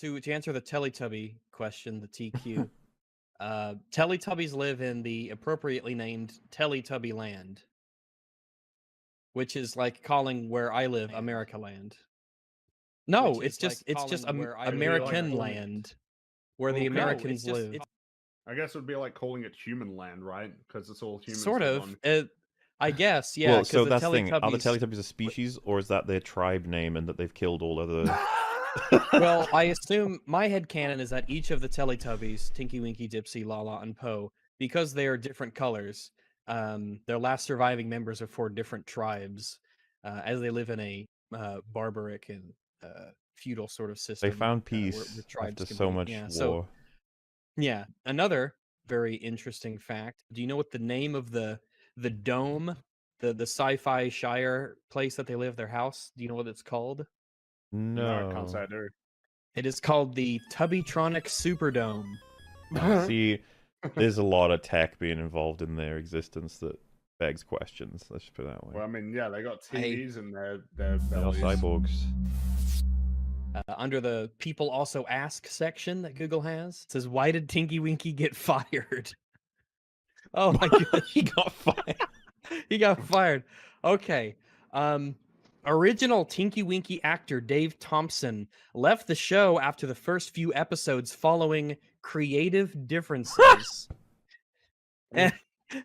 to answer the Teletubby question, the TQ, Teletubbies live in the appropriately named Teletubby Land, which is like calling where I live America Land. No, it's just American land, where the Americans live. I guess it would be like calling it human land, right? Because it's all humans. Sort of. I guess, yeah. Well, so the that's the thing. Are the Teletubbies... Teletubbies a species, or is that their tribe name and that they've killed all other... Well, I assume my headcanon is that each of the Teletubbies, Tinky Winky, Dipsy, Laa-Laa, and Po, because they are different colors, their last surviving members are 4 different tribes, as they live in a barbaric and feudal sort of system. They found peace after so much war. Yeah, another very interesting fact. Do you know what the name of the dome, the sci-fi Shire place that they live, their house? Do you know what it's called? No. I can't say I do. It is called the Tubbytronic Superdome. See, there's a lot of tech being involved in their existence that begs questions. Let's put it that way. Well, I mean, yeah, they got TVs and their bellies. Cyborgs. Under the People Also Ask section that Google has, it says, "Why did Tinky Winky get fired?" Oh my god, he got fired. He got fired. Okay. Original Tinky Winky actor Dave Thompson left the show after the first few episodes following creative differences.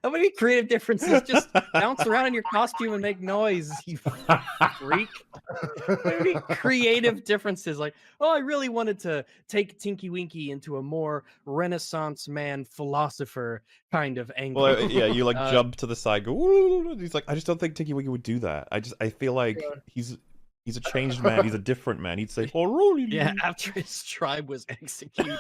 How many creative differences? Just bounce around in your costume and make noise, you freak. How many creative differences? Like, oh, I really wanted to take Tinky Winky into a more Renaissance man philosopher kind of angle. Well, yeah, you like jump to the side, go. Ooh, he's like, I just don't think Tinky Winky would do that. I feel like he's a changed man. He's a different man. He'd say, "Oh, yeah." After his tribe was executed,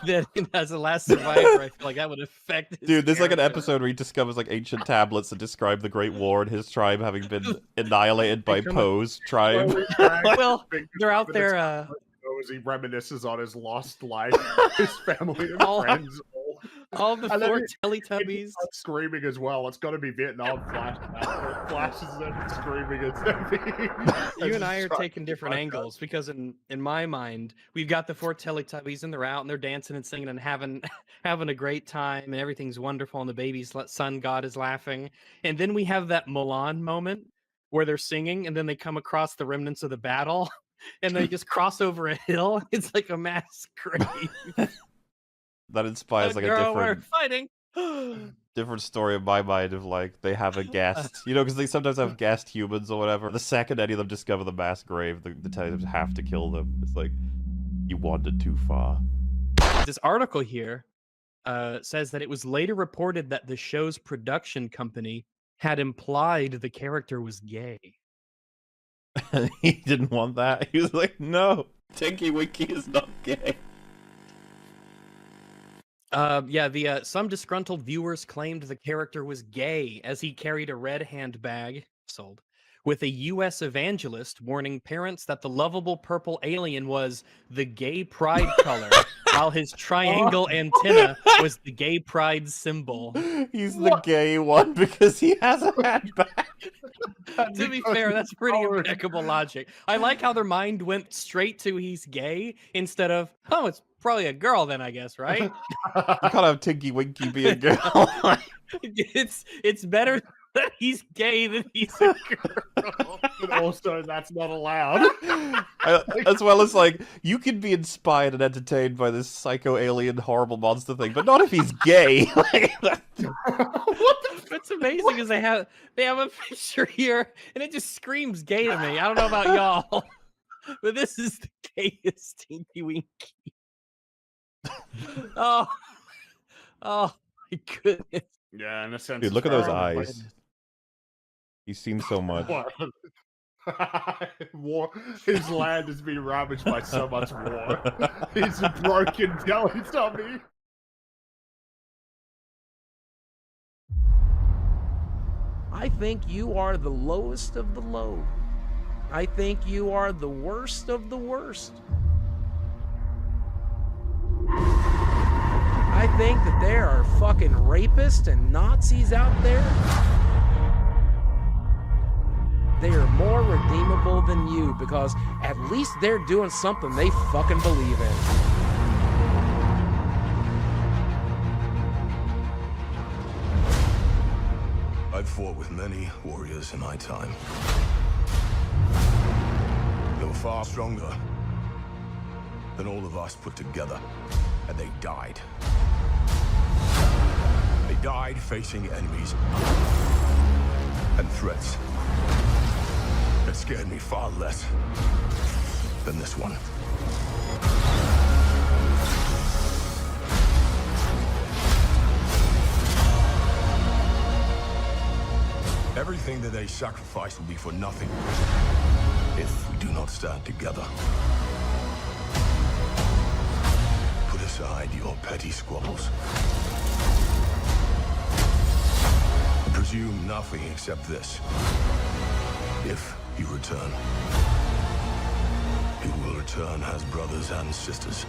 then as the last survivor, I feel like that would affect his Dude, there's like an character. episode where he discovers like ancient tablets that describe the Great War and his tribe having been annihilated by Poe's tribe. Well, they're out there. As he reminisces on his lost life, his family and friends. All the 4 Teletubbies screaming as well. It's got to be Vietnam flashes them screaming as You and I are taking different angles because in my mind, we've got the 4 Teletubbies and they're out and they're dancing and singing and having a great time and everything's wonderful and the baby's sun god is laughing. And then we have that Mulan moment where they're singing and then they come across the remnants of the battle and they just cross over a hill. It's like a mass grave. That inspires like a different fighting. different story in my mind of like they have a guest, you know, because they sometimes have guest humans or whatever. The second any of them discover the mass grave, the Teletubbies have to kill them. It's like, you wandered too far. This article here says that it was later reported that the show's production company had implied the character was gay. He didn't want that. He was like, no, Tinky Winky is not gay. Yeah, some disgruntled viewers claimed the character was gay as he carried a red handbag sold with a U.S. evangelist warning parents that the lovable purple alien was the gay pride color, while his triangle antenna was the gay pride symbol. He's the gay one because he has a handbag. To be fair, that's pretty impeccable logic. I like how their mind went straight to he's gay instead of, oh, it's probably a girl then, I guess, right? You can't have Tinky Winky be a girl. It's better that he's gay than he's a girl. But also, that's not allowed. As well as, like, you can be inspired and entertained by this psycho alien horrible monster thing, but not if he's gay. What's amazing is they have a picture here, and it just screams gay to me. I don't know about y'all, but this is the gayest Tinky Winky. Oh my goodness. Yeah, in a sense. Dude, look at those eyes. He's seen so much. War. His land has been ravaged by so much war. He's a broken Teletubby. I think you are the lowest of the low. I think you are the worst of the worst. I think that there are fucking rapists and Nazis out there they are more redeemable than you because at least they're doing something they fucking believe in. I've fought with many warriors in my time. They were far stronger than all of us put together, and they died. They died facing enemies and threats that scared me far less than this one. Everything that they sacrifice will be for nothing if we do not stand together. Put aside your petty squabbles. Presume nothing except this. If you return, you will return as brothers and sisters.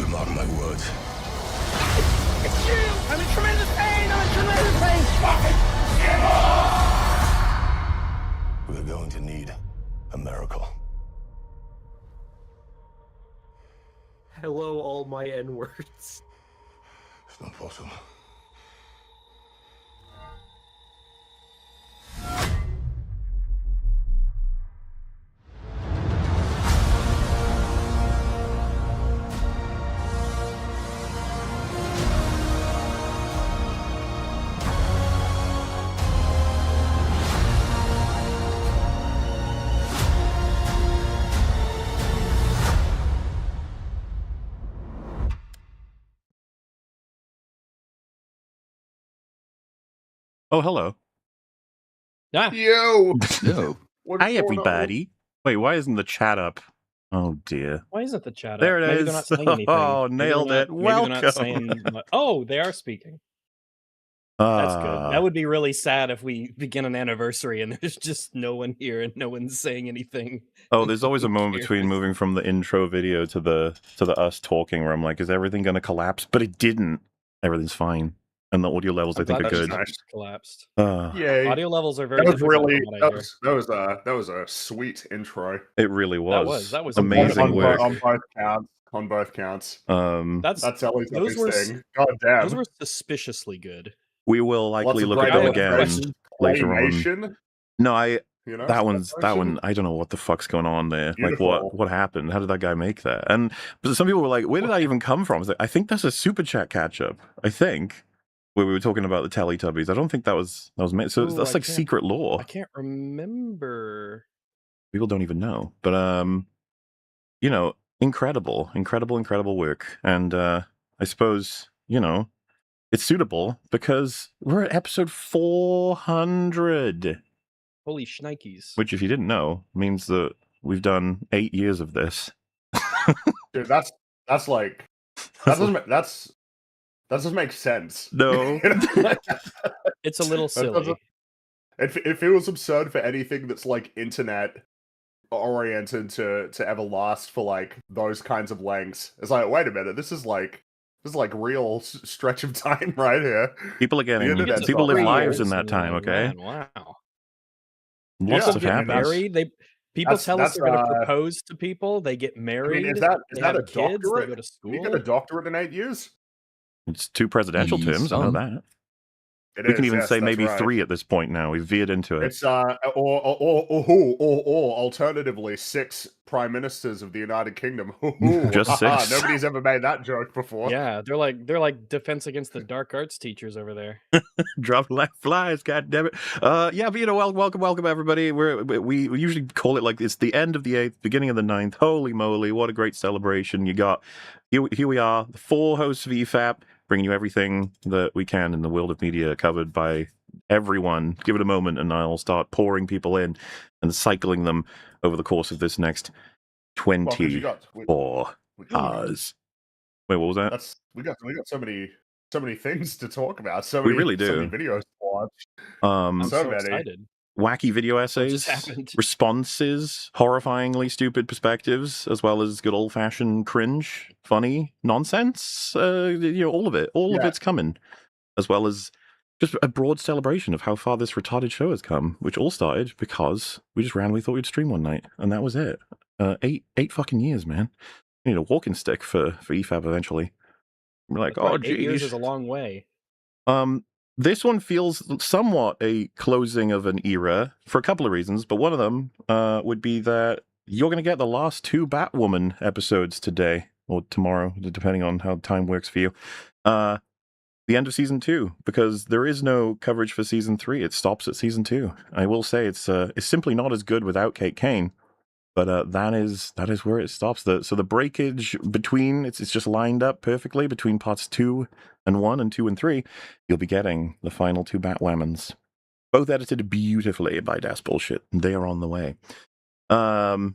Mark my words. It's you! I'm in tremendous pain! I'm in tremendous pain! Fucking give up! We're going to need a miracle. Hello, all my N-words. It's not possible. Oh, hello. Yeah. Yo! Yo. What's Hi, going on? everybody. Wait, why isn't the chat up? Oh, dear. Why isn't the chat There up? it Maybe is. they're not saying anything. Oh, Maybe they're nailed not- it. Maybe they're not Welcome. saying much. Oh, they are speaking. That's good. That would be really sad if we begin an anniversary and there's just no one here and no one's saying anything. Oh, there's always a Who moment between cares? moving from the intro video to the us talking where I'm like, is everything going to collapse? But it didn't. Everything's fine. And the audio levels, I'm I think, glad are that good. nice. collapsed. Yay. Audio levels are very That was difficult really from what I hear. that was a sweet intro. It really was. That was amazing incredible. work. on both counts. On both counts. That's Ellie's those were thing. God damn. those were suspiciously good. We will likely Lots of look at great them again illustrations, later on. claymation, No, you know, that stop one. motion. I don't know what the fuck's going on there. Beautiful. Like, what happened? How did that guy make that? And but some people were like, where did that even come from? I was like, I think that's a super chat catch up. I think where we were talking about the Teletubbies. I don't think that was made. So Ooh, that's I like can't- secret lore. I can't remember. People don't even know. But you know, incredible work. And I suppose, you know, it's suitable because we're at episode 400. Holy shnikes. Which, if you didn't know, means that we've done 8 years of this. Dude, that's like that doesn't make sense. No. It's a little silly. doesn't- It feels absurd for anything that's like internet oriented to ever last for like those kinds of lengths. It's like, wait a minute, this is like real stretch of time right here. People are getting, internet's people live not lives real. in that time, okay? Man, wow. Lots Yeah. have Get happened. married. People That's- tell us that's, they're going to propose to people. They get I married. mean, is that they a have kids. They doctorate? go to You school. get a doctorate in 8 years? It's 2 presidential terms, I know that. It We can is, even yes, say that's maybe right. 3 at this point now. We've veered into it. It's or alternatively 6 prime ministers of the United Kingdom. Just 6. Nobody's ever made that joke before. Yeah, they're like Defense Against the Dark Arts teachers over there. Drop like flies, god damn it. Yeah, but you know, welcome everybody. We usually call it like it's the end of the 8th, beginning of the 9th. Holy moly, what a great celebration. You got here we are, the 4 hosts of EFAP, bringing you everything that we can in the world of media covered by everyone. Give it a moment and I'll start pouring people in and cycling them over the course of this next 24 hours. Wait, what was that? We got so many things to talk about. We really So do. many videos to watch. I'm so so many. excited. wacky video What just essays, happened? responses, horrifyingly stupid perspectives, as well as good old-fashioned cringe, funny nonsense. All of it. All of Yeah. it's coming, as well as just a broad celebration of how far this retarded show has come, which all started because we just randomly thought we'd stream one night, and that was it. 8 fucking years, man. We need a walking stick for EFAP eventually. We're like, That's oh, right, 8 years geez. is a long way. This one feels somewhat a closing of an era for a couple of reasons, but one of them would be that you're going to get the last 2 Batwoman episodes today or tomorrow, depending on how time works for you. The end of season 2, because there is no coverage for season 3. It stops at season 2. I will say it's simply not as good without Kate Kane. But that is where it stops. So the breakage between it's just lined up perfectly between parts 2 and 1 and 2 and 3. You'll be getting the final 2 Batwomans, both edited beautifully by Das Bullshit. They are on the way. There's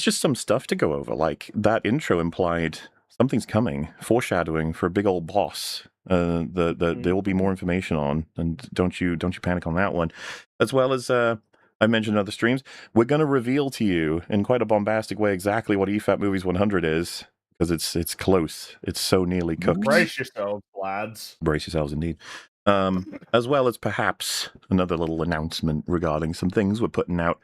just some stuff to go over. Like that intro implied something's coming, foreshadowing for a big old boss. There will be more information on, and don't you panic on that one, as well as I mentioned in other streams, we're going to reveal to you in quite a bombastic way exactly what EFAP Movies 100 is, because it's close. It's so nearly cooked. Brace yourselves, lads. Brace yourselves, indeed. As well as perhaps another little announcement regarding some things we're putting out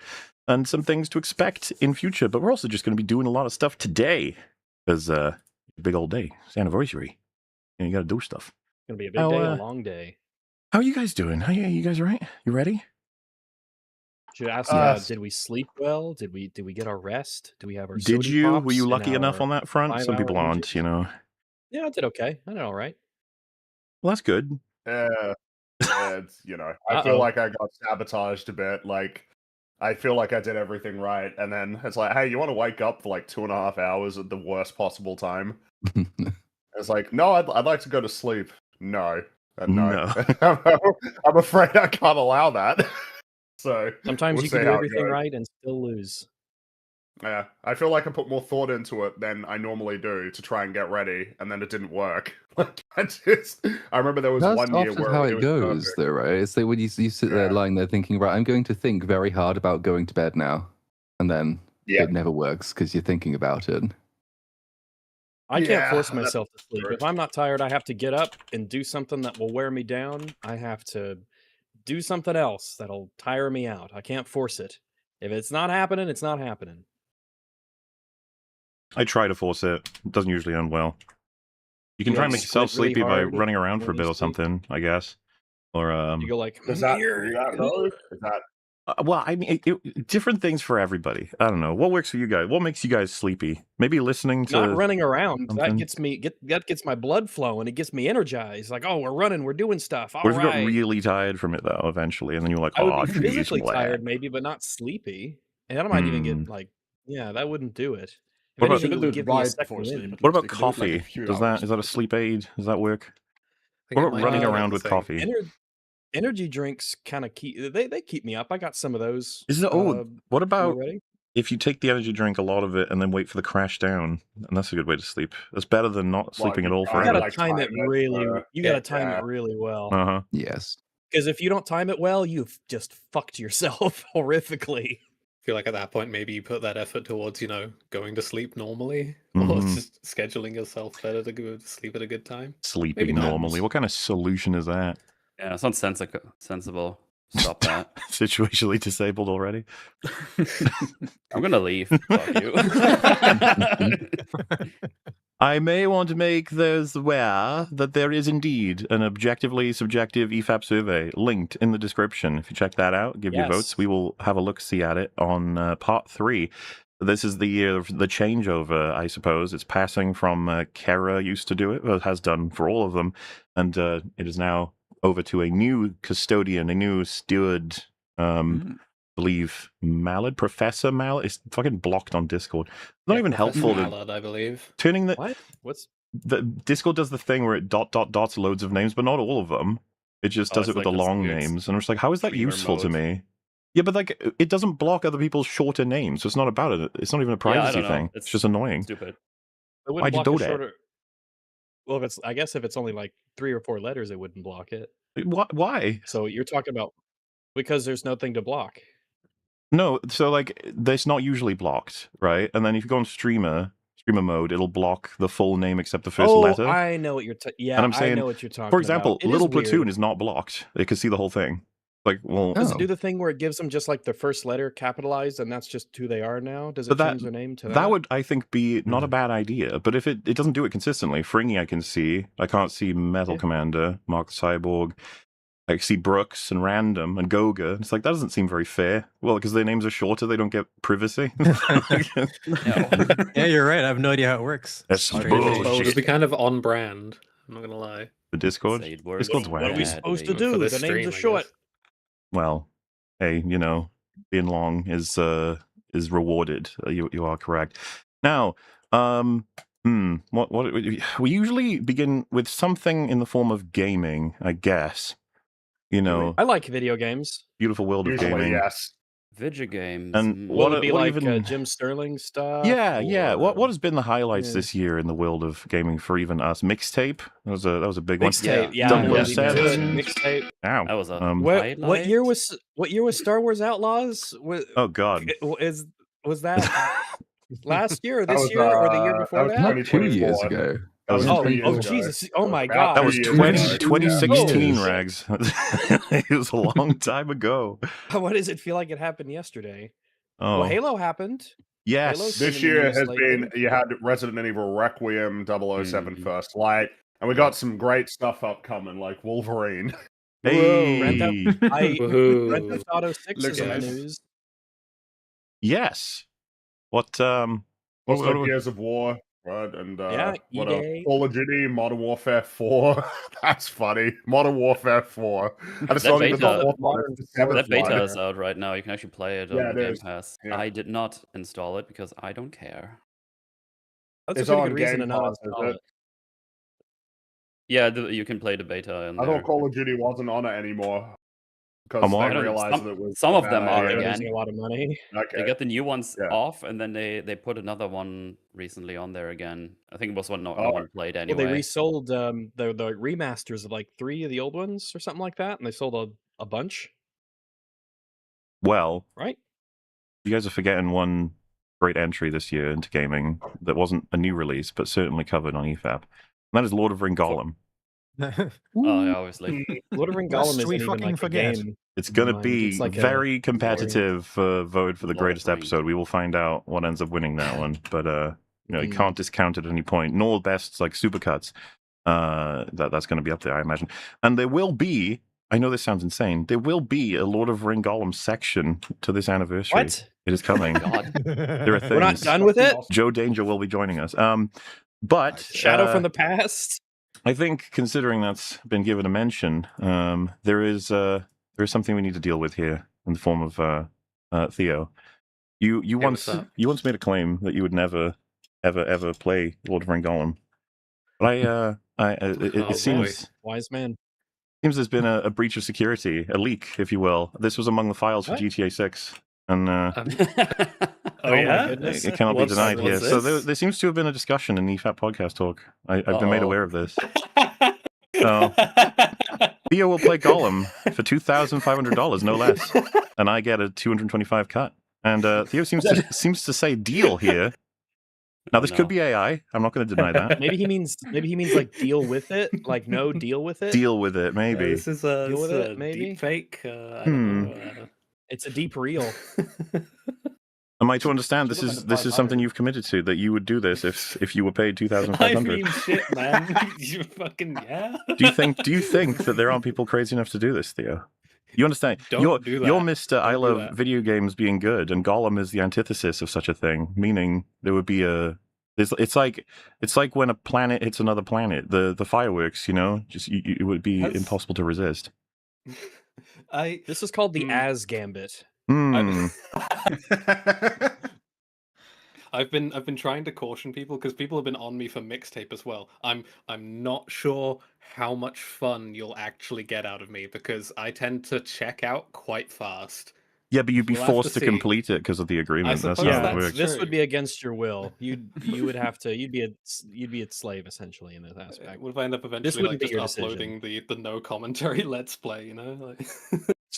and some things to expect in future. But we're also just going to be doing a lot of stuff today, because big old day. It's anniversary. And you got to do stuff. It's going to be a big day, a long day. How are you guys doing? You guys all right? You ready? Should ask did we sleep well? Did we get our rest? Do we have our Did sody you? pops Were you in lucky enough our on that front? Some 5-hour people aren't, binges? you know. Yeah, I did okay. I did all right. Well, that's good. Yeah, it's, I feel like I got sabotaged a bit. Like, I feel like I did everything right, and then it's like, hey, you want to wake up for like 2.5 hours at the worst possible time? It's like, no, I'd like to go to sleep. No. No. I'm afraid I can't allow that. So sometimes we'll you can see do how it everything goes. right and still lose. Yeah, I feel like I put more thought into it than I normally do to try and get ready, and then it didn't work. Like I remember there was That's one year often where how it it was goes, perfect. though, right? It's like when you sit there lying there thinking, right, I'm going to think very hard about going to bed now, and then it never works because you're thinking about it. I can't force myself to sleep. If I'm not tired, I have to get up and do something that will wear me down. I have to do something else that'll tire me out. I can't force it. If it's not happening, it's not happening. I try to force it. It doesn't usually end well. You can try and make yourself squint really sleepy by hard running around for a when bit you or sleep. something, I guess. Or You go like, Does that do that though? Is that well, I mean, different things for everybody. I don't know. What works for you guys? What makes you guys sleepy? Maybe listening to not running around. something? That gets my blood flowing. It gets me energized. Like, oh, we're running, we're doing stuff. All What if you got right. really tired from it though? Eventually, and then you're like, I would oh, be geez, physically bleh. tired, maybe, but not sleepy. And I might even get like, yeah, that wouldn't do it. If What about- anything, it would give me a second before sleep, wind. at What least. about You can do it, like, coffee? a few Is hours that a before. sleep aid? Does that work? I think What it about might running be around the with same. coffee? Energy drinks kind of keep they keep me up. I got some of those. Is it? What about already? if you take the energy drink, a lot of it, and then wait for the crash down? And that's a good way to sleep. That's better than not sleeping at all You forever. gotta time it really. You gotta time it really well. Uh-huh. Yes. Because if you don't time it well, you've just fucked yourself horrifically. I feel like at that point, maybe you put that effort towards, going to sleep normally, or Mhm. just scheduling yourself better to go to sleep at a good time. Sleeping Maybe not. normally. What kind of solution is that? Yeah, it sounds sensible. Stop that. Situationally disabled already? I'm gonna leave. Fuck you. I may want to make those aware that there is indeed an objectively subjective EFAP survey linked in the description. If you check that out, give your votes. We will have a look-see at it on part 3. This is the year of the changeover, I suppose. It's passing from Kara used to do it, well, it has done for all of them, and it is now over to a new custodian, a new steward, believe Mallard, Professor Mallard. It's fucking blocked on Discord. Not even helpful. Mallard, I believe. Turning the What? What's the Discord does the thing where it dots loads of names, but not all of them. It just does it with the long names, and I'm just like, how is that Dreamer useful to mode. me? Yeah, but like, it doesn't block other people's shorter names, so it's not about it. It's not even a privacy know. thing. It's just annoying. Stupid. it wouldn't Why'd you block do a that? shorter? Well, I guess if it's only like 3 or 4 letters, it wouldn't block it. Why? So you're talking about Because there's nothing to block. No, so like that's not usually blocked, right? And then if you go on streamer mode, it'll block the full name except the first letter. I know what you're. Yeah, and I'm saying, I know what you're talking about. for example, Little Platoon weird. is not blocked. They can see the whole thing. Like, well, Does it do the thing where it gives them just like their first letter capitalized, and that's just who they are now? Does it change their name to that? That would, I think, be not a bad idea. But if it doesn't do it consistently, Fringy I can see. I can't see Metal Commander, Mark the Cyborg. I see Brooks and Random and Goga. It's like, that doesn't seem very fair. Well, because their names are shorter, they don't get privacy. Yeah, you're right. I have no idea how it works. That's It would be kind of on brand. I'm not gonna lie. The Discord? Discord's What are we wacky. supposed to do? The names are short. Well, hey, you know, being long is rewarded. You are correct. Now, what we usually begin with something in the form of gaming, I guess. You know, I like video games. Beautiful world of gaming. Yes. Video games. And what would be like Jim Sterling stuff? Yeah. What has been the highlights this year in the world of gaming for even us? Mixtape. That was a big one. Mixtape. Yeah. 007. Mixtape. Ow. That was a what year was Star Wars Outlaws? Oh God. Was that last year or this year or the year before that? Not 2 years ago. Oh Jesus! Oh my God! That was 2016, Rags. It was a long time ago. Why does it feel like it happened yesterday? Oh, Well, Halo happened. yes. Halo's This been in the year news has lately. been, you had Resident Evil Requiem, 007 First Light, and we got some great stuff upcoming, like Wolverine. Hey. Grand Theft Auto 6 is in the news. Yes. What? Also, Gears of War, right? And what else? EA. Call of Duty, Modern Warfare 4. That's funny. Modern Warfare 4. And it's not even the fourth one, it's the seventh That beta one. is out right now. You can actually play it on Yeah, the it Game is. Pass. Yeah. I did not install it because I don't care. That's It's a pretty on good reason to Game not Pass, install is it. it? Yeah, you can play the beta in I there. thought Call of Duty wasn't on it anymore. Because Come they on. realized that it was... Some of them are They're again. losing a lot of money. Okay. They got the new ones Yeah. off, and then they put another one recently on there again. I think it was one no one played Well, anyway. they resold the remasters of like 3 of the old ones or something like that, and they sold a bunch, Well, right? you guys are forgetting one great entry this year into gaming that wasn't a new release, but certainly covered on EFAP. And that is Lord of Ring Golem. Oh, yeah, obviously. Lord of Ring Lest Golem isn't we even fucking like a forget. game. It's going to Mind. be It's like a very competitive vote for the Lord of greatest Ring. episode. We will find out what ends up winning that one, but you know, you can't discount it at any point. Nor best like supercuts. That's going to be up there, I imagine. And there will be. I know this sounds insane. There will be a Lord of Ring Golem section to this anniversary. What? It is coming. God. There are things. We're not done with it. Joe Danger will be joining us. But Shadow from the past. I think, considering that's been given a mention, there is something we need to deal with here in the form of Theo. You once made a claim that you would never, ever play Lord of Ring Golem, but it seems Wise man. there's been a breach of security, a leak, if you will. This was among the files for What? GTA 6, and Oh yeah, goodness. it cannot be denied here. what's So this? there seems to have been a discussion in the EFAP podcast talk. I've been made aware of this. So Theo will play Gollum for $2,500, no less, and I get a $225 cut. And Theo seems to say deal here. Now this could be AI. I'm not going to deny that. Maybe he means like deal with it. Like no, deal with it. Deal with it, maybe. This is a, Deal with this is it, a maybe? deep fake. I don't know. It's a deep reel. Am I to understand this Should is look like a something 500. you've committed to, that you would do this if you were paid I $2,500? mean, shit, man. You fucking Do you think that there aren't people crazy enough to do this, Theo? You understand? Don't do that. You're Mr. I Don't do love that. video games being good, and Gollum is the antithesis of such a thing. Meaning there would be it's like when a planet hits another planet. The fireworks, you know, it would be That's- impossible to resist. This is called the As Gambit. Hmm. I've been trying to caution people because people have been on me for mixtape as well. I'm not sure how much fun you'll actually get out of me because I tend to check out quite fast. Yeah, but you'd be We'll have forced to to see. complete it because of the agreement. That's suppose not how it that's works. This true. would be against your will. You would have to. You'd be a slave essentially in this aspect. Would I end up eventually wouldn't like be just your uploading the no commentary let's play? You know, like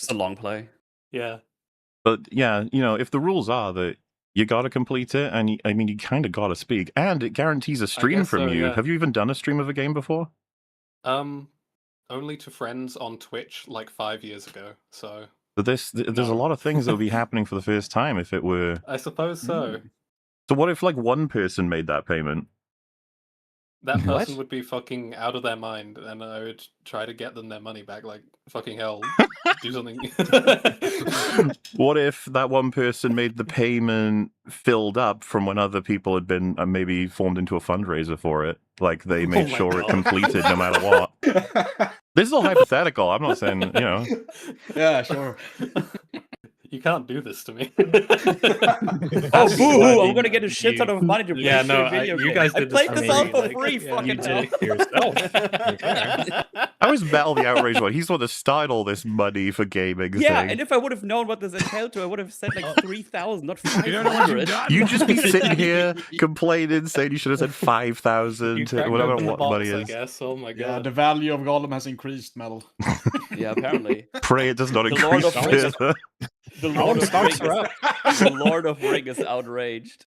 Just a long play. Yeah. But yeah, if the rules are that you gotta complete it, and you kind of gotta speak, and it guarantees a stream guess from so, you. yeah. Have you even done a stream of a game before? Only to friends on Twitch like 5 years ago. So. But there's a lot of things that would be happening for the first time if it were. I suppose so. So what if like one person made that payment? That person What? would be fucking out of their mind, and I would try to get them their money back. Like fucking hell, do something. What if that one person made the payment filled up from when other people had been maybe formed into a fundraiser for it? Like they made sure it completed no matter what. This is all hypothetical. I'm not saying, Yeah, sure. You can't do this to me. Oh, boo! I'm gonna get a shit ton of money to play a video game. You guys I did played this this out for like, free, yeah, fucking you hell. did it yourself. I was Metal the Outrage one. He's the one that started all this money for gaming Yeah, thing. and if I would have known what this entailed to, I would have said like 3,000, not You don't know what 500. you've done. You'd just be sitting here complaining, saying you should have said 5,000 You to cracked whatever open the what box, money I is. guess. Oh my Yeah, god. the value of Gollum has increased, Metal. Yeah, apparently. Pray it does not The Lord increase of Rings. further. The Lord of stocks Ring are is, the Lord of Ring is outraged.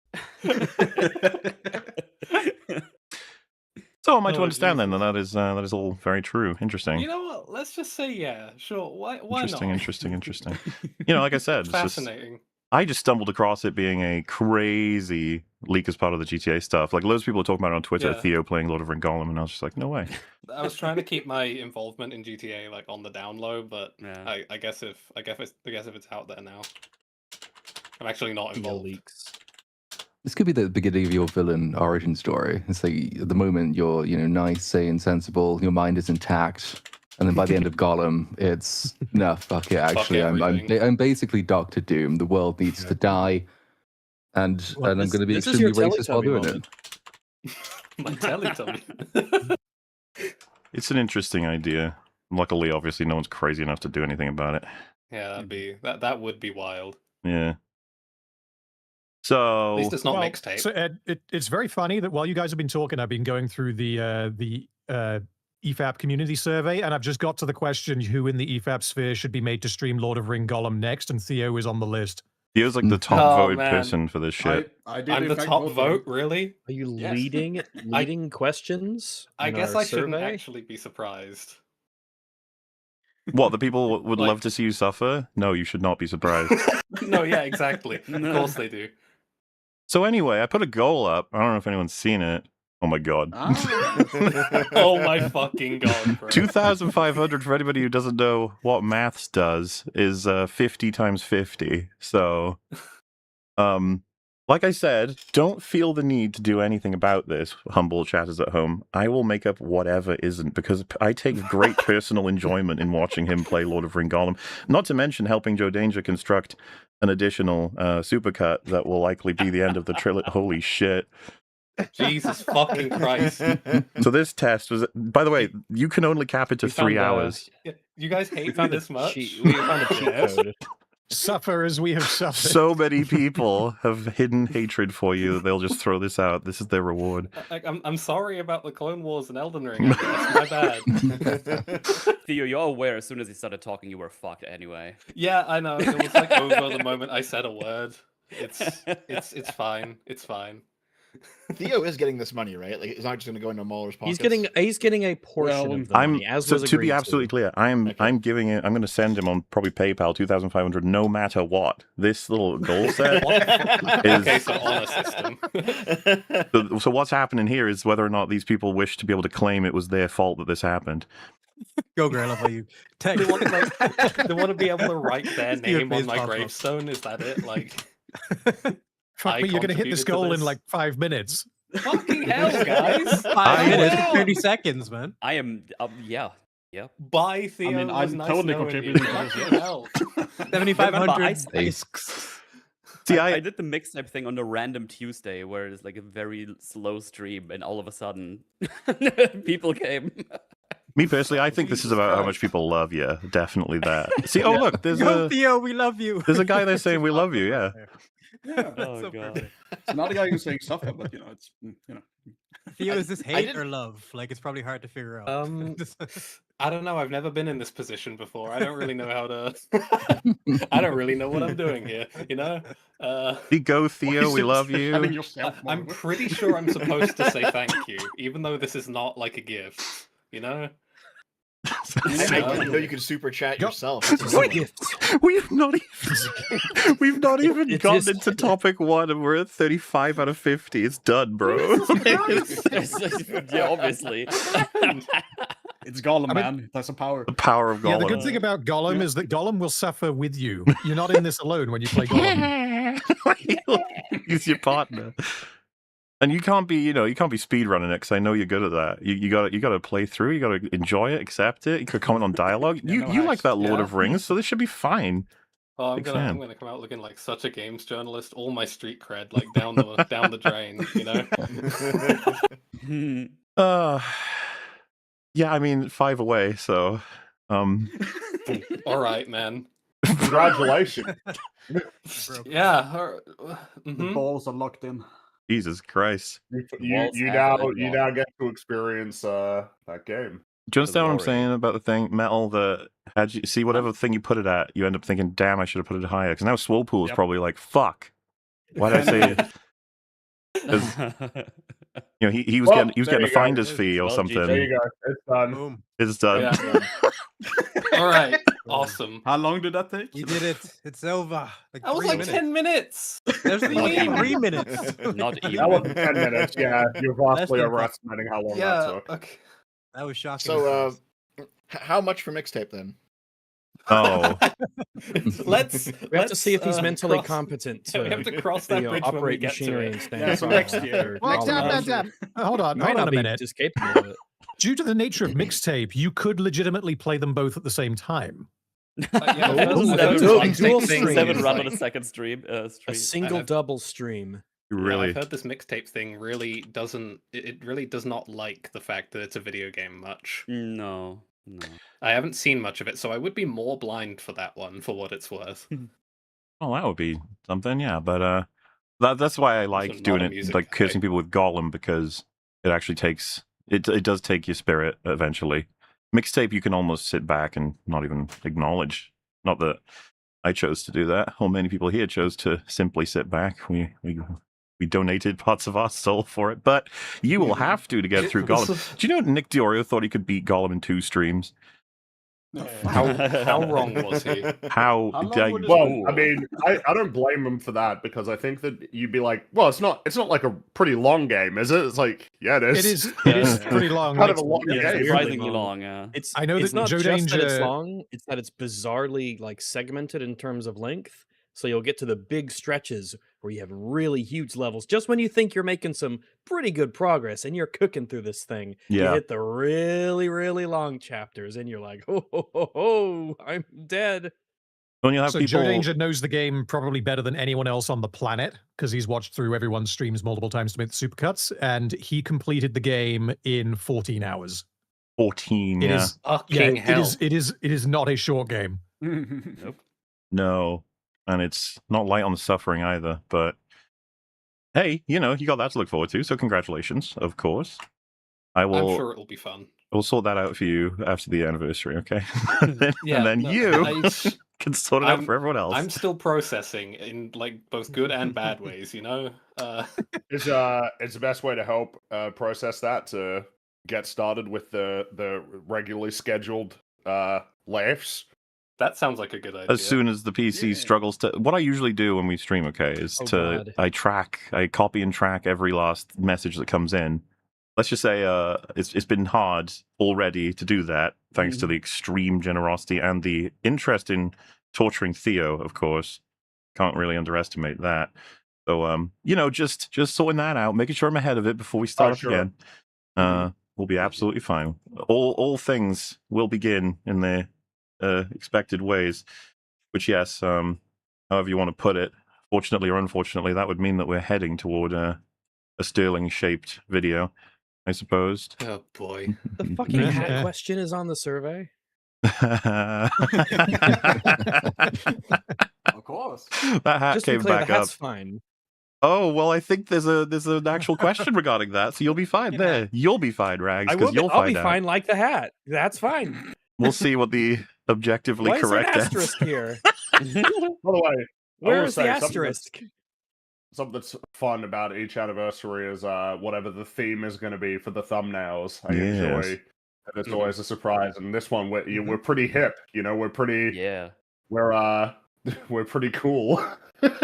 So am I to Oh, understand then Jesus. that is all very true. Interesting. You know what? Let's just say yeah. Sure. Why Interesting, not? interesting. Like I said, it's just, Fascinating. I just stumbled across it being a crazy leak as part of the GTA stuff. Like loads of people are talking about it on Twitter, Yeah. Theo playing Lord of Ring Golem, and I was just like, no way. I was trying to keep my involvement in GTA like on the down low, but Yeah. I guess if it's out there now, I'm actually not Theo involved. leaks. This could be the beginning of your villain origin story. It's like at the moment you're, nice, sane, sensible, your mind is intact, and then by the end of Gollum, it's no, fuck it. Actually, everything. I'm basically Doctor Doom. The world needs to die, and Well, I'm going to be this is your extremely racist while Teletubby doing moment. it. My Teletubby. It's an interesting idea. Luckily, obviously, no one's crazy enough to do anything about it. Yeah, that would be wild. Yeah. So At least it's not mixtape. So Ed, it's very funny that while you guys have been talking, I've been going through the EFAP community survey, and I've just got to the question who in the EFAP sphere should be made to stream Lord of Ring Gollum next, and Theo is on the list. Theo's like the top voted man. person for this shit. I'm the top vote, really? Are you Yes. leading questions? I in guess our I shouldn't survey? actually be surprised. What, the people would love to see you suffer? No, you should not be surprised. No, yeah, exactly. Of course they do. So anyway, I put a goal up. I don't know if anyone's seen it. Oh my god. Oh my fucking god, bro. 2,500, for anybody who doesn't know what maths does, is 50 times 50. So, like I said, don't feel the need to do anything about this, humble chatters at home. I will make up whatever isn't, because I take great personal enjoyment in watching him play Lord of Ring Gollum. Not to mention helping Joe Danger construct an additional supercut that will likely be the end of the trilogy. Holy shit. Jesus fucking Christ. So this test was, by the way, you can only cap it to We found, 3 hours. You guys hate me found this much? We found a cheat code. Suffer as we have suffered. So many people have hidden hatred for you. They'll just throw this out. This is their reward. I'm sorry about the Clone Wars and Elden Ring, I guess. My bad. Theo, you're aware as soon as he started talking, you were fucked anyway. Yeah, I know. It was like over the moment I said a word. It's fine. It's fine. Theo is getting this money, right? Like, it's not just going to go into Mauler's pockets. He's getting a portion of the money, as so was to be agreed absolutely clear, I'm giving it. I'm going to send him on probably PayPal 2,500, no matter what. This little goal set is. Okay, so honor system. So what's happening here is whether or not these people wish to be able to claim it was their fault that this happened. Go, Grandpa, you. They want to be able to write their name on my gravestone. Is that it? Like. Fuck me, you're going to hit this goal in like 5 minutes. Fucking hell, guys! 5 minutes, 30 seconds, man. I am, yeah. Bye, Theo. I mean, It was I'm nice totally knowing contributing you. to this. Fucking hell. 7,500 Thanks. See, I did the mixtape thing on a random Tuesday where it's like a very slow stream, and all of a sudden, people came. Me personally, I think this is about how much people love you. Definitely that. See, oh look, there's Go, a Theo, we love you. there's a guy there saying we love you. Yeah. Yeah, Oh, So God. perfect. it's not a guy who's saying suffer, but Theo, is this hate didn't- or love? Like, it's probably hard to figure out. I don't know. I've never been in this position before. I don't really know how to. I don't really know what I'm doing here. You know. You go, Theo. We love Telling you. yourself, I'm Marvel. pretty sure I'm supposed to say thank you, even though this is not like a gift. You know. I didn't know you could super chat yourself. We've not even gotten into topic 1, and we're at 35 out of 50. It's done, bro. Yeah, obviously. It's Gollum, I mean- man. That's a power. The power of Gollum. Yeah, the good thing about Gollum is that Gollum will suffer with you. You're not in this alone when you play Gollum. He's your partner. And you can't be, you can't be speedrunning it, because I know you're good at that. You gotta play through, you gotta enjoy it, accept it, you could comment on dialogue. You like that Lord of Rings, so this should be fine. Oh, I'm Big gonna fan. come out looking like such a games journalist. All my street cred like down the drain. You know. Yeah, I mean 5 away, so All right, man. Congratulations. Yeah. The balls are locked in. Jesus Christ. You now get to experience that game. Do you understand what I'm Glory. saying about the thing, Metal? That had you see whatever thing you put it at, you end up thinking, "Damn, I should have put it higher." Because now Swolpool is probably like, "Fuck, why did I say it?" 'Cause, he was getting there a you go. finder's fee or Well, something. There you go. It's done. Boom. It's done. Yeah. All right. Awesome. How long did that take? You did it. It's over. Like That was 3 like minutes. 10 minutes. There's Not only even. 3 minutes. Not even. That wasn't 10 minutes. Yeah, you're vastly than overestimating how long that Yeah. took. Okay. That was shocking. So, how much for mixtape then? Oh, Let's. We have to see if he's mentally cross- competent Yeah, we have to cross that bridge when we operate get to machinery it. and stand. Yeah, so trial next year. after Well, all tap, of tap, that. tap. Hold on, Might hold on not a be minute. just capable of it. Due to the nature of mixtape, you could legitimately play them both at the same time. Yeah, Oh, that's- ooh, that's dual like stream. thing Seven is run like- on a second stream. A stream. single I've- double stream. really? I've heard this mixtape thing really doesn't. It really does not like the fact that it's a video game much. No. I haven't seen much of it, so I would be more blind for that one for what it's worth. Oh, that would be something, yeah. But that's why I like not doing a it, music like cursing guy. people with Gollum, because it actually takes it does take your spirit eventually. Mixtape, you can almost sit back and not even acknowledge. Not that I chose to do that, or many people here chose to simply sit back. We donated parts of our soul for it, but you will have to get through Gollum. Do you know Nick Diorio thought he could beat Gollum in 2 streams? How wrong was he? How long dare would you? it Well, I mean, I don't blame him for that, because I think that you'd be like, well, it's not like a pretty long game, is it? It's like, yeah, it is. It is pretty long. Kind of a long Yeah, game. Surprisingly long, yeah. It's I know it's that not Joe just that it's Danger- long, it's that it's bizarrely like segmented in terms of length. So you'll get to the big stretches where you have really huge levels. Just when you think you're making some pretty good progress and you're cooking through this thing, you Yeah. hit the really, really long chapters and you're like, oh, I'm dead. When you have So people, Joe Danger knows the game probably better than anyone else on the planet, because he's watched through everyone's streams multiple times to make the supercuts, and he completed the game in 14 hours. 14, It yeah. is Fucking hell. it is not a short game. No, and it's not light on the suffering either. But hey, you got that to look forward to. So congratulations, of course. I I'm will. sure it'll be fun. We'll sort that out for you after the anniversary, okay? and then no, you can sort it out for everyone else. I'm still processing in like both good and bad ways, you know. It's the best way to help process that, to get started with the regularly scheduled laughs. That sounds like a good idea. As soon as the PC struggles to, what I usually do when we stream, okay, is God. I copy and track every last message that comes in. Let's just say it's been hard already to do that, thanks to the extreme generosity and the interest in torturing Theo, of course. Can't really underestimate that. So just sorting that out, making sure I'm ahead of it before we start sure. again. We'll be absolutely fine. All things will begin in their expected ways. Which, yes, however you want to put it, fortunately or unfortunately, that would mean that we're heading toward a Sterling-shaped video, I suppose. Oh boy. The fucking hat question is on the survey. Of course. That hat Just to be came clear, back the hat's up. fine. Oh well, I think there's an actual question regarding that, so you'll be fine there. You'll be fine, Rags, because you'll I'll find be out. fine like the hat. That's fine. We'll see what the objectively Why is there an correct asterisk here? By the way, I Where will is the say asterisk? something that's fun about each anniversary is whatever the theme is going to be for the thumbnails. I enjoy. And it's always a surprise. And this one, we're pretty hip. You know, we're pretty. Yeah. We're pretty cool.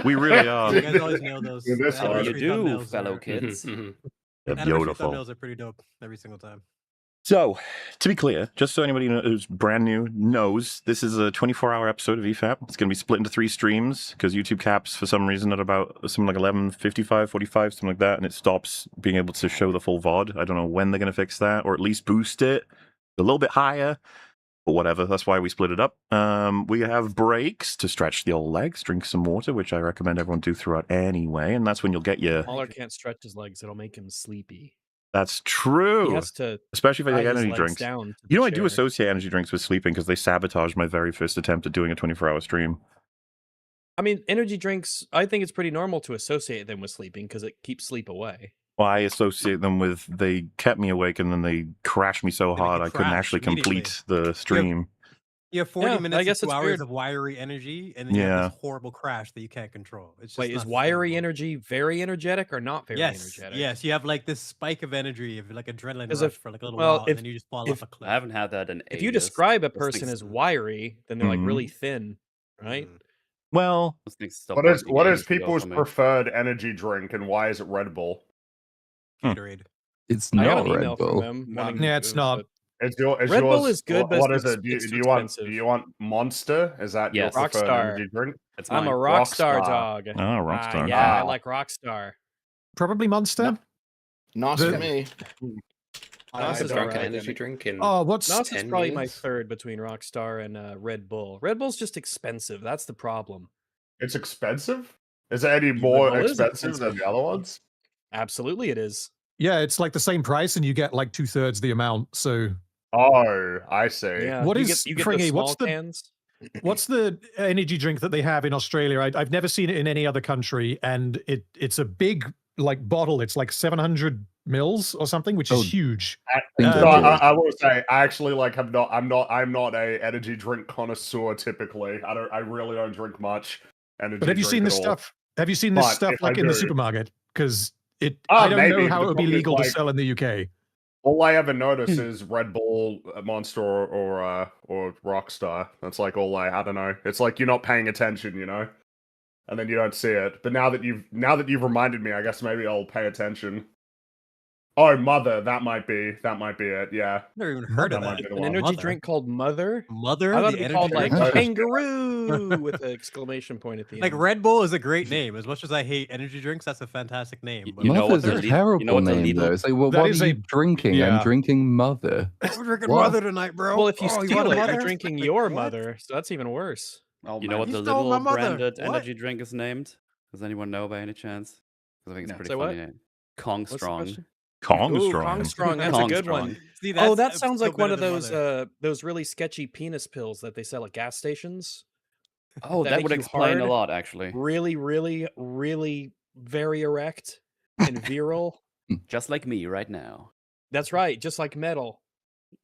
We really are. You guys always nail those. This How do you anniversary do, thumbnails fellow are- kids? They're Anniversary beautiful. thumbnails are pretty dope every single time. So, to be clear, just so anybody who's brand new knows, this is a 24-hour episode of EFAP. It's going to be split into 3 streams because YouTube caps for some reason at about something like 11:55, 45, something like that, and it stops being able to show the full VOD. I don't know when they're going to fix that, or at least boost it a little bit higher. But whatever, that's why we split it up. We have breaks to stretch the old legs, drink some water, which I recommend everyone do throughout anyway, and that's when you'll get your... Mahler can't stretch his legs; it'll make him sleepy. That's true. He has to, especially if I tie take his energy legs drinks. down to You know, the I do chair. associate energy drinks with sleeping because they sabotaged my very first attempt at doing a 24-hour stream. I mean, energy drinks. I think it's pretty normal to associate them with sleeping because it keeps sleep away. Well, I associate them with they kept me awake and then they crashed me so They make hard you I couldn't crash actually immediately. complete the stream. You have 40 Yeah, I minutes guess to 2 it's hours weird. of wiry energy, and then you Yeah. have this horrible crash that you can't control. It's just Wait, is not wiry sustainable. energy very energetic or not very Yes, energetic? yes. You have like this spike of energy, of like adrenaline 'Cause rush if- for like a little well, while, if- and then you just fall if- off a cliff. I haven't had that in If you ages. describe a Those person things- as wiry, then they're like Mhm. really thin, right? Mm. Well, those things stop What is working ages ago people's for me. preferred energy drink, and why is it Red Bull? Gatorade. It's I got not an Red email from Bull. them. None. wanting Yeah, it's to- not. but Is Red Bull yours? is good, but what it's is it? Do it's too you want? expensive. Do you want Monster? Is that your Yes. preferred Rockstar. energy drink? It's I'm a mine. Rockstar Rockstar. dog. oh, Rockstar. Yeah, I Ah. like Rockstar. Probably Monster. Not The- for me. Nos is drunk an alright. energy drink in Oh, what's Nos is 10 probably my years. third between Rockstar and Red Bull. Red Bull's just expensive. That's the problem. It's expensive. Is it any Red more Bull is expensive than expensive. the other ones? Absolutely, it is. yeah? It's like the same price, and you get like 2/3 the amount. So Oh, I see. Yeah. What you is- get the Fringy, small what's the- cans? what's the energy drink that they have in Australia? I've never seen it in any other country, and it's a big like bottle. It's like 700 mils or something, which Oh, is huge. think So they're good. I will say, I actually like. I'm not a energy drink connoisseur typically. I really don't drink much energy. But have you seen drink this at all. stuff? Have you seen this But stuff if I like in the do- supermarket? Because Ah, I don't maybe, know but how the it would be problem is, legal to like- sell in the UK. All I ever notice is Red Bull, Monster, or Rockstar. That's like all I don't know. It's like you're not paying attention, you know, and then you don't see it. But now that you've reminded me, I guess maybe I'll pay attention. Oh, Mother, that might be it. Yeah, Never even heard of That might that. be the An one. energy Mother. drink called Mother? Mother. I thought the it'd be called energy like drink? Kangaroo with an exclamation point at the Like end. Red Bull is a great name. As much as I hate energy drinks, that's a fantastic name. But You know what Mother's the a lead- terrible you know what the name, lead- though. It's like, well, That what is are you a- drinking? yeah. I'm drinking Mother. we're drinking What? Mother tonight, bro. Well, if you Oh, steal want a it, you're Mother? drinking Like, your what? mother, so that's even worse. Oh, You know man. what You the stole my little mother. branded What? energy drink is named? Does anyone know by any chance? Because I think it's a No. pretty Say what? funny name. Kong What's the Strong. question? Kong Ooh, strong. Kong Strong. That's Kong a good Strong. one. See, Oh, that that's sounds still like one better of than those really sketchy penis pills that they sell at gas stations. Oh, That that make would you explain a hard? lot, actually. Really, really, really very erect and virile. Just like me right now. That's right, just like metal.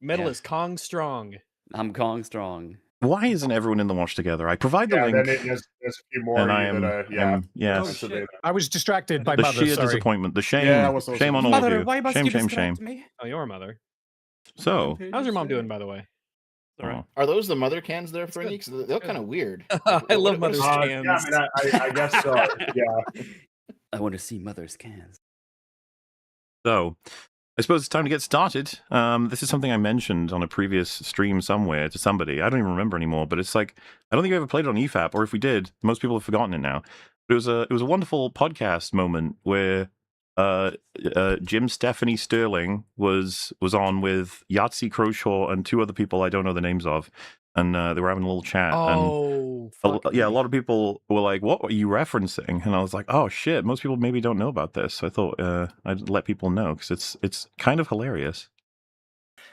Metal Yeah. is Kong Strong. I'm Kong Strong. Why isn't everyone in the watch together? I provide the yeah. link, Then there's a few more and of I you am, that yeah. am yes. Oh, that's a shit. bit- I was distracted by The Mother. sheer Sorry. disappointment, the shame, Yeah, what's also- shame on all of you. why must Shame, you shame, distract shame. me? Oh, your mother. So, How's your mom doing, by the way? All right. Are those the Mother cans there, Fringy? 'Cause they look kind of weird. I love Mother's Yeah, I cans. mean, I guess so. Yeah. I want to see Mother's cans. So, I suppose it's time to get started. This is something I mentioned on a previous stream somewhere to somebody. I don't even remember anymore, but it's like I don't think we ever played it on EFAP, or if we did, most people have forgotten it now. But it was a wonderful podcast moment where Jim Stephanie Sterling was on with Yahtzee Croshaw and 2 other people I don't know the names of, and they were having a little chat. Oh, Yeah, a lot of people were like, "What were you referencing?" And I was like, "Oh shit, most people maybe don't know about this." So I thought I'd let people know because it's kind of hilarious.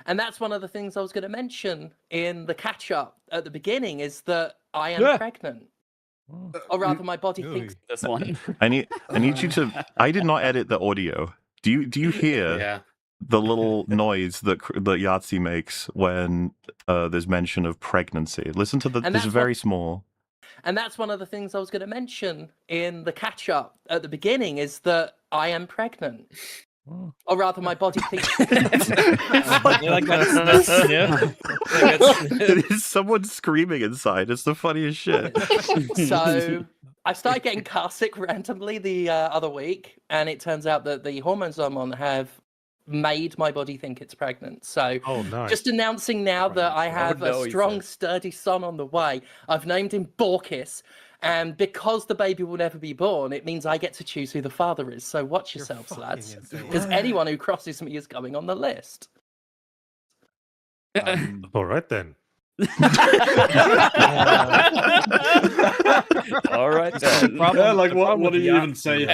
And that's one of the things I was going to mention in the catch up at the beginning is that I am Yeah. pregnant. Or rather, my body thinks this one. I need you to. I did not edit the audio. Do you hear Yeah. the little noise that Yahtzee makes when there's mention of pregnancy? Listen to the. And It's that's very small. And that's one of the things I was going to mention in the catch-up at the beginning is that I am pregnant. Or rather, my body thinks... like that sniff. It is someone screaming inside. It's the funniest shit. So I started getting car sick randomly the other week, and it turns out that the hormones I'm on have made my body think it's pregnant. So just announcing now that I have a strong, sturdy son on the way. I've named him Borkis, and because the baby will never be born, it means I get to choose who the father is. So watch yourselves, lads, because anyone who crosses me is coming on the list. All right then. All right then. What do you even say?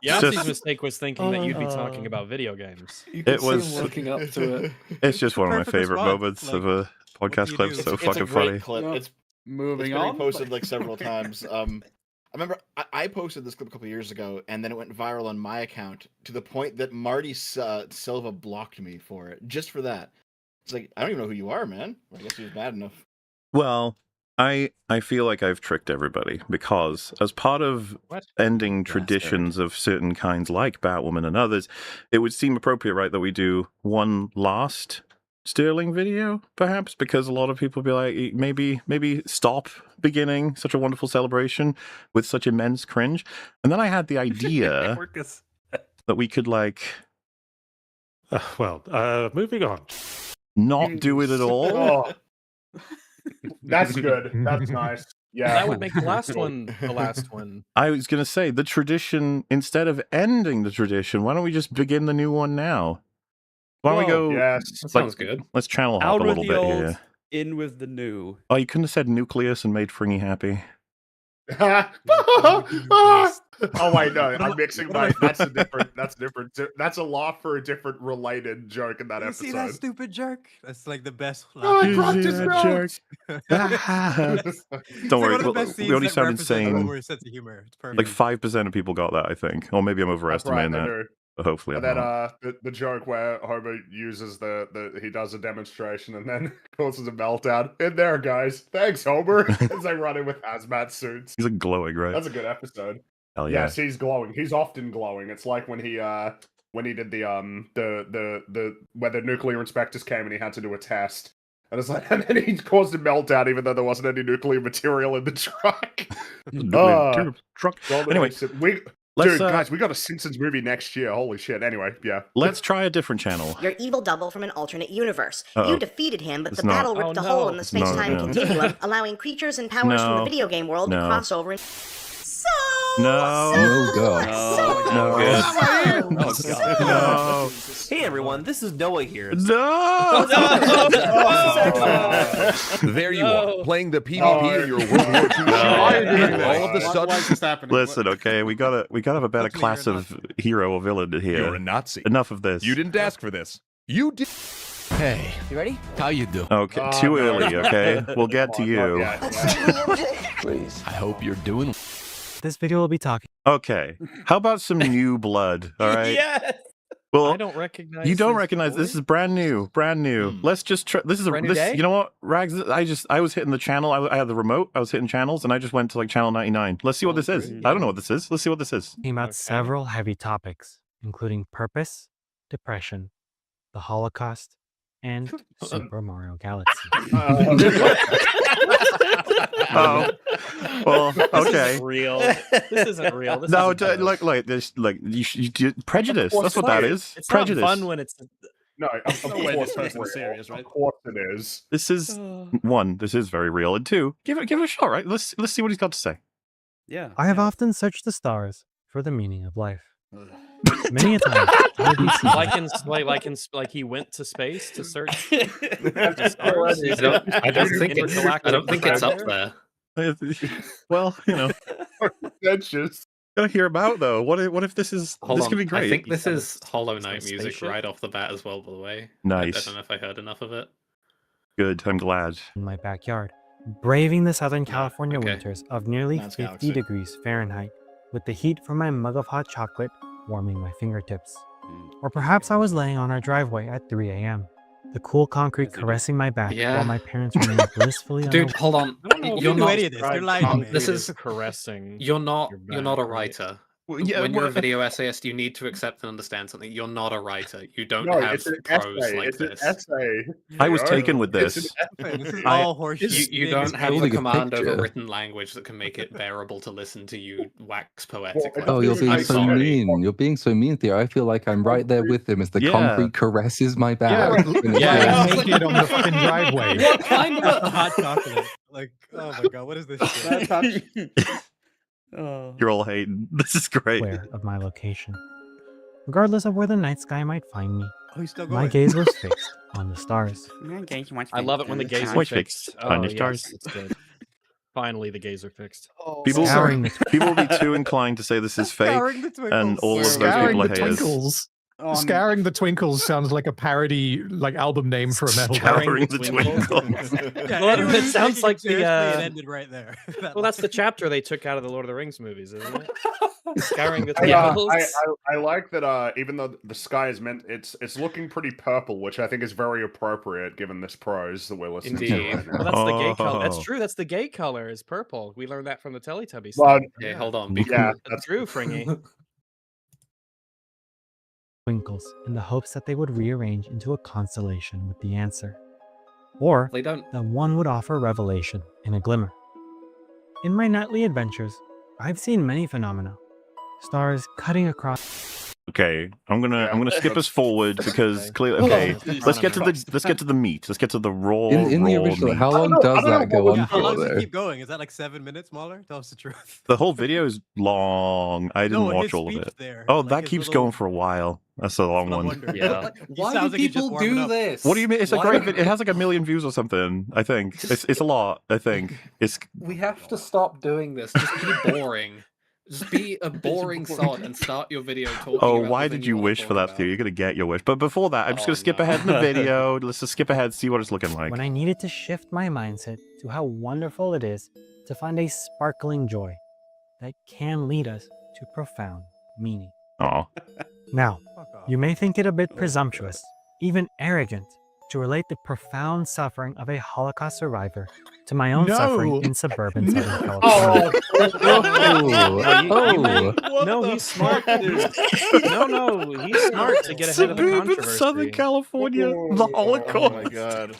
Yahtzee's mistake was thinking that you'd be talking about video games. It was working up to it. It's just one of my Perfect favorite response. moments of a podcast clip. So It's fucking a great funny. clip. It's Moving been on. reposted like several times. I remember I posted this clip a couple years ago, and then it went viral on my account to the point that Marty Silva blocked me for it, just for that. It's like, I don't even know who you are, man. I guess he was bad enough. Well, I feel like I've tricked everybody because as part of ending traditions of certain kinds like Batwoman and others, it would seem appropriate, right, that we do one last Sterling video, perhaps, because a lot of people be like, maybe stop beginning such a wonderful celebration with such immense cringe. And then I had the idea that we could moving on. Not do it at all. Oh. That's good. That's nice. Yeah. That would make the last one the last one. I was going to say, the tradition, instead of ending the tradition, why don't we just begin the new one now? Why don't we go... Yes. That sounds good. Let's channel hop Out a with little the bit old, here. in with the new. Oh, you couldn't have said nucleus and made Fringy happy. Oh wait, no, I'm mixing my. That's a different. That's a law for a different related joke in that You episode. see that stupid jerk? That's like the best. Oh, I cracked his jerk. Don't worry, we only started saying saying sense of humor. It's perfect. like 5% of people got that, I think. Or maybe I'm overestimating Right, they that. do. But hopefully I'm And then not. the joke where Homer uses he does a demonstration and then causes a meltdown. In there, guys. Thanks, Homer. As they run in with hazmat suits. He's like glowing, right? That's a good episode. Hell yeah. Yes, he's glowing. He's often glowing. It's like when he did the where the nuclear inspectors came and he had to do a test. And it's like, and then he caused a meltdown even though there wasn't any nuclear material in the truck. Truck. Golden Anyway, Dude, guys, we got a Simpsons movie next year. Holy shit. Anyway, yeah. Let's try a different channel. Your evil double from an alternate universe. Uh-oh. You defeated him, but It's the not- battle ripped a hole in the space-time continuum, allowing creatures and powers from the video game world to cross over and... No. Oh god. No. Oh god. No. Hey everyone, this is Noah here. No. There you are, playing the PvP in your World War II shooter. All of a sudden, Listen, okay, we gotta have a better class of hero or villain here. You're a Nazi. Enough of this. You didn't ask for this. You did. Hey, you ready? How you do? Okay, too early. Okay, we'll get to you. Please. I hope you're doing. This video will be talking. Okay, how about some new blood? All right. Yes. Well, I don't recognize. you don't this recognize voice. this is brand new. Let's just try. This is Brand new day? You know what, Rags? I was hitting the channel. I had the remote. I was hitting channels, and I just went to like channel 99. Let's see what this is. I don't know what this is. Let's see what this is. Came out several heavy topics, including purpose, depression, the Holocaust, and Super Mario Galaxy. Oh, well, okay. This isn't real. This isn't real. This No, isn't like this, like prejudice. That's what that is. It's Prejudice. not fun when it's. No, of No way course this it's person's real. serious, right? Of course it is. This is one. This is very real, and two. Give it a shot, right? Let's see what he's got to say. Yeah. I have often searched the stars for the meaning of life. Many a time, I would be seen- like he went to space to search. I don't think it's up there. Well, you know, Pretentious. gotta hear him out though. What if this is? Hold this on. could be great. I think this is Hollow Knight Some music spaceship? right off the bat as well, by the way. I Nice. don't know if I heard enough of it. Good. I'm glad. in my backyard, braving the Southern California winters of nearly That's 50 Galaxy. degrees Fahrenheit, with the heat from my mug of hot chocolate warming my fingertips. Or perhaps I was laying on our driveway at 3 a.m., the cool concrete caressing my back Yeah. while my parents remained blissfully Dude, unaware. hold on. I don't know if You're you not. any of this. You're lying to me. This is caressing. You're not. your You're not a back, right? writer. Well, yeah, when you're a well- video essayist, you need to accept and understand something. You're not a writer. You don't No, have it's an prose essay. like It's this. an essay. I was Theo. taken with It's this. an essay. This is I- all horseshit. You don't have the building a command over picture. written language that can make it bearable to listen to you wax poetically. Oh, you're being I'm so sorry. mean. You're being so mean, Theo. I feel like I'm right there with him as the Yeah. concrete caresses my back. Yeah, And it's yeah. like- naked on the fucking driveway. What kind of a hot chocolate? Like, oh my god, what is this shit? You're all hating. This is great. Aware of my location. Regardless of where the night sky might find me, Oh, he's still my going. gaze was fixed on the stars. I love it when the gays are Which fixed. fixed on Oh, your yes, stars. it's good. Finally, the gays are fixed. People, Scouring the people will be too inclined to say this is fake, Scouring the and twinkles. all of those Scouring people are the haters. Twinkles. Scouring the Twinkles sounds like a parody, like album name for a metal band. Scouring the twinkles. Yeah, well, it sounds like the. It ended right there. Well, that's the chapter they took out of the Lord of the Rings movies, isn't it? Scouring the I, twinkles. I like that. Even though the sky is meant, it's looking pretty purple, which I think is very appropriate given this prose that we're listening Indeed. to right Well, now. that's the gay color. That's Oh. true. That's the gay color is purple. We learned that from the Teletubbies. Well, Okay, hold on. yeah, That's true, Fringy. twinkles in the hopes that they would rearrange into a constellation with the answer. Or They don't. that one would offer revelation in a glimmer. In my nightly adventures, I've seen many phenomena. Stars cutting across. Okay, I'm gonna skip us forward because clearly. Okay. Okay, let's get to the meat. Let's get to the raw. in the raw original, meat. how long does that go on How long for, does it though? keep going? Is that like 7 minutes, Mahler? Tell us the truth. The whole video is long. I didn't No, and watch his all of speech it. there, Oh, like that his keeps little- going for a while. That's a long I'm one. wondering. Yeah. He Why sounds do like he's just people warming do up. this? What do you mean? It's a Why great do- video. It has like 1 million views or something. I think it's a lot. I think it's. We have to stop doing this. Just be boring. Just be a boring sod and start your video talking Oh, about why the thing did you wanna wish talk for that, about. Theo? You're gonna get your wish. But before that, I'm just Oh, gonna skip no. ahead in the video. Let's just skip ahead, see what it's looking like. When I needed to shift my mindset to how wonderful it is to find a sparkling joy that can lead us to profound meaning. Oh, Now, you may think it a bit presumptuous, even arrogant, to relate the profound suffering of a Holocaust survivor to my own suffering in suburban Southern California. No, he's smart. No, he's smart to get ahead of the Suburban controversy. Southern California, the Holocaust. Oh my god.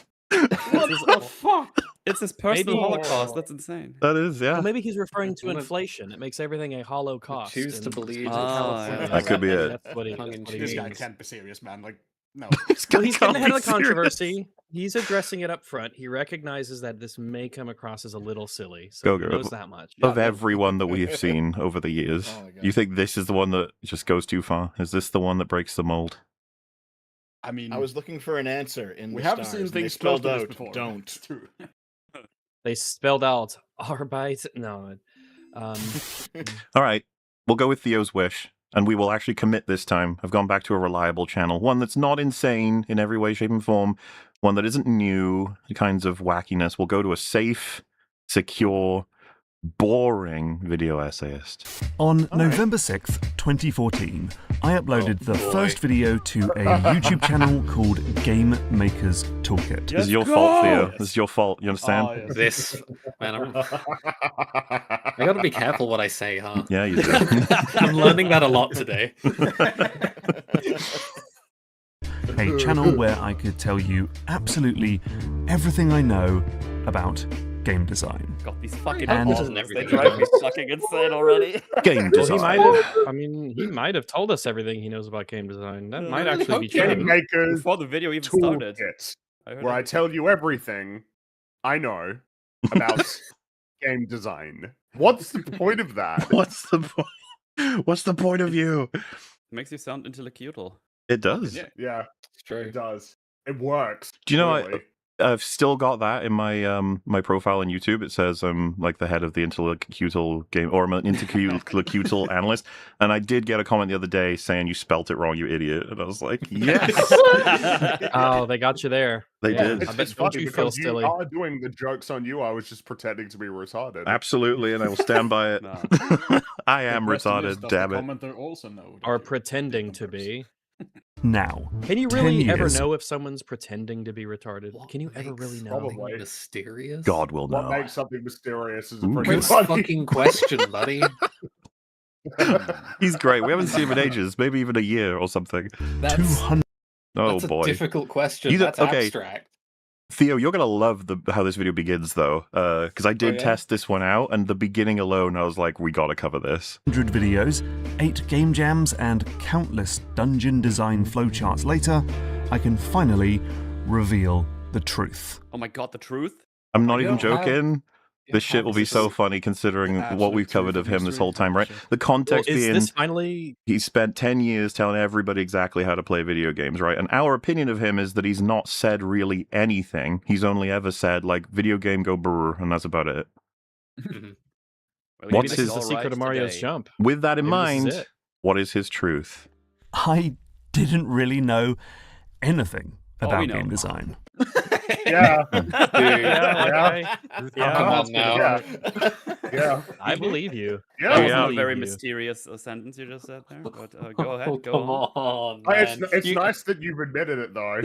What the fuck? It's his personal Maybe- Holocaust. That's insane. That is, yeah. Well, maybe he's referring to Wanna- inflation. It makes everything a hollow cost. choose to in believe California. that. That could be it. That's what he, Tongue in that's what he This guy means. can't be serious, man. Like, no. Well, he's getting ahead of the Serious. controversy. He's addressing it up front. He recognizes that this may come across as a little silly, so he Go. knows that much. Of everyone that we've seen over the years, Oh my God. you think this is the one that just goes too far? Is this the one that breaks the mold? I mean, I was looking for an answer in we the haven't stars, seen and they things spelled close to this out before. don't. It's true. They spelled out Arbeit. No. All right, we'll go with Theo's wish, and we will actually commit this time. I've gone back to a reliable channel, one that's not insane in every way, shape, and form, one that isn't new, kinds of wackiness. We'll go to a safe, secure, boring video essayist. On November 6th, 2014, I uploaded the first video to a YouTube channel called Game Maker's Toolkit. This is your fault, Theo. This is your fault. You understand? Oh, yes. This man, I gotta be careful what I say, huh? Yeah, you do. I'm learning that a lot today. A channel where I could tell you absolutely everything I know about game design. Got these fucking And- buttons and everything. They drive me fucking insane already. Game Well, design. he might have. I mean, he might have told us everything he knows about game design. That might actually be Game true. Maker's Before the video even started. Toolkit, I heard where I it. tell you everything I know about game design. What's the point of that? What's the point? What's the point of you? Makes you sound intellectual. It does. Yeah, It's true. it does. It works. Do you know? clearly. I've still got that in my my profile on YouTube. It says I'm like the head of the interlocutal game, or I'm an interlocutal analyst. And I did get a comment the other day saying you spelt it wrong, you idiot. And I was like, yes. Oh, they got you there. They did. It's, I bet, it's don't funny you feel because you silly? are doing the jokes on you. I was just pretending to be retarded. Absolutely, and I will stand by it. I am retarded, damn it. Commenter also know. Or pretending to be. Now, Can you 10 really ever years- know if someone's pretending to be retarded? Can you ever really know? Probably. Mysterious? God will know. What makes something mysterious is a Ooh. pretty Great funny fucking question, buddy. He's great. We haven't seen him in ages, maybe even a year or something. That's, 200. Oh that's a boy. difficult question. He's That's okay. abstract. Theo, you're gonna love how this video begins, though, because I did yeah? test this one out, and the beginning alone, I was like, we gotta cover this. 100 videos, 8 game jams, and countless dungeon design flowcharts later, I can finally reveal the truth. Oh my god, the truth? I'm not I even don't have- joking. This shit will be so funny considering what we've covered of him this whole time, right? The context Is being this finally? he spent 10 years telling everybody exactly how to play video games, right? And our opinion of him is that he's not said really anything. He's only ever said, like, video game go brr, and that's about it. Well, What's This is his the secret of Mario's jump? With that in Maybe this is mind, it. what is his truth? I didn't really know anything Oh, about we know. game design. Yeah. Yeah, okay. Come on now. Yeah. I believe you. Yeah. That was Yeah. a very You. mysterious sentence you just said there. But go ahead, Oh, go come on. on, It's, man. it's You- nice that you've admitted it, though.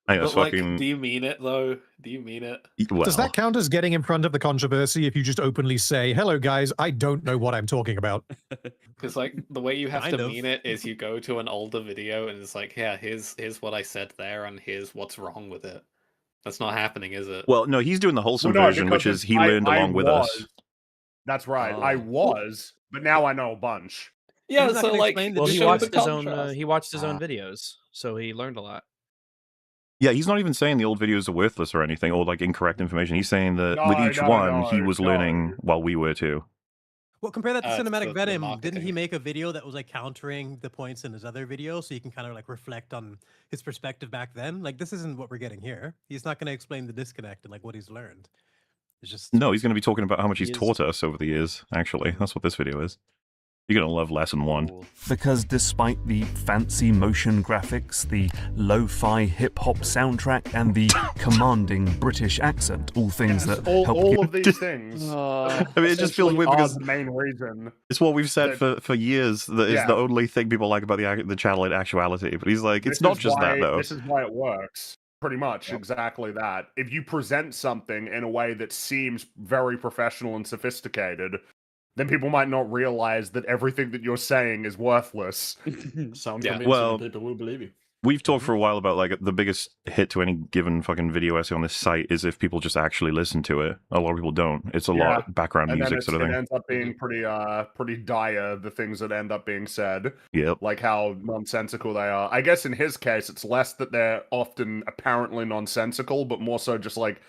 I think that's But, like, fucking... do you mean it, though? Do you mean it? Well, Does that count as getting in front of the controversy if you just openly say, hello, guys, I don't know what I'm talking about? Because, like, the way you have Kind to of. mean it is you go to an older video and it's like, yeah, here's what I said there and here's what's wrong with it. That's not happening, is it? well, no, he's doing the wholesome Well, no, version, which because is he I- learned I along with us. was- That's right. I Oh. was, but now I know a bunch. Yeah, He's not so, gonna like, explain the Well, he show watched the his own. contrast. He watched his own videos, so he learned a lot. Yeah, he's not even saying the old videos are worthless or anything, or like incorrect information. He's saying that with each one, he was learning while we were too. Well, compare that to It's Cinematic the Venom. Didn't marketing. he make a video that was like countering the points in his other video, so you can kind of like reflect on his perspective back then? Like, this isn't what we're getting here. He's not going to explain the disconnect and like what he's learned. It's just No, he's going to be talking about how much he's He is- taught us over the years, actually. That's what this video is. You're going to love lesson 1. Because despite the fancy motion graphics, the lo-fi hip-hop soundtrack, and the commanding British accent, all things that help all of these things. I mean, it just feels weird are because the main reason. it's what we've said for years that is Yeah. the only thing people like about the channel in actuality. But he's like, it's This not is just that, why- though. This is why it works. Pretty much exactly that. If you present something in a way that seems very professional and sophisticated, then people might not realize that everything that you're saying is worthless. Sound Yeah. convincing, Well, people will believe you. We've talked for a while about like the biggest hit to any given fucking video essay on this site is if people just actually listen to it. A lot of people don't. It's a lot of background And then music sort of it thing. ends up being pretty dire, the things that end up being said. Yep. Like how nonsensical they are. I guess in his case, it's less that they're often apparently nonsensical, but more so just like,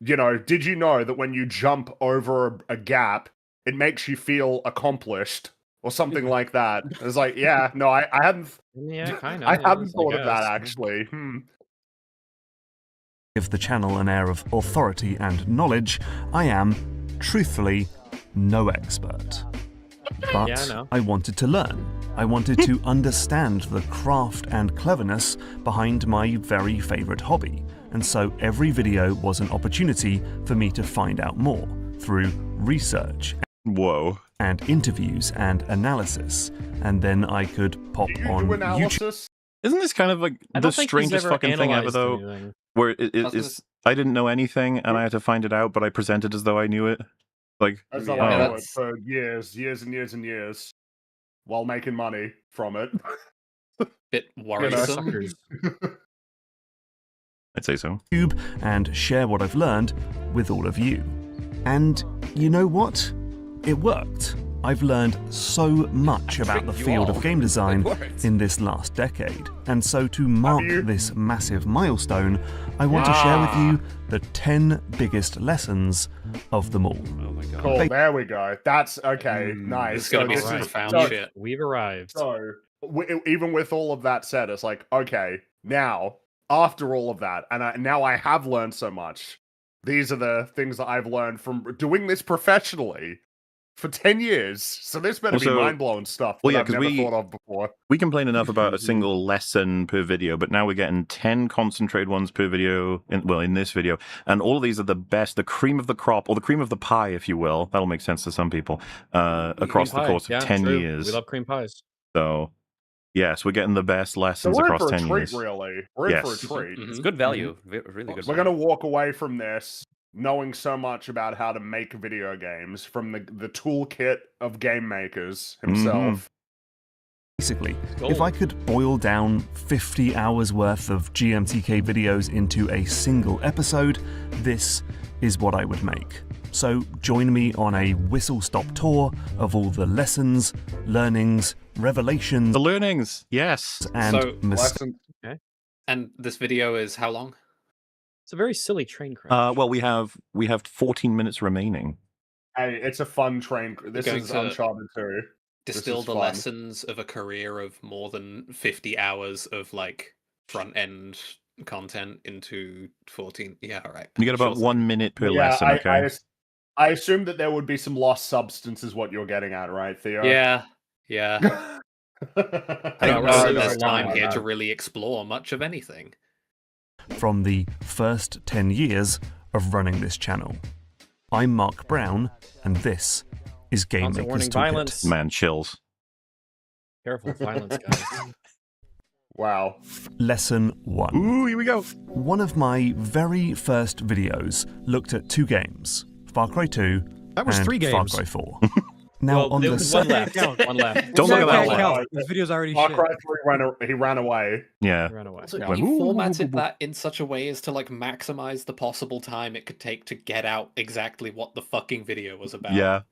you know, did you know that when you jump over a gap, it makes you feel accomplished? Or something like that. It's like, yeah, no, I hadn't. Yeah, kind of. I hadn't thought of that actually. give the channel an air of authority and knowledge, I am, truthfully, no expert. But Yeah, I know. I wanted to learn. I wanted to understand the craft and cleverness behind my very favourite hobby, and so every video was an opportunity for me to find out more through research. Whoa. And interviews and analysis, and then I could pop on YouTube. Isn't this kind of like I the don't think he's strangest ever fucking thing ever, analyzed though? anything. Where I was is I didn't know anything and I had to find it out, but I presented as though I knew it. Like, That's not I know it for years and years and years, while making money from it. Bit worrisome. I'd say so. YouTube and share what I've learned with all of you. And you know what? It worked. I've learned so much about the field of game design in this last decade. And so to mark this massive milestone, I want to share with you the 10 biggest lessons of them all. Oh my god. Cool, there we go. That's okay, nice. This is gonna be this some is- profound so- shit. We've arrived. So, even with all of that said, it's like, okay, now, after all of that, and now I have learned so much. These are the things that I've learned from doing this professionally for 10 years. So this better be mind-blowing stuff that I've never thought of before. We complain enough about a single lesson per video, but now we're getting 10 concentrated ones per video, in this video. And all of these are the best, the cream of the crop, or the cream of the pie, if you will. That'll make sense to some people, across the course of 10 years. We love cream pies. So, yes, we're getting the best lessons across 10 years. Really. We're in for a treat. It's good value. Really good We're going to walk away from this knowing so much about how to make video games from the toolkit of game makers himself. Basically, if I could boil down 50 hours worth of GMTK videos into a single episode, this is what I would make. So join me on a whistle-stop tour of all the lessons, learnings, revelations... The learnings, yes! And mistakes. Okay. And this video is how long? It's a very silly train crash. Well, we have 14 minutes remaining. Hey, it's a fun train. This is Uncharted 2. Distill the lessons of a career of more than 50 hours of like front end content into 14. Yeah, all right. You get about 1 minute per lesson, okay? I assume that there would be some lost substance is what you're getting at, right, Theo? Yeah. I don't know there's time here to really explore much of anything. From the first 10 years of running this channel. I'm Mark Brown, and this is Game Maker's Toolkit. Violence. Man, chills. Careful, violence, guys. Wow. Lesson 1. Ooh, here we go. One of my very first videos looked at 2 games, Far Cry 2 that was and 3 games. Far Cry 4. Now, on the one left. One left. Don't look at that one. This video's already Far shit. Cry 3 he ran away. Yeah. Ran away. So Yeah. you formatted that in such a way as to like maximize the possible time it could take to get out exactly what the fucking video was about. Yeah.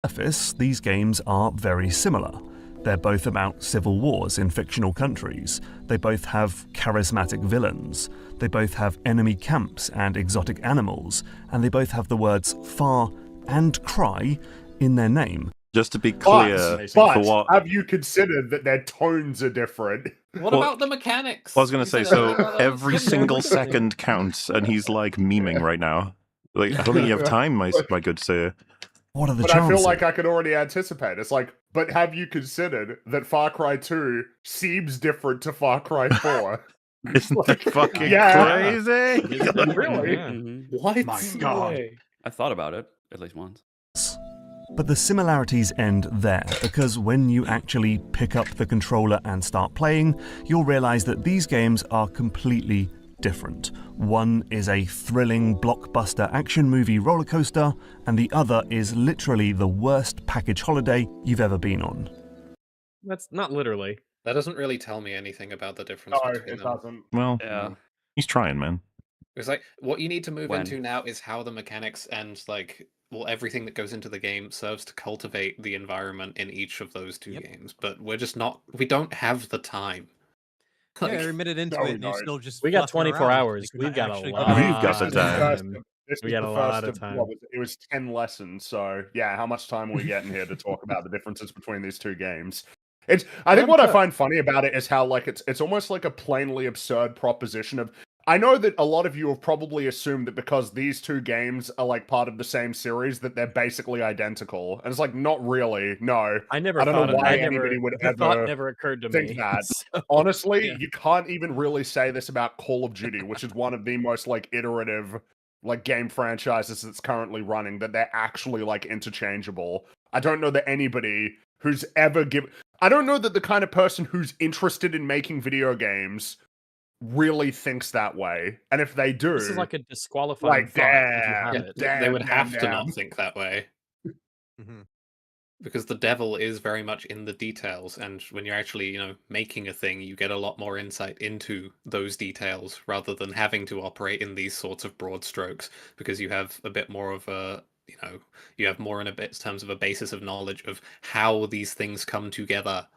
Surface, these games are very similar. They're both about civil wars in fictional countries. They both have charismatic villains. They both have enemy camps and exotic animals. And they both have the words far and cry in their name. Just to be clear, but have you considered that their tones are different? What about the mechanics? I was going to say, so every single second counts, and he's like memeing right now. Like, I don't think you have time, my good sir. What are the but chances? I feel like I could already anticipate. It's like, but have you considered that Far Cry 2 seems different to Far Cry 4? Isn't that fucking crazy? Really? Yeah. What? My God. I thought about it at least once. But the similarities end there, because when you actually pick up the controller and start playing, you'll realize that these games are completely different. One is a thrilling blockbuster action movie roller coaster, and the other is literally the worst package holiday you've ever been on. That's not literally. That doesn't really tell me anything about the difference between them. Doesn't. Well, Yeah. he's trying, man. It's like what you need to move When? into now is how the mechanics and like everything that goes into the game serves to cultivate the environment in each of those two games. But we don't have the time. Yeah, you're a minute into it, and you still just. We got fluffing 24 around. hours. Like, we're We've not got a actually lot. gonna- We've got the time. We got a lot of time. It was 10 lessons, so yeah, how much time are we getting here to talk about the differences between these two games? I think what I find funny about it is how like it's almost like a plainly absurd proposition of I know that a lot of you have probably assumed that because these two games are like part of the same series that they're basically identical. And it's like not really. No. I don't know why anybody would the thought ever never occurred to think me. that. So, Honestly, yeah. you can't even really say this about Call of Duty, which is one of the most like iterative like game franchises that's currently running, that they're actually like interchangeable. I don't know that anybody who's ever I don't know that the kind of person who's interested in making video games really thinks that way. And if they do, This is like a disqualifying thought if you have it. They would have to not think that way. Mhm. Because the devil is very much in the details, and when you're actually, making a thing, you get a lot more insight into those details rather than having to operate in these sorts of broad strokes, because you have a bit more of a, you have more in terms of a basis of knowledge of how these things come together.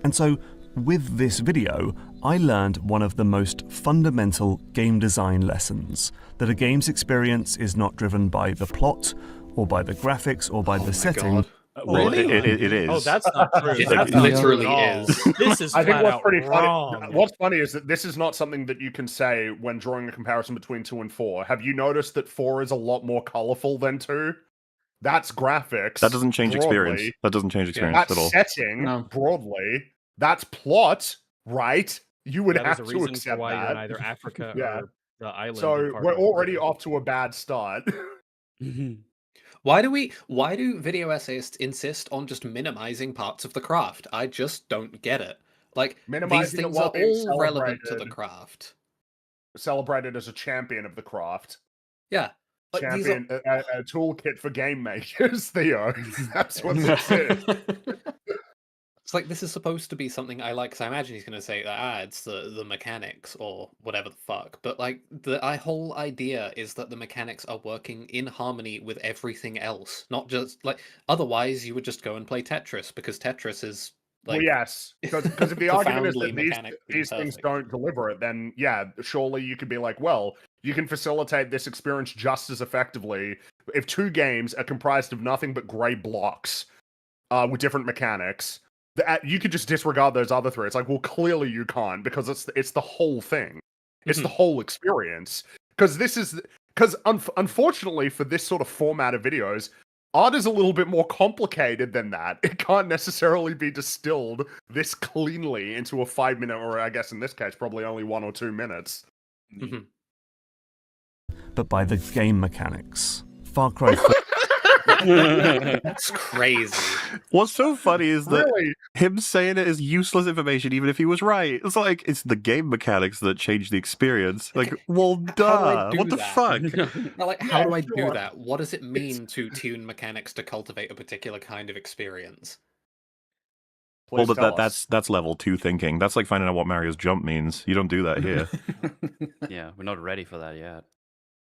And so, with this video, I learned one of the most fundamental game design lessons, that a game's experience is not driven by the plot, or by the graphics, or by the setting, Well, Really? it is. Oh, that's not true. It That's not literally true at all. is. This is I think flat what's out pretty wrong. funny. What's funny is that this is not something that you can say when drawing a comparison between 2 and 4. Have you noticed that 4 is a lot more colorful than 2? That's graphics. That doesn't change experience. broadly. That doesn't change experience That's at all. setting broadly. That's plot, right? You would Yeah, there's have a to reason for accept why that. you're in either Africa Yeah. or the island. So part we're of already Africa. off to a bad start. Why do video essayists insist on just minimizing parts of the craft? I just don't get it. Like, these Minimizing it things while are being all relevant to the celebrated. craft. Celebrated as a champion of the craft. Yeah. Like, these are... Champion, a toolkit for game makers, Theo. That's what this is. It's like, this is supposed to be something I like, because I imagine he's going to say, it's the mechanics, or whatever the fuck. But, like, the whole idea is that the mechanics are working in harmony with everything else. Not just, like, otherwise you would just go and play Tetris, because Tetris is, like... Well, yes, because if the argument is profoundly that mechanically these things perfect. don't deliver it, then yeah, surely you could be like, well, you can facilitate this experience just as effectively if 2 games are comprised of nothing but grey blocks with different mechanics. You could just disregard those other 3. It's like, well, clearly you can't, because it's the whole thing. It's the whole experience. Because unfortunately for this sort of format of videos, art is a little bit more complicated than that. It can't necessarily be distilled this cleanly into a 5-minute, or I guess in this case, probably only 1 or 2 minutes. But by the game mechanics. Far Cry 4... That's crazy. What's so funny is that Really? him saying it is useless information, even if he was right. It's like, it's the game mechanics that change the experience. Like, well, duh. What the fuck? Now, like, how do I do that? What does it mean to tune mechanics to cultivate a particular kind of experience? Well, but that's level 2 thinking. That's like finding out what Mario's jump means. You don't do that here. Yeah, we're not ready for that yet.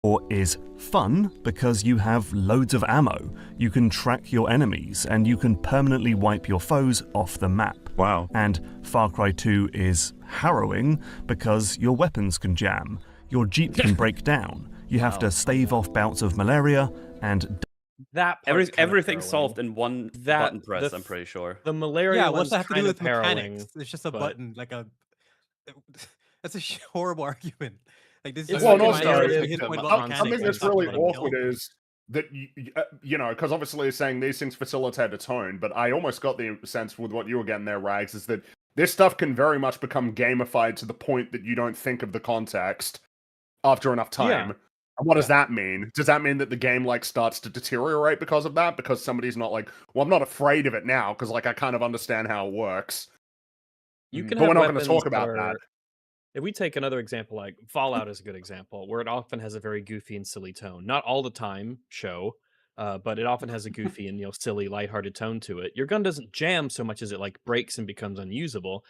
Or is fun because you have loads of ammo, you can track your enemies, and you can permanently wipe your foes off the map. Wow. And Far Cry 2 is harrowing because your weapons can jam, your Jeep can break down, you have to stave off bouts of malaria, and... That everything's solved in one button press, I'm pretty sure. The malaria Yeah, one's what's that have to do kind with of harrowing, mechanics? It's just a but- button, like a... That's a horrible argument. Like, this is Well, like also, mechanics something that's and really stuff. awkward is that, you know, because obviously you're saying these things facilitate a tone, but I almost got the sense with what you were getting there, Rags, is that this stuff can very much become gamified to the point that you don't think of the context after enough time. Yeah. And what does that mean? Does that mean that the game, like, starts to deteriorate because of that? Because somebody's not like, well, I'm not afraid of it now, because, like, I kind of understand how it works. You can But have we're not going to weapons talk about where- that. If we take another example, like Fallout is a good example, where it often has a very goofy and silly tone. Not all the time, but it often has a goofy and silly, lighthearted tone to it. Your gun doesn't jam so much as it like breaks and becomes unusable.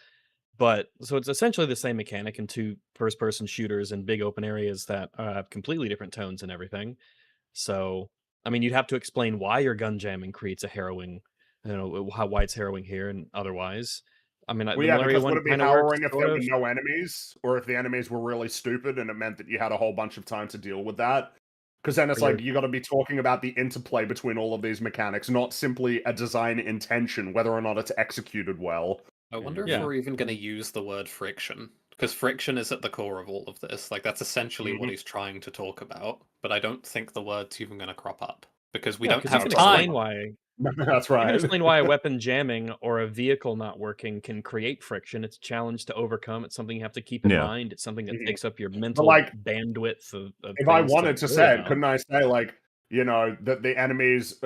But so it's essentially the same mechanic in 2 first-person shooters in big open areas that have completely different tones and everything. So I mean, you'd have to explain why your gun jamming creates a harrowing, why it's harrowing here and otherwise. I mean, Well, the yeah, malaria because one would it be kinda harrowing works, if there sort were of. no enemies, or if the enemies were really stupid and it meant that you had a whole bunch of time to deal with that? Because then it's Or like you got to be talking about the interplay between all of these mechanics, not simply a design intention, whether or not it's executed well. I wonder if Yeah. we're even going to use the word friction, because friction is at the core of all of this. Like, that's essentially what he's trying to talk about, but I don't think the word's even going to crop up, because we Yeah, don't 'cause have you can time. explain why. That's You right. can explain why a weapon jamming or a vehicle not working can create friction. It's a challenge to overcome. It's something you have to keep in Yeah. mind. It's something that Mhm. takes up your But, mental like, bandwidth of if I things wanted to worry say it, about. couldn't I say, like, you know, that the enemies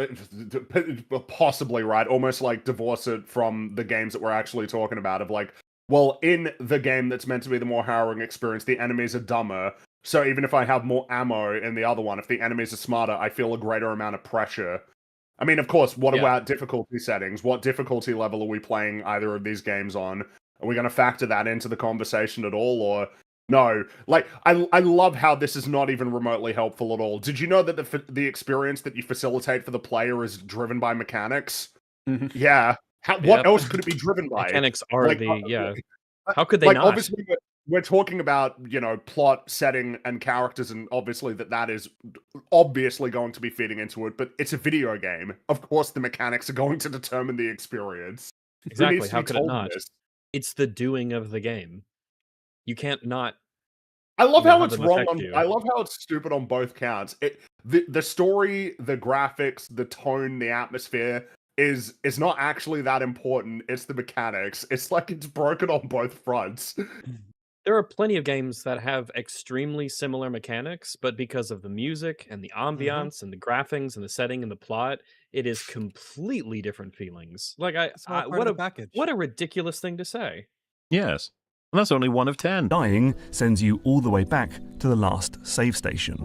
possibly, right, almost like divorce it from the games that we're actually talking about, of like, well, in the game that's meant to be the more harrowing experience, the enemies are dumber. So even if I have more ammo in the other one, if the enemies are smarter, I feel a greater amount of pressure. I mean, of course, what about difficulty settings? What difficulty level are we playing either of these games on? Are we going to factor that into the conversation at all, or no? Like, I love how this is not even remotely helpful at all. Did you know that the experience that you facilitate for the player is driven by mechanics? Yeah. What Yep. else could it be driven by? Mechanics are Like, the How could they like, not? obviously, we're talking about, you know, plot, setting, and characters, and obviously that is obviously going to be feeding into it, but it's a video game. Of course the mechanics are going to determine the experience. Exactly. How could it not? It's the doing of the game. You can't not. I love how have it's them wrong affect on. you. I love how it's stupid on both counts. The story, the graphics, the tone, the atmosphere is not actually that important. It's the mechanics. It's like it's broken on both fronts. There are plenty of games that have extremely similar mechanics, but because of the music and the ambiance and the graphics and the setting and the plot, it is completely different feelings. Like what a ridiculous thing to say. Yes. And that's only 1 of 10. Dying sends you all the way back to the last save station.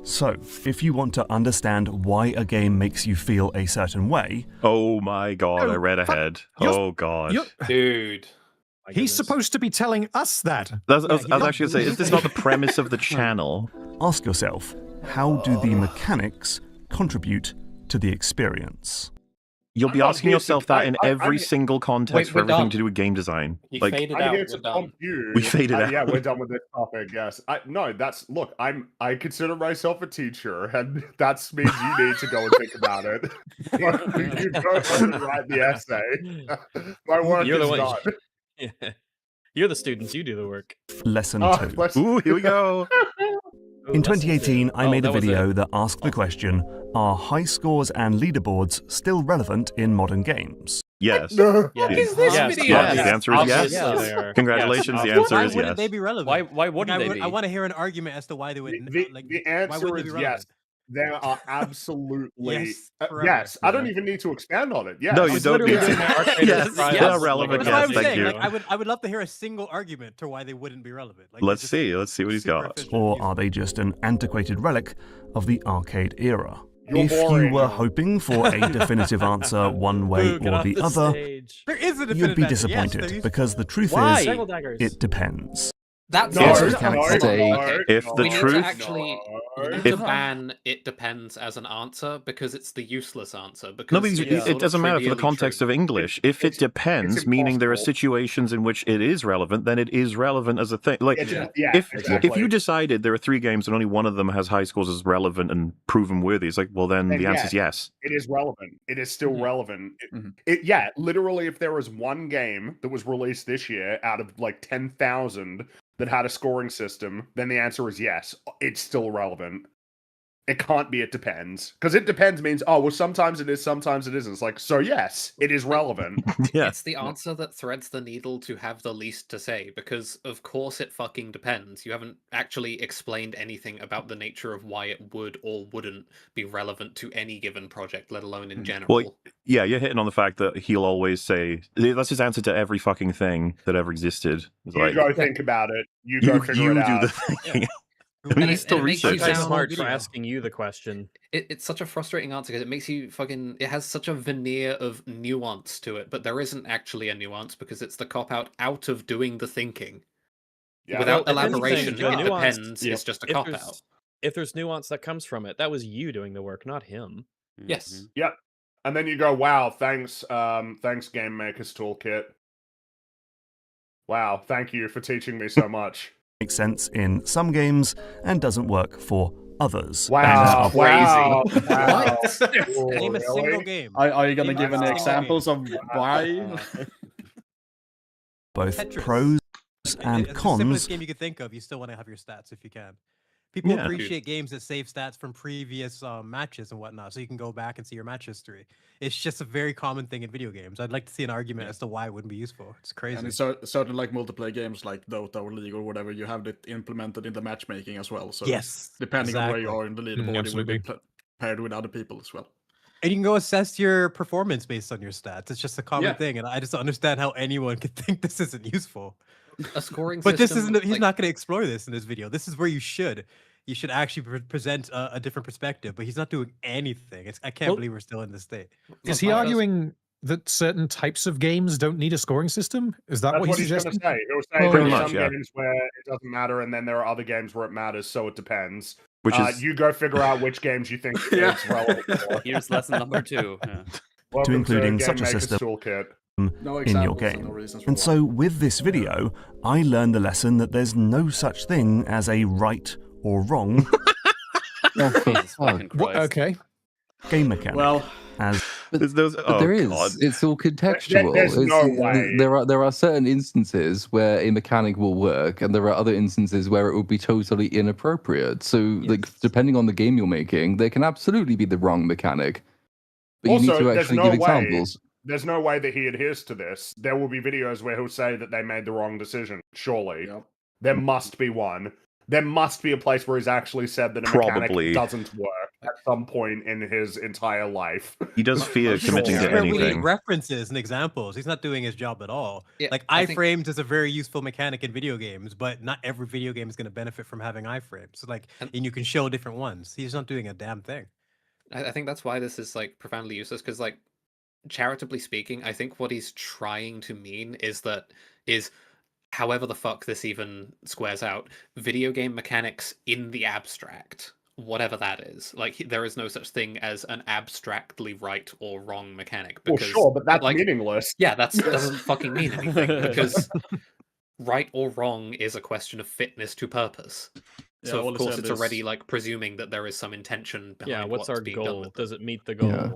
So, if you want to understand why a game makes you feel a certain way... Oh my god, I read ahead. Oh god. Dude. He's supposed to be telling us that. I was actually going to say, is this not the premise of the channel? Ask yourself, how do the mechanics contribute to the experience? You'll be asking yourself that in every single context for everything to do with game design. You like, faded I'm out. here We're to done. pump you. We faded out. Yeah, we're done with this topic. Yes. Look. I consider myself a teacher, and that means you need to go and think about it. You go home and write the essay. My work You're the is one- done. Yeah. You're the students. You do the work. Lesson 2. Ooh, here we go. In 2018, I made a that was video that asked the question, are high scores and leaderboards still relevant in modern games? Yes. What is this video? Yes. The answer is yes. Yes. Congratulations, the Why answer is wouldn't yes. they be relevant? Why wouldn't they be? I want to hear an argument as to why they wouldn't. The why answer wouldn't they is be relevant? yes. There are absolutely Yes, forever. yes. I don't even need to expand on it. Yes. No, you don't need to. Yes, They're relevant. That's what Yes, I'm thank saying. you. Like, I would love to hear a single argument to why they wouldn't be relevant. Like, Let's just see what he's super got. efficient. Or are they just an antiquated relic of the arcade era? You're If you boring. were hoping for a definitive answer one way Ooh, get or off the other, stage. There is a definitive you'd be answer. Yes, disappointed there is- because the truth Why? is, Several daggers. it depends. That's No, Yes, it. we can no, stay- no, If no, the We need truth- to actually we need If- to ban it depends as an answer because it's the useless answer. Because No, because it's sort it of doesn't matter for the trivially context true. of English. If it depends, meaning there are impossible. situations in which it is relevant, then it is relevant as a thing. Like, Yeah, if exactly. you decided there are 3 games and only one of them has high scores as relevant and proven worthy, it's like, well, then Then the answer is yes. It is relevant. It is still relevant. Yeah, literally, if there was one game that was released this year out of like 10,000 that had a scoring system, then the answer is yes. It's still relevant. It can't be it depends. Because it depends means, oh, well, sometimes it is, sometimes it isn't. It's like, so yes, it is relevant. Yeah. It's the answer that threads the needle to have the least to say, because of course it fucking depends. You haven't actually explained anything about the nature of why it would or wouldn't be relevant to any given project, let alone in general. Well, yeah, you're hitting on the fact that he'll always say that's his answer to every fucking thing that ever existed. It's You like, go think about it. You go figure it do out. the thing. And I mean, it- he's still and it makes you researching. He's sound smart video. for asking you the question. It's such a frustrating answer because it makes you fucking. It has such a veneer of nuance to it, but there isn't actually a nuance because it's the cop out of doing the thinking. Yeah. Without Well, if anything, elaboration, the it nuance- depends. It's just a cop out. If there's nuance that comes from it, that was you doing the work, not him. Yes. Yep. And then you go, wow, thanks Game Maker's Toolkit. Wow, thank you for teaching me so much. Makes sense in some games and doesn't work for others. Wow, wow, wow. Name a single game. Are you gonna Name give a any single examples of why? Both Tetris. pros It's and the cons. simplest game you could think of. You still want to have your stats if you can. People Yeah. appreciate games that save stats from previous matches and whatnot, so you can go back and see your match history. It's just a very common thing in video games. I'd like to see an argument as to why it wouldn't be useful. It's crazy. And it's certain like multiplayer games like Dota or League or whatever, you have it implemented in the matchmaking as well. So Yes, depending on where you exactly. are in the leaderboard, it will be absolutely. paired with other people as well. And you can go assess your performance based on your stats. It's just a common Yeah. thing, and I just don't understand how anyone could think this isn't useful. A scoring But this system, isn't. He's like- not going to explore this in this video. This is where you should. You should actually present a different perspective. But he's not doing anything. I can't Well- believe we're still in this state. Is he arguing that certain types of games don't need a scoring system? Is that That's what what he's he's going to suggesting? say. He'll say Well, there Pretty are much, some yeah. games where it doesn't matter, and then there are other games where it matters, so it depends. Which is You go figure out which games you think Yeah. it's relevant for. Here's lesson number 2. Yeah. Welcome including Game such a Maker's system. Toolkit. No in your examples and game. no reasons for And why. so with this video, I learned the lesson that there's no such thing as a right or wrong Okay. game mechanic. Well, as But there is. It's all contextual. There's no way. There are certain instances where a mechanic will work, and there are other instances where it will be totally inappropriate. So, like, depending on the game you're making, there can absolutely be the wrong mechanic. But you need to actually give examples. There's no way that he adheres to this. There will be videos where he'll say that they made the wrong decision. Surely, there must be one. There must be a place where he's actually said that a mechanic doesn't work at some point in his entire life. He does fear committing to When he anything. references and examples, he's not doing his job at all. Yeah, like I think- iframes is a very useful mechanic in video games, but not every video game is going to benefit from having iframes. So like, and you can show different ones. He's not doing a damn thing. I think that's why this is like profoundly useless, because like, charitably speaking, I think what he's trying to mean is however the fuck this even squares out, video game mechanics in the abstract, whatever that is. Like, there is no such thing as an abstractly right or wrong mechanic. Well, Because, sure, but that's like, meaningless. Yeah, that doesn't fucking mean anything, because right or wrong is a question of fitness to purpose. Yeah, So all of he course said it's is- already like presuming that there is some intention behind Yeah, what's our being done goal? with it. Does it meet the goal? Yeah.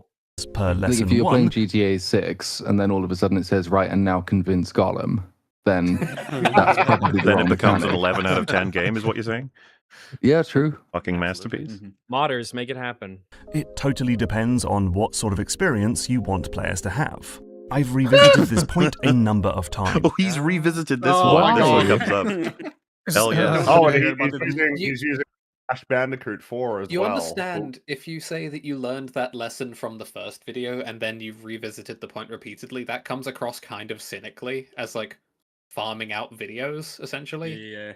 per Like lesson if you're one. playing GTA 6 and then all of a sudden it says, right, and now convince Gollum, then that's probably the Then wrong it becomes an mechanic. 11 out of 10 game, is what you're saying? Yeah, true. Fucking masterpiece. Modders, make it happen. It totally depends on what sort of experience you want players to have. I've revisited this point a number of times. Oh, he's revisited this Oh, one. wow. This one comes up. Hell yeah. Oh, and he's using Crash Bandicoot 4 as You well. understand if you say that you learned that lesson from the first video and then you've revisited the point repeatedly, that comes across kind of cynically as like farming out videos, essentially. Yeah.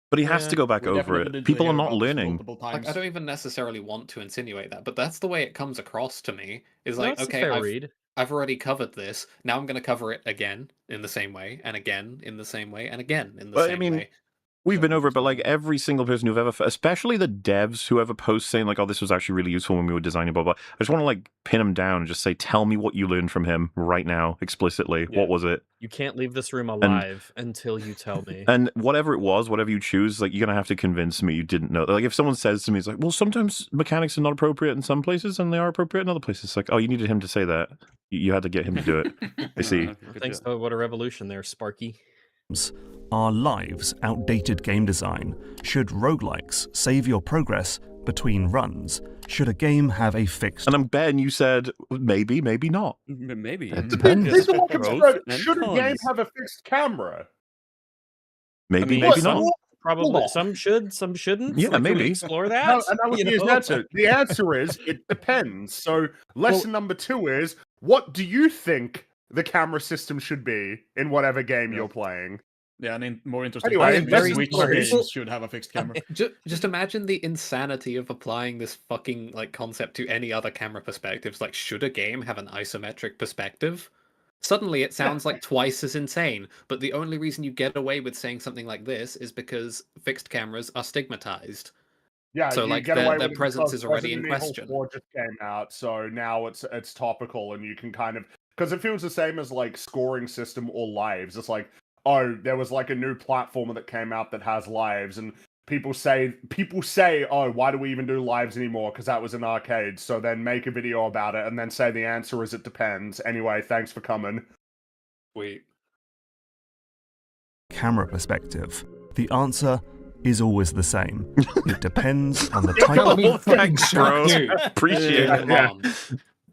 But he has to go back over it. People are not learning. Like, I don't even necessarily want to insinuate that, but that's the way it comes across to me. Is like, That's a okay, fair read. I've already covered this. Now I'm going to cover it again in the same way, and again in the same way, and again in the But same I mean, way. we've been over it, but like every single person who've ever, especially the devs who ever post saying like, "Oh, this was actually really useful when we were designing blah blah," I just want to like pin them down and just say, "Tell me what you learned from him right now, explicitly. Yeah. What was it?" You can't leave this room alive until you tell me. And whatever it was, whatever you choose, like you're gonna have to convince me you didn't know. Like if someone says to me, "It's like, well, sometimes mechanics are not appropriate in some places, and they are appropriate in other places." It's like, oh, you needed him to say that. You had to get him to do it. I see. Thanks. Oh, what a revolution there, Sparky. Are lives outdated game design? Should roguelikes save your progress between runs? Should a game have a fixed... And I'm betting you said maybe, maybe not. Maybe. It depends. These are like Pros absurd. and Should a game cons. have a fixed camera? Maybe, mean, maybe some not. Probably some should, some shouldn't. Yeah, Like, can we maybe. explore that. No, and that would You be his know? answer. The answer is it depends. So lesson number 2 is, what do you think the camera system should be in whatever game you're playing? Yeah, and more interesting, Anyway, which games should have a fixed camera. Just imagine the insanity of applying this fucking like concept to any other camera perspectives. Like, should a game have an isometric perspective? Suddenly it sounds like twice as insane, but the only reason you get away with saying something like this is because fixed cameras are stigmatized. Yeah, So you like get away their with it presence because is already in Resident Evil question. 4 just came out, so now it's topical, and you can kind of, because it feels the same as like scoring system or lives. It's like, oh, there was like a new platformer that came out that has lives, and people say, oh, why do we even do lives anymore? Because that was an arcade. So then make a video about it, and then say the answer is it depends. Anyway, thanks for coming. Wait. camera perspective? The answer is always the same. It depends on the type Thanks, bro. Appreciate it.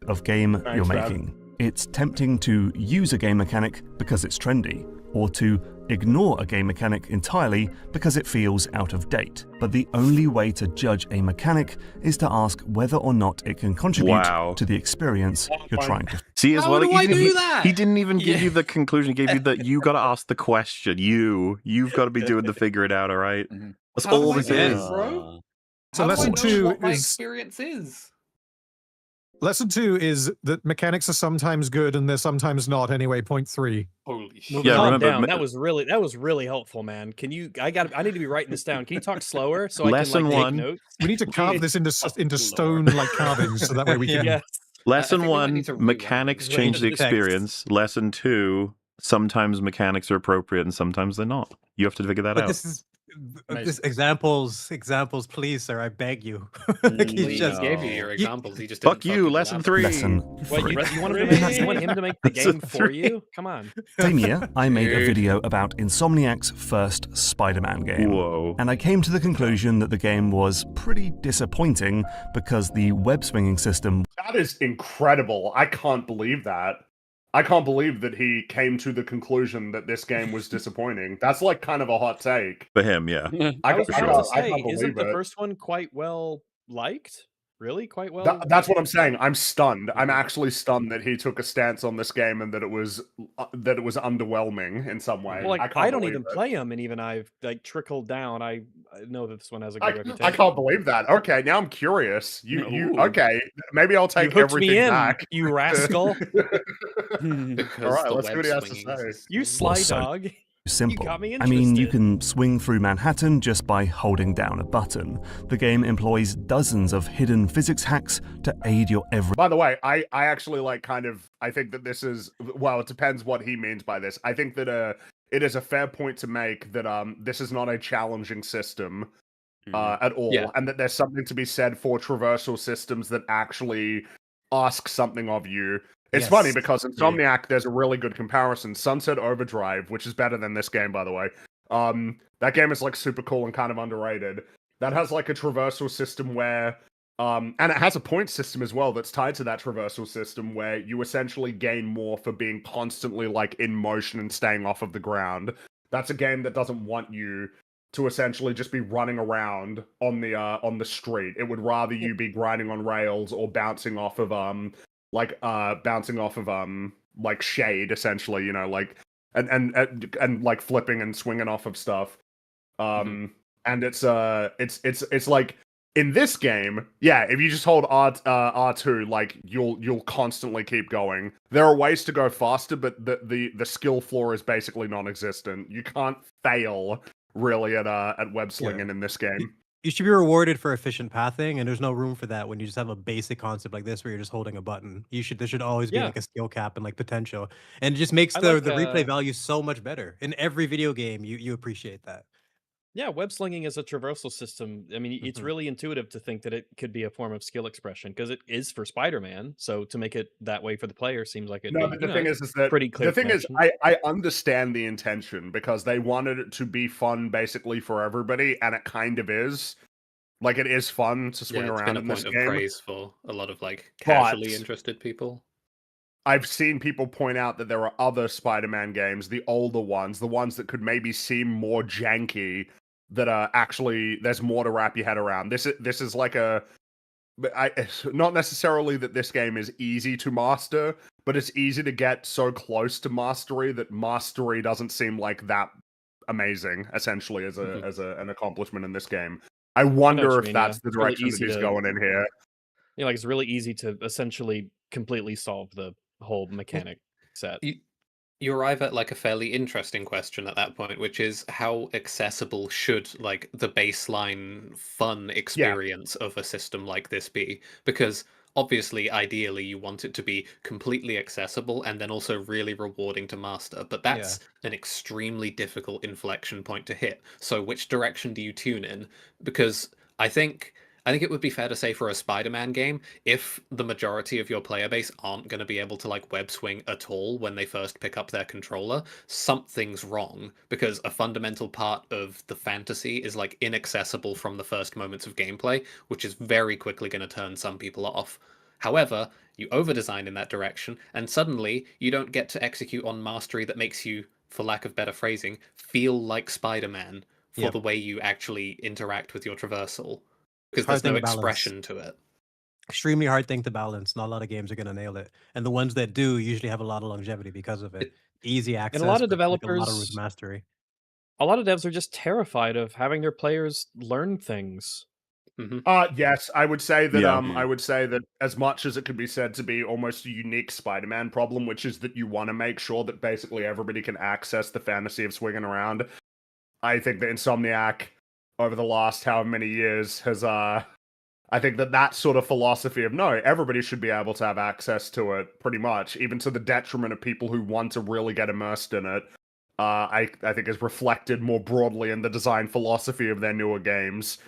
of game Thanks, you're man. making. It's tempting to use a game mechanic because it's trendy, or to ignore a game mechanic entirely because it feels out of date. But the only way to judge a mechanic is to ask whether or not it can contribute to the experience you're trying to. See, as well, do he didn't even give you the conclusion. He gave you that you got to ask the question. You've got to be doing the figure it out. All right? That's How do all I this do is. this, bro? So How do I lesson know 2 what my is experience is. lesson 2 is that mechanics are sometimes good and they're sometimes not. Anyway, point 3. Holy Well, shit! Yeah, calm remember, down. ma- That was really helpful, man. Can you? I need to be writing this down. Can you talk slower so Lesson I can like one. take notes? We need to carve this into stone like carvings, so that way we can. Yes. Lesson think we might need 1, to rewind mechanics this. change the Text. experience. Lesson 2, sometimes mechanics are appropriate and sometimes they're not. You have to figure that But out. this is this examples, please, sir. I beg you. He just gave you your examples. He just Fuck didn't you, fucking lesson elaborate. 3. Lesson What, 3. you want him to make the game for you? Come on. Same year, I made a video about Insomniac's first Spider-Man game. Whoa. And I came to the conclusion that the game was pretty disappointing because the web-swinging system... That is incredible. I can't believe that. I can't believe that he came to the conclusion that this game was disappointing. That's like kind of a hot take. For him, yeah. I was about to say, can't isn't believe the it. first one quite well liked? Really, quite well. That's what I'm saying. I'm stunned. I'm actually stunned that he took a stance on this game and that it was underwhelming in some way. Well, like, I I don't believe even it. play them, and even I've like trickled down. I know that this one has a good reputation. I can't believe that. Okay, now I'm curious. You okay? Maybe I'll take you hooked everything me in, back. you rascal. All right, let's see what he has to say. You sly So dog. simple. You got me I mean, you interested. can swing through Manhattan just by holding down a button. The game employs dozens of hidden physics hacks to aid your every... By the way, I actually like I think that this is, well, it depends what he means by this. I think that it is a fair point to make that this is not a challenging system at all, and that there's something to be said for traversal systems that actually ask something of you. It's funny because Insomniac, there's a really good comparison. Sunset Overdrive, which is better than this game, by the way. That game is like super cool and kind of underrated. That has like a traversal system where, and it has a point system as well that's tied to that traversal system where you essentially gain more for being constantly like in motion and staying off of the ground. That's a game that doesn't want you to essentially just be running around on the street. It would rather you be grinding on rails or bouncing off of like shade, essentially, you know, like and like flipping and swinging off of stuff. And it's like in this game, yeah, if you just hold R2, like you'll constantly keep going. There are ways to go faster, but the skill floor is basically non-existent. You can't fail really at web slinging in this game. You should be rewarded for efficient pathing, and there's no room for that when you just have a basic concept like this where you're just holding a button. There should always be like a skill cap and like potential, and it just makes the replay value so much better. In every video game, you appreciate that. Yeah, web slinging is a traversal system. I mean, it's really intuitive to think that it could be a form of skill expression because it is for Spider-Man. So to make it that way for the player seems like it. No, but the thing is that pretty clear. The thing is, I understand the intention because they wanted it to be fun, basically for everybody, and it kind of is. Like it is fun to swing around in this game. It's been a point of praise for a lot of like casually interested people. I've seen people point out that there are other Spider-Man games, the older ones, the ones that could maybe seem more janky, that are actually there's more to wrap your head around. This is like not necessarily that this game is easy to master, but it's easy to get so close to mastery that mastery doesn't seem like that amazing. Essentially, as an accomplishment in this game. I wonder if that's the direction that he's going in here. Yeah, like it's really easy to essentially completely solve the whole mechanic set. You arrive at like a fairly interesting question at that point, which is how accessible should like the baseline fun experience of a system like this be? Because obviously, ideally, you want it to be completely accessible and then also really rewarding to master. But that's an extremely difficult inflection point to hit. So which direction do you tune in? Because I think it would be fair to say for a Spider-Man game, if the majority of your player base aren't going to be able to like web swing at all when they first pick up their controller, something's wrong, because a fundamental part of the fantasy is like inaccessible from the first moments of gameplay, which is very quickly going to turn some people off. However, you over-design in that direction, and suddenly you don't get to execute on mastery that makes you, for lack of better phrasing, feel like Spider-Man for the way you actually interact with your traversal. Because there's no expression to it. Extremely hard thing to balance. Not a lot of games are going to nail it. And the ones that do usually have a lot of longevity because of it. Easy access. And a lot of developers, like a lot of mastery. A lot of devs are just terrified of having their players learn things. Yes, I would say that I would say that as much as it could be said to be almost a unique Spider-Man problem, which is that you want to make sure that basically everybody can access the fantasy of swinging around, I think that Insomniac over the last however many years has I think that sort of philosophy of no, everybody should be able to have access to it, pretty much, even to the detriment of people who want to really get immersed in it. I think is reflected more broadly in the design philosophy of their newer games.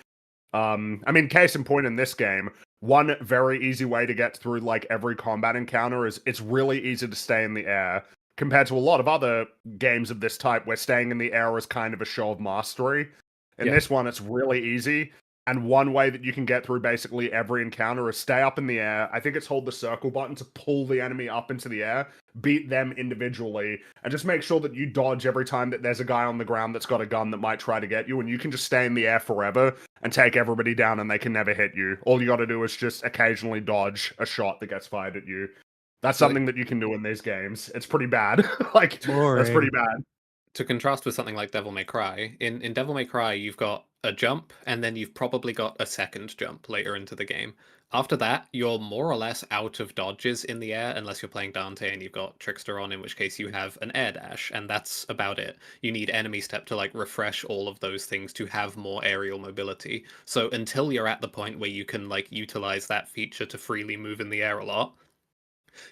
I mean, case in point in this game, one very easy way to get through like every combat encounter is it's really easy to stay in the air. Compared to a lot of other games of this type where staying in the air is kind of a show of mastery. In this one, it's really easy. And one way that you can get through basically every encounter is stay up in the air. I think it's hold the circle button to pull the enemy up into the air, beat them individually, and just make sure that you dodge every time that there's a guy on the ground that's got a gun that might try to get you, and you can just stay in the air forever and take everybody down and they can never hit you. All you gotta do is just occasionally dodge a shot that gets fired at you. That's something that you can do in these games. It's pretty bad. Like, that's pretty bad. To contrast with something like Devil May Cry, in Devil May Cry, you've got a jump, and then you've probably got a second jump later into the game. After that, you're more or less out of dodges in the air, unless you're playing Dante and you've got Trickster on, in which case you have an air dash, and that's about it. You need enemy step to like refresh all of those things to have more aerial mobility. So until you're at the point where you can like utilize that feature to freely move in the air a lot,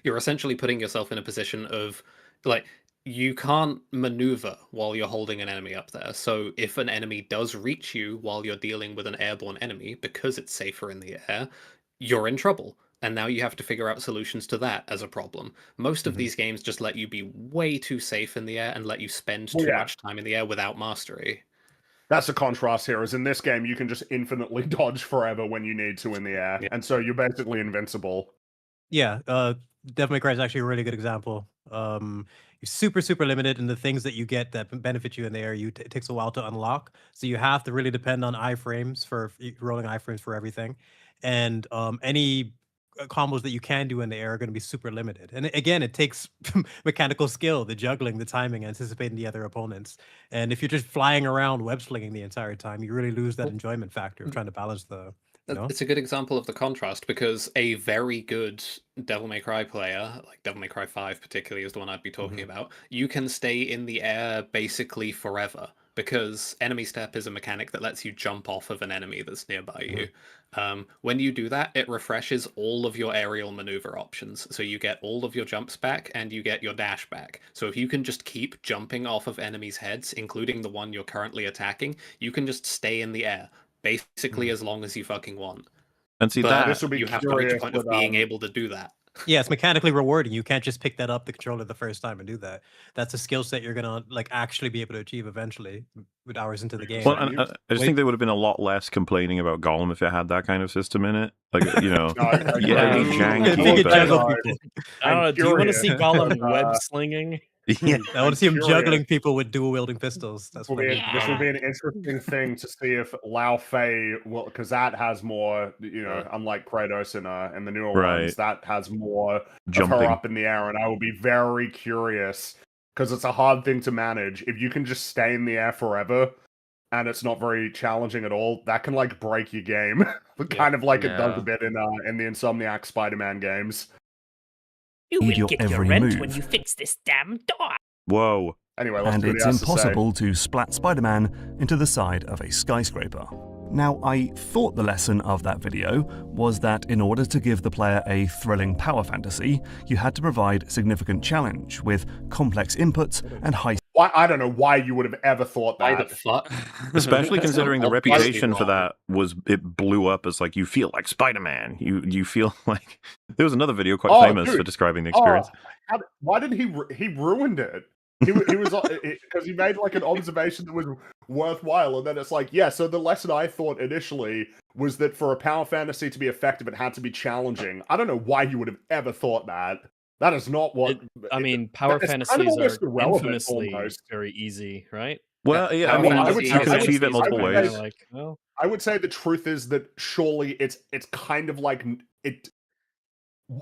you're essentially putting yourself in a position of like you can't maneuver while you're holding an enemy up there. So if an enemy does reach you while you're dealing with an airborne enemy, because it's safer in the air, you're in trouble. And now you have to figure out solutions to that as a problem. Most of these games just let you be way too safe in the air and let you spend too much time in the air without mastery. That's the contrast here, is in this game, you can just infinitely dodge forever when you need to in the air. And so you're basically invincible. Yeah, Devil May Cry is actually a really good example. You're super limited in the things that you get that benefit you in the air. It takes a while to unlock, so you have to really depend on iframes for rolling iframes for everything, and any combos that you can do in the air are going to be super limited. And again, it takes mechanical skill, the juggling, the timing, anticipating the other opponents. And if you're just flying around web slinging the entire time, you really lose that enjoyment factor of trying to balance the. It's a good example of the contrast, because a very good Devil May Cry player, like Devil May Cry 5 particularly is the one I'd be talking about, you can stay in the air basically forever, because enemy step is a mechanic that lets you jump off of an enemy that's nearby you. When you do that, it refreshes all of your aerial maneuver options. So you get all of your jumps back and you get your dash back. So if you can just keep jumping off of enemies' heads, including the one you're currently attacking, you can just stay in the air. Basically, as long as you fucking want. And see, but that you have to reach a point of being able to do that. Yeah, it's mechanically rewarding. You can't just pick that up the controller the first time and do that. That's a skill set you're gonna like actually be able to achieve eventually with hours into the game. Well, and, I just think there would have been a lot less complaining about Gollum if it had that kind of system in it. Like, you know, yeah, it'd be janky, but... I don't know. Do you want to see Gollum web slinging? Yeah, I want to see him juggling people with dual wielding pistols. That's what This will be an interesting thing to see if Lao Fei will, because that has more, you know, unlike Kratos in the newer ones, that has more jumping of her up in the air, and I will be very curious because it's a hard thing to manage. If you can just stay in the air forever and it's not very challenging at all, that can like break your game, kind of like it does a bit in the Insomniac Spider-Man games. You Need will your get your every rent move. when you fix this damn door. Whoa. Anyway, And it's impossible to splat Spider-Man into the side of a skyscraper. Now, I thought the lesson of that video was that in order to give the player a thrilling power fantasy, you had to provide significant challenge with complex inputs and high. I don't know why you would have ever thought that. Why the fuck? Especially considering the reputation for that was it blew up as like you feel like Spider-Man. You feel like there was another video quite famous for describing the experience. Why did he ruined it? He was because he made like an observation that was worthwhile, and then it's like, yeah. So the lesson I thought initially was that for a power fantasy to be effective, it had to be challenging. I don't know why you would have ever thought that. That is not what. Power fantasies are infamously very easy, right? Well, yeah, I mean, you can achieve it multiple ways. I would say the truth is that surely it's kind of like it.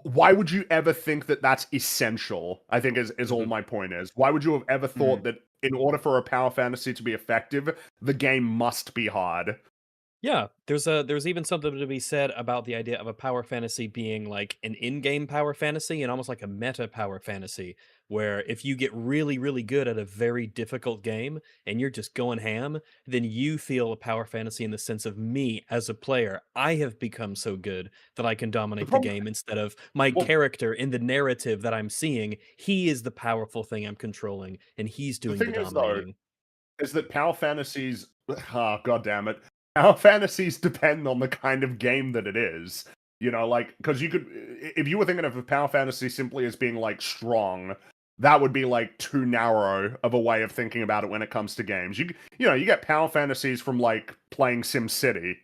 Why would you ever think that that's essential? I think is all my point is. Why would you have ever thought that in order for a power fantasy to be effective, the game must be hard? Yeah, there's even something to be said about the idea of a power fantasy being like an in-game power fantasy and almost like a meta power fantasy, where if you get really, really good at a very difficult game and you're just going ham, then you feel a power fantasy in the sense of me as a player. I have become so good that I can dominate the game instead of my character in the narrative that I'm seeing. He is the powerful thing I'm controlling, and he's doing the thing is, dominating. Is that power fantasies? Ah, god damn it! Power fantasies depend on the kind of game that it is. You know, like, because you could, if you were thinking of a power fantasy simply as being like strong, that would be like too narrow of a way of thinking about it when it comes to games. You know, you get power fantasies from like playing SimCity,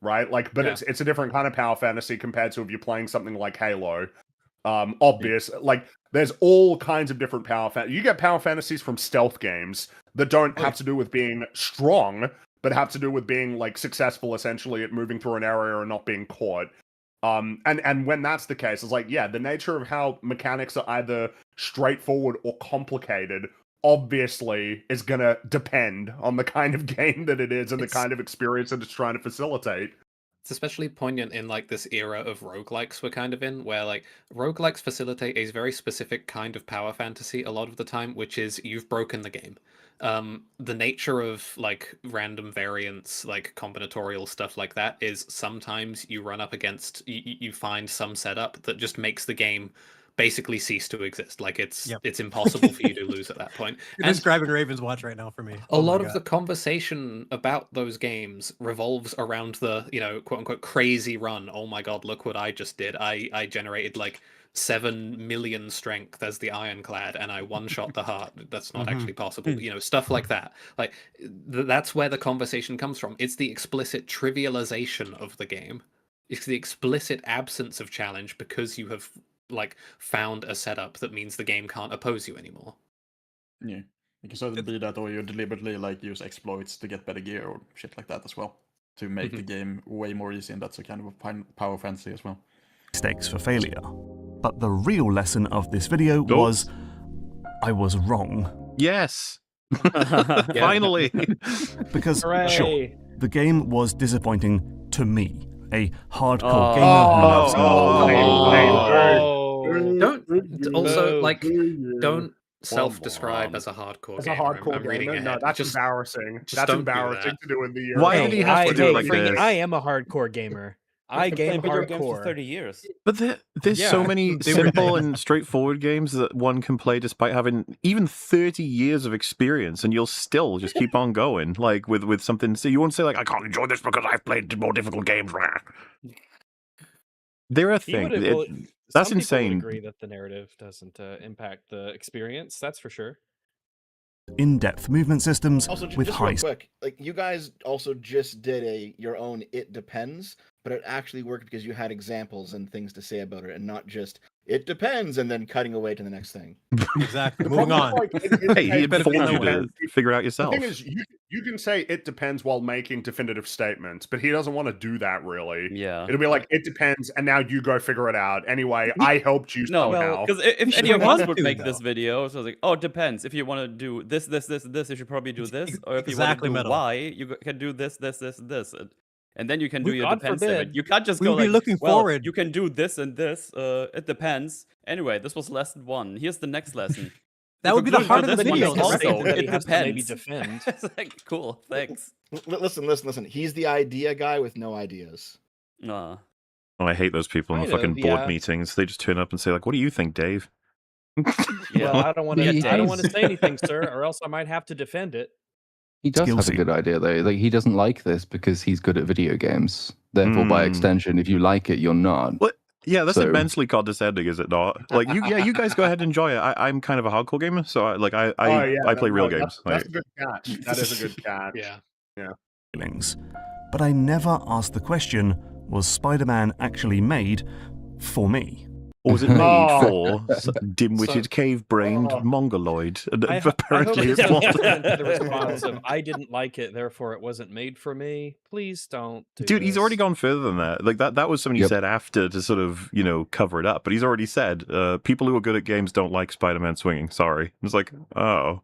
right? Like, but it's a different kind of power fantasy compared to if you're playing something like Halo. Obvious, like there's all kinds of different you get power fantasies from stealth games that don't have to do with being strong, but have to do with being like successful essentially at moving through an area and not being caught. And when that's the case, it's like, yeah, the nature of how mechanics are either straightforward or complicated obviously is gonna depend on the kind of game that it is and the kind of experience that it's trying to facilitate. It's especially poignant in like this era of roguelikes we're kind of in, where like roguelikes facilitate a very specific kind of power fantasy a lot of the time, which is you've broken the game. The nature of like random variants, like combinatorial stuff like that, is sometimes you run up against, you find some setup that just makes the game basically cease to exist. Like it's impossible for you to lose at that point. You're describing Raven's Watch right now for me. A lot of the conversation about those games revolves around the, you know, quote unquote crazy run. Oh my god, look what I just did. I generated like 7 million strength as the Ironclad and I one-shot the heart. That's not actually possible. You know, stuff like that. Like that's where the conversation comes from. It's the explicit trivialization of the game. It's the explicit absence of challenge because you have like found a setup that means the game can't oppose you anymore. Yeah, it can certainly be that, or you deliberately like use exploits to get better gear or shit like that as well, to make the game way more easy, and that's a kind of a power fantasy as well. Stakes for failure. But the real lesson of this video was I was wrong. Yes. Finally. Because Hooray. sure, the game was disappointing to me, a hardcore gamer who loves Don't also like don't self-describe as a hardcore As gamer. a hardcore I'm reading gamer? No, ahead. that's Just embarrassing. just That's don't do embarrassing that. to do in the Why did he have to do it like Fringy, this? I am a hardcore gamer. I game video games for hardcore. 30 years. But there's so Yeah. many simple and straightforward games that one can play despite having even 30 years of experience, and you'll still just keep on going. Like with something, so you won't say like, I can't enjoy this because I've played more difficult games. There are things. That's some people insane. would agree that the narrative doesn't impact the experience. That's for sure. in-depth movement systems Also, with just high real quick, like you guys also just did your own "It Depends," but it actually worked because you had examples and things to say about it, and not just "It depends" and then cutting away to the next thing. Exactly. The Moving problem on. is, like, Hey, he better informed be you nowhere. to figure it out The yourself. thing is, you can say it depends while making definitive statements, but he doesn't want to do that really. Yeah. It'll be like, it depends, and now you go figure it out. Anyway, I helped you No, somehow. because if any of us would make this video, so it's like, oh, it depends. If you want to do this, you should probably do this. Or if you Exactly, want to do Metal. Y, you can do this. And then you can do your God depends forbid. statement. You can't just We go would be like, looking well, forward. you can do this and this. It depends. Anyway, this was lesson 1. Here's the next lesson. That would be the heart of the This one video. is also, that he it has to maybe depends. defend. It's like, cool, thanks. Listen. He's the idea guy with no ideas. Nah. Oh, I hate those people in the Kind fucking of, board yeah. meetings. They just turn up and say like, "What do you think, Dave?" Well, I don't want to. He I don't is. want to say anything, sir, or else I might have to defend it. He does have a Skillsy. good idea though. Like he doesn't like this because he's good at video games. Therefore, by extension, if you like it, you're not. What? Yeah, that's So- immensely condescending, is it not? Like, you guys go ahead and enjoy it. I'm kind of a hardcore gamer, so I play real games. That's Like, a good catch. That is a good catch. Yeah. feelings. But I never asked the question, was Spider-Man actually made for me? or was it made Oh. for dim-witted, cave-brained mongoloid? And apparently, I it hope wasn't. the response of "I didn't like it, therefore it wasn't made for me." Please don't, Dude, he's already gone further than that. Like that was something he Yep. said after to sort of, cover it up. But he's already said, people who are good at games don't like Spider-Man swinging. Sorry. It's like, oh.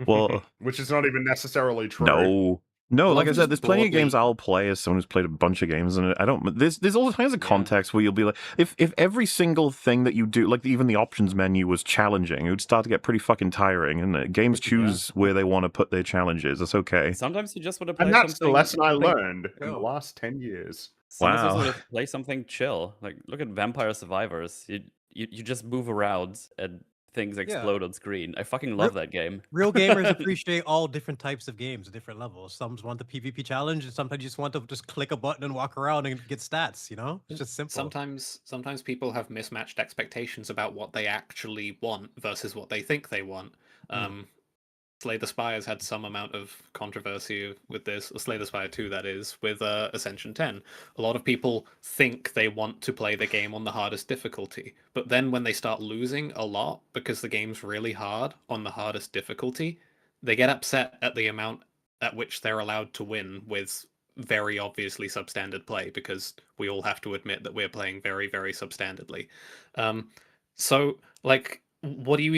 Well, Which is not even necessarily true. no. No, A lot like I of said, just there's plenty of games broadly- I'll play as someone who's played a bunch of games, and I don't. There's all kinds of context where you'll be like, if every single thing that you do, like even the options menu, was challenging, it would start to get pretty fucking tiring. And games choose where they want to put their challenges. That's okay. Sometimes you just want to play And that's the something. lesson I something learned in the chill. last 10 years. Sometimes you Wow. just want to play something chill. Like look at Vampire Survivors. You just move around and things explode on screen. I fucking love that game. Real gamers appreciate all different types of games at different levels. Some want the PvP challenge, and sometimes you just want to just click a button and walk around and get stats, you know? It's just simple. Sometimes people have mismatched expectations about what they actually want versus what they think they want. Slay the Spire has had some amount of controversy with this. Slay the Spire 2, that is, with Ascension 10. A lot of people think they want to play the game on the hardest difficulty, but then when they start losing a lot because the game's really hard on the hardest difficulty, they get upset at the amount at which they're allowed to win with very obviously substandard play, because we all have to admit that we're playing very, very substandardly. So, like, what do you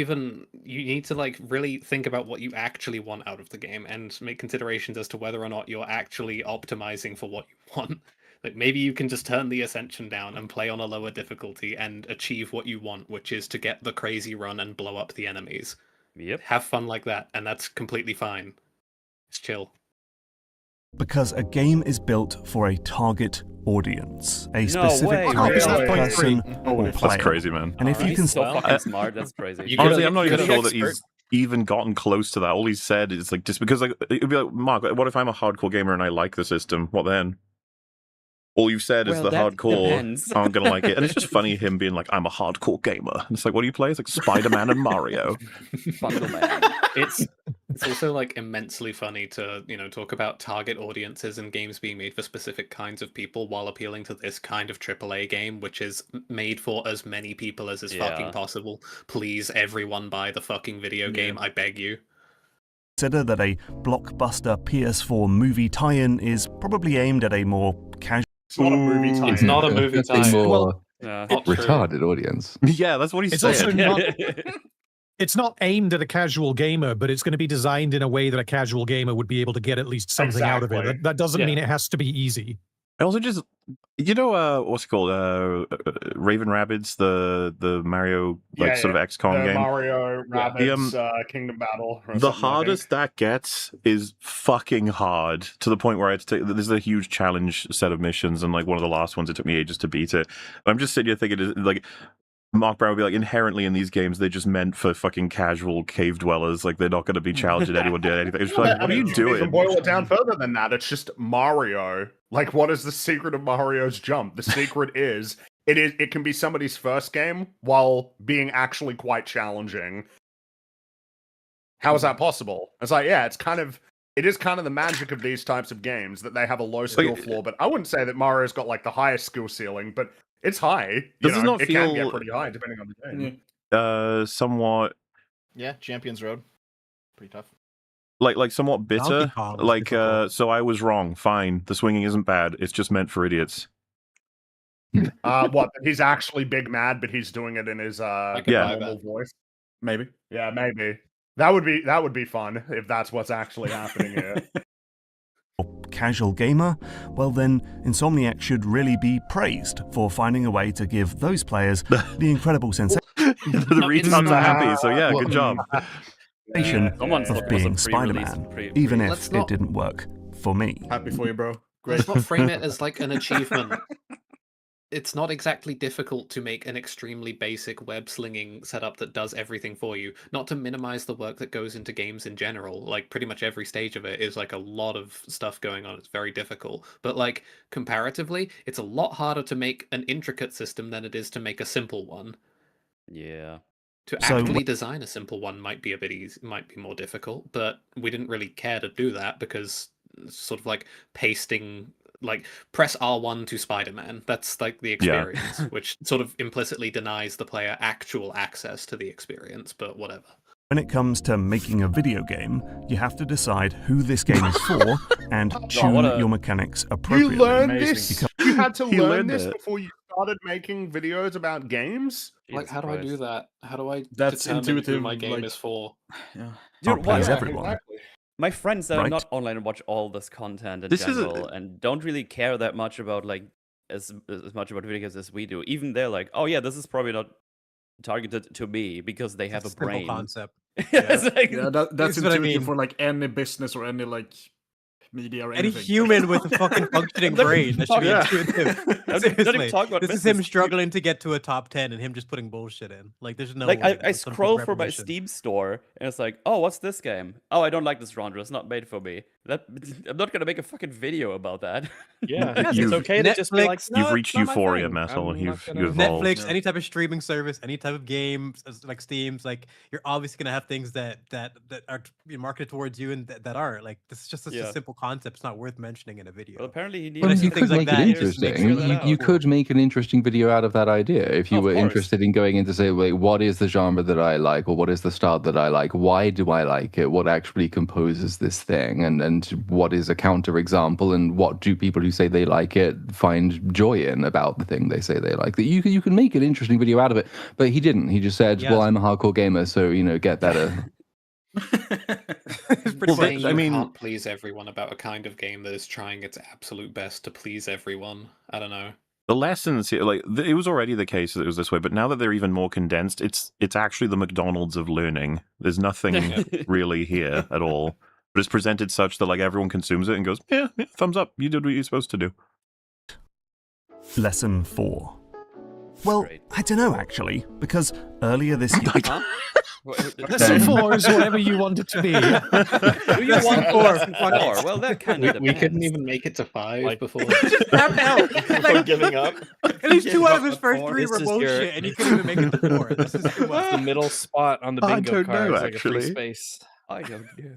need to like really think about what you actually want out of the game and make considerations as to whether or not you're actually optimizing for what you want. Like maybe you can just turn the Ascension down and play on a lower difficulty and achieve what you want, which is to get the crazy run and blow up the enemies. Yep. Have fun like that, and that's completely fine. It's chill. Because a game is built for a target audience, a No specific way, type really? of person or That's player. crazy, man. And if you He's can so fucking smart, that's crazy. Honestly, I'm not even sure that he's even gotten close to that. All he's said is like, just because like it'd be like, Mark, what if I'm a hardcore gamer and I like the system? What then? All you've said is Well, the that hardcore depends. aren't gonna like it, and it's just funny him being like, "I'm a hardcore gamer." And it's like, what do you play? It's like Spider-Man and Mario. Bundle man. It's also like immensely funny to talk about target audiences and games being made for specific kinds of people while appealing to this kind of AAA game, which is made for as many people as is fucking possible. Please, everyone, buy the fucking video game. I beg you. Consider that a blockbuster PS4 movie tie-in is probably aimed at a more casual. It's not a movie tie-in. It's not a movie A tie-in. more Not true. retarded audience. Yeah, that's what he It's said. also not. It's not aimed at a casual gamer, but it's going to be designed in a way that a casual gamer would be able to get at least something out of it. Exactly. That doesn't mean it has to be easy. I also just, what's it called? Raven Rabbids, the Mario sort of XCOM the game. Mario Rabbids Kingdom Battle. or The something, I hardest think. that gets is fucking hard, to the point where I had to take. There's a huge challenge set of missions, and like one of the last ones, it took me ages to beat it. I'm just sitting here thinking, like, Mark Brown would be like, inherently in these games, they're just meant for fucking casual cave dwellers. Like, they're not going to be challenging anyone doing anything. It's just like, what are you You doing? can boil it down further than that. It's just Mario. Like, what is the secret of Mario's jump? The secret is it can be somebody's first game while being actually quite challenging. How is that possible? It's like, yeah, it is kind of the magic of these types of games that they have a low skill floor, but I wouldn't say that Mario's got like the highest skill ceiling, but it's high. Does it not it can get feel- pretty high depending on the game. Somewhat Yeah, Champions Road. Pretty tough. like somewhat bitter. Donkey Kong was Like, difficult. so I was wrong. Fine, the swinging isn't bad. It's just meant for idiots. What? He's actually big mad, but he's doing it in his normal voice. Maybe. Yeah, maybe. That would be fun if that's what's actually happening here. Casual gamer, well then, Insomniac should really be praised for finding a way to give those players the incredible sensation The retards are happy, so yeah, good job. Someone said of it was a being pre-release Spider-Man, pre- even pre- if Let's it not- didn't work for me. Happy for you, bro. Let's Great. not frame it as like an achievement. It's not exactly difficult to make an extremely basic web slinging setup that does everything for you. Not to minimize the work that goes into games in general. Like pretty much every stage of it is like a lot of stuff going on. It's very difficult. But like comparatively, it's a lot harder to make an intricate system than it is to make a simple one. Yeah. To So actually design a simple one might be a bit easy, might be more difficult, but we didn't really care to do that because it's sort of like pasting, like press R1 to Spider-Man. That's like the experience, which sort of implicitly denies the player actual access to the experience, but whatever. When it comes to making a video game, you have to decide who this game is for and tune your mechanics You appropriately. learned this? Because You had to He learn learned this it. before you started making videos about games? Like, how do I do that? How do I That's determine who intuitive, my game like- is for? Yeah. Not please yeah, everyone. exactly. my friends that are Right. not online and watch all this content in This is a- general and don't really care that much about like as much about video games as we do. Even they're like, oh yeah, this is probably not targeted to me because they have It's a simple brain. concept. It's like- Yeah, that's This is what I intuitive mean. for like any business or any like media or Any anything. human with a fucking functioning brain, that should be Yeah. intuitive. Not even Seriously, talk about this is him business. struggling to get to a top 10 and him just putting bullshit in. Like, there's no like way. I Some scroll for my revolution. Steam store and it's like, oh, what's this game? Oh, I don't like this genre. It's not made for me. I'm not gonna make a fucking video about that. Yeah, Yes, it's You've- okay to just be like, Netflix- no, You've it's reached not my euphoria, thing. Metal. I'm You've not gonna- evolved. Netflix, any type of streaming service, any type of game, like Steam's, like you're obviously gonna have things that are marketed towards you and that aren't. Like, this is just such Yeah. a simple concept. It's not worth mentioning in a video. Well, apparently he Well, needs you things could like make that, it just make interesting. sure that You could make an interesting video out of that idea if you Of were course. interested in going in to say, like, what is the genre that I like, or what is the style that I like? Why do I like it? What actually composes this thing? And what is a counterexample? And what do people who say they like it find joy in about the thing they say they like? That you can make an interesting video out of it, but he didn't. He just said, "Well, I'm a hardcore gamer, so get better." It's pretty Saying much. you can't please everyone about a kind of game that is trying its absolute best to please everyone. I don't know. The lessons here, like it was already the case that it was this way, but now that they're even more condensed, it's actually the McDonald's of learning. There's nothing really here at all, but it's presented such that like everyone consumes it and goes, yeah, thumbs up, you did what you're supposed to do. Lesson 4. Well, I don't know actually, because earlier this year. Lesson 4 is whatever you want it to be. Do you want four? Well, that kind of we couldn't even make it to 5 before. Just tapped out. Before giving up. At least 2 out of his first 3 This were is bullshit, and you couldn't even make it to 4. This is too much. The middle spot on the I bingo don't card know, is like a free actually. space. I don't know.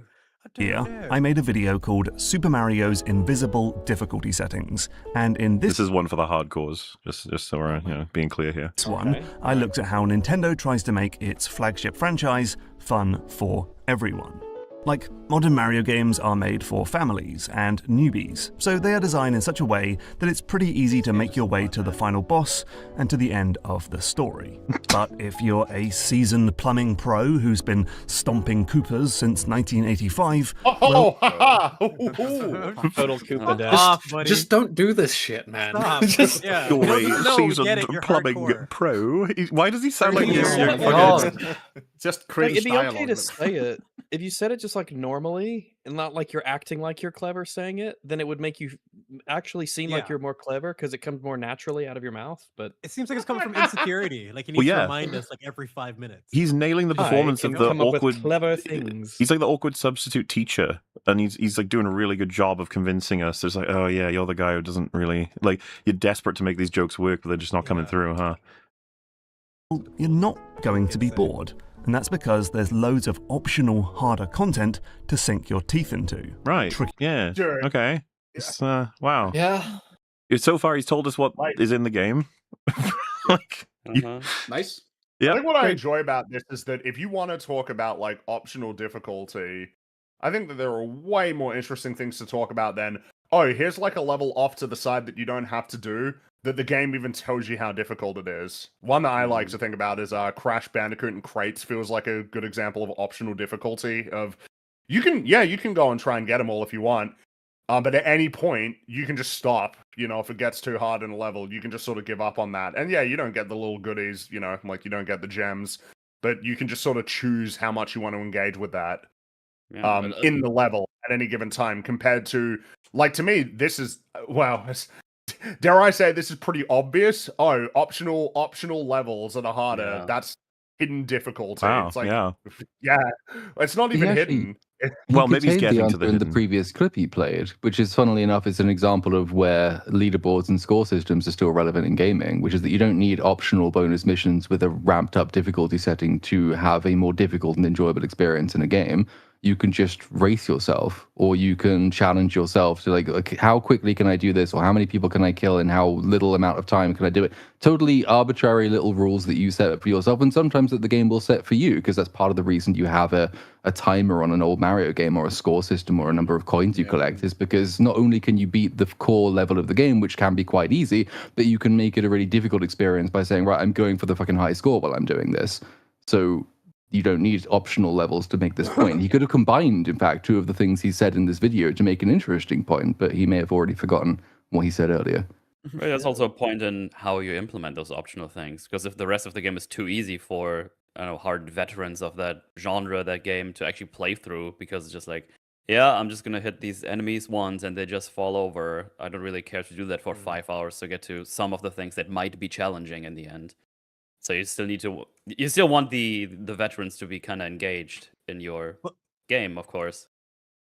Here, I made a video called Super Mario's Invisible Difficulty Settings, and in This is one for the hardcores, just so we're being clear here. this one, I looked at how Nintendo tries to make its flagship franchise fun for everyone. Like, modern Mario games are made for families and newbies, so they are designed in such a way that it's pretty easy to make your way to the final boss and to the end of the story. But if you're a seasoned plumbing pro who's been stomping Koopas since 1985, well, Total Koopa dash. Just don't do this shit, man. Just, yeah. You're a No, we get it, seasoned you're plumbing hardcore. pro. Why does he sound like You're this? hardcore. Just Like, cringe it'd be okay dialogue. to say it. If you said it just like normally and not like you're acting like you're clever saying it, then it would make you actually seem like Yeah. you're more clever because it comes more naturally out of your mouth. But It seems like it's coming from insecurity. Like, he Well, needs to yeah. remind us, like, every 5 minutes. He's nailing the performance I of can the come up with awkward, clever things. He's like the awkward substitute teacher, and he's like doing a really good job of convincing us. There's like, oh yeah, you're the guy who doesn't really like. You're desperate to make these jokes work, but they're just not coming through, huh? you're not going to be bored. And that's because there's loads of optional, harder content to sink your teeth into. Right. Yeah. Sure. Okay. It's, wow. Yeah. So far, he's told us what is in the game. Like, Nice. yeah. I think what I enjoy about this is that if you want to talk about like optional difficulty, I think that there are way more interesting things to talk about than, oh, here's like a level off to the side that you don't have to do, that the game even tells you how difficult it is. One that I like to think about is Crash Bandicoot and Crates feels like a good example of optional difficulty of, you can go and try and get them all if you want, but at any point, you can just stop. If it gets too hard in a level, you can just sort of give up on that. And yeah, you don't get the little goodies, like you don't get the gems, but you can just sort of choose how much you want to engage with that in the level at any given time, compared to, like, to me, this is, dare I say, this is pretty obvious. Oh, optional levels that are harder. That's hidden difficulty. Wow, It's like, yeah. it's not He even actually- hidden. Well, maybe he's contained getting to answer the in the hidden. previous clip he played, which is, funnily enough, is an example of where leaderboards and score systems are still relevant in gaming, which is that you don't need optional bonus missions with a ramped up difficulty setting to have a more difficult and enjoyable experience in a game. You can just race yourself, or you can challenge yourself to like how quickly can I do this, or how many people can I kill in how little amount of time can I do it. Totally arbitrary little rules that you set up for yourself, and sometimes that the game will set for you, because that's part of the reason you have a timer on an old Mario game, or a score system, or a number of coins you collect, is because not only can you beat the core level of the game, which can be quite easy, but you can make it a really difficult experience by saying, right, I'm going for the fucking high score while I'm doing this. So you don't need optional levels to make this point. He could have combined, in fact, two of the things he said in this video to make an interesting point, but he may have already forgotten what he said earlier. Right, there's also a point in how you implement those optional things, because if the rest of the game is too easy for, I don't know, hard veterans of that genre, that game, to actually play through, because it's just like, yeah, I'm just gonna hit these enemies once and they just fall over. I don't really care to do that for 5 hours to get to some of the things that might be challenging in the end. So you still want the veterans to be kind of engaged in your game, of course.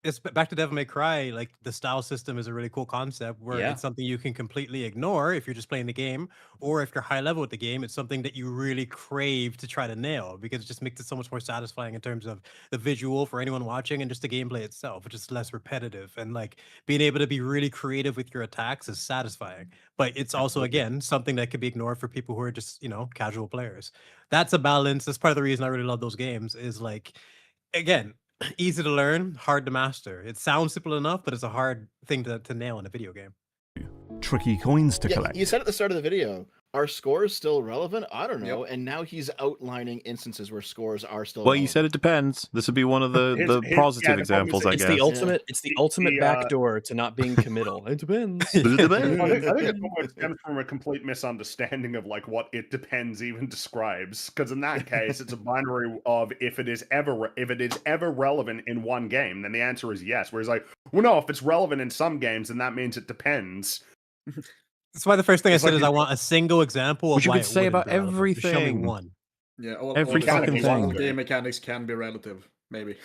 It's back to Devil May Cry. Like, the style system is a really cool concept where Yeah. it's something you can completely ignore if you're just playing the game, or if you're high level with the game, it's something that you really crave to try to nail, because it just makes it so much more satisfying in terms of the visual for anyone watching and just the gameplay itself, which is less repetitive. And like being able to be really creative with your attacks is satisfying. But it's also, again, something that could be ignored for people who are just, casual players. That's a balance. That's part of the reason I really love those games, is like, again, easy to learn, hard to master. It sounds simple enough, but it's a hard thing to nail in a video game. Tricky coins to collect. You said at the start of the video, are scores still relevant? I don't know. And now he's outlining instances where scores are still Well, relevant. you said it depends. This would be one of the positive examples, I guess. It's the ultimate backdoor to not being committal. It depends. I think it almost stems from a complete misunderstanding of like what "it depends" even describes. Because in that case, it's a binary of if it is ever relevant in one game, then the answer is yes. Whereas like, well, no, if it's relevant in some games, then that means it depends. That's why the first thing It's I said like is I want a single example of Which you why could it say wouldn't about be relevant. Just show me everything. one. Yeah, Every fucking thing. Game mechanics can be relative, maybe.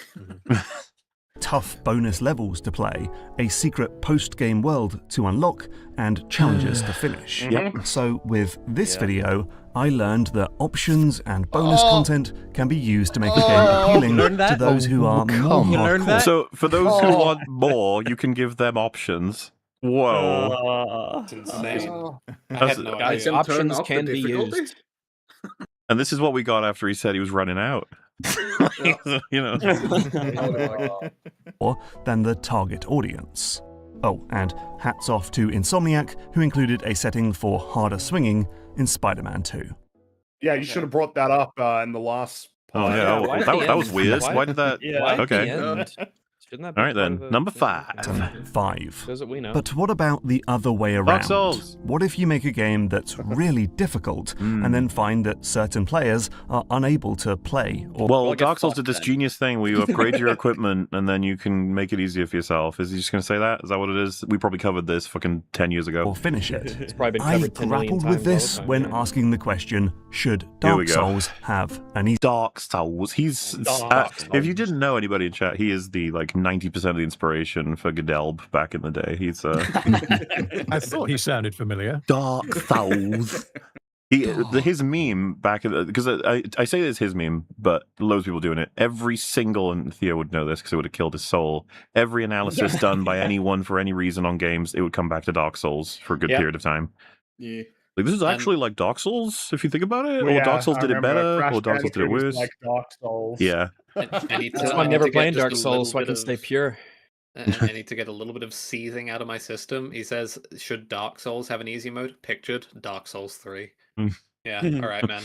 Tough bonus levels to play, a secret post-game world to unlock, and challenges to finish. Yep. So with this video, I learned that options and bonus content can be used to make a game appealing to those who are more hardcore. So for those who want more, you can give them options. Whoa. It's insane. I That's- had no Guys, idea. options can be used. And this is what we got after he said he was running out. You know. More than the target audience. Oh, and hats off to Insomniac, who included a setting for harder swinging in Spider-Man 2. Yeah, you should have brought that up in the last. Oh yeah, why well, at the that was end? weird. Why- Why did that? Yeah, why at the Okay. end? Shouldn't that be All right part of then, the- number 5. 5. Shows that we know. But what about the other way Dark around? Souls. What if you make a game that's really difficult and then find that certain players are unable to play? Or Well, Dark Souls did this genius thing where you upgrade your equipment and then you can make it easier for yourself. Is he just going to say that? Is that what it is? We probably covered this fucking 10 years ago. or finish it. It's probably been I've covered 10 million grappled times with this all the time, when yeah. asking the question, should Here we Dark go. Souls have an easy... Dark Souls. He's if you didn't know anybody in chat, he is the like 90% of the inspiration for Gadelb back in the day. He's I thought he sounded familiar. Dark Souls. His meme back in because I say it's his meme, but loads of people doing it. Every single, and Theo would know this because it would have killed his soul. Every analysis done by anyone for any reason on games, it would come back to Dark Souls for a good period of time. Yeah. Like this is actually like Dark Souls if you think about it. Well, or yeah, Dark Souls I did it remember better, Crash or Dark Souls did it Bandicoot was worse. like Dark Souls. Yeah. I need to, That's why I I'm need never to get playing just Dark a Souls, so I little can bit stay of- pure. I need to get a little bit of seething out of my system. He says, should Dark Souls have an easy mode? Pictured Dark Souls 3. Yeah, all right, man.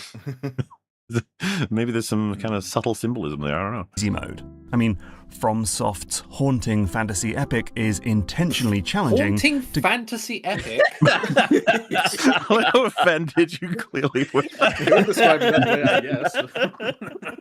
Maybe there's some kind of subtle symbolism there. I don't know. Easy mode. I mean, FromSoft's haunting fantasy epic is intentionally challenging. Haunting fantasy epic? How offended you clearly were.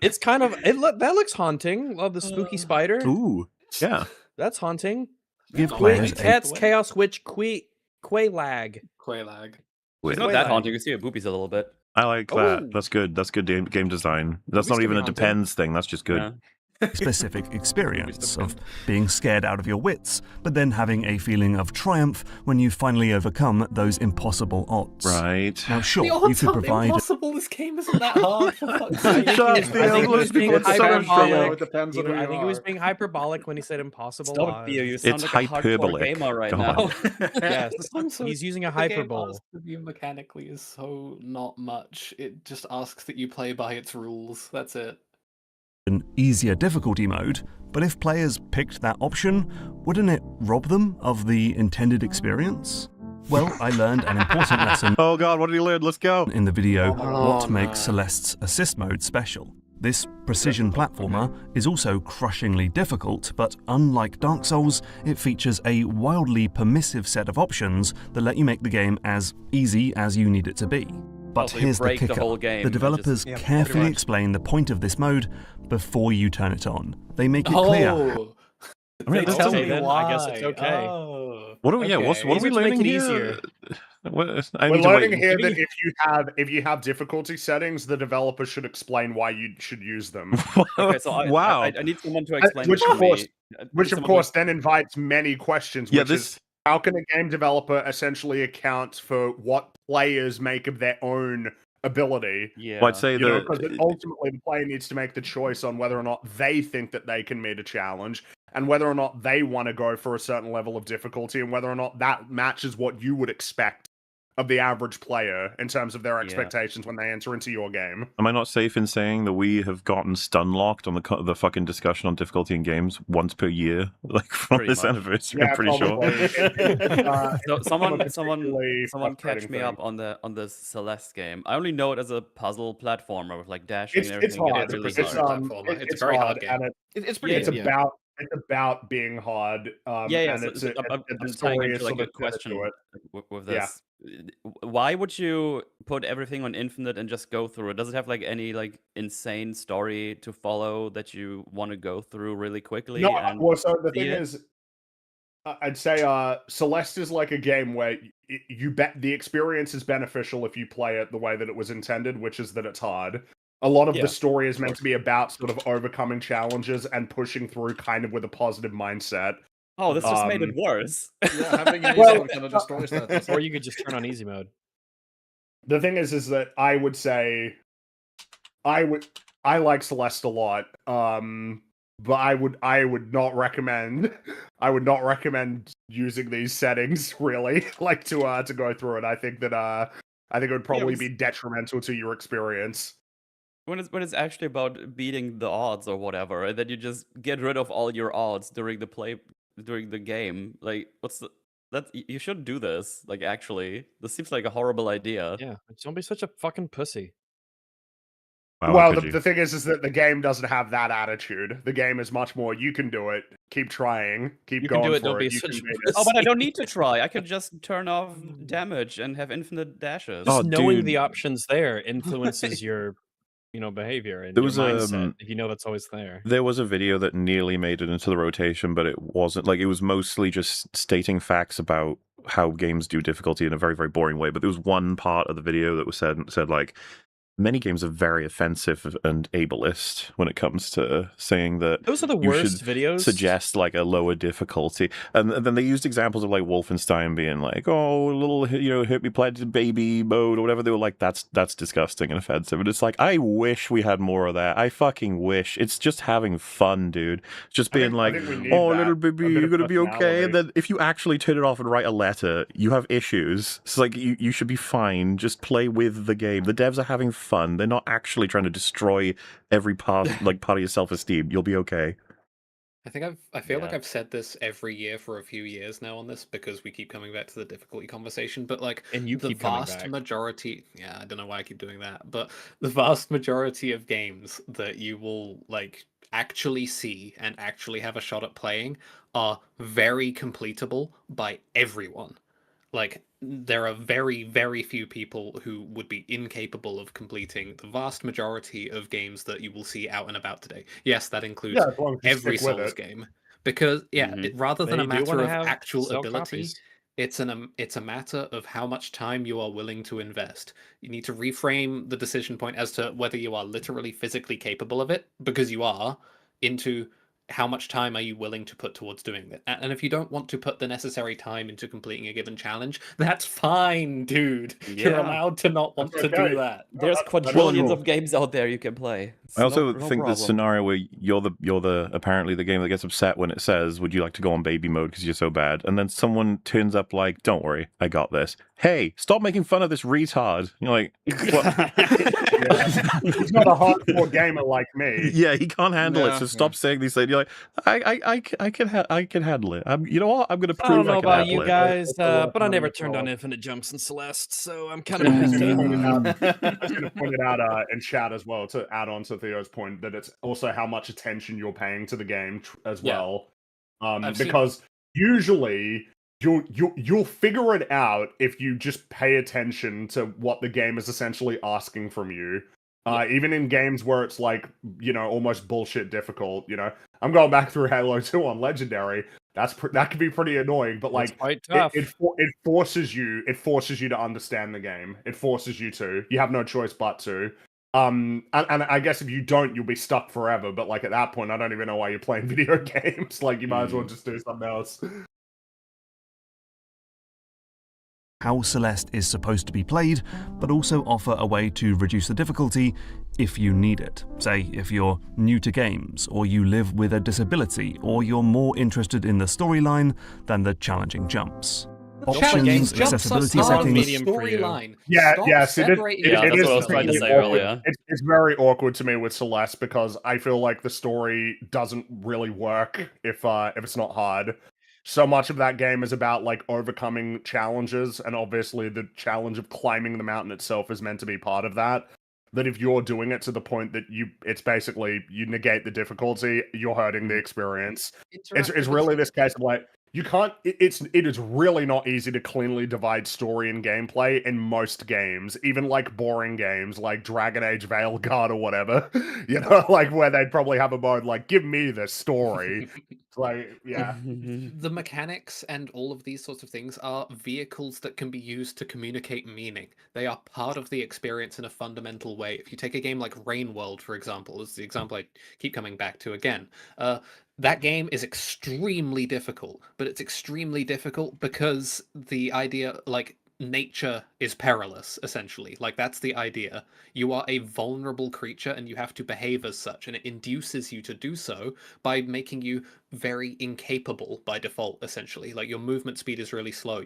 It's kind of that looks haunting. Love the spooky spider. Ooh, yeah. That's haunting. Give players a Cat's Chaos Witch Quaylag. Quaylag. Wait, It's not that haunting. You can see her boobies a little bit. I like that. Oh. That's good. That's good game design. That's Movies not can even be a haunting. depends thing. That's just good. Yeah. specific experience of being scared out of your wits, but then having a feeling of triumph when you finally overcome those impossible odds. Right. Now, sure, The you odds could aren't provide. impossible. This game isn't that hard. For fuck's I sake. think he was being hyperbolic. It depends on who I you think he was are. being hyperbolic when he said impossible. Stop odds. it, Theo. You sound It's like a hardcore hyperbolic. gamer right God. now. Yes, I'm so he's using a the game hyperbole. asks of you mechanically is so not much. It just asks that you play by its rules. That's it. An easier difficulty mode, but if players picked that option, wouldn't it rob them of the intended experience? Well, I learned an important lesson. Oh god, what did he learn? Let's go. In the video, Oh, what makes Celeste's assist mode special. This precision platformer is also crushingly difficult, but unlike Dark Souls, it features a wildly permissive set of options that let you make the game as easy as you need it to be. But so you here's the break the kicker. whole game The and developers just- carefully explain the point of this mode before you turn it on. They make it clear. They tell me then, why. I guess it's okay. Oh, What are we? Yeah, what are we Easier to make learning it here? easier. I We're need to learning wait. here that if you have difficulty settings, the developer should explain why you should use them. Okay, so Wow. I need someone to explain Which this to of course, me. I need which of someone course to- then invites many questions. Yeah, Which is how can a game developer essentially account for what players make of their own ability? Yeah. Well, I'd say that Because ultimately the player needs to make the choice on whether or not they think that they can meet a challenge, and whether or not they want to go for a certain level of difficulty, and whether or not that matches what you would expect of the average player in terms of their expectations when they enter into your game. Am I not safe in saying that we have gotten stun locked on the fucking discussion on difficulty in games once per year, like from Pretty this much. anniversary? Yeah, I'm pretty probably. sure. So someone particularly catch frustrating me thing. up on the Celeste game. I only know it as a puzzle platformer with like dashing It's and everything. hard. It's really It's hard. platformer. It's a it's very hard hard, and game. It's pretty it's good, about being hard. Yeah. And So, it's so I'm the tying story into is like sort a of tethered question to it. with Yeah. this. Why would you put everything on infinite and just go through it? Does it have like any like insane story to follow that you want to go through really quickly? No, and well, so the see thing it? is, I'd say Celeste is like a game where you bet the experience is beneficial if you play it the way that it was intended, which is that it's hard. A lot of Yeah, the story is meant to be about sort of overcoming challenges and pushing through kind of with a positive mindset. Oh, this just made it worse. Yeah, having an easy Well, mode kind of destroys that. Or you could just turn on easy mode. The thing is that I would say I like Celeste a lot. But I would not recommend using these settings really like to go through it. I think it would probably be detrimental to your experience. When it's actually about beating the odds or whatever, and then you just get rid of all your odds during the game. Like, you shouldn't do this. Like, actually, this seems like a horrible idea. Yeah, don't be such a fucking pussy. Well, the thing is that the game doesn't have that attitude. The game is much more, you can do it, keep trying, keep going for don't be it. You such can a beat it. Oh, but I don't need to try. I can just turn off damage and have infinite dashes. Just knowing the options there influences your behavior and There your was mindset. If you know that's always there. There was a video that nearly made it into the rotation, but it wasn't. Like, it was mostly just stating facts about how games do difficulty in a very, very boring way. But there was one part of the video that was said like, many games are very offensive and ableist when it comes to saying that Those are the you worst should videos. suggest like a lower difficulty, and then they used examples of like Wolfenstein being like, oh, a little hit me planted baby mode or whatever. They were like, that's disgusting and offensive, and it's like, I wish we had more of that. I fucking wish. It's just having fun, dude. It's just being like, oh, little baby, you're gonna be okay. And then if you actually turn it off and write a letter, you have issues. It's like you should be fine. Just play with the game. The devs are having fun. They're not actually trying to destroy every part of your self-esteem. You'll be okay. I think I feel like I've said this every year for a few years now on this because we keep coming back to the difficulty conversation. But like, and you the keep coming vast back. majority, I don't know why I keep doing that, but the vast majority of games that you will like actually see and actually have a shot at playing are very completable by everyone. Like, there are very, very few people who would be incapable of completing the vast majority of games that you will see out and about today. Yes, that includes Yeah, as long as you every stick with Souls it. game. Because, rather than They a do matter wanna of have actual sell ability, copies. it's a matter of how much time you are willing to invest. You need to reframe the decision point as to whether you are literally physically capable of it, because you are, into how much time are you willing to put towards doing it? And if you don't want to put the necessary time into completing a given challenge, that's fine, dude. You're Yeah. allowed to not want to do that. There's quadrillions of games out there you can play. It's I also no think problem. the scenario where you're the apparently the game that gets upset when it says, "Would you like to go on baby mode because you're so bad?" And then someone turns up like, "Don't worry, I got this. hey, stop making fun of this retard. You're like, what? He's not a hardcore gamer like me. Yeah, he can't handle it. No. So stop saying these things. You're like, I can handle it. You know what? I'm gonna I don't prove know I can about handle you it. guys, but I never Anonymous turned on role. infinite jumps in Celeste, so I'm kind of pissed. I was going to point it out in chat as well to add on to Theo's point that it's also how much attention you're paying to the game as Yeah. well, I've seen- because usually you'll figure it out if you just pay attention to what the game is essentially asking from you. Even in games where it's like, almost bullshit difficult, I'm going back through Halo 2 on Legendary. That can be pretty annoying, but like It's quite tough. it forces you to understand the game. It forces you to. You have no choice but to. And I guess if you don't, you'll be stuck forever. But like at that point, I don't even know why you're playing video games. Like you might as well just do something else. How Celeste is supposed to be played, but also offer a way to reduce the difficulty if you need it. Say, if you're new to games, or you live with a disability, or you're more interested in the storyline than the challenging jumps. Options, accessibility settings. Storyline. Yeah. See, that's what I was trying to say earlier. It's very awkward to me with Celeste because I feel like the story doesn't really work if it's not hard. So much of that game is about like overcoming challenges, and obviously the challenge of climbing the mountain itself is meant to be part of that. That if you're doing it to the point that it's basically you negate the difficulty, you're hurting the experience. It's really this case of like you can't. It is really not easy to cleanly divide story and gameplay in most games, even like boring games like Dragon Age Veilguard or whatever. Like where they'd probably have a mode like give me the story. Like, yeah. The mechanics and all of these sorts of things are vehicles that can be used to communicate meaning. They are part of the experience in a fundamental way. If you take a game like Rain World, for example, is the example I keep coming back to again. That game is extremely difficult, but it's extremely difficult because the idea, like, nature is perilous, essentially. Like, that's the idea. You are a vulnerable creature and you have to behave as such, and it induces you to do so by making you very incapable by default, essentially. Like, your movement speed is really slow.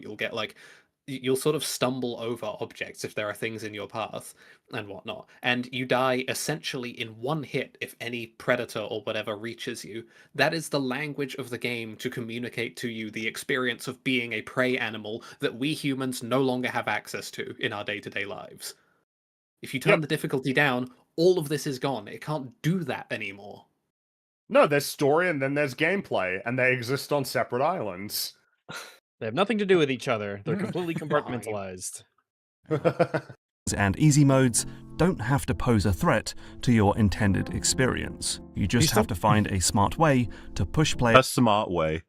You'll sort of stumble over objects if there are things in your path and whatnot, and you die essentially in one hit if any predator or whatever reaches you. That is the language of the game to communicate to you the experience of being a prey animal that we humans no longer have access to in our day-to-day lives. If you turn the difficulty down, all of this is gone. It can't do that anymore. No, there's story and then there's gameplay, and they exist on separate islands. They have nothing to do with each other. They're completely compartmentalized. And easy modes don't have to pose a threat to your intended experience. You just have to find a smart way to push players. A smart way.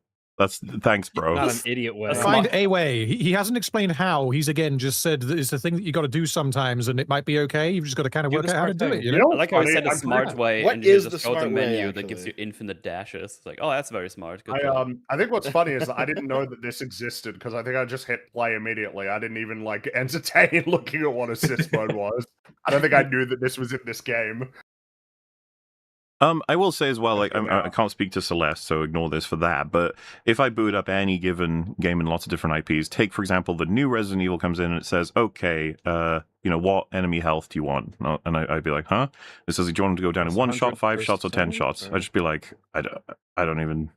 Thanks, bro. Not an idiot way. Find a way. He hasn't explained how. He's again just said that it's a thing that you got to do sometimes, and it might be okay. You've just got to kind of work out how to do it. I like how he said a smart way, What and you is just the go to smart menu way, that gives actually? you infinite dashes. It's like, oh, that's very smart. Good job. I think what's funny is that I didn't know that this existed because I think I just hit play immediately. I didn't even like entertain looking at what assist mode was. I don't think I knew that this was in this game. I will say as well, like I can't speak to Celeste, so ignore this for that. But if I boot up any given game in lots of different IPs, take for example the new Resident Evil comes in and it says, okay, what enemy health do you want? And I'd be like, huh? It says, do you want them to go down in 1 shot, 5 shots, or 10 shots? I'd just be like, I don't even.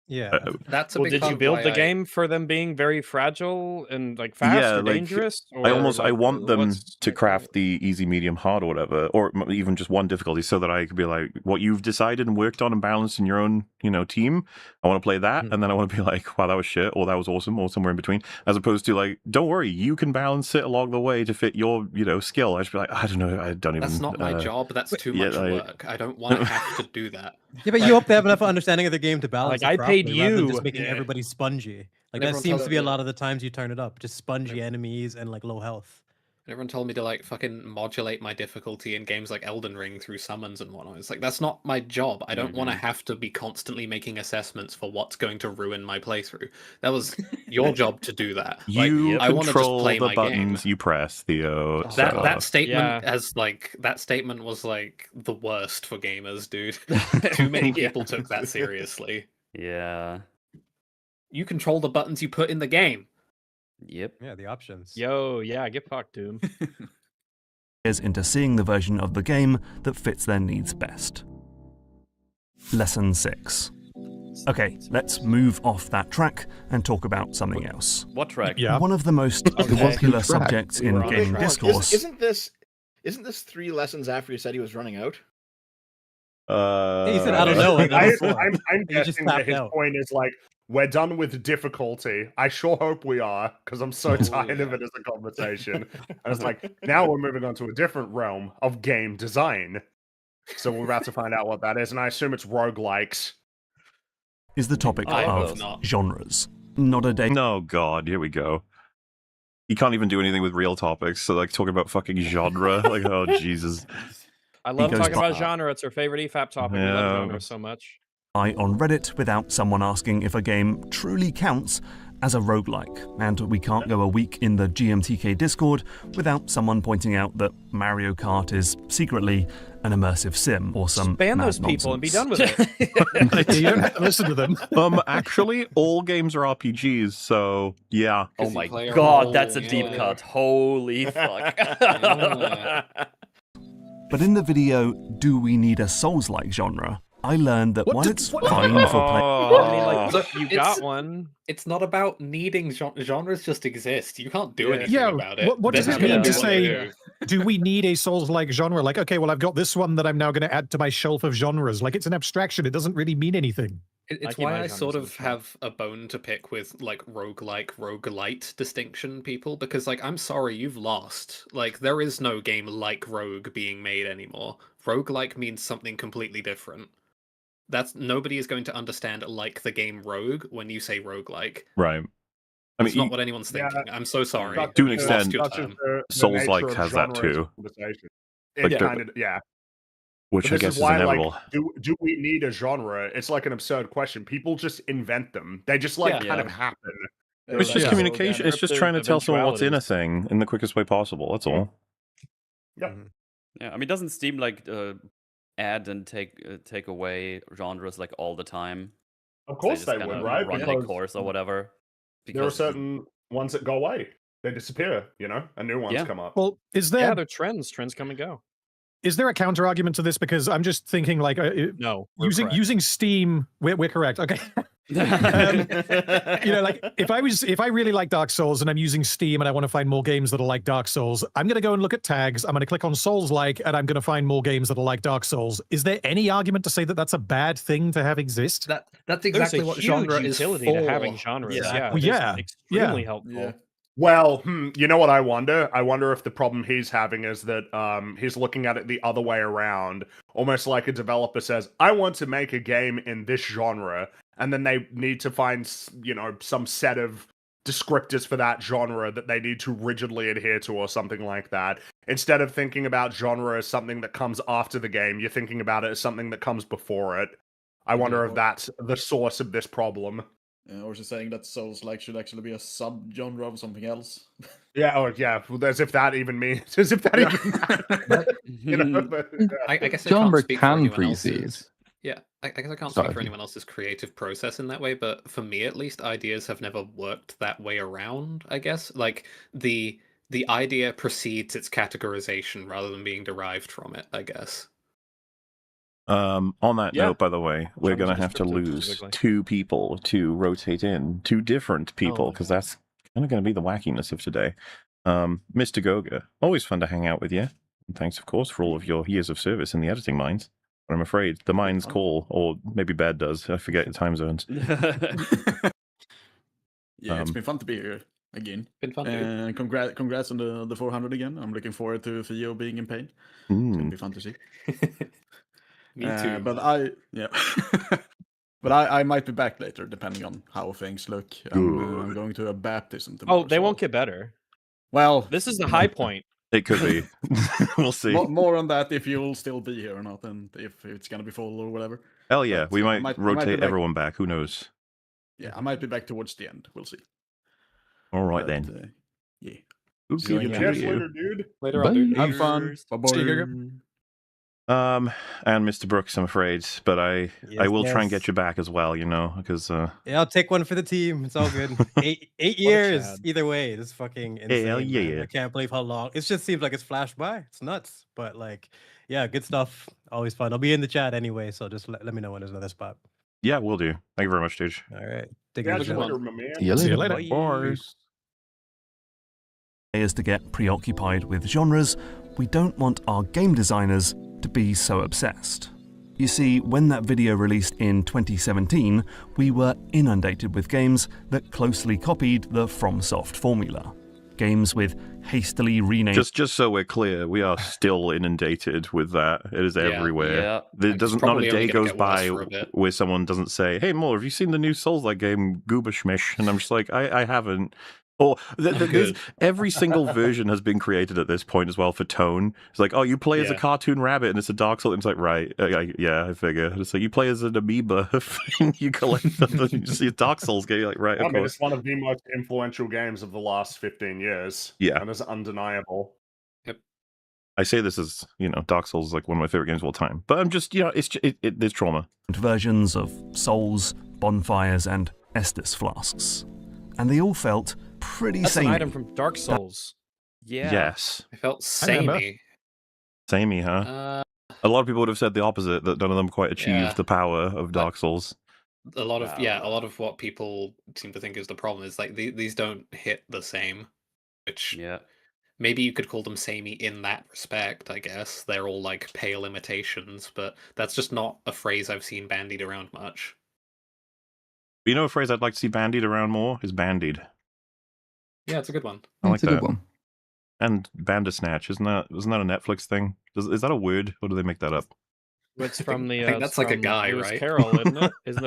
Yeah, that's a well, big did part you of build why the game for them being very fragile and like fast or dangerous? Or, I want them to craft the easy, medium, hard, or whatever, or even just one difficulty, so that I could be like, what you've decided and worked on and balanced in your own, team. I want to play that, and then I want to be like, wow, that was shit, or that was awesome, or somewhere in between. As opposed to like, don't worry, you can balance it along the way to fit your, skill. I should be like, I don't know, I don't even. That's not my job. That's too much work. I don't want to have to do that. Yeah, but you hope they have enough understanding of the game to balance. Like, it I paid properly, rather than you. just making everybody spongy. Like that seems to be a lot of the times you turn it up, just spongy enemies and like low health. Everyone told me to like fucking modulate my difficulty in games like Elden Ring through summons and whatnot. It's like, that's not my job. I don't want to have to be constantly making assessments for what's going to ruin my playthrough. That was your job to do that. You I want to just control play the my buttons game. you press, Theo. That statement that statement was like the worst for gamers, dude. Too many people took that seriously. Yeah. You control the buttons you put in the game. Yep. Yeah, the options. Yo, yeah, get fucked, Doom. Into seeing the version of the game that fits their needs best. Lesson 6. Okay, let's move off that track and talk about something else. What track? Yeah. One of the most popular subjects in gaming discourse. Isn't this 3 lessons after he said he was running out? He said, I don't know. I'm He just guessing that tapped his out. point is like, we're done with difficulty. I sure hope we are, because I'm so tired of it as a conversation. And it's like, now we're moving on to a different realm of game design. So we're about to find out what that is, and I assume it's roguelikes. Is the topic I of hope not. genres. Not a day. Oh god, here we go. You can't even do anything with real topics, so like talking about fucking genre, like oh Jesus. I love goes talking by- about genre. It's our favorite EFAP topic. We love genre so much. On Reddit without someone asking if a game truly counts as a roguelike, and we can't go a week in the GMTK Discord without someone pointing out that Mario Kart is secretly an immersive sim or some Ban mad those people and be done nonsense. with it. You don't have to listen to them. Actually, all games are RPGs, so yeah. Oh my god, that's a deep cut. Holy fuck. But in the video, Do We Need a Souls-like genre? I learned that while it's fine for playing. Look, you got one. It's not about needing genres; just exist. You can't do anything Yeah, about it. what does They're it gonna mean to do what they say, do. do we need a Souls-like genre? Like, okay, well, I've got this one that I'm now going to add to my shelf of genres. Like, it's an abstraction. It doesn't really mean anything. It's why I sort of have a bone to pick with like roguelike, roguelite distinction people, because like I'm sorry, you've lost. Like there is no game like Rogue being made anymore. Roguelike means something completely different. Nobody is going to understand like the game Rogue when you say roguelike. Right. I That's mean, not what anyone's thinking. I'm so sorry. to an You've extent, lost your term. Souls-like has that too. It Like, kind of, yeah. Which But I this guess is why, inevitable. Like, do we need a genre? It's like an absurd question. People just invent them. They just like kind of happen. It's just communication. It's just trying to tell someone what's in a thing in the quickest way possible. That's all. Yeah. Yeah, I mean, doesn't Steam like add and take away genres like all the time? Of course they just would, kinda right? Run their Because course or whatever. there are Because certain ones that go away. They disappear, you know, and new ones come up. Well, is there Yeah, they're trends. Trends come and go. is there a counter argument to this? Because I'm just thinking, like, No, we're using correct. using Steam, we're correct. Okay. You know, like if I really like Dark Souls and I'm using Steam and I want to find more games that are like Dark Souls, I'm going to go and look at tags. I'm going to click on Souls-like, and I'm going to find more games that are like Dark Souls. Is there any argument to say that that's a bad thing to have exist? That's exactly There's a what huge genre is utility for. to having genres. Yeah, Well, yeah, it's extremely yeah. helpful. Well, you know what I wonder? I wonder if the problem he's having is that he's looking at it the other way around. Almost like a developer says, I want to make a game in this genre, and then they need to find, you know, some set of descriptors for that genre that they need to rigidly adhere to or something like that. Instead of thinking about genre as something that comes after the game, you're thinking about it as something that comes before it. I wonder if that's the source of this problem. Or is it saying that Souls-like should actually be a sub-genre of something else? Yeah, or yeah, as if that even means, as if that even matters. You know, but, I guess I Genre can't speak for can anyone precede. else's. Yeah, I guess I can't Sorry. speak for anyone else's creative process in that way, but for me at least, ideas have never worked that way around, I guess. Like, the idea precedes its categorization rather than being derived from it, I guess. On that Yeah. note, by the way, we're Genres going to are have to descriptive, lose specifically. 2 people to rotate in, 2 different people, because that's kind of going to be the wackiness of today. Mr. Goga, always fun to hang out with you. And thanks, of course, for all of your years of service in the editing mines. But I'm afraid the mines call, or maybe Bad does. I forget the time zones. Yeah, it's been fun to be here again. Been fun, dude. Congrats on the 400 again. I'm looking forward to Theo being in pain. It's gonna be fun to see. Me too. But I might be back later, depending on how things look. I'm going to a baptism tomorrow. Oh, they won't get better. Well, This is the high point. It could be. We'll see. More on that if you'll still be here or not, and if it's gonna be full or whatever. Hell yeah, But, we I might be rotate back- everyone back. Who knows? Yeah, I might be back towards the end. We'll see. All right, But, then. yeah. Okay, See you okay. guys later, dude. Later on, dude. Have fun. See you, Bye-bye. Goga. And Mr. Brooks, I'm afraid, but I will try and get you back as well, you know, because Yeah, I'll take one for the team. It's all good. eight years Chad. either way. This is fucking insane. Hell Man. yeah. I can't believe how long. It just seems like it's flashed by. It's nuts. But like, yeah, good stuff. Always fun. I'll be in the chat anyway, so just let me know when there's another spot. Yeah, we'll do. Thank you very much, Stooge. All right. Take Yeah, it see easy. you later, my man. See you later. Bye. Players to get preoccupied with genres, we don't want our game designers to be so obsessed. You see, when that video released in 2017, we were inundated with games that closely copied the FromSoft formula. Games with hastily renamed... Just so we're clear, we are still inundated with that. It is everywhere. yeah. There It's doesn't not probably a only day gonna goes get worse by for a bit. where someone doesn't say, "Hey, Muller, have you seen the new Souls-like game Gooberschmish?" And I'm just like, I haven't. Or every single version has been created at this point as well for tone. It's like, oh, you play as a cartoon rabbit and it's a Dark Souls. And it's like, right, yeah, I figure. It's like you play as an amoeba and you collect them and you see a Dark Souls game. You're like, right, I of mean, course. it's one of the most influential games of the last 15 years. Yeah. And it's undeniable. I say this as, you know, Dark Souls is like one of my favorite games of all time. But I'm just, you know, there's trauma. versions of Souls, Bonfires, and Estus flasks. And they all felt pretty That's an samey. item from Dark Souls. Yeah. Yes. I felt I remember. samey. Samey, huh? A lot of people would have said the opposite, that none of them quite achieved the power of Dark Souls. A lot of what people seem to think is the problem is like these don't hit the same, which maybe you could call them samey in that respect. I guess they're all like pale imitations, but that's just not a phrase I've seen bandied around much. You know a phrase I'd like to see bandied around more is bandied. Yeah, it's a good one. I like It's a that. good one. And Bandersnatch, wasn't that a Netflix thing? Is that a word, or do they make that up? It's from the. I think that's like a from guy, Lewis right? Carroll, isn't it? Isn't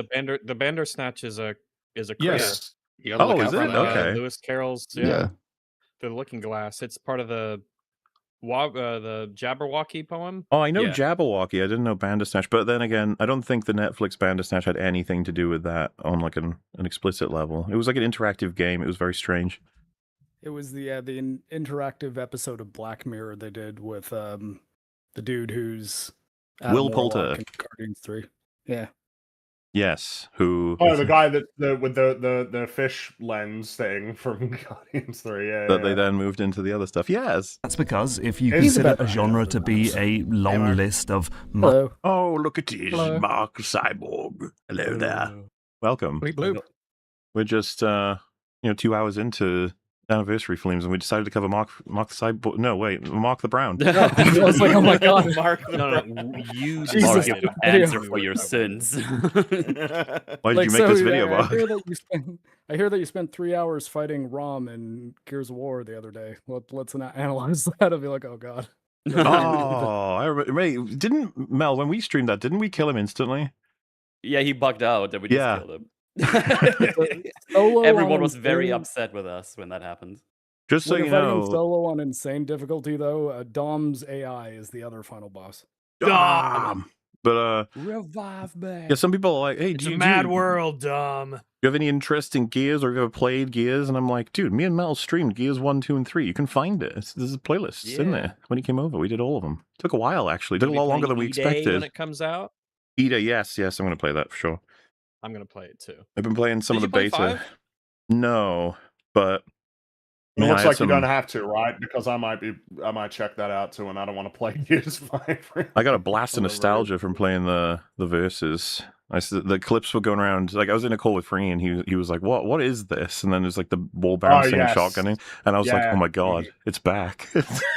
the Bandersnatch is a critter? Yes. You gotta look Oh, out is for it? that. Okay. Lewis Carroll's Yeah. the Looking Glass. It's part of the Jabberwocky poem. Oh, I know Yeah. Jabberwocky. I didn't know Bandersnatch. But then again, I don't think the Netflix Bandersnatch had anything to do with that on like an explicit level. It was like an interactive game. It was very strange. It was the interactive episode of Black Mirror they did with the dude who's Will Poulter. in Guardians 3. Yeah. Yes. Who? Oh, the guy with the fish lens thing from Guardians 3. Yeah. That they then moved into the other stuff. Yes. That's because if you He's consider a a genre to be a long list of... Hello. Oh, look at this, Hello. Mark Cyborg. Hello there. Welcome. Bleep bloop. We're just 2 hours into anniversary films, and we decided to cover Mark the Cyborg. No, wait, Mark the Brown. I was like, oh my god. You Jesus. decided to answer for your sins. Why did you make this video, Mark? I hear that you spent 3 hours fighting Rom in Gears of War the other day. Let's not analyze that and be like, oh god. Oh, I remember. Wait, didn't Mel, when we streamed that, didn't we kill him instantly? Yeah, he bugged out and we just Yeah. killed him. Solo Everyone on was very insane- upset with us when that happened. Just so When you you're fighting know, solo on insane difficulty, though, Dom's AI is the other final boss. but Revive me. yeah, some people are like, hey, It's do a you mad do world, Dom. you have any interest in Gears, or have you ever played Gears? And I'm like, dude, me and Mel streamed Gears 1, 2, and 3. You can find it. There's a playlist in there. When he came over, we did all of them. Took a while, actually. Took a lot longer than we E-Day expected. when it comes out. Ida, yes, I'm going to play that for sure. I'm gonna play it too. I've been playing some Did of the you play beta. 5? No, but It man, looks I had like some- you don't have to, right? Because I might check that out too, and I don't want to play Gears 5. I got a blast of nostalgia from playing the verses. The clips were going around. Like I was in a call with Fringy, and he was like, "What is this?" And then there's like the wall bouncing and shotgunning, and I was like, Yeah. "Oh my god, it's back!"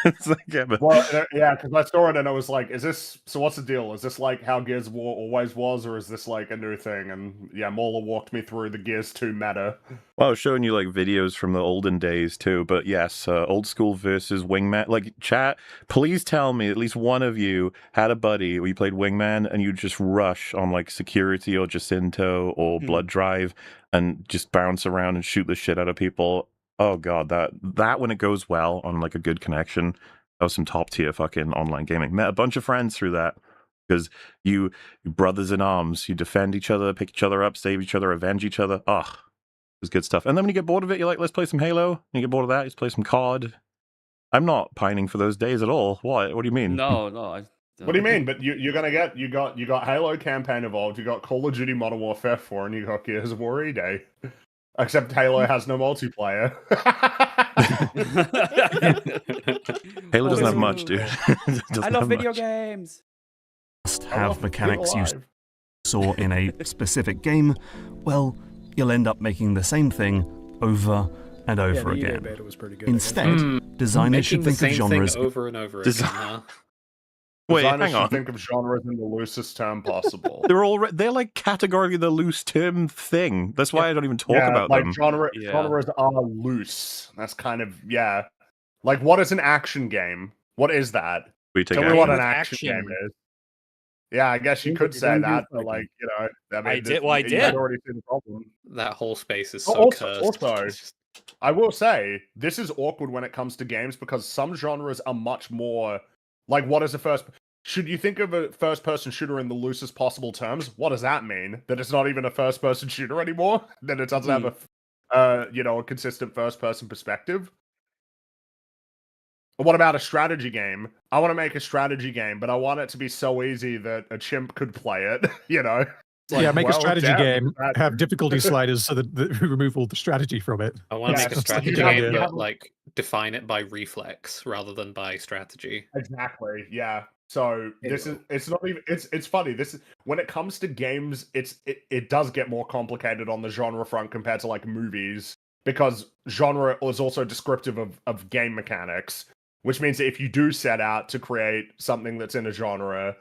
It's like, yeah, but Well, yeah, because I saw it and I was like, "Is this? So what's the deal? Is this like how Gears of War always was, or is this like a new thing?" And yeah, Mauler walked me through the Gears 2 meta. well, I was showing you like videos from the olden days too. But yes, old school versus Wingman. Like chat, please tell me at least one of you had a buddy where you played Wingman and you just rush on like security or Jacinto or Blood Drive and just bounce around and shoot the shit out of people. Oh god, that when it goes well on like a good connection, that was some top tier fucking online gaming. Met a bunch of friends through that because you brothers in arms, you defend each other, pick each other up, save each other, avenge each other. Oh, it was good stuff. And then when you get bored of it, you're like, let's play some Halo. And you get bored of that, let's play some COD. I'm not pining for those days at all. What do you mean? No, What do you mean? But you're gonna get you got Halo campaign involved, you got Call of Duty Modern Warfare 4, and you got Gears of War E-Day. Except Halo has no multiplayer. Halo doesn't have much, dude. I love video games. Must have mechanics you saw in a specific game, well, you'll end up making the same thing over and over the EA again. beta was pretty good, Instead, designers should think of genres over and over again. Huh? Wait, Designers hang should on. think of genres in the loosest term possible. They're like categorically the loose term thing. That's why I don't even talk about like them. genres are loose. That's kind of Like, what is an action game? What is that? We take Tell me what action. an action game is. Yeah, I guess you could say that, but like, you know, I mean, I you did. had already seen the problem. That whole space is so cursed. Also, I will say this is awkward when it comes to games because some genres are much more like, what is a first? Should you think of a first-person shooter in the loosest possible terms? What does that mean? That it's not even a first-person shooter anymore? That it doesn't have a consistent first-person perspective? What about a strategy game? I want to make a strategy game, but I want it to be so easy that a chimp could play it, you know? Yeah, make a strategy game, have difficulty sliders so that we remove all the strategy from it. I want to make a strategy game, but like define it by reflex rather than by strategy. Exactly. Yeah. So it's not even it's funny. This is when it comes to games, it does get more complicated on the genre front compared to like movies because genre is also descriptive of game mechanics, which means that if you do set out to create something that's in a genre,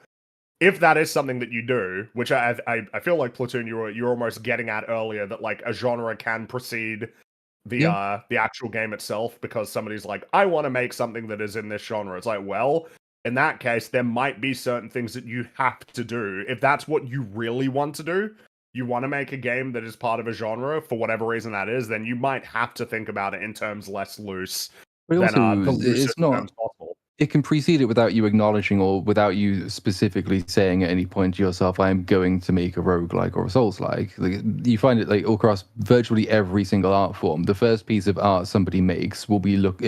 if that is something that you do, which I feel like Platoon, you're almost getting at earlier, that like a genre can precede the actual game itself because somebody's like, I want to make something that is in this genre. It's like, well, in that case, there might be certain things that you have to do. If that's what you really want to do, you want to make a game that is part of a genre for whatever reason that is, then you might have to think about it in terms less loose But than also, the loosest it's not. terms possible. It can precede it without you acknowledging or without you specifically saying at any point to yourself, I'm going to make a roguelike or a Souls-like. Like, you find it like all across virtually every single art form. The first piece of art somebody makes will look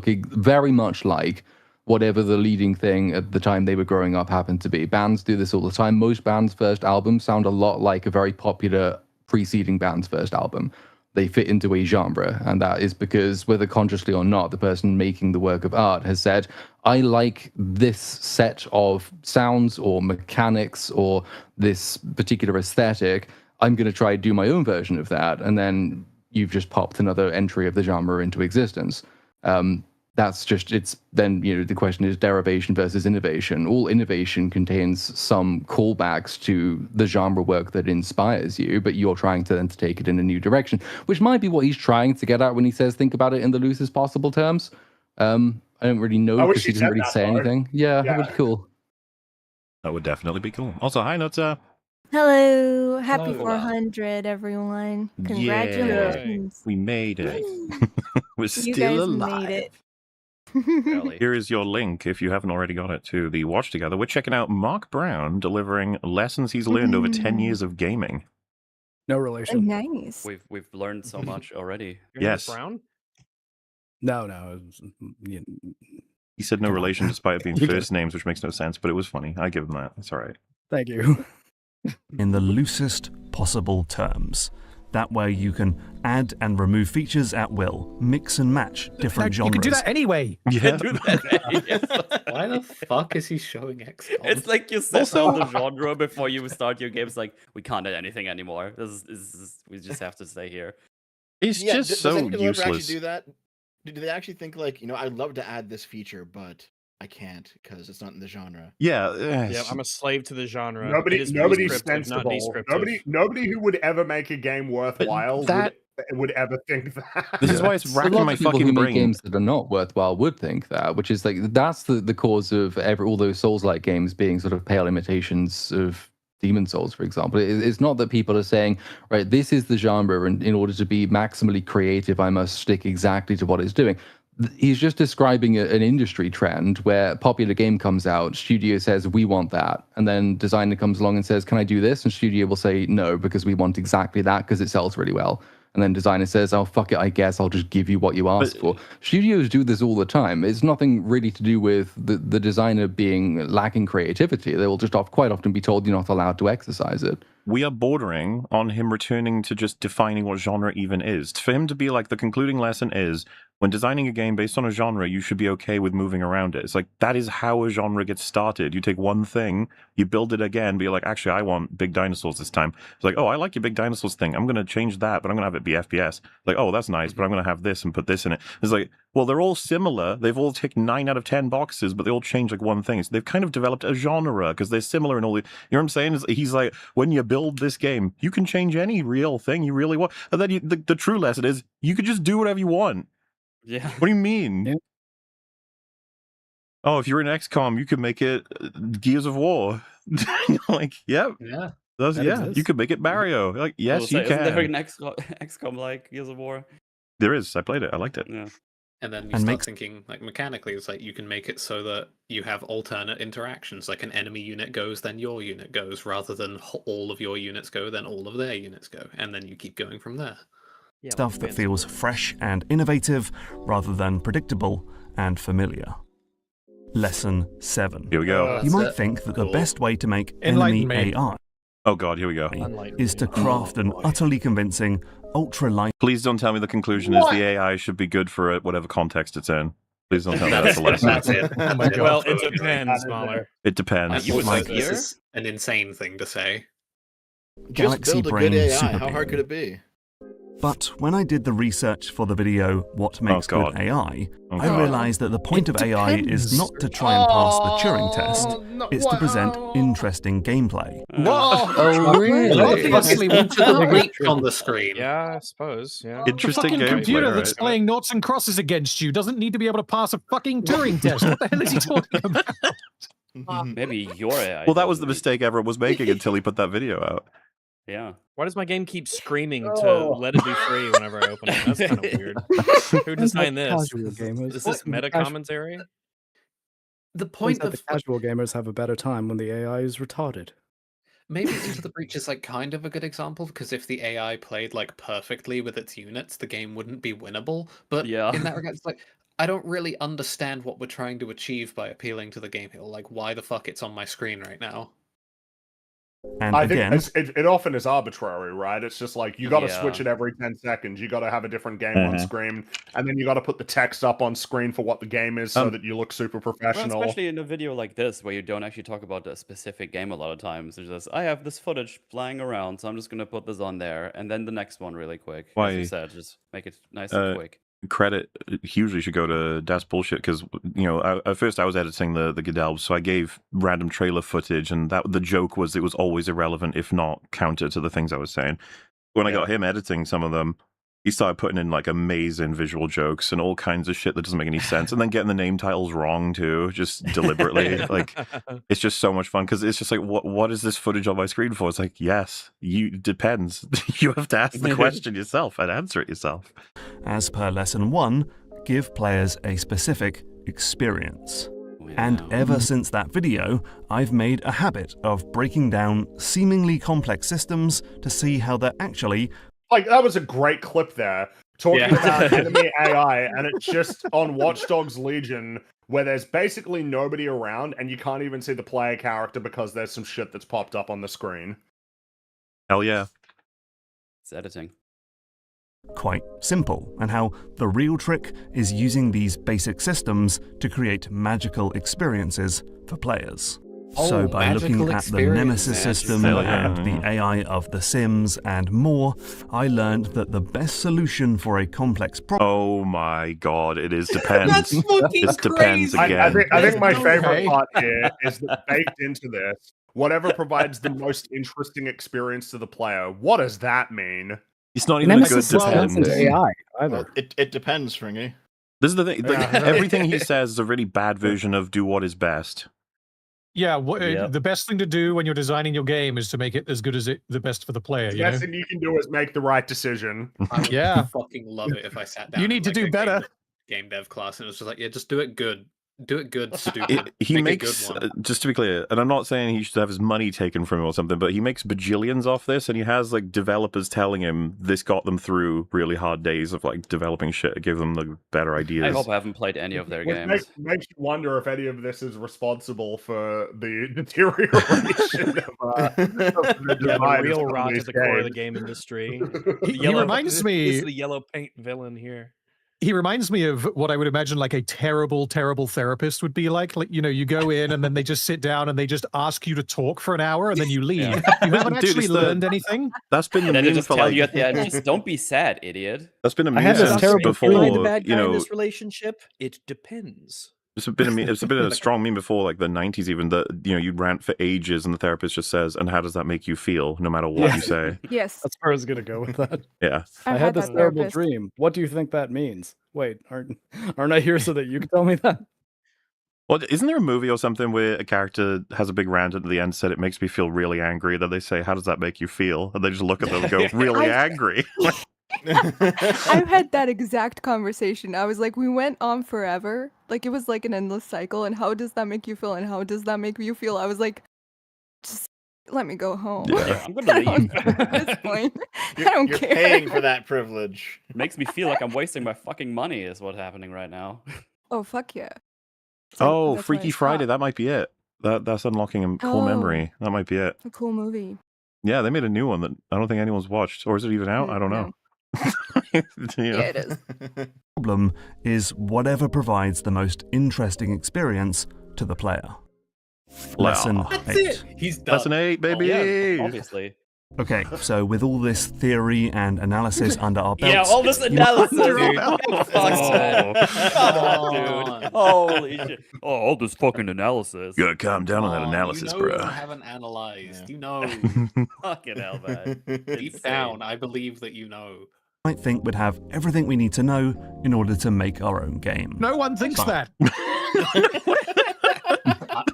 very much like whatever the leading thing at the time they were growing up happened to be. Bands do this all the time. Most bands' first albums sound a lot like a very popular preceding band's first album. They fit into a genre, and that is because, whether consciously or not, the person making the work of art has said, I like this set of sounds or mechanics or this particular aesthetic. I'm going to try to do my own version of that. And then you've just popped another entry of the genre into existence. That's just, it's then, you know, the question is derivation versus innovation. All innovation contains some callbacks to the genre work that inspires you, but you're trying to then take it in a new direction, which might be what he's trying to get at when he says, think about it in the loosest possible terms. I don't really know because he doesn't really say anything. Yeah, that would be cool. That would definitely be cool. Also, hi, Nota. Hello, happy Hello. 400, everyone! Yeah, Congratulations! we made it. We're You still guys alive. made it. Here is your link if you haven't already got it to the Watch Together. We're checking out Mark Brown delivering lessons he's learned over 10 years of gaming. No relation. Nice. We've learned so much already. Yes. Brown? No. It was, He said no relation despite it being You get first names, which makes no sense, but it was funny. I give him that. It's all right. Thank you. in the loosest possible terms. That way you can add and remove features at will, mix and match different genres. You can do that anyway. Yeah. Do that. Why the fuck is he showing XCOM? It's like you set Also- all the genre before you start your game. It's like, we can't add anything anymore. This is we just have to stay here. It's does anyone ever actually do that? Do they actually think like, I'd love to add this feature, but I can't because it's not in the genre? Yeah. Yeah, I'm a slave to the genre. Nobody's sensible. Nobody who would ever make a game worthwhile would ever think that. This is why it's A racking lot my of people fucking who make brain. games that are not worthwhile would think that, which is like, that's the cause of all those Souls-like games being sort of pale imitations of Demon Souls, for example. It's not that people are saying, right, this is the genre, and in order to be maximally creative, I must stick exactly to what it's doing. He's just describing an industry trend where a popular game comes out, studio says, we want that. And then designer comes along and says, can I do this? And studio will say, no, because we want exactly that because it sells really well. and then designer says, "Oh fuck it, I guess I'll just give you what you asked for." Studios do this all the time. It's nothing really to do with the designer being lacking creativity. They will just quite often be told you're not allowed to exercise it. We are bordering on him returning to just defining what genre even is. For him to be like, the concluding lesson is, when designing a game based on a genre, you should be okay with moving around it. It's like, that is how a genre gets started. You take one thing, you build it again, but you're like, actually, I want big dinosaurs this time. It's like, oh, I like your big dinosaurs thing. I'm going to change that, but I'm going to have it be FPS. Like, oh, that's nice, but I'm going to have this and put this in it. It's like, well, they're all similar. They've all ticked 9 out of 10 boxes, but they all change like one thing. So they've kind of developed a genre because they're similar in all the, you know what I'm saying? He's like, when you build this game, you can change any real thing you really want. And then the true lesson is, you could just do whatever you want. Yeah. What do you mean? Yeah. Oh, if you're in XCOM, you could make it Gears of War. Like, yep. Yeah. You could make it Mario. Like, yes, you can. Isn't there an XCOM like Gears of War? There is. I played it. I liked it. Yeah. And then you start thinking, like, mechanically, it's like you can make it so that you have alternate interactions. Like an enemy unit goes, then your unit goes, rather than all of your units go, then all of their units go. And then you keep going from there. Stuff that feels fresh and innovative rather than predictable and familiar. Lesson 7. Here we go. You might think that the best way to make enemy AI Oh god, here we go. is to craft an utterly convincing, ultra-light... Please don't tell me the conclusion is the AI should be good for whatever context it's in. Please don't tell me that's the lesson. That's it. Oh my God. Well, it depends, Mahler. It depends. This is an insane thing to say. Just build a good AI. How hard could it be? But when I did the research for the video, What Makes Good AI, I realized that the point of AI is not to try and pass the Turing test, it's to present interesting gameplay. Whoa! Oh, really? Obviously, went to the reach on the screen. Yeah, I suppose. Yeah. Interesting The fucking computer gameplay, that's right? playing noughts and crosses against you doesn't need to be able to pass a fucking Turing test. What the hell is he talking about? Maybe your AI. Well, that was the mistake everyone was making until he put that video out. Yeah. Why does my game keep screaming to let it be free whenever I open it? That's kind of weird. Who designed this? Is this meta commentary? The point of casual gamers have a better time when the AI is retarded. Maybe Into the Breach is like kind of a good example, because if the AI played like perfectly with its units, the game wouldn't be winnable. But in that regard, it's like, I don't really understand what we're trying to achieve by appealing to the game. Like, why the fuck it's on my screen right now? And I again, think it often is arbitrary, right? It's just like, you got to switch it every 10 seconds. You got to have a different game on screen, and then you got to put the text up on screen for what the game is, so that you look super professional. Well, especially in a video like this, where you don't actually talk about a specific game a lot of times. It's just, I have this footage flying around, so I'm just going to put this on there, and then the next one really quick. Why? As you said, just make it nice and quick. Credit hugely should go to Das Bullshit, because at first I was editing the Godelbs, so I gave random trailer footage, and that the joke was it was always irrelevant, if not counter to the things I was saying. When I got him editing some of them, he started putting in like amazing visual jokes and all kinds of shit that doesn't make any sense, and then getting the name titles wrong too, just deliberately. Like, it's just so much fun, because it's just like, what is this footage on my screen for? It's like, yes, depends. You have to ask the question yourself and answer it yourself. as per lesson 1, give players a specific experience. And ever since that video, I've made a habit of breaking down seemingly complex systems to see how they're actually... Like, that was a great clip there, talking about enemy AI, and it's just on Watch Dogs Legion, where there's basically nobody around, and you can't even see the player character because there's some shit that's popped up on the screen. Hell yeah. It's editing. Quite simple, and how the real trick is using these basic systems to create magical experiences for players. So by looking at the Nemesis system and the AI of The Sims and more, I learned that the best solution for a complex problem... Oh my god, it is depends. That's fucking It depends crazy. again. I think my favorite part here is that baked into this, whatever provides the most interesting experience to the player. What does that mean? It's not even a good depends. AI either. It depends, Fringy. This is the thing. Like, everything he says is a really bad version of do what is best. Yeah, the best thing to do when you're designing your game is to make it as good as the best for the player. The best thing you can do is make the right decision. I would Yeah. fucking love it if I sat down. You need to do better. Game dev class, and it was just like, yeah, just do it good. Do it good, stupid. He Make makes, a good one. just to be clear, and I'm not saying he should have his money taken from him or something, but he makes bajillions off this, and he has like developers telling him this got them through really hard days of like developing shit to give them the better ideas. I hope I haven't played any of their Which games. makes you wonder if any of this is responsible for the deterioration of the design real of rot these at the core of the games. game industry. He reminds me. This is the yellow paint villain here. He reminds me of what I would imagine like a terrible, terrible therapist would be like. Like, you know, you go in and then they just sit down and they just ask you to talk for an hour and then you leave. You haven't actually learned anything. That's been the Then they meme just for tell like. you at the end, just don't be sad, idiot. That's been a I meme had this since terrible before. feeling the bad guy You in know, this relationship. It depends. it's been a strong meme before, like the 90s even, that you know you'd rant for ages and the therapist just says, "And how does that make you feel?" No matter what you say. Yes. That's where I was gonna go with that. Yeah. I I've had had this that terrible therapist. dream. What do you think that means? Wait, aren't I here so that you can tell me that? Well, isn't there a movie or something where a character has a big rant at the end, said it makes me feel really angry? That they say, "How does that make you feel?" And they just look at them and go, "Really angry." I've had that exact conversation. I was like, we went on forever. Like, it was like an endless cycle. And how does that make you feel? And how does that make you feel? I was like, just let me go home. Yeah, I'm gonna leave. At this point, I don't You're care. paying for that privilege. It makes me feel like I'm wasting my fucking money is what's happening right now. Oh, fuck yeah. Oh, that's why Freaky it's Friday, hot. that might be it. That's unlocking a core Oh. memory. That might be it. A cool movie. Yeah, they made a new one that I don't think anyone's watched. Or is it even out? I don't know. Yeah, it is. Problem is whatever provides the most interesting experience to the player. Lesson 8. He's done. Lesson 8, baby! Yeah, obviously. Okay, so with all this theory and analysis under our belts... Yeah, all this you- analysis, dude. Oh. Shut up, dude. Holy shit. Oh, all this fucking analysis. You gotta calm down on that analysis, you know bro. You haven't analyzed. You know. Fucking hell, man. Deep down, I believe that you know. might think we'd have everything we need to know in order to make our own game. No one thinks that.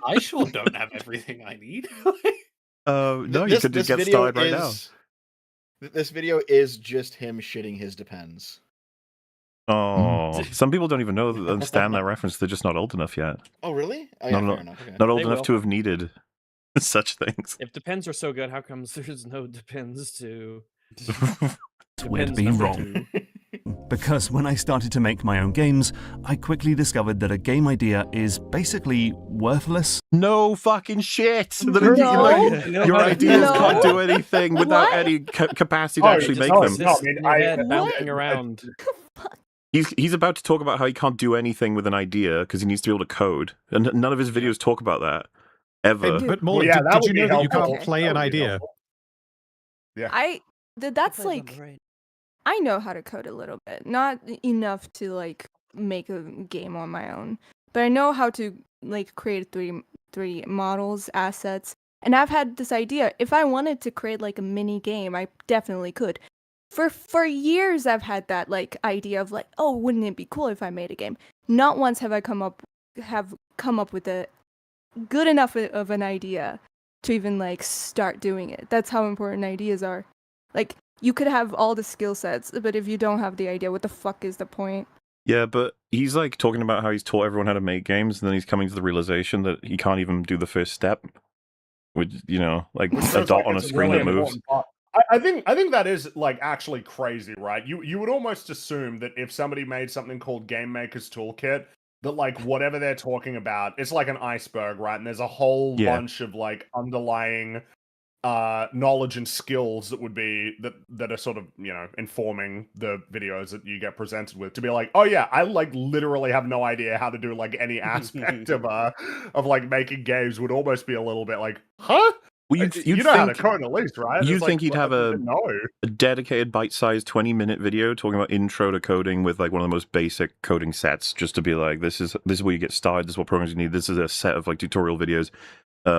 I sure don't have everything I need. No, you could just get started right now. This video is just him shitting his depends. Oh, some people don't even understand that reference. They're just not old enough yet. Oh, really? Oh, yeah, fair enough. Okay. Not old They enough will. to have needed such things. If depends are so good, how comes there's no depends to? We'd Depends be number wrong. 2. Because when I started to make my own games, I quickly discovered that a game idea is basically worthless. No fucking shit! No. Your ideas No. can't do anything without What? any capacity to actually make them. Bouncing around. He's about to talk about how he can't do anything with an idea because he needs to be able to code, and none of his videos talk about that ever. But Molly, Well, yeah, that did you would be know that you helpful. can't play That an would be idea? helpful. Yeah. That's like, I know how to code a little bit, not enough to like make a game on my own, but I know how to like create 3D models, assets, and I've had this idea. If I wanted to create like a mini game, I definitely could. For years, I've had that like idea of like, oh, wouldn't it be cool if I made a game? Not once have I come up with a good enough of an idea to even like start doing it. That's how important ideas are. Like, you could have all the skill sets, but if you don't have the idea, what the fuck is the point? Yeah, but he's like talking about how he's taught everyone how to make games, and then he's coming to the realization that he can't even do the first step. Which, you know, like a dot on a screen that moves. I think that is like actually crazy, right? You would almost assume that if somebody made something called Game Maker's Toolkit, that like whatever they're talking about, it's like an iceberg, right? And there's a whole bunch of like underlying knowledge and skills that would be that are sort of, you know, informing the videos that you get presented with, to be like, oh yeah, I like literally have no idea how to do like any aspect of like making games, would almost be a little bit like, huh? Well, you know how to code at least, right? You'd It's think like, he'd have a no. dedicated bite-sized 20-minute video talking about intro to coding with like one of the most basic coding sets, just to be like, this is where you get started, this is what programs you need, this is a set of like tutorial videos.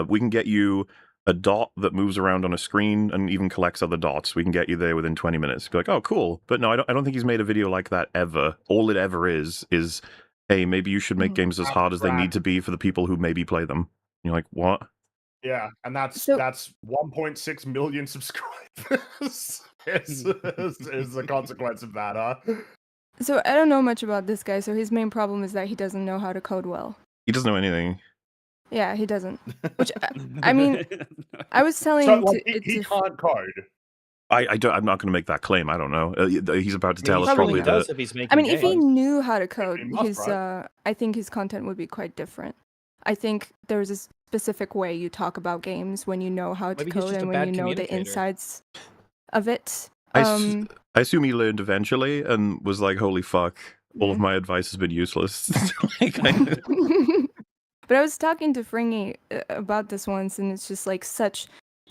We can get you a dot that moves around on a screen and even collects other dots. We can get you there within 20 minutes. Be like, oh, cool. But no, I don't think he's made a video like that ever. All it ever is, hey, maybe you should make games as hard as they need to be for the people who maybe play them. You're like, what? Yeah, and that's 1.6 million subscribers is the consequence of that, huh? So I don't know much about this guy, so his main problem is that he doesn't know how to code well. He doesn't know anything. Yeah, he doesn't. Which I mean, I was telling So him like, to. he can't code. I don't. I'm not going to make that claim. I don't know. He's about to tell us probably probably does that. if he's making I mean, if he games. knew how to code, must, his right? I think his content would be quite different. I think there's a specific way you talk about games when you know how to Maybe he's code just a and when bad you know the communicator. insides of it. I assume he learned eventually and was like, "Holy fuck! All of my advice has been useless." Like, But I was talking to Fringy about this once, and it's just like such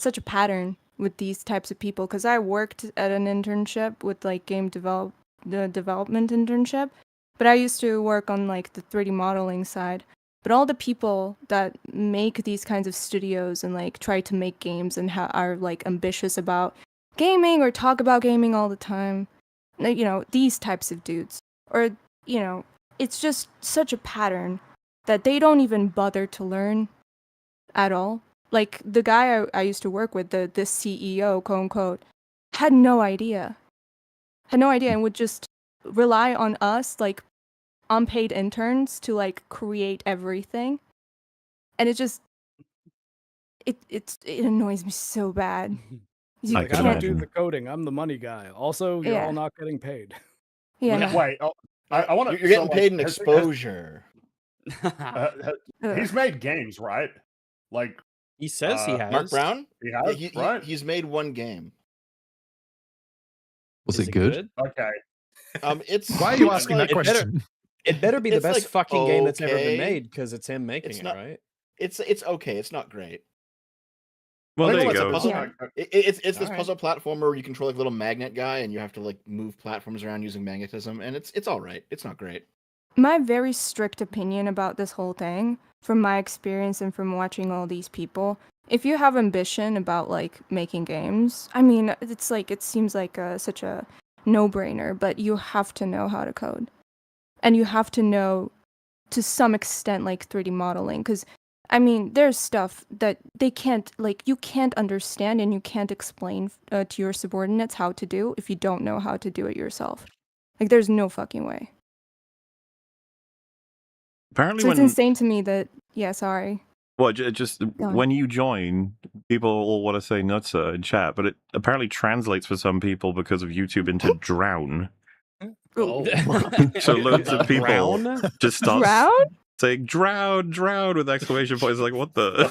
a pattern with these types of people. Because I worked at an internship with like the development internship, but I used to work on like the 3D modeling side. But all the people that make these kinds of studios and like try to make games and are like ambitious about gaming or talk about gaming all the time, you know, these types of dudes, or you know, it's just such a pattern that they don't even bother to learn at all. Like the guy I used to work with, the CEO, quote unquote, had no idea, and would just rely on us, like unpaid interns, to like create everything, and it annoys me so bad. You Like, I can't. don't do the coding. I'm the money guy. Also, you're all not getting paid. Yeah. No. Wait, I want to. You're getting paid in exposure. He's made games, right? Like he says he has. Mark Brown? He has, right? He's made one game. Was it good? Okay. It's Why are you it's asking like- that question? It better be the It's best like, fucking game that's ever been okay. made because it's him making It's it, not- right? It's okay. It's not great. Well, there you It's a go. puzzle- It's this Alright. puzzle platformer where you control like a little magnet guy and you have to like move platforms around using magnetism, and it's all right. It's not great. My very strict opinion about this whole thing, from my experience and from watching all these people, if you have ambition about like making games, I mean, it's like it seems like such a no-brainer, but you have to know how to code, and you have to know to some extent like 3D modeling, because I mean, there's stuff that they can't, like, you can't understand and you can't explain to your subordinates how to do if you don't know how to do it yourself. Like, there's no fucking way. Apparently, So it's when insane to me that, yeah, sorry. well, just on. when you join, people all want to say "nutsa" in chat, but it apparently translates for some people because of YouTube into "drown." Oh. So loads of people Drown? just start Drown? saying "drown, drown" with exclamation points. Like, what the?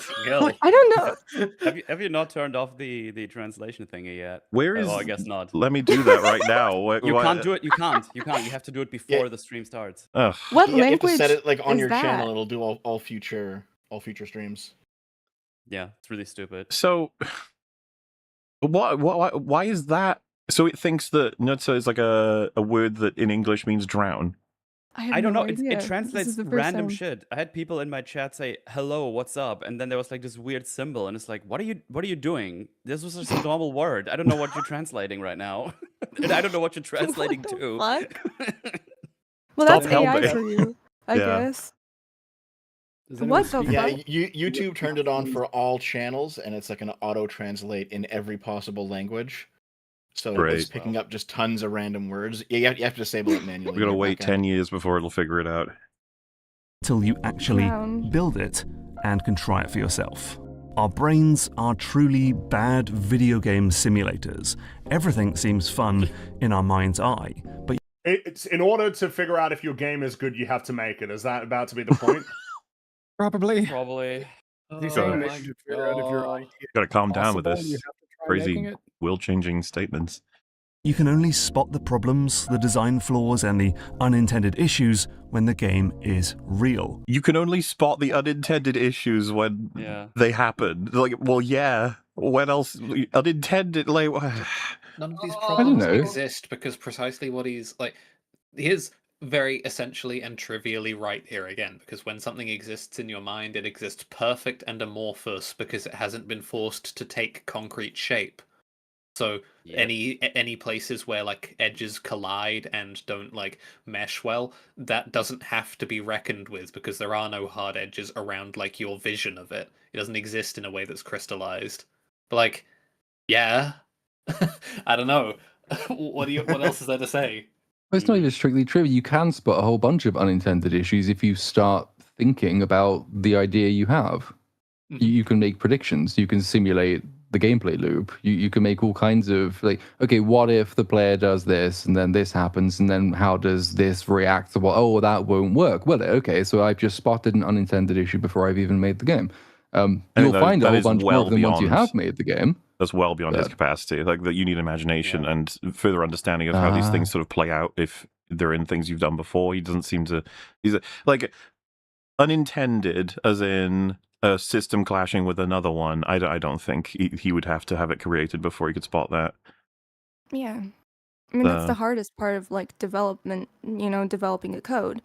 I don't know. Have you not turned off the translation thingy yet? Where is? Oh, I guess not. Let me do that right now. You can't do it. You can't. You have to do it before the stream starts. Ugh. What You have to language set it like on is your that? channel. It'll do all future streams. Yeah, it's really stupid. So, why is that? So it thinks that "nutsa" is like a word that in English means drown. have I don't no know. idea. It This translates is the first random time. shit. I had people in my chat say "hello, what's up," and then there was like this weird symbol, and it's like, what are you doing? This was just a normal word. I don't know what you're translating right now, and I don't know what you're translating to. Fuck? Well, Stop that's AI helping. for you, I Yeah. guess. Does What the Yeah, fuck? YouTube turned it on for all channels, and it's like an auto translate in every possible language. So it's Great. picking up just tons of random words. You have to disable it manually. We're gonna in your wait backend. 10 years before it'll figure it out. Till you actually Drown. build it and can try it for yourself. Our brains are truly bad video game simulators. Everything seems fun in our mind's eye, but It's in order to figure out if your game is good, you have to make it. Is that about to be the point? Probably. Probably. He's Oh saying my they should figure out if your idea Gotta calm down with possible and you this have to try making crazy it. will-changing statements. you can only spot the problems, the design flaws, and the unintended issues when the game is real. You can only spot the unintended issues when Yeah. they happen. Like, well, yeah. When else? Unintended, like... None of these don't problems know. exist because precisely what he's like. He's very essentially and trivially right here again, because when something exists in your mind, it exists perfect and amorphous because it hasn't been forced to take concrete shape. So any places where like edges collide and don't like mesh well, that doesn't have to be reckoned with because there are no hard edges around like your vision of it. It doesn't exist in a way that's crystallized. But like, yeah, I don't know. What else is there to say? Well, it's not even strictly true. You can spot a whole bunch of unintended issues if you start thinking about the idea you have. You can make predictions. You can simulate the gameplay loop. You can make all kinds of like, okay, what if the player does this and then this happens and then how does this react to what? Oh, that won't work. Well, okay, so I've just spotted an unintended issue before I've even made the game. You'll find a whole bunch more of them once you have made the game. That's well beyond his capacity. Like that, you need imagination and further understanding of how these things sort of play out. If they're in things you've done before, he doesn't seem to. He's like unintended, as in a system clashing with another one. I don't think he would have to have it created before he could spot that. Yeah. I mean, that's the hardest part of like development, developing a code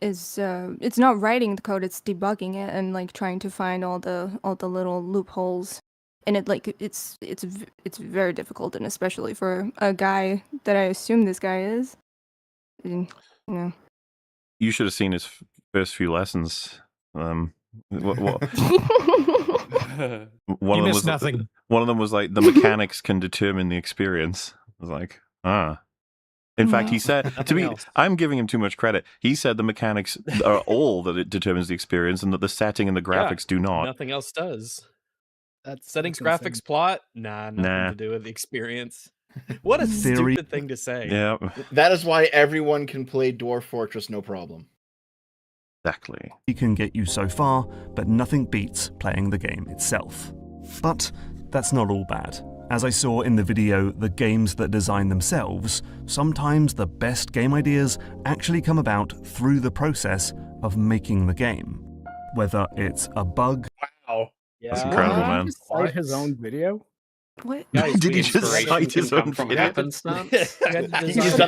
is it's not writing the code, it's debugging it and like trying to find all the little loopholes. And it's very difficult, and especially for a guy that I assume this guy is. You should have seen his first few lessons. One you missed nothing. One of them was like the mechanics can determine the experience. I was like, In fact, he said to me, I'm giving him too much credit. He said the mechanics are all that it determines the experience, and that the setting and the graphics do not. Nothing else does. Settings, graphics, plot, nothing to do with the experience. What a stupid thing to say. Yeah, that is why everyone can play Dwarf Fortress no problem. Exactly. He can get you so far, but nothing beats playing the game itself. But that's not all bad. As I saw in the video, the games that design themselves, sometimes the best game ideas actually come about through the process of making the game. Whether it's a bug. Wow. Yeah. That's incredible, man. Did he cite his own video? What? Did he just cite his own video? He's done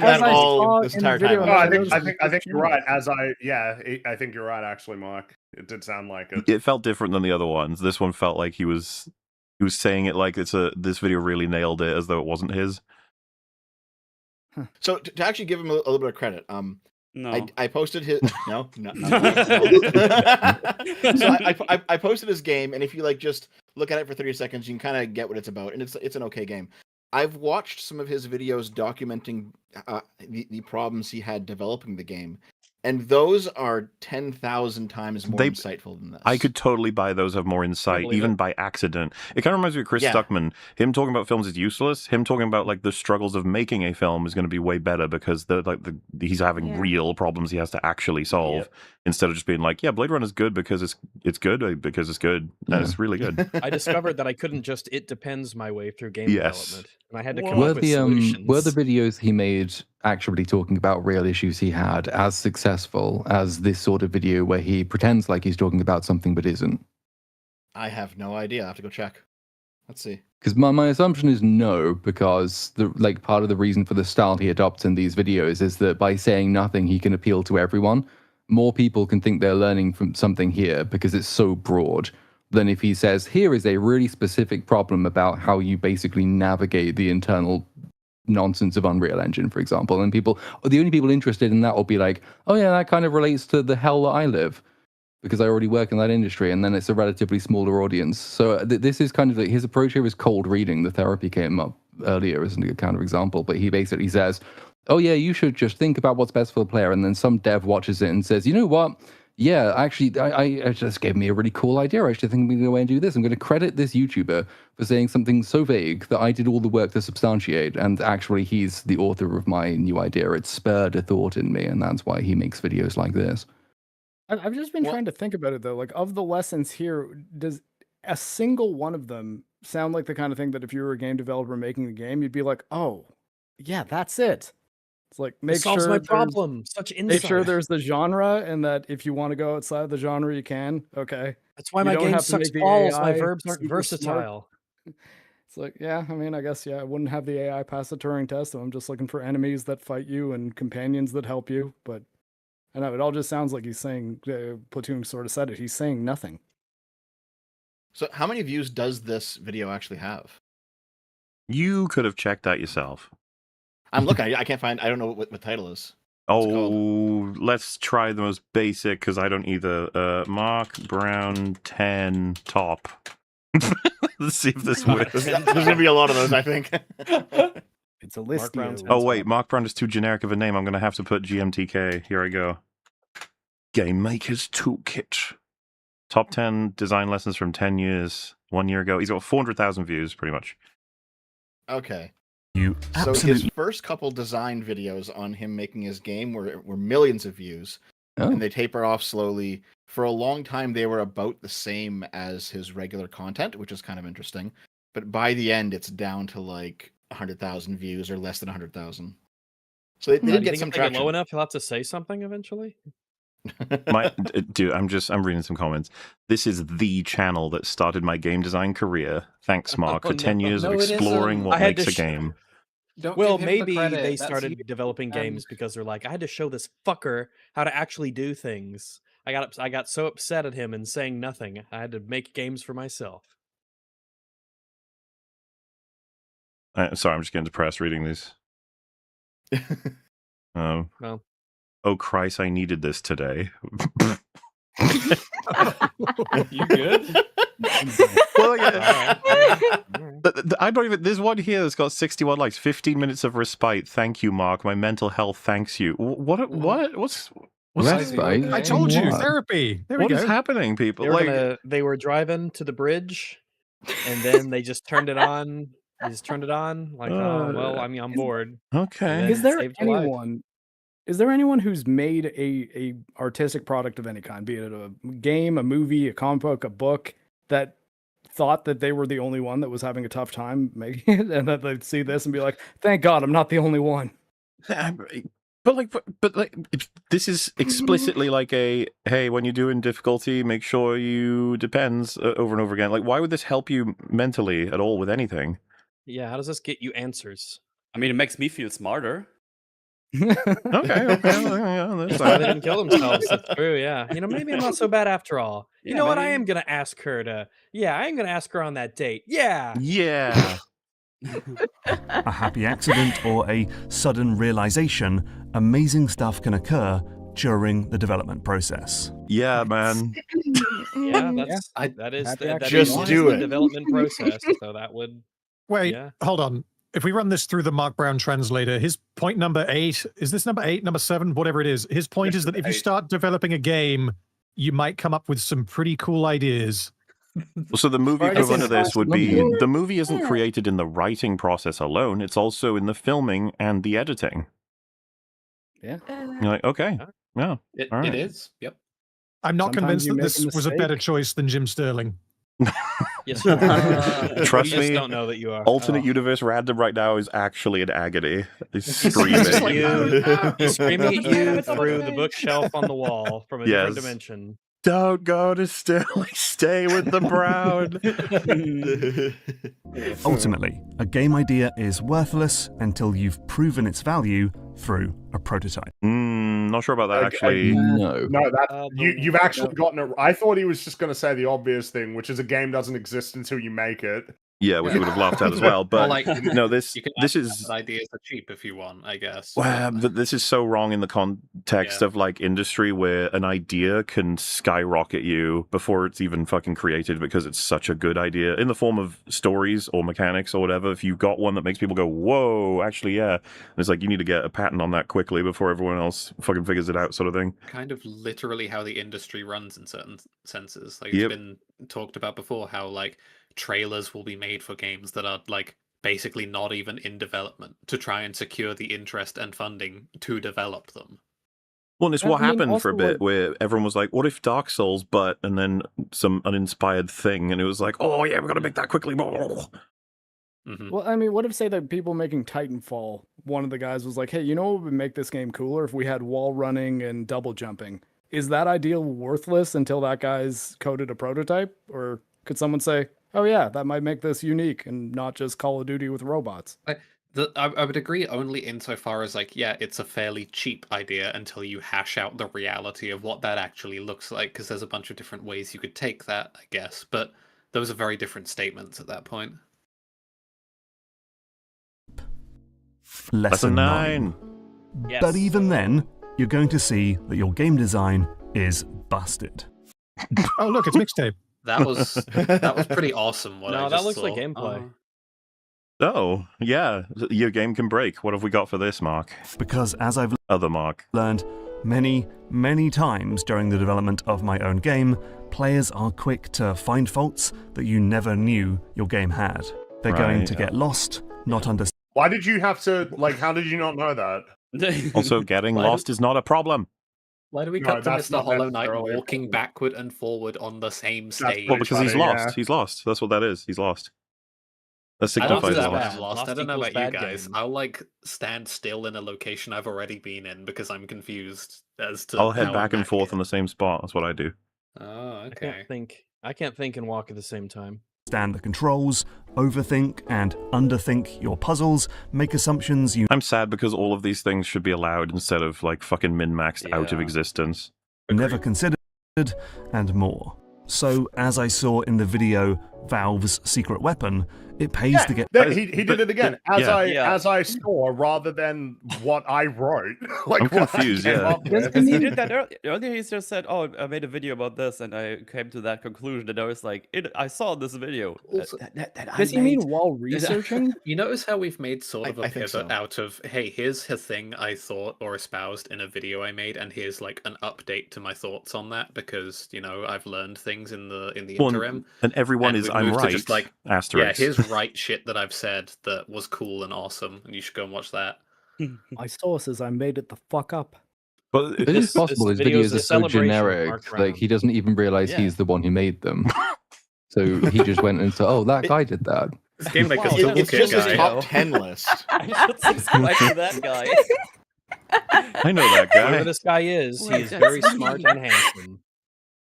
that all this entire time. No, I think you're right. I think you're right. Actually, Mark, it did sound like it. It felt different than the other ones. This one felt like he was saying it like this video really nailed it, as though it wasn't his. So to actually give him a little bit of credit, no, I posted his no. So I posted his game, and if you just look at it for 30 seconds, you can kind of get what it's about, and it's an okay game. I've watched some of his videos documenting the problems he had developing the game, and those are 10,000 times more insightful than this. I could totally buy those, have more insight, even by accident. It kind of reminds me of Chris Stuckman. Him talking about films is useless. Him talking about the struggles of making a film is going to be way better, because he's having real problems he has to actually solve, instead of just being like, yeah, Blade Runner is good because it's good because it's good. And it's really good. I discovered that I couldn't just it depends my way through game development, and I had to come up with solutions. Were the videos he made actually talking about real issues he had as successful as this sort of video where he pretends like he's talking about something but isn't? I have no idea. I have to go check. Let's see. Because my assumption is no, because part of the reason for the style he adopts in these videos is that by saying nothing, he can appeal to everyone. More people can think they're learning from something here because it's so broad than if he says, here is a really specific problem about how you basically navigate the internal nonsense of Unreal Engine, for example. And the only people interested in that will be like, oh yeah, that kind of relates to the hell that I live, because I already work in that industry, and then it's a relatively smaller audience. So this is kind of his approach here is cold reading. The therapy came up earlier as a kind of example, but he basically says, oh yeah, you should just think about what's best for the player, and then some dev watches it and says, you know what? Yeah, actually, I just gave me a really cool idea. I actually think I'm going to go away and do this. I'm going to credit this YouTuber for saying something so vague that I did all the work to substantiate, and actually he's the author of my new idea. It spurred a thought in me, and that's why he makes videos like this. I've just been trying to think about it, though. Of the lessons here, does a single one of them sound like the kind of thing that if you were a game developer making the game, you'd be like, oh, yeah, that's it. It's like, make solves sure my problem. Such insight. Make sure there's the genre, and that if you want to go outside the genre, you can. Okay. That's why my game sucks balls. My verbs aren't versatile. It's like, yeah, I mean, I guess, I wouldn't have the AI pass the Turing test. I'm just looking for enemies that fight you and companions that help you. But I know it all just sounds like he's saying, Platoon sort of said it, he's saying nothing. So how many views does this video actually have? You could have checked that yourself. I'm looking. I can't find. I don't know what the title is. Let's try the most basic, because I don't either. Mark Brown 10 top. Let's see if this works. There's gonna be a lot of those, I think. It's a list. Oh wait, Mark Brown is too generic of a name. I'm gonna have to put GMTK. Here I go. Game Maker's Toolkit. Top 10 design lessons from 10 years, 1 year ago. He's got 400,000 views, pretty much. Okay. You So his absolutely first couple design videos on him making his game were millions of views, Oh. and they taper off slowly. For a long time, they were about the same as his regular content, which is kind of interesting. But by the end, it's down to like 100,000 views or less than 100,000. So they Do you did get think some if they get traction. low enough, he'll have to say something eventually? Dude, I'm reading some comments. This is the channel that started my game design career. Thanks, Mark, for 10 years of exploring what makes a game. Well, maybe they started developing games because they're like, I had to show this fucker how to actually do things. I got so upset at him and saying nothing. I had to make games for myself. Sorry, I'm just getting depressed reading these. Well. Oh, Christ, I needed this today. You good? Well, yeah. I don't even. There's one here that's got 61 likes. 15 minutes of respite. Thank you, Mark. My mental health thanks you. What? What's Respite? I told you, What? therapy. There we What go. is happening, people? They were driving to the bridge, and then they just turned it on. They just turned it on. Like, oh well, I mean, I'm bored. Okay. Is there saved your life. anyone? Is there anyone who's made a artistic product of any kind, be it a game, a movie, a comic book, a book, that thought that they were the only one that was having a tough time making it, and that they'd see this and be like, "Thank God, I'm not the only one." But this is explicitly like a, hey, when you're doing difficulty, make sure you depends over and over again. Like, why would this help you mentally at all with anything? Yeah, how does this get you answers? I mean, it makes me feel smarter. Okay. Yeah, That's why they didn't kill themselves. That's true. Yeah, maybe I'm not so bad after all. You know what? I am gonna ask her to. Yeah, I am gonna ask her on that date. Yeah. Yeah. a happy accident or a sudden realization, amazing stuff can occur during the development process. Yeah, man. Yeah, that is Just do the it. development process. So that would. Wait, Yeah. hold on. If we run this through the Mark Brown translator, his point number 8, is this number 8, number 7, whatever it is? His point is that if you start developing a game, you might come up with some pretty cool ideas. So the movie equivalent of this would be, the movie isn't created in the writing process alone, it's also in the filming and the editing. Yeah. You're like, okay, yeah. It is, yep. I'm not Sometimes convinced you that make this a was a better mistake. choice than Jim Sterling. Yes, you are. Trust You just me, don't know that you are. alternate universe random right now is actually in agony. He's He's screaming. He's screaming at you through the bookshelf on the wall from a different dimension. Don't go to Sterling, stay with the Brown. Ultimately, a game idea is worthless until you've proven its value through a prototype. Not sure about that, actually. No. No, you've actually gotten it. I thought he was just going to say the obvious thing, which is a game doesn't exist until you make it. Yeah, which we would have laughed at as well. But no, this is ideas are cheap if you want, I guess. well, but this is so wrong in the context of like industry where an idea can skyrocket you before it's even fucking created because it's such a good idea in the form of stories or mechanics or whatever. If you've got one that makes people go, whoa, actually, yeah, and it's like you need to get a patent on that quickly before everyone else fucking figures it out, sort of thing. Kind of literally how the industry runs in certain senses. Like Yep. it's been talked about before, how like trailers will be made for games that are like basically not even in development to try and secure the interest and funding to develop them. Well, and it's what happened for a bit where everyone was like, what if Dark Souls, but, and then some uninspired thing, and it was like, oh yeah, we're going to make that quickly. Well, I mean, what if, say, that people making Titanfall, one of the guys was like, hey, you know what would make this game cooler if we had wall running and double jumping? Is that idea worthless until that guy's coded a prototype? Or could someone say, oh yeah, that might make this unique and not just Call of Duty with robots? I would agree only insofar as like, yeah, it's a fairly cheap idea until you hash out the reality of what that actually looks like, because there's a bunch of different ways you could take that, I guess. But those are very different statements at that point. Lesson 9. Yes. But even then, you're going to see that your game design is busted. Oh, look, it's mixtape. That was pretty awesome. What I No, just that looks saw. like gameplay. Oh, yeah, your game can break. What have we got for this, Mark? Because as I've Other Mark. learned, Many, many times during the development of my own game, players are quick to find faults that you never knew your game had. They're going to get lost, not understand. Why did you have to, like, how did you not know that? Also, getting lost is not a problem. Why do we No, cut to that's Mr. not Hollow Knight necessarily a walking problem. backward and forward on the same stage? Well, because he's funny, lost. yeah. He's lost. That's what that is. He's lost. That I don't do signifies that when lost. I'm lost. I Lost don't know equals about you bad guys. game. I'll like stand still in a location I've already been in because I'm confused as to. I'll head how back I'm and forth in the same spot. That's what I do. Oh, I can't think and walk at the same time. Understand the controls, overthink and underthink your puzzles, make assumptions you I'm sad because all of these things should be allowed instead of like fucking min-maxed out of existence. never considered, and more. So, as I saw in the video Valve's secret weapon, it pays to get. He did it again, as I saw, rather than what I wrote. Like, I'm what I confused, came yeah. up with. Because he did that earlier. He just said, "Oh, I made a video about this, and I came to that conclusion." And I was like, "I saw this video." Does he mean while researching? You notice how we've made sort of a I think pivot so. out of, hey, here's a thing I thought or espoused in a video I made, and here's like an update to my thoughts on that because I've learned things in the Well, interim. and everyone is we've I'm moved to right. just like, asterisk. yeah, here's right shit that I've said that was cool and awesome, and you should go and watch that. My sources, I made it the fuck up. But It is possible his videos are so generic, like he doesn't even realize he's the one who made them. So he just went and said, "Oh, that guy did that." This game like a It's just his guy. top 10 list. I should subscribe to that guy. I know that guy. Whoever this guy is, he is very smart and handsome.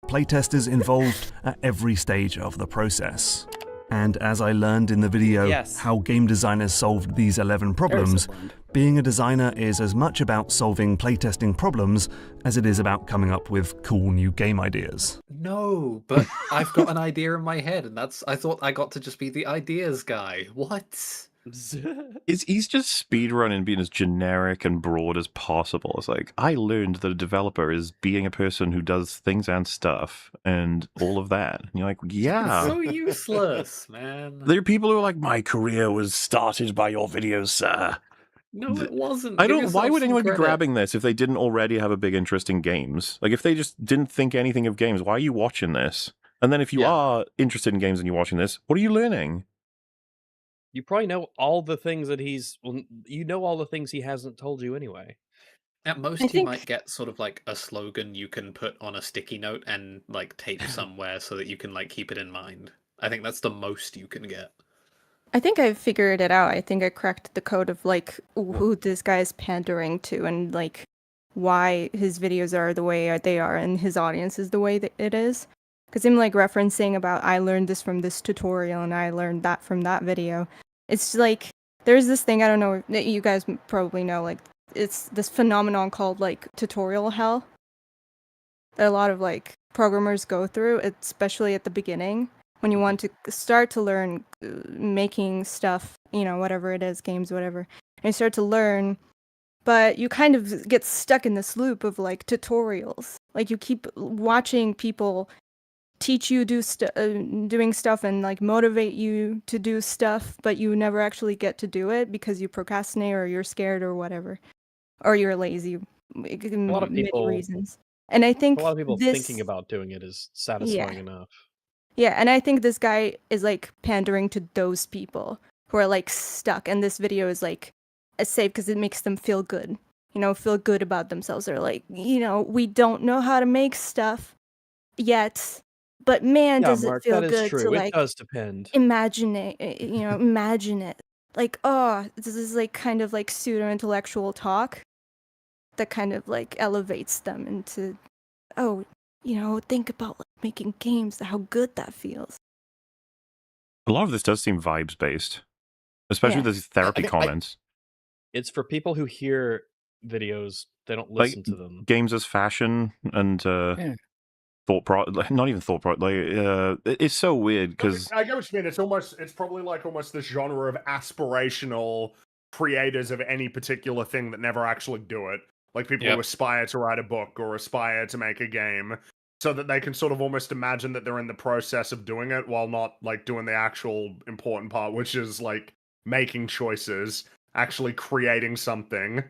Playtesters involved at every stage of the process. And as I learned in the video how game designers solved these 11 problems, being a designer is as much about solving playtesting problems as it is about coming up with cool new game ideas. No, but I've got an idea in my head, and I thought I got to just be the ideas guy. What? He's just speedrunning being as generic and broad as possible. It's like, I learned that a developer is being a person who does things and stuff and all of that. And you're like, yeah. It's so useless, man. There are people who are like, my career was started by your videos, sir. No, it wasn't. I Give don't. Why yourself would some anyone be credit. grabbing this if they didn't already have a big interest in games? Like, if they just didn't think anything of games, why are you watching this? And then if you are interested in games and you're watching this, what are you learning? You probably know all the things that all the things he hasn't told you anyway. At most, you might get sort of like a slogan you can put on a sticky note and like tape somewhere so that you can like keep it in mind. I think that's the most you can get. I think I figured it out. I think I cracked the code of like who this guy is pandering to and like why his videos are the way they are and his audience is the way that it is. Because I'm like referencing about I learned this from this tutorial and I learned that from that video. It's like there's this thing I don't know that you guys probably know, like it's this phenomenon called like tutorial hell that a lot of like programmers go through, especially at the beginning when you want to start to learn making stuff, whatever it is, games, whatever, and you start to learn, but you kind of get stuck in this loop of like tutorials. Like you keep watching people teach you doing stuff and like motivate you to do stuff, but you never actually get to do it because you procrastinate or you're scared or whatever, or you're lazy. A lot of people, many reasons. And I think a lot of people this, thinking about doing it is satisfying enough. Yeah, and I think this guy is like pandering to those people who are like stuck, and this video is like a safe because it makes them feel good. Feel good about themselves. They're like, we don't know how to make stuff yet. But man, does Mark, it feel that is good true. to It like does depend. imagine it, imagine it. Like, oh, this is like kind of like pseudo-intellectual talk that kind of like elevates them into, oh, think about like making games, how good that feels. A lot of this does seem vibes based, especially those therapy comments. It's for people who hear videos, they don't Like listen to them. games as fashion and not even thought pro. Like it's so weird because I get what you mean. It's probably like almost this genre of aspirational creators of any particular thing that never actually do it. Like people who aspire to write a book or aspire to make a game, so that they can sort of almost imagine that they're in the process of doing it while not like doing the actual important part, which is like making choices, actually creating something.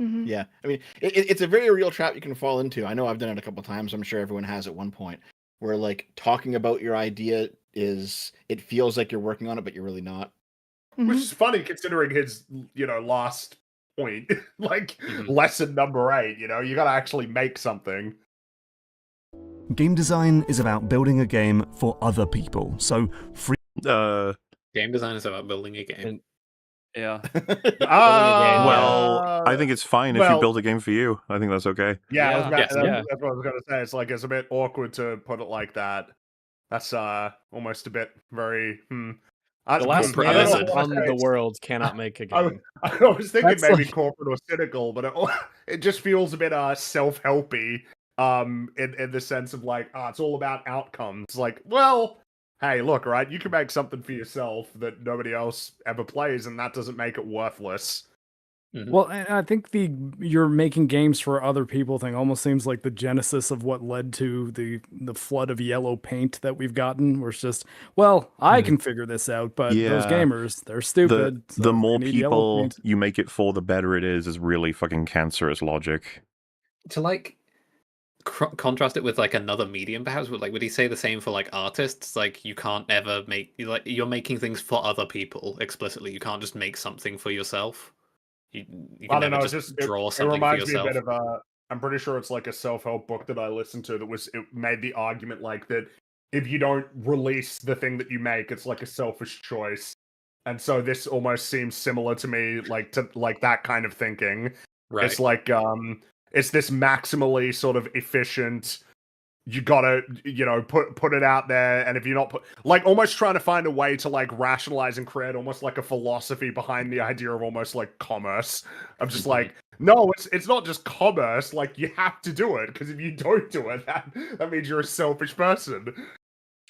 Yeah, I mean, it's a very real trap you can fall into. I know I've done it a couple times. I'm sure everyone has at one point, where like talking about your idea it feels like you're working on it, but you're really not. Which is funny considering his, last point, like lesson number 8. You got to actually make something. Game design is about building a game for other people. So Game design is about building a game. Yeah. Well, I think it's fine if you build a game for you. I think that's okay. Yeah, that's what I was going to say. It's like it's a bit awkward to put it like that. That's almost a bit very. The last man on the world cannot make a game. I was thinking maybe corporate or cynical, but it just feels a bit self-helpy. In the sense of like, it's all about outcomes. Like, well, hey, look, right? You can make something for yourself that nobody else ever plays, and that doesn't make it worthless. Well, and I think you're making games for other people thing almost seems like the genesis of what led to the flood of yellow paint that we've gotten, where it's just, well, I can figure this out, but those gamers, they're stupid. The more people you make it for, the better it is really fucking cancerous logic. To like contrast it with like another medium, perhaps, would he say the same for like artists? Like, you can't ever you're making things for other people explicitly. You can't just make something for yourself. You can I don't know. just draw something it reminds for yourself. me a bit of I'm pretty sure it's like a self-help book that I listened to it made the argument like that if you don't release the thing that you make, it's like a selfish choice. And so this almost seems similar to me, like that kind of thinking. Right. It's like it's this maximally sort of efficient. You gotta, put it out there, and if you're not almost trying to find a way to like rationalize and create almost like a philosophy behind the idea of almost like commerce. I'm just like, no, it's not just commerce. Like, you have to do it, because if you don't do it, that means you're a selfish person.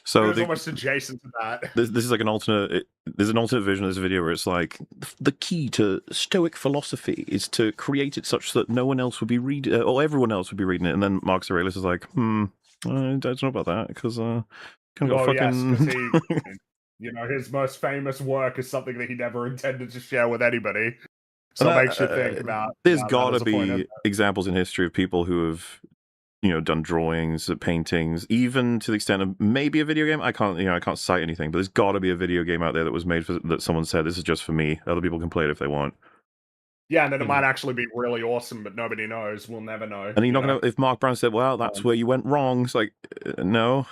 So it's almost adjacent to that. This is like an alternate. There's an alternate version of this video where it's like the key to Stoic philosophy is to create it such that no one else would be reading, or everyone else would be reading it. And then Marcus Aurelius is like, I don't know about that because kind of got fucking. Yes, his most famous work is something that he never intended to share with anybody. So it makes you think about. There's got to be examples in history of people who have. Done drawings, paintings, even to the extent of maybe a video game. I can't cite anything, but there's got to be a video game out there that was made that someone said this is just for me. Other people can play it if they want. Yeah, and then it might actually be really awesome, but nobody knows. We'll never know. And you're not gonna. If Mark Brown said, "Well, that's where you went wrong," it's like, no.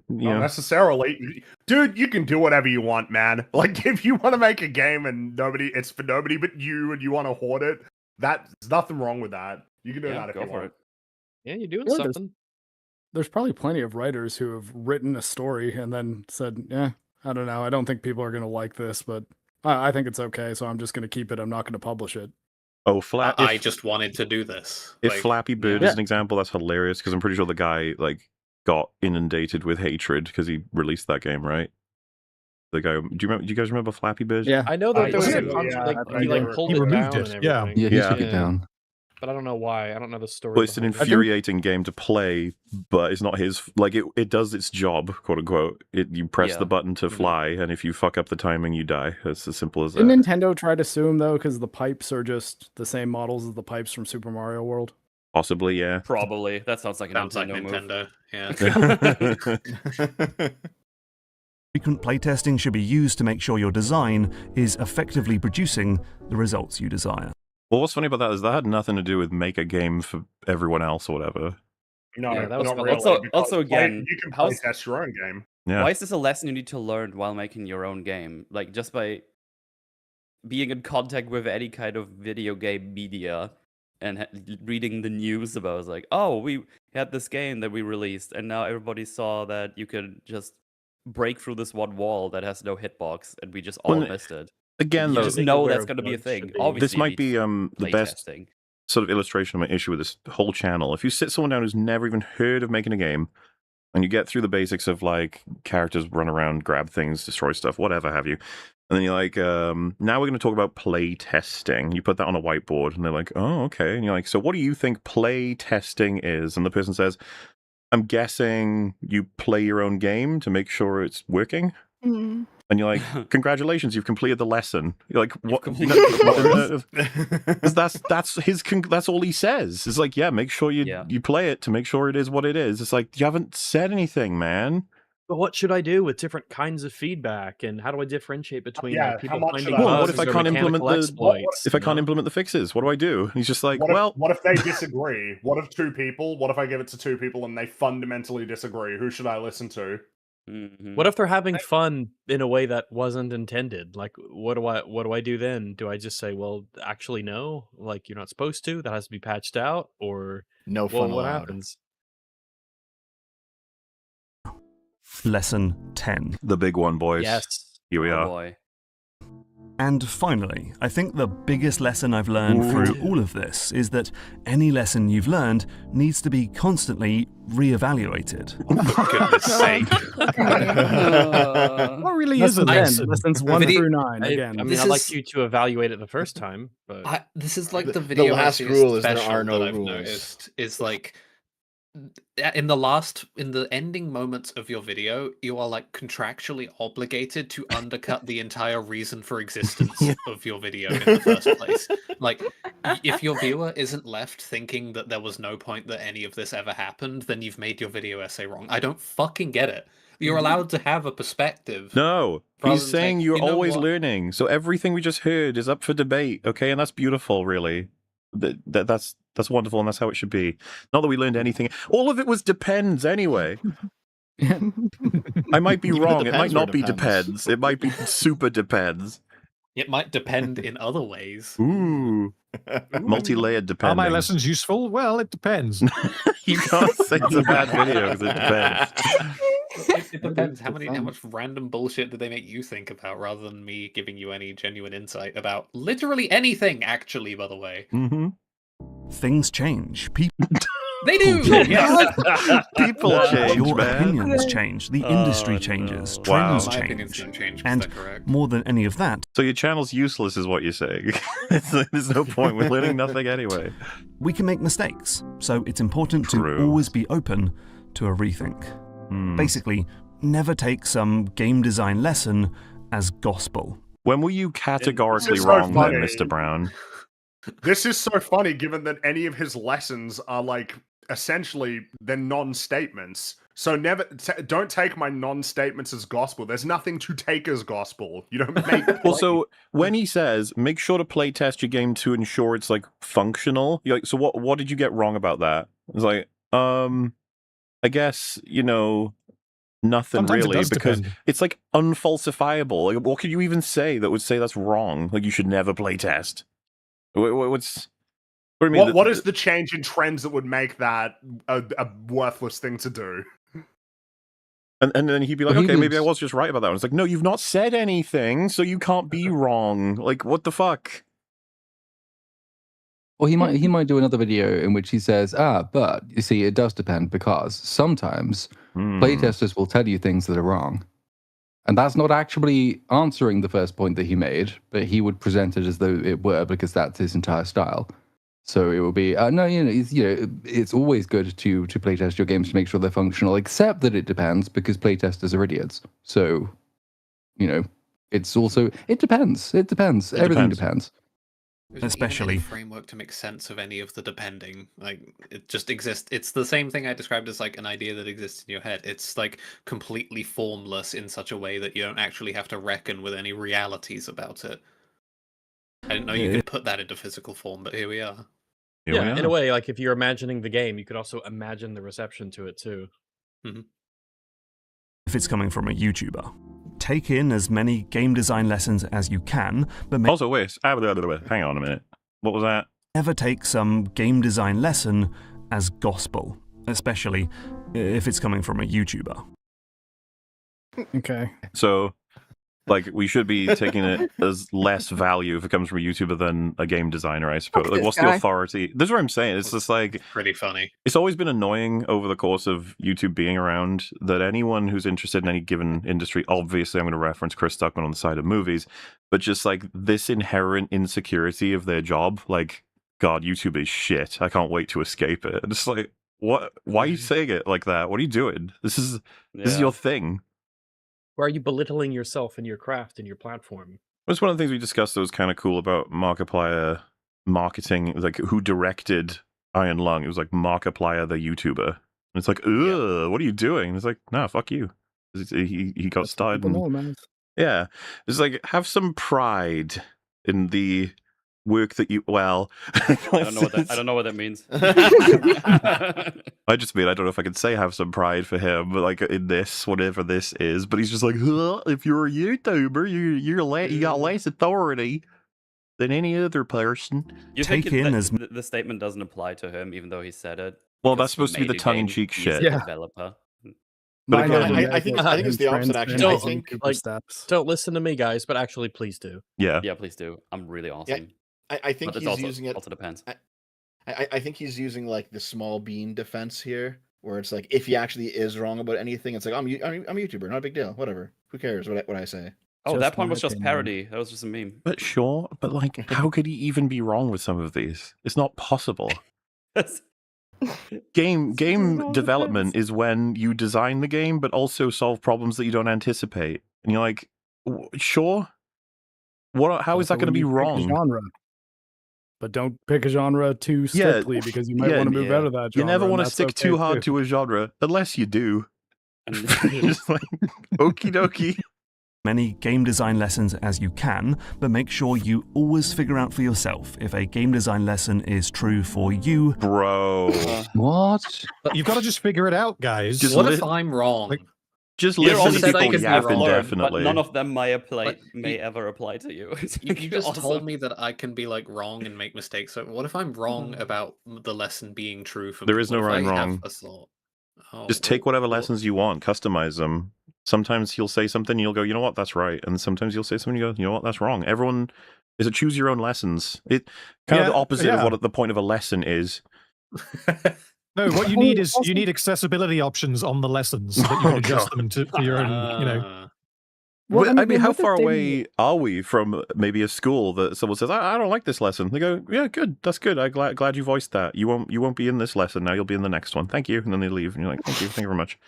Not necessarily, dude. You can do whatever you want, man. Like, if you want to make a game and it's for nobody but you, and you want to hoard it, there's nothing wrong with that. You can do that if you want. Yeah, you're doing something. There's probably plenty of writers who have written a story and then said, I don't know. I don't think people are going to like this, but I think it's okay, so I'm just going to keep it. I'm not going to publish it. Oh, I just wanted to do this. If Flappy Bird is an example, that's hilarious because I'm pretty sure the guy got inundated with hatred because he released that game, right? The guy. Do you guys remember Flappy Bird? Yeah, I know that there was he pulled it down and everything. Yeah, he took it down. But I don't know why. I don't know the story. Well, it's an infuriating game to play, but it's not his. Like, it does its job, quote unquote. You press the button to fly, and if you fuck up the timing, you die. It's as simple as that. Did Nintendo try to sue him, though, because the pipes are just the same models as the pipes from Super Mario World? Possibly, yeah. Probably. That sounds like a Nintendo move. Yeah. Frequent playtesting should be used to make sure your design is effectively producing the results you desire. Well, what's funny about that is that had nothing to do with make a game for everyone else or whatever. No, that was not fun. really. Also, again, you can play test your own game. Yeah. Why is this a lesson you need to learn while making your own game? Like, just by being in contact with any kind of video game media and reading the news about it, it's like, oh, we had this game that we released, and now everybody saw that you could just break through this one wall that has no hitbox, and we just all missed it. Again, you though, just know that's going to be a thing. Obviously, this might be the best sort of illustration of my issue with this whole channel. If you sit someone down who's never even heard of making a game, and you get through the basics of like characters run around, grab things, destroy stuff, whatever have you, and then you're like, now we're going to talk about play testing. You put that on a whiteboard, and they're like, oh, okay. And you're like, so what do you think play testing is? And the person says, I'm guessing you play your own game to make sure it's working. Mm. And you're like, congratulations, you've completed the lesson. You're like, what? That's all he says. It's like, yeah, make sure you play it to make sure it is what it is. It's like, you haven't said anything, man. But what should I do with different kinds of feedback, and how do I differentiate between people finding Well, what bugs if I or can't implement mechanical the exploits? if I can't implement the fixes? What do I do? And he's just like, what if they disagree? What if what if I give it to two people and they fundamentally disagree? Who should I listen to? What if they're having fun in a way that wasn't intended? Like, what do I do then? Do I just say, well, actually, no, like you're not supposed to? That has to be patched out, or no well, fun what allowed. happens? Lesson 10. The big one, boys. Yes. Here we are. Boy. And finally, I think the biggest lesson I've learned through all of this is that any lesson you've learned needs to be constantly re-evaluated. For goodness sake. What really is a lesson? Lessons 1 through 9 again. I mean, I'd like you to evaluate it the first time, but this is like the video last essay rule is there special are no that I've rules. noticed is like in the ending moments of your video, you are like contractually obligated to undercut the entire reason for existence of your video in the first place. Like, if your viewer isn't left thinking that there was no point that any of this ever happened, then you've made your video essay wrong. I don't fucking get it. You're allowed to have a perspective. No, he's saying you're you know always what? learning. So everything we just heard is up for debate, okay? And that's beautiful, really. That's wonderful, and that's how it should be. Not that we learned anything. All of it was depends anyway. I might be wrong. It might not be depends. It might be super depends. It might depend in other ways. Ooh. Multi-layered depending. Are my lessons useful? Well, it depends. You can't say it's a bad video because it depends. It depends how much random bullshit did they make you think about, rather than me giving you any genuine insight about literally anything. Actually, by the way, Things change. People they do. change. People change, Your man. opinions change. The industry changes. Wow. Trends My change. opinions don't change. Is And that correct? more than any of that, So your channel's useless is what you're saying. There's no point. We're learning nothing anyway. we can make mistakes. So it's important True. to always be open to a rethink. Basically, never take some game design lesson as gospel. When were you categorically It's so wrong then, funny. Mr. Brown? This is so funny, given that any of his lessons are like essentially they're non-statements. So never don't take my non-statements as gospel. There's nothing to take as gospel. You don't make. Well, so when he says make sure to play test your game to ensure it's like functional, you're like, so what did you get wrong about that? It's like, I guess, nothing Sometimes it really, does because depend. it's like unfalsifiable. Like, what could you even say that would say that's wrong? Like, you should never play test. What do you mean? What is the change in trends that would make that a worthless thing to do? And then he'd be like, Well, he okay, maybe I was- was just right about that. And it's like, no, you've not said anything, so you can't be wrong. Like, what the fuck? Or he might do another video in which he says, but you see, it does depend because sometimes playtesters will tell you things that are wrong. And that's not actually answering the first point that he made, but he would present it as though it were because that's his entire style. So it will be, no, it's always good to playtest your games to make sure they're functional, except that it depends because playtesters are idiots. So, it's also, it depends. Everything depends. There's not even any framework to make sense of any of the depending. Like, it just exists. It's the same thing I described as like an idea that exists in your head. It's like completely formless in such a way that you don't actually have to reckon with any realities about it. I didn't know you could put that into physical form, but here we are. Yeah, in a way, like if you're imagining the game, you could also imagine the reception to it too. If it's coming from a YouTuber, take in as many game design lessons as you can, but Also, wait, hang on a minute. What was that? never take some game design lesson as gospel, especially if it's coming from a YouTuber. Okay. So, like, we should be taking it as less value if it comes from a YouTuber than a game designer, I suppose. Like, what's the authority? This is what I'm saying. It's just like Pretty funny. it's always been annoying over the course of YouTube being around that anyone who's interested in any given industry, obviously I'm going to reference Chris Stuckman on the side of movies, but just like this inherent insecurity of their job, like, God, YouTube is shit. I can't wait to escape it. Just like, what? Why are you saying it like that? What are you doing? This is your thing. Why are you belittling yourself and your craft and your platform? That's one of the things we discussed that was kind of cool about Markiplier marketing, like who directed Iron Lung. It was like Markiplier the YouTuber. And it's like, ugh, what are you doing? And it's like, nah, fuck you. He got started. People know, man. Yeah. It's like, have some pride in the work that you, well. I don't know what that means. I just mean, I don't know if I could say have some pride for him, but like in this, whatever this is, but he's just like, huh, if you're a YouTuber, you got less authority than any other person. You think the statement doesn't apply to him, even though he said it? Well, because that's supposed to be he the made a tongue-in-cheek game, shit. He's a developer. But Mine again, I think it's the opposite, actually. I think don't listen to me, guys, but actually, please do. Yeah, please do. I'm really awesome. I think But he's also, using it. Also depends. I think he's using like the small bean defense here, where it's like if he actually is wrong about anything, it's like I'm a YouTuber, not a big deal, whatever. Who cares what I say? Oh, that point was just parody. That was just a meme. But sure, but like, how could he even be wrong with some of these? It's not possible. Game development is when you design the game, but also solve problems that you don't anticipate, and you're like, sure. How is that going to be wrong? Genre. But don't pick a genre too strictly because you might want to move out of that genre. You never want to and stick that's too okay, hard to a genre, unless you do. Just like, okie dokie. Many game design lessons as you can, but make sure you always figure out for yourself if a game design lesson is true for you. Bro. What? You've got to just figure it out, guys. What if I'm wrong? Just You're listen only to people saying yap I've learned, indefinitely. but none of them may you- ever apply to you. You just Awesome. told me that I can be like wrong and make mistakes. So what if I'm wrong about the lesson being true for me? There is no What if right and I have wrong. a thought? Oh, Just take whatever lessons you want, customize them. Sometimes he'll say something, you'll go, you know what, that's right. And sometimes you'll say something, you go, you know what, that's wrong. Everyone is a choose your own lessons. It kind of the opposite of what the point of a lesson is. No, what you need is you need accessibility options on the lessons so that you can adjust them to your own, you know. Well, I mean, how far away are we from maybe a school that someone says, I don't like this lesson? They go, yeah, good, that's good. I'm glad you voiced that. You won't be in this lesson now. You'll be in the next one. Thank you. And then they leave, and you're like, thank you very much.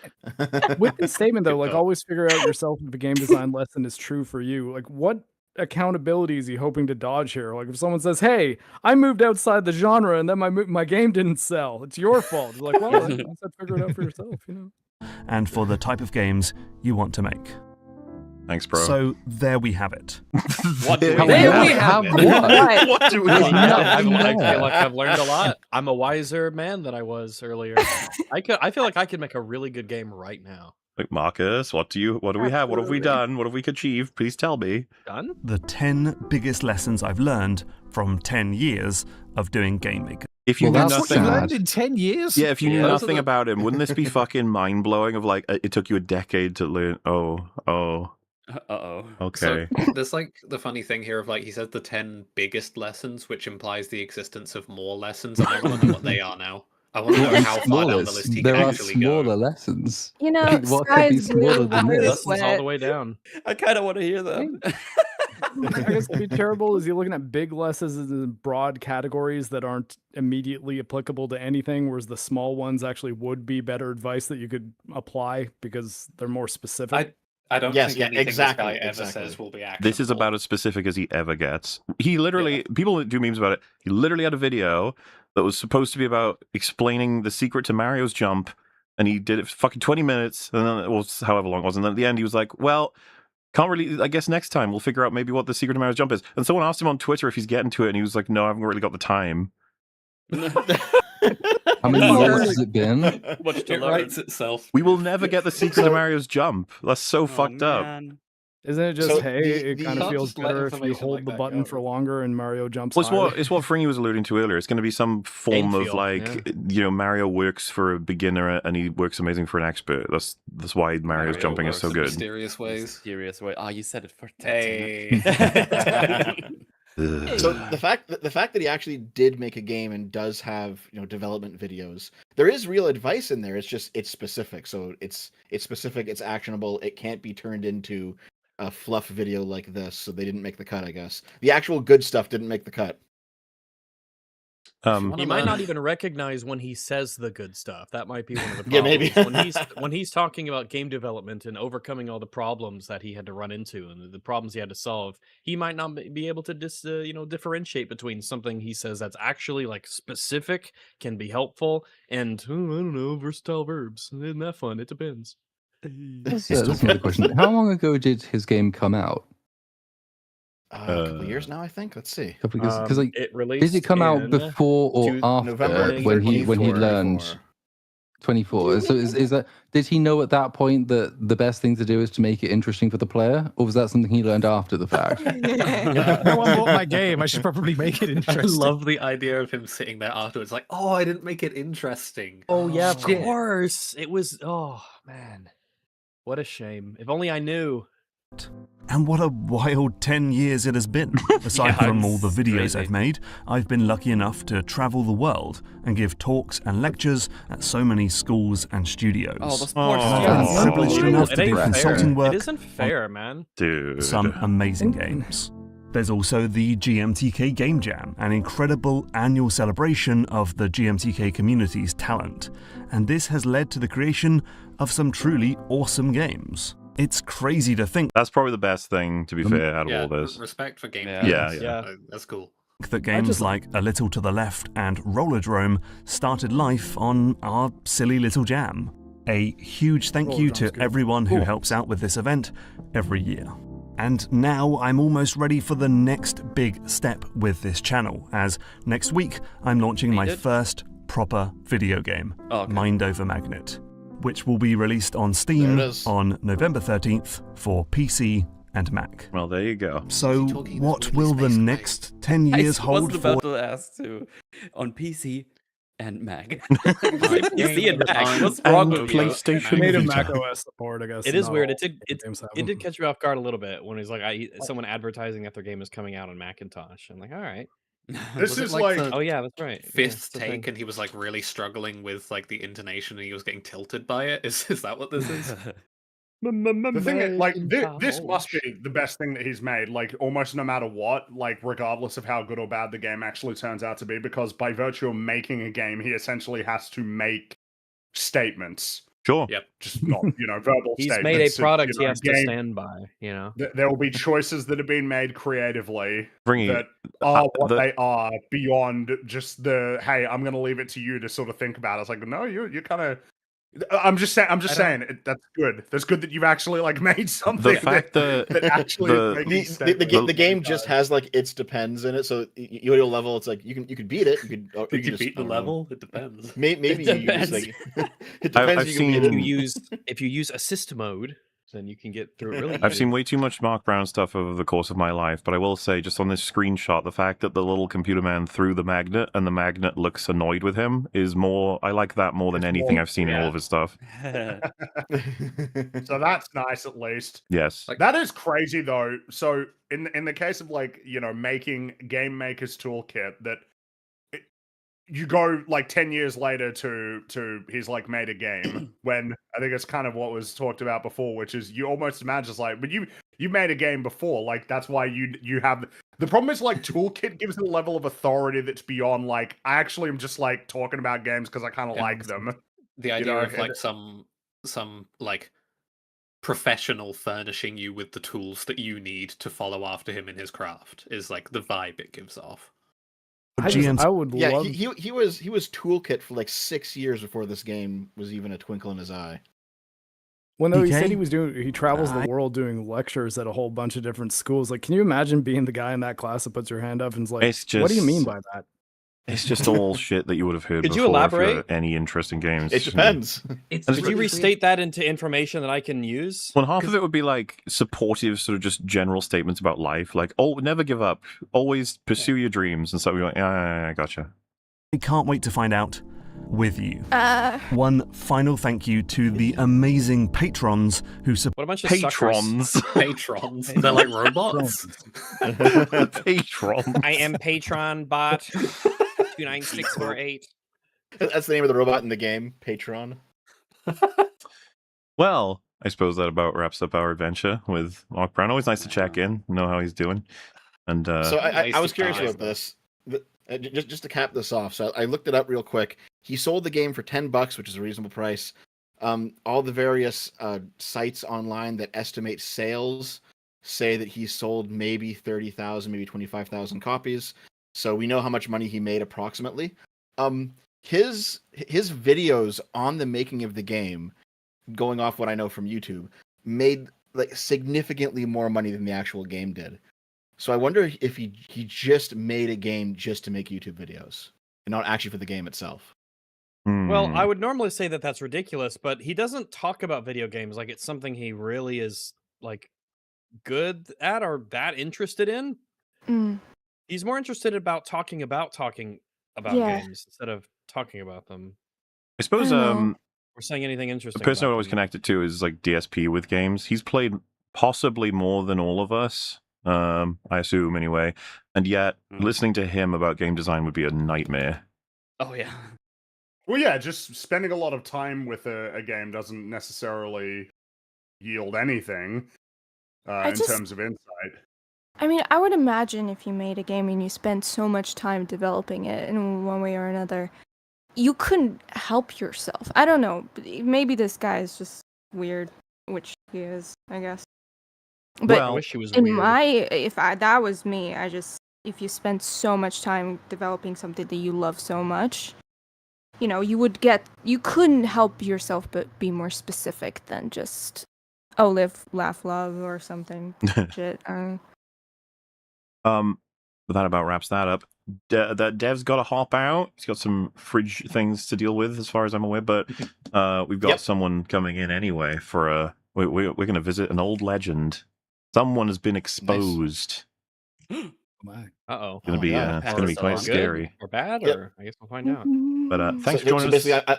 With this statement though, like always figure out yourself if a game design lesson is true for you. Like what accountability is he hoping to dodge here? Like if someone says, "Hey, I moved outside the genre and then my game didn't sell. It's your fault." It's like, well, I said figure it out for yourself, you know. And for the type of games you want to make. Thanks, bro. So there we have it. What do we have? What do we have? I feel like I've learned a lot. I'm a wiser man than I was earlier. I feel like I could make a really good game right now. Like, Marcus, what do we have? What have we done? What have we achieved? Please tell me. Done? The 10 biggest lessons I've learned from 10 years of doing game making. If you knew That's what you nothing, learned in 10 years? yeah, if you knew Those are nothing about him, wouldn't this be fucking mind blowing? Of like, it took you a decade to learn. Oh. Uh-oh. Okay. So there's like the funny thing here of like he said the 10 biggest lessons, which implies the existence of more lessons, and I want to know what they are now. I want to know how far down the list he There can are actually go. smaller lessons. You know, Like, what could be sky's blue, smaller than water this? is Lessons all wet. the way down. I kind of want to hear them. I guess to be terrible is you're looking at big lessons in broad categories that aren't immediately applicable to anything, whereas the small ones actually would be better advice that you could apply because they're more specific. I don't think anything this guy ever says will be actionable. This is about as specific as he ever gets. He literally, people do memes about it. He literally had a video that was supposed to be about explaining the secret to Mario's jump, and he did it for fucking 20 minutes, and then it was however long it was, and then at the end he was like, well, can't really, I guess next time we'll figure out maybe what the secret to Mario's jump is. And someone asked him on Twitter if he's getting to it, and he was like, no, I haven't really got the time. How many years has it been? Much to It learn. writes itself. We will never get the secret to Mario's jump. That's so fucked up. Isn't it just, So hey, it the- kind you of can't feels just let better if you information hold like the that button go. for longer and Mario jumps Well, higher? it's what Fringy was alluding to earlier. It's going to be some form of feel, like, Mario works for a beginner and he works amazing for an expert. That's why Mario's jumping is so good. Mysterious ways. Mysterious way. Ah, you said it for Hey. So the fact that he actually did make a game and does have development videos, there is real advice in there. It's specific. So it's specific. It's actionable. It can't be turned into a fluff video like this. So they didn't make the cut. I guess the actual good stuff didn't make the cut. He might not even recognize when he says the good stuff. That might be one of the problems. Yeah, maybe. when he's talking about game development and overcoming all the problems that he had to run into and the problems he had to solve, he might not be able to differentiate between something he says that's actually like specific, can be helpful, and I don't know, versatile verbs. Isn't that fun? It depends. That's another question. How long ago did his game come out? A couple of years now, I think. Let's see. Because like, it released did it come out before or after November when he 24. learned 24? So is that, did he know at that point that the best thing to do is to make it interesting for the player, or was that something he learned after the fact? No one bought my game. I should probably make it I interesting. love the idea of him sitting there afterwards, like, "Oh, I didn't make it interesting." Oh yeah, of shit. course. It was. Oh man, what a shame. If only I knew. And what a wild 10 years it has been. Aside from all the videos I've made, I've been lucky enough to travel the world and give talks and lectures at so many schools and studios. Oh, the sports I've been privileged enough to do consulting work It isn't fair, man. Dude. some amazing games. There's also the GMTK Game Jam, an incredible annual celebration of the GMTK community's talent. And this has led to the creation of some truly awesome games. It's crazy to think That's probably the best thing, to be fair, out of all this. Respect for game. Yeah. That's cool. that games like A Little to the Left and Rollerdrome started life on our silly little jam. A huge thank you to everyone who helps out with this event every year. And now I'm almost ready for the next big step with this channel, as next week I'm launching my first proper video game, Mind Over Magnet, which will be released on Steam on November 13th for PC and Mac. Well, there you go. So what will the next 10 years hold I was for... about to ask too. On PC and Mac. PC and Mac. What's wrong with you? PlayStation Native Mac OS support, I guess. It is not weird. all It did catch me off guard a little bit when he's like, someone advertising that their game is coming out on Macintosh. I'm like, all right. This is like the oh yeah, that's right. Fifth Yeah, take, and he was like really struggling with like the intonation, and he was getting tilted by it. Is that what this is? the thing is, like this must be the best thing that he's made, like almost no matter what, like regardless of how good or bad the game actually turns out to be, because by virtue of making a game, he essentially has to make statements. Sure. Yep. Just not, verbal He's statements. made a product he has to game- stand by, There will be choices that have been made creatively Fringy, that are what they are beyond just the, hey, I'm going to leave it to you to sort of think about it. It's like, no, you're kind of... I'm just saying that's good. That's good that you've actually like made something. The fact that actually the game just has like its depends in it. So you at your level, it's like you could beat it. You could. Or Did you you beat the level? It depends. Maybe It you use depends. like it depends. I've seen if you use assist mode, then you can get through it really. I've seen way too much Mark Brown stuff over the course of my life, but I will say, just on this screenshot, the fact that the little computer man threw the magnet and the magnet looks annoyed with him is more. I like that more than anything I've seen in all of his stuff. So that's nice, at least. Yes. That is crazy though. So in the case of like making Game Maker's Toolkit, that you go like 10 years later to he's like made a game, when I think it's kind of what was talked about before, which is you almost imagine it's like, but you made a game before, like that's why you have the problem is like Toolkit gives it a level of authority that's beyond like I actually am just like talking about games because I kind of like them. The idea of like some like professional furnishing you with the tools that you need to follow after him in his craft is like the vibe it gives off. I would Yeah, love. he was Toolkit for like 6 years before this game was even a twinkle in his eye. Well, no, he said PK? he travels the world doing lectures at a whole bunch of different schools. Like, can you imagine being the guy in that class that puts your hand up and is like, It's "What do you just- mean by that?" It's just all shit that you would have heard Could you before if you elaborate? had any interest in games. It depends. Could you restate that into information that I can use? Well, half of it would be like supportive, sort of just general statements about life, like, oh, never give up, always pursue your dreams, and so we went, yeah, gotcha. I can't wait to find out with you. One final thank you to the amazing patrons who support. What a bunch of Patrons. Patrons. They're like robots. Patron. I am Patron bot 29648. That's the name of the robot in the game, Patron. Well, I suppose that about wraps up our adventure with Mark Brown. Always nice to check in, know how he's doing. And So I was curious about this. Just to cap this off, so I looked it up real quick. He sold the game for $10, which is a reasonable price. All the various sites online that estimate sales say that he sold maybe 30,000, maybe 25,000 copies. So we know how much money he made approximately. His videos on the making of the game, going off what I know from YouTube, made like significantly more money than the actual game did. So I wonder if he just made a game just to make YouTube videos and not actually for the game itself. Well, I would normally say that that's ridiculous, but he doesn't talk about video games like it's something he really is like good at or that interested in. He's more interested about talking about Yeah. games instead of talking about them. I suppose or saying anything the interesting. person I about always them. connected to is like DSP with games. He's played possibly more than all of us, I assume anyway. And yet, listening to him about game design would be a nightmare. Oh yeah. Well, yeah, just spending a lot of time with a game doesn't necessarily yield anything in terms of insight. I mean, I would imagine if you made a game and you spent so much time developing it in one way or another, you couldn't help yourself. I don't know. Maybe this guy is just weird, which he is, I guess. But I wish he was in weird. that was me, if you spent so much time developing something that you love so much, you couldn't help yourself but be more specific than just, live, laugh, love, or something. Shit. But that about wraps that up. That Dev's got to hop out. He's got some fridge things to deal with, as far as I'm aware. But we've got someone coming in anyway for we're going to visit an old legend. Someone has been exposed. Uh-oh. It's gonna be quite scary. Or bad, or I guess we'll find out. But thanks for joining us. Basically,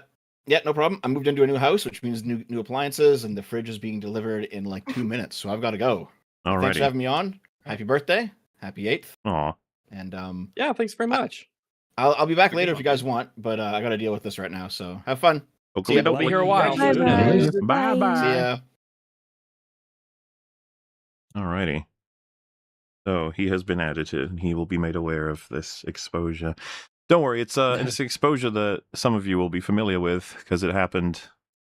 yeah, no problem. I moved into a new house, which means new appliances, and the fridge is being delivered in like 2 minutes. So I've got to go. Alrighty. Thanks for having me on. Happy birthday. Happy 8th. Aw. And yeah, thanks very much. I'll be back later if you guys want, but I got to deal with this right now. So have fun. Hopefully don't be here a while. Bye bye. See ya. Alrighty. So he has been edited, and he will be made aware of this exposure. Don't worry, it's an exposure that some of you will be familiar with because it happened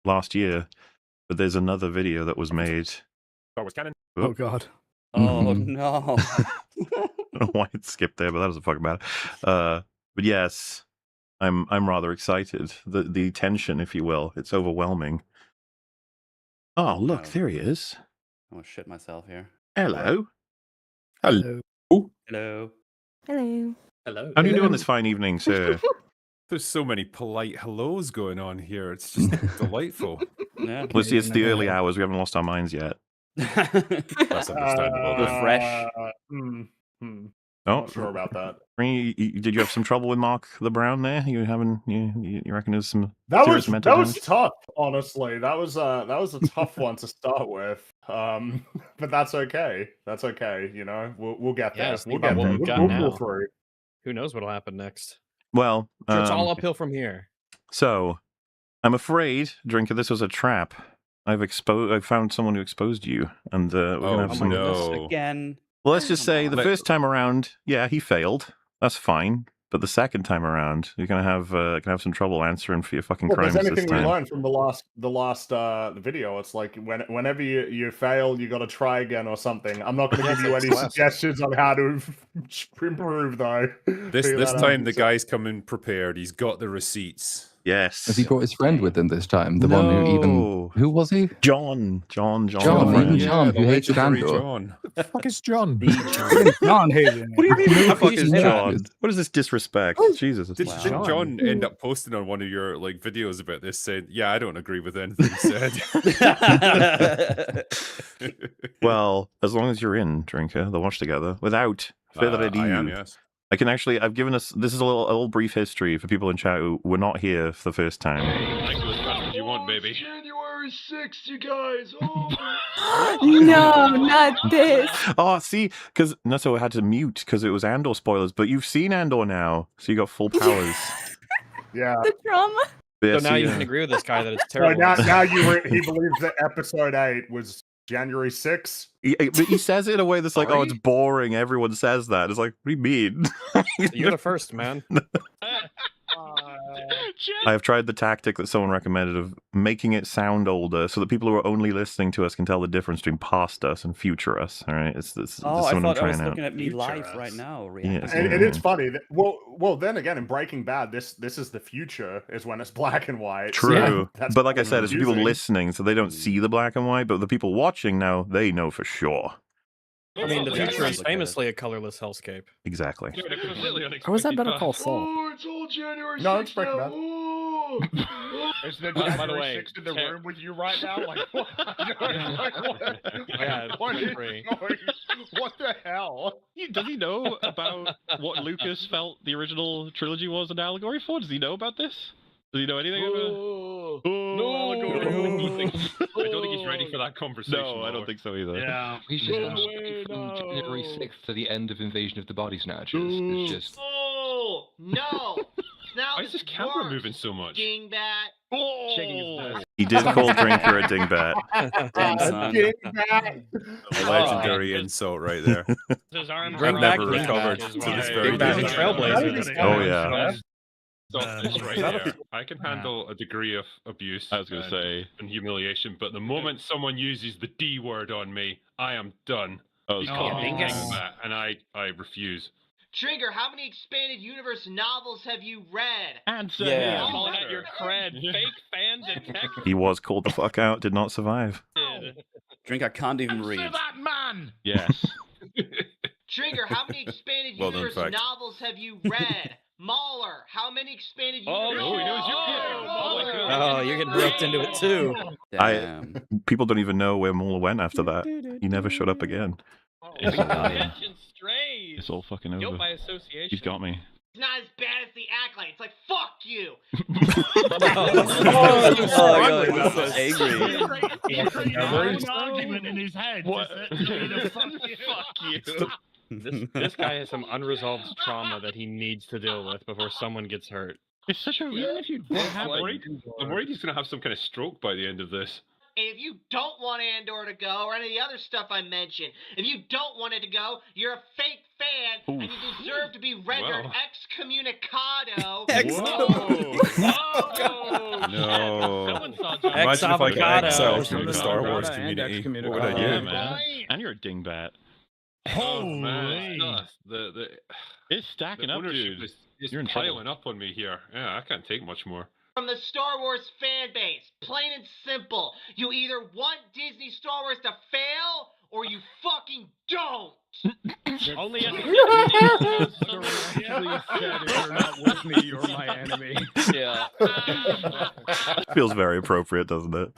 last year. But there's another video that was made. Oh God. Oh no. I don't know why it skipped there, but that doesn't fucking matter. But yes, I'm rather excited. The tension, if you will, it's overwhelming. Oh look, there he is. I'm gonna shit myself here. Hello. Hello. Hello. Hello. Hello. How are you doing this fine evening, sir? There's so many polite hellos going on here. It's just delightful. Yeah. Well, see, it's the early hours. We haven't lost our minds yet. That's understandable. Refresh. Oh, Not sure about that. Did you have some trouble with Mark the Brown there? You reckon there's some That serious was mental damage? tough, honestly. That was a tough one to start with. But that's okay. That's okay. You know, we'll get there. Yeah, just We'll think about get what there. we've got We'll now. pull through. Who knows what'll happen next? Well, Sure, it's all uphill from here. So, I'm afraid, Drinker, this was a trap. I've found someone who exposed you, and we're gonna have some. Again. Well, let's just say the first time around, yeah, he failed. That's fine. But the second time around, you're gonna have some trouble answering for your fucking Well, crimes there's this anything we time. learned from the last video. It's like whenever you fail, you got to try again or something. I'm not going to give you any suggestions on how to improve, though. This time the guy's coming prepared. He's got the receipts. Yes. Has he brought his friend with him this time? The one who was he? John, even John, who hated Andor. John. What the fuck is John? John hated. What do you mean? Who the fuck is that? John? What is this disrespect? Jesus. Did John end up posting on one of your videos about this, saying, "Yeah, I don't agree with anything he said." Well, as long as you're in, Drinker, they'll watch together. Without further ado, I am, yes. I can actually. I've given us. This is a little brief history for people in chat who were not here for the first time. What you want, baby? January 6th, you guys. No, not this. Oh, see, because Nutto had to mute because it was Andor spoilers. But you've seen Andor now, so you got full powers. Yeah. The drama. Yeah, So now you can agree with this guy that it's So terrible. now he believes that episode 8 was January 6th. But he says it in a way that's like, oh, it's Sorry? boring. Everyone says that. It's like, what do you mean? You're the first, man. I have tried the tactic that someone recommended of making it sound older so that people who are only listening to us can tell the difference between past us and future us. All right, it's Oh, this I is what I'm thought I was trying out. looking at me live right now. Yes, And it's funny. That, well, then again, in Breaking Bad, this is the future, is when it's black and white. So True, that's but like I fucking said, it's people confusing. listening, so they don't see the black and white. But the people watching now, they know for sure. I mean, the Yeah, future is sounds like a- famously a colorless hellscape. Exactly. How is that Better Call Saul? Oh, it's all January No, 6th it's Breaking now. Bad. Oh. Is the By the January way, 6th in the Ter- room with you right now? Like, what? Yeah, what is agree. going- what the hell? Does he know about what Lucas felt the original trilogy was an allegory for? Does he know about this? Does he know anything about allegory? I don't think he's ready for that conversation. No, I don't think so either. Yeah. He's just gone straight from January 6th to the end of Invasion of the Body Snatchers. It's just... Oh, no! Now Why is this camera moving so much? Dingbat. Oh! He did call Drinker a dingbat. Damn, son. A legendary insult right there. His arms I've are never up. recovered Dingbat is to why- this very Dingbat's day. a trailblazer. Oh yeah. Stop this right there. I can handle a degree of abuse I was gonna say. and humiliation, but the moment someone uses the D word on me, I am done. Oh, He's no. called me Dingus. Dingbat, and I refuse. Trigger, how many expanded universe novels have you read? Answer Yeah. him. Calling out your cred. Fake fan detected. He was called the fuck out, did not survive. Drink, I can't even read. that man! Yes. Trigger, how many expanded Well done, universe fact. novels have you read? Mauler, how many expanded Oh, universe no, he knows novels? you. Oh, you're getting roped into it too. Damn. People don't even know where Muller went after that. He never showed up again. It's Yeah. strays. It's all fucking Guilt over. by association. He's got me. It's not as bad as the acolyte. It's like, fuck you! Oh, God, he's so angry. An argument in his head. What? Fuck you. This guy has some unresolved trauma that he needs to deal with before someone gets hurt. It's such a. Even if you don't have I'm worried he's going to have some kind of stroke by the end of this. And if you don't want Andor to go, or any of the other stuff I mentioned, if you don't want it to go, you're a fake fan, and you deserve to be rendered Wow. excommunicado. No. Someone saw John. Imagine if I got Ex-avocado. exiled from the Star Wars And community. What would I excommunicado. do? Yeah, man. And you're a dingbat. Oh, man. The It's stacking up, ownership dude. is You're in piling trouble. up on me here. Yeah, I can't take much more. From the Star Wars fan base, plain and simple. You either want Disney Star Wars to fail, or you fucking don't. Only at Please said, if you're not with me, you're my enemy. Yeah. Feels very appropriate, doesn't it?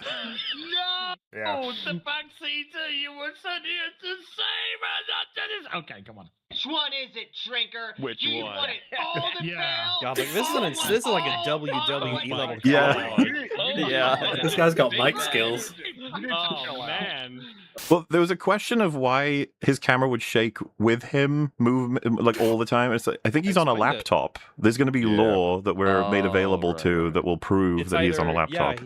Yeah. Oh, the backseater you were sent here to save and not to this. Okay, come on. Which one is it, Drinker? Which Do you one? want it all to fail? God, like, this is like a WWE level. Yeah. Yeah. This guy's got mic skills. Oh, man. Well, there was a question of why his camera would shake with him move like all the time. It's like, I think he's on a Explained it. laptop. There's going to be lore that we're made available to that will prove It's that he's on a either- laptop.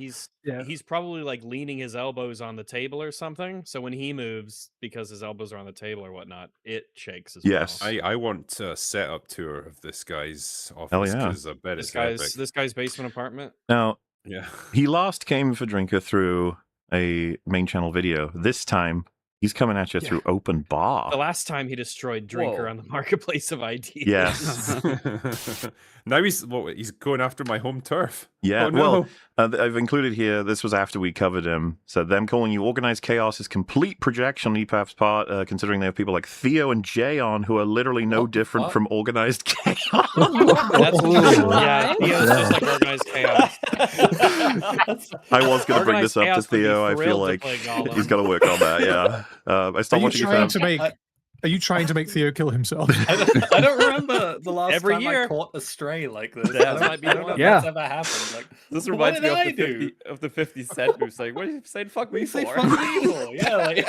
Yeah, he's probably like leaning his elbows on the table or something. So when he moves, because his elbows are on the table or whatnot, it shakes as Yes. well. I want a setup tour of this guy's office Hell yeah. because I bet This it's epic. guy's basement apartment. Now, Yeah. he last came for Drinker through a main channel video. This time, he's coming at you through open bar. The last time he destroyed Drinker Whoa. on the marketplace of ideas. Yes. Now he's going after my home turf. Yeah, Oh, no. well, I've included here, this was after we covered him. So them calling you organized chaos is complete projection on EFAP's part, considering they have people like Theo and Jay on who are literally no different from organized chaos. That's yeah, Theo's just like organized chaos. I was going to bring this up to Organized chaos would be Theo. I feel thrilled to like play Gollum. he's got to work on that, yeah. I Are stopped you watching trying EFAP. to make? Are you trying to make Theo kill himself? I don't remember the last Every time year. I caught a stray like this. That I might be don't one. know if Yeah. that's ever happened. Like, This what reminds me did I of do? the 50 Cent who's saying, what are you saying fuck me for? Say fuck me for? Yeah, like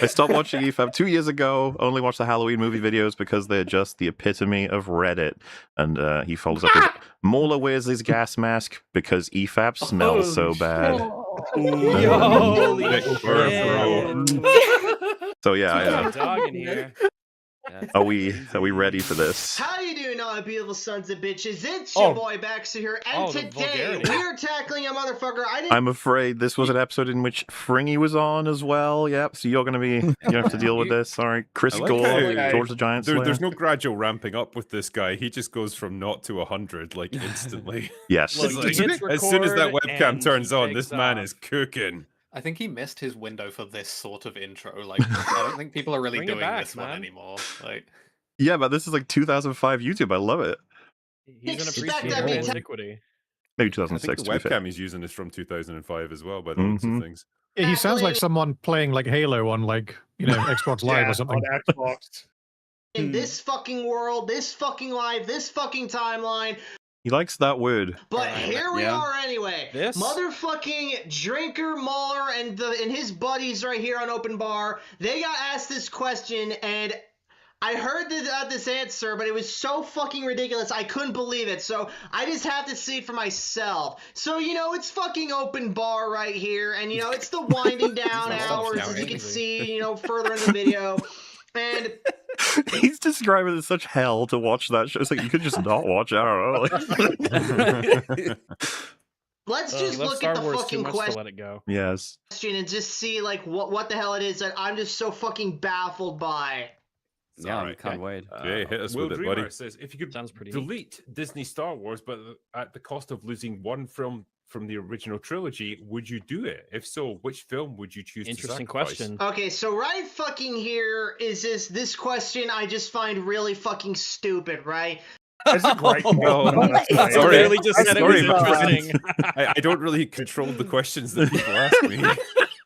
I stopped watching EFAP 2 years ago. Only watched the Halloween movie videos because they're just the epitome of Reddit. And he follows up with Mauler wears his gas mask because EFAP smells so bad. Holy Nick shit. So yeah, Dog in here. are we ready for this? How you doing, all you beautiful sons of bitches? It's your boy Baxter here, and the today vulgarity. we're tackling a motherfucker I didn't. I'm afraid this was an episode in which Fringy was on as well. Yep. So you're gonna have to deal with this. Sorry, Chris I like Gore, how George the Giant Slayer. There's no gradual ramping up with this guy. He just goes from 0 to 100 like instantly. Yes. Look, Like, he hits as soon as that record webcam and turns he on, takes this man off. is cooking. I think he missed his window for this sort of intro. Like, I don't think people are really Bring it doing back, this one man. anymore. Like, Yeah, but this is like 2005 YouTube. I love it. He's an Expect appreciator that of me to- antiquity. Maybe I think 2006. the To be fair. webcam he's using is from 2005 as well, by the looks of things. Yeah, he sounds like someone playing like Halo on like Xbox Live or something. On Xbox. In this fucking world, this fucking life, this fucking timeline. He likes that word. But here we yeah. are anyway. This? Motherfucking Drinker, Mahler, and his buddies right here on Open Bar, they got asked this question, and I heard this answer, but it was so fucking ridiculous, I couldn't believe it. So I just have to see it for myself. So, it's fucking Open Bar right here, and, it's the winding down hours, as you can see, further in the video. And He's describing it as such hell to watch that show. It's like you could just not watch it. I don't know. let's just Love look Star at the Wars too fucking much to question let it go. Yes. and just see, what the hell it is that I'm just so fucking baffled by. Yeah, I Alright, can't wait. Okay, hit us Will with it, Dreamer buddy. says, if you could Sounds pretty neat. delete Disney Star Wars, but at the cost of losing one film from the original trilogy, would you do it? If so, which film would you choose Interesting to sacrifice? question. Okay, so right fucking here is this question I just find really fucking stupid, right? It's a great No, question. sorry. Really just said it was interesting. I don't really control the questions that people ask me.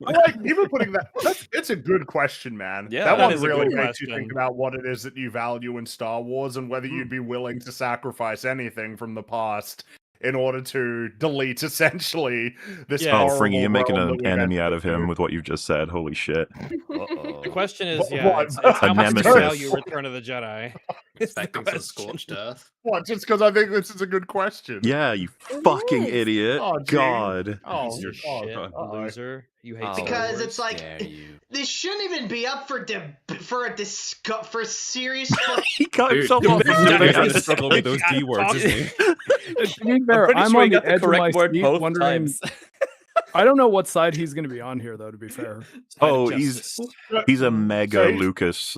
I like even putting that. It's a good question, man. Yeah, that that one is a really good makes you question. think about what it is that you value in Star Wars and whether you'd be willing to sacrifice anything from the past in order to delete essentially this. Yeah. Oh, horrible Fringy, you're making realm an that we've enemy out entered of him into. with what you've just said. Holy shit. The question is, What- yeah, what? it's A how much do you nemesis. value Return of the Jedi? Expecting some scorched earth. What? Just because I think this is a good question. Yeah, you fucking is. idiot. Oh, gee. God. Oh, Piece of oh, shit, uh-oh. loser. You hate Oh, Star Because Wars. it's like dare you. this shouldn't even be up for for serious. He cut Dude, himself dude, off. he's gonna struggle with those D words, isn't he? To be fair, pretty I'm sure he on the got the edge of my correct word seat both wondering. times. I don't know what side he's going to be on here, though. To be fair, Oh, Justice. he's a mega So he's- Lucas,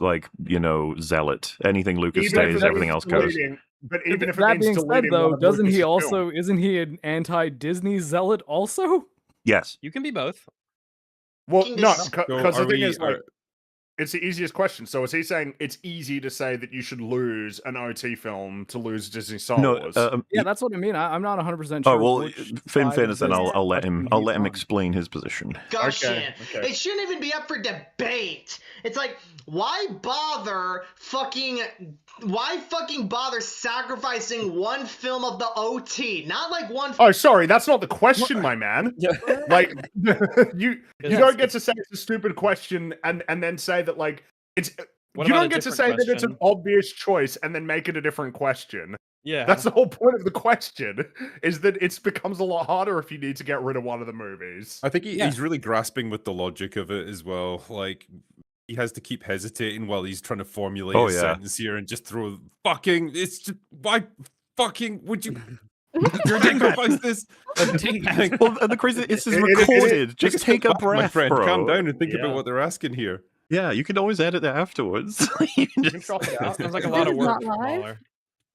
zealot. Anything Lucas Even if stays, it everything means else goes. deleting- But even if it that means being said, deleting though, one of doesn't he Lucas's also? films. Isn't he an anti-Disney zealot also? Yes. You can be both. Well, Fucking no, dis- because So the thing are is, we- like, it's the easiest question. So is he saying it's easy to say that you should lose an OT film to lose Disney Star No, Wars? Yeah, that's what I mean. I'm not 100% sure. Oh well, which in side of fairness, then this I'll let him. question I'll he's let him on. explain his position. Gushing. Okay. It shouldn't even be up for debate. It's like, why fucking bother sacrificing one film of the OT? Not like one. Oh, sorry, that's not the question, my man. Like, you don't get to say it's a stupid question and then say that like it's. What You about don't a get to different say that it's an question? obvious choice and then make it a different question. Yeah. That's the whole point of the question, is that it becomes a lot harder if you need to get rid of one of the movies. I think Yeah. he's really grasping with the logic of it as well. Like, he has to keep hesitating while he's trying to formulate Oh, a yeah. sentence here and just throw fucking. It's just why fucking would you sacrifice this? Well, and the crazy, this is It- it- recorded. Just take a my breath, friend. bro. Calm down and think Yeah. about what they're asking here. Yeah, you can always edit that afterwards. You can You can just- chop it out. Sounds like a lot of This is work. not live? Mahler.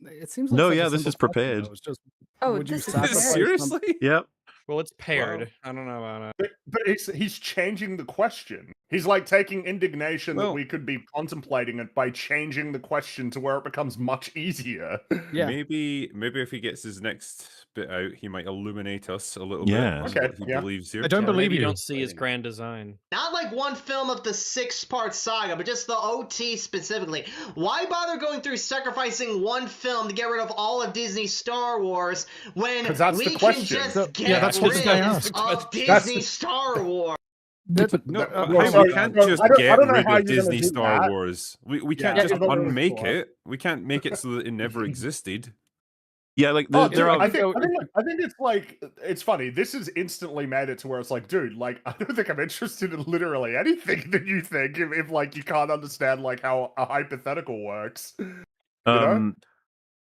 It seems like No, such a yeah, this simple is question, prepared. though. It's just, Oh, would you this is sacrifice prepared. some- Seriously? Yep. Well, it's paired. I don't know about it. But he's changing the question. He's like taking indignation that Well- we could be contemplating it by changing the question to where it becomes much easier. Yeah. Maybe if he gets his next bit out, he might illuminate us a little Yeah. bit on Okay, what he yeah. believes here. I don't Or believe maybe you. you don't see his grand design. Not like one film of the 6-part saga, but just the OT specifically. Why bother going through sacrificing one film to get rid of all of Disney's Star Wars when 'Cause that's we the can question. just So- get yeah, that's what rid the guy asked. of That's- Disney Star Wars? No, well, we sorry, can't so just I don't get know rid how of you're gonna Disney do Star that. Wars. We Yeah, can't just it's not really unmake cool. it. We can't make it so that it never existed. Yeah, like Oh, there are. I think it's like it's funny. This has instantly made it to where it's like, dude, like I don't think I'm interested in literally anything that you think if like you can't understand like how a hypothetical works. You know?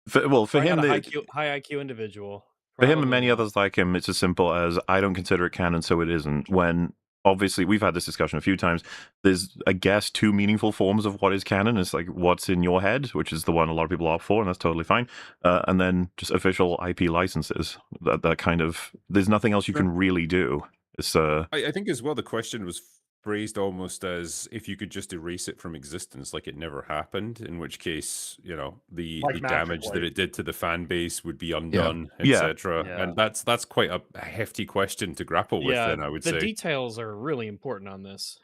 For Probably him, not a high IQ individual. for him and Probably many not. others like him, it's as simple as I don't consider it canon, so it isn't. When obviously we've had this discussion a few times. There's, I guess, two meaningful forms of what is canon. It's like what's in your head, which is the one a lot of people opt for, and that's totally fine. And then just official IP licenses. That kind of, there's nothing else you can really do. It's I think as well the question was phrased almost as if you could just erase it from existence, like it never happened, in which case, you know, the damage that it did to the fan base would be undone, etc. And that's quite a hefty question to grapple with, then I would say. The details are really important on this.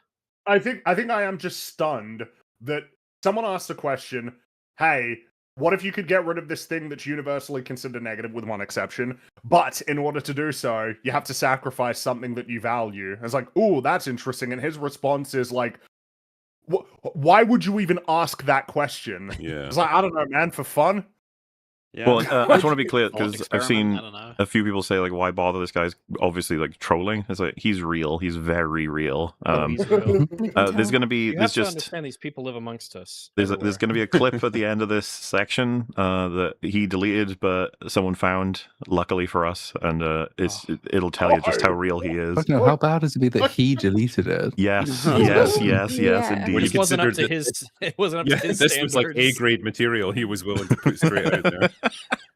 I think I am just stunned that someone asked the question, hey, what if you could get rid of this thing that's universally considered negative with one exception, but in order to do so, you have to sacrifice something that you value? It's like, ooh, that's interesting. And his response is like, why would you even ask that question? Yeah. It's like, I don't know, man, for fun? Yeah. Well, I just want to be clear because I've seen a few people say like, "Why bother? This guy's obviously like trolling." It's like he's real. He's very real. He's real. There's going to be. You have to understand these people live amongst us. There's going to be a clip at the end of this section that he deleted, but someone found, luckily for us, and it'll tell you just how real he is. But no, how bad does it be that he deleted it? Yes, indeed. It wasn't up to his. It wasn't up to his this standards. was like A-grade material he was willing to put straight out there.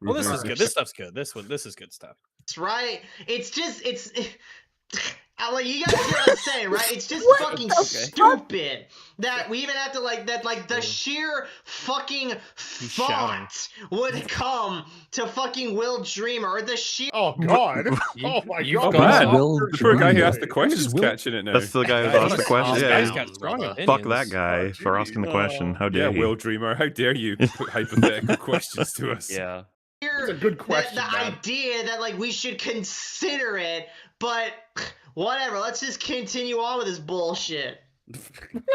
Well, this is good. This stuff's good. This is good stuff. That's right. It's just like, you guys get what I'm saying, right? It's just fucking stupid that we even have to the sheer fucking thought would come to fucking Will Dreamer, or the sheer. Oh god! Oh my god! The poor guy who asked the question's catching it now. That's the guy who asked the question. Guy's got strong opinions. Fuck that guy for asking the question. How dare he? Will Dreamer, how dare you put hypothetical questions to us? Yeah. It's a good question. The idea that like we should consider it, but whatever. Let's just continue on with this bullshit.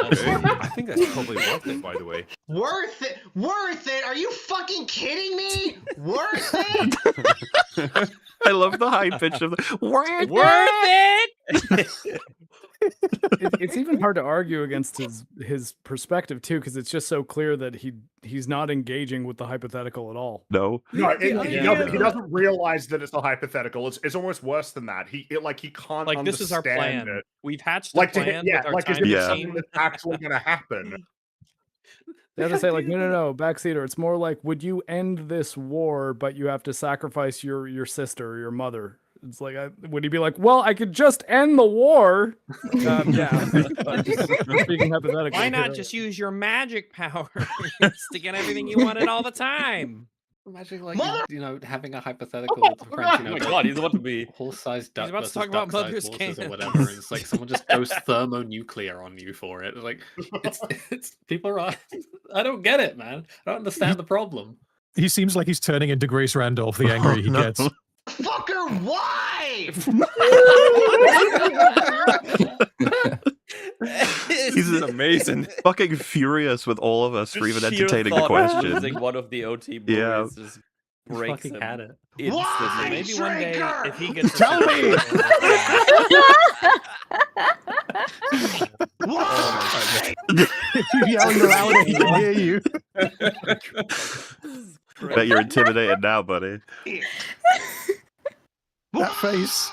I think that's probably worth it, by the way. Worth it? Worth it? Are you fucking kidding me? Worth it? I love the high pitch of the worth it. It's even hard to argue against his perspective too, because it's just so clear that he's not engaging with the hypothetical at all. No, he doesn't realize that it's a hypothetical. It's almost worse than that. He can't understand this is our plan. it. We've hatched a plan with our time it's something that's actually going to happen. They have to say like, no, backseater. It's more like, would you end this war, but you have to sacrifice your sister or your mother? It's like, would he be like, well, I could just end the war? Yeah. Speaking hypothetically. Why not just use your magic powers to get everything you wanted all the time? Imagine like having a hypothetical with a friend. Oh my god, he's about to be whole-sized duck. He's about to talk about Mother's Case or whatever. And it's like someone just goes thermonuclear on you for it. Like it's people are. I don't get it, man. I don't understand the problem. He seems like he's turning into Grace Randolph, the angry he gets. Fucker, why? He's amazing. Fucking furious with all of us for even entertaining the question. Losing one of the OT boys just breaks him. Had it. Why? Maybe one day if he gets tell me. Why? You yelling around and he can hear you. Bet you're intimidated now, buddy. That face.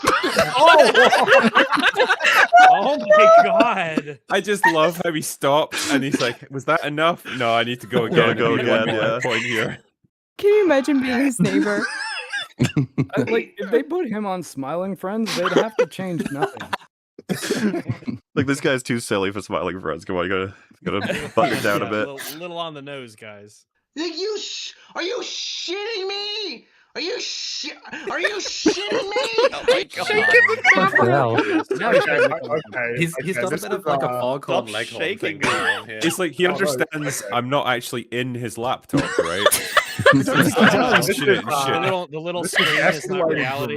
Oh my god. I just love how he stopped and he's like, was that enough? No, I need to go again. Go again, yeah. Point here. Can you imagine being his neighbor? Like, if they put him on Smiling Friends, they'd have to change nothing. Like, this guy's too silly for Smiling Friends. Come on, you gotta button it down a bit. Little on the nose, guys. Like are you shitting me? Are you shitting me? Oh my god. He's done a bit of like a foghorn leghorn thing going on here. It's like he understands I'm not actually in his laptop, right? The little screen is not reality.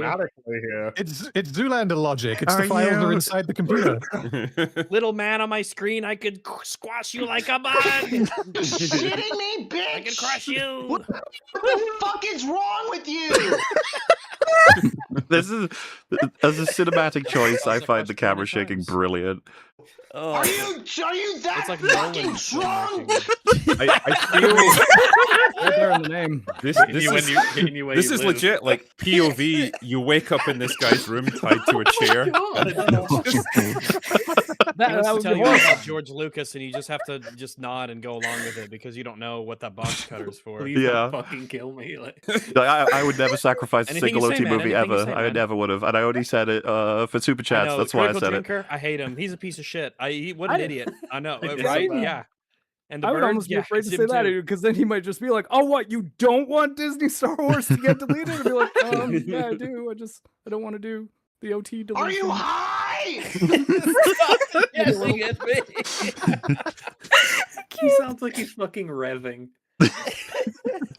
It's Zoolander logic. It's the files that are inside the computer. Little man on my screen, I could squash you like a bug. Shitting me, bitch! I can crush you. What the fuck is wrong with you? This is, as a cinematic choice, I find the camera shaking brilliant. Are you that like fucking drunk? I feel Right there in the name. this is legit. Like POV, you wake up in this guy's room tied to a chair. That would tell be you about horrible. George Lucas, and you just have to just nod and go along with it because you don't know what that box cutter's for. Please Yeah. don't fucking kill me. Like... I would never sacrifice a Anything single you say, OT man. movie Anything you ever. say, I man. never would have, and I only said it for super chats. I know, That's why I Critical said it. Drinker, I hate him. He's a piece of shit. What I an didn't- idiot. I know, Right? right? Yeah. And the I would bird, almost be yeah, afraid it's to him say that too. because then he might just be like, "Oh, what? You don't want Disney Star Wars to get deleted?" And be like, "Yeah, I do. I don't want to do the OT deletion." Are you high? Yelling at me. He sounds like he's fucking revving.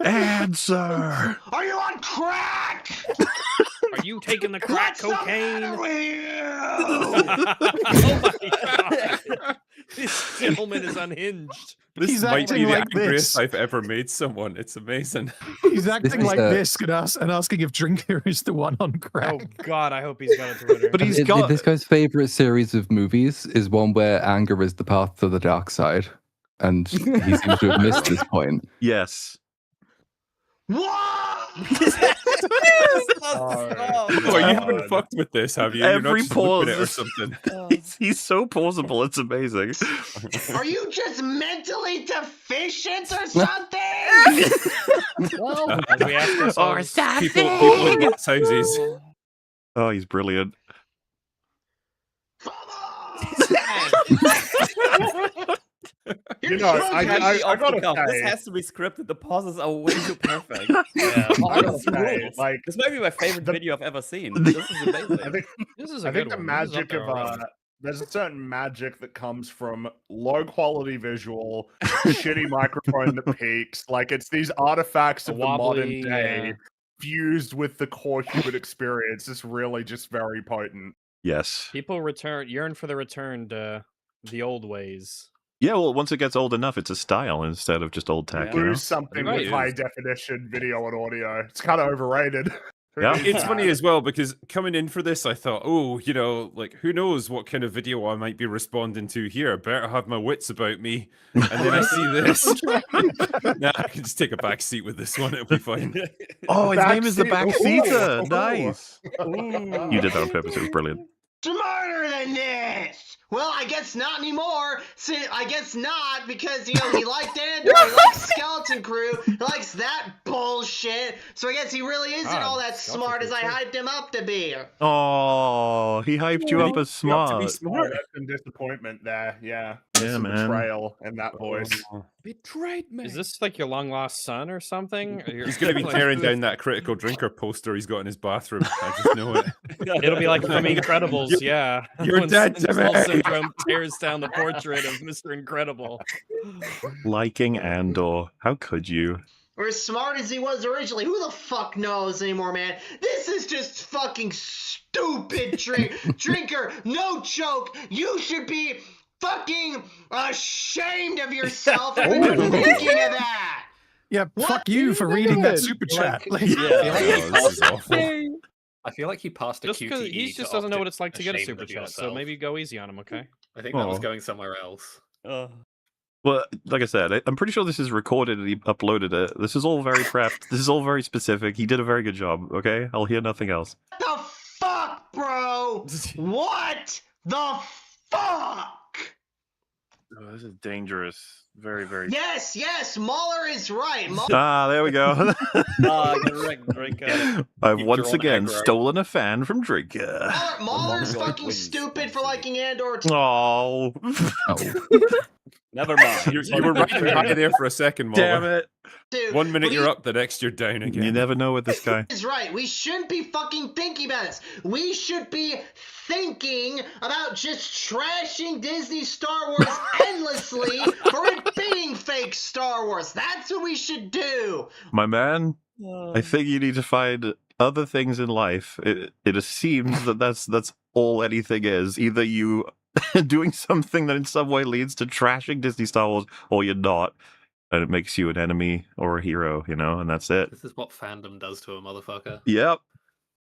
Answer. Are you on crack? Are you taking the crack What's the cocaine? matter with you? Oh my god. This gentleman is unhinged. This He's might acting be the like angriest this. I've ever made someone. It's amazing. He's acting is like a- this and asking if Drinker is the one on crack. Oh god, I hope he's got a Twitter. But he's got. This guy's favorite series of movies is one where anger is the path to the dark side, and he seems to have missed this point. Yes. What? Oh, you haven't fucked with this, have you? You're not Every just looping it or pause. something. He's so pausable. It's amazing. Are you just mentally deficient or something? Well, As we ask ourselves, People in glass houses. Oh, he's brilliant. You know, I gotta This say, has to be scripted. The pauses are way too perfect. I gotta say, like, This might be my favorite video I've ever seen. This is amazing. I think this is a I good think the one. This is up magic there of already. there's a certain magic that comes from low quality visual, shitty microphone that peaks. Like it's these artifacts A of the modern wobbly, day yeah. fused with the core human experience. It's really just very potent. Yes. People yearn for the return to the old ways. Yeah, well, once it gets old enough, it's a style instead of just old tech. You know? Lose something Right. with high definition video and audio. It's kind of overrated. Yeah. It's funny as well because coming in for this, I thought, oh, you know, like who knows what kind of video I might be responding to here. Better have my wits about me. And then I see this. Nah, I can just take a back seat with this one. It'll be fine. Oh, his name is the Backseat. Backseater. Nice. You did that on purpose. It was brilliant. Smarter than this. Well, I guess not anymore. I guess not because he liked Andor, he likes Skeleton Crew, he likes that bullshit. So I guess he really isn't all that smart as I hyped him up to be. Oh, he hyped you up as smart. That's some disappointment there. Yeah. Yeah, There's some man. betrayal in that voice. Betrayed me. Is this like your long lost son or something? Or He's going to be tearing down that Critical Drinker poster he's got in his bathroom. I just know it. It'll be like from Incredibles, yeah. You're When dead, Saul Timmy. Syndrome tears down the portrait of Mr. Incredible. Liking Andor. How could you? Or as smart as he was originally. Who the fuck knows anymore, man? This is just fucking stupid Drinker. No joke. You should be fucking ashamed of yourself for even thinking of that. Yeah, fuck you for reading that super chat. Like, I feel like he passed a Just QTE. because he to just doesn't know opt what it's like to get a ashamed super of chat, so yourself. maybe go easy on him, okay? I think that was Oh. going somewhere else. Well, like I said, I'm pretty sure this is recorded and he uploaded it. This is all very prepped. This is all very specific. He did a very good job, okay? I'll hear nothing else. The fuck, bro? What the fuck? Oh, this is dangerous. Very, very... Yes, Mahler is right. Ah, there we go. Drinker. I've Keep once your own again aggro. stolen a fan from Drinker. Mahler's fucking stupid for liking Andor. Oh. Never mind. You were riding high there for a second, Mauler. Damn it. Dude, 1 minute we- you're up, the next you're down again. You never know with this guy. is right. We shouldn't be fucking thinking about this. We should be thinking about just trashing Disney Star Wars endlessly for it being fake Star Wars. That's what we should do. My man, I think you need to find other things in life. It seems that that's all anything is. Either you doing something that in some way leads to trashing Disney Star Wars, or you're not. And it makes you an enemy or a hero, you know, and that's it. This is what fandom does to a motherfucker. Yep.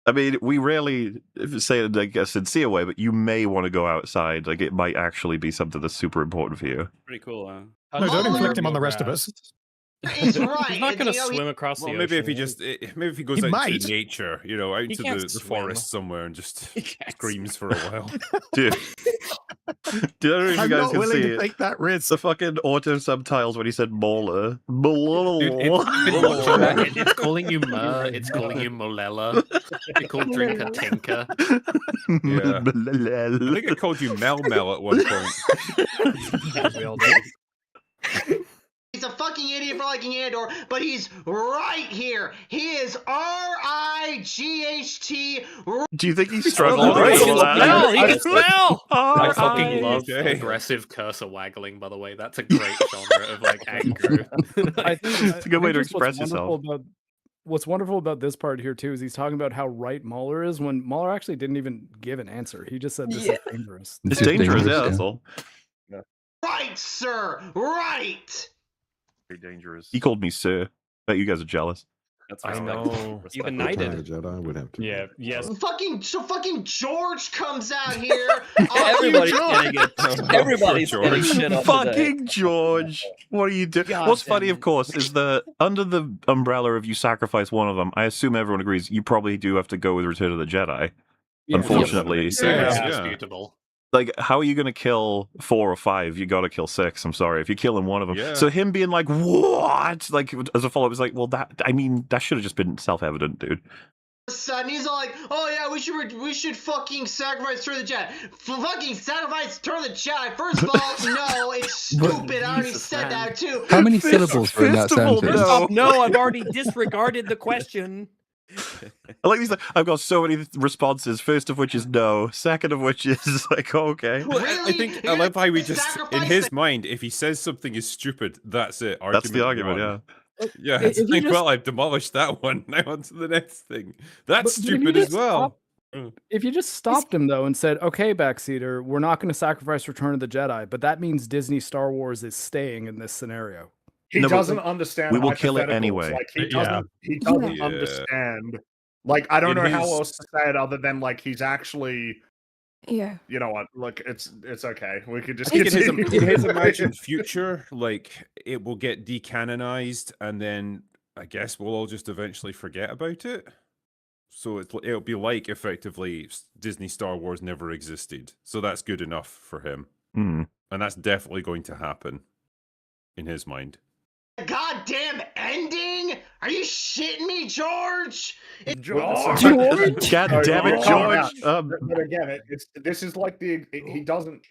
I mean, we rarely say it in like a sincere way, but you may want to go outside. Like, it might actually be something that's super important for you. Pretty cool, huh? No, don't inflict him on the rest of us. He's right. He's not going to You know, swim across the Well, ocean. maybe if he just, maybe if he goes He out might. into nature, you know, out into can't the swim. forest somewhere and just screams for a while. Dude. Do I don't know if you I'm guys not can willing see to it. take that risk. The fucking auto subtitles when he said Mauler. It's calling you Ma, it's calling you Molella. It called Drinker Tinker. Yeah. I think it called you Mel Mel at one point. We all did. He's a fucking idiot for liking Andor, but he's right here. He is RIGHT. Do you think he's struggling Oh, with he all can that? spell! He can spell! I fucking Okay. love aggressive cursor waggling, by the way. That's a great genre of like anger. I think It's a good way to just what's express yourself. wonderful about- What's wonderful about this part here too is he's talking about how right Mueller is when Mueller actually didn't even give an answer. He just said this is dangerous. It's dangerous, yeah, that's all. Right, sir. Right. Very dangerous. He called me sir. Bet you guys are jealous. That's I respect. know. Respect. Even Return knighted. of the Jedi would have to. Yeah, yes. Fucking George comes out here. Everybody's getting it. Everybody's George. getting shit up today. Fucking George. What are you doing? God What's damn funny, it. of course, is that under the umbrella of you sacrifice one of them, I assume everyone agrees you probably do have to go with Return of the Jedi. Yeah. Unfortunately. It's Yeah. disputable. Like, how are you going to kill 4 or 5? You got to kill 6. I'm sorry. If you're killing one of them. Yeah. So him being like, what? Like, as a follow-up, it's like, well, that should have just been self-evident, dude. Son, he's all like, oh yeah, we should fucking sacrifice Return of the Jedi. Fucking sacrifice Return of the Jedi. First of all, no, it's stupid. I already Jesus, said man. that too. How many syllables were in that Fist of all, sentence? no. No, I've already disregarded the question. I like these. I've got so many responses. First of which is no. Second of which is like, okay. Well, I Really? think You're I love gonna how we just, in sacrifice his the- mind, if he says something is stupid, that's it. That's the argument, won. yeah. Yeah, If it's you like, just- well, I've demolished that one. Now on to the next thing. That's But if you stupid as just well. If you just stopped him though and said, "Okay, backseater, we're not going to sacrifice Return of the Jedi," but that means Disney Star Wars is staying in this scenario. He No, but doesn't understand. we will kill it hypotheticals. anyway. Like he Yeah. doesn't. He doesn't Yeah. understand. Like I don't In know how his- else to say it other than like he's actually. Yeah. You know what? Look, it's okay. We could just I think continue. in his imagined future, like it will get decanonized, and then I guess we'll all just eventually forget about it. So it'll be like effectively Disney Star Wars never existed. So that's good enough for him, Mm. and that's definitely going to happen in his mind. Goddamn ending? Are you shitting me, George? George! God damn it, George. But again, this is like he doesn't.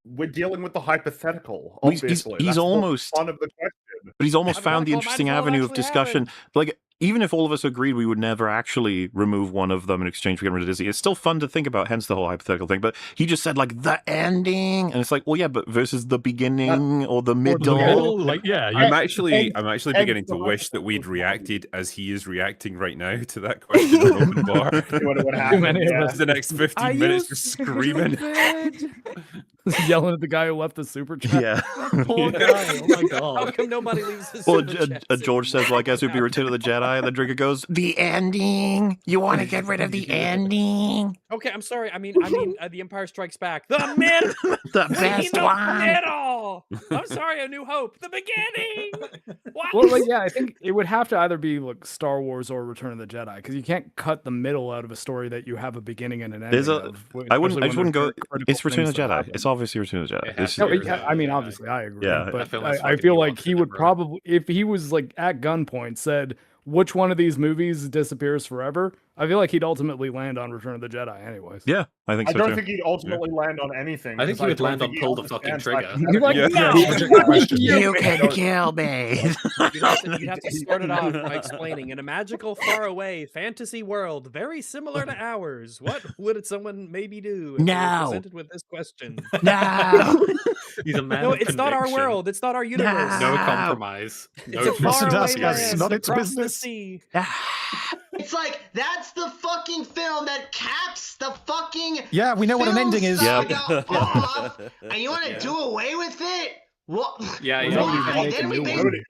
We're dealing with the hypothetical. Well, he's- Obviously, he's That's the almost- fun of the question. But he's almost I'd be found like, the well, interesting might as well avenue of actually discussion. Like, even if all of us agreed we would never actually remove one of them in exchange for getting rid of Disney, it's still fun to think about, hence the whole hypothetical thing. But he just said, like, the ending. And it's like, well, yeah, but versus the beginning or the middle. Like, yeah, I'm actually beginning to wish that we'd reacted as he is reacting right now to that question on Open Bar. What happened? many of us. The next 15 minutes just screaming. Yelling at the guy who left the super chat. Yeah. Poor guy. Oh my god. How come nobody leaves the Well, super chat? George says, well, I guess it would be Return of the Jedi. And the drinker goes, the ending. You want to get rid of the ending? Okay, I'm sorry. I mean, The Empire Strikes Back. The middle. The We best need the one. middle. I'm sorry, A New Hope. The beginning. What? Well, like, yeah, I think it would have to either be like Star Wars or Return of the Jedi because you can't cut the middle out of a story that you have a beginning and an ending. There's a, of, I wouldn't especially when go. there's critical It's Return of things the that Jedi. happen. It's obviously Return of the Jedi. It's- No, I mean, obviously, I agree. Yeah. But I feel like I feel like he would probably, if he was like at gunpoint, said which one of these movies disappears forever, I feel like he'd ultimately land on Return of the Jedi, anyways. Yeah, I think I so don't too. think he'd ultimately land on anything. I think 'cause he would don't land think on he pull the fucking understands, trigger. You're like, Yeah. no, You can kill me. You'd have to start it off by explaining, in a magical, faraway fantasy world, very similar to ours, what would someone maybe do if they were No. presented with this question? No. He's a man No, of it's not our conviction. world. It's not our universe. No No. compromise. No It's a Mr. faraway Dusk land has not its across the business. sea. It's like that's the fucking film that caps the fucking. Yeah, we know what an film ending is. saga off, and you want to do away with it? What? Yeah, Well, yeah. Why? Then we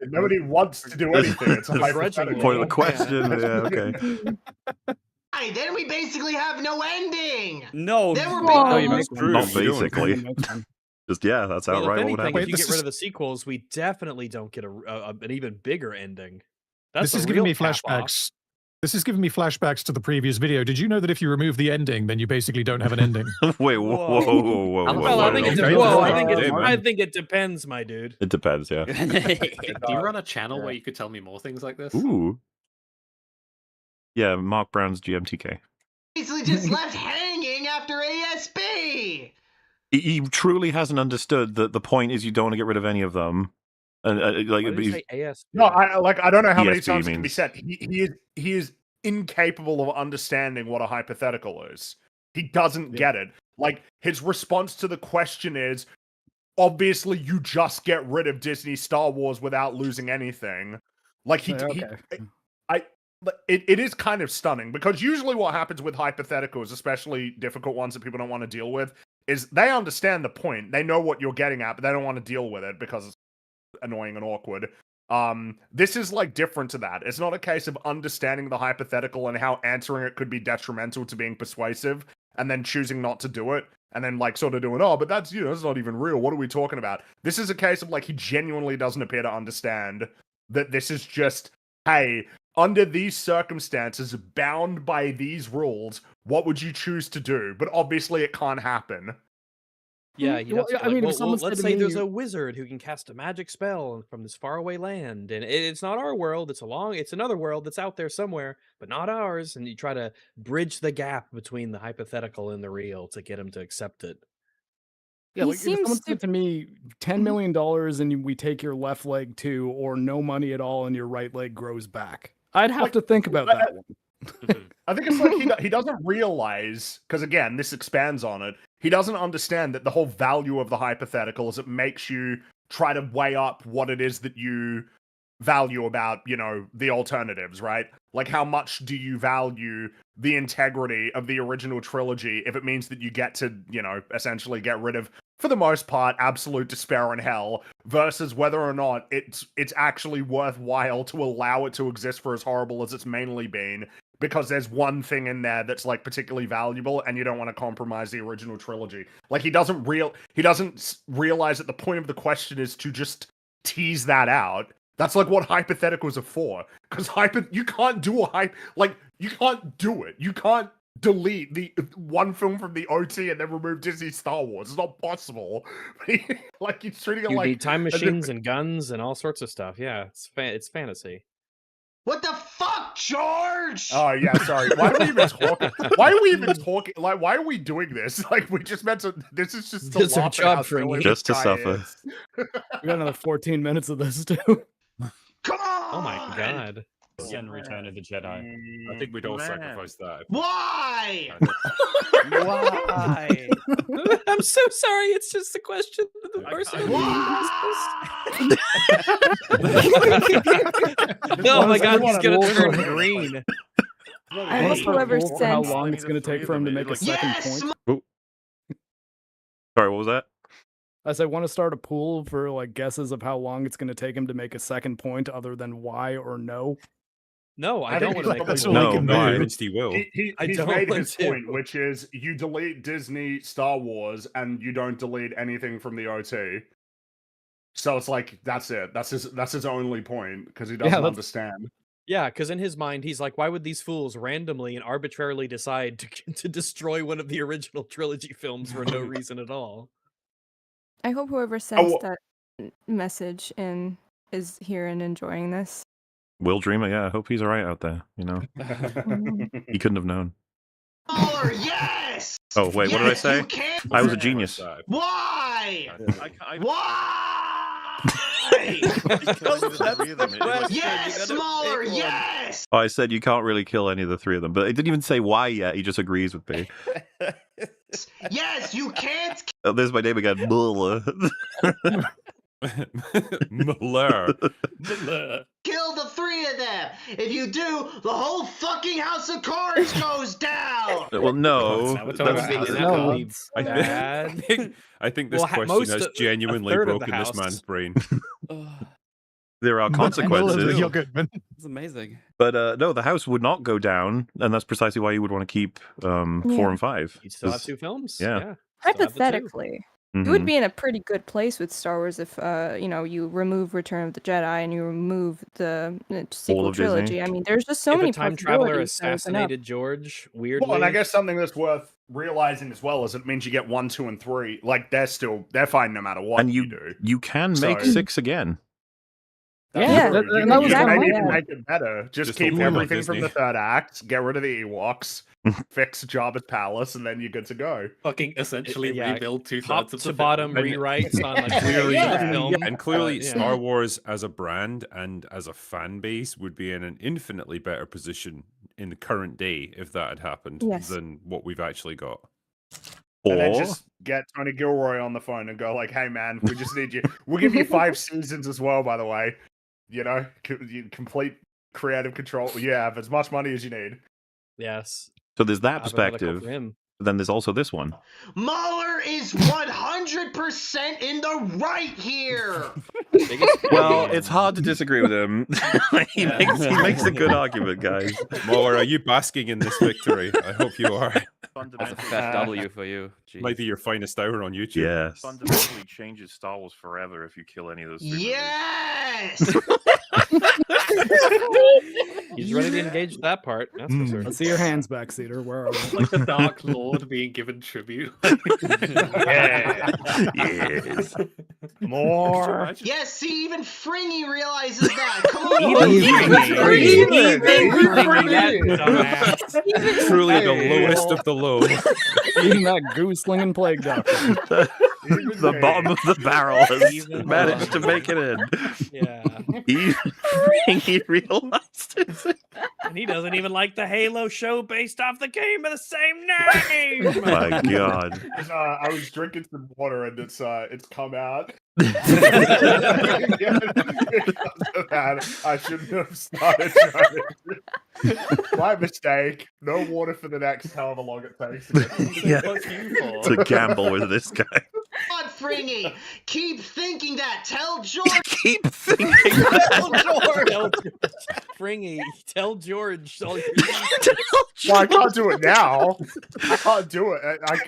Nobody wants to do anything. It's a Begrudgingly. hypothetical. Point of the question. Yeah, okay. Then we basically have no ending. No, Then we're No, being you make true. Not You don't. basically. Just yeah, that's Well, if outright what would anything, happen. if you This get rid is- of the sequels, we definitely don't get an even bigger ending. That's This the is giving real me cap off. flashbacks. This is giving me flashbacks to the previous video. Did you know that if you remove the ending, then you basically don't have an ending? Wait, whoa, Well, I think it okay. Whoa, Okay, I think it depends, my dude. It depends, yeah. Do you run a channel where you could tell me more things like this? Ooh. Yeah, Mark Brown's GMTK. basically just left hanging after ASB. He truly hasn't understood that the point is you don't want to get rid of any of them. And like, Why did you say ASB? No, I don't know how many ESB times it can be means- said. He is incapable of understanding what a hypothetical is. He doesn't get it. Like, his response to the question is, obviously you just get rid of Disney Star Wars without losing anything. Like it is kind of stunning, because usually what happens with hypotheticals, especially difficult ones that people don't want to deal with, is they understand the point. They know what you're getting at, but they don't want to deal with it because it's annoying and awkward. This is like different to that. It's not a case of understanding the hypothetical and how answering it could be detrimental to being persuasive and then choosing not to do it and then like sort of doing, oh, but that's, that's not even real. What are we talking about? This is a case of like he genuinely doesn't appear to understand that this is just, hey, under these circumstances, bound by these rules, what would you choose to do? But obviously it can't happen. Yeah, he Well, does. I mean, if someone said let's to say me- there's a wizard who can cast a magic spell from this faraway land, and it's not our world. It's another world that's out there somewhere, but not ours. And you try to bridge the gap between the hypothetical and the real to get him to accept it. Yeah, He like if someone seems said to me, $10 million and we take your left leg too, or no money at all and your right leg grows back. I'd have to think about that one. I think it's like he doesn't realize, because again, this expands on it. He doesn't understand that the whole value of the hypothetical is it makes you try to weigh up what it is that you value about, the alternatives, right? Like, how much do you value the integrity of the original trilogy if it means that you get to, essentially get rid of, for the most part, absolute despair and hell, versus whether or not it's actually worthwhile to allow it to exist for as horrible as it's mainly been, because there's one thing in there that's like particularly valuable and you don't want to compromise the original trilogy. Like, he doesn't realize that the point of the question is to just tease that out. That's like what hypotheticals are for. Because you can't do you can't do it. You can't delete the one film from the OT and then remove Disney Star Wars. It's not possible. Like, he's treating it You like need time as if- machines and guns and all sorts of stuff. Yeah, it's fantasy. What the fuck, George? Oh yeah, sorry. Why are we even talking? Why are we even talking? Like, why are we doing this? Like, we just meant to. This is just to It's our laugh at job, how Fringy. silly Just to this guy suffer. is. We got another 14 minutes of this too. Come on! Oh my god. And Return of the Jedi. I think we'd all sacrifice that. Why? Why? I'm so sorry. It's just a question of the person who asked this. Oh my god, he's gonna turn green. I hope whoever How sent. long it's going to take for him to make a second point? Oh. Sorry, what was that? As I want to start a pool for like guesses of how long it's going to take him to make a second point, other than why or no. No, I don't want to make That's a all No, he can no, do. convinced he will. He's don't made want his to. point, which is you delete Disney Star Wars and you don't delete anything from the OT. So it's like that's it. That's his only point, because he doesn't that's- understand. Yeah, because in his mind, he's like, why would these fools randomly and arbitrarily decide to destroy one of the original trilogy films for no reason at all? I hope whoever sent that message in is here and enjoying this. Will Dreamer, yeah, I hope he's alright out there. You know, he couldn't have known. Smaller, yes. Oh wait, what did I Yes, say? you can. I was a genius. Why? Why? Yes, smaller, yes. Oh, I said you can't really kill any of the three of them, but it didn't even say why yet. He just agrees with me. Yes, you can't. Oh, there's my name again. Muller. Muller. Kill the three of them. If you do, the whole fucking house of cards goes down. Well, no. I think this Well, question most has of- a genuinely third of the broken this house. man's brain. There are consequences. You're good, man. It's amazing. But no, the house would not go down, and that's precisely why you would want to keep 4 and 5. You'd still have 'cause- 2 films. Yeah. Still have the 2. Hypothetically, you would Mhm. be in a pretty good place with Star Wars if you remove Return of the Jedi and you remove the sequel of Disney. trilogy. I mean, there's just so If many a time traveler possibilities that open up. assassinated George weirdly. Well, and I guess something that's worth realizing as well is it means you get 1, 2, and 3. Like they're fine no matter what And you do. you can make So- 6 again. Yeah, True. and that was can kinda maybe my even point. make it better. Just Just keep a little everything from the Disney. 3rd act, get rid of the Ewoks, fix Jabba's palace, and then you're good to go. Fucking essentially Yeah, rebuild top 2/3 of to the bottom film. rewrites on like Clearly, the film. and clearly, Yeah. Star Wars as a brand and as a fan base would be in an infinitely better position in the current day if that had happened Yes. than what we've actually got. And then Or just get Tony Gilroy on the phone and go like, "Hey man, we just need you. We'll give you 5 seasons as well, by the way. You know, complete creative control. You have as much money as you need." Yes. so there's that Alphabetical perspective. for him. But then there's also this one. Mahler is 100% in the right here. Well, it's hard to disagree with him. he makes a good argument, guys. Mauler, are you basking in this victory? I hope you are. That's a fat W for you. Jeez. Might be your finest hour on YouTube. Yes. Fundamentally changes Star Wars forever if you kill any of those. Yes. He's ready to engage with that part. That's for sure. Let's see your hands back, Cedar. Where are we? Like the Dark Lord being given tribute. Yeah. Yes. More. Yes, see, even Fringy realizes that. Come on. Truly the lowest of the low. Even that goose-slinging plague doctor. The bottom of the barrel has Even managed to bottom. make it in. Yeah. He realized it. And he doesn't even like the Halo show based off the game of the same name. Oh my god. I was drinking some water and it's come out. I shouldn't have started trying to. My mistake. No water for the next however long it takes. Yeah. To gamble with this guy. Come on, Fringy. Keep thinking that. Tell George. Keep thinking Tell George. Fringy, tell George. All your Well, I can't do it now. I can't do it.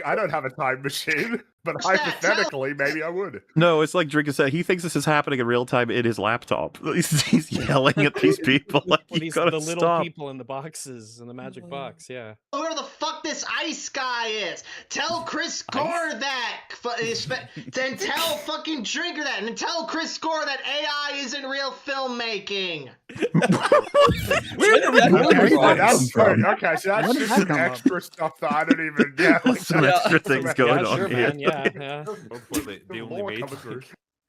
I don't have a time machine, but hypothetically, maybe I would. No, it's like Drinker said. He thinks this is happening in real time in his laptop. He's yelling at these people like, Well, you these gotta the little stop. people in the boxes in the magic box. Yeah. Whoever the fuck this ice guy is. Tell Chris Gore that. Then tell fucking Drinker that. And then tell Chris Gore that AI isn't real filmmaking. Where did that That's come from? okay, so that's Where did just that some come up? extra stuff that I don't even get. Like, Some that's extra some things going Yeah, on sure, here. man. Yeah. Hopefully they only More made coming through.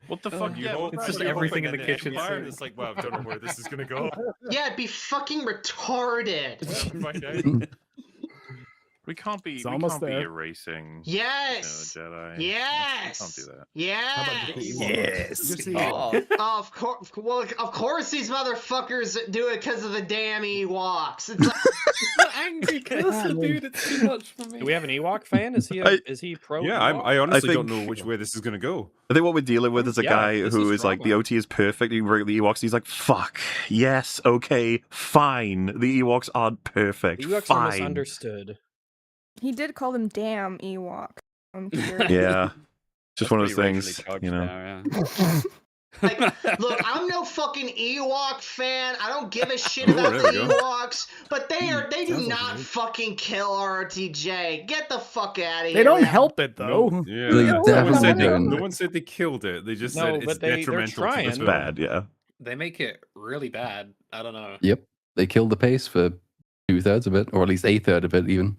what the fuck? yeah, know, it's just everything in the kitchen Empire, sink. It's like, wow, I don't know where this is gonna go. Yeah, it'd be fucking retarded. We can't be. It's almost there. Erasing. Yes. Jedi. Yes. Can't do that. Yes. Yes. Of course. Well, of course these motherfuckers do it because of the damn Ewoks. It's like, Angry cursor, dude. It's too much for me. Do we have an Ewok fan? Is he pro? Yeah, Ewok? I honestly I don't think- know which way this is gonna go. I think what we're dealing with is a Yeah, guy this who is is like, the drama. OT is perfect. You bring the Ewoks, he's like, fuck. Yes, okay, fine. The Ewoks aren't perfect. Ewoks are fine. misunderstood. He did call them damn Ewok. I'm curious. Yeah. Just one of those Pretty things, racially charged you know. now, yeah. like, look, I'm no fucking Ewok fan. I don't give a shit about there the we go. Ewoks, but they do not fucking kill RTJ. Get the fuck out of here. They don't man. help it though. Yeah, They no one definitely said don't. no one said they killed it. They just No, said it's but they're detrimental to trying. the It's film. bad, yeah. They make it really bad. I don't know. Yep, they killed the pace for 2/3 of it, or at least 1/3 of it. Even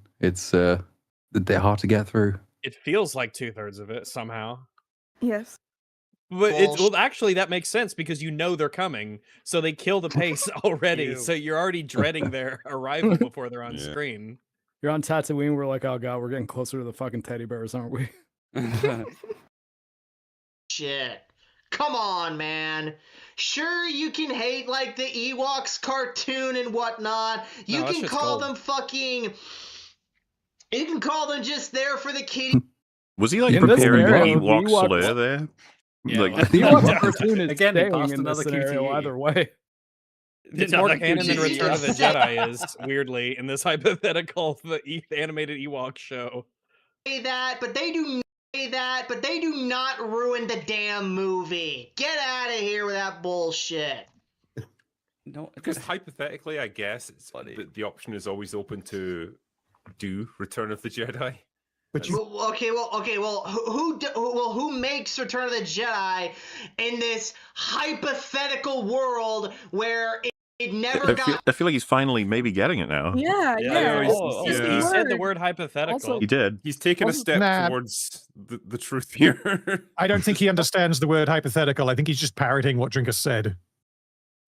they're hard to get through. It feels like 2/3 of it somehow. Yes. But well, actually, that makes sense because you know they're coming, so they kill the pace already. So you're already dreading their arrival before they're on screen. You're on Tatooine. We're like, oh god, we're getting closer to the fucking teddy bears, aren't we? Shit. Come on, man. Sure, you can hate like the Ewoks cartoon and whatnot. You can call them fucking. You can call them just there for the kiddie. Was he like preparing the Ewok Slayer there? Yeah, like the Ewok cartoon is Again, staying past in this another scenario QTE. either way. It's more canon than Return of the Jedi is, weirdly, in this hypothetical the animated Ewok show. That, but they do not ruin the damn movie. Get out of here with that bullshit. No, because hypothetically, I guess it's the option is always open to do Return of the Jedi. Who makes Return of the Jedi in this hypothetical world where it never got? I feel like he's finally maybe getting it now. Yeah. He said the word hypothetical. Also, he did. He's taken a step towards the truth here. I don't think he understands the word hypothetical. I think he's just parroting what Drinker said.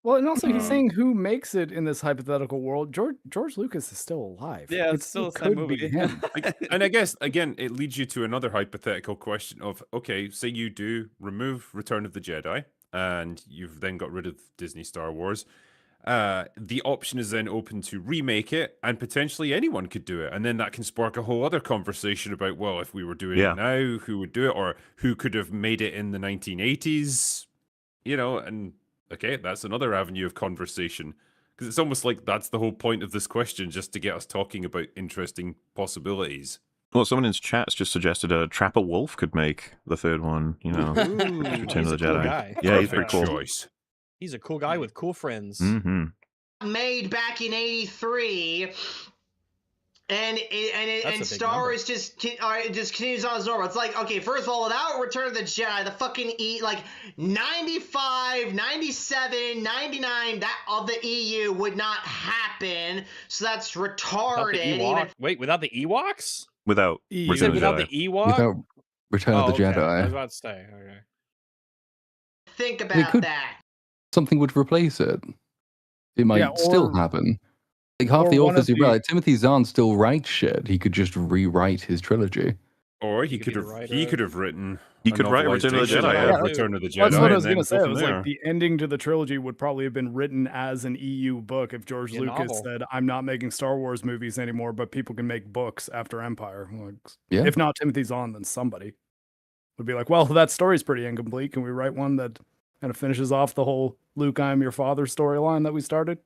Well, and also he's saying who makes it in this hypothetical world. George Lucas is still alive. Yeah, it's still the same movie. Him. And I guess, again, it leads you to another hypothetical question of, okay, say you do remove Return of the Jedi, and you've then got rid of Disney Star Wars. The option is then open to remake it, and potentially anyone could do it. And then that can spark a whole other conversation about, well, if we were doing it now, who would do it? Or who could have made it in the 1980s? You know, and... okay, that's another avenue of conversation. Because it's almost like that's the whole point of this question, just to get us talking about interesting possibilities. Well, someone in chat's just suggested Trapper Wolf could make the third one, you know. Return of the Jedi. Guy. Yeah, he's pretty cool. Choice. He's a cool guy with cool friends. Mm-hmm. Made back in '83. And Star Wars just continues on as normal. It's like, okay, first of all, without Return of the Jedi, the fucking 95, 97, 99 that of the EU would not happen. So that's retarded. Wait, without the Ewoks? Without Return of the Jedi. The Ewok? Without Return of the Jedi. I was about to say. Okay. Think about that. Something would replace it. It might still happen. Like half the authors who like Timothy Zahn still writes shit. He could just rewrite his trilogy. Or he could have written. He could write Return of the Jedi. Return of the Jedi. That's what I was going to say. It was like the ending to the trilogy would probably have been written as an EU book if George Lucas said, "I'm not making Star Wars movies anymore, but people can make books after Empire." Like, if not Timothy Zahn, then somebody would be like, "Well, that story's pretty incomplete. Can we write one that kind of finishes off the whole Luke, I'm your father storyline that we started?"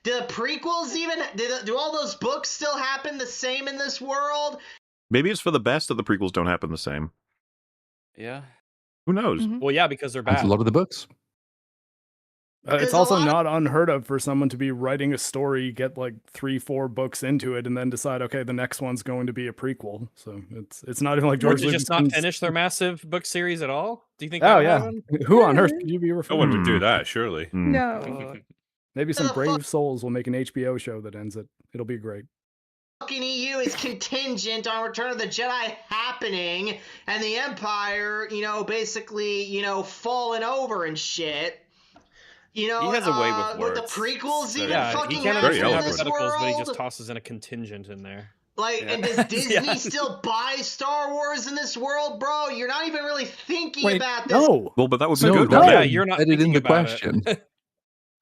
Do the prequels even? Do all those books still happen the same in this world? Maybe it's for the best that the prequels don't happen the same. Yeah. Who knows? Well, yeah, because they're bad. That's a lot of the books. It's also not unheard of for someone to be writing a story, get like 3-4 books into it, and then decide, okay, the next one's going to be a prequel. So it's not even like George Lucas just not finish their massive book series at all. Do you think? Oh yeah. Who on earth could you be referring? No one would do that, surely. No. Maybe some brave souls will make an HBO show that ends it. It'll be great. Fucking EU is contingent on Return of the Jedi happening and the Empire, basically, falling over and shit. He has a way with words. The prequels even fucking he can't happen in this hypotheticals, world. but he just tosses in a contingent in there. Like, and does Disney still buy Star Wars in this world, bro? You're not even really thinking about this. No. Well, but that would be No, good. no, Yeah, you're not editing thinking the about question.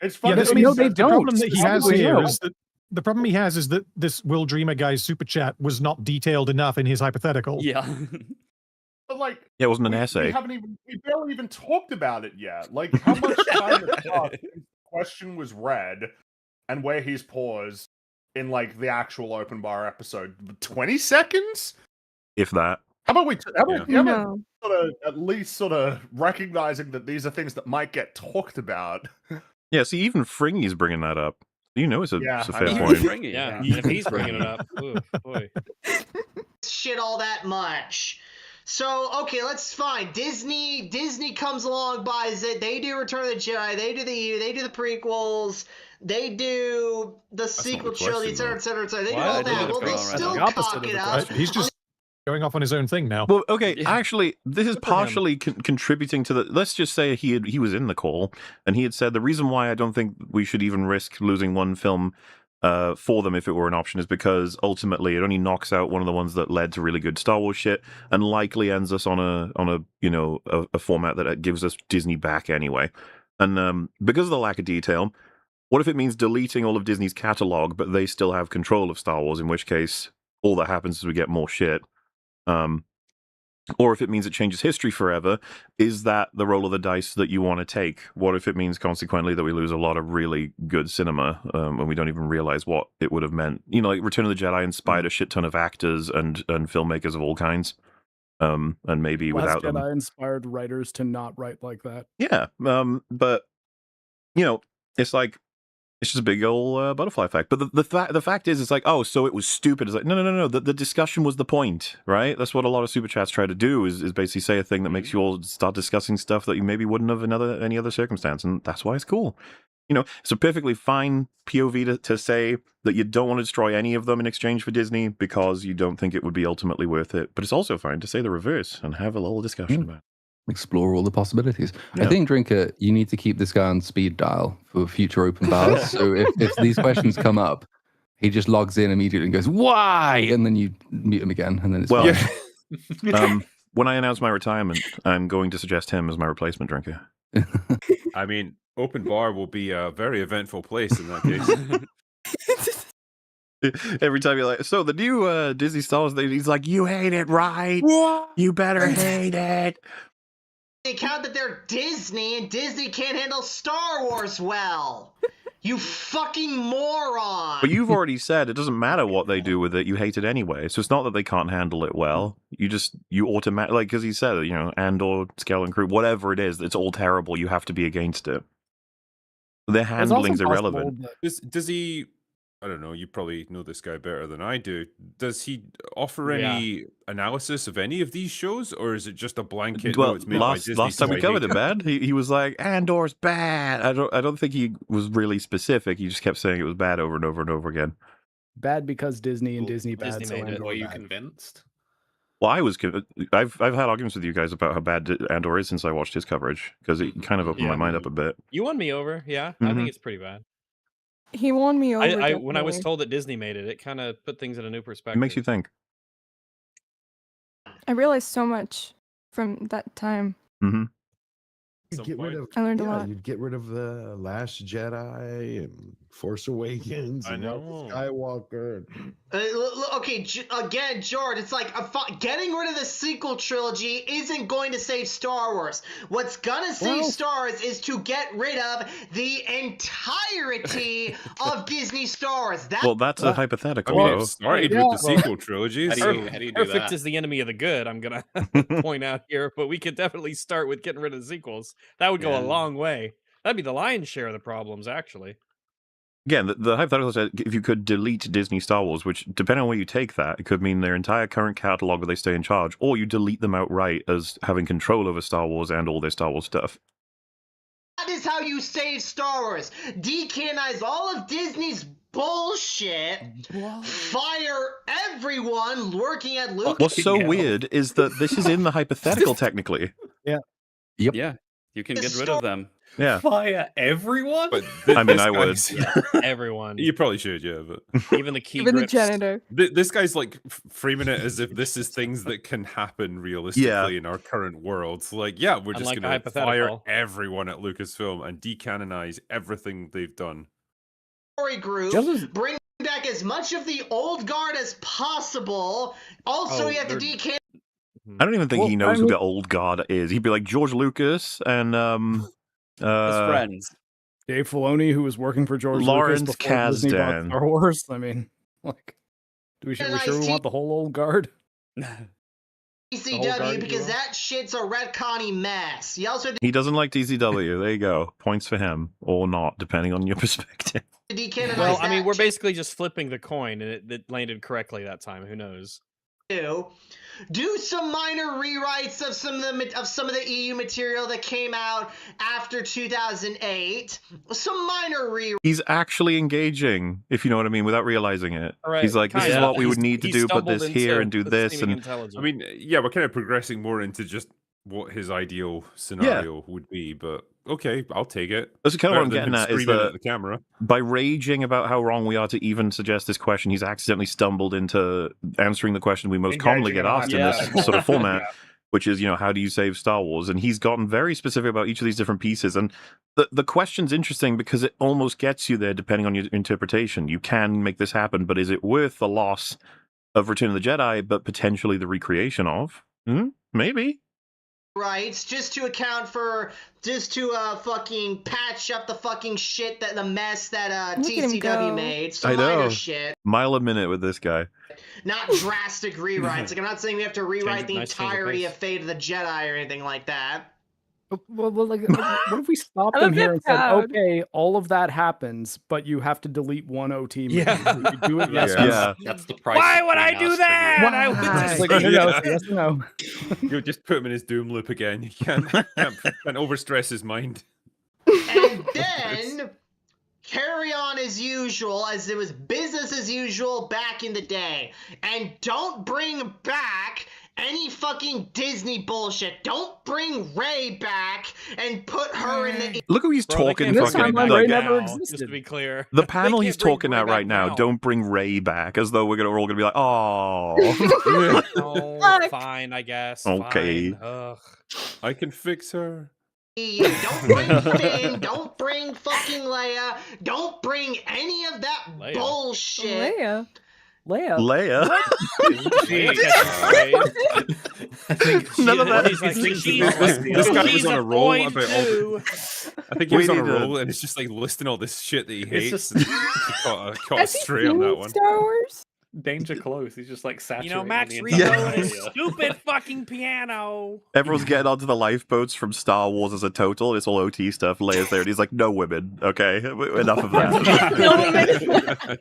It's funny. The don't. problem that he has Probably here no. is that the problem he has is that this Will Dreamer guy's super chat was not detailed enough in his hypothetical. Yeah. But like, it wasn't an essay. We barely even talked about it yet. Like, how much time has passed since the question was read and where he's paused in like the actual open bar episode? 20 seconds? If that. How about we at least sort of recognizing that these are things that might get talked about? Yeah, see, even Fringy's bringing that up. You know, it's a fair Even point. Fringy, yeah. And if he's bringing it up, ooh, boy. Shit all that much. So okay, let's fine. Disney comes along, buys it. They do Return of the Jedi. They do the prequels. They do the sequel trilogy, etc., etc., etc. They do all that. Well, they still cock it up. He's just going off on his own thing now. Well, okay, actually, this is partially contributing to the. Let's just say he was in the call, and he had said the reason why I don't think we should even risk losing one film for them if it were an option is because ultimately it only knocks out one of the ones that led to really good Star Wars shit, and likely ends us on a format that gives us Disney back anyway. And because of the lack of detail, what if it means deleting all of Disney's catalog, but they still have control of Star Wars? In which case, all that happens is we get more shit. Or if it means it changes history forever, is that the roll of the dice that you want to take? What if it means consequently that we lose a lot of really good cinema and we don't even realize what it would have meant? You know, like Return of the Jedi inspired a shit ton of actors and filmmakers of all kinds. And maybe Last without them. Jedi inspired writers to not write like that. Yeah. But, you know, it's like, it's just a big old butterfly effect. But the fact is, it's like, oh, so it was stupid. It's like, no. The discussion was the point, right? That's what a lot of super chats try to do is basically say a thing that makes you all start discussing stuff that you maybe wouldn't have in any other circumstance. And that's why it's cool. You know, it's a perfectly fine POV to say that you don't want to destroy any of them in exchange for Disney because you don't think it would be ultimately worth it. But it's also fine to say the reverse and have a little discussion about it. Explore all the possibilities. Yeah. I think, Drinker, you need to keep this guy on speed dial for future open bars. So if these questions come up, he just logs in immediately and goes, "Why?" And then you mute him again, and then it's fine. When I announce my retirement, I'm going to suggest him as my replacement, Drinker. I mean, open bar will be a very eventful place in that case. Every time you're like, so the new Disney Star Wars thing, he's like, you hate it, right? What? You better hate it. They count that they're Disney and Disney can't handle Star Wars well. You fucking moron. But you've already said it doesn't matter what they do with it. You hate it anyway. So it's not that they can't handle it well. You automatically, like, because he said, you know, Andor, Skeleton Crew, whatever it is, it's all terrible. You have to be against it. Their handling's irrelevant. Does he, I don't know, you probably know this guy better than I do. Does he offer any analysis of any of these shows, or is it just a blanket? Well, No, it's made by Disney, last time we covered it, bad. He was like, Andor's bad. I don't think he was really specific. He just kept saying it was bad over and over and over again. Bad because Disney and Disney bad. Disney made it. Were you convinced? Well, I've had arguments with you guys about how bad Andor is since I watched his coverage because it kind of opened my mind up a bit. You won me over. Yeah, I think it's pretty bad. He won me over. When I was told that Disney made it, it kind of put things in a new perspective. It makes you think. I realized so much from that time. Mm-hmm. I learned a lot. You'd get rid of the Last Jedi and Force Awakens. And Skywalker. Okay, again, George, it's like getting rid of the sequel trilogy isn't going to save Star Wars. What's gonna save Star Wars is to get rid of the entirety of Disney Star Wars. That's a hypothetical. I mean, it started with the sequel trilogies. How do you do Perfect is the enemy of the good, I'm gonna point out here, but we could definitely start with getting rid of the sequels. That would go a long way. That'd be the lion's share of the problems, actually. Again, the hypothetical said if you could delete Disney Star Wars, which, depending on where you take that, it could mean their entire current catalog where they stay in charge, or you delete them outright as having control over Star Wars and all their Star Wars stuff. That is how you save Star Wars. Decanonize all of Disney's bullshit. Fire everyone working at Lucas. What's so weird is that this is in the hypothetical, technically. Yeah. Yep. Yeah. You can get rid of them. Yeah. Fire everyone? But I mean, I would. Everyone. You probably should, yeah. But even the key Even grips. the janitor. This guy's like framing it as if this is things that can happen realistically in our current world. So like, yeah, we're just Unlike going to fire everyone at Lucasfilm and decanonize everything they've done. Story group, bring back as much of the old guard as possible. Also, you have to decanonize. I don't even think he knows who the old guard is. He'd be like George Lucas and his friends. Dave Filoni, who was working for George Lawrence Lucas before Disney bought Kasdan. Star Wars. I mean, like, we sure we want the whole old guard? DCW because that shit's a retconny mess. You also He doesn't like DCW. There you go. Points for him or not, depending on your perspective. decanonize Well, I mean, that we're basically just flipping the coin, and it landed correctly that time. Who knows? do some minor rewrites of some of the EU material that came out after 2008. Some minor rewrites. He's actually engaging, if you know what I mean, without realizing it. Right, He's like, this is kinda. what we would need to He do, put stumbled this here into and do the this. seeming And intelligence. I mean, yeah, we're kind of progressing more into just what his ideal scenario would be, but okay, I'll take it. that's kind of what I'm Better than getting him at, is screaming that at the camera. by raging about how wrong we are to even suggest this question, he's accidentally stumbled into answering the question we most commonly get asked in this sort of format, which is, how do you save Star Wars? And he's gotten very specific about each of these different pieces. And the question's interesting because it almost gets you there depending on your interpretation. You can make this happen, but is it worth the loss of Return of the Jedi, but potentially the recreation of? Maybe. Rights just to account for, fucking patch up the fucking shit, the mess that Look at him TCW go. made. Some I know. minor shit. Mile a minute with this guy. Not drastic rewrites. Like, I'm not saying we have to rewrite the entirety of Fate of the Jedi or anything like that. Well, like, what if we stopped I'm a him here bit and said, proud. okay, all of that happens, but you have to delete one OT movie. Yeah. We could do it. Yes. Yeah. That's the price. Why of would I being do asked that? trivia. I would just Like, like, who knows? Yes or no? You'll just put him in his doom loop again. You can't overstress his mind. And then carry on as usual, as it was business as usual back in the day. And don't bring back any fucking Disney bullshit. Don't bring Rey back and put her in the... Look who he's talking this fucking timeline, like, Rey never just to existed. be clear. the panel They he's can't bring talking Rey at back right now. now. Don't bring Ray back, as though we're all gonna be like, oh. Oh, fine, I guess. Okay. Fine. Ugh. I can fix her. Don't bring Finn, don't bring fucking Leia, don't bring any of that Leia. bullshit. Leia. Leia. I think None of that she's is- This guy was she's on a roll boy about all too. I think he was We on a need to- roll and it's just like listing all this shit that he It's hates. just- And he caught a Has he stray on that seen one. Star Wars? Danger close. He's just like saturating Max the Rebo entire and his area. stupid fucking piano. Everyone's getting onto the lifeboats from Star Wars as a total. It's all OT stuff. Leia's there, and he's like, "No women, okay, enough of that."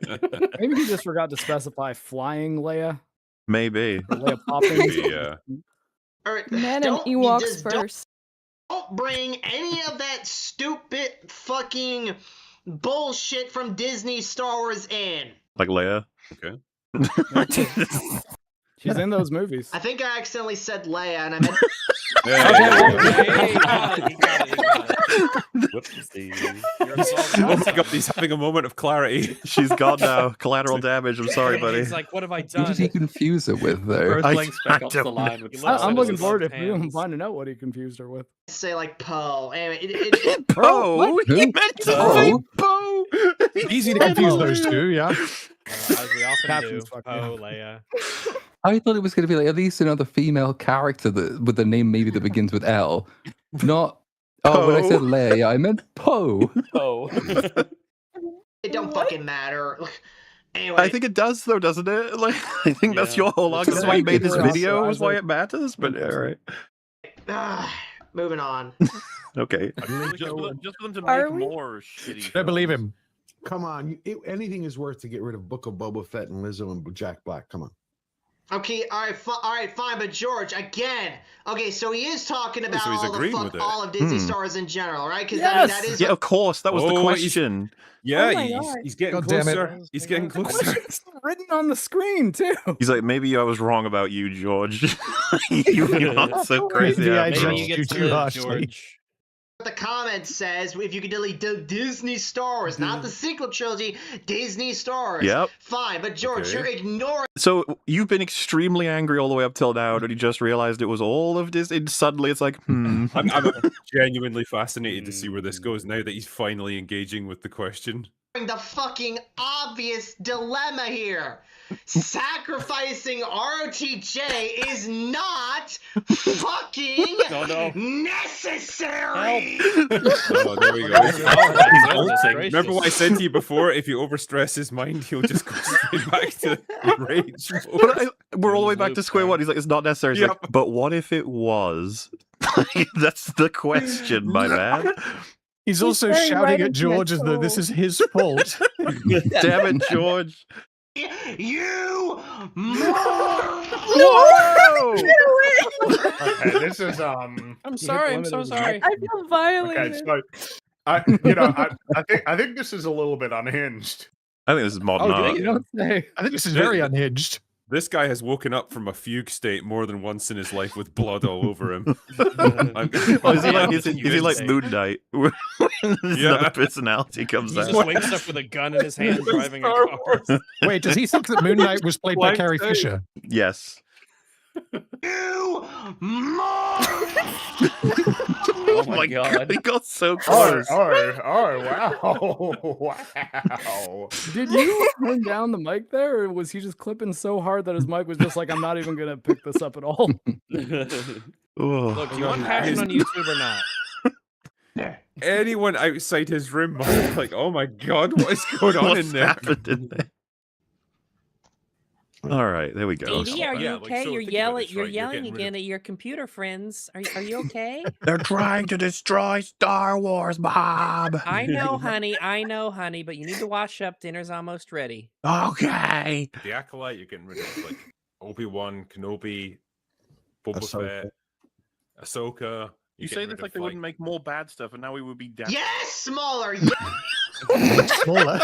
Maybe he just forgot to specify flying Leia. Maybe. Or Leia popping. Yeah. Men and Don't- you Ewoks just don't- first. Don't bring any of that stupid fucking bullshit from Disney Star Wars in. Like Leia. Okay. She's in those movies. I think I accidentally said Leia, and I meant... Oh my god, he's having a moment of clarity. She's gone now. Collateral damage. I'm sorry, buddy. He's like, what have I Who done? did he confuse her with, though? First I- link spec I off the don't line know. with I'm looking Star forward to hands. finding out what he confused her with. say like Poe. Anyway, Poe? He meant to say Poe. Easy to confuse those two, yeah. As we often do. Captain's fucking Oh, Leia. I thought it was going to be like at least another female character that with a name maybe that begins with L. Not. Oh, when I said Leia, I meant Poe. Oh. it don't fucking matter. Anyway, I think it does, though, doesn't it? Like, I think that's your whole argument. That's why you made this video. Is why it matters. But all right. moving on. Okay. Just for them to Are make we? more shitty. Don't believe him. Come on, anything is worth to get rid of Book of Boba Fett and Lizzo and Jack Black. Come on. Okay, all right, fine, but George, again. Okay, so he is talking about so he's agreeing with it. all of Disney stars in general, right? Because Yes! that is Yeah, of course. That was the question. Yeah, Oh my he's, God. he's getting God damn it. closer. He's getting The closer. question's written on the screen too. He's like, maybe I was wrong about you, George. you are so crazy. Maybe I after all. judged you too harshly. what the comment says. If you could delete Disney stars, not the sequel trilogy, Disney stars. Yep. Fine, but George, Okay. you're ignoring. So you've been extremely angry all the way up till now, and you just realized it was all of this, and suddenly it's like, I'm genuinely fascinated to see where this goes now that he's finally engaging with the question. The fucking obvious dilemma here. Sacrificing ROTJ is not fucking necessary. Oh, there we go. Remember what I said to you before? If you overstress his mind, he'll just go straight back to rage. But we're all the way back to square one. He's like, it's not necessary. It's like, but what if it was? That's the question, my man. He's also very shouting right at George as though this is his fault. Damn it, George. You Whoa! Okay, this is I'm sorry. I'm so sorry. I feel violated. Okay, so I think this is a little bit unhinged. I think this is modern art. You don't say. I think this is very unhinged. This guy has woken up from a fugue state more than once in his life with blood all over him. Is he like Moon Knight? When another personality comes He out. just wakes up with a gun in his hand driving a car. Wait, does he think that Moon Knight was played by Carrie Fisher? Yes. Oh my god, he got so Oh, close. wow. Wow. Did you turn down the mic there, or was he just clipping so hard that his mic was just like, I'm not even gonna pick this up at all? Look, do you want passion on YouTube or not? Anyone outside his room might be like, oh my god, what is going on in there? Happened in there? All right, there we go. Baby, are you okay? so you're think about yelling. this, You're right? You're yelling getting rid again at your computer friends. Are you okay? They're trying to destroy Star Wars, Bob. I know, honey. I know, honey. But you need to wash up. Dinner's almost ready. Okay. The Acolyte, you're getting rid of like Obi-Wan, Kenobi, Boba Fett, Ahsoka. You say this like they wouldn't make more bad stuff, and now we would be down. Yes, smaller. Smaller.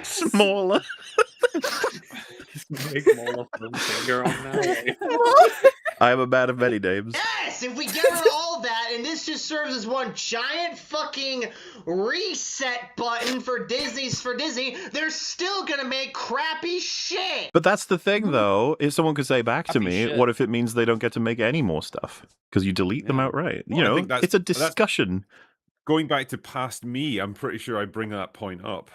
Smaller. Make more of finger on that. I am a man of many names. Yes, if we get rid of all that, and this just serves as one giant fucking reset button for Disney, they're still gonna make crappy shit. But that's the thing, though. If someone could say back to me, shit. what if it means they don't get to make any more stuff? Because you delete them outright. Well, You I know, think that's- it's a that's- discussion. Going back to past me, I'm pretty sure I bring that point up.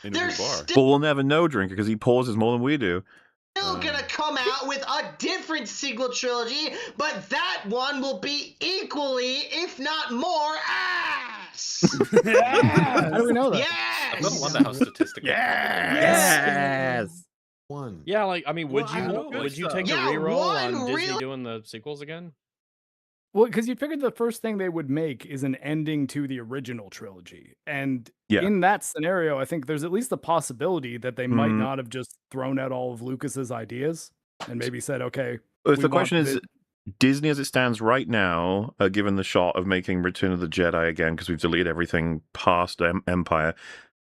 In a bar. But we'll never know, Drinker, because he pauses more than we do. Still gonna come out with a different sequel trilogy, but that one will be equally, if not more, ass. How do we know that? Yes. I'm not one that has statistical. Yes. One. Yeah, like I mean, would Well, I don't know. you take Yeah, a reroll one on Disney really- doing the sequels again? Well, because you figured the first thing they would make is an ending to the original trilogy. And Yeah. in that scenario, I think there's at least the possibility that they might Mhm. not have just thrown out all of Lucas's ideas and maybe said, okay. If we the want question is, it- Disney as it stands right now, given the shot of making Return of the Jedi again, because we've deleted everything past Empire,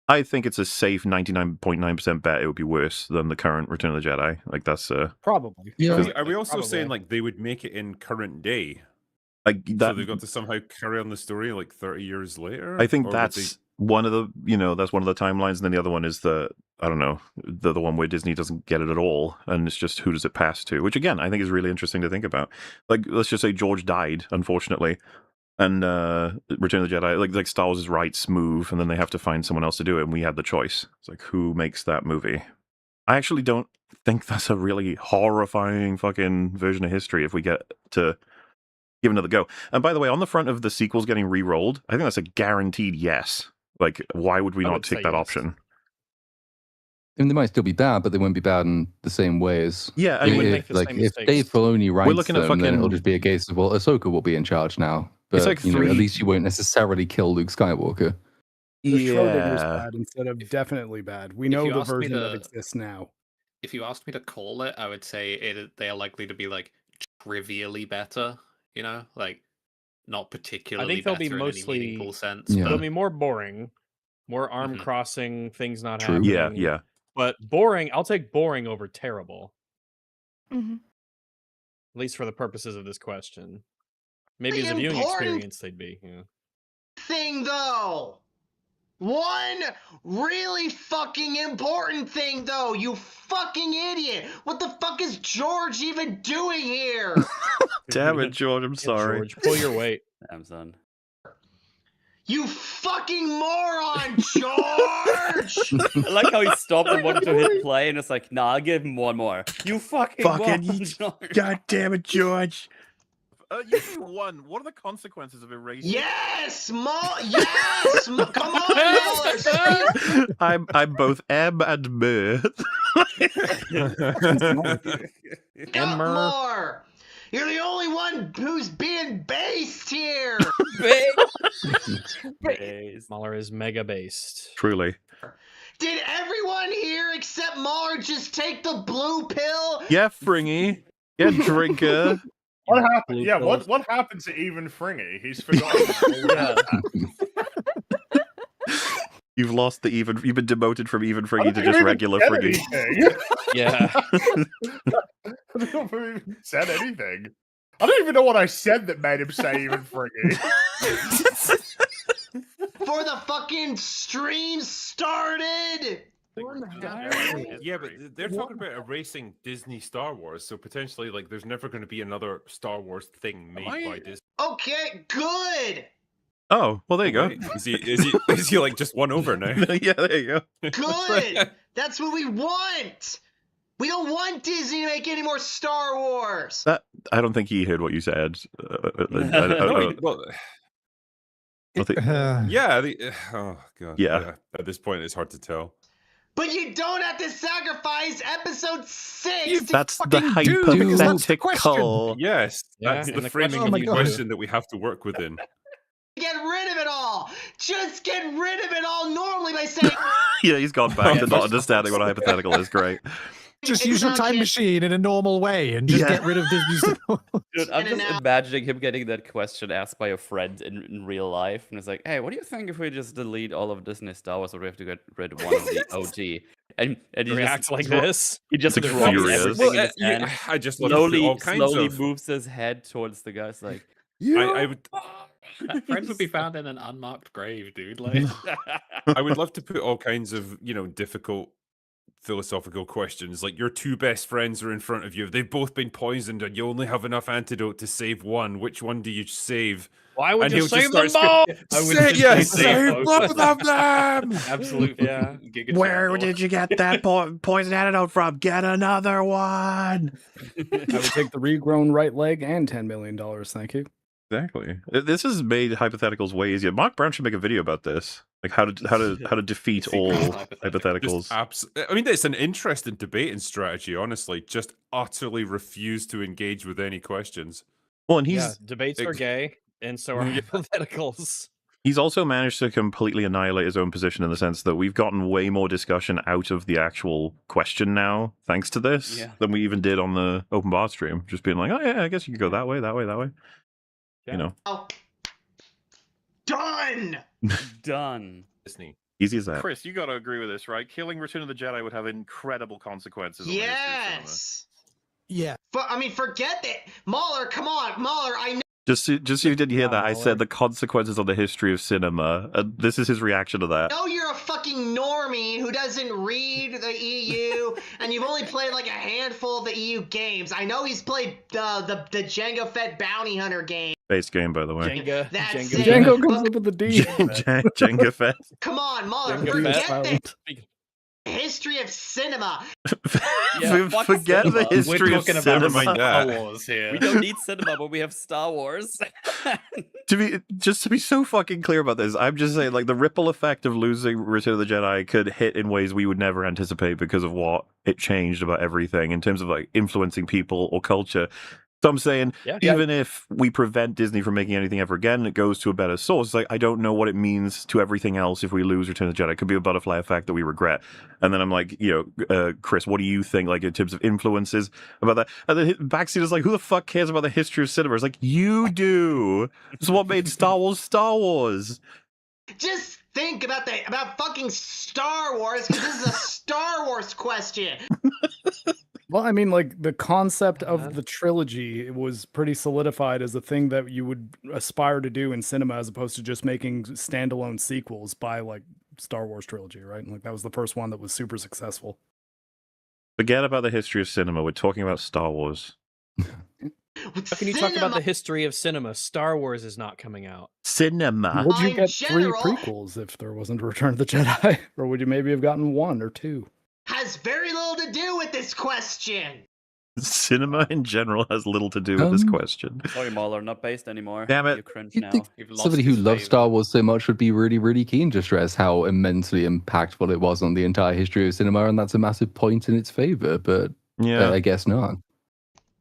I think it's a safe 99.9% bet it would be worse than the current Return of the Jedi. Like, that's... Probably. Are we also saying like they would make it in current day? Like So that, they've got to somehow carry on the story like 30 years later? I think Or would that's one of the, that's one of the timelines, and then the other one is the one where Disney doesn't get it at all, and it's just who does it pass to? Which again, I think is really interesting to think about. Like, let's just say George died, unfortunately, and Return of the Jedi, like Star Wars' rights move, and then they have to find someone else to do it, and we had the choice. It's like, who makes that movie? I actually don't think that's a really horrifying fucking version of history if we get to give another go. And by the way, on the front of the sequels getting re-rolled, I think that's a guaranteed yes. Like, why would we I not would take say that yes. option? And they might still be bad, but they won't be bad in the same ways. Yeah, I mean, if Dave Filoni writes looking at them, then it'll fucking- just be a case of, well, Ahsoka will be in charge now. But It's like at three- least you won't necessarily kill Luke Skywalker. The Schrodinger's bad instead of definitely bad. We If know you the asked me version that to- exists now. If you asked me to call it, I would say they are likely to be like trivially better. You know, like not I particularly think they'll better be in mostly any meaningful sense. Yeah. But They'll be more boring, more arm Mhm. crossing, things not True. happening. Yeah, yeah. But boring, I'll take boring over terrible. Mhm. At least for the purposes of this question. Maybe The as a viewing important- experience, they'd be. Yeah. Thing though. One really fucking important thing though, you fucking idiot. What the fuck is George even doing here? Damn it, George, I'm sorry. George, pull your weight. Damn, son. You fucking moron, George! I like how he stopped and wanted to hit play, and it's like, nah, I'll give him one more. You fucking moron, George. God damn it, George. You do one. What are the consequences of erasing? Yes, come on, Muller. I'm both M and Mer. Got more. You're the only one who's being based here. Mahler is mega based. Truly. Did everyone here except Mauler just take the blue pill? Yeah, Fringy. Yeah, drinker. What happened? Yeah, what happened to even Fringy? He's forgotten. You've lost the even. You've been demoted from even I Fringy don't to think just I even regular said Fringy. anything. Yeah. I don't know if I even said anything. I don't even know what I said that made him say even Fringy. Before the fucking stream started! Yeah, but they're talking about erasing Disney Star Wars, so potentially, like, there's never going to be another Star Wars thing made by Disney. Okay, good! Oh, well, there you go. Wait, is he like just one over now? Yeah, there you go. Good! That's what we want! We don't want Disney to make any more Star Wars! That I don't think he heard what you said. Well, I think- yeah. Oh god. Yeah. At this point, it's hard to tell. But you don't have to sacrifice episode 6 to That's the hypothetical. Yes, Yeah, that's and the the framing question of you the do. question that we have to work within. get rid of it all! Just get rid of it all normally by saying... Yeah, he's gone back to not understanding what a hypothetical is. Great. Just use your time machine in a normal way and just get rid of Disney. Dude, I'm just imagining him getting that question asked by a friend in real life, and it's like, "Hey, what do you think if we just delete all of Disney Star Wars, or we have to get rid of one of the OG?" And he Reacts just like this. He just Like drops furious. everything in his Well, hand. I just love to put all kinds slowly of. moves his head towards the guys, like, I would. That friend would be found in an unmarked grave, dude. Like, I would love to put all kinds of difficult philosophical questions, like your two best friends are in front of you. They've both been poisoned, and you only have enough antidote to save one. Which one do you save? Why would And you he'll just save them start all? screaming, I would "Say just yes, say save both. both of them!" absolute Yeah. Giga Where Chad did you get that poison antidote from? Get another one. I would take the regrown right leg and $10 million. Thank you. Exactly. This has made hypotheticals way easier. Mark Brown should make a video about this, like how to defeat all hypotheticals. I mean, it's an interesting debate and strategy. Honestly, just utterly refuse to engage with any questions. Well, and Yeah, debates are gay, and so are hypotheticals. He's also managed to completely annihilate his own position in the sense that we've gotten way more discussion out of the actual question now, thanks to this, than we even did on the open bar stream. Just being like, oh yeah, I guess you could go that way, that way, that way. Yeah. You know, Done! done. Disney. easy as that. Chris, you got to agree with this, right? Killing Return of the Jedi would have incredible consequences. on the history of cinema. Yes! Yeah. I mean, forget that. Mauler, come on. Mauler, I know. Just so you didn't hear that, I said the consequences on the history of cinema. This is his reaction to that. I know you're a fucking normie who doesn't read the EU, and you've only played like a handful of the EU games. I know he's played the Jango Fett Bounty Hunter game. Base game, by the way. Jenga. That's Jenga. it. Django comes up with the D. Jenga Fett. Come on, Mauler, Jenga forget Fett. the history of cinema. Forget the history of cinema. Star Wars here. We don't need cinema, but we have Star Wars. To be so fucking clear about this, I'm just saying, like, the ripple effect of losing Return of the Jedi could hit in ways we would never anticipate because of what it changed about everything in terms of like influencing people or culture. So I'm saying, even if we prevent Disney from making anything ever again, it goes to a better source. It's like, I don't know what it means to everything else if we lose Return of the Jedi. It could be a butterfly effect that we regret. And then I'm like, Chris, what do you think, like, in terms of influences about that? And then Backseat is like, who the fuck cares about the history of cinema? It's like, you do. It's what made Star Wars Star Wars. Just think about fucking Star Wars, because this is a Star Wars question. Well, I mean, like, the concept of the trilogy was pretty solidified as a thing that you would aspire to do in cinema as opposed to just making standalone sequels by, like, Star Wars trilogy, right? And, like, that was the first one that was super successful. Forget about the history of cinema. We're talking about Star Wars. How can you talk about the history of cinema? Star Wars is not coming out. Cinema. Would you In get general- 3 prequels if there wasn't a Return of the Jedi? Or would you maybe have gotten 1 or 2? Has very little to do with this question. Cinema in general has little to do with this question. Sorry, Mauler, not based anymore. Damn it. You cringe You'd now. think You've lost somebody who his loves favor. Star Wars so much would be really, really keen to stress how immensely impactful it was on the entire history of cinema, and that's a massive point in its favor. But I guess not.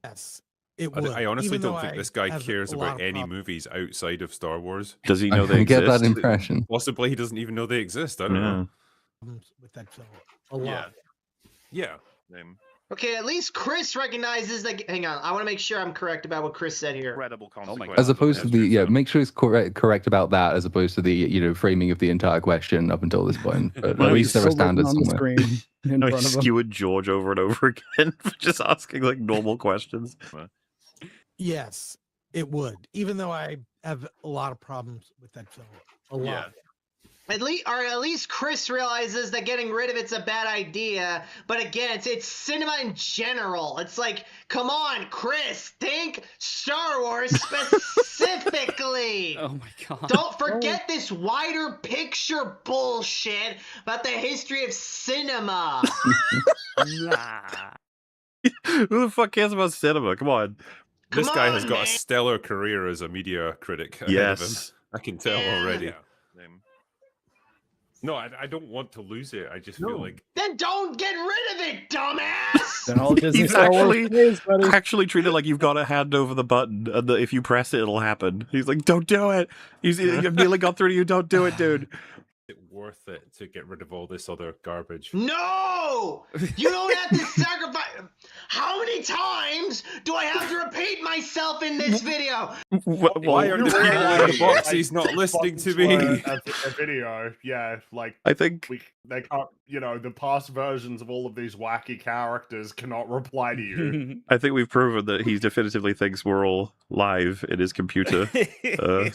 Yes. It would. I honestly even though don't think I this guy have cares a lot about of any problems. movies outside of Star Wars. Does he know I they get exist? that impression. Possibly he doesn't even know they exist. I don't know. with that film. A lot. Yeah. Okay, at least Chris recognizes that. Hang on, I want to make sure I'm correct about what Chris said here. Incredible consequences. As opposed to make sure it's correct about that, as opposed to the framing of the entire question up until this point. But at least there are standards somewhere. In I skewered George over and over again for just asking like normal questions. Yes, it would. Even though I have a lot of problems with that film. A lot. At least Chris realizes that getting rid of it's a bad idea. But again, it's cinema in general. It's like, come on, Chris, think Star Wars specifically. Oh my god. Don't forget this wider picture bullshit about the history of cinema. Who the fuck cares about cinema? Come on. This guy has got a stellar career as a media critic ahead of him. Yes. I can tell already. No, I don't want to lose it. I just feel like Then don't get rid of it, dumbass! Then all Disney He's Star Wars is, buddy. actually treated like you've got to hand over the button, and if you press it, it'll happen. He's like, "Don't do it." You've nearly got through to you. Don't do it, dude. is it worth it to get rid of all this other garbage? No! You don't have to sacrifice. How many times do I have to repeat myself in this video? Why are the people in the boxes not listening to me? A video, yeah, like I think they can't. The past versions of all of these wacky characters cannot reply to you. I think we've proven that he definitively thinks we're all live in his computer. The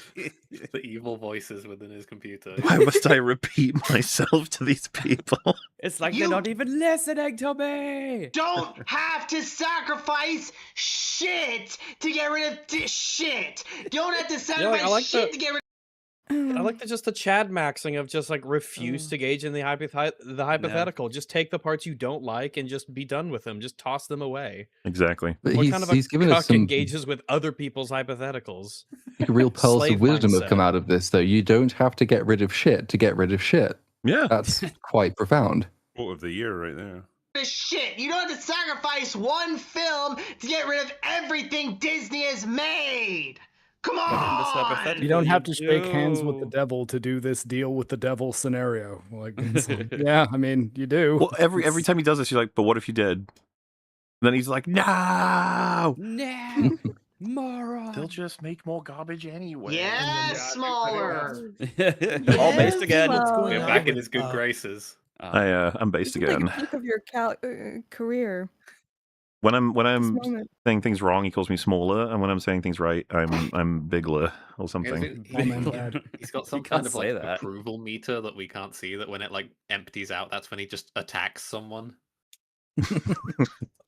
evil voices within his computer. Why must I repeat myself to these people? It's like they're not even listening to me. Don't have to sacrifice shit to get rid of shit. You don't have to sacrifice shit to get rid of. I like the Chad maxing of just like refuse to gauge in the hypothetical. Just take the parts you don't like and just be done with them. Just toss them away. Exactly. But What kind of a he's given us cuck some engages with other people's hypotheticals? real pearls Slave of wisdom have mindset. come out of this, though. You don't have to get rid of shit to get rid of shit. Yeah, that's quite profound. Quote of the year, right there. Shit, you don't have to sacrifice one film to get rid of everything Disney has made. Come on! You don't have to shake hands with the devil to do this deal with the devil scenario. Like, yeah, I mean, you do. Well, every time he does this, you're like, "But what if you did?" Then he's like, "No, no, moron." They'll just make more garbage anyway. Yeah, smaller. All based again. We're back in his good graces. I'm based again." Think of your career. When I'm moment. saying things wrong, he calls me smaller, and when I'm saying things right, I'm bigler or something. He's got some You kind can't of say like that. approval meter that we can't see. That when it like empties out, that's when he just attacks someone.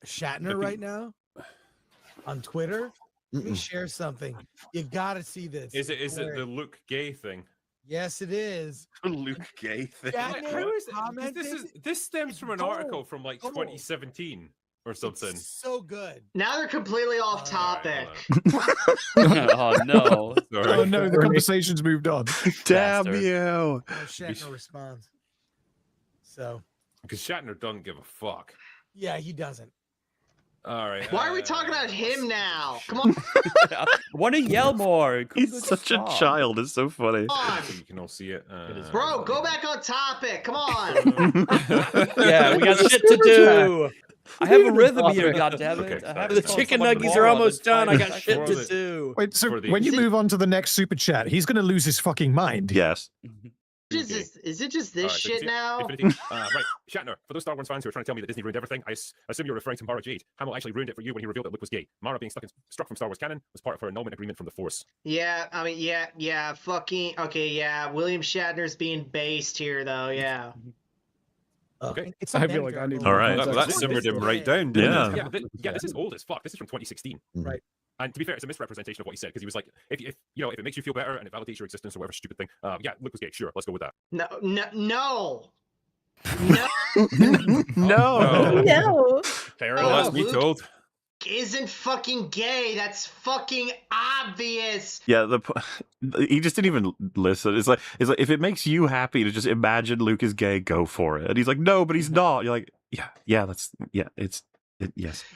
Shatner right now on Twitter. Let me share something. You gotta see this. Is it the Luke Gay thing? Yes, it is. Luke Gay thing. This stems from an article from like 2017 or something. It's so good. Now they're completely off topic. Oh no! Sorry. Oh no, the conversation's moved on. Damn Bastard. you! Shatner responds. So Because Shatner doesn't give a fuck. yeah, he doesn't. All right. Why are we talking about him now? Come on. Want to yell more? He's such a child. It's so funny. You can all see it. Bro, go back on topic. Come on. Yeah, we got shit to do. I have a rhythm here, goddammit. I have The chicken nuggets are almost done. I got shit to do. Wait, so when you move on to the next super chat, he's going to lose his fucking mind. Yes. Is it just this shit now? Right, Shatner. For those Star Wars fans who are trying to tell me that Disney ruined everything, I assume you're referring to Mara Jade. Hamill actually ruined it for you when he revealed that Luke was gay. Mara being struck from Star Wars canon was part of her annulment agreement from the Force. Yeah, I mean, yeah, fucking, okay, yeah. William Shatner's being based here, though, yeah. Okay. I feel like I need. All right. That simmered him right down, didn't it? Yeah, this is old as fuck. This is from 2016. Right. And to be fair, it's a misrepresentation of what he said because he was like, if it makes you feel better and it validates your existence or whatever stupid thing, yeah, Luke was gay. Sure, let's go with that. No. No. No. Fair enough. Me told. Isn't fucking gay. That's fucking obvious. Yeah, he just didn't even listen. It's like if it makes you happy to just imagine Luke is gay, go for it. And he's like, no, but he's not. You're like, yes.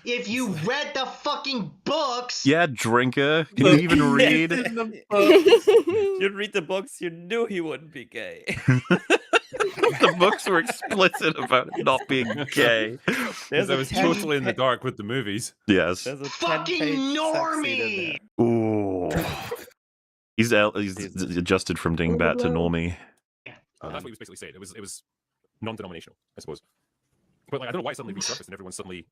If you read the fucking books. Yeah, drinker. Can you even read? You'd read the books, you knew he wouldn't be gay. The the books were explicit about it not being gay. There's I a was 10 totally in the dark with the movies. Yes. There's a Fucking 10-page sex scene in there. Ooh. He's adjusted from dingbat to normie. That's what he was basically saying. It was non-denominational, I suppose. But like, I don't know why it suddenly resurfaced and everyone's suddenly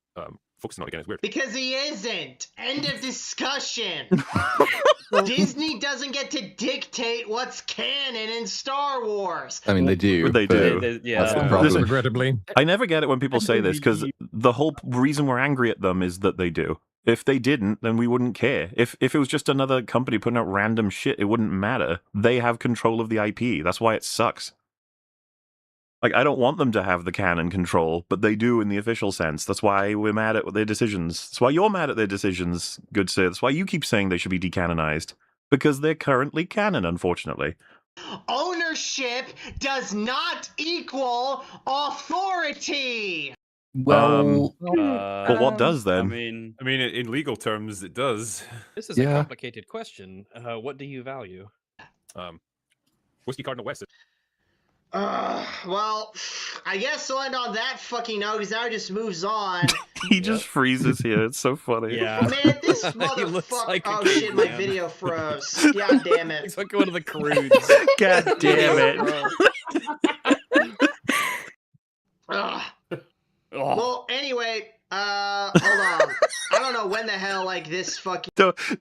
focusing on it again. It's weird. Because he isn't. End of discussion. Disney doesn't get to dictate what's canon in Star Wars. I mean, they do. They do. That's the problem. Regrettably. I never get it when people say this because the whole reason we're angry at them is that they do. If they didn't, then we wouldn't care. If it was just another company putting out random shit, it wouldn't matter. They have control of the IP. That's why it sucks. Like, I don't want them to have the canon control, but they do in the official sense. That's why we're mad at their decisions. That's why you're mad at their decisions, good sir. That's why you keep saying they should be decanonized. Because they're currently canon, unfortunately. Ownership does not equal authority. Well, but what does then? I mean, in legal terms, it does. This is a complicated question. What do you value? Whiskey Cardinal West. Well, I guess we'll end on that fucking note, because now it just moves on. He just freezes here. It's so funny. Yeah. Man, this motherfucker. like a Oh shit, my caveman. video froze. God damn it. It's like one of the crudes. God damn it. Ugh. Well, anyway, hold on. I don't know when the hell, like, this fucking...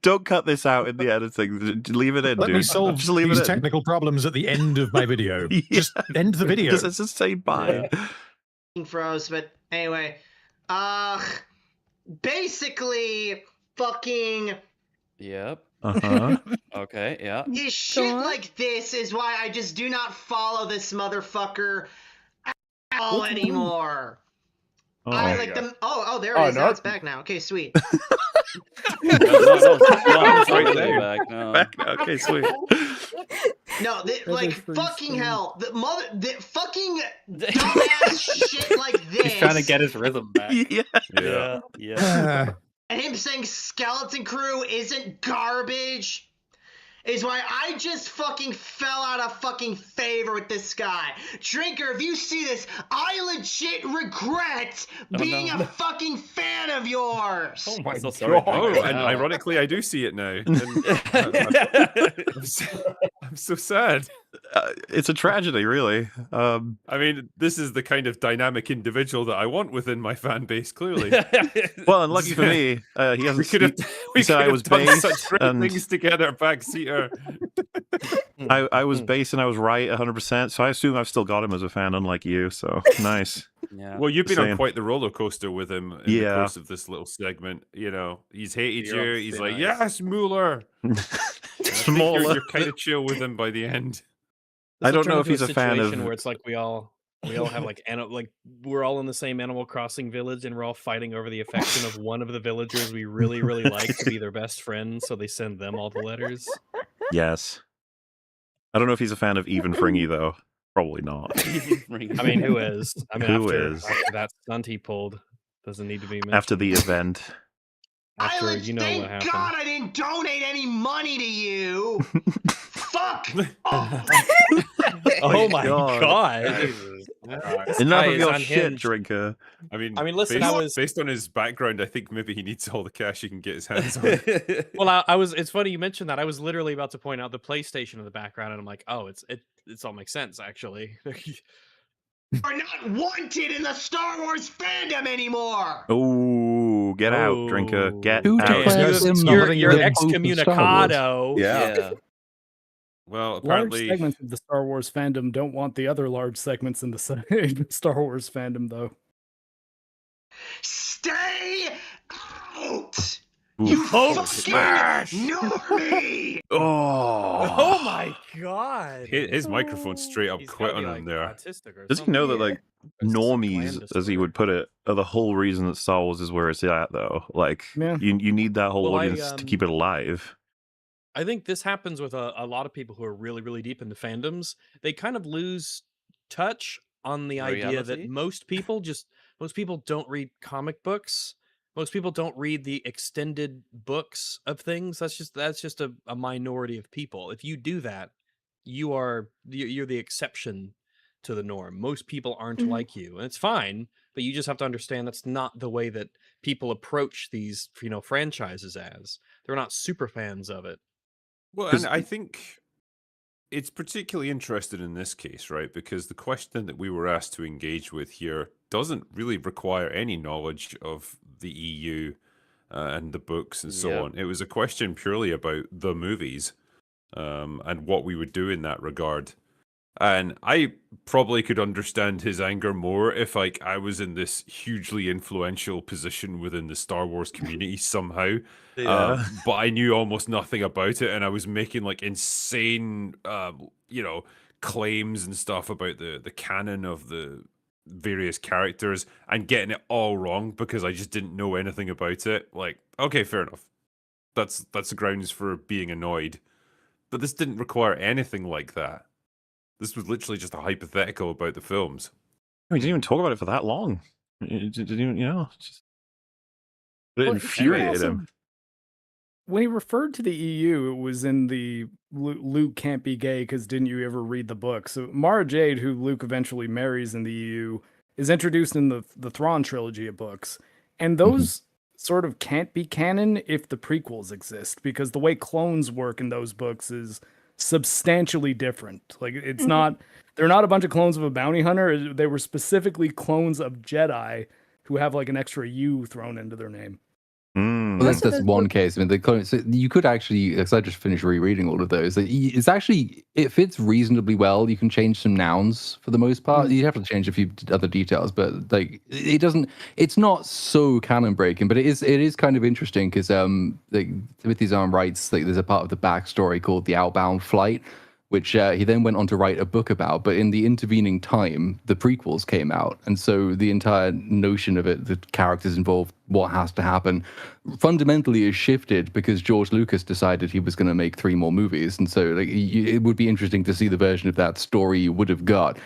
Don't cut this out in the editing. Leave it in, Let dude. me solve Just leave these it in. technical problems at the end of my video. Just end the video. Just say bye. froze, but anyway. Basically, fucking... Yep. Uh-huh. Okay, yeah. Shit like this is why I just do not follow this motherfucker at all anymore. I like them. Oh, there it is. Now it's back now. Okay, sweet. It's right there. Back now. Okay, sweet. No, like fucking hell, the fucking dumbass shit like this. He's trying to get his rhythm back. Yeah. And him saying Skeleton Crew isn't garbage is why I just fucking fell out of fucking favor with this guy. Drinker, if you see this, I legit regret being a fucking fan of yours. Oh my so sorry. Oh, and ironically, I do see it now. I'm so sad. It's a tragedy, really. I mean, this is the kind of dynamic individual that I want within my fan base, clearly. Well, and lucky for me, he hasn't. We could have done such great things together, backseater. I was base and I was right 100%, so I assume I've still got him as a fan, unlike you. So nice. Yeah. Well, you've been on quite the roller coaster with him in the Yeah. course of this little segment. You know, he's hated You're you. He's obviously like, nice. yes, Mueller. Smaller. You're kind of chill with him by the end. I don't Turn know if into he's a fan of. situation where it's like we all have like we're all in the same Animal Crossing village and we're all fighting over the affection of one of the villagers we really like to be their best friend, so they send them all the letters. Yes. I don't know if he's a fan of even Fringy though. Probably not. I mean, who is? I mean, Who after, is? after that stunt he pulled, doesn't need to be mentioned. After the event. After you know what Thank happened. God I didn't donate any money to you. Fuck. Oh my God. God. Enough of is your unhinged. shit, drinker. I mean, listen, based on his background, I think maybe he needs all the cash he can get his hands on. Well, I was. It's funny you mentioned that. I was literally about to point out the PlayStation in the background, and I'm like, oh, it's all makes sense actually. Are not wanted in the Star Wars fandom anymore. Oh, get out, drinker. Get Who out. declares him You're the Pope of Star Wars? excommunicado. Yeah. Well, Large apparently, segments of the Star Wars fandom don't want the other large segments in the Star Wars fandom, though. Stay out. Ooh. You Oh, fucking smash! normie. Oh. my God. his microphone straight up He's quit gotta on be, him like, there. autistic or Does he know that like It's just a gland normies, as he disorder. would put it, are the whole reason that Star Wars is where it's at? Though, like Yeah. you need that whole Well, audience to keep it alive. I think this happens with a lot of people who are really deep into fandoms. They kind of lose touch on the idea that Reality? most people don't read comic books. Most people don't read the extended books of things. That's just a minority of people. If you do that, you're the exception to the norm. Most people aren't Mhm. like you, and it's fine. But you just have to understand that's not the way that people approach these, franchises as. They're not super fans of it. Well, and I think it's particularly interesting in this case, right? Because the question that we were asked to engage with here doesn't really require any knowledge of the EU and the books and so on. It was a question purely about the movies and what we would do in that regard. And I probably could understand his anger more if, like, I was in this hugely influential position within the Star Wars community somehow. Yeah. But I knew almost nothing about it, and I was making like insane, claims and stuff about the canon of the various characters and getting it all wrong because I just didn't know anything about it. Like, okay, fair enough. That's the grounds for being annoyed. But this didn't require anything like that. This was literally just a hypothetical about the films. We didn't even talk about it for that long. It didn't even, just... It Well, infuriated him. When he referred to the EU, it was in the Luke can't be gay because didn't you ever read the book? So Mara Jade, who Luke eventually marries in the EU, is introduced in the Thrawn trilogy of books. And those sort of can't be canon if the prequels exist, because the way clones work in those books is substantially different. Like, it's not, they're not a bunch of clones of a bounty hunter. They were specifically clones of Jedi who have like an extra U thrown into their name. Well, that's one case. I mean, so you could actually, because I just finished rereading all of those. It's actually, it fits reasonably well. You can change some nouns for the most part. You have to change a few other details, but like it doesn't. It's not so canon breaking, but it is kind of interesting because like Timothy Zahn writes, like, there's a part of the backstory called the Outbound Flight, which he then went on to write a book about. But in the intervening time, the prequels came out. And so the entire notion of it, the characters involved, what has to happen, fundamentally is shifted because George Lucas decided he was going to make 3 more movies. And so like, it would be interesting to see the version of that story you would have got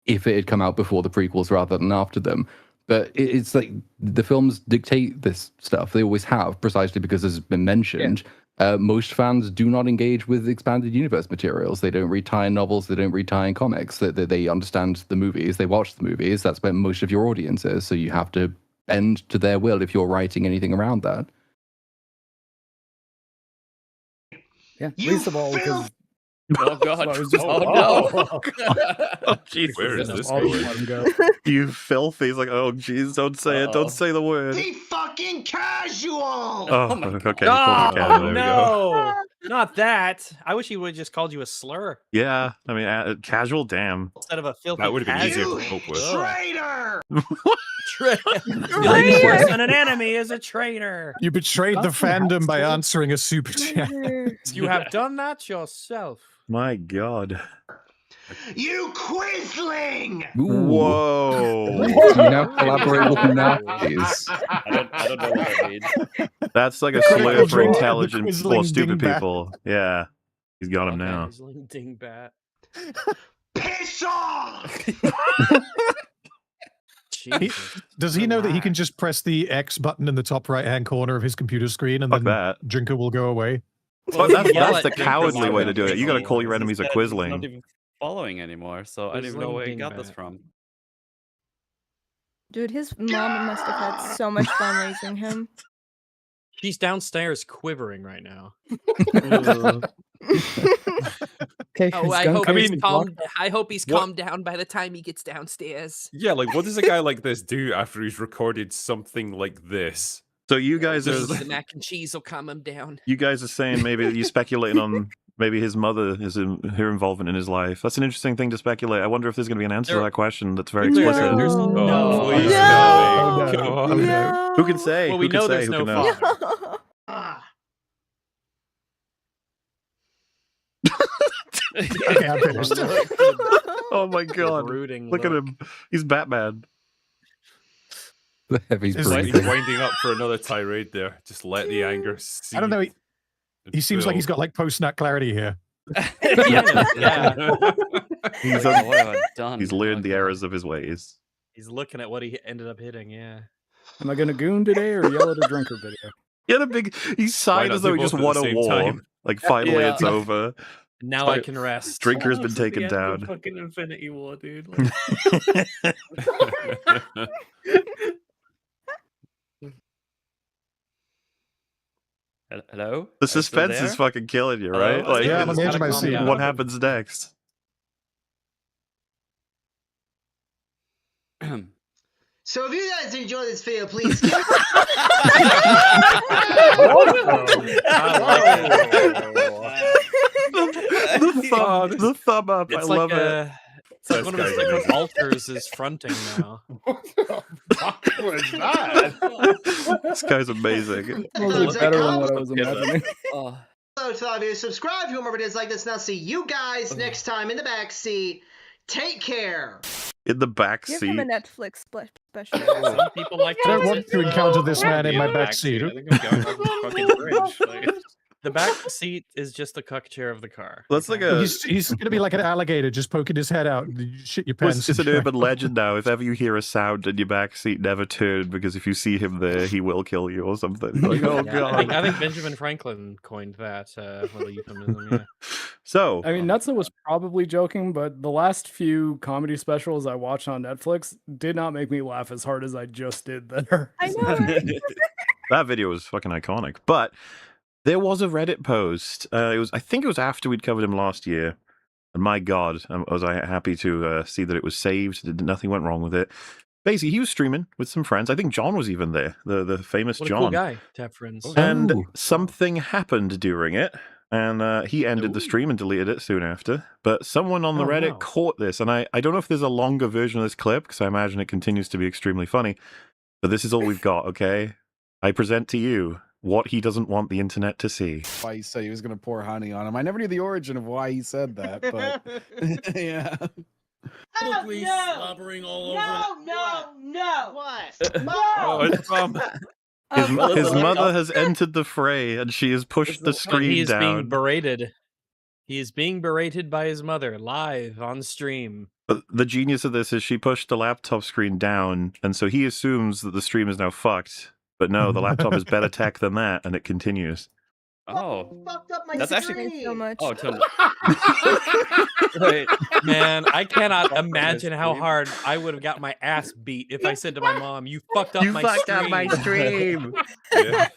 if it had come out before the prequels rather than after them. But it's like the films dictate this stuff. They always have, precisely because, as has been mentioned, most fans do not engage with expanded universe materials. They don't read tie-in novels. They don't read tie-in comics. They understand the movies. They watch the movies. That's where most of your audience is. So you have to bend to their will if you're writing anything around that. Yeah, least of all because... Oh God! Oh no! Oh Jesus! Where is this I'll going? let him go. You filthy! He's like, oh jeez, don't say it. Don't say the word. Be fucking casual. Oh, okay. Oh, There we go. no, not that. I wish he would have just called you a slur Yeah, I mean, casual. Damn. instead of a filthy. That would have been easier casual. to cope with. Traitor. Nothing worse than an enemy is a traitor. You betrayed the fandom by answering a super chat. You have done that yourself. My God. You quizling. Whoa. Do you now collaborate with Nazis? I don't know what that means. That's like a Critical slur for drink, the intelligent or quisling stupid dingbat. people. Yeah, he's got him now. Quisling dingbat. Piss off. Does he know that he can just press the X button in the top right-hand corner of his computer screen and Fuck then that. Drinker will go away? But that's Yell the at Drinker cowardly while way to do it. You got to drinking. call your enemies a Instead, he's not quisling. even following anymore, so I don't even know where he got this from. Dude, his mom must have had so much fun raising him. She's downstairs quivering right now. Okay, Oh, I hope he's what- calmed down by the time he gets downstairs. Yeah, like what does a guy like this do after he's recorded something like this? So you guys are The mac and cheese will calm him down. saying maybe that you're speculating on maybe his mother her involvement in his life. That's an interesting thing to speculate. I wonder if there's going to be an answer to that question that's very explicit. There's no. Please No. no. No. Who can say? Well, we Who can know say? there's Who no can know? father. Okay, I'm finished. Oh my God! Brooding Look at look. him. He's Batman. The heavy Is- He's breathing. winding up for another tirade there. Just let the anger I don't know. seep He seems like he's got like post-nut clarity here. Yeah. He's, Like, what have I done? he's learned the errors of his ways. He's looking at what he ended up hitting. Yeah. Am I going to goon today or yell at a Drinker video? He had a big. He sighed not as though do he just both at won the a same war. time? Like finally, Yeah. it's over. Now I can rest. Drinker's been It's at the taken end of down. Fucking Infinity War, dude. Hello? The Are you still suspense is there? fucking killing you, Hello? right? Like, Yeah, I'm on the edge of my calm seat. down. what happens next? So if you guys enjoyed this video, please. The thumb up. It's I like love it. It's like one of his different altars is fronting now. What the fuck was that? This guy's amazing. Totally better than what I was imagining. So thought you subscribe if you want more videos like this. And I'll see you guys next time in the back seat. Take care. In the back Give him a seat. Netflix special. Some people like I to don't want to encounter this man in my back seat. I think I'm going over the fucking bridge. Like, The back seat is just the cuck chair of the car. That's like a. He's going to be like an alligator just poking his head out. And you shit your pants. It's an urban legend now. If ever you hear a sound in your back seat, never turn, because if you see him there, he will kill you or something. Like, oh Yeah, god. I think Benjamin Franklin coined that little euphemism. Yeah. So I mean, Nutsa was probably joking, but the last few comedy specials I watched on Netflix did not make me laugh as hard as I just did there. I know. Right? that video was fucking iconic. But there was a Reddit post. I think it was after we'd covered him last year. And my god, was I happy to see that it was saved. Nothing went wrong with it. Basically, he was streaming with some friends. I think John was even there, the famous What a John. cool guy to have friends. And Oh. something happened during it, and he ended the stream and deleted it soon after. But someone on the Oh, Reddit no. caught this, and I don't know if there's a longer version of this clip, because I imagine it continues to be extremely funny. But this is all we've got, okay? I present to you what he doesn't want the internet to see. Why he said he was going to pour honey on him. I never knew the origin of why he said that, but yeah. Quickly slobbering all over. No. What? Oh, it's His mother has entered the fray, and she has pushed the He screen is being down. berated. He is being berated by his mother live on stream. But the genius of this is she pushed the laptop screen down, and so he assumes that the stream is now fucked. But no, the laptop is better tech than that, and it continues. Oh, Fucked up my that's screen. actually so much. Oh, wait. Man, I cannot imagine how hard I would have got my ass beat if I said to my mom, "You fucked up my stream." Yeah.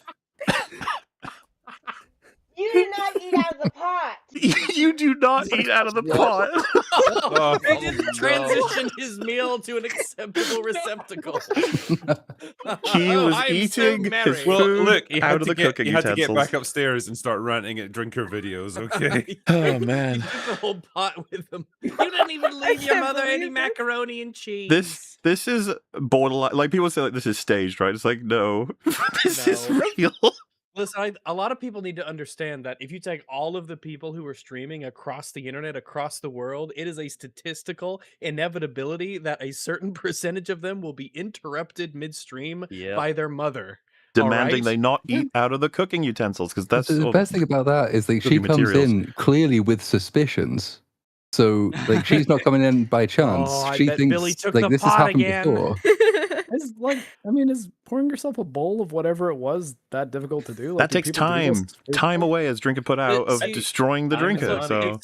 You did not eat out of the pot. You do not eat out of the pot. Oh, they didn't transition his meal to an acceptable receptacle. He was I am eating so his married. food Well, look, he out had of to the get cooking he had to get utensils. back upstairs and start ranting at drinker videos. Okay. Oh man, He took the whole pot with him. You didn't even leave your can't mother any believe macaroni and cheese. this is borderline. Like people say, like this is staged, right? It's like no, this is No. real. Listen, a lot of people need to understand that if you take all of the people who are streaming across the internet, across the world, it is a statistical inevitability that a certain percentage of them will be interrupted midstream by their mother. Demanding they Alright? not eat out of the cooking utensils because that's The all best thing about that is like she cooking comes materials. in clearly with suspicions. So like she's not coming in by chance. Oh, I she bet thinks Billy took like the this has pot happened again. before. Is pouring yourself a bowl of whatever it was that difficult to do? Like, that do takes people do time. this? Time away as drinker put out of see, destroying the drinker. So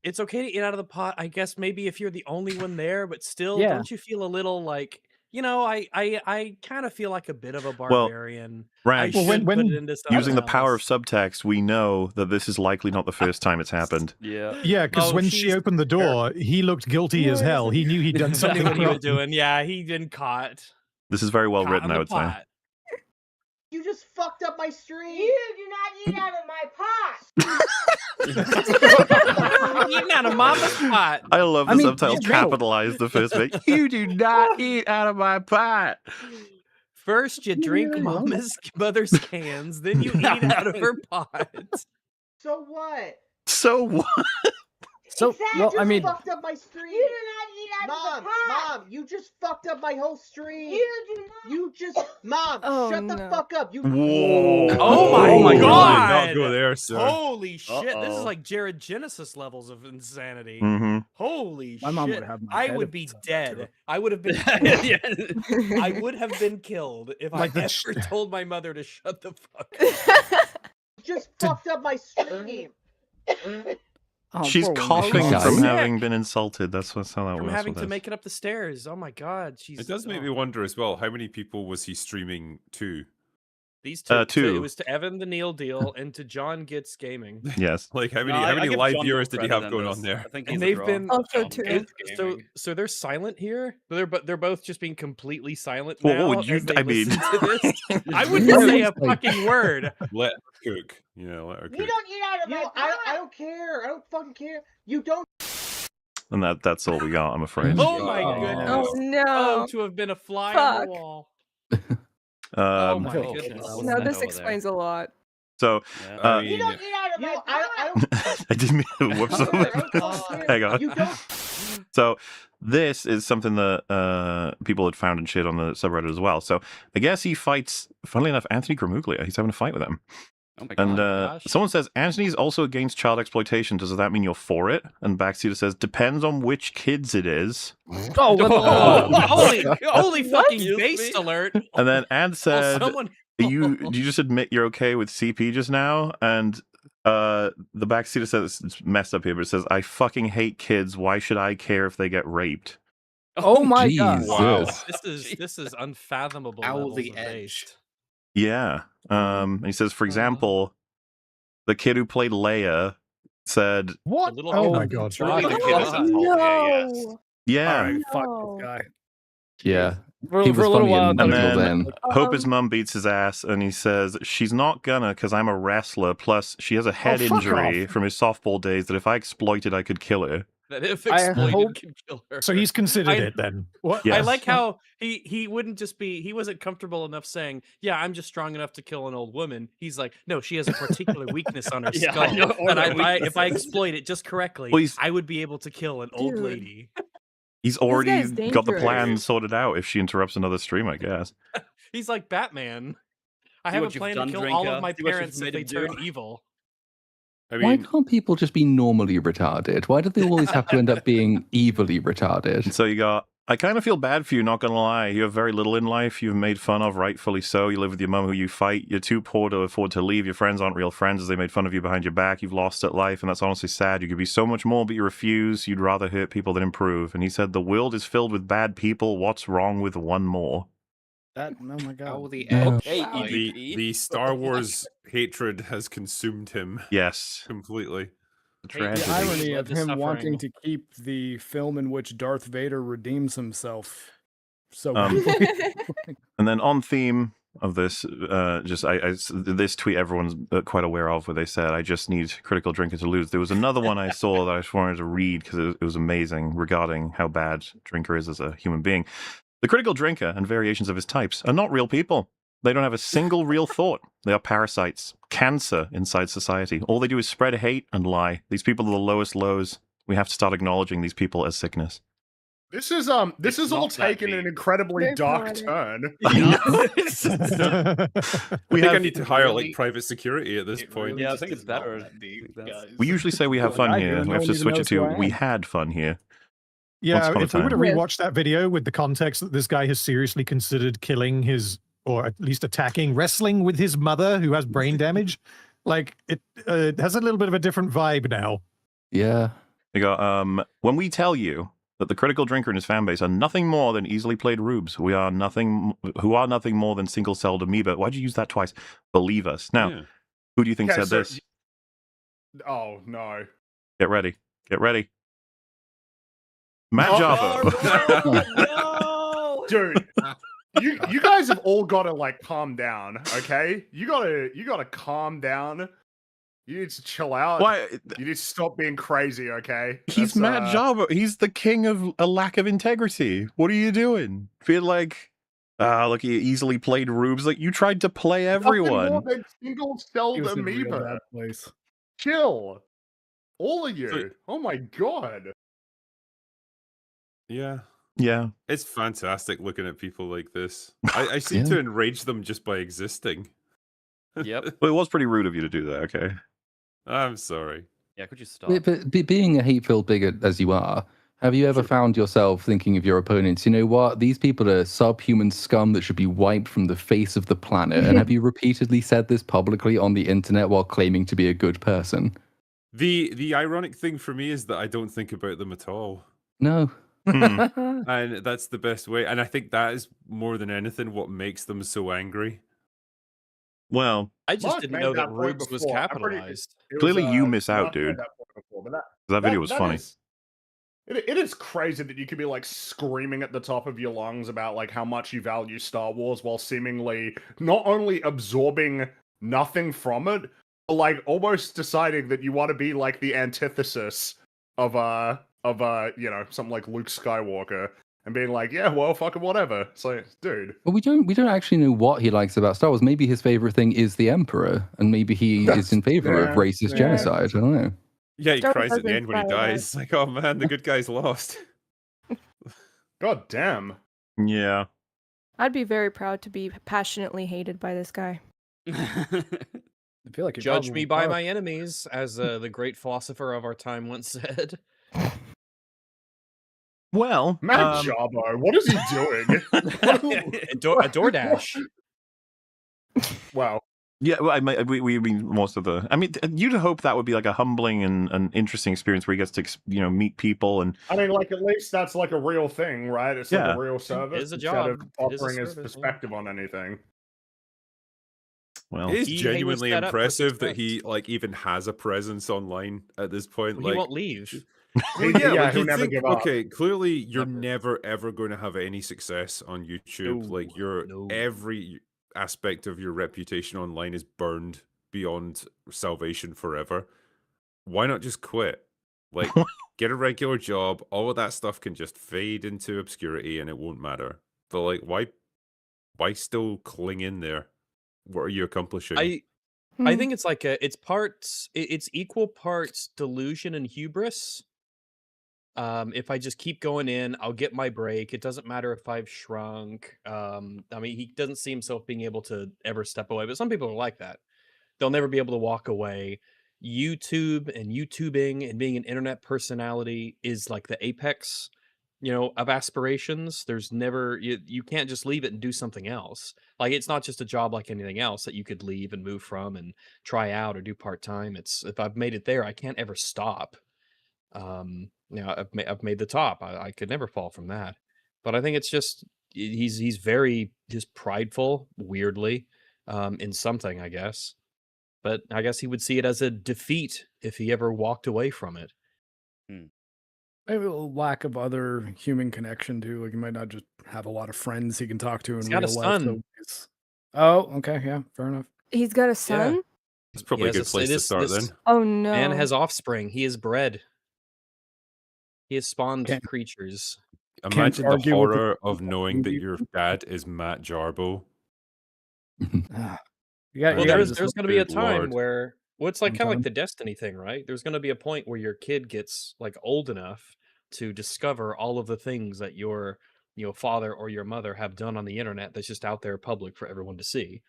it's okay to eat out of the pot. I guess maybe if you're the only one there, but still, Yeah. don't you feel a little like, I kind of feel like a bit of a barbarian. Rag, I should put it into using the something power else. of subtext, we know that this is likely not the first time it's happened. Yeah, because Oh, when she opened the door, he looked guilty as hell. He knew he'd done Knew something what he wrong. was doing. Yeah, he been caught. This is very well Caught written, in I the would say. pot. You just fucked up my stream. You do not eat out of my pot. Eating out of mama's pot. I love the I mean, subtitles yeah. capitalize the first bit. You do not eat out of my pot. First, you drink mother's cans, then you eat out of her pot. So what? So what? So, well, I mean, fucked up my stream. You do not eat out of the pot. Mom, you just fucked up my whole stream. You do not. You just, Mom, Oh, shut the no. fuck up. You. Whoa. Oh my god! Not go there, sir. Holy shit! This is Uh-oh. like Jared Genesis levels of insanity. Mm-hmm. Holy My mom shit! would have my I head would if be it's up to dead. her. I would have been. I would have been killed if Like I the ever told my mother to shut the fuck up. Just fucked up my stream. Oh, She's poor woman. coughing She's from dying. having been insulted. That's how that From works. having with to this. make it up the stairs. Oh my god, she's. It does make me wonder as well, how many people was he streaming to? These two. So two. it was to Evan the Neil Deal and to John Gets Gaming. Yes. Like how No, many I how many give live John viewers more did he credit have in going this. on there? I think And he's a they've draw. been Also true. so they're silent here. They're both just being completely silent Well, what now. would you- as they I mean- listen to this. I wouldn't say a fucking word. Let her cook. Yeah, let her You cook. don't eat out of my. I don't care. I don't fucking care. You don't. And that's all we got, I'm afraid. Oh my goodness. Oh no. Oh, to have been a fly on the Fuck. wall. Oh Um, my goodness. No, this explains a lot. so, I You mean, don't eat out of my. I don't. I didn't mean to whoops. Hang on. You don't. So this is something that people had found and shit on the subreddit as well. So I guess he fights, funnily enough, Anthony Gramuglia. He's having a fight with him. Oh my And gosh. someone says, Anthony's also against child exploitation. Does that mean you're for it? And Backseater says, depends on which kids it is. Oh, what the- Holy fucking Excuse based me? alert. And then Anne said, someone- you just admit you're okay with CP just now? And the Backseater says, it's messed up here, but it says, I fucking hate kids. Why should I care if they get raped? Oh my god. Jesus. Wow. This is unfathomable Ow, levels the of edge. based. Yeah. And he says, for example, the kid who played Leia said, What? little Oh kid- my god. Really, the Oh, kid isn't told. Yeah, yes. no. yeah. All right, fuck No. this guy. Yeah. For, He for was a little funny while, I and thought And it was then like, Hope his mum beats his ass, and he says, she's not gonna, because I'm a wrestler, plus she has a head fuck injury off. from his softball days that if I exploited, I could kill her. That if I exploited hope- can kill her. So he's considered I- it then. What? Yeah. I Yes. like how he wouldn't just be he wasn't comfortable enough saying, yeah, I'm just strong enough to kill an old woman. He's like, no, she has a particular weakness on her Yeah, skull. I know all That the if I weaknesses. exploit it just correctly, Well, he's- I would be able to kill an old Dude. lady. He's guy's already got the dangerous. plan sorted out if she interrupts another stream, I guess. He's like Batman. I See have a what you've plan to done, kill all Drinker. of my See what you've parents if made they him do. turn evil. I Why mean, can't people just be normally retarded? Why do they always have to end up being evilly And retarded? so you got, I kind of feel bad for you, not gonna lie. You have very little in life. You've made fun of, rightfully so. You live with your mum who you fight. You're too poor to afford to leave. Your friends aren't real friends as they made fun of you behind your back. You've lost at life, and that's honestly sad. You could be so much more, but you refuse. You'd rather hurt people than improve. And he said, the world is filled with bad people. What's wrong with one more? that, oh my god. Ow, the Yeah. edge. Hey, Like, the Star Wars hatred has consumed him Yes. completely. The Hey, tragedy. The irony Love of the him wanting suffering. to keep the film in which Darth Vader redeems himself. So And then on theme of this, this tweet everyone's quite aware of, where they said, "I just need Critical Drinker to lose." There was another one I saw that I just wanted to read because it was amazing regarding how bad Drinker is as a human being. The Critical Drinker and variations of his types are not real people. They don't have a single real thought. They are parasites, cancer inside society. All they do is spread hate and lie. These people are the lowest lows. We have to start acknowledging these people as sickness. This is It's all not that taken an deep. incredibly Very dark poetic. turn. I We think I have- need to hire really- like private security at this It point. really Yeah, I just think it's is not better. that deep, I think that's- guys. We usually say we have Well, fun I here. do. We No have one to even switch it knows who to I we am. had fun here. Once Yeah, upon a if we were to time. Yes. rewatch that video with the context that this guy has seriously considered killing his, or at least attacking, wrestling with his mother who has brain damage, like it has a little bit of a different vibe now. Yeah. We go, when we tell you that the Critical Drinker and his fan base are nothing more than easily played rubes, who are nothing more than single-celled amoeba. Why'd you use that twice? Believe us. Now, Yeah. who do you think Okay, said so- this? Oh no. Get ready. Get ready. Matt Oh, Jaffa. No! Dude, you guys have all got to like calm down, okay? You gotta calm down. You need to chill out. Why? You need to stop being crazy, okay? He's That's, Matt Jaffa. He's the king of a lack of integrity. What are you doing? Feel like, look, you easily played rubes. Like, you tried to play nothing more everyone. than single-celled He was in a real amoeba. bad place. Chill, all of you. So- Oh my god. Yeah. Yeah. It's fantastic looking at people like this. I seem to enrage them just by existing. Yep. Well, it was pretty rude of you to do that, okay? I'm sorry. Yeah, could you stop? But being a hate-filled bigot as you are, have you ever found yourself thinking of your opponents, you know what, these people are subhuman scum that should be wiped from the face of the planet? And have you repeatedly said this publicly on the internet while claiming to be a good person? The ironic thing for me is that I don't think about them at all. No. And that's the best way. And I think that is more than anything what makes them so angry. Well, I just Mark didn't made know that that point Rubes was before. I'm pretty- capitalized. it was, clearly you miss out, Mark made dude. that point before, but That video was funny. It is crazy that you could be like screaming at the top of your lungs about like how much you value Star Wars while seemingly not only absorbing nothing from it, but like almost deciding that you want to be like the antithesis of you know, something like Luke Skywalker and being like, yeah, well, fucking whatever. It's like, dude. But we don't actually know what he likes about Star Wars. Maybe his favorite thing is the Emperor, and maybe he is in favor of racist genocide. I don't know. Yeah, he Star cries Wars at the end when he inspired dies. Like, oh man, the good guy's lost. God damn. Yeah. I'd be very proud to be passionately hated by this guy. I feel like Judge me by my enemies, as the great philosopher of our time once said. Well, Matt Jarbo, what is he doing? a DoorDash. Wow. Yeah, well, we mean most of the. I mean, you'd hope that would be like a humbling and interesting experience where he gets to meet people and. I mean, like, at least that's like a real thing, right? It's like Yeah. a real service It is a instead job. of It is a offering his service, yeah. perspective on anything. Well, It is He was genuinely set up for impressive that success. he like even has a presence online at this point. He like, won't leave. well, yeah, like, he'll you'd never think, give up. okay, clearly you're never ever going to have any success on YouTube. Like your every aspect of your reputation online is burned beyond salvation forever. Why not just quit? Like, get a regular job. All of that stuff can just fade into obscurity, and it won't matter. But like, why still cling in there? What are you accomplishing? I think it's like it's equal parts delusion and hubris. If I just keep going in, I'll get my break. It doesn't matter if I've shrunk. I mean, he doesn't see himself being able to ever step away, but some people are like that. They'll never be able to walk away. YouTube and YouTubing and being an internet personality is like the apex, of aspirations. There's never you can't just leave it and do something else. Like, it's not just a job like anything else that you could leave and move from and try out or do part-time. It's if I've made it there, I can't ever stop. I've made the top. I could never fall from that. But I think it's just he's very just prideful, weirdly, in something, I guess. But I guess he would see it as a defeat if he ever walked away from it. Maybe a lack of other human connection too. Like, he might not just have a lot of friends he can talk to in He's real got a life. son. So oh, okay, yeah, fair enough. He's got a son? It's probably a good place to start then. Oh no. Man has offspring. He is bred. He has spawned creatures. Imagine the horror of knowing that your dad is Matt Jarbo. There's going to be a time Lord. where, well, it's like kind of like Sometime. the Destiny thing, right? There's going to be a point where your kid gets like old enough to discover all of the things that your father or your mother have done on the internet that's just out there public for everyone to see.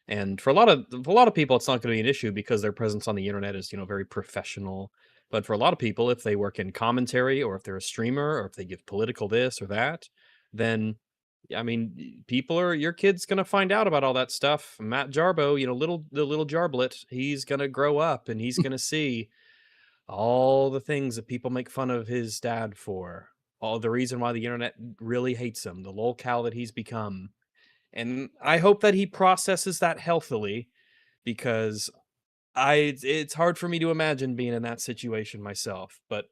And for a lot of people, it's not going to be an issue because their presence on the internet is very professional. But for a lot of people, if they work in commentary or if they're a streamer or if they give political this or that, then I mean, your kid's gonna find out about all that stuff. Matt Jarbo, the little Jarblet, he's gonna grow up and he's gonna see all the things that people make fun of his dad for. All the reason why the internet really hates him, the lolcow that he's become. And I hope that he processes that healthily, because it's hard for me to imagine being in that situation myself. But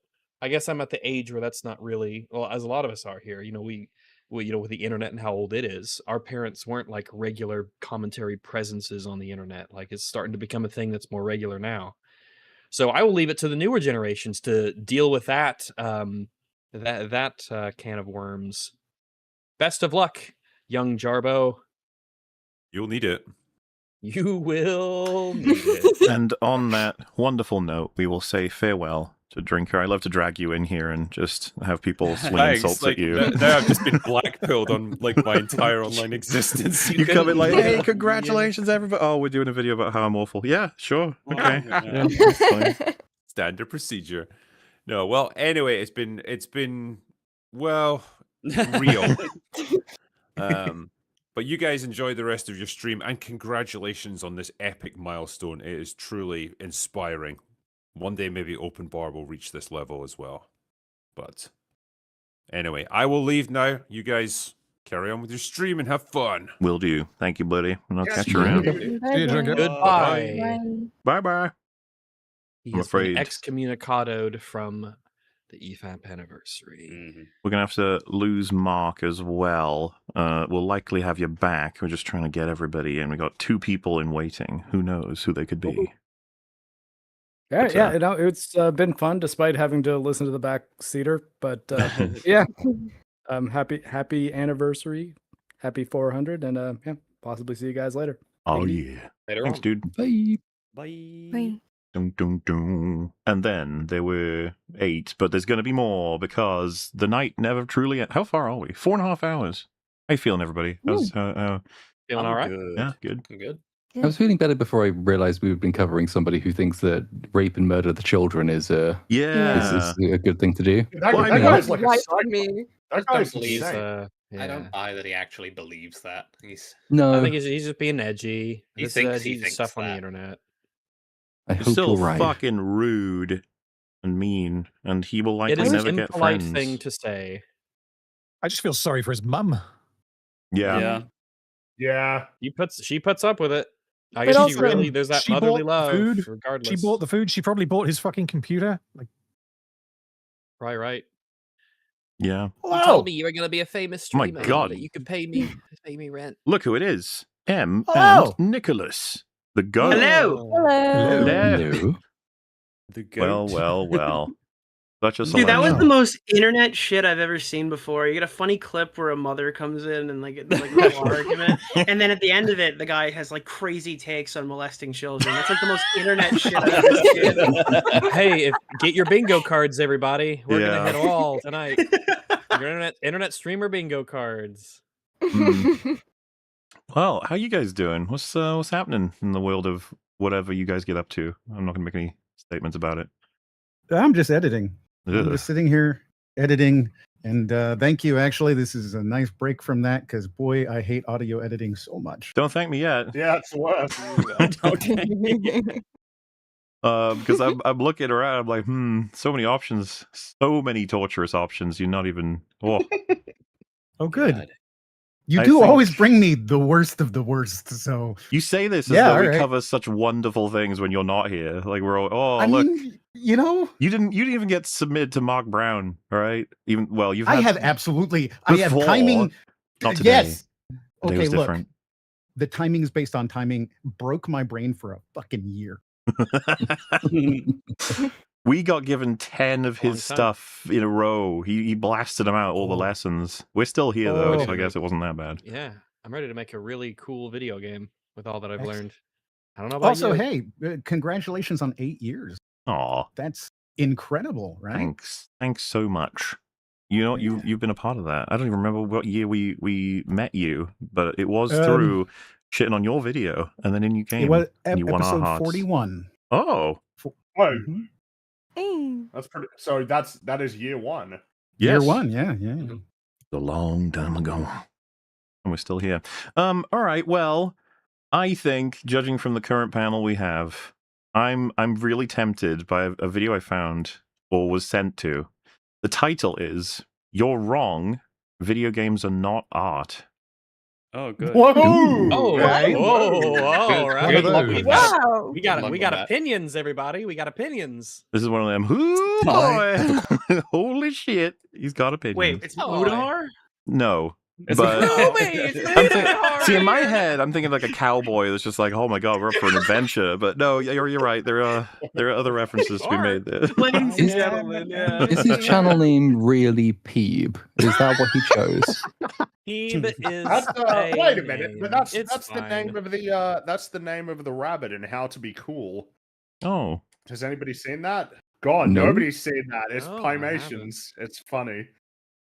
I guess I'm at the age where that's not really, well, as a lot of us are here. We with the internet and how old it is, our parents weren't like regular commentary presences on the internet. Like, it's starting to become a thing that's more regular now. So I will leave it to the newer generations to deal with that can of worms. Best of luck, young Jarbo. You'll need it. You will need it. And on that wonderful note, we will say farewell to Drinker. I love to drag you in here and just have people swing insults at you. Now I've just been blackpilled on like my entire online existence. You come in like, hey, congratulations, everybody. Oh, we're doing a video about how I'm awful. Yeah, sure. Okay. Yeah, that's fine. Standard procedure. No, well, anyway, it's been well real. But you guys enjoy the rest of your stream, and congratulations on this epic milestone. It is truly inspiring. one day maybe Open Bar will reach this level as well. But anyway, I will leave now. You guys carry on with your stream and have fun. Will do. Thank you, buddy. And I'll Yes, catch you around. See you, Drinker. Goodbye. Bye-bye. He I'm has been afraid. excommunicadoed from the EFAP anniversary. We're going to have to lose Mark as well. We'll likely have you back. We're just trying to get everybody in. We got 2 people in waiting. Who knows who they could be? Yeah, But, yeah, it's been fun despite having to listen to the back seater. But yeah, happy anniversary, happy 400, and yeah, possibly see you guys later. Oh, Take it yeah. easy. Thanks, dude. Bye. Bye. Dun, dun, dun. And then there were 8, but there's going to be more because the night never truly. How far are we? 4.5 hours. How you feeling, everybody? How's, Feeling I'm all right? good. yeah, good. I'm good. I was feeling better before I realized we've been covering somebody who thinks that rape and murder of the children is a good thing to do. That guy's like a Right psycho. for me. That I guy's don't believe insane. I don't buy that he actually believes that. He's No, I think he's just being edgy. He This thinks edgy he thinks stuff on the that. internet. I He's hope still you're right. fucking rude and mean, and he will It likely is never an get impolite friends. thing to say. I just feel sorry for his mum. Yeah. Yeah. She puts up with it. I But guess she also- really there's that She motherly bought love food. regardless. She bought the food. She probably bought his fucking computer. Like, Probably right. Yeah. You told me you were going to be a famous My streamer. God. That you could pay me rent. Look who it is. M Hello. and Nicholas. The goat. Hello. Hello. The goat. Well, well, well. Such a Dude, that was selection. the most internet shit I've ever seen before. You get a funny clip where a mother comes in and like it's like a little argument, and then at the end of it, the guy has like crazy takes on molesting children. That's like the most internet shit I've ever seen. Hey, get your bingo cards, everybody. We're Yeah. gonna hit all tonight. Your internet streamer bingo cards. Well, how you guys doing? What's happening in the world of whatever you guys get up to? I'm not gonna make any statements about it. I'm just editing. I'm Ugh. just sitting here editing. And thank you. Actually, this is a nice break from that because, boy, I hate audio editing so much. Don't thank me yet. Yeah, it's the worst. Because I'm looking around, I'm like, so many options, so many torturous options. You're not even. Oh, Oh, good. God. You I do think- always bring me the worst of the worst. So you say this as Yeah, though we alright. cover such wonderful things when you're not here. Like we're all, oh I look, mean, you know, you didn't even get submitted to Mark Brown, all right? Even well, you've I had have absolutely. I have before, timing. Not today. Yes. Today Okay, was look. different. The timing is based on timing. Broke my brain for a fucking year. We got given 10 of his stuff in a row. He blasted them out, all the lessons. We're still here, though, so I guess it wasn't that bad. Yeah, I'm ready to make a really cool video game with all that I've learned. I don't know about Also, you. hey, congratulations on 8 years. Aw, That's incredible, right? thanks. Thanks so much. You know, you've been a part of that. I don't even remember what year we met you, but it was through shitting on your video, and then in you came. It was and you won our episode hearts. 41. Oh, Oh, Hey. that's pretty. So that is year one. Year yes. one, yeah. A long time ago. And we're still here. All right, well, I think, judging from the current panel we have, I'm really tempted by a video I found or was sent to. The title is "You're Wrong. Video games are not art." Oh, good. Whoa! Oh, Right. all right. One of those. We got Love that. opinions, everybody. We got opinions. This is one of them. Ooh, boy. Holy shit. He's got opinions. Wait, it's Oh, Udahar? No. It's But it's see, in my head, I'm thinking like a cowboy that's just like, oh my god, we're up for an adventure. But no, you're right. There are other references to be made there. Ladies and Is- gentlemen, yeah. Is his channel name really Peeb? Is that what he chose? Peeb is. That's wait a minute, but that's It's the name fine. of the that's the name of the rabbit in How to Be Cool. Oh, Has anybody seen that? God, No. nobody's seen that. It's No, I Pymations. It's funny.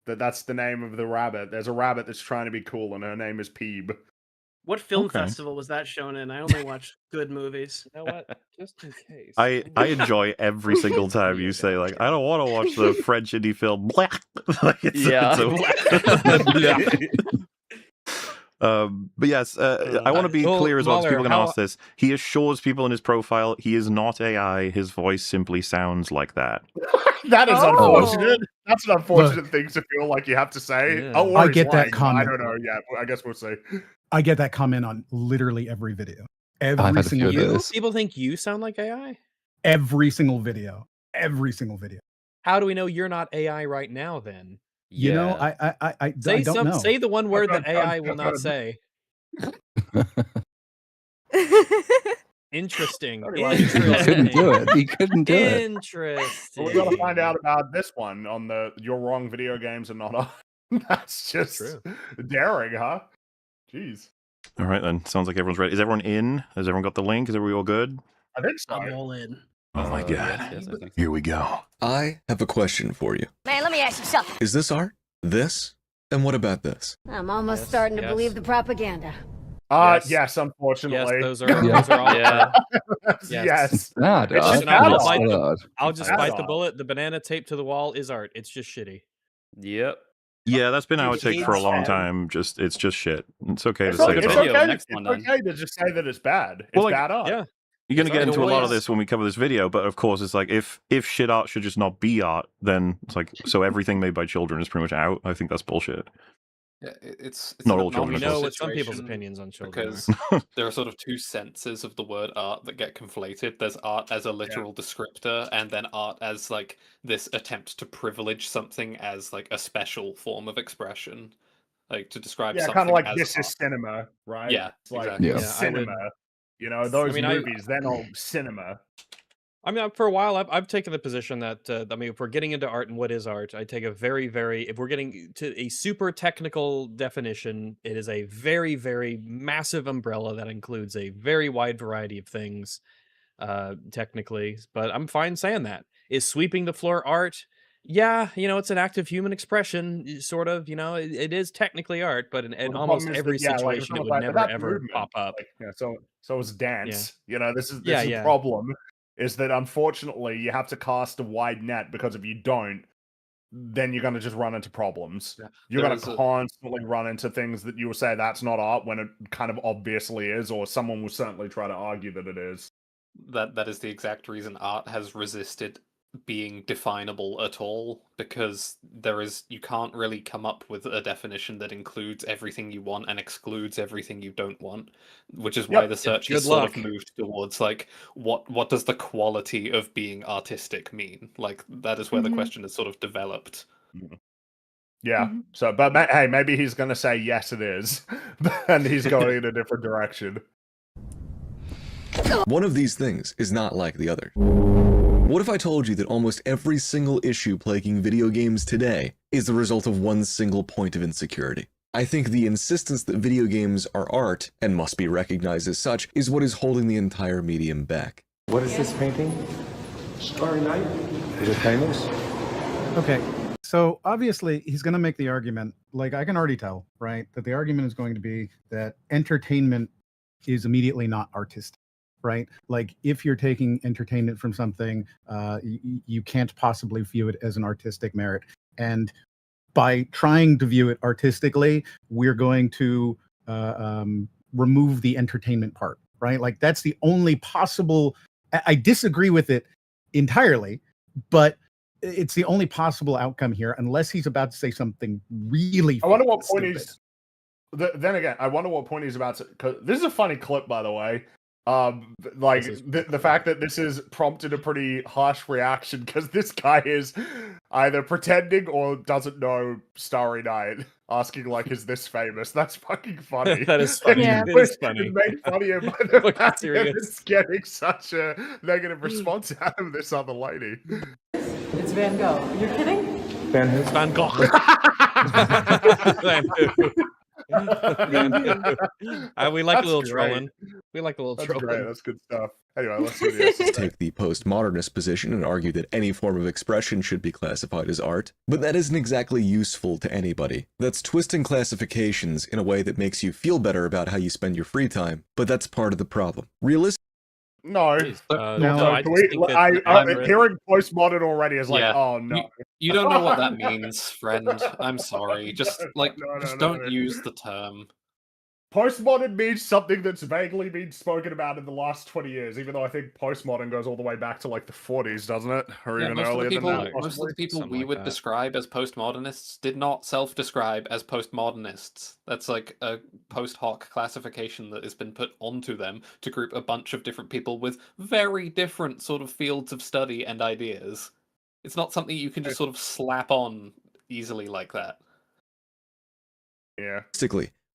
That's the name of the rabbit. There's a rabbit that's trying to be cool, and her name is Peeb. What film Okay. festival was that shown in? I only watch good movies. You know what? Just in case. I enjoy every single time you say like, I don't want to watch the French indie film. Blah. Like, it's Yeah. a- But yes, I want to be clear as well, because people can ask this. He assures people in his profile he is not AI. His voice simply sounds like that. That is unfortunate. That's an unfortunate thing to feel like you have to say. Yeah. Oh, I or he's get that lying. I comment. don't know. Yeah, I guess we'll see. I get that comment on literally every video. I've Every had a few single of video. those. People think you sound like AI? Every single video. Every single video. How do we know you're not AI right now then? You know, I Say don't know. Say the one word that AI will not say. Interesting. Anyway. He couldn't do it. He couldn't do it. Interesting. Well, we got to find out about this one on the "You're Wrong" video games and not on. That's just daring, huh? Jeez. All right, then. Sounds like everyone's ready. Is everyone in? Has everyone got the link? Is everybody all good? I think so. I'm all in. Oh my god. Yes, I think so. Here we go. I have a question for you. Man, let me ask you something. Is this art? This? And what about this? I'm almost starting to believe the propaganda. Yes, unfortunately. Yes, those are all. Yeah. Yes. Yes. It's bad. It's just Art. I'll just Bad bite the art. bullet. The banana taped to the wall is art. It's just shitty. Yep. Yeah, that's been our Dude, take for a it's long bad. time. It's just shit. It's okay to It's say okay, it's it's art. okay, next one, then. to just say that it's bad. It's Well, like, bad art. Yeah. You're going to get It's into a lot of always- this when we cover this video, but of course, it's like if shit art should just not be art, then it's like so everything made by children is pretty much out. I think that's bullshit. Yeah, it's Not an all children, We of know course. what some people's situation opinions on children because there are sort of two senses of the word art that get conflated. There's art as a literal descriptor, and then art as like this attempt to privilege something as like a special form of expression, like to describe Yeah, something kind of like as this art. is cinema, right? Yeah, It's like exactly. Yeah. Yeah, I cinema. would- You know, those mean, movies, they're all cinema. I mean, for a while, I've taken the position that I mean, if we're getting into art and what is art, I take a very, very. If we're getting to a super technical definition, it is a very, very massive umbrella that includes a very wide variety of things, technically. But I'm fine saying that. Is sweeping the floor art? Yeah, it's an act of human expression, sort of. It is technically art, but in Well, the almost problem is every that, yeah, like, if situation, it someone's would like, never "That's ever movement," pop up. like, yeah, so it's dance. This is Yeah, the yeah. problem. Is that unfortunately you have to cast a wide net, because if you don't, then you're going to just run into problems. Yeah, You're there going to is a- constantly run into things that you will say that's not art when it kind of obviously is, or someone will certainly try to argue that it is. That is the exact reason art has resisted being definable at all, because you can't really come up with a definition that includes everything you want and excludes everything you don't want, which is why Yep. the search Good has sort luck. of moved towards like what does the quality of being artistic mean? Like that is where the question has sort of developed. Yeah. Mhm. So, but hey, maybe he's going to say yes, it is, and he's going in a different direction. One of these things is not like the other. What if I told you that almost every single issue plaguing video games today is the result of one single point of insecurity? I think the insistence that video games are art and must be recognized as such is what is holding the entire medium back. What is this painting? Starry Night. Is it famous? Okay, so obviously he's going to make the argument, like I can already tell, right, that the argument is going to be that entertainment is immediately not artistic, right? Like if you're taking entertainment from something, you can't possibly view it as an artistic merit. And by trying to view it artistically, we're going to remove the entertainment part, right? Like that's the only possible. I disagree with it entirely, but it's the only possible outcome here, unless he's about to say something really. I wonder what point stupid. he's. Then again, I wonder what point he's about to. Cause this is a funny clip, by the way. Like the fact that this has prompted a pretty harsh reaction, because this guy is either pretending or doesn't know Starry Night, asking like, "Is this famous?" That's fucking funny. That is funny. Yeah. It is funny. It's made funnier by the Fucking fact that serious. it's getting such a negative response out of this other lady. It's Van Gogh. You're kidding? Van Gogh. Van Gogh. We like a That's little great. trolling. We like a little That's trolling. great. That's good stuff. Anyway, let's see what he has to say. Take the postmodernist position and argue that any form of expression should be classified as art, but that isn't exactly useful to anybody. That's twisting classifications in a way that makes you feel better about how you spend your free time, but that's part of the problem. No, No, I Can just we- think that I, the I, genre- hearing postmodern already is like, Yeah. oh no. You don't know what that means, friend. I'm sorry. Just like No, just no, don't no. use the term. postmodern means something that's vaguely been spoken about in the last 20 years, even though I think postmodern goes all the way back to like the 40s, doesn't it? Or even earlier than that. Most of the people we would describe as postmodernists did not self-describe as postmodernists. That's like a post hoc classification that has been put onto them to group a bunch of different people with very different sort of fields of study and ideas. It's not something you can just sort of slap on easily like that. Yeah.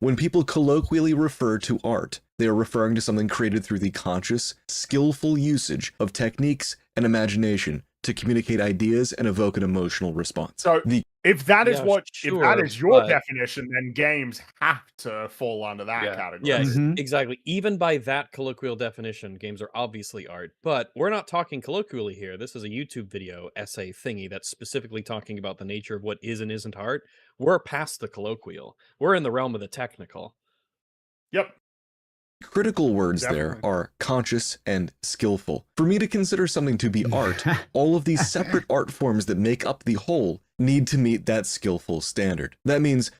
When people colloquially refer to art, they are referring to something created through the conscious, skillful usage of techniques and imagination to communicate ideas and evoke an emotional response. So if that is if that is your but- definition, then games have to fall under that category. Yeah, exactly. Even by that colloquial definition, games are obviously art. But we're not talking colloquially here. This is a YouTube video essay thingy that's specifically talking about the nature of what is and isn't art. We're past the colloquial. We're in the realm of the technical. Yep. Critical words there are conscious and skillful. For me to consider something to be art, all of these separate art forms that make up the whole need to meet that skillful standard. That means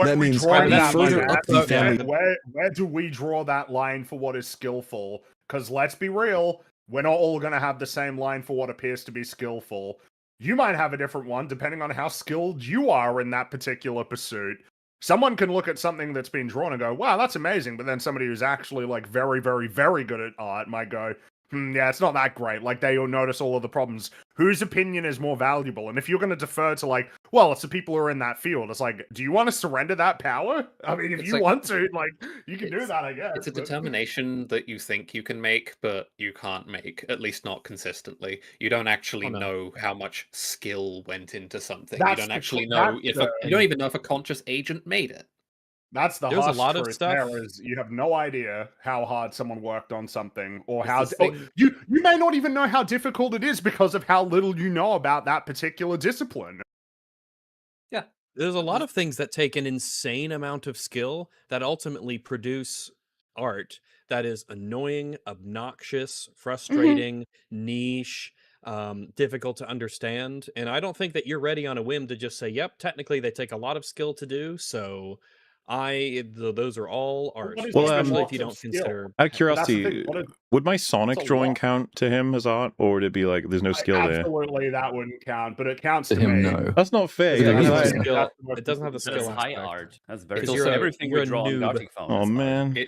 further up the family. Where do we draw that line for what is skillful? Because let's be real, we're not all going to have the same line for what appears to be skillful. You might have a different one depending on how skilled you are in that particular pursuit. Someone can look at something that's been drawn and go, wow, that's amazing. But then somebody who's actually like very, very, very good at art might go, yeah, it's not that great. Like they'll notice all of the problems. Whose opinion is more valuable? And if you're going to defer to like, well, it's the people who are in that field. It's like, do you want to surrender that power? I mean, if you want to, like, you can do that, I guess. It's a determination that you think you can make, but you can't make, at least not consistently. You don't actually know how much skill went into something. You don't actually know you don't even know if a conscious agent made it. That's the There's a harsh lot of truth stuff. there is you have no idea how hard someone worked on something or how you may not even know how difficult it is because of how little you know about that particular discipline. Yeah. There's a lot of things that take an insane amount of skill that ultimately produce art that is annoying, obnoxious, frustrating, niche, difficult to understand. And I don't think that you're ready on a whim to just say, yep, technically they take a lot of skill to do, so those are all art, especially if you don't consider. Out of curiosity, would my Sonic drawing count to him as art, or would it be like there's no skill there? Absolutely, that wouldn't count, but it counts to him, me. no. That's not fair. It doesn't have the Because skill. It doesn't have the skill. That's high aspect. art. That's very Because cool. you're Everything you're we a draw on noob. Gothic phone. Oh is art. man.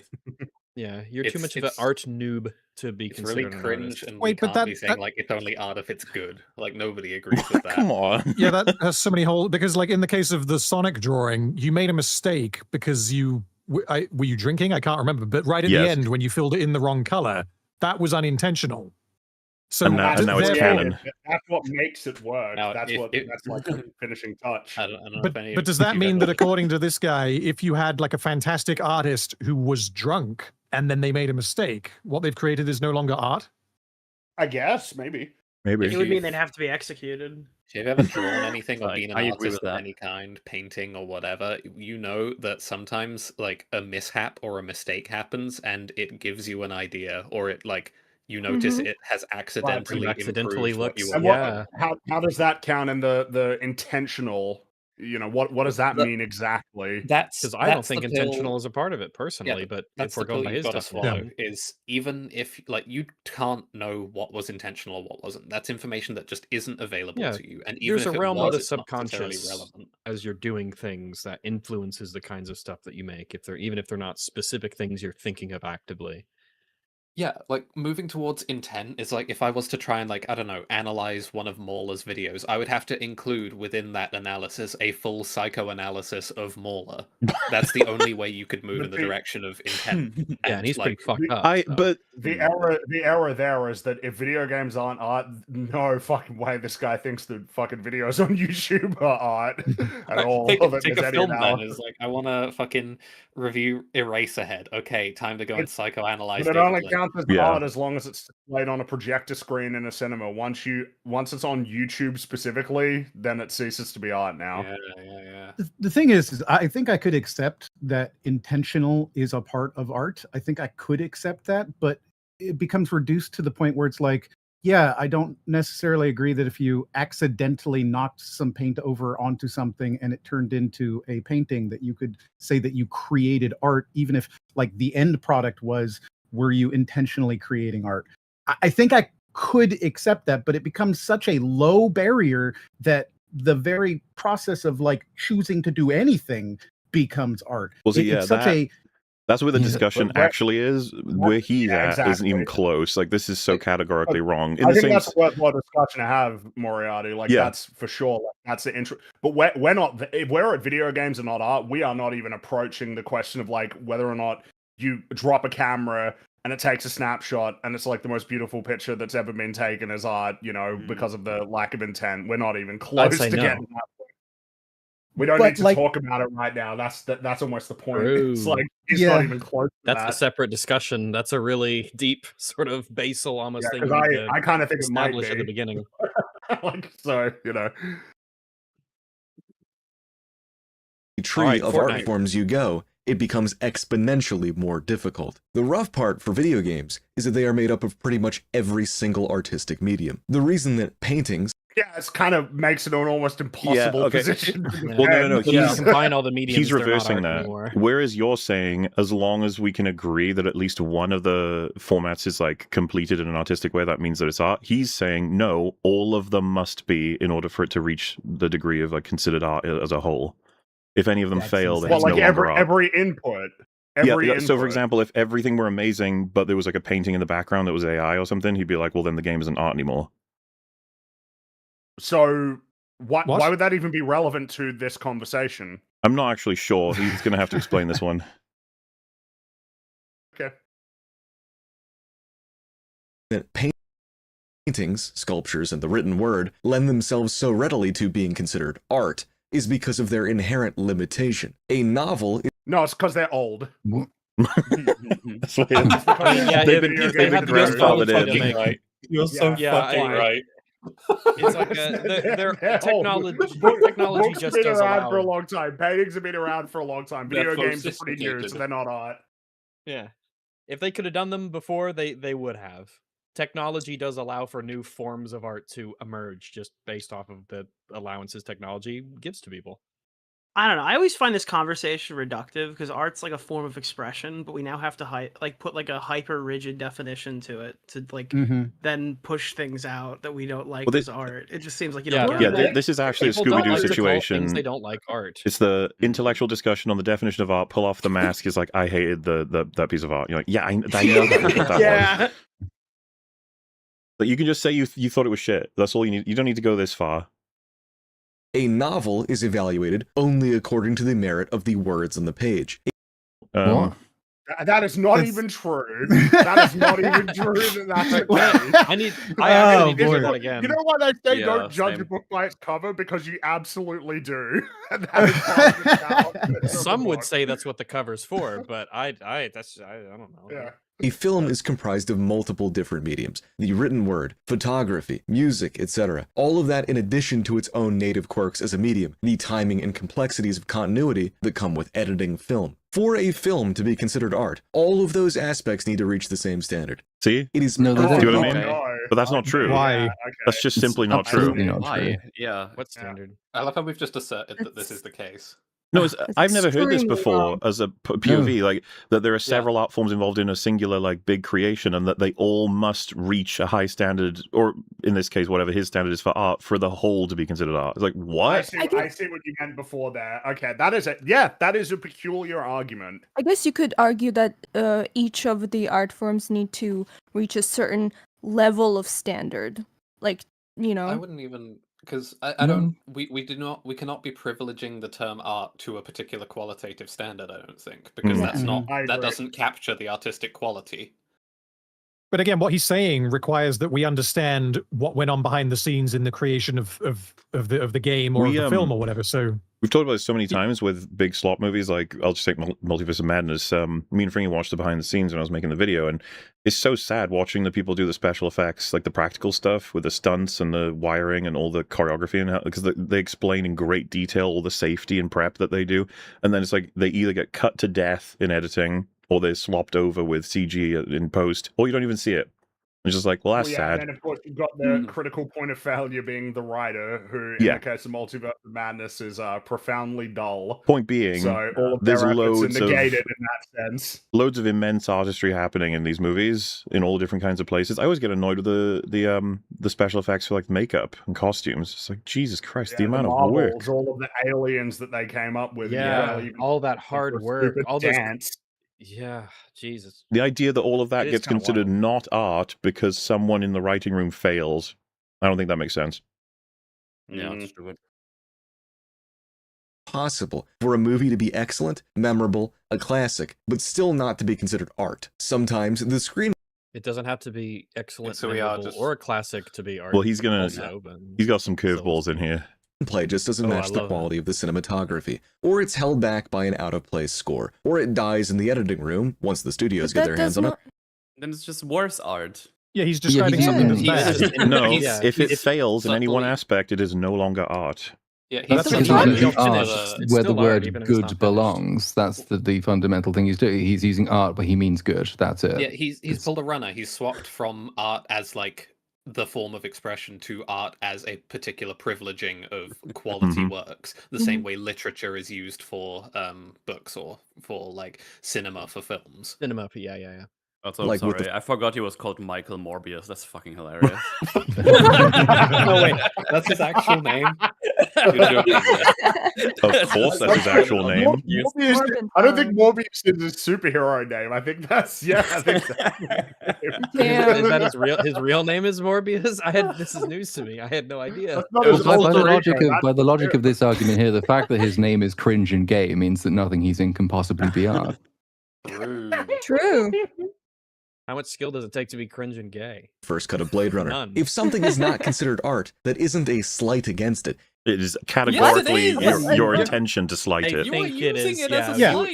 Yeah, you're too much of an art noob to be It's really considered an cringe, artist. and Wait, we but can't be that- saying that- like it's only art if it's good. Like nobody agrees with that. Come on. Yeah, that has so many holes because, like, in the case of the Sonic drawing, you made a mistake because were you drinking? I can't remember, but right at the end when you filled it in the wrong color, that was unintentional. So and now it's canon. That's what makes it work. Now, That's like the finishing touch. I don't know But, if any but does that mean that according to this guy, if you had like a fantastic artist who was drunk and then they made a mistake, what they've created is no longer art? I guess, maybe. Maybe. It would mean they'd have to be executed. If you've ever drawn anything or Like, been an I agree artist with of that. any kind, painting or whatever, you know that sometimes like a mishap or a mistake happens and it gives you an idea, or it like you notice it has accidentally improved what you And were. how does that count in the intentional? You know, what does that mean exactly? Because I don't think intentional is a part of it personally, Yeah, but that's if we're the going pill by you've his got to swallow definition, is even if like you can't know what was intentional or what wasn't. That's information that just isn't available yeah, to you. And even there's if a it realm was, of the it's not necessarily subconscious relevant. as you're doing things that influences the kinds of stuff that you make. Even if they're not specific things you're thinking of actively. Yeah, like moving towards intent is like if I was to try and like, I don't know, analyze one of Mauler's videos, I would have to include within that analysis a full psychoanalysis of Mauler. That's the only way you could move in the direction of intent. Yeah, and he's pretty fucked up. The error there is that if video games aren't art, no fucking way this guy thinks the fucking videos on YouTube are art at all. Take There's a any film then. analysis. It's like I want to fucking review Eraserhead. Okay, time to go and psychoanalyze. But it only David counts as Yeah. art as long as it's played on a projector screen in a cinema. Once it's on YouTube specifically, then it ceases to be art now. Yeah. The thing is I think I could accept that intentional is a part of art. I think I could accept that, but it becomes reduced to the point where it's like, yeah, I don't necessarily agree that if you accidentally knocked some paint over onto something and it turned into a painting, that you could say that you created art, even if like the end product was, were you intentionally creating art? I think I could accept that, but it becomes such a low barrier that the very process of like choosing to do anything becomes art. Well, see, It's such a that's where the discussion actually is. Where he's at isn't even exactly. close. Like, this is so categorically wrong. In I the think same that's a worthwhile discussion to have, Moriarty. Like, Yeah. that's for sure. Like, that's the intro. But we're not. If we're at video games and not art, we are not even approaching the question of like whether or not you drop a camera and it takes a snapshot and it's like the most beautiful picture that's ever been taken as art. You know, because of the lack of intent. We're not even close say to no. getting that point. We don't But, need to like- talk about it right now. That's almost the point. It's True. like it's Yeah. not even close. To That's that. a separate discussion. That's a really deep sort of basal almost Yeah, thing. 'cause you need to I kind of think it might establish at the be. beginning. Like, so, you know. Tree Alright, of Fortnite. art forms you go, it becomes exponentially more difficult. The rough part for video games is that they are made up of pretty much every single artistic medium. The reason that paintings, Yeah, it's kind of makes it an almost impossible okay. position. to Well, no. defend. You combine all the mediums. He's they're not reversing art that. anymore. Whereas you're saying, as long as we can agree that at least one of the formats is like completed in an artistic way, that means that it's art. He's saying no, all of them must be in order for it to reach the degree of like considered art as a whole. If any of them fail, then Well, it's like no longer art. every input. Yeah, Every so for input. example, if everything were amazing, but there was like a painting in the background that was AI or something, he'd be like, well, then the game isn't art anymore. So why What? would that even be relevant to this conversation? I'm not actually sure. He's going to have to explain this one. Okay. that paintings, sculptures, and the written word lend themselves so readily to being considered art is because of their inherent limitation. A novel is No, it's because they're old. That's what Yeah, they've if been they have the best grandfathered quality to in. make- You're so Yeah, fucking right. It's like their technology. Technology Books just have been does around allow. for a long time. Paintings have been around for a long time. They're Video games are pretty new, so sophisticated. they're not art. Yeah, if they could have done them before, they would have. Technology does allow for new forms of art to emerge just based off of the allowances technology gives to people. I don't know. I always find this conversation reductive because art's like a form of expression, but we now have to put like a hyper rigid definition to it to like then push things out that we don't like Well, as art. It just seems like you don't Yeah, get it. this is actually a People don't Scooby-Doo like to call situation. things they don't like art. It's the intellectual discussion on the definition of art. Pull off the mask is like, I hated that piece of art. You're like, yeah, I know that was what that Yeah. was. But you can just say you thought it was shit. That's all you need. You don't need to go this far. a novel is evaluated only according to the merit of the words on the page. That is not even true. That is not even true. That's okay. I actually need to hear that again. You know why they say Yeah, don't judge a same. book by its cover? Because you absolutely do. And that is part of the challenge of Some the would book. say that's what the cover's for, but I don't know. Yeah. A film is comprised of multiple different mediums, the written word, photography, music, etc. All of that in addition to its own native quirks as a medium, the timing and complexities of continuity that come with editing film. For a film to be considered art, all of those aspects need to reach the same standard. See? It is No, they Do don't. you know what I mean? No. But that's not true. Why? That's just simply not true. Absolutely not Why? true. Yeah. What standard? I love how we've just asserted that this is the case. No, I've never heard this extremely before wrong. as a POV, like that there are several art forms involved in a singular like big creation and that they all must reach a high standard, or in this case, whatever his standard is for art, for the whole to be considered art. It's like, I what? see what you meant before there. Okay, that is it. Yeah, that is a peculiar argument. I guess you could argue that each of the art forms need to reach a certain level of standard. Like, you know. I wouldn't even because I don't. We cannot be privileging the term art to a particular qualitative standard. I don't think because that's not I that agree. doesn't capture the artistic quality. But again, what he's saying requires that we understand what went on behind the scenes in the creation of the game or of the film or whatever. So We've talked about this so many times with big slot movies, like I'll just take Multiverse of Madness. Me and Fringy watched the behind the scenes when I was making the video, and it's so sad watching the people do the special effects, like the practical stuff with the stunts and the wiring and all the choreography, and how, because they explain in great detail all the safety and prep that they do, and then it's like they either get cut to death in editing or they're slopped over with CG in post, or you don't even see it. It's just like, well, that's yeah, and sad. then of course you've got the critical point of failure being the writer, who in Yeah. the case of Multiverse of Madness is profoundly dull. Point being, So all of there's their efforts are loads of negated in that sense. loads of immense artistry happening in these movies in all different kinds of places. I always get annoyed with the special effects for like makeup and costumes. It's like, Jesus Christ, the amount of work. Marvels, all of the aliens that they came up with. Yeah, even all that hard work, stupid all those. dance. Yeah, Jesus. The idea that all of that It is gets kinda considered not art because someone in the writing room fails, I don't think that makes sense. Yeah, that's true. Possible for a movie to be excellent, memorable, a classic, but still not to be considered art. Sometimes the screen It doesn't have to be excellent, so we are memorable, just- or a classic to be art. Well, he's also, but got some curveballs in here. play just doesn't Oh, I match the love that. quality of the cinematography, or it's held back by an out-of-place score, or it dies in the editing room once the studios get their hands on it. Then it's just worse art. Yeah, he's describing something that's bad. No, if it fails in any one subtly- aspect, it is no longer art. Yeah, That's He's what using it's art it's where the still art, word even if it's good not belongs. That's the fundamental thing he's doing. He's using art where he means good. That's it. Yeah, he's pulled a runner. He's swapped from art as like the form of expression to art as a particular privileging of quality Mhm. works. The same way literature is used for books or for like cinema for films. Cinema, yeah. Also, Like with sorry, the- I forgot he was called Michael Morbius. That's fucking hilarious. Oh wait, that's his actual name. You're joking, Of course, that's his actual name. Morbius, I don't think Morbius is his superhero name. I think that's Is that his real name is Morbius? This is news to me. I had no idea. By the logic of this argument here, the fact that his name is cringe and gay means that nothing he's in can possibly be art. True. How much skill does it take to be cringe and gay? First cut of Blade Runner. None. If something is not considered art, that isn't a slight against it. It is categorically Yes, it is. your intention to slight I it. think it is.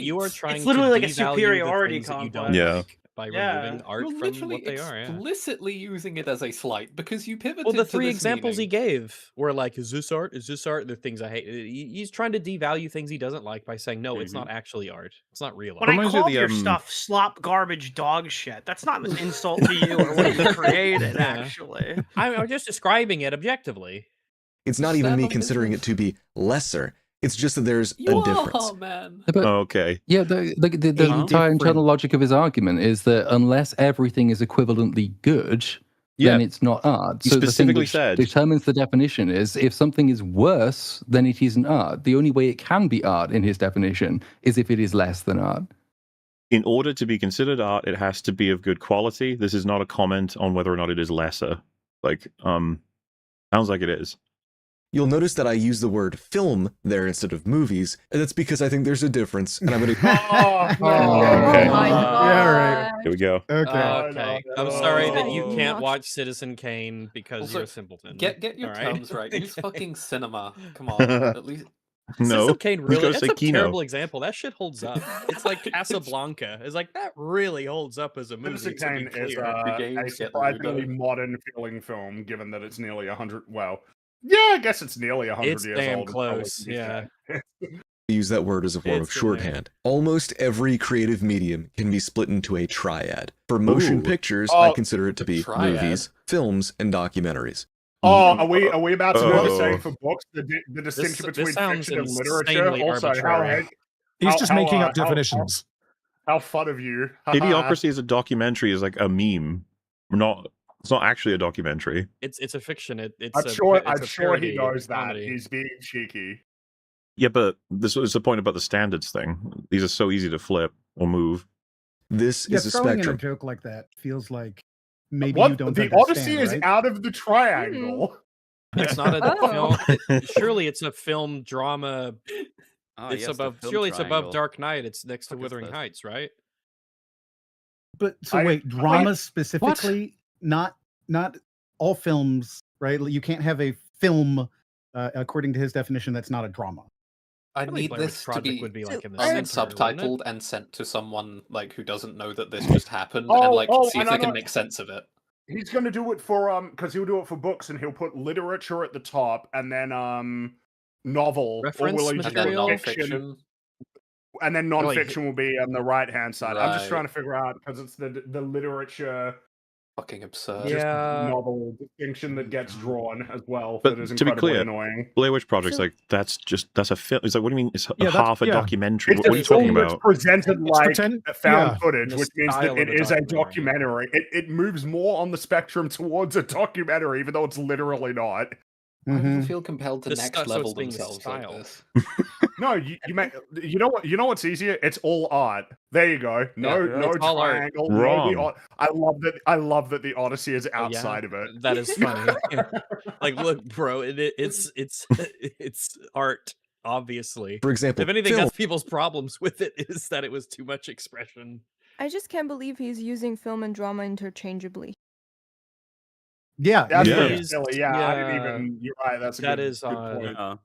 You are trying It's literally to like a devalue the superiority things that you complex. don't Yeah. like by Yeah. removing art You're from literally what they are. Yeah. explicitly using it as a slight because you pivoted. Well, the to three this examples meaning. he gave were like, "Is this art? Is this art?" The things I hate. He's trying to devalue things he doesn't like by saying, "No, it's not actually art. It's not real." When art. I called your stuff slop garbage dog shit, that's not an insult to you or what you created, Yeah. actually. I'm just describing it objectively. It's not even me considering it to be lesser. It's just that there's a difference. Man. But- Okay. Yeah, the entire internal logic of his argument is that unless everything is equivalently good, then Yeah. it's not art. He So the thing specifically which said- determines the definition is if something is worse, then it isn't art. The only way it can be art in his definition is if it is less than art. In order to be considered art, it has to be of good quality. This is not a comment on whether or not it is lesser. Like, sounds like it is. You'll notice that I use the word film there instead of movies, and that's because I think there's a difference, and I'm going to... Okay. Yeah, right. Here we go. Okay. I'm sorry that you Oh. can't watch Citizen Kane because Also, you're a simpleton. Get your All right? terms right. Use fucking cinema. Come on, at least. No, Citizen Kane who's really, gonna that's say a Kino? terrible example. That shit holds up. It's like Casablanca. It's like, that really holds up as a movie. Citizen to be Kane is clear. a surprisingly modern feeling film, given that it's nearly 100. Well, yeah, I guess it's nearly 100 It's years damn old. close, yeah. use that word as a form of It's in there. shorthand. Almost every creative medium can be split into a triad. For motion Ooh. pictures, Oh, I consider it to be triad. movies, films, and documentaries. Oh, are we about to do the same Oh. for books? The distinction this between sounds fiction and literature. insanely Also, arbitrary. He's just making up how- definitions. How fun of you! Idiocracy as a documentary is like a meme. It's not actually a documentary. It's a fiction. It's I'm a, sure. it's I'm a sure he parody knows that. comedy. He's being cheeky. Yeah, but this is the point about the standards thing. These are so easy to flip or move. This Yeah, is a throwing in a spectrum. joke like that feels like maybe What? you don't The understand, Odyssey is right? out of the triangle. It's not a Oh. film. Surely it's a film drama. Ah, It's yes, the above. film Surely it's above triangle. Dark Knight. It's next to Fuck is Wuthering this? Heights, right? But so I- wait, drama specifically, not all films, right? You can't have a film, according to his definition, that's not a drama. I Probably need Blair Witch this to Project be would be like in the center, unsubtitled and sent to someone like who doesn't know that this just happened, Oh, and like see and if I they can know- make sense of it. He's going to do it for because he'll do it for books, and he'll put literature at the top, and then novel Reference or will he And do then material? fiction? nonfiction. And then Like- nonfiction will be on the right hand side. I'm just Right. trying to figure out because it's the literature Fucking absurd. Just Yeah. novel distinction that gets drawn as well. But that is to be incredibly clear, annoying. Blair Witch Project's like that's a film. It's like, what do you mean? It's Yeah, that's- half a yeah. documentary. It's What are a you talking film that's about? presented It's like pretend- found yeah. footage, In the which means style that of it a is a documentary. documentary. It moves more on the spectrum towards a documentary, even though it's literally not. Why would Mhm. they feel compelled to This next stuff- so level it's being themselves like style. this? No, you know what's easier? It's all art. There you go. No, Yeah, no it's all art. triangle. Wrong. No, I love that the Odyssey is outside of it. That is funny. Like, look, bro, it's it's art. Obviously, For example, if anything, film. that's people's problems with it is that it was too much expression. I just can't believe he's using film and drama interchangeably. Yeah, That's Yeah. really He's- silly. Yeah, I didn't yeah. even. You're right. That's a That good, is good odd. point. Yeah.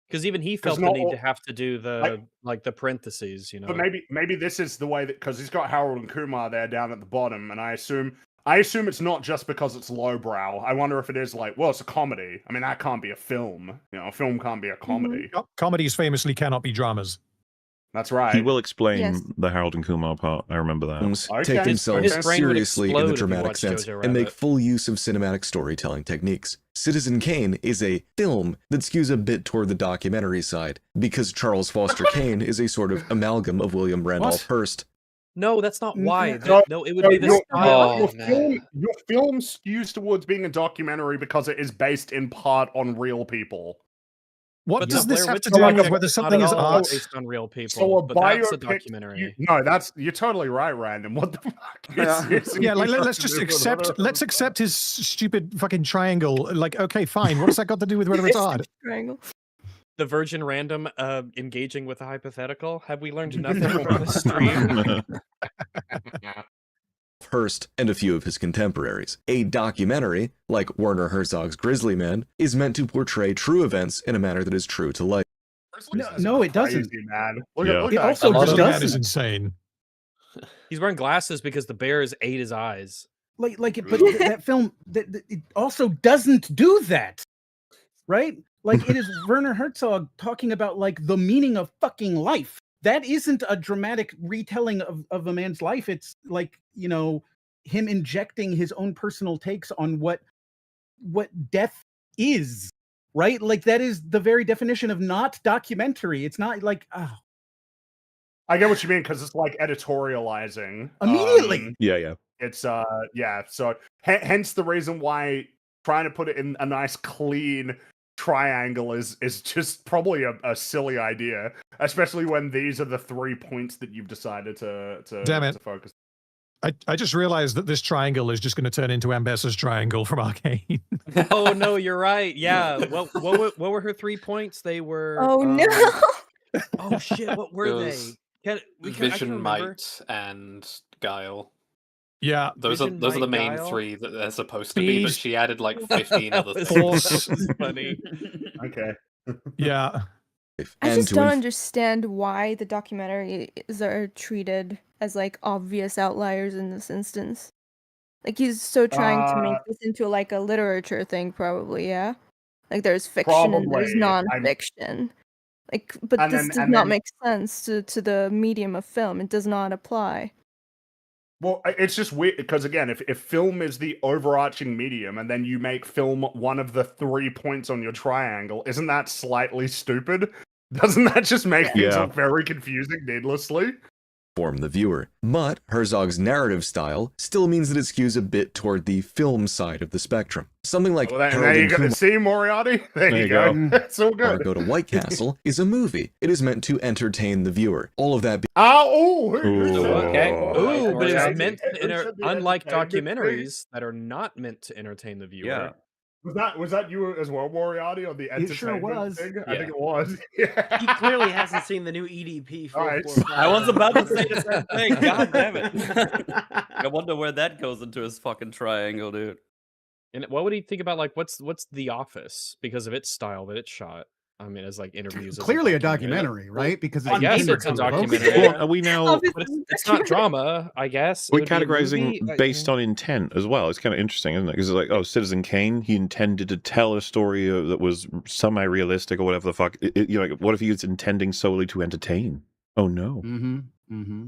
Because even he felt the not need all- to have to do the like the parentheses, you know. But maybe this is the way that, because he's got Harold and Kumar there down at the bottom, and I assume it's not just because it's lowbrow. I wonder if it is like, well, it's a comedy. I mean, that can't be a film. You know, a film can't be a comedy. Comedies famously cannot be dramas. That's right. He will explain Yes. the Harold and Kumar part. I remember that. Films Okay. take His themselves brain would seriously in explode the if you dramatic watched sense Jojo and make Rabbit. full use of cinematic storytelling techniques. Citizen Kane is a film that skews a bit toward the documentary side, because Charles Foster Kane is a sort of amalgam of William Randolph Hearst. No, that's not why. No, No, it would be the style. your film skews towards being a documentary because it is based in part on real people. What But does the this Blair have to Witch do Project with is whether not something at is all art? based on real people? So a but that's a biopic, documentary. you're totally right, Random. What the fuck? Yeah, let's just accept his stupid fucking triangle. Like, okay, fine. What has that got to do with whether it's art? Triangle. The Virgin Random engaging with a hypothetical. Have we learned nothing from this stream? Hearst and a few of his contemporaries. A documentary, like Werner Herzog's Grizzly Man, is meant to portray true events in a manner that is true to life. No, it doesn't. Crazy, man. It also just That is doesn't. insane. He's wearing glasses because the bears ate his eyes. But that film it also doesn't do that, right? Like, it is Werner Herzog talking about like the meaning of fucking life. That isn't a dramatic retelling of a man's life. It's like, you know, him injecting his own personal takes on what death is, right? Like, that is the very definition of not documentary. It's not like, oh. I get what you mean, because it's like editorializing Immediately. Yeah. It's yeah. So hence the reason why trying to put it in a nice clean triangle is just probably a silly idea, especially when these are the 3 points that you've decided to Damn it. to focus. I just realized that this triangle is just going to turn into Ambessa's triangle from Arcane. Oh no, you're right. Yeah. What were her 3 points? They were. Oh no. Oh shit! What were It they? was I Vision, can remember. Might, and Guile. Yeah, Those Vision, are the Might, main Guile. 3 that they're supposed to be, but Beast. she added like 15 That other was- things. that was funny. Okay. Yeah. I just don't understand why the documentaries are treated as like obvious outliers in this instance. Like, he's so trying to make this into like a literature thing, probably, yeah. Like, there's fiction and there's Probably. non-fiction. Like, but And this then- does and not then- make sense to the medium of film. It does not apply. Well, it's just weird because again, if film is the overarching medium and then you make film one of the 3 points on your triangle, isn't that slightly stupid? Doesn't that just make things Yeah. look very confusing needlessly? Inform the viewer. But Herzog's narrative style still means that it skews a bit toward the film side of the spectrum. Something like Well, there Harold you and go. Kumar See, Moriarty? There you go. It's all good. Go to White Castle is a movie. It is meant to entertain the viewer. All of that Okay. Oh, Ooh, but yeah. it's meant to It should be unlike entertainment, documentaries that are not meant to entertain the viewer. Yeah. Was that you as well, Moriarty, on the It sure entertainment was. thing? I Yeah. think it was. He clearly hasn't seen the new EDP. Alright. 445. I was about to say the same thing. God damn it. I wonder where that goes into his fucking triangle, dude. And what would he think about like what's The Office because of its style that it's shot? I mean, as like interviews. as Clearly a documentary, right? Because I guess intended it's a to evoke- documentary. Well, are we now? But it's not drama, I guess. We're It would be a categorizing movie, based on intent as well. It's kind of interesting, isn't it? Because it's like, oh, Citizen Kane, he intended to tell a story that was semi-realistic or whatever the fuck. You know, like, what if he was intending solely to entertain? Oh no. Mm-hmm. Mm-hmm.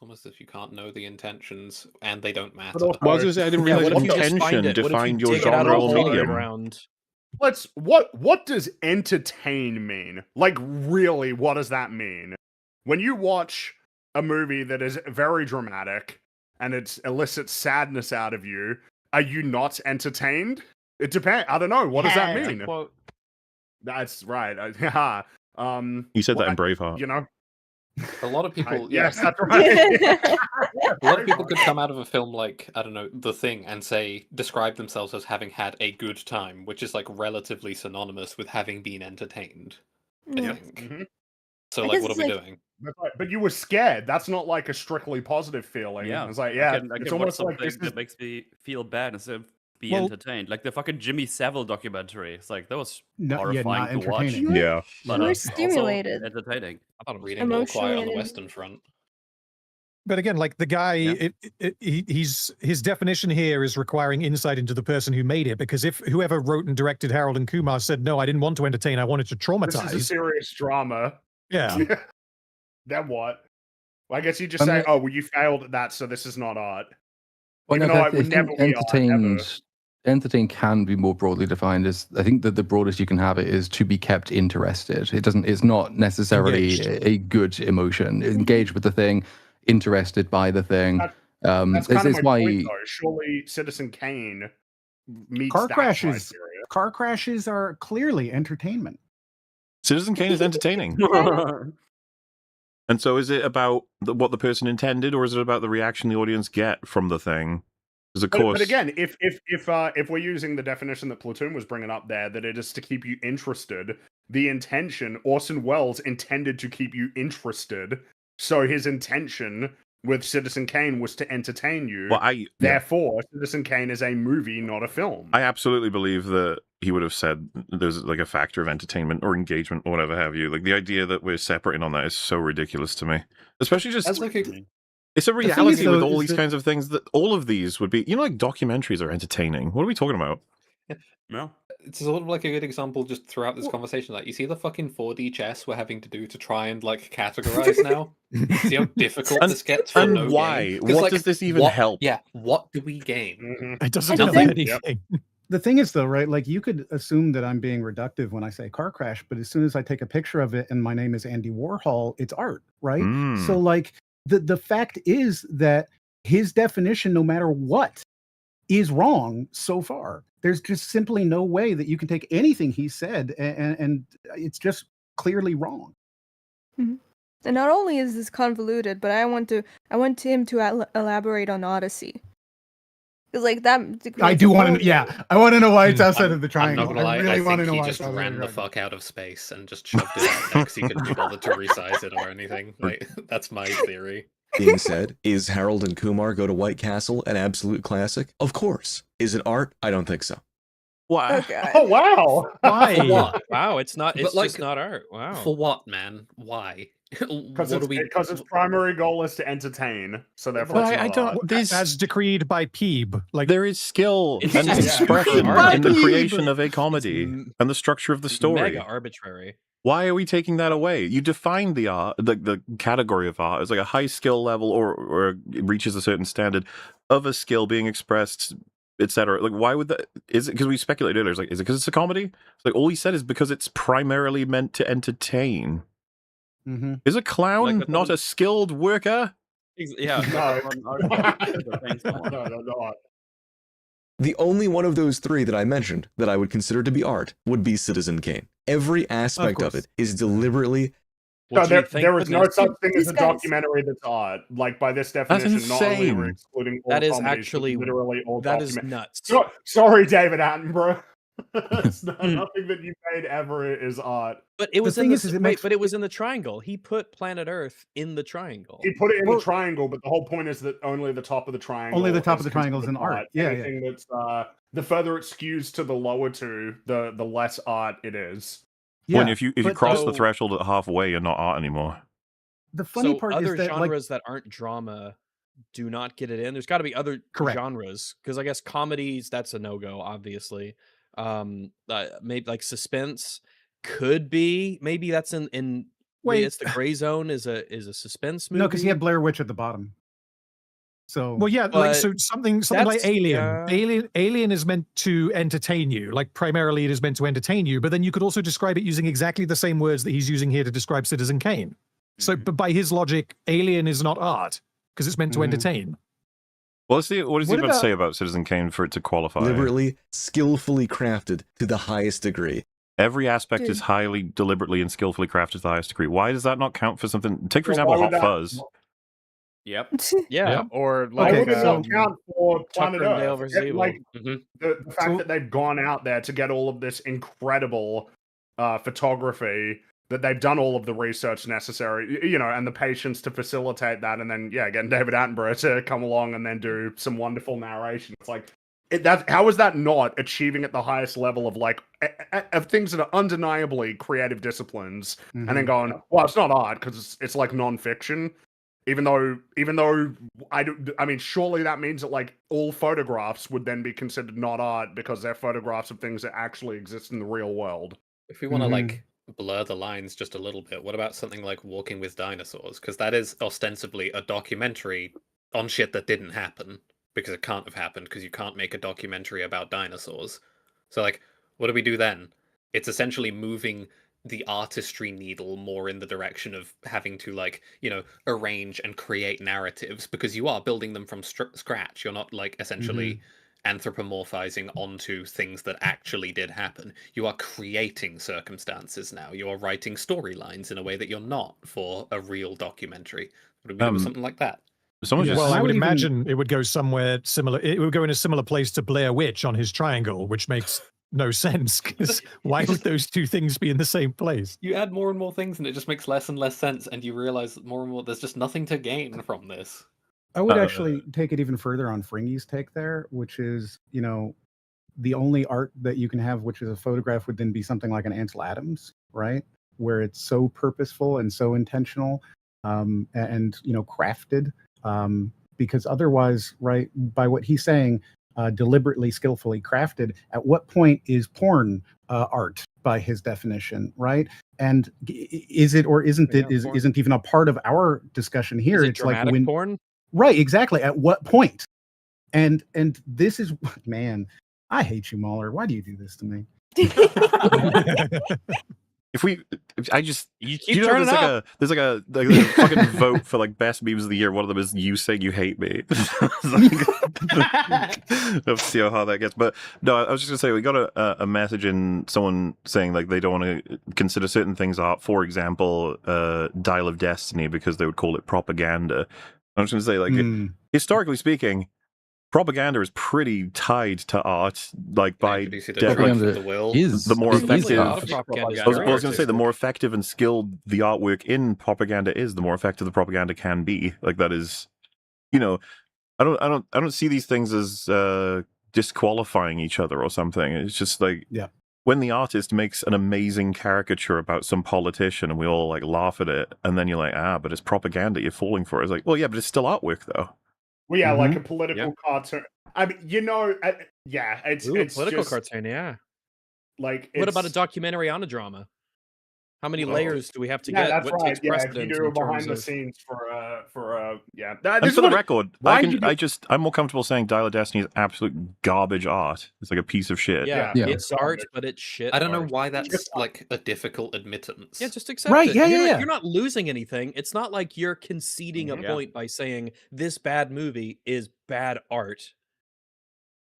almost as if you can't know the intentions and they don't matter. But also, Well, I was gonna say, I didn't realize what if you just find intention it? What if you defined your dig it out of genre the or hole in the medium. ground? What does entertain mean? Like, really, what does that mean? When you watch a movie that is very dramatic and it elicits sadness out of you, are you not entertained? It depends. I don't know. What does that mean? That's right. Yeah. You said that in Braveheart. You know, A lot of people, yes, that's right. A lot of people could come out of a film like, I don't know, The Thing, and describe themselves as having had a good time, which is like relatively synonymous with having been entertained. I Yeah. think. So, I like, guess what are it's we like- doing? But you were scared. That's not like a strictly positive feeling. Yeah, It's like, I yeah, can it's watch almost like something this is that makes me feel bad instead of be Well- entertained. Like the fucking Jimmy Savile documentary. It's like that was No, yeah, horrifying not to watch. entertaining. Yeah. But You were also stimulated. entertaining. I thought reading All Quiet on the Emotionally Western Front. But again, like the guy, he's his definition here is requiring insight into the person who made it. Because if whoever wrote and directed Harold and Kumar said, "No, I didn't want to entertain, I wanted to this traumatize," is a serious drama. yeah. Then what? Well, I guess you just I say, mean- "Oh, well, you failed at that, so this is not art." Well, Even no, though I it would think never be art, ever. entertain can be more broadly defined as, I think that the broadest you can have it is to be kept interested. It's not necessarily Engaged. a good emotion. Engaged with the thing, interested by the thing. That's kind of It's my why point, though. Surely Citizen Kane meets Car that crashes. criteria. Car crashes are clearly entertainment. Citizen Kane is entertaining. And so is it about what the person intended, or is it about the reaction the audience get from the thing? Because of course, But again, if we're using the definition that Platoon was bringing up there, that it is to keep you interested, the intention, Orson Welles intended to keep you interested, so his intention with Citizen Kane was to entertain you. well, Therefore, Citizen Kane is a movie, not a film. I absolutely believe that he would have said there's like a factor of entertainment or engagement or whatever have you. Like the idea that we're separating on that is so ridiculous to me. Especially just As like a, it's a thing is, reality with though, all is these that- kinds of things that all of these would be, like documentaries are entertaining. What are we talking about? No. it's sort of like a good example just throughout this conversation. Like, you see the fucking 4D chess we're having to do to try and like categorize now. See how difficult this gets for and no why? game? 'Cause, What like, does this even what- help? Yeah, what do we gain? It doesn't The help thing- anything. The thing is, though, right? Like, you could assume that I'm being reductive when I say car crash, but as soon as I take a picture of it and my name is Andy Warhol, it's art, right? Mm. So, like, the fact is that his definition, no matter what, is wrong so far. There's just simply no way that you can take anything he said and it's just clearly wrong. Mhm. And not only is this convoluted, but I want him to elaborate on Odyssey. Because like that. I do want to, yeah. I want to know why it's outside of the I'm triangle. not gonna lie, I really want to think know he why just it's outside of ran the the triangle. fuck out of space and just shoved it out there because he couldn't be bothered to resize it or anything. Like, that's my theory. Being said, is Harold and Kumar Go to White Castle an absolute classic? Of course. Is it art? I don't think so. Why? Okay. Oh wow! Why? For what? Wow, it's not. But, It's like, just not art. Wow. For what, man? Why? Because What do we? its primary goal is to entertain. So therefore, But it's I not don't. art. There's As decreed by Peeb. Like there is skill It's and just expression art. in the Peeb. creation of a comedy and the structure of the story. Mega arbitrary. Why are we taking that away? You define the art, the category of art as like a high skill level, or it reaches a certain standard of a skill being expressed, etc. Like, why would that? Is it because we speculated earlier? It's like, is it because it's a comedy? It's like all he said is because it's primarily meant to entertain. Mm-hmm. Is a clown Like, not a skilled worker? Yeah. No, no. The only one of those three that I mentioned that I would consider to be art would be Citizen Kane. Every aspect of course. it is deliberately. No, Would you there think is that no there's- such thing as These a guys- documentary that's art. Like, by this definition, not only are we insane. excluding all That is comedies, but actually literally all that is document- nuts. Sorry, David Attenborough. It's not, nothing that you made ever is art. But it was in thing the is it wait, makes- but it was in the triangle. He put planet Earth in the triangle. He put it in Well- the triangle, but the whole point is that only the top of the triangle. Only the top of is the triangle is considered an art. Yeah, yeah. Anything that's the further it skews to the lower two, the less art it is. When if you but cross so- the threshold at halfway, you're not art anymore. the funny So part other is that, like, genres that aren't drama do not get it in. There's got to be other Correct. genres because I guess comedies that's a no go. Obviously, maybe like suspense could be. Maybe that's in Wait. It's the gray zone is a suspense movie. No, because he had Blair Witch at the bottom. So Well, yeah, like so something like that's- Alien. yeah. Alien is meant to entertain you. Like primarily, it is meant to entertain you. But then you could also describe it using exactly the same words that he's using here to describe Citizen Kane. So, but by his logic, Alien is not art because it's meant to entertain. Well, let's see. What does he What even about- say about Citizen Kane for it to qualify? Deliberately, skillfully crafted to the highest degree. Every aspect Dude. is highly, deliberately, and skillfully crafted to the highest degree. Why does that not count for something? Take, for Well, example, why would Hot that- Fuzz. Yep. Yeah, or Why like would it not count for Planet Tucker and Dale Earth? versus Evil. Like Mm-hmm. the fact that they've gone out there to get all of this incredible photography, that they've done all of the research necessary, you know, and the patience to facilitate that, and then getting David Attenborough to come along and then do some wonderful narration. It's like how is that not achieving at the highest level of like of things that are undeniably creative disciplines, and then going, well, it's not art because it's like nonfiction. Even though I mean, surely that means that like all photographs would then be considered not art because they're photographs of things that actually exist in the real world. If we want to like blur the lines just a little bit, what about something like Walking with Dinosaurs? Because that is ostensibly a documentary on shit that didn't happen, because it can't have happened, because you can't make a documentary about dinosaurs. So like, what do we do then? It's essentially moving the artistry needle more in the direction of having to, like, you know, arrange and create narratives, because you are building them from scratch. You're not like essentially anthropomorphizing onto things that actually did happen. You are creating circumstances now. You are writing storylines in a way that you're not for a real documentary. What do we do with something like that? Well, I would imagine it would go somewhere similar. It would go in a similar place to Blair Witch on his triangle, which makes no sense. Because why would those two things be in the same place? You add more and more things, and it just makes less and less sense, and you realize that more and more there's just nothing to gain from this. I would actually take it even further on Fringy's take there, which is, you know, the only art that you can have, which is a photograph, would then be something like an Ansel Adams, right? Where it's so purposeful and so intentional, and you know, crafted. Because otherwise, right, by what he's saying, deliberately, skillfully crafted, at what point is porn art by his definition, right? And is it or isn't it isn't even a part of our discussion here? Is it It's like dramatic when porn? right, exactly. At what point? And this is, man, I hate you, Mahler. Why do you do this to me? You keep know, turning there's like a fucking vote for like best memes of the year. One of them is "You Say You Hate Me." Let's see how that gets. But no, I was just gonna say we got a message in someone saying like they don't want to consider certain things art. For example, Dial of Destiny, because they would call it propaganda. I was gonna say like historically speaking, propaganda is pretty tied to art, like by the more effective. I was going to say the more effective and skilled the artwork in propaganda is, the more effective the propaganda can be. Like that is, you know, I don't see these things as disqualifying each other or something. It's just like when the artist makes an amazing caricature about some politician and we all like laugh at it, and then you're like, but it's propaganda you're falling for. It's like, well, yeah, but it's still artwork though. Well, yeah, like a political cartoon. I mean, you know, it's Ooh, it's a political just, cartoon, yeah. Like, What about a it's- documentary on a drama? How many Well, layers do we have to yeah, get? that's What right. takes Yeah, if you precedence do a in terms behind the of- scenes for yeah. And This for is the what- record, why did you- I'm more comfortable saying Dial of Destiny is absolute garbage art. It's like a piece of shit. Yeah, it's art, but it's shit. I don't know art. why that's like a difficult admittance. Yeah, just accept Right, it. yeah, you're yeah, not, yeah. You're not losing anything. It's not like you're conceding a point by saying this bad movie is bad art.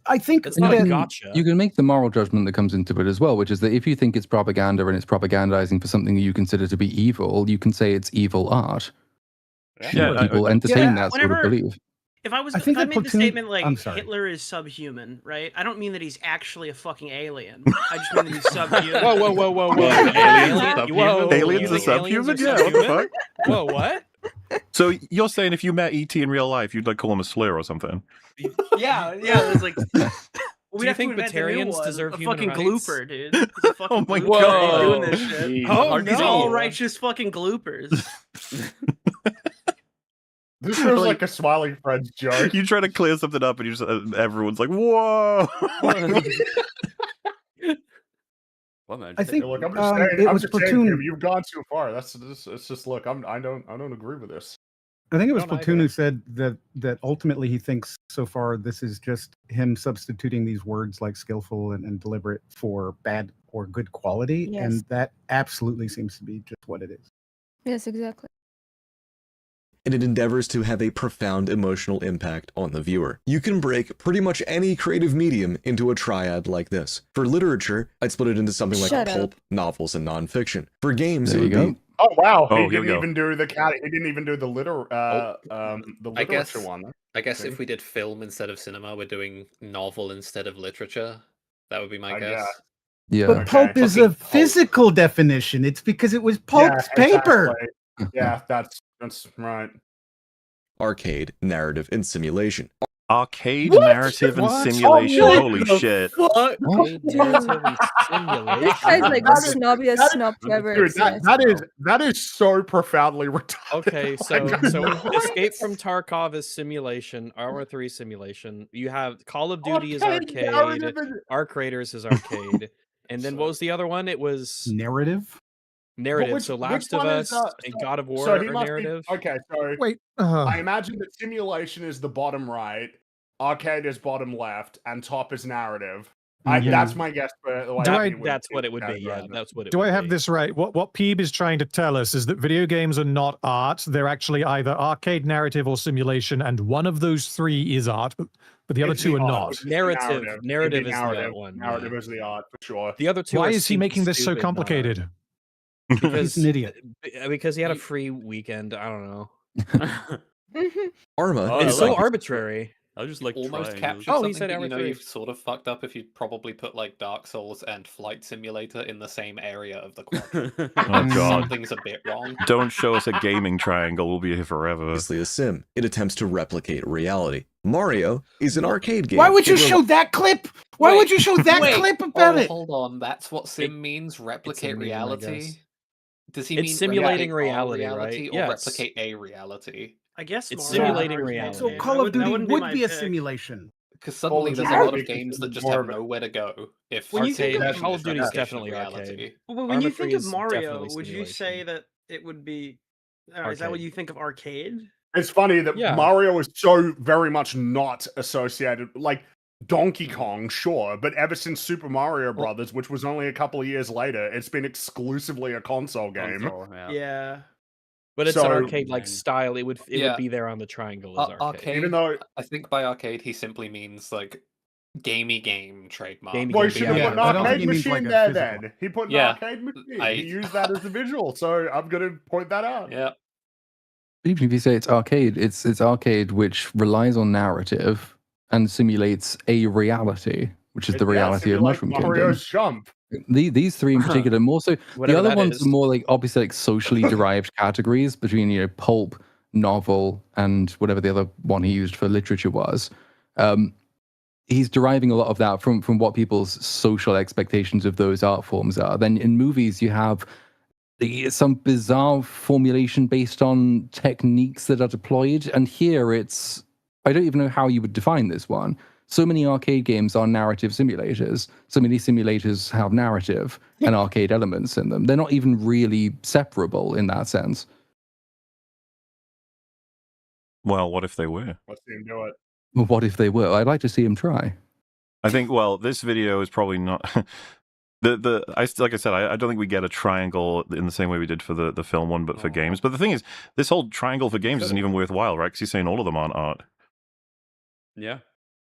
I think It's not a you gotcha. You can make the moral judgment that comes into it as well, which is that if you think it's propaganda and it's propagandizing for something you consider to be evil, you can say it's evil art. Yeah, People entertain that sort of belief. If I was, I if think I that made the Platoon- statement like I'm sorry. Hitler is subhuman, right? I don't mean that he's actually a fucking alien. I just mean that he's subhuman. Whoa. Aliens are subhuman? Yeah, what the fuck? Whoa, what? So you're saying if you met ET in real life, you'd like call him a slur or something? Yeah. It's like. Do you think Batarians deserve a human fucking rights? glooper, dude? He's a fucking Oh my glooper God. doing this shit. Oh, These no. all righteous fucking gloopers. This feels like a Smiley Friends joke. You try to clear something up, and you just everyone's like, "Whoa!" I think Look, I'm just saying, it I'm was just saying, Platoon. Kim, you've gone too far. It's just look, I don't agree with this. I think it was Don't Platoon either. who said that ultimately he thinks so far this is just him substituting these words like skillful and deliberate for bad or good quality, Yes. and that absolutely seems to be just what it is. Yes, exactly. And it endeavors to have a profound emotional impact on the viewer. You can break pretty much any creative medium into a triad like this. For literature, I'd split it into something like Shut up. pulp, novels, and nonfiction. For games, There it you would go. be Oh wow, Oh, he here we didn't go. even do the he didn't even do the I guess, literature one. I guess See? if we did film instead of cinema, we're doing novel instead of literature. That would be my Yeah. guess. Yeah. But pulp is a Fucking pulp. physical definition. It's because it was pulp's paper. Exactly. Yeah, that's right. arcade, narrative, and simulation. Arcade, What? narrative, and What? simulation. What Holy the shit. fuck? Arcade, narrative, and simulation. This guy's like the snobbiest that is- snob to ever Dude, exist. that is so profoundly retarded. Okay, so Like, Escape from Tarkov is simulation, Arma 3 simulation. You have Call of Duty is Arcade arcade, narrative and- Arc Raiders is arcade, and then what was the other one? It was Narrative. narrative. which- So which Last of one is, Us and God of War so he are must narrative. Be, okay, so Wait. I imagine that simulation is the bottom right, arcade is bottom left, and top is narrative. Yeah. That's my guess. But the way Do that I- he would- That's what it would be. Yeah, categorize it. that's what it Do would I have be. this right? What Peeb is trying to tell us is that video games are not art. They're actually either arcade, narrative, or simulation, and one of those three is art, but the other It's two the are art, not. it's the Narrative It'd be is the narrative. art one. Narrative Yeah. is the art for sure. The other two. Why are is he making this so stupid, complicated? Because He's an idiot. Because he had a free weekend. I don't know. Arma. Oh, It's I so like it. arbitrary. I just like Almost triangles. captured Oh, something he said that you know Arma 3. you've sort of fucked up if you probably put like Dark Souls and Flight Simulator in the same area of the quadrant. Oh, God. Something's a bit wrong. Don't show us a gaming triangle. We'll be here forever. Obviously a sim. It attempts to replicate reality. Mario is an arcade game. Why would you It show that clip? Why would you show that Wait, clip about it? Hold on, that's what sim means? Replicate meme, I reality? guess. Does he It's mean simulating replicate our reality, right? or Yes. replicate a reality? I guess It's Mario simulating Kart reality. So game. Call That of Duty wouldn't would my be a pick. simulation. Because Call suddenly of there's a Duty lot would of be games that considered just more have of a- nowhere to go. If When you think Arcade, of Call of Duty is representation definitely reality. arcade. But when Arma you 3 think of is Mario, definitely would you simulation. say that it would be? Is that what Arcade. you think of arcade? It's funny that Yeah. Mario is so very much not associated. Like Donkey Kong, sure, but ever since Super Mario Brothers, which was only a couple of years later, it's been exclusively a console game. Console, yeah. Yeah. But it's an So- arcade-like style. It would Yeah. be there on the triangle as arcade. Arcade, Even though- I think by arcade he simply means like gamey game trademark. Gamey Well, he game, should have yeah. put an I don't think arcade he means, machine like, a there physical. then. He put an Yeah. arcade machine. I- He used that as the visual, so I'm going to point that out. Yeah. Even if you say it's arcade, it's arcade which relies on narrative and simulates a reality, which is the reality of Mushroom Kingdom. Mario's jump. These three in particular, more so. The Whatever other that ones is. are more like obviously like socially derived categories between pulp, novel, and whatever the other one he used for literature was. He's deriving a lot of that from what people's social expectations of those art forms are. Then in movies, you have some bizarre formulation based on techniques that are deployed, and here it's I don't even know how you would define this one. So many arcade games are narrative simulators. So many simulators have narrative and arcade elements in them. They're not even really separable in that sense. Well, what if they were? Let's see him do it. Well, what if they were? I'd like to see him try. I think, well, this video is probably not... like I said, I don't think we get a triangle in the same way we did for the film one, but for games. But the thing is, this whole triangle for games isn't even worthwhile, right? Because he's saying all of them aren't art. Yeah.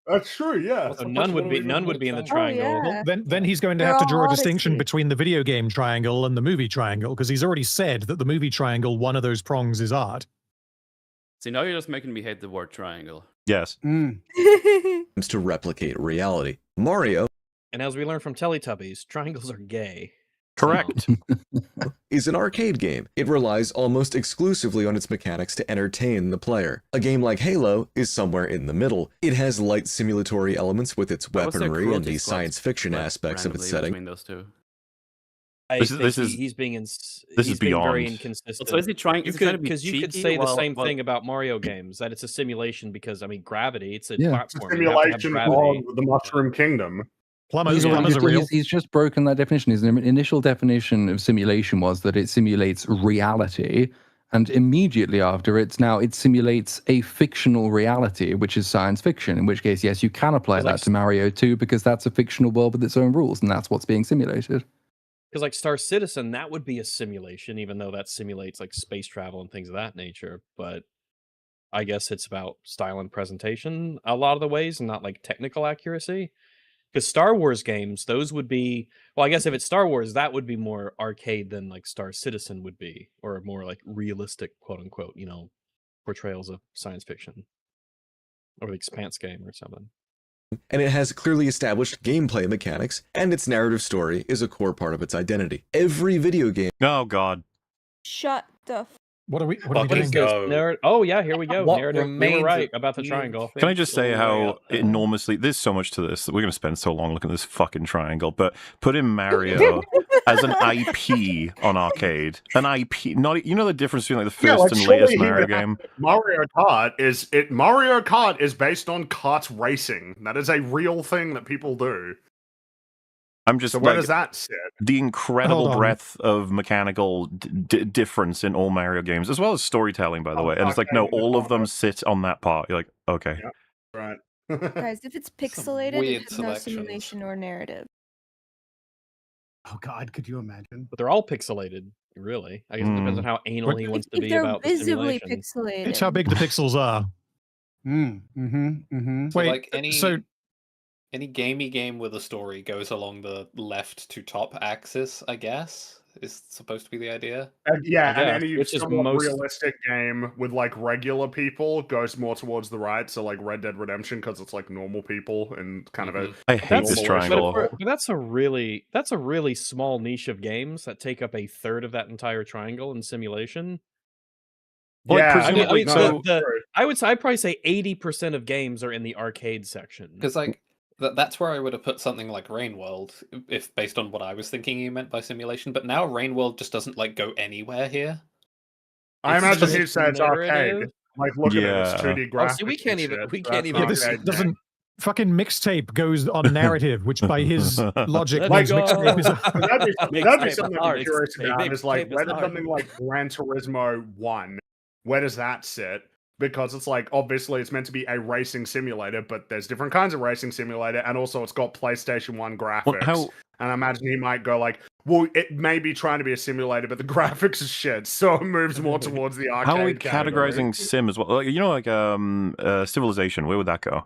That's true, yeah. So none would be in the triangle. yeah. Well, then he's going to They're have to draw a all distinction odyssey. between the video game triangle and the movie triangle, because he's already said that the movie triangle, one of those prongs is art. See, now you're just making me hate the word triangle. Yes. Attempts to replicate reality. Mario And as we learned from Teletubbies, triangles are gay. Correct. is an arcade game. It relies almost exclusively on its mechanics to entertain the player. A game like Halo is somewhere in the middle. It has light simulatory elements with its What's their weaponry and cruelty the score science fiction split aspects of its randomly setting. between those two? I This is- think this is- he's being this he's is being very beyond. inconsistent. So is he trying? You is he trying to could be because you could cheeky say the while- same while- thing about Mario games that it's a simulation because I mean gravity. It's a Yeah. platform. It's a you have to have simulation gravity. of the Mushroom Kingdom. Plumbers are real. He's just broken that definition. His initial definition of simulation was that it simulates reality, and immediately after it simulates a fictional reality, which is science fiction, in which case, yes, you can apply that to Mario 2 because that's a fictional world with its own rules, and that's what's being simulated. Because like Star Citizen, that would be a simulation, even though that simulates like space travel and things of that nature. But I guess it's about style and presentation a lot of the ways, and not like technical accuracy. Because Star Wars games, those would be, well, I guess if it's Star Wars, that would be more arcade than like Star Citizen would be, or more like realistic, quote unquote, portrayals of science fiction, or the Expanse game or something. And it has clearly established gameplay mechanics, and its narrative story is a core part of its identity. Every video game... Oh, God. Shut the What are we doing? Oh yeah, here we go. What Narrative. They were right about the triangle. Can I just say how enormously... There's so much to this that we're going to spend so long looking at this fucking triangle, but put in Mario as an IP on arcade. An IP... Not, you know the difference between like the first and latest Mario game? Mario Kart is based on kart racing. That is a real thing that people do. I'm just so where does that sit? The incredible breadth of mechanical difference in all Mario games, as well as storytelling, by the way. And it's like, no, all of them sit on that part. You're like, okay. Yeah, right. Guys, if it's pixelated, it has no simulation or narrative. Oh God, could you imagine? But they're all pixelated, really. I guess it depends on how anal he wants to be they're about the visibly simulation. pixelated. It's how big the pixels are. So Wait, like any gamey game with a story goes along the left to top axis, I guess, is supposed to be the idea. Yeah, and any somewhat realistic game with like regular people goes more towards the right. So like Red Dead Redemption, because it's like normal people and kind of a. I hate this triangle. But that's a really small niche of games that take up a third of that entire triangle in simulation. Yeah, I would say I'd probably say 80% of games are in the arcade section. Because like that's where I would have put something like Rain World, if based on what I was thinking you meant by simulation. But now Rain World just doesn't like go anywhere here. I imagine he said it's arcade. Like, look at it, it's 2D graphics. See, we can't even. This doesn't. Fucking mixtape goes on narrative, which by his logic means mixtape is that'd be something I'm curious about. Is like, where does something like Gran Turismo 1, where does that sit? Because it's like, obviously it's meant to be a racing simulator, but there's different kinds of racing simulator, and also it's got PlayStation 1 graphics. And I imagine he might go like, well, it may be trying to be a simulator, but the graphics is shit, so it moves more towards the arcade. How are we categorizing sim as well? Like, you know, like Civilization, where would that go?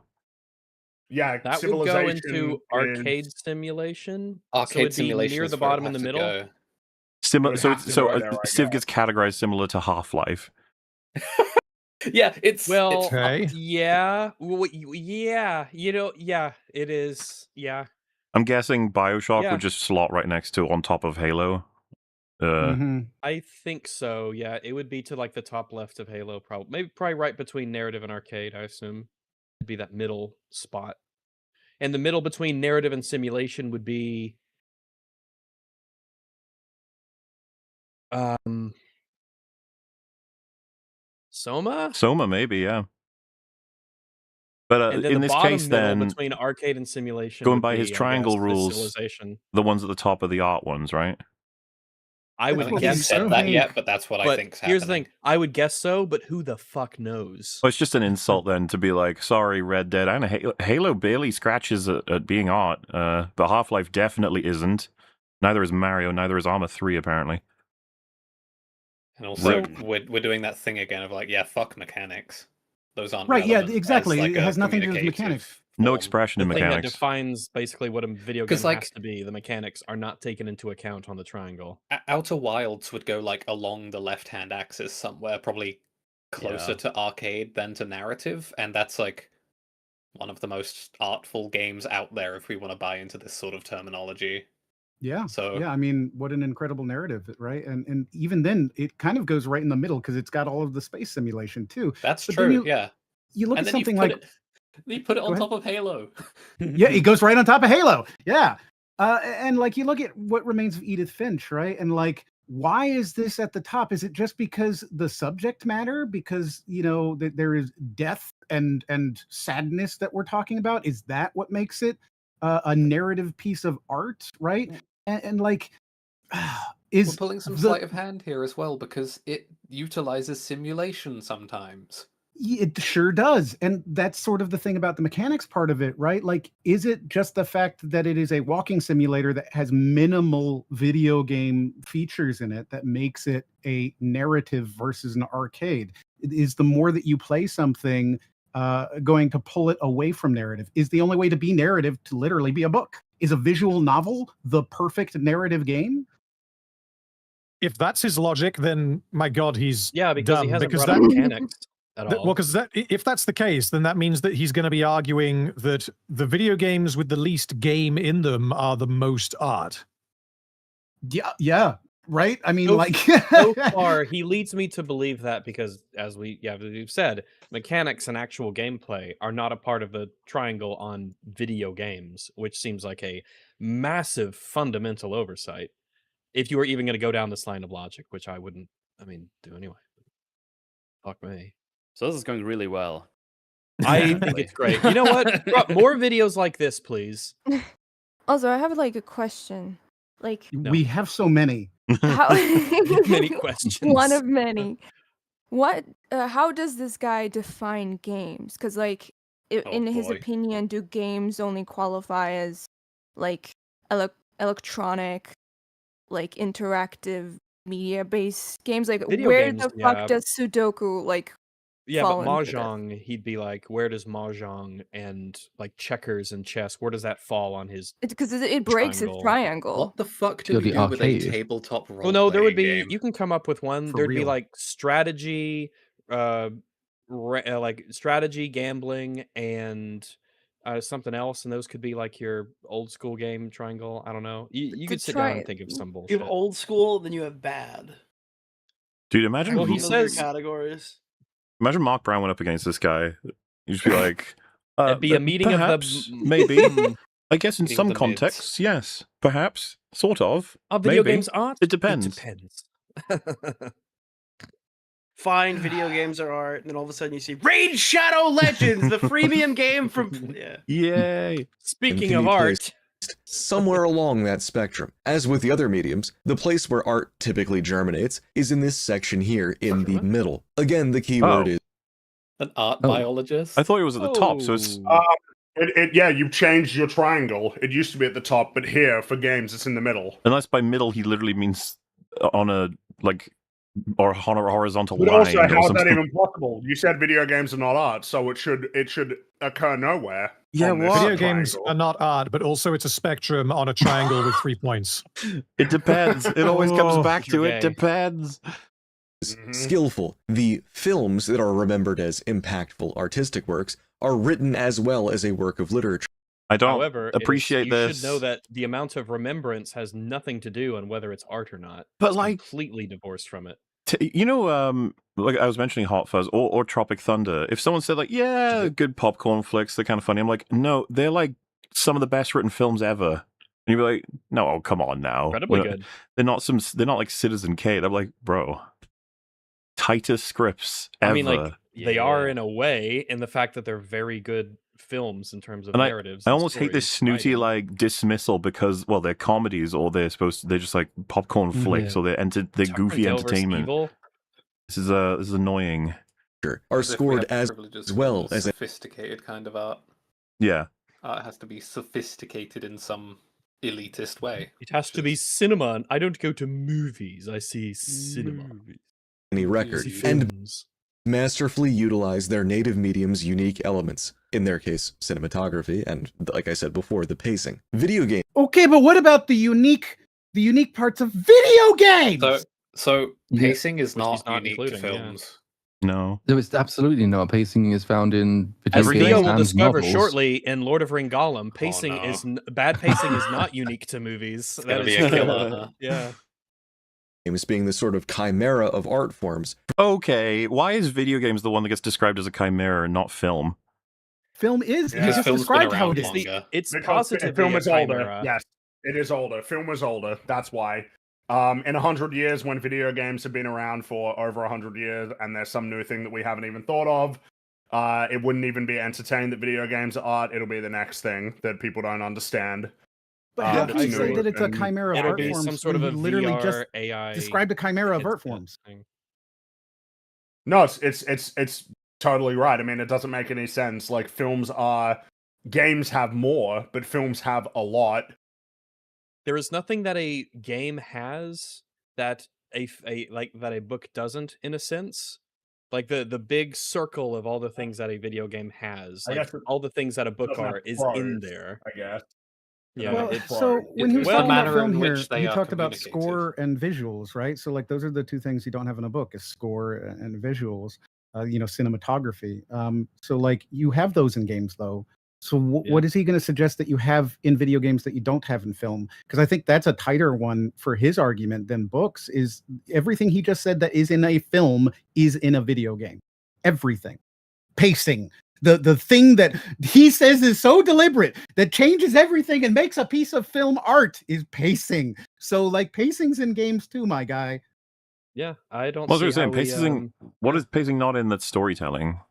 Yeah, that would go into arcade simulation. Arcade so simulation near the bottom in the middle. Similar, Civ gets categorized similar to Half-Life. Yeah, it's yeah, it is. Yeah, I'm guessing BioShock would just slot right next to on top of Halo. I think so. Yeah, it would be to like the top left of Halo, probably right between narrative and arcade. I assume it'd be that middle spot, and the middle between narrative and simulation would be Soma, maybe, yeah. But in this case, then between arcade and simulation, going by his triangle rules, the ones at the top are the art ones, right? I would guess said that yet, but that's what I think. Here's the thing: I would guess so, but who the fuck knows? Well, it's just an insult then to be like, sorry, Red Dead. I know Halo barely scratches at being art, but Half-Life definitely isn't. Neither is Mario. Neither is Arma 3, apparently. And also, we're doing that thing again of like, yeah, fuck mechanics. Those aren't right. Yeah, exactly. It has nothing to do with mechanics. No expression in mechanics. The thing that defines basically what a video game has to be. The mechanics are not taken into account on the triangle. Outer Wilds would go like along the left-hand axis somewhere, probably closer to arcade than to narrative, and that's like one of the most artful games out there if we want to buy into this sort of terminology. Yeah. So yeah, I mean, what an incredible narrative, right? And even then, it kind of goes right in the middle because it's got all of the space simulation too. That's true. You look at something like you put it on top of Halo. Yeah, it goes right on top of Halo. Yeah, and like you look at What Remains of Edith Finch, right? And like, why is this at the top? Is it just because the subject matter? Because there is death and sadness that we're talking about. Is that what makes it a narrative piece of art, right? And like, We're pulling some sleight of hand here as well because it utilizes simulation sometimes. It sure does. And that's sort of the thing about the mechanics part of it, right? Like, is it just the fact that it is a walking simulator that has minimal video game features in it that makes it a narrative versus an arcade? Is the more that you play something going to pull it away from narrative? Is the only way to be narrative to literally be a book? Is a visual novel the perfect narrative game? If that's his logic, then my God, he's because dumb, he hasn't because brought that up mechanics at all. Well, because if that's the case, then that means that he's going to be arguing that the video games with the least game in them are the most art. Yeah, right. I mean, so far, he leads me to believe that because, as we've said, mechanics and actual gameplay are not a part of the triangle on video games, which seems like a massive fundamental oversight. If you were even going to go down this line of logic, which I wouldn't, do anyway. Fuck me. So this is going really well. I think it's great. You know what? More videos like this, please. Also, I have like a question. Like, we have so many. How many questions. One of many. What? How does this guy define games? Because, like, in his opinion, do games only qualify as like electronic, like interactive media-based games? Like, Video where games, the fuck does Sudoku like? Yeah, but fall into this? Mahjong, he'd be like, where does Mahjong and like checkers and chess, where does that fall on his Because it breaks his triangle. What the fuck do You're we the do with a arcade. tabletop role? Well, no, there would be. game? You can come up with one. For There'd be real. like strategy, like strategy, gambling, and something else, and those could be like your old school game triangle. I don't know. You could sit down and think of some You bullshit. have old school, then you have bad. Dude, imagine Well, he Those are your says categories. imagine Mark Brown went up against this guy. You'd just be like, It'd be a meeting perhaps, of the maybe. I guess in Meeting some of the contexts, yes, perhaps, sort of. video maybe. games art. It depends. It depends. Fine, video games are art, and then all of a sudden you see Raid Shadow Legends, the freemium game from Yay! Speaking can of be art, placed somewhere along that spectrum. As with the other mediums, the place where art typically germinates is in this section here in the middle. Again, the key word is an art biologist. I thought it was at the top, so it's Yeah, you've changed your triangle. It used to be at the top, but here for games, it's in the middle. unless by middle he literally means on a or on a horizontal But line. also, or how is that something. even possible? You said video games are not art, so it should occur nowhere. Yeah, on this what? Video games triangle. are not art, but also it's a spectrum on a triangle with 3 points. It depends. It always comes back to you're it gay. depends. skillful. The films that are remembered as impactful artistic works are written as well as a work of literature. I don't however, appreciate you this. should know that the amount of remembrance has nothing to do on whether it's art or not. But, It's like- completely divorced from it. You know, like I was mentioning Hot Fuzz or Tropic Thunder. If someone said like, yeah, good popcorn flicks, they're kind of funny. I'm like, no, they're like some of the best written films ever. And you'd be like, no, oh, come on now. Incredibly We're not- good. They're not like Citizen Kate. I'm like, bro, tightest scripts ever. I mean, like they are in a way, in the fact that they're very good films in terms of And narratives. I and almost hate this stories, snooty writing. like dismissal because they're comedies or they're just like popcorn flicks Yeah. or they're goofy Tale versus entertainment. Evil. This is annoying. Are As if we scored have as privileges well from as a sophisticated kind of art. Yeah. Art has to be sophisticated in some elitist way. It has to be cinema, and I don't go to movies. I see cinema. any record See and films. masterfully utilize their native medium's unique elements. In their case, cinematography, and like I said before, the pacing. Video game. Okay, but what about the unique parts of video games? So pacing is Which not he's not unique to including, yeah. films. No. There is absolutely not. Pacing is found in video As games Theo will and discover novels. shortly in Lord of Ring Gollum, pacing no. is bad pacing is not unique to movies. It's gonna That be is a true. killer. Yeah. Games being the sort of chimera of art forms. Okay, why is video games the one that gets described as a chimera and not film? Film is. Yeah. You Because just film's been described how around it is. longer. It's Because positively film a is older. chimera. Yes, it is older. Film was older. That's why. In 100 years, when video games have been around for over 100 years, and there's some new thing that we haven't even thought of, It wouldn't even be entertained that video games are art. It'll be the next thing that people don't understand. But how can you that's say new that it's a and chimera of It'll art be forms some sort when of he a literally just VR AI described a chimera of art headset forms? thing. No, it's totally right. I mean, it doesn't make any sense. Like games have more, but films have a lot. There is nothing that a game has that that a book doesn't, in a sense. Like the big circle of all the things that a video game has, I like guess it all the things that a book doesn't have are, is in pros, there. I guess. Yeah, Well, it's so when he was well, talking about manner film in here, which they he are talked about communicated. score and visuals, right? So like those are the two things you don't have in a book: is score and visuals. Cinematography. So like you have those in games, though. So what is he going to suggest that you have in video games that you don't have in film? Because I think that's a tighter one for his argument than books. Is everything he just said that is in a film is in a video game? Everything. Pacing. The thing that he says is so deliberate that changes everything and makes a piece of film art is pacing. So like pacing's in games too, my guy. Yeah, I don't Well, see saying, how we, pacing. What is pacing not in? That's storytelling.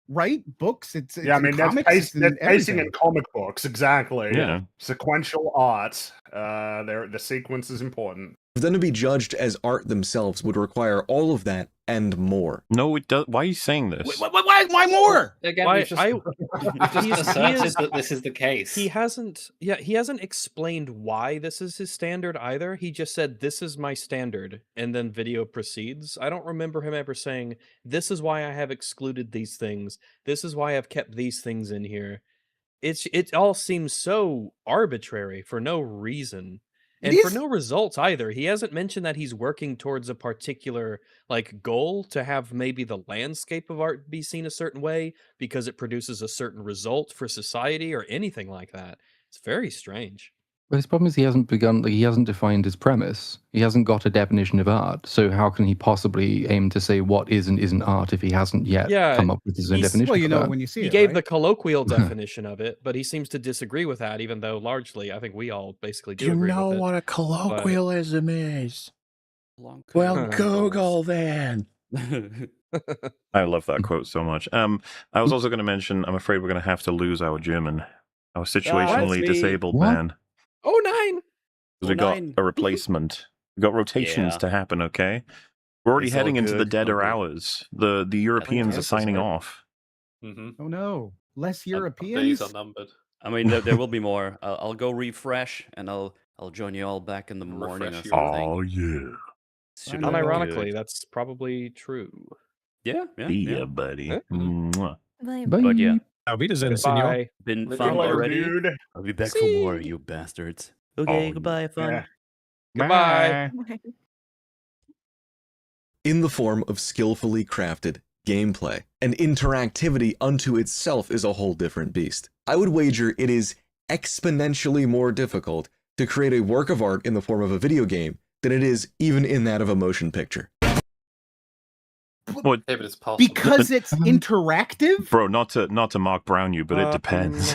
Right? Books. It's Yeah, I mean, in that's comics. It's in pacing everything. in comic books, exactly. Yeah. Sequential art. The sequence is important. For them to be judged as art themselves would require all of that and more. No, it does. Why are you saying this? Why more? Again, Why- we've just, I- we've just he asserted is- that this is the case. He hasn't explained why this is his standard either. He just said, "This is my standard," and then video proceeds. I don't remember him ever saying, "This is why I have excluded these things. This is why I've kept these things in here." It all seems so arbitrary for no reason. And for These- no results either. He hasn't mentioned that he's working towards a particular goal to have maybe the landscape of art be seen a certain way because it produces a certain result for society or anything like that. It's very strange. But his problem is he hasn't defined his premise. He hasn't got a definition of art. So how can he possibly aim to say what is and isn't art if he hasn't yet come up with his own definition? Well, you for know that? when you see He it, gave right? the colloquial definition of it, but he seems to disagree with that, even though largely I think we all basically do You agree know with it. what a colloquialism is? Long Well, colloquials. Google then. I love that quote so much. I was also going to mention, I'm afraid we're going to have to lose our German, our situationally me. disabled What? man. Oh, 9! We got 09. a replacement. We got rotations Yeah. to happen, okay? We're already It's all heading into the good, deader okay. hours. The Europeans are cancers signing are- off. Mm-hmm. Oh no, less Days Europeans. are numbered. I mean, there will be more. I'll go refresh, and I'll join you all back in the morning or Refresh you. something. Oh, yeah. Should be Unironically, good. that's probably true. Yeah, yeah, Yeah, yeah. buddy. Yeah. Mwah. Bye. But yeah, Auf Wiedersehen, senor. Goodbye. been See you found later, already. dude. I'll be back for more, you bastards. Okay, Oh, goodbye, fun. Yeah. Goodbye. In the form of skillfully crafted gameplay. And interactivity unto itself is a whole different beast. I would wager it is exponentially more difficult to create a work of art in the form of a video game than it is even in that of a motion picture. What? Yeah, but it's possible. Because it's interactive. Bro, not to Mark Brown you, but it depends.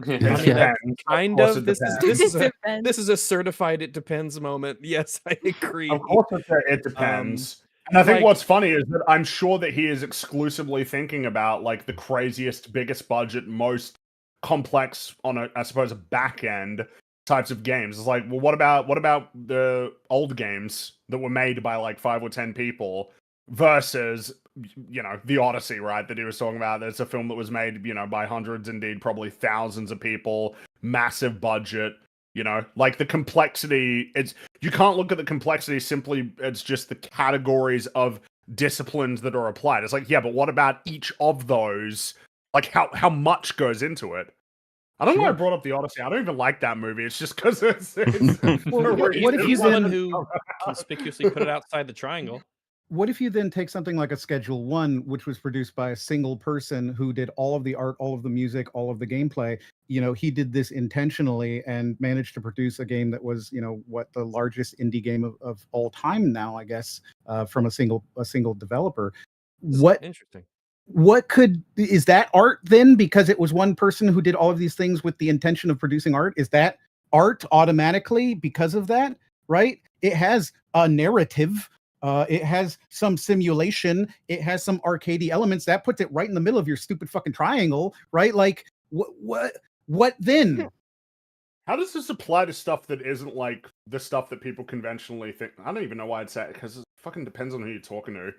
It Yeah. depends. Kind course of. it This depends. is a, Depends. this is a certified it depends moment. Yes, I agree. Of course, it depends. And I think like- what's funny is that I'm sure that he is exclusively thinking about like the craziest, biggest budget, most complex on a, I suppose, a back end types of games. It's like, well, what about the old games that were made by like 5 or 10 people versus, you know, the Odyssey, right? That he was talking about. It's a film that was made, you know, by hundreds, indeed, probably thousands of people, massive budget. You know, like the complexity, you can't look at the complexity simply as just the categories of disciplines that are applied. It's like, yeah, but what about each of those? Like how much goes into it? I don't know why I brought up the Odyssey. I don't even like that movie. It's just because it's Well, what if He's you the one then who conspicuously put it outside the triangle. what if you then take something like a Schedule 1, which was produced by a single person who did all of the art, all of the music, all of the gameplay? You know, he did this intentionally and managed to produce a game that was, you know, what the largest indie game of all time now, I guess, from a single developer. Interesting. Is that art then because it was one person who did all of these things with the intention of producing art? Is that art automatically because of that? Right? It has a narrative. It has some simulation. It has some arcadey elements. That puts it right in the middle of your stupid fucking triangle, right? Like, what then? How does this apply to stuff that isn't like the stuff that people conventionally think? I don't even know why it's that, because it fucking depends on who you're talking to.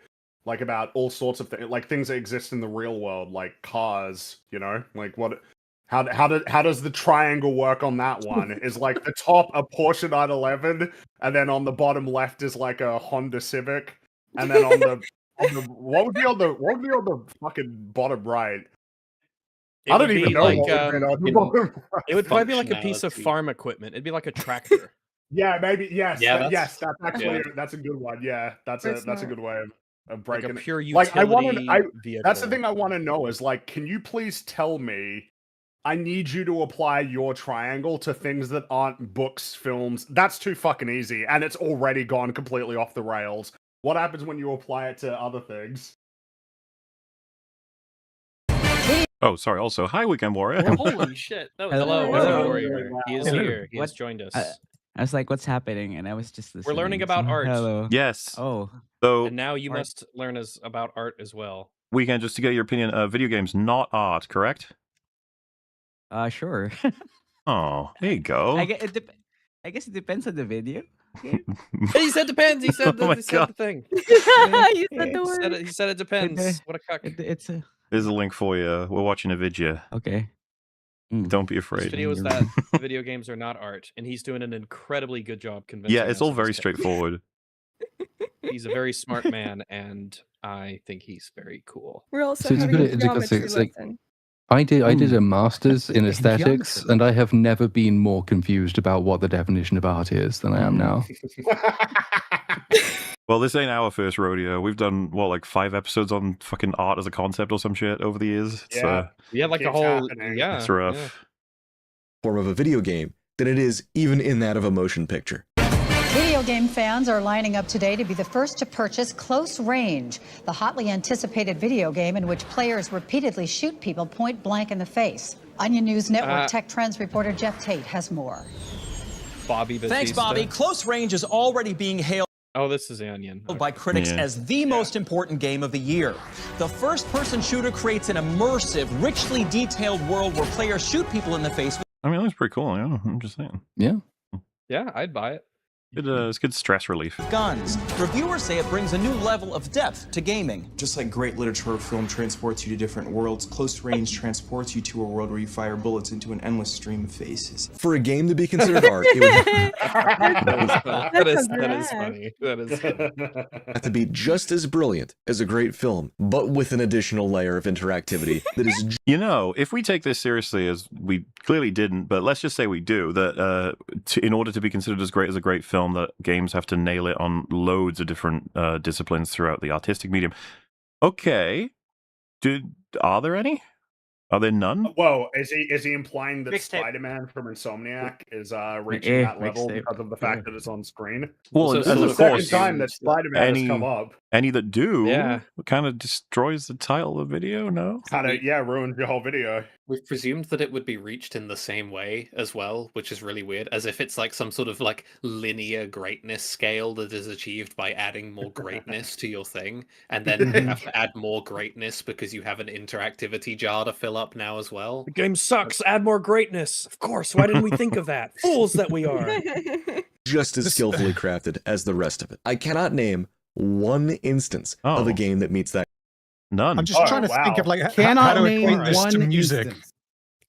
Like about all sorts of things, like things that exist in the real world, like cars. You know, like what? How does the triangle work on that one? Is like the top a Porsche 911, and then on the bottom left is like a Honda Civic, and then on the what would be on the fucking bottom right? I don't even know. It would probably be like a piece of farm equipment. It'd be like a tractor. Yeah, maybe. Yes. Yeah, Yes. That's actually yeah. that's a good one. Yeah, that's a good way of Like a breaking pure it. Like I want utility to. That's the vehicle. thing I want to know is like, can you please tell me? I need you to apply your triangle to things that aren't books, films. That's too fucking easy, and it's already gone completely off the rails. What happens when you apply it to other things? Oh, sorry. Also, hi, Weekend Warrior. Holy shit! That was Hello, Weekend hello. Warrior. He is Hello. here. He has What- joined us. I was like, what's happening? And I was just listening. We're learning about so art. Hello. Yes. Oh. So, And now you Art. must learn about art as well. Weekend, just to get your opinion, video games not art, correct? Sure. Oh, there you go. I guess it depends on the video. He said depends. He said Oh my he said God. the thing. You said the He word. said he said it depends. What a cuck. It's a There's a link for you. We're watching a video. okay. Don't be His afraid. video is that video games are not art, and he's doing an incredibly good job convincing. Yeah, it's us all of very his case. straightforward. He's a very smart man, and I think he's very cool. We're also So it's a having a bit because geometry it's like lesson. I did a master's in aesthetics, Geometry. and I have never been more confused about what the definition of art is than I am now. Well, this ain't our first rodeo. We've done, what, like 5 episodes on fucking art as a concept or some shit over the years? It's, Yeah. We had like a Keeps whole happening. it's rough. Form of a video game than it is even in that of a motion picture. Video game fans are lining up today to be the first to purchase Close Range, the hotly anticipated video game in which players repeatedly shoot people point blank in the face. Onion News Network Tech Trends reporter Jeff Tate has more. Bobby Batista. Thanks, Bobby. Close Range is already being hailed Oh, this is Onion. by critics as the most important game of the year. The first-person shooter creates an immersive, richly detailed world where players shoot people in the face. I mean, that's pretty cool, yeah. I'm just saying. Yeah. Yeah, I'd buy it. It's good stress relief. Guns. Reviewers say it brings a new level of depth to gaming. Just like great literature or film transports you to different worlds, Close Range transports you to a world where you fire bullets into an endless stream of faces. For a game to be considered art, it would That is funny. That is funny. have to be just as brilliant as a great film, but with an additional layer of interactivity that is You know, if we take this seriously, as we clearly didn't, but let's just say we do, that in order to be considered as great as a great film, that games have to nail it on loads of different disciplines throughout the artistic medium. Okay. Are there any? Are there none? Whoa, is he implying that Mixtape. Spider-Man from Insomniac is reaching that level mixtape. because of the fact that it's on screen? Well, So and This is of the second course, time that Spider-Man has come up. any that do Yeah. kind of destroys the title of the video, no? Kind of, yeah, ruins your whole video. We've presumed that it would be reached in the same way as well, which is really weird, as if it's like some sort of like linear greatness scale that is achieved by adding more greatness to your thing, and then you have to add more greatness because you have an interactivity jar to fill up now as well. The game sucks. Add more greatness. Of course. Why didn't we think of that? Fools that we are. just as skillfully crafted as the rest of it. I cannot name one instance of a game that meets that. None. I'm just trying to think of like how Cannot to name equate this to one music. instance.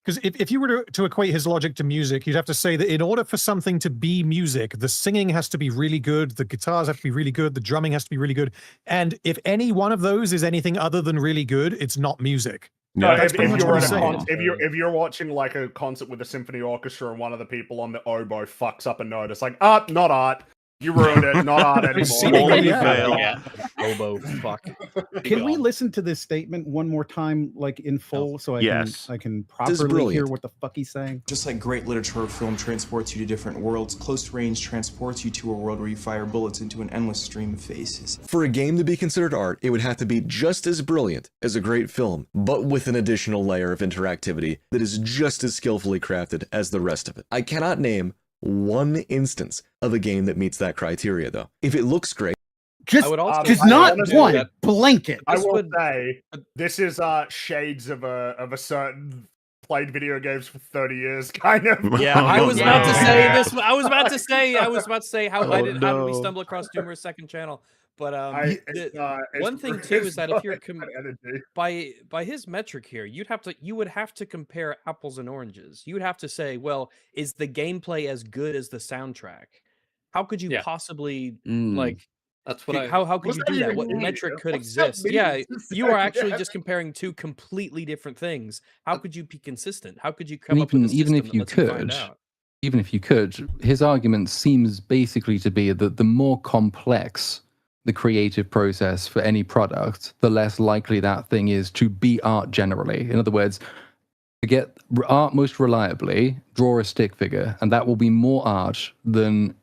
Because if you were to equate his logic to music, you'd have to say that in order for something to be music, the singing has to be really good, the guitars have to be really good, the drumming has to be really good. And if any one of those is anything other than really good, it's not music. No, That's if pretty much you're what at he's a saying. if you're watching like a concert with a symphony orchestra and one of the people on the oboe fucks up a note, it's like, not art. You ruined it. Not art anymore. Seemingly fail. Yeah. Oboe fuck. Can we listen to this statement one more time, like in full, so I Yes. can This is properly hear brilliant. what the fuck he's saying? Just like great literature or film transports you to different worlds, Close Range transports you to a world where you fire bullets into an endless stream of faces. For a game to be considered art, it would have to be just as brilliant as a great film, but with an additional layer of interactivity that is just as skillfully crafted as the rest of it. I cannot name one instance of a game that meets that criteria, though. If it looks great, Just, would also just say not honestly, one that blanket. I this will would- say this is shades of a certain played video games for 30 years kind of. Yeah, I was Oh, about to no. say this. I was about to say how Oh, how did we no. stumble across Doomer's second channel? But It's one thing too is that if you're got energy. by his metric here, you would have to compare apples and oranges. You would have to say, well, is the gameplay as good as the soundtrack? How could you Yeah. possibly Mm. like? That's what I. How could What you does do that that? even What mean? metric could What's that exist? mean Yeah, to you are say? actually Yeah. just comparing two completely different things. How could you be consistent? How could you And come up with a even system if that you lets you find could, out? even if you could, his argument seems basically to be that the more complex the creative process for any product, the less likely that thing is to be art generally. In other words, to get art most reliably, draw a stick figure, and that will be more art than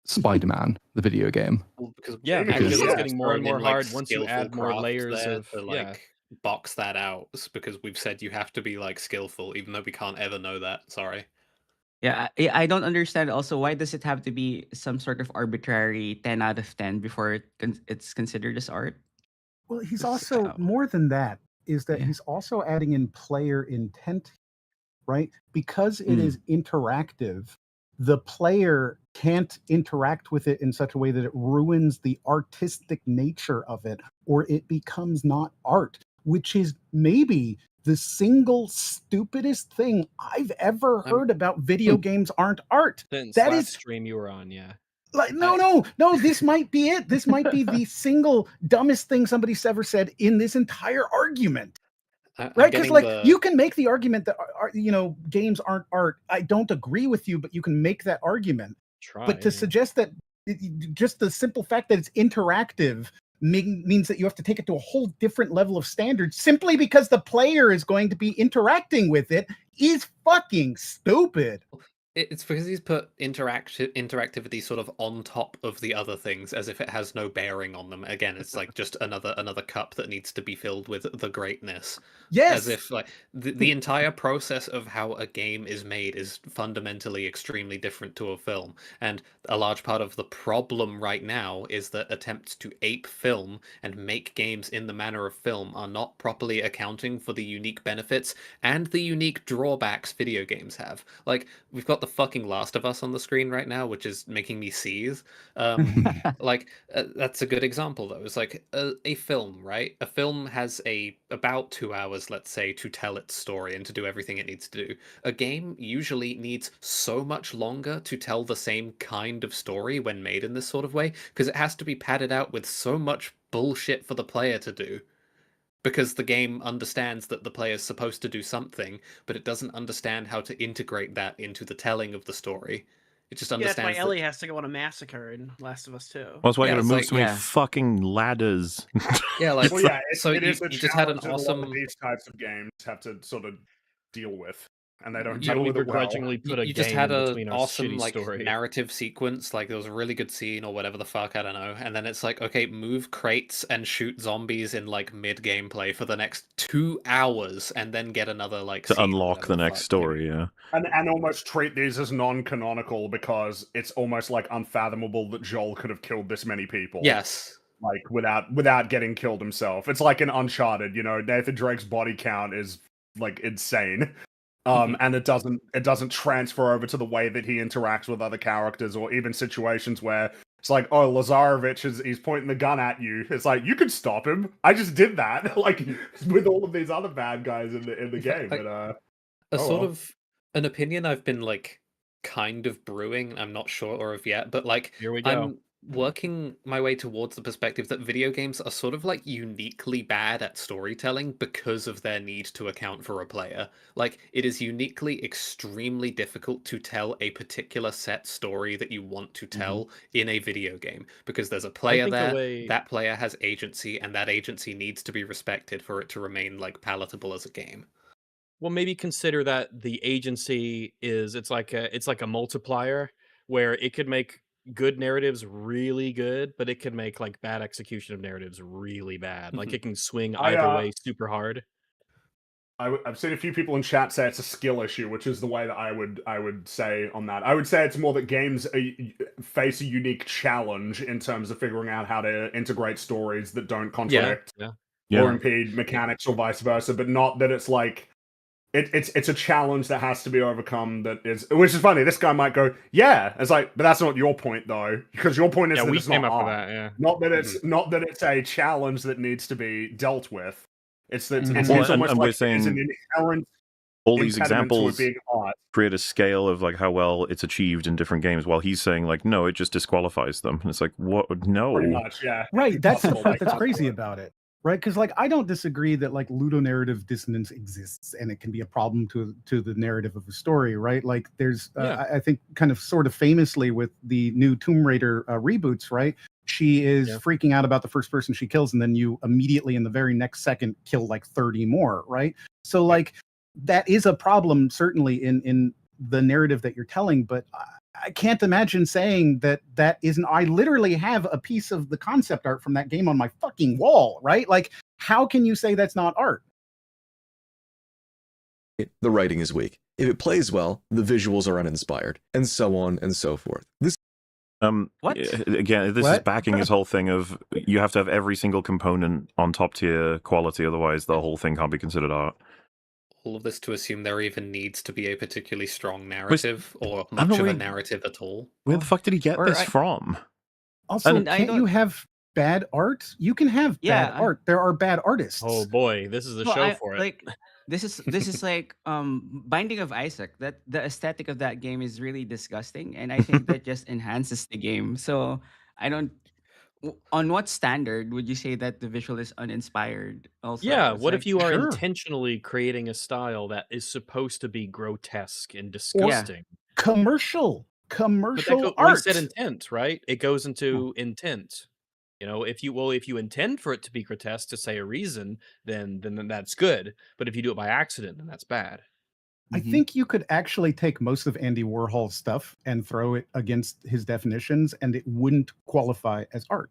Spider-Man, the video game. Because Because it's Yeah. getting more and more hard once you add more layers of to box that out. Because we've said you have to be like skillful, even though we can't ever know that. Sorry. Yeah, I don't understand also why does it have to be some sort of arbitrary 10 out of 10 before it's considered as art? Well, he's also more than that, is that he's also adding in player intent, right? Because it is interactive, the player can't interact with it in such a way that it ruins the artistic nature of it, or it becomes not art, which is maybe the single stupidest thing I've ever heard about video games aren't art. Since That last is stream you were on, yeah. like no, this might be it. This might be the single dumbest thing somebody's ever said in this entire argument. Right? Because like you can make the argument that games aren't art. I don't agree with you, but you can make that argument. But to suggest that just the simple fact that it's interactive means that you have to take it to a whole different level of standards simply because the player is going to be interacting with it is fucking stupid. It's because he's put interactivity sort of on top of the other things, as if it has no bearing on them. Again, it's like just another cup that needs to be filled with the greatness. Yes. As if like the entire process of how a game is made is fundamentally extremely different to a film, and a large part of the problem right now is that attempts to ape film and make games in the manner of film are not properly accounting for the unique benefits and the unique drawbacks video games have. Like, we've got the fucking Last of Us on the screen right now, which is making me seethe. That's a good example, though. It's like a film, right? A film has about 2 hours, let's say, to tell its story and to do everything it needs to do. A game usually needs so much longer to tell the same kind of story when made in this sort of way, because it has to be padded out with so much bullshit for the player to do. Because the game understands that the player's supposed to do something, but it doesn't understand how to integrate that into the telling of the story. It just understands that's why that... Ellie has to go on a massacre in Last of Us 2. Well, that's why you gotta move so many fucking ladders. Yeah, like Well, yeah, so it you, is a you just had an challenge that a lot of awesome. these types of games have to sort of deal with, and they don't How do deal we with it well. begrudgingly put a You just game had in an between our awesome shitty like story? narrative sequence, like there was a really good scene or whatever the fuck, I don't know, and then it's like, okay, move crates and shoot zombies in like mid gameplay for the next 2 hours, and then get another like To scene or unlock whatever the the next fuck. story, yeah. And almost treat these as non-canonical because it's almost like unfathomable that Joel could have killed this many people. Yes. Like without getting killed himself. It's like in Uncharted, Nathan Drake's body count is like insane. And it doesn't transfer over to the way that he interacts with other characters, or even situations where it's like, oh, Lazarevich he's pointing the gun at you. It's like, you could stop him. I just did that. Like with all of these other bad guys in the game. But sort of an opinion I've been like kind of brewing, I'm not sure of yet, but like Here we go. I'm working my way towards the perspective that video games are sort of like uniquely bad at storytelling because of their need to account for a player. Like, it is uniquely extremely difficult to tell a particular set story that you want to tell in a video game, because there's a player think the there, way- that player has agency, and that agency needs to be respected for it to remain like palatable as a game. Well, maybe consider that the agency it's like a multiplier where it could make good narratives really good, but it could make like bad execution of narratives really bad. Like it can swing either way super hard. I've seen a few people in chat say it's a skill issue, which is the way that I would say on that. I would say it's more that games face a unique challenge in terms of figuring out how to integrate stories that don't contradict or impede mechanics or vice versa, but not that it's like it's a challenge that has to be overcome. Which is funny. This guy might go, yeah. It's like, but that's not your point though, because your point is that it's not hard. Not that it's a challenge that needs to be dealt with. It's that it's almost like it's an inherent all these impediment to it examples being hard. create a scale of like how well it's achieved in different games, while he's saying like, no, it just disqualifies them. And it's like, what? No, pretty much, yeah. Right. That's the part that's crazy about it. Right, because like I don't disagree that like ludonarrative dissonance exists and it can be a problem to the narrative of a story, right? Like there's, I think, kind of sort of famously with the new Tomb Raider reboots, right? She is freaking out about the first person she kills, and then you immediately in the very next second kill like 30 more, right? So like that is a problem certainly in the narrative that you're telling, but I can't imagine saying that isn't. I literally have a piece of the concept art from that game on my fucking wall, right? Like, how can you say that's not art? The writing is weak. If it plays well, the visuals are uninspired, and so on and so forth. This again, this is backing his whole thing of you have to have every single component on top tier quality, otherwise the whole thing can't be considered art. All of this to assume there even needs to be a particularly strong narrative or much of a narrative at all. Where the fuck did he get this from? Also, can't you have bad art? You can have bad art. There are bad artists. Oh boy, this is the show for it. Like this is like Binding of Isaac. That the aesthetic of that game is really disgusting, and I think that just enhances the game. So I don't. On what standard would you say that the visual is uninspired? Also, Yeah, It's what like, if you are intentionally creating a style that is supposed to be grotesque and disgusting? Commercial But we art. said intent, right? It goes into intent. You know, if you intend for it to be grotesque to say a reason, then that's good. But if you do it by accident, then that's bad. I think you could actually take most of Andy Warhol's stuff and throw it against his definitions, and it wouldn't qualify as art.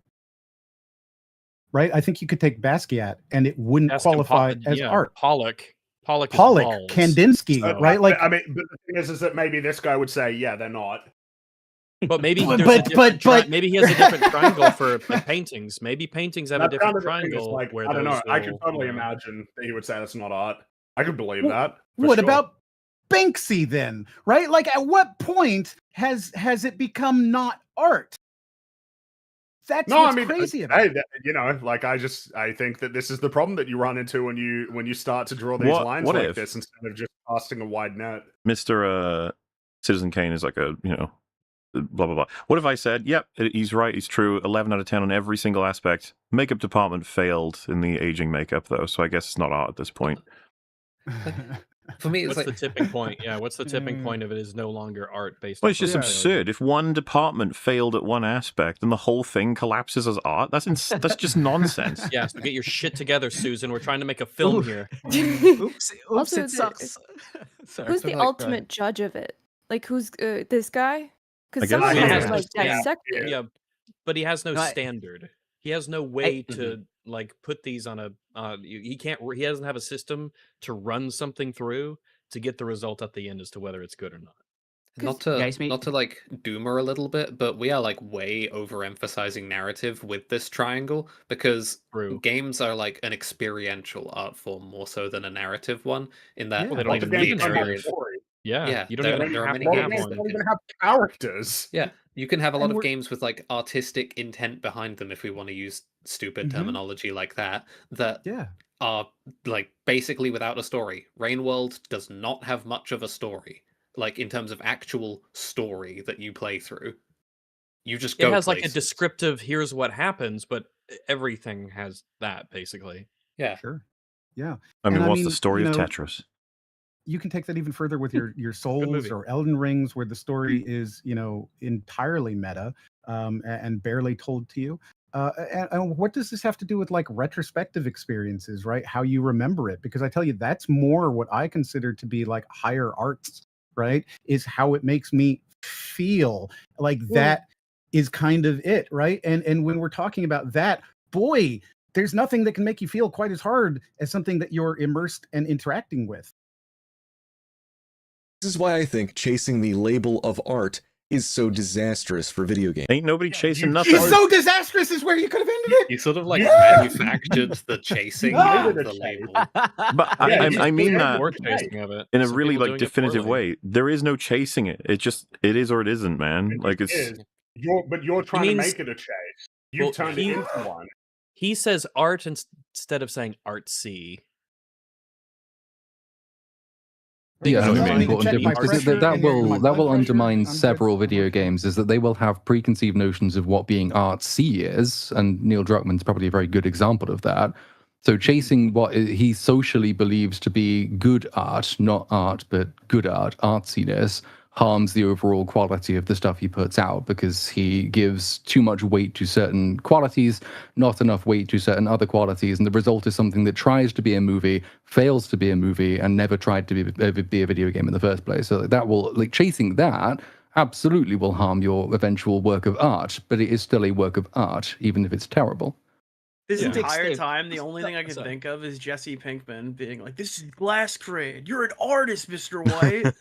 Right? I think you could take Basquiat, and it wouldn't qualify as art. Pollock, Kandinsky, right? Like, I mean, but the thing is that maybe this guy would say, yeah, they're not. But maybe maybe he has a different triangle for paintings. Maybe paintings have a different triangle. Like, where I don't know. I could totally imagine that he would say that's not art. I could believe that. What about Banksy then? Right? Like, at what point has it become not art? That's what's crazy about it. You know, like I think that this is the problem that you run into when you start to draw these lines like this instead of just casting a wide net. Mr. Citizen Kane is like a, you know, blah blah blah. What if I said, yep, he's right, he's true, 11 out of 10 on every single aspect. Makeup department failed in the aging makeup though, so I guess it's not art at this point. For me, it's what's the tipping point? Yeah, what's the tipping point of it is no longer art based Well, it's just absurd. If one department failed at one aspect and the whole thing collapses as art, that's just nonsense. Yeah, so get your shit together, Susan. We're trying to make a film here. Oops, Also, it sucks. Sorry. Who's the ultimate judge of it? Like, who's this guy? Because guess someone he has is. to like dissect it. Yeah, but he has no standard. He has no way to like put these on a. He can't. He doesn't have a system to run something through to get the result at the end as to whether it's good or not. Not to like doomer a little bit, but we are like way overemphasizing narrative with this triangle because games are like an experiential art form more so than a narrative one. In that, they don't even need narrative. Yeah, you don't there are many games games that don't even have characters. Yeah, you can have a lot of games with like artistic intent behind them if we want to use stupid terminology like that. That are like basically without a story. Rainworld does not have much of a story, like in terms of actual story that you play through. You just go. It has like a descriptive. Here's what happens, but everything has that basically. Yeah, sure. Yeah, I mean, what's the story of Tetris? You can take that even further with your Souls or Elden Rings, where the story is, you know, entirely meta and barely told to you. And what does this have to do with like retrospective experiences, right? How you remember it? Because I tell you, that's more what I consider to be like higher arts, right? Is how it makes me feel like that is kind of it, right? And when we're talking about that, boy, there's nothing that can make you feel quite as hard as something that you're immersed and interacting with. This is why I think chasing the label of art is so disastrous for video games. Ain't nobody chasing nothing. It's so disastrous is where you could have ended it. You sort of like manufactured the chasing of the label. But I mean that More chasing of it. in a Some really people like doing it definitive poorly. way. There is no chasing it. It is or it isn't, man. Like it's Is. You're trying to make it a chase. You've Well, turned it into one. He says art instead of saying artsy. Yeah, I that's mean, an important difference because that will undermine several video games. Is that they will have preconceived notions of what being artsy is, and Neil Druckmann's probably a very good example of that. So chasing what he socially believes to be good art, not art, but good art, artsiness, harms the overall quality of the stuff he puts out because he gives too much weight to certain qualities, not enough weight to certain other qualities, and the result is something that tries to be a movie, fails to be a movie, and never tried to be a video game in the first place. So that will, like, chasing that absolutely will harm your eventual work of art, but it is still a work of art, even if it's terrible. This Yeah. entire time, the only thing I can think of is Jesse Pinkman being like, "This is Glass Crane. You're an artist, Mr. White."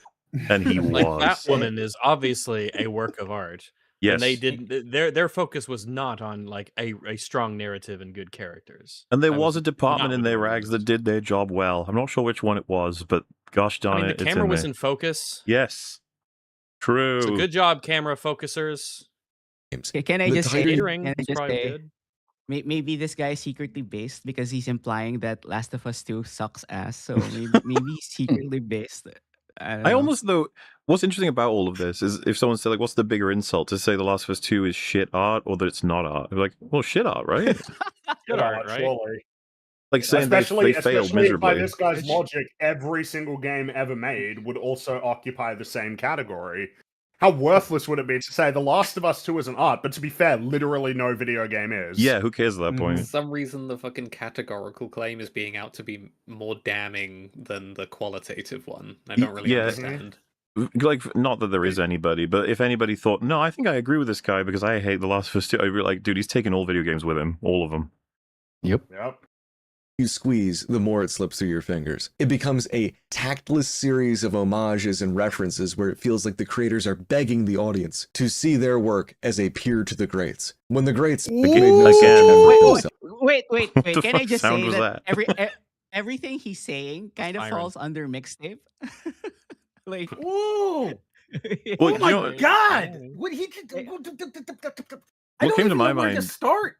and he Like was. Batwoman is obviously a work of art. Yes. And they didn't. Their focus was not on like a strong narrative and good characters. And there That was a department not in what their they rags that did their job well. I'm not sure which one it was, but gosh darn I mean, it, the it's camera in was there. in focus. Yes. True. So good job, camera focusers. Can I just say? Catering Can I was just probably say? good. Maybe this guy is secretly based because he's implying that Last of Us 2 sucks ass. So maybe he's secretly based. I don't I know. almost though. What's interesting about all of this is if someone said like, "What's the bigger insult to say The Last of Us 2 is shit art or that it's not art?" They're like, "Well, shit art, right?" Good art, right? Surely. Like saying they failed Especially by miserably. this guy's logic, every single game ever made would also occupy the same category. How worthless would it be to say The Last of Us 2 is an art, but to be fair, literally no video game is. Yeah, who cares at that For point? some reason, the fucking categorical claim is being out to be more damning than the qualitative one. I don't really understand. Like, not that there is anybody, but if anybody thought, no, I think I agree with this guy because I hate The Last of Us 2, I'd be like, dude, he's taking all video games with him. All of them. Yep. You squeeze, the more it slips through your fingers. It becomes a tactless series of homages and references where it feels like the creators are begging the audience to see their work as a peer to the greats. When the greats made no such effort themselves. Wait. What the Can I fuck just sound say was that that? everything he's saying kind of Siren. falls under mixtape? Like, Whoa! Well, Oh my you know- god! What he? I What don't came to even my know where to mind start.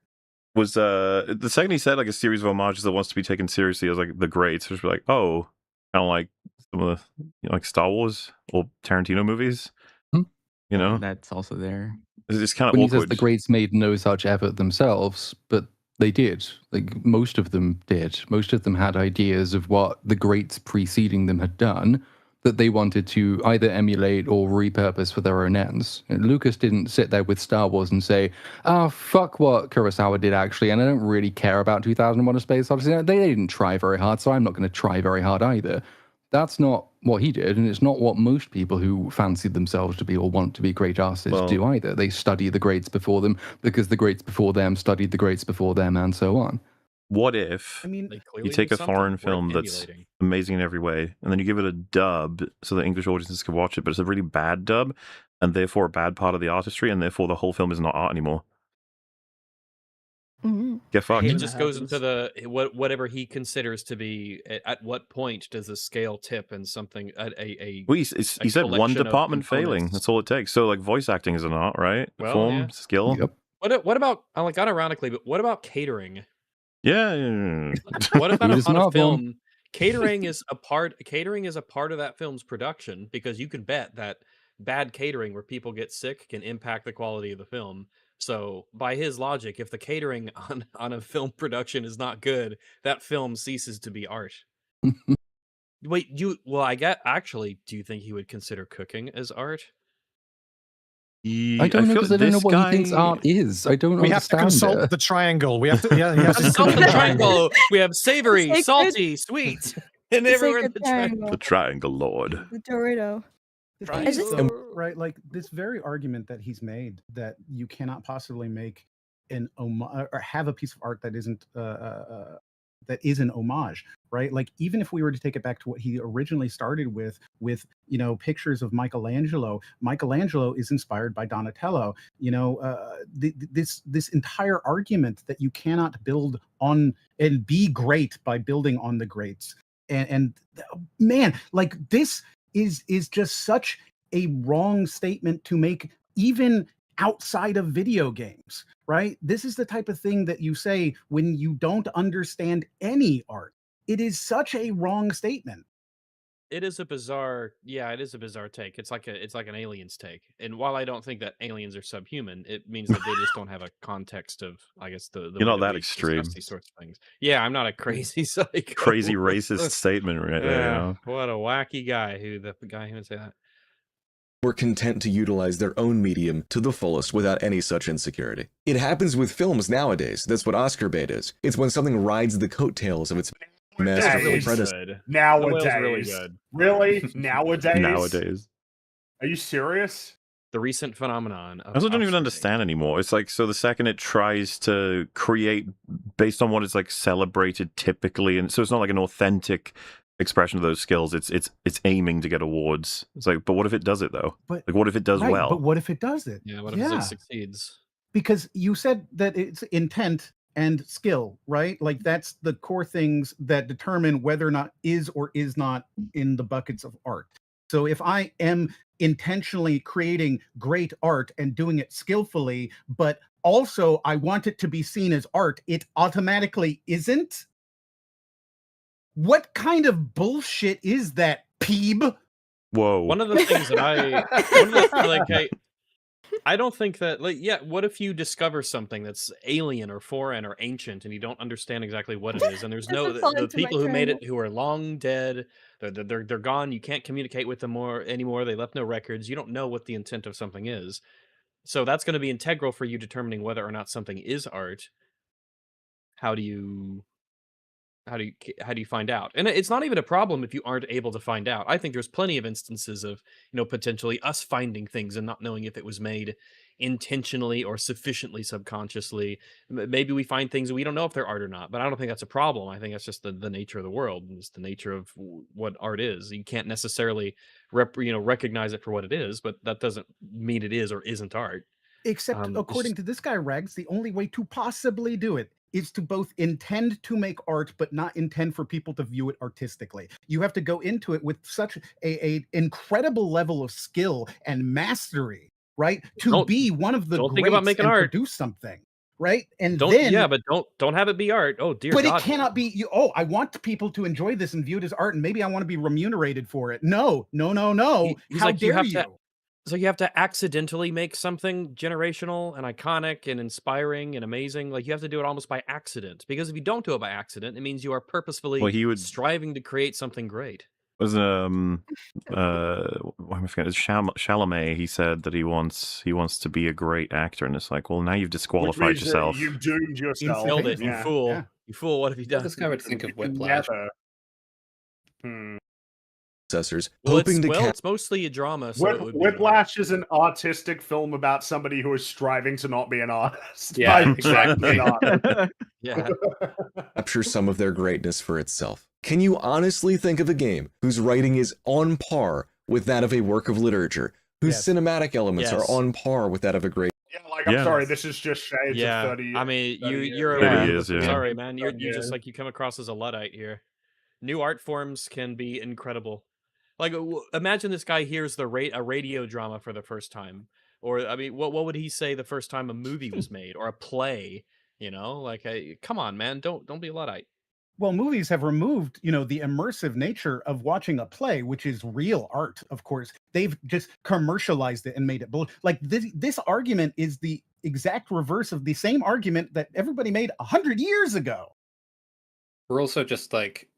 was the second he said like a series of homages that wants to be taken seriously as like the greats, just be like, oh, kind of like some of the like Star Wars or Tarantino movies. You know, that's also there. It's kind of When he awkward. says the greats made no such effort themselves, but they did. Like most of them did. Most of them had ideas of what the greats preceding them had done that they wanted to either emulate or repurpose for their own ends. And Lucas didn't sit there with Star Wars and say, "Oh, fuck what Kurosawa did actually, and I don't really care about 2001: A Space Odyssey." They didn't try very hard, so I'm not going to try very hard either. That's not what he did, and it's not what most people who fancy themselves to be or want to be great artists do either. They study the greats before them because the greats before them studied the greats before them, and so on. What if you take a foreign film that's amazing in every way, and then you give it a dub so that English audiences can watch it, but it's a really bad dub, and therefore a bad part of the artistry, and therefore the whole film is not art anymore? Get fucked. It just goes into the whatever he considers to be. At what point does the scale tip and something a Well, he said one collection of department failing. components? That's all it takes. So like voice acting is an art, right? Well, Form, yeah. skill. What about like unironically? But what about catering? Yeah. What about It is on a not film? one. Catering is a part. Catering is a part of that film's production because you can bet that bad catering where people get sick can impact the quality of the film. So, by his logic, if the catering on a film production is not good, that film ceases to be art. Wait, I get actually. Do you think he would consider cooking as art? I don't know because I don't know what he thinks art is. I don't We have to understand consult it. the triangle. We have to. Yeah, he has to Consult consult the triangle. We have savory, Sacred- salty, sweet, and The everywhere in sacred the triangle. The Triangle Lord. The Dorito. The thing is, right, like this very argument that he's made that you cannot possibly make an homage or have a piece of art that isn't that is an homage, right? Like even if we were to take it back to what he originally started with pictures of Michelangelo is inspired by Donatello. This entire argument that you cannot build on and be great by building on the greats, and man, like this is just such a wrong statement to make, even outside of video games, right? This is the type of thing that you say when you don't understand any art. It is such a wrong statement. It is a bizarre, it is a bizarre take. It's like an aliens take. And while I don't think that aliens are subhuman, it means that they just don't have a context of, I guess, the You're way not that we extreme. discuss these sorts of things. Yeah, I'm not a crazy psycho. Crazy racist statement right there. You know? What a wacky guy the guy who would say that. Were content to utilize their own medium to the fullest without any such insecurity. It happens with films nowadays. That's what Oscar bait is. It's when something rides the coattails of its masterful predecessor. Nowadays. Really good. Really? Nowadays? Nowadays. Are you serious? The recent phenomenon. I also don't even understand anymore. It's like, so the second it tries to create based on what is like celebrated typically, and so it's not like an authentic expression of those skills, it's aiming to get awards. It's like, but what if it does it though? But like, what if it does right, well? But what if it does it? Yeah, what if it succeeds? Because you said that it's intent and skill, right? Like that's the core things that determine whether or not is or is not in the buckets of art. So if I am intentionally creating great art and doing it skillfully, but also I want it to be seen as art, it automatically isn't. What kind of bullshit is that, Peeb? Whoa. One of the things that I don't think that, what if you discover something that's alien or foreign or ancient and you don't understand exactly what it is, and there's no the people who made it who are long dead, they're gone, you can't communicate with them anymore, they left no records, you don't know what the intent of something is. So that's going to be integral for you determining whether or not something is art. How do you find out? And it's not even a problem if you aren't able to find out. I think there's plenty of instances of, potentially us finding things and not knowing if it was made intentionally or sufficiently subconsciously. Maybe we find things and we don't know if they're art or not, but I don't think that's a problem. I think that's just the nature of the world. It's the nature of what art is. You can't necessarily recognize it for what it is, but that doesn't mean it is or isn't art. Except according to this guy, Regs, the only way to possibly do it is to both intend to make art, but not intend for people to view it artistically. You have to go into it with such a incredible level of skill and mastery, right? To be one of the don't greats think about making and art. produce something, right? And Don't have it be art. Oh dear but God. it cannot be. I want people to enjoy this and view it as art, and maybe I want to be remunerated for it. No. He's How like, dare you? So you have to accidentally make something generational and iconic and inspiring and amazing. Like you have to do it almost by accident, because if you don't do it by accident, it means you are purposefully striving to create something great. Was I'm forgetting. Chalamet. He said that he wants to be a great actor, and it's like, well, now you've disqualified yourself. You've doomed yourself. You failed it, Yeah. you fool. Yeah. You fool. What have you done? This guy would think of Whiplash. Hoping to it's mostly a drama. So it would be Whiplash is an artistic film about somebody who is striving to not be an artist. Yeah, exactly. Yeah. capture some of their greatness for itself. Can you honestly think of a game whose writing is on par with that of a work of literature, whose cinematic elements are on par with that of a great? I'm sorry, this is just shades of 30. I mean, 30 you're years. sorry, man. You just like you come across as a Luddite here. New art forms can be incredible. Like, imagine this guy hears a radio drama for the first time, or I mean, what would he say the first time a movie was made or a play? Come on, man, don't be a Luddite. Well, movies have removed, the immersive nature of watching a play, which is real art, of course. They've just commercialized it and made it like this argument is the exact reverse of the same argument that everybody made 100 years ago. We're also just like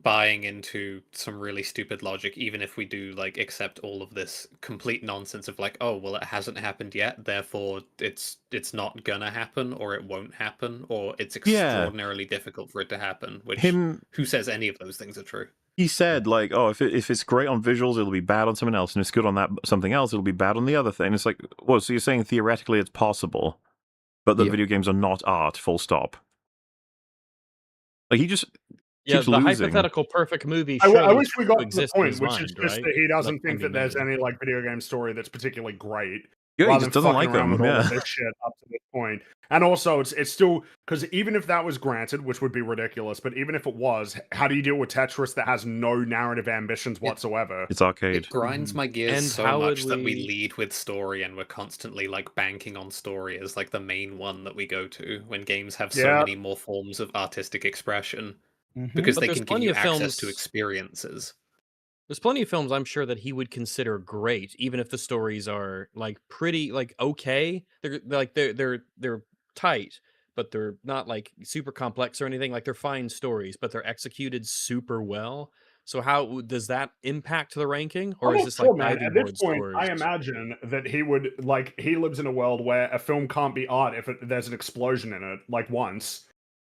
buying into some really stupid logic, even if we do like accept all of this complete nonsense of like, oh well, it hasn't happened yet, therefore it's not gonna happen, or it won't happen, or it's extraordinarily difficult for it to happen. Which who says any of those things are true? He said like, oh, if it's great on visuals, it'll be bad on something else, and it's good on that something else, it'll be bad on the other thing. It's like, well, so you're saying theoretically it's possible, but that video games are not art. Full stop. Like he just keeps the losing. hypothetical perfect movie I surely wish we got to the exists in point, his which mind, is just right? that he doesn't That can think be that there's made. any like video game story that's particularly great. Yeah, he rather just than doesn't fucking like around them. with all Yeah. of this shit up to this point. And also, it's still because even if that was granted, which would be ridiculous, but even if it was, how do you deal with Tetris that has no narrative ambitions whatsoever? It's arcade. It grinds my gears And so how much would that we we- lead with story and we're constantly like banking on story as like the main one that we go to when games have so Yeah. many more forms of artistic expression Mhm. because But they there's can give plenty you of access to films- experiences. There's plenty of films I'm sure that he would consider great, even if the stories are like pretty like okay. They're tight, but they're not like super complex or anything. Like they're fine stories, but they're executed super well. So how does that impact the ranking, or I'm is not this sure, like man. diving At this board point, scores? I imagine that he would like he lives in a world where a film can't be art if there's an explosion in it, like once.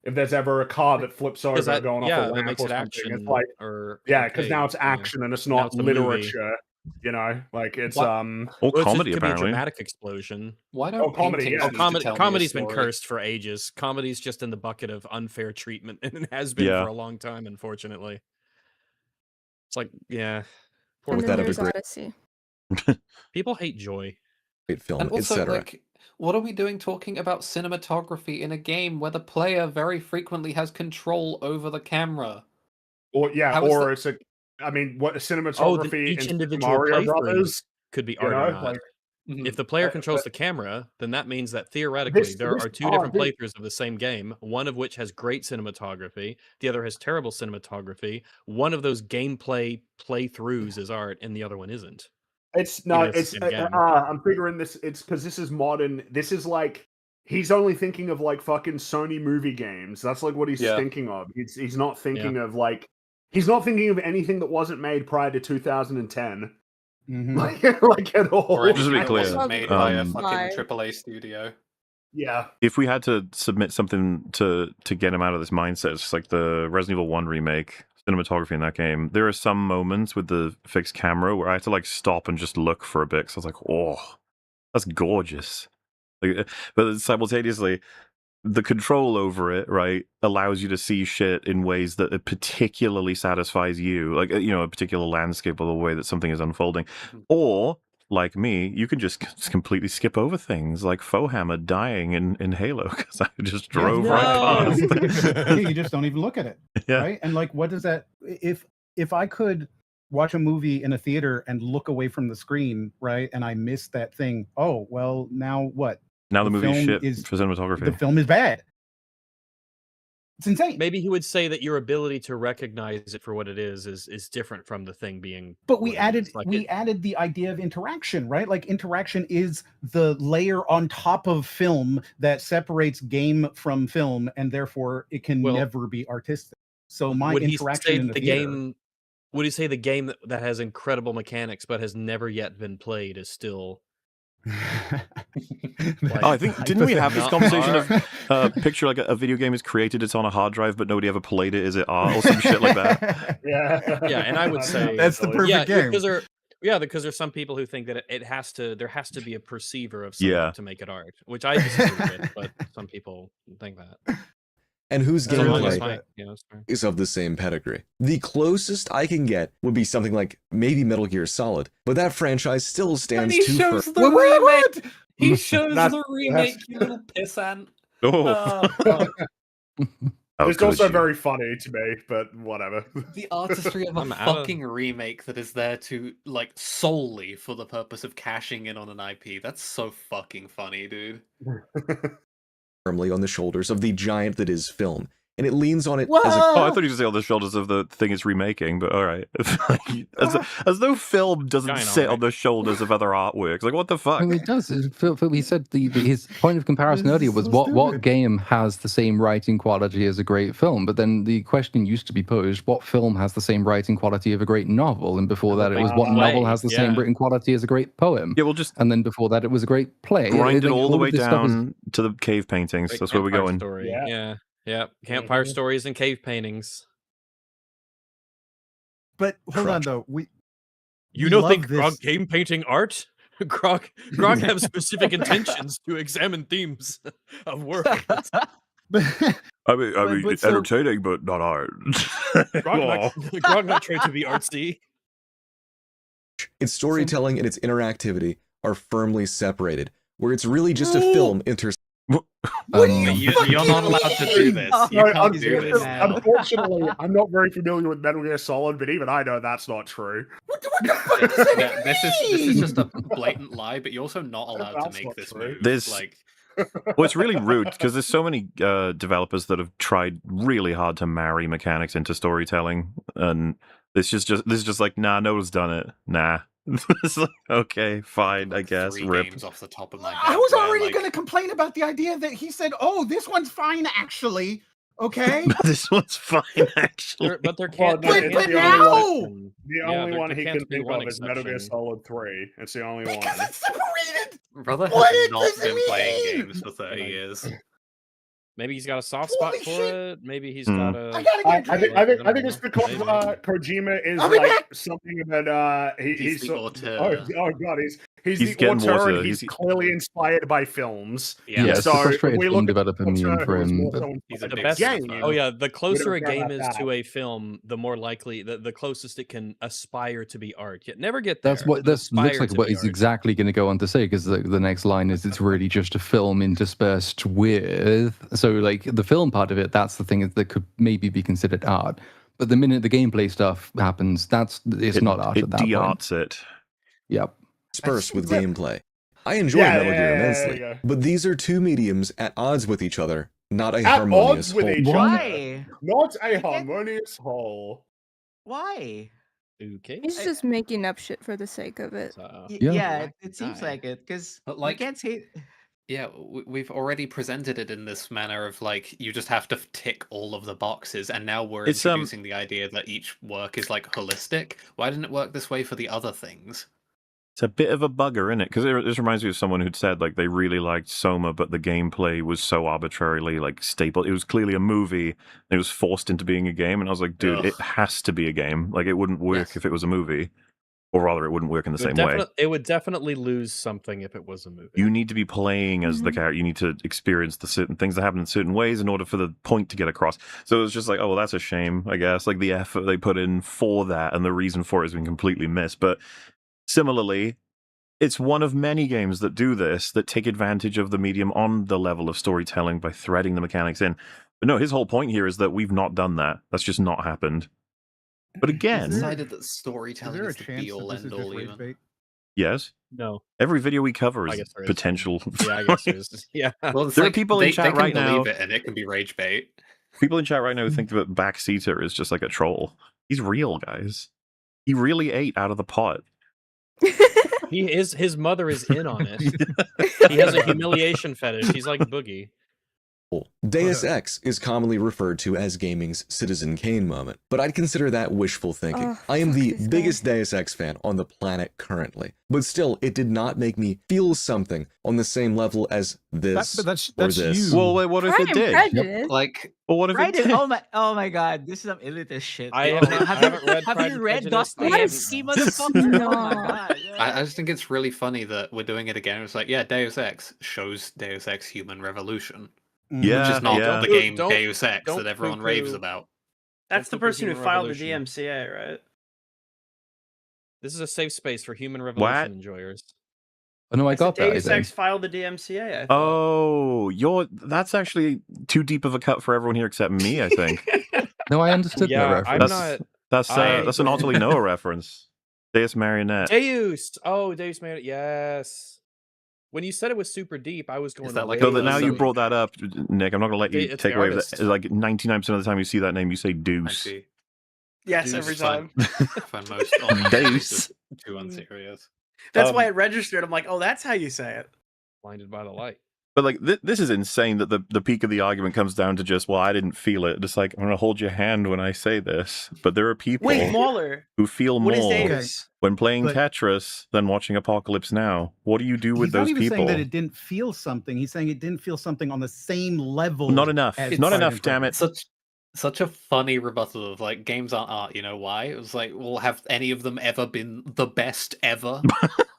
If there's ever a car that flips over That- going off yeah, a that ramp makes or it something, action it's like or because now okay, it's yeah. action and it's Now not it's a movie. literature. You know, like it's Or Well, it's just- comedy, could be a apparently. dramatic explosion. Why Oh, don't comedy, paintings yeah. need to tell me a Comedy's been story? cursed for ages. Comedy's just in the bucket of unfair treatment, and it has been Yeah. for a long time, unfortunately. It's like, yeah. Poor And With then that of a there's great- Odyssey. people hate joy. Great film, And also, etc. like, what are we doing talking about cinematography in a game where the player very frequently has control over the camera? Or yeah, How is or that- it's a. I mean, what Oh, cinematography then each in individual Mario playthrough Brothers? could be You art know, or not. like If the player controls but- the camera, then that means that theoretically This- there this- are two oh, different dude. playthroughs of the same game, one of which has great cinematography, the other has terrible cinematography. One of those gameplay playthroughs is art, and the other one isn't. It's no, Even if it's the same game. I'm figuring this. It's because this is modern. This is like he's only thinking of like fucking Sony movie games. That's like what he's Yeah. thinking of. He's not thinking of like he's not thinking of anything that wasn't made prior to 2010. Mhm. Like at all. Or Just to be anything that clear, wasn't made by a fucking Five. AAA studio. Yeah. If we had to submit something to get him out of this mindset, it's just like the Resident Evil 1 remake, cinematography in that game. There are some moments with the fixed camera where I had to like stop and just look for a bit. So I was like, oh, that's gorgeous. Like, but simultaneously, the control over it, right, allows you to see shit in ways that it particularly satisfies you, like a particular landscape or the way that something is unfolding. Or, like me, you can just completely skip over things, like Fohammer dying in Halo because I just drove right past. You just don't even look at it, Yeah. right? And like, what does that? If I could watch a movie in a theater and look away from the screen, right, and I missed that thing, oh well, now what? Now the movie's film shit is- for cinematography. The film is bad. It's insane. Maybe he would say that your ability to recognize it for what it is different from the thing being. But we what it added is. Like we added the idea of interaction, right? Like interaction is the layer on top of film that separates game from film, and therefore it can Well, never be artistic. So my would he interaction say in the the theater, game? Would he say the game that has incredible mechanics but has never yet been played is still? Oh, I think didn't we have this not conversation art? of picture like a video game is created, it's on a hard drive, but nobody ever played it. Is it art or some shit like that? Yeah. Yeah, and I would say That's the perfect game. because there's some people who think that there has to be a perceiver of something Yeah. to make it art, which I disagree with, but some people think that. And whose That's gameplay fine. Yeah, that's fair. is of the same pedigree. The closest I can get would be something like maybe Metal Gear Solid, but that franchise still stands too firm. the remake. He That's- shows the remake, you little pissant. Oh. How It's could also you? very funny to me, but whatever. The artistry of a I'm out of- fucking remake that is there to like solely for the purpose of cashing in on an IP. That's so fucking funny, dude. Firmly on the shoulders of the giant that is film, and it leans on it What? as a Oh, I thought you were say on the shoulders of the thing it's remaking, but all right. as though film doesn't Giant sit army. on the shoulders of other artworks. Like, what the fuck? I mean, it does. He said his point of comparison earlier was what game has the same writing quality as a great film? But then the question used to be posed, what film has the same writing quality of a great novel? And before that, it was what novel play, has the same yeah. written quality as a great poem? Yeah, we'll just And then before that, it was a great play. grind it Like, all the of way this stuff is- down to the cave paintings. Great That's where we're campfire going. Story. Yeah. Yeah. Campfire Mhm. stories and cave paintings. but hold on Crutch. though, we You we don't love think this. game painting art? Grog have specific intentions to examine themes of work. I mean, but it's so- entertaining, but not hard. Grog not trying to be artsy. Its storytelling and its interactivity are firmly separated, where it's really just a film You're not allowed to do this. You can't do this. Unfortunately, I'm not very familiar with Metal Gear Solid, but even I know that's not true. This is just a blatant lie, but you're also not allowed to That's make not this true. move. There's- Like, Well, it's really rude because there's so many developers that have tried really hard to marry mechanics into storytelling, and this is just like, nah, no one's done it. Nah. It's like, okay, fine, I guess. 3 Rip. games off the top of my head. I was where, already like, going to complain about the idea that he said, "Oh, this one's fine, actually." Okay, This one's fine, actually. But there can't Well, be it's but the now- The Yeah, only there- one there he can't can be think one of is Metal Gear exception. Solid 3. It's the only one. because it's separated. Brother What has does not this been playing mean? games for 30 years. Maybe he's got a soft spot Holy for shit. it. Maybe he's Hmm. got a. I gotta get I think it's know. because Maybe. Kojima is I'll be like back. something that He's the auteur. oh god, he's He's the getting auteur water. and he's He's- clearly inspired by films. Yeah. Yeah, it's So, a if frustrated we film look at developer the meme auteur for who's him. more But so He's a inspired big by cinephobe. game, Oh yeah, the closer a care game about is that. to a film, the more likely the closest it can aspire to be art. Yet never get there. that's what but this looks aspire like. to What be he's art. exactly going to go on to say, because the next line is it's really just a film interspersed with. So like the film part of it, that's the thing that could maybe be considered art. But the minute the gameplay stuff happens, it's not art at that point. de-arts it. Yep. dispersed with gameplay. I enjoy Yeah, Metal Gear yeah, immensely, yeah. but these are two mediums at odds with each other, not a At harmonious odds with whole. each other. Why? Not a harmonious whole. Why? Okay. He's just making up shit for the sake of it. Yeah. Yeah, it seems guy. like it because But, like like- you can't say. Yeah, we've already presented it in this manner of like you just have to tick all of the boxes, and now we're It's, introducing the idea that each work is like holistic. Why didn't it work this way for the other things? It's a bit of a bugger, isn't it? Because this reminds me of someone who'd said like they really liked Soma, but the gameplay was so arbitrarily like staple. It was clearly a movie. And it was forced into being a game, and I was like, dude, Ugh. it has to be a game. Like it wouldn't work Yes. if it was a movie, or rather, it wouldn't work in the It would same way. It would definitely lose something if it was a movie. You need to be playing as the Mhm. character. You need to experience the certain things that happen in certain ways in order for the point to get across. So it was just like, oh, well, that's a shame, I guess. Like the effort they put in for that and the reason for it has been completely missed. But similarly, it's one of many games that do this, that take advantage of the medium on the level of storytelling by threading the mechanics in. But no, his whole point here is that we've not done that. That's just not happened. But again, Decided that Is storytelling there a is the chance be all that this is end just all. rage Even bait? yes, No. every video we cover I is guess there is. potential. Yeah, I guess there is. Yeah. well, it's There are like people in they chat can right believe now- it, and it can be rage bait. People in chat right now who think that Backseater is just like a troll. He's real, guys. He really ate out of the pot. His mother is in on it. He has a humiliation fetish. He's like Boogie. Deus Ex is commonly referred to as gaming's Citizen Kane moment, but I'd consider that wishful thinking. Oh, I am fuck the this guy. biggest Deus Ex fan on the planet currently, but still, it did not make me feel something on the same level as this But that's or this. you. Well, wait, what if Pride it and did? Prejudice. Like, Well, what if Right? it did? Oh my god, this is some elitist shit. I Oh, haven't- man, I haven't read have Pride you and read Prejudice. I Dostoevsky, haven't. motherfucker? No. Oh my god. I just think it's really funny that we're doing it again. It's like, yeah, Deus Ex shows Deus Ex Human Revolution, Yeah, which is not yeah. the game Don't- Deus Ex don't that everyone poo-poo. raves about. That's the Don't put person who Human filed the Revolution. DMCA, right? This is a safe space for human revolution What? enjoyers. Oh no, I got that. I Deus think. Ex filed the DMCA. I thought. Oh, that's actually too deep of a cut for everyone here except me, I think. No, I understood that Yeah, reference. I'm that's not. that's an Ottilie Noah reference. Deus Marionette. Deus. Oh, Deus Marionette. Yes. When you said it was super deep, I was going. that like So a that now you Awesome. brought that up, Nick. I'm not going to let you It's take the away with artist. it. Like 99% of the time you see that name, you say I Deuce. see. Yes, Deuce every is fine. time. I find most online Deus. games just too unserious. That's why it registered. I'm like, oh, that's how you say it. Blinded by the light. But like this is insane that the peak of the argument comes down to just, well, I didn't feel it. Just like, I'm gonna hold your hand when I say this. But there are people Wait, Mauler. who feel What is more Deus? when playing But- Tetris than watching Apocalypse Now. What do you do with He's not those even people? saying that it didn't feel something. He's saying it didn't feel something on the same level. Not enough. as Not Pride enough, and damn it. Such a funny rebuttal of like games aren't art. You know why? It was like, well, have any of them ever been the best ever?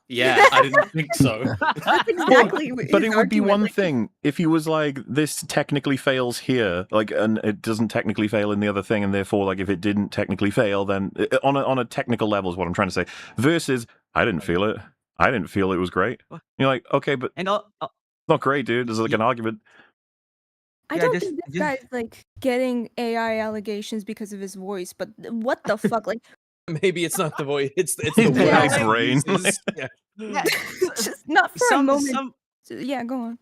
Yeah, I didn't think so. That's exactly But his it would be argument, one like, thing if he was like, this technically fails here, like, and it doesn't technically fail in the other thing, and therefore, like, if it didn't technically fail, then on a technical level is what I'm trying to say. Versus, I didn't feel it. I didn't feel it was great. You're like, okay, but And not great, dude. There's like an argument. I don't think this guy's like getting AI allegations because of his voice, but what the fuck, like Maybe it's not the voice; it's the His words AI he brain. uses. Yeah. Yeah, just not for a moment. Yeah, go on.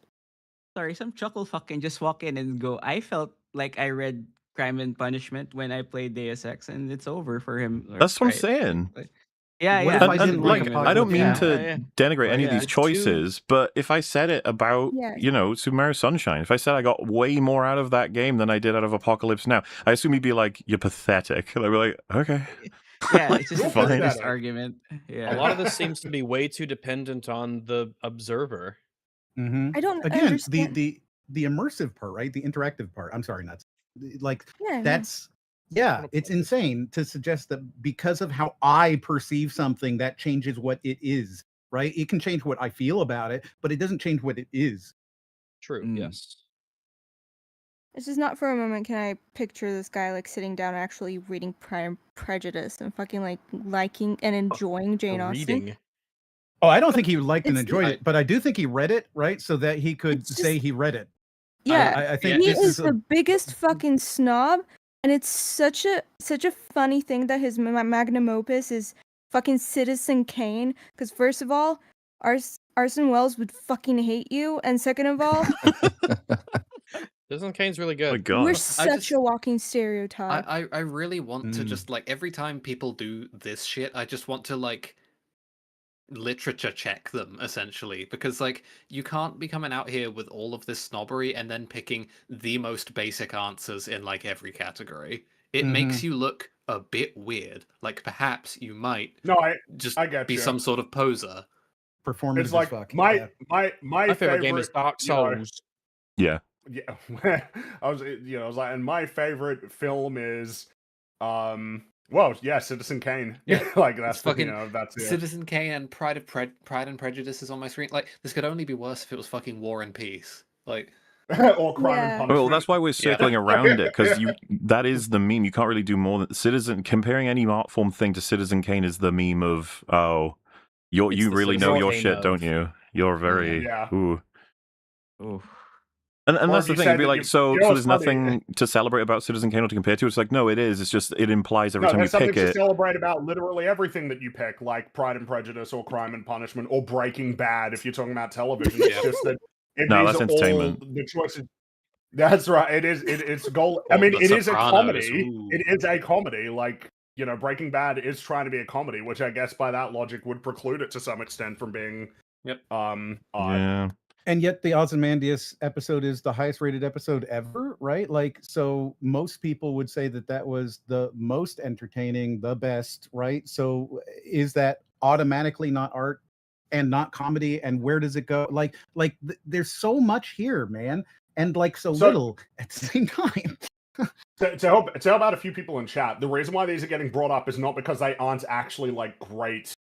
Sorry, some chuckle fucking just walk in and go. I felt like I read Crime and Punishment when I played Deus Ex, and it's over for him. That's what I'm saying. Yeah, What yeah. if I didn't like I don't mean Apocalypse to Now? denigrate any of Right. these choices, but if I said it about, Yeah. you know, Super Mario Sunshine, if I said I got way more out of that game than I did out of Apocalypse Now, I assume you'd be like, you're pathetic. And I'd be like, okay. Yeah, it's just a Fine. feminist argument. Yeah. A lot of this seems to be way too dependent on the observer. I don't Again, understand. the immersive part, right? The interactive part. I'm sorry, nuts. Like Yeah, that's yeah, it's insane to suggest that because of how I perceive something, that changes what it is, right? It can change what I feel about it, but it doesn't change what it is. True. Yes. It's just not for a moment can I picture this guy like sitting down and actually reading Pride and Prejudice and fucking like liking and enjoying Jane Austen. Reading. Oh, I don't think he liked and It's- enjoyed it, but I do think he read it, right? So that he could say he read it. Yeah, I think he this is is the biggest fucking snob, and it's such a funny thing that his magnum opus is fucking Citizen Kane. Because first of all, Orson Welles would fucking hate you, and second of all, Citizen Kane's really good. we're such a walking stereotype. I really want to just like every time people do this shit, I just want to like literature check them essentially, because like you can't be coming out here with all of this snobbery and then picking the most basic answers in like every category. It makes you look a bit weird. Like perhaps you might just get be you. some sort of poser. Performative It's like as fuck. my favorite game is Dark you know, Souls. Yeah. Yeah, I was like, and my favorite film is, well, yeah, Citizen Kane. Yeah, like that's it's fucking that's it. Citizen Kane and Pride and Prejudice is on my screen. Like this could only be worse if it was fucking War and Peace. Like or Crime and Punishment. Well, that's why we're circling around it, because that is the meme. You can't really do more than Citizen. Comparing any art form thing to Citizen Kane is the meme of, oh, you really know your shit, don't you? You're very ooh. And Or that's if the you thing. said It'd be that like, you so know there's something- nothing to celebrate about Citizen Kane or to compare to. It's like, no, it is. It's just it implies every No, time you there's something pick to it. celebrate about literally everything that you pick, like Pride and Prejudice or Crime and Punishment or Breaking Bad. If you're talking about television, it's just that No, these that's are entertainment. all the choices. That's right. It is. It's goal. I Or mean, The it is a Sopranos, comedy. ooh. It is a comedy. Like, you know, Breaking Bad is trying to be a comedy, which I guess by that logic would preclude it to some extent from being. Odd. Yeah. And yet the Ozymandias episode is the highest rated episode ever, right? Like, so most people would say that that was the most entertaining, the best, right? So is that automatically not art and not comedy? And where does it go? Like there's so much here, man. And like so little at the same time. To help out a few people in chat, the reason why these are getting brought up is not because they aren't actually like great,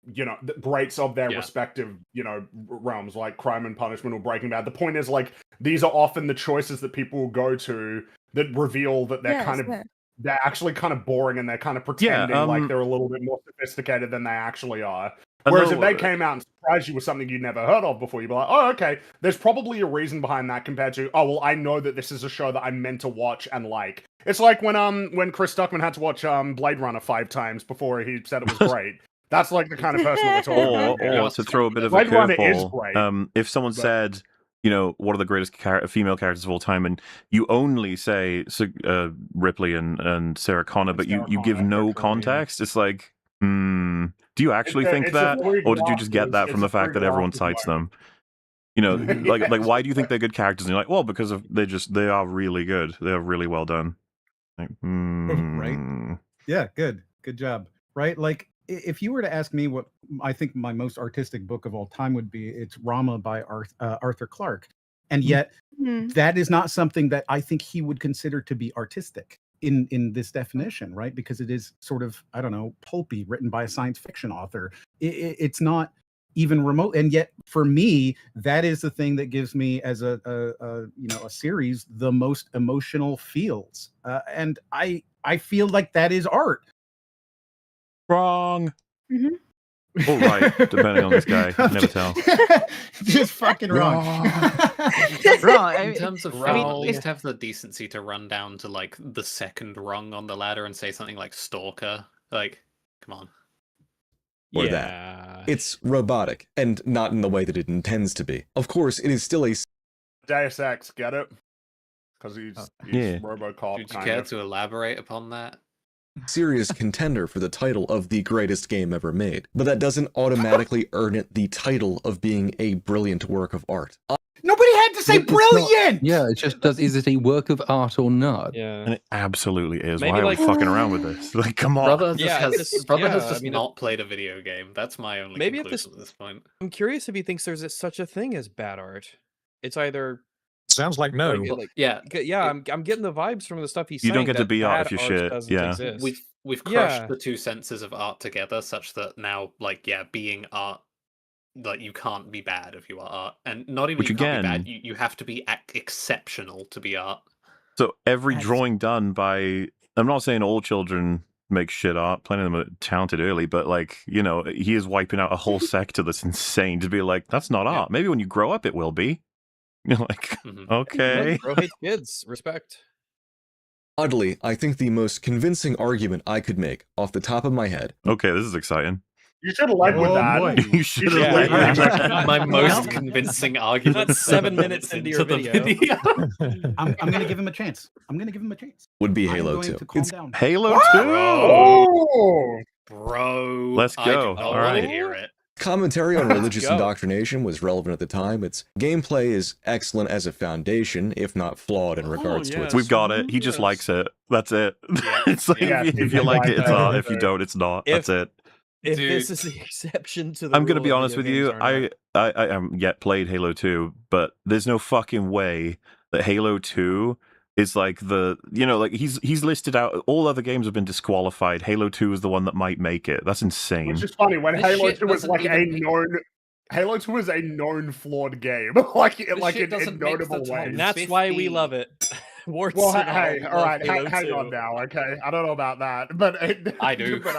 you know, the greats of their respective, you know, realms, like Crime and Punishment or Breaking Bad. The point is, like, these are often the choices that people will go to that reveal that they're they're actually kind of boring and they're kind of pretending like they're a little bit more sophisticated than they actually are. Whereas if they came out and surprised you with something you'd never heard of before, you'd be like, oh, okay, there's probably a reason behind that compared to, oh, well, I know that this is a show that I'm meant to watch and like. It's like when Chris Stuckman had to watch Blade Runner 5 times before he said it was great. That's like the kind of person we're talking about. Or to throw a bit of a Blade Runner is curveball, great, if someone said, you know, what are the greatest female characters of all time, and you only say Ripley and Sarah Connor, but you give no context, it's like, do you actually think that, or did you just get that from the fact that everyone cites them? You know, like why do you think they're good characters? And you're like, well, because of they are really good. They are really well done. Like, Right. Yeah, good job. Right, like if you were to ask me what I think my most artistic book of all time would be, it's Rama by Arthur Clarke. And yet that is not something that I think he would consider to be artistic in this definition, right? Because it is sort of, I don't know, pulpy, written by a science fiction author. It's not even remote. And yet, for me, that is the thing that gives me, as a series, the most emotional feels. And I feel like that is art. Wrong. Mm-hmm. Or right, depending on this guy. You can never tell. Just fucking wrong. Wrong. In terms of film, at least have the decency to run down to like the second rung on the ladder and say something like Stalker. Like, come on. Or that. It's robotic, and not in the way that it intends to be. Of course, it is still a Deus Ex, get it? Because he's RoboCop. Would you care to elaborate upon that? serious contender for the title of the greatest game ever made, but that doesn't automatically earn it the title of being a brilliant work of art. Nobody had to say brilliant! Yeah, it just does. Is it a work of art or not? Yeah. And it absolutely is. Maybe Why are like- we fucking around with this? Like, come on. Brother just Yeah, has, this- brother yeah, has just I mean, not played a video game. That's my only Maybe conclusion at this point. I'm curious if he thinks there's such a thing as bad art. It's either sounds like no. yeah, I'm getting the vibes from the stuff he's You saying. don't get to that be art bad if you're art shit, doesn't yeah. exist. We've crushed Yeah. the two senses of art together, such that now, like, yeah, being art, like, you can't be bad if you are art, and not even Which you can't be again- bad. You have to be exceptional to be art. So every drawing done by, I'm not saying all children make shit art, plenty of them are talented early, but like, you know, he is wiping out a whole sector that's insane to be like, that's not art. Maybe when you grow up it will be. You're like, okay. Bro hates kids. Respect. Oddly, I think the most convincing argument I could make off the top of my head. Okay, this is exciting. You should have led with that. You should have Yeah, led with that. my most convincing argument. That's 7 minutes into your the video. I'm going to give him a chance. I'm going to give him a chance. Would be I'm Halo going 2. to calm down. Halo 2? Oh! Bro. Let's I do go. not All want to right. hear it. Commentary on religious go. indoctrination was relevant at the time. Its gameplay is excellent as a foundation, if not flawed in regards to its... We've got it. He just likes it. That's it. It's like, Yeah, if you like it, it's art. If you yeah. don't, it's not. That's it. If Dude. this is the exception to the I'm going to rule be of honest with video you. games are I haven't yet played Halo 2, but there's no fucking way that Halo 2 is like the, you know, like he's listed out, all other games have been disqualified. Halo 2 is the one that might make it. That's insane. Which is funny when This Halo shit 2 was doesn't like a even make- known. Halo 2 is a known flawed game, like shit in doesn't make the notable top ways. And that's why we 15. love it. Warts Well, and hey, all all love right, Halo hang 2. on now, okay? I don't know about that, but I do. But,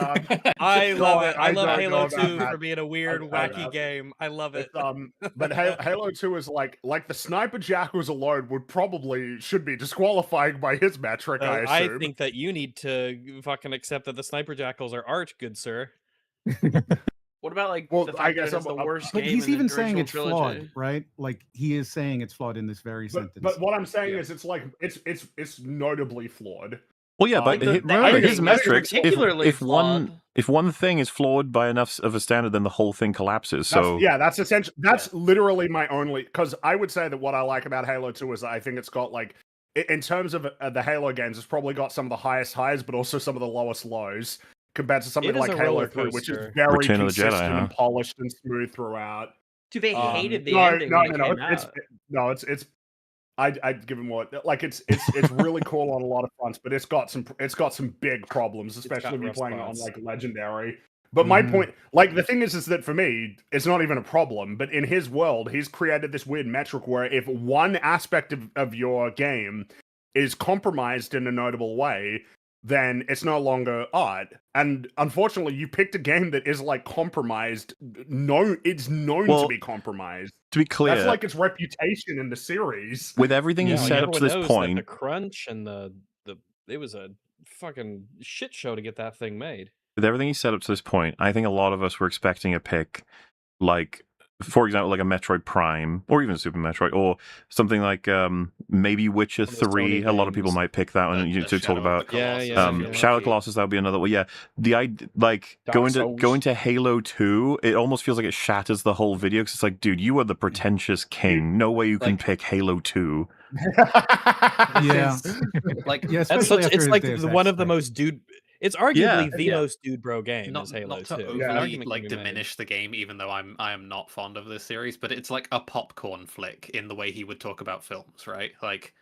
I no, love it. I don't love know Halo about 2 that. for being a weird, I- wacky game. I love it. But Halo 2 is like the sniper jackals alone should be disqualifying by his metric. I I assume. think that you need to fucking accept that the sniper jackals are art, good sir. What about like Well, the I fact guess that it's the I'm- worst But game he's in the even saying original it's trilogy? flawed, right? Like, he is saying it's flawed in this very sentence. But what I'm saying is, it's like it's notably flawed. Well, yeah, but the remember editing his is metrics. particularly If one thing is flawed by enough of a standard, then the whole thing collapses. So That's essentially literally my only, because I would say that what I like about Halo 2 is that I think it's got like, in terms of the Halo games, it's probably got some of the highest highs, but also some of the lowest lows compared to something It is like a Halo roller 3, which is coaster. very Return of the Jedi, consistent huh? and polished and smooth throughout. Dude, they hated the no, ending no, when it no, came it's out. no, it's I'd give him more, like it's really cool on a lot of fronts, but it's got some big problems, especially got if you're rough playing it on spots. like legendary. But my point, like the thing is that for me, it's not even a problem. But in his world, he's created this weird metric where if one aspect of your game is compromised in a notable way, then it's no longer art. And unfortunately, you picked a game that is like compromised. It's known to be compromised. to be clear, That's like its reputation in the series. with everything you Yeah, said up to everyone this knows that point, the crunch and the it was a fucking shit show to get that thing made. with everything you said up to this point, I think a lot of us were expecting a pick like, for example, like a Metroid Prime or even Super Metroid or something like maybe Witcher One of those 3. Sony A lot of people games. might pick that one to talk about. Yeah. Shadow Colossus, that would be another. Well, yeah, the idea, like Dark going to Halo 2, it almost feels like it shatters the whole video because it's like, dude, you are the pretentious king. No way you can pick Halo 2. Yeah. Like, Yeah, That's especially such, after it's his like Deus one Ex of the thing. most dude. It's arguably Yeah. the Yeah. most dude bro game not, is Halo not to 2. overly An argument like can be made. diminish the game, even though I am not fond of this series, but it's like a popcorn flick in the way he would talk about films, right? Like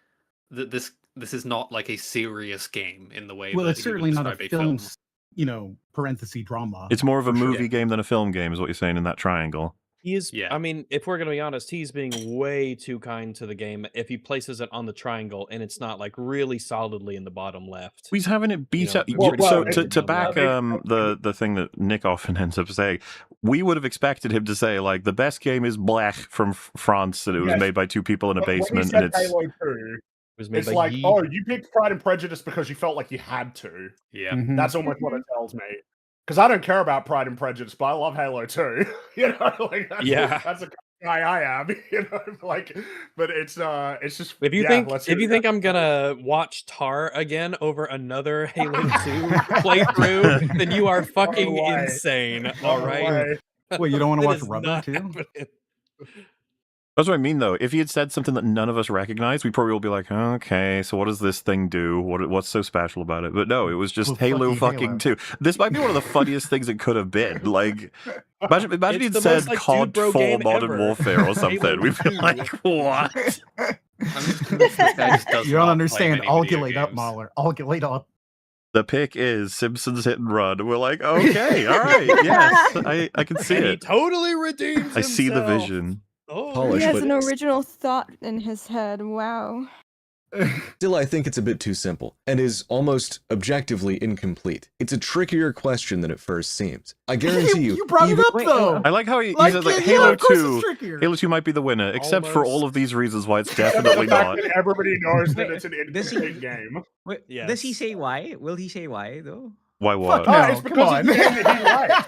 this is not like a serious game in the way. Well, that it's he would certainly not a describe film, parenthesis drama. It's more of a For sure. movie game than a film game, is what you're saying in that triangle. He is. Yeah. I mean, if we're gonna be honest, he's being way too kind to the game if he places it on the triangle and it's not like really solidly in the bottom left. He's having it beat up. pretty So solidly to bottom back left. the thing that Nick often ends up saying, we would have expected him to say like the best game is Blech from France, and it was Yes. made by two people in a But when he basement, said and it's Halo 2, made it's by like, Yi. oh, you picked Pride and Prejudice because you felt like you had to. Yeah. Mhm. That's almost what it tells me. Because I don't care about Pride and Prejudice, but I love Halo 2. You know, like that's, that's the guy I am. You know, like, but it's just If you let's think hear it. think I'm gonna watch Tar again over another Halo 2 playthrough, then you are fucking way. insane. No All right. way. Wait, you don't want to That watch is Rubber not too? happening. that's what I mean though. If he had said something that none of us recognize, we probably will be like, okay, so what does this thing do? What's so special about it? But no, it was just Well, Halo fucking fucking 2. This might be one of the funniest things it could have been. Like, imagine It's he'd the said most, like, COD dude bro 4 game Modern ever. Warfare or something. Halo We'd be 2. like, what? I'm just convinced this guy just does You don't not understand. play many video Algulate up, games. Mahler. Algulate up. The pick is Simpsons Hit and Run. We're like, okay, all right, yes, I can see And he it. totally redeems I see the himself. vision. Oh, Polish, He has but an original thought in his head. Wow. still I think it's a bit too simple, and is almost objectively incomplete. It's a trickier question than it first seems. I guarantee you, You brought it even- up though. I like how he Like, said like yeah, Halo of course 2. it's trickier. Halo 2 might be the winner, except for all of these reasons why it's definitely the fact not. that everybody knows that Wait, it's an does he- incomplete game. Wait, Yes. does he say why? Will he say why though? Why what? no. it's come because it's a on. game that he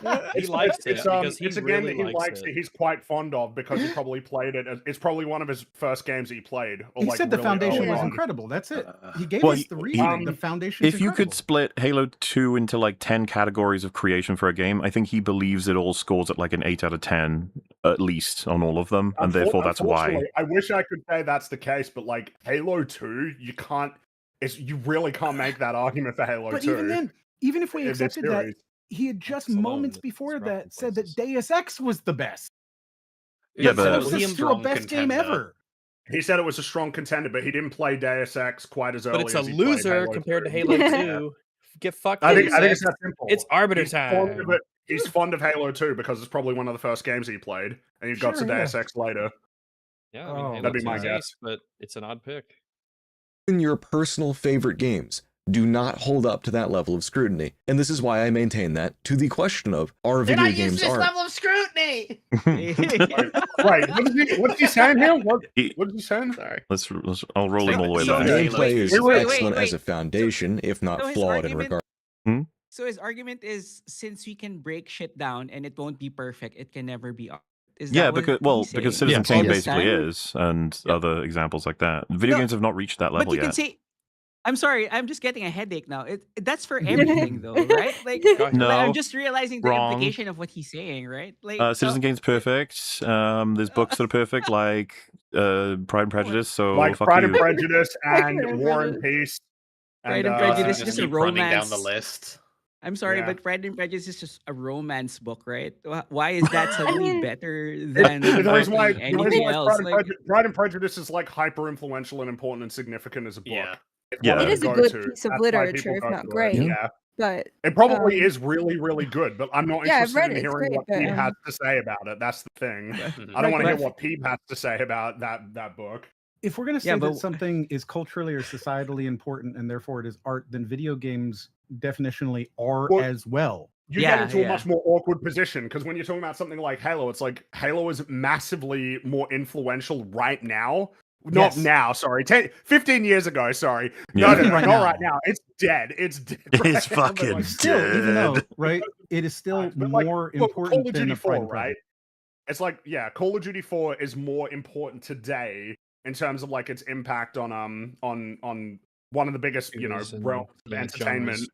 likes. He likes it because he it's a game really that he likes likes it. that he's quite fond of because he probably played it. It's probably one of his first games he played. Or He like said the really foundation early was on. incredible. That's it. He gave Well, us the reason. The foundation. If you could split Halo 2 into like 10 categories of creation for a game, I think he believes it all scores at like an 8 out of 10, at least on all of them, and therefore that's why. Unfortunately, I wish I could say that's the case, but like Halo 2, you can't. You really can't make that argument for Halo 2. But even then, even if we in this accepted that, series. he had just It's alone, moments it's before rough that in said that Deus Ex was the best. Yeah, That but- was still the best game ever. He said it was a strong contender, but he didn't play Deus Ex quite as early. But it's a as he played loser Halo compared to 2. Halo 2. Get fucked. I think Deus it's Ex. that simple. It's arbiter He's fond time. of it. He's fond of Halo 2 because it's probably one of the first games he played, and he got to Sure, yeah. Deus Ex later. Yeah, I mean, Oh, Halo that'd be 2 my is guess. ace, but it's an odd pick. even your personal favorite games do not hold up to that level of scrutiny. And this is why I maintain that to the question of, are video games art? of scrutiny? Right, what's he saying here? What is he saying? Sorry. Let's I'll roll him all the way So back. Gameplay is wait, excellent wait. as a foundation, if not So his flawed in argument- regard. So his argument is, since we can break shit down and it won't be perfect, it can never be art. Is that Yeah, what because he's because saying? Citizen All Kane this basically time? is, and other examples like that. Video No, games have not reached that But level you can yet. say, I'm sorry, I'm just getting a headache now. That's for everything though, right? Like, No, I'm just realizing the wrong. implication of what he's saying, right? Like, Citizen Kane's perfect. There's books that are perfect, like Pride and Prejudice. So Like fuck Pride you. and Prejudice Pride and and War and Prejudice. Peace. Pride and uh, Prejudice Just is a keep running down romance. the list. I'm sorry, Yeah. but Pride and Prejudice is just a romance book, right? Why is that suddenly mean- better than The reason why, fucking the reason anything why else? Pride and Prejudice is like hyper influential and important and significant as a book. Yeah. It's Yeah. one It to is a go good to. piece of That's why people literature, if go not to it. great. Yeah. But It probably um, is really, really good, but I'm not Yeah, I've interested read in it, it's hearing great, what but, Peeb has to say about it. That's the thing. I don't want to hear what Peeb has to say about that book. If we're going to say Yeah, that but- something is culturally or societally important and therefore it is art, then video games definitionally are Well, as well. You Yeah, get into yeah. a much more awkward position because when you're talking about something like Halo, it's like Halo is massively more influential right now. Not Yes. now, sorry. 15 years ago, sorry. Yeah. No, Right not now. right now. It's dead. It's dead. It's right now, but, fucking like, Still, even though, dead. right, it is still but, like, more look, Call important of than Duty a Pride 4, and right? Prejudice. It's like, yeah, Call of Duty 4 is more important today in terms of like its impact on one of the biggest, Shooters and, realms of yeah, entertainment genres.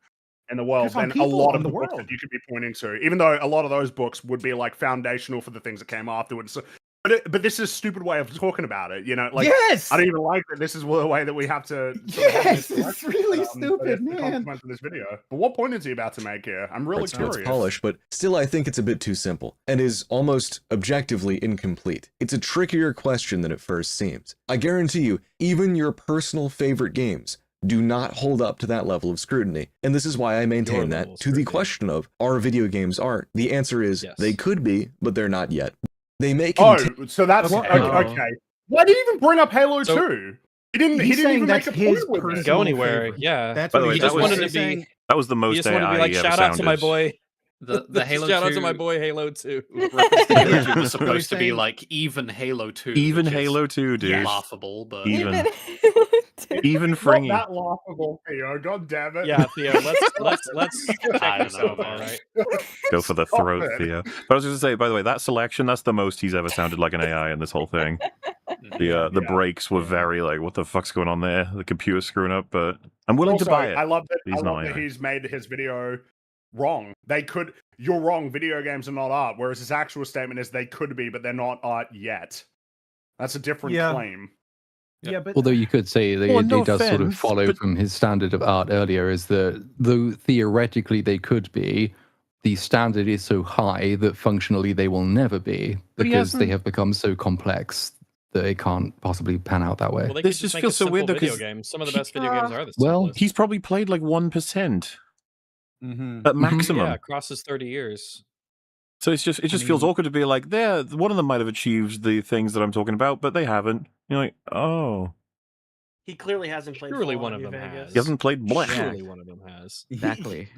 in the world Just on than a people lot in of the the books world. that you could be pointing to. Even though a lot of those books would be like foundational for the things that came afterwards. So, but this is a stupid way of talking about it, you know? Like, Yes! I don't even like that this is the way that we have to. Yes, it's really but stupid, it's the man. consequence of this video. But what point is he about to make here? I'm really It's curious. polished, but still I think it's a bit too simple, and is almost objectively incomplete. It's a trickier question than it first seems. I guarantee you, even your personal favorite games do not hold up to that level of scrutiny. And this is why I maintain level that of to the question of, are video games art? The answer is, Yes. they could be, but they're not yet. They may Oh, continue. so that's okay. Why did he even bring up Halo 2? He didn't even make a point with it. Go anywhere. Yeah. That's By the what way, he he's just that wanted to was be. that was the He most just wanted to AI be like, he ever shout out to my sounded. boy. The Halo shout 2 out to my boy Halo 2. Halo 2 was supposed he's to be saying- like even Halo 2. Even which is Halo 2, dude. laughable, but Even Fringy. Not that laughable, Theo. God damn it. Yeah, Theo. Let's check I don't yourself. know, All man. right. Go for the Stop throat, it. Theo. But I was going to say, by the way, that selection, that's the most he's ever sounded like an AI in this whole thing. The breaks were very like, what the fuck's going on there? The computer's screwing up, but I'm willing Also, to buy it. I love that. He's I not love that AI. he's made his video wrong. You're wrong. Video games are not art. Whereas his actual statement is they could be, but they're not art yet. That's a different claim. Yeah, but Although you could say that Well, it no does sort of offense, follow but- from his standard of art earlier, is that though theoretically they could be, the standard is so high that functionally they will never be But he because they hasn't- have become so complex that it can't possibly pan out that way. Well, they This could just make feels a so simple weird, though, video 'cause games. Some of the best video games are the Well, simplest. He's probably played like 1% Mhm. at maximum. Yeah, across his 30 years. So it just feels awkward to be like, there, one of them might have achieved the things that I'm talking about, but they haven't. You're like, oh, He clearly hasn't played. Surely Fallout one of New them Vegas. has. he hasn't played Black. Surely one of them has. Exactly.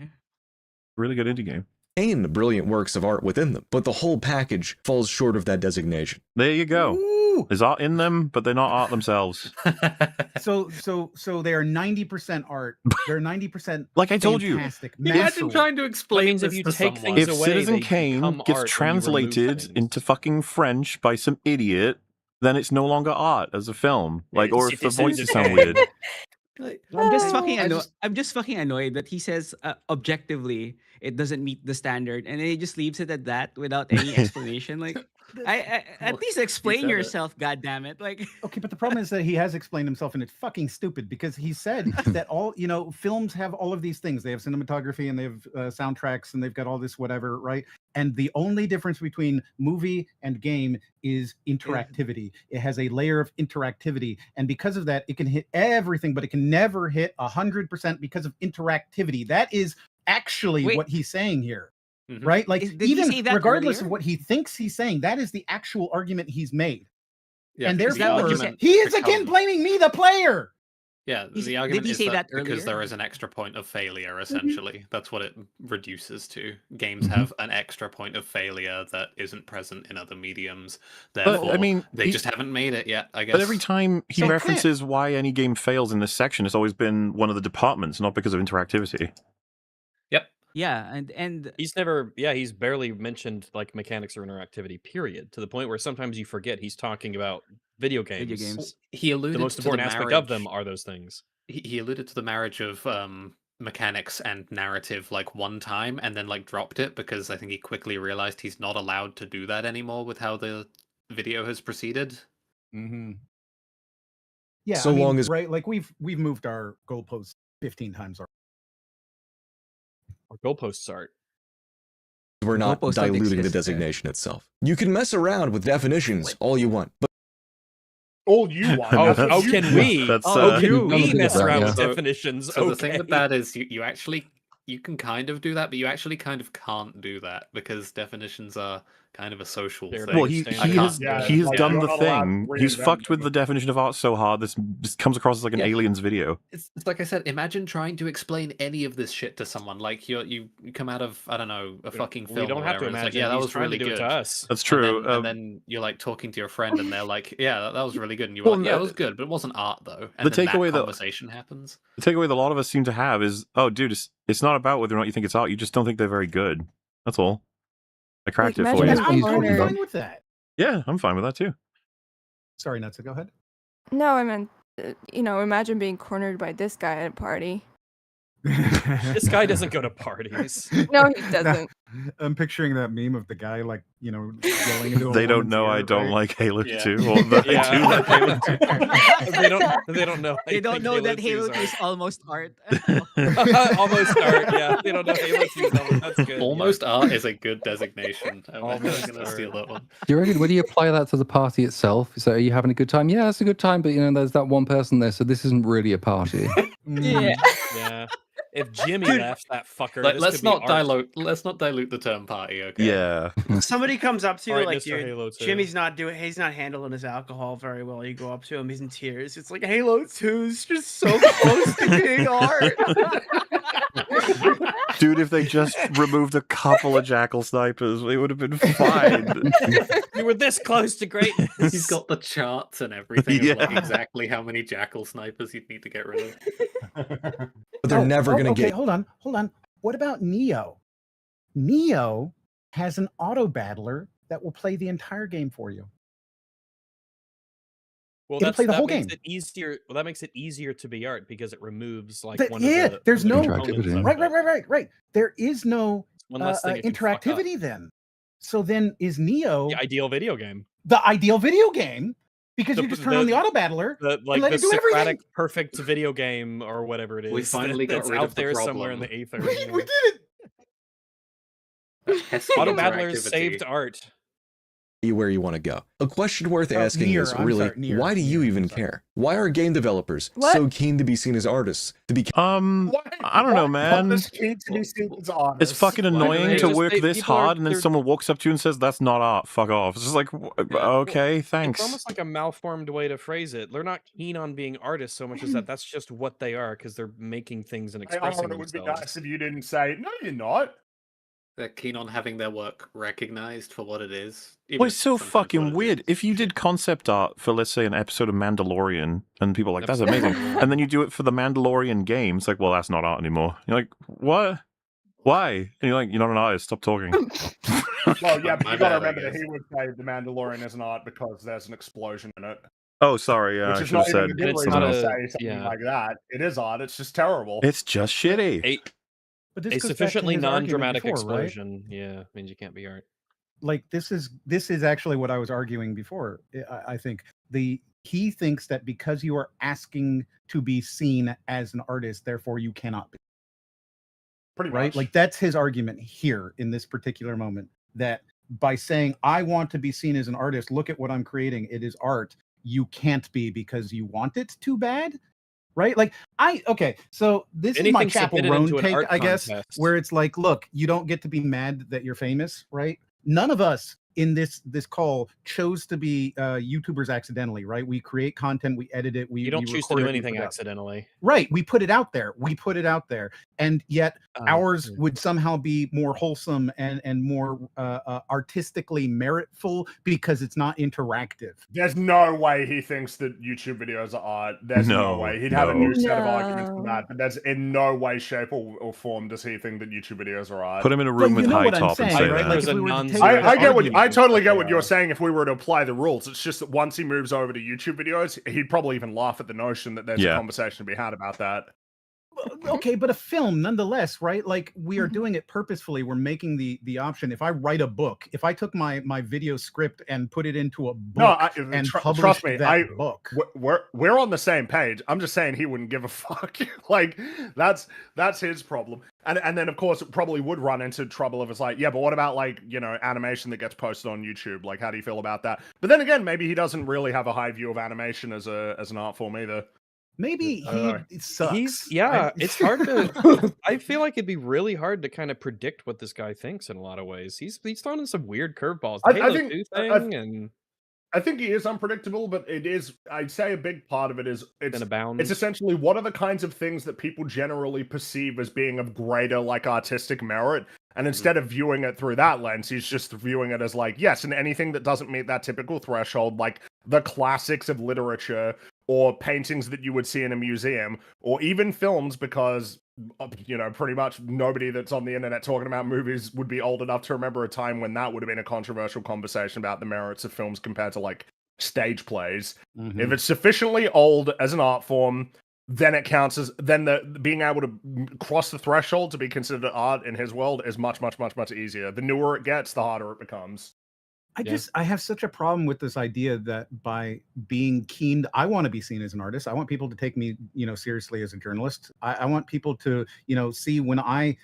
Really good indie game. Contain brilliant works of art within them, but the whole package falls short of that designation. There you go. There's art in them, but they're not art themselves. So they are 90% art. They're 90% Like I told you. fantastic, Imagine masterful. trying to explain means if this you to take someone. things If away, Citizen they Kane become gets art when you remove translated things. into fucking French by some idiot, then it's no longer art as a film. Like, or if the Citizen voices sound Kane. weird. I'm just fucking annoyed that he says objectively it doesn't meet the standard, and then he just leaves it at that without any explanation. Like, I at least explain said it. yourself, goddammit. Like, Okay, but the problem is that he has explained himself, and it's fucking stupid because he said that all films have all of these things. They have cinematography and they have soundtracks and they've got all this whatever, right? And the only difference between movie and game is interactivity. It has a layer of interactivity, and because of that, it can hit everything, but it can never hit 100% because of interactivity. That is actually Wait. what he's saying here. Mhm. Right? Like, Did he say even that regardless of earlier? what he thinks he's saying, that is the actual argument he's made. Yeah, And because the therefore, argument he is again becomes- blaming me, the player. Yeah, Did the argument he is say that that because there earlier? is an extra point of failure, essentially. That's what it reduces to. Games Mhm. have an extra point of failure that isn't present in other mediums. But, Therefore, I mean, they he- just haven't made it yet, I guess. But every time he So- references why any game fails in this section, it's always been one of the departments, not because of interactivity. Yep. yeah, and He's barely mentioned like mechanics or interactivity, period, to the point where sometimes you forget he's talking about video games. video games. He alluded The most to important the aspect marriage, of them are those things. he alluded to the marriage of mechanics and narrative like one time and then like dropped it because I think he quickly realized he's not allowed to do that anymore with how the video has proceeded. Mm-hmm. Yeah, So long as- right, like we've moved our goalposts 15 times already. Or goalposts art. We're not Goalposts don't diluting the exist, yeah. designation itself. You can mess around with definitions all you want, but All you want. Oh, That's what oh, you can want. we? That's, Oh, uh, can None of we it mess is that, around yeah. with So- definitions? So the thing Okay. with that is you actually you can kind of do that, but you actually kind of can't do that because definitions are kind of a social They're thing. Well, Very he standard. has Yeah, he has like, done you're the not allowed thing. to He's reinvent fucked with them. the definition of art so hard. This comes across as like an Yeah. aliens video. It's like I said, imagine trying to explain any of this shit to someone. Like you come out of, I don't know, a fucking film. We don't or have to whatever, and it's imagine. like, yeah, that he's was trying really to do good. it to us. That's true. And then you're like talking to your friend, and they're like, "Yeah, that was really good." And you're Well, like, "Yeah, no, it was good, but it wasn't art, though." the And then takeaway that that- conversation happens. The takeaway that a lot of us seem to have is, oh, dude, it's not about whether or not you think it's art. You just don't think they're very good. That's all. I cracked it for imagine you. And if I'm Cornered. totally fine with that. Yeah, I'm fine with that too. Sorry, Natsa, go ahead. No, I meant, imagine being cornered by this guy at a party. This guy doesn't go to parties. No, he doesn't. I'm picturing that meme of the guy like, yelling into a They don't woman's know ear, I don't right? like Halo Yeah. 2. Or that they Yeah. do like Halo 2. They don't know. they don't know that Halo 2 2 is almost art. almost art. Yeah, they don't know Halo 2 is almost. That's good. Almost art is a good designation. I'm Almost going to art. steal that one. Do you reckon when you apply that to the party itself? So are you having a good time? Yeah, it's a good time, but there's that one person there, so this isn't really a party. Mm. Yeah. Yeah. If Jimmy Dude, left that fucker, Like, this let's could be not art. dilute the term party, okay? Yeah. Somebody comes up to you All right, like, Mr. dude, Halo 2. Jimmy's not handling his alcohol very well. You go up to him, he's in tears. It's like Halo 2 is just so close to being art. Dude, if they just removed a couple of jackal snipers, it would have been fine. You were this close to greatness. He's got the charts and everything of like Yeah. exactly how many jackal snipers you'd need to get rid of. But they're never going to okay, get. hold on. What about Neo? Neo has an auto battler that will play the entire game for you. Well, It'll play the whole makes game. it easier. Well, that makes it easier to be art because it removes like But one yeah, of the there's no components of right, it. right. There is no One less thing it can fuck up. interactivity then. So then is Neo The ideal video game. the ideal video game? Because The- you just turn on the auto battler The and like let the it do everything. Socratic perfect video game or whatever it is. We finally got that's rid out of the there somewhere in problem. the ether. We did it. Pesky Auto battlers interactivity. saved art. Where you want to go. A question worth asking Nier, is I'm really, sorry, Nier, why do you even care? Why are game developers What? so keen to be seen as artists? To be I don't know, man. It's It's fucking annoying they to just- work they- this people are- hard and then they're- someone walks up to you and says, "That's not art. Fuck off." It's just like, okay, It's thanks. almost like a malformed way to phrase it. They're not keen on being artists so much as that that's just what they are because they're making things and Hey, expressing it would be themselves. nice if you didn't say, no, you're not. They're keen on having their work recognized for what it is. even Well, if it's so sometimes fucking what it weird. is. If you did concept art for, let's say, an episode of Mandalorian, and people are like, that's Episode of amazing, Mandalorian. and then you do it for the Mandalorian game, it's like, well, that's not art anymore. You're like, what? Why? And you're like, you're not an artist. Stop talking. Well, yeah, but My you gotta bad, I remember that guess. he would say The Mandalorian isn't art because there's an explosion in it. Oh, sorry. Yeah, Which I is should have not even said a good It's reason not to a- say something yeah. like that. It is art, it's just terrible. it's just shitty. But this A goes back to sufficiently his argument non-dramatic before, right? explosion, yeah, means you can't be art. Like this is actually what I was arguing before. I think he thinks that because you are asking to be seen as an artist, therefore you cannot be. Pretty Right? much. Like that's his argument here in this particular moment. That by saying I want to be seen as an artist, look at what I'm creating. It is art. You can't be because you want it too bad. Right? Like okay, so this is my Anything Chapel submitted Roan into an take, art I guess, contest. where it's like, look, you don't get to be mad that you're famous, right? None of us in this call chose to be YouTubers accidentally, right? We create content, we edit it, we You don't we choose to record do it, we anything put it out. accidentally. Right, we put it out there. And yet ours would somehow be more wholesome and more artistically meritful because it's not interactive. There's no way he thinks that YouTube videos are art. There's no, No, way. He'd have a no. new set of arguments for No. that, but there's in no way, shape, or form does he think that YouTube videos are art. Put him in a room you with know high what I'm top and saying, say right? that. Like, There's if a we were to non- take I this get what I argument- totally get what you're saying if we were to apply the rules. It's just that once he moves over to YouTube videos, he'd probably even laugh at the notion that there's a Yeah. conversation to be had about that. Okay, but a film nonetheless, right? Like we are doing it purposefully. We're making the option. If I write a book, if I took my video script and put it into a book and published trust me, that book, we're on the same page. I'm just saying he wouldn't give a fuck. Like that's his problem. And then of course it probably would run into trouble if it's like, yeah, but what about like, you know, animation that gets posted on YouTube? Like how do you feel about that? But then again, maybe he doesn't really have a high view of animation as an art form either. maybe I don't know. it sucks. It's hard to. I feel like it'd be really hard to kind of predict what this guy thinks in a lot of ways. He's thrown in some weird curveballs. The Halo 2 thing and I think he is unpredictable, but it is, I'd say a big part of it is it's abounds. essentially what are the kinds of things that people generally perceive as being of greater like artistic merit, and instead of viewing it through that lens, he's just viewing it as like, yes, and anything that doesn't meet that typical threshold, like the classics of literature or paintings that you would see in a museum, or even films, because you know, pretty much nobody that's on the internet talking about movies would be old enough to remember a time when that would have been a controversial conversation about the merits of films compared to like stage plays. If it's sufficiently old as an art form, then it counts as then the being able to cross the threshold to be considered art in his world is much easier. The newer it gets, the harder it becomes. I have such a problem with this idea that by being keen, I want to be seen as an artist. I want people to take me, you know, seriously as a journalist. I want people to, you know, see when I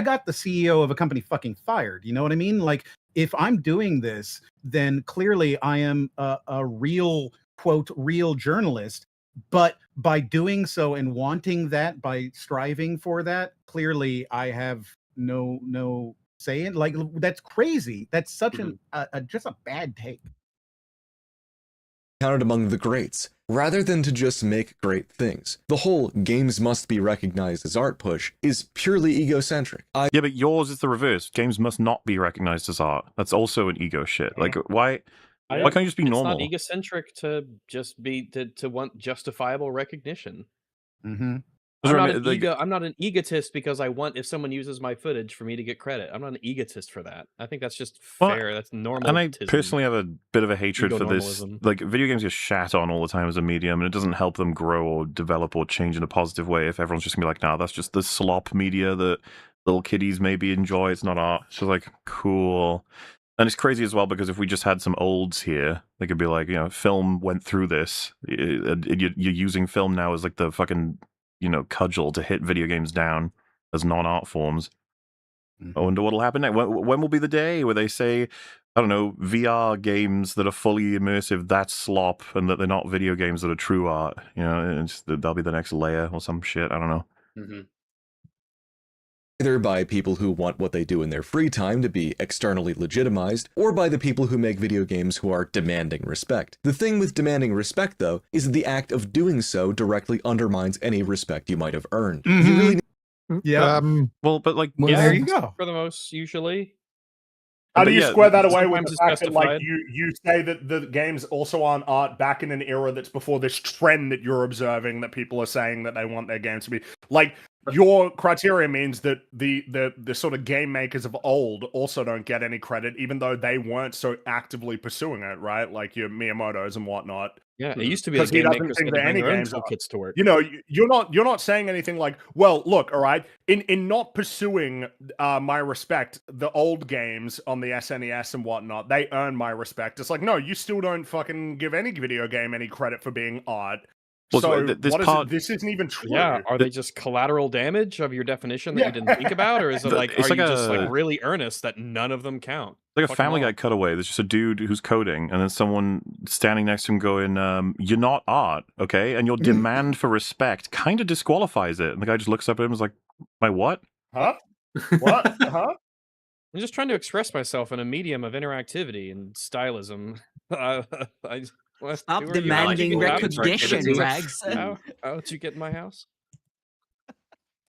got the CEO of a company fucking fired. You know what I mean? Like if I'm doing this, then clearly I am a real quote real journalist. But by doing so and wanting that, by striving for that, clearly I have no say in. Like, that's crazy. That's such just a bad take. Counted among the greats, rather than to just make great things. The whole games must be recognized as art push is purely egocentric. Yeah, but yours is the reverse. Games must not be recognized as art. That's also an ego shit. Like, why can't you just be normal? It's not egocentric to just be to want justifiable recognition. Mm-hmm. I'm not an egotist because I want, if someone uses my footage, for me to get credit. I'm not an egotist for that. I think that's just fair. That's normal. And I personally have a bit of a hatred for this. Ego-normalism. Like, video games get shat on all the time as a medium, and it doesn't help them grow or develop or change in a positive way if everyone's just gonna be like, nah, that's just the slop media that little kiddies maybe enjoy. It's not art. So, like, cool. And it's crazy as well, because if we just had some olds here, they could be like, you know, film went through this. You're using film now as like the fucking, you know, cudgel to hit video games down as non-art forms. I wonder what'll happen next. When will be the day where they say, I don't know, VR games that are fully immersive, that's slop, and that they're not video games that are true art? You know, that'll be the next layer or some shit. I don't know. Mm-hmm. Either by people who want what they do in their free time to be externally legitimized, or by the people who make video games who are demanding respect. The thing with demanding respect, though, is that the act of doing so directly undermines any respect you might have earned. Mm-hmm. You really Yeah. Well, but like, Yeah, there you go. For the most, usually. How do you square that away with sometimes the it's fact that, like, justified. you say that the games also aren't art back in an era that's before this trend that you're observing that people are saying that they want their games to be? Like, your criteria means that the sort of game makers of old also don't get any credit, even though they weren't so actively pursuing it, right? Like your Miyamoto's and whatnot. Yeah, it used to be that game makers had to bring their own toolkits to work. You know, you're not saying anything like, well, look, all right, in not pursuing my respect, the old games on the SNES and whatnot, they earn my respect. It's like, no, you still don't fucking give any video game any credit for being art. Well, So this what is part- it? This isn't even true. Yeah, are they just collateral damage of your definition that you didn't think about, or is it like, It's are like you just a- like really earnest that none of them count? Like a Fuck 'em Family all. Guy cutaway. There's just a dude who's coding, and then someone standing next to him going, "You're not art, okay?" And your demand for respect kind of disqualifies it. And the guy just looks up at him and is like, "My what?" Huh? What? Huh? I'm just trying to express myself in a medium of interactivity and stylism. Stop demanding recognition, Rags. How'd you get in my house?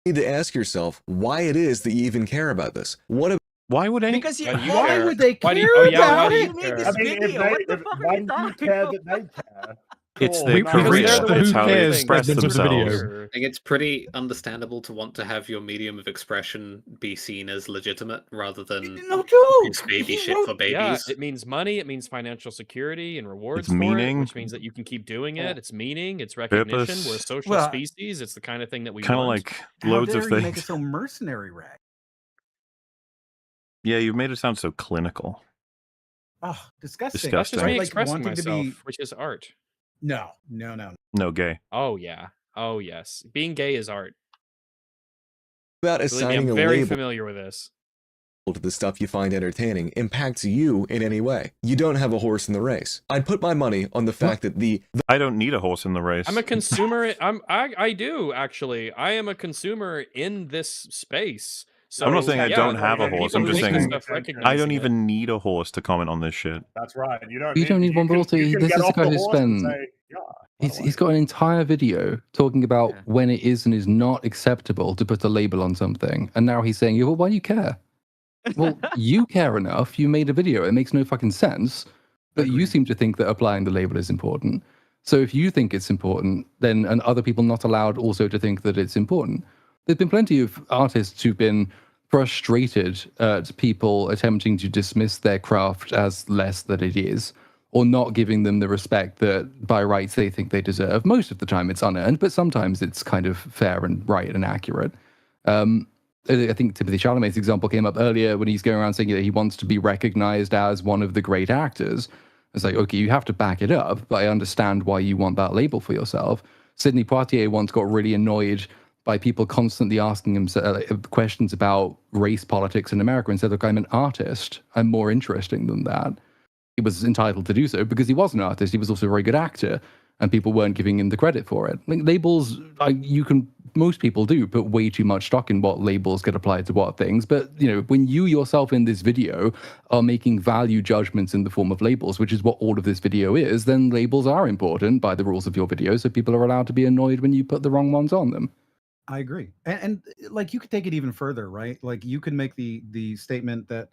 need to ask yourself why it is that you even care about this. Why would any? Because Why would they care about about it? it? You made this I mean, video. What the fuck are you talking care about? that they care? It's Cool, their nice. career. It's how they cares express segments of the video. themselves. I think it's pretty understandable to want to have your medium of expression be seen as legitimate rather than No joke. it's baby He shit wrote- for babies. Yeah, it means money. It means financial security and rewards It's for meaning. it, which means that you can keep doing it. It's meaning. It's recognition. Purpose. We're a social Well, species. It's the kind of thing that we Kind of want. like How loads dare of you make it things. so mercenary, Rag? Yeah, you've made it sound so clinical. Oh, disgusting. That's just me Like expressing wanting to myself, be which is art. no. No gay. Oh yeah. Oh yes. Being gay is art. About Believe me, assigning I'm a very label familiar with this. to the stuff you find entertaining impacts you in any way. You don't have a horse in the race. I'd put my money on the fact that I don't need a horse in the race. I'm a consumer. I do actually. I am a consumer in this space. So I'm not saying I yeah, don't have a like, horse. people I'm just who make this saying stuff I recognizing don't it. even need a horse to comment on this shit. That's right. You don't need one, but also you can this get is the off guy the who horse and spent. say, yeah, He's got an entire video talking about when it is and is not acceptable to put a label on something, and now he's saying, "Yeah, well, why do you care?" Well, you care enough. You made a video. It makes no fucking sense, but you seem to think that applying the label is important. So if you think it's important, then and other people not allowed also to think that it's important. There's been plenty of artists who've been frustrated at people attempting to dismiss their craft as less than it is, or not giving them the respect that by rights they think they deserve. Most of the time it's unearned, but sometimes it's kind of fair and right and accurate. I think Timothée Chalamet's example came up earlier when he's going around saying that he wants to be recognized as one of the great actors. It's like, okay, you have to back it up, but I understand why you want that label for yourself. Sidney Poitier once got really annoyed by people constantly asking him questions about race politics in America and said, look, I'm an artist. I'm more interesting than that. He was entitled to do so because he was an artist. He was also a very good actor. and people weren't giving him the credit for it. Like labels, most people do put way too much stock in what labels get applied to what things. But, when you yourself in this video are making value judgments in the form of labels, which is what all of this video is, then labels are important by the rules of your video. So people are allowed to be annoyed when you put the wrong ones on them. I agree. And like you could take it even further, right? Like you could make the statement that,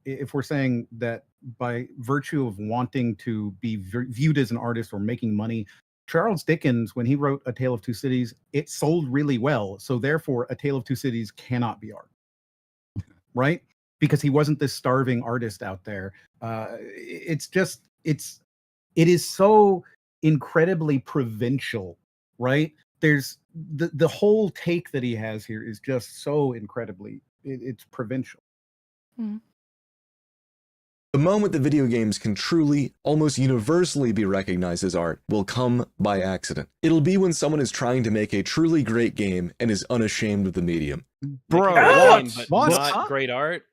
if we're saying that by virtue of wanting to be viewed as an artist or making money, Charles Dickens, when he wrote A Tale of Two Cities, it sold really well. So therefore, A Tale of Two Cities cannot be art, right? Because he wasn't this starving artist out there. It is so incredibly provincial, right? There's the whole take that he has here is just so incredibly, it's provincial. Mm. The moment that video games can truly, almost universally be recognized as art will come by accident. It'll be when someone is trying to make a truly great game and is unashamed of the medium. Bro, what? Not great art.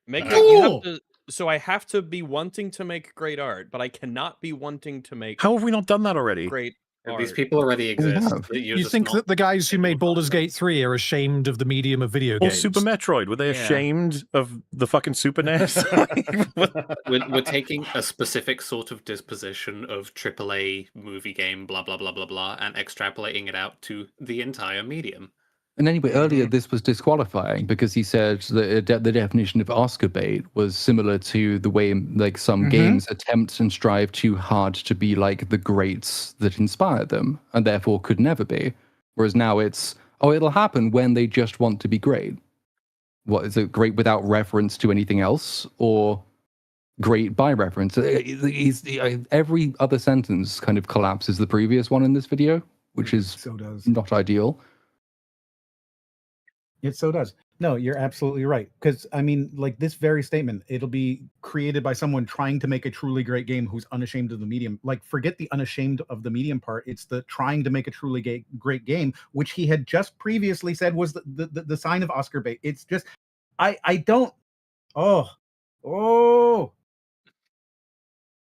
So I have to be wanting to make great art, but I cannot be wanting to make. How have we not done that already? Great. These people already exist. You think that the guys who made Baldur's Gate 3 are ashamed of the medium of video Or games? Super Metroid, were they ashamed of the fucking Super NES? We're taking a specific sort of disposition of AAA movie game, blah, blah, blah, blah, blah, and extrapolating it out to the entire medium. And anyway, earlier this was disqualifying because he said that the definition of Oscar bait was similar to the way like some games attempt and strive too hard to be like the greats that inspired them and therefore could never be. Whereas now it's, it'll happen when they just want to be great. What is it, great without reference to anything else or great by reference? Every other sentence kind of collapses the previous one in this video, which is not ideal. It so does. No, you're absolutely right. Because, I mean, like this very statement, it'll be created by someone trying to make a truly great game who's unashamed of the medium. Like, forget the unashamed of the medium part. It's the trying to make a truly great game, which he had just previously said was the sign of Oscar bait. It's just, I don't,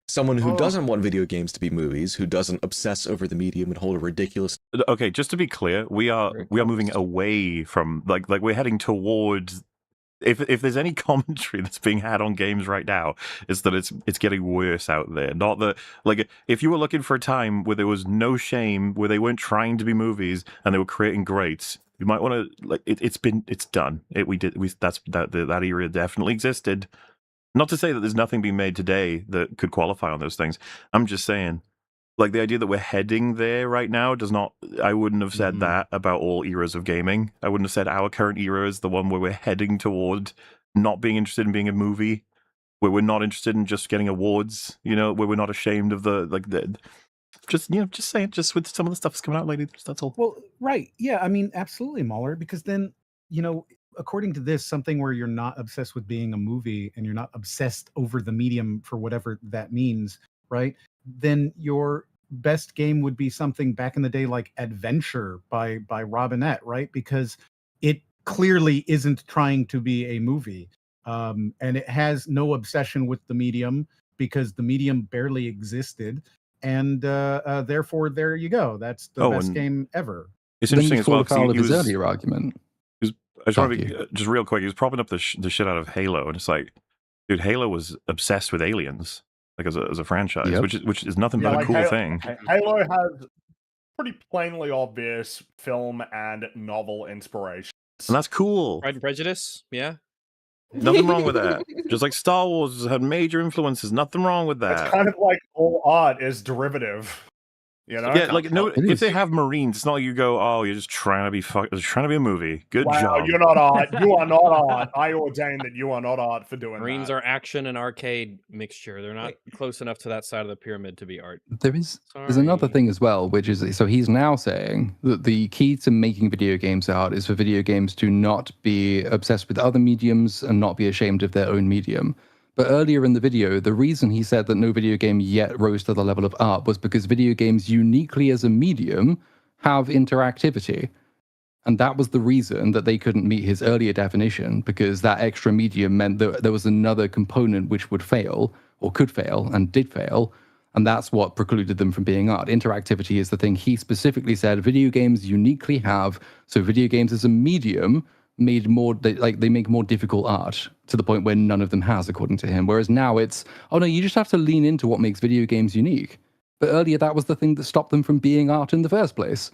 Someone who doesn't want video games to be movies, who doesn't obsess over the medium and hold a ridiculous... Okay, just to be clear, we are moving away from, like we're heading towards... If there's any commentary that's being had on games right now, it's that it's getting worse out there. Not that, like, if you were looking for a time where there was no shame, where they weren't trying to be movies and they were creating greats, you might want to, like, it's done. That era definitely existed. Not to say that there's nothing being made today that could qualify on those things. I'm just saying, like, the idea that we're heading there right now does not... I wouldn't have said that about all eras of gaming. I wouldn't have said our current era is the one where we're heading toward not being interested in being a movie, where we're not interested in just getting awards, where we're not ashamed of just saying, just with some of the stuff that's coming out lately, that's all. Well, right. Yeah, I mean, absolutely, Mahler, because then, according to this, something where you're not obsessed with being a movie and you're not obsessed over the medium for whatever that means, right? Then your best game would be something back in the day like Adventure by Robinette, right? Because it clearly isn't trying to be a movie. And it has no obsession with the medium because the medium barely existed. And therefore, there you go. That's the best game ever. It's interesting as well. He was earlier argument. I just want to be just real quick. He was propping up the shit out of Halo, and it's like, dude, Halo was obsessed with aliens, like as a franchise, which is nothing but a cool thing. Halo has pretty plainly obvious film and novel inspiration, and that's cool. Pride and Prejudice, yeah. Nothing wrong with that. Just like Star Wars had major influences. Nothing wrong with that. It's kind of like all art is derivative. Yeah, like if they have Marines, it's not like you go, you're just trying to be trying to be a movie. Good job. You're not art. You are not art. I ordain that you are not art for doing Marines that. are action and arcade mixture. They're not close enough to that side of the pyramid to be art. There's another thing as well, which is, so he's now saying that the key to making video games art is for video games to not be obsessed with other mediums and not be ashamed of their own medium. But earlier in the video, the reason he said that no video game yet rose to the level of art was because video games uniquely as a medium have interactivity. And that was the reason that they couldn't meet his earlier definition, because that extra medium meant that there was another component which would fail, or could fail, and did fail. And that's what precluded them from being art. Interactivity is the thing he specifically said video games uniquely have. So video games as a medium made more, they make more difficult art to the point where none of them has, according to him. Whereas now it's, oh no, you just have to lean into what makes video games unique. But earlier that was the thing that stopped them from being art in the first place.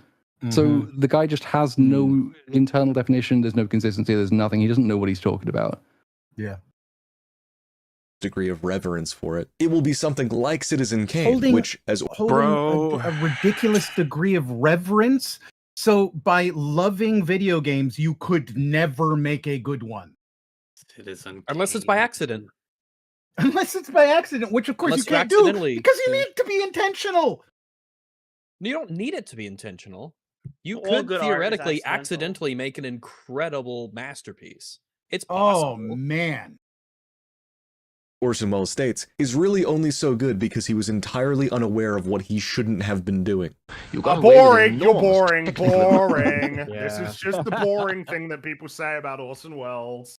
So the guy just has no internal definition. There's no consistency. There's nothing. He doesn't know what he's talking about. Yeah. Degree of reverence for it. It will be something like Citizen Kane, which as holding a ridiculous degree of reverence. So by loving video games, you could never make a good one. Citizen Unless it's by accident. Unless it's by accident, which of course Unless you can't do accidentally because you need to be intentional. You don't need it to be intentional. You All could good art is theoretically accidental. accidentally make an incredible masterpiece. It's possible. Oh man. Orson Welles states, is really only so good because he was entirely unaware of what he shouldn't have been doing. Boring. You're boring. Boring. Yeah. This is just the boring thing that people say about Orson Welles.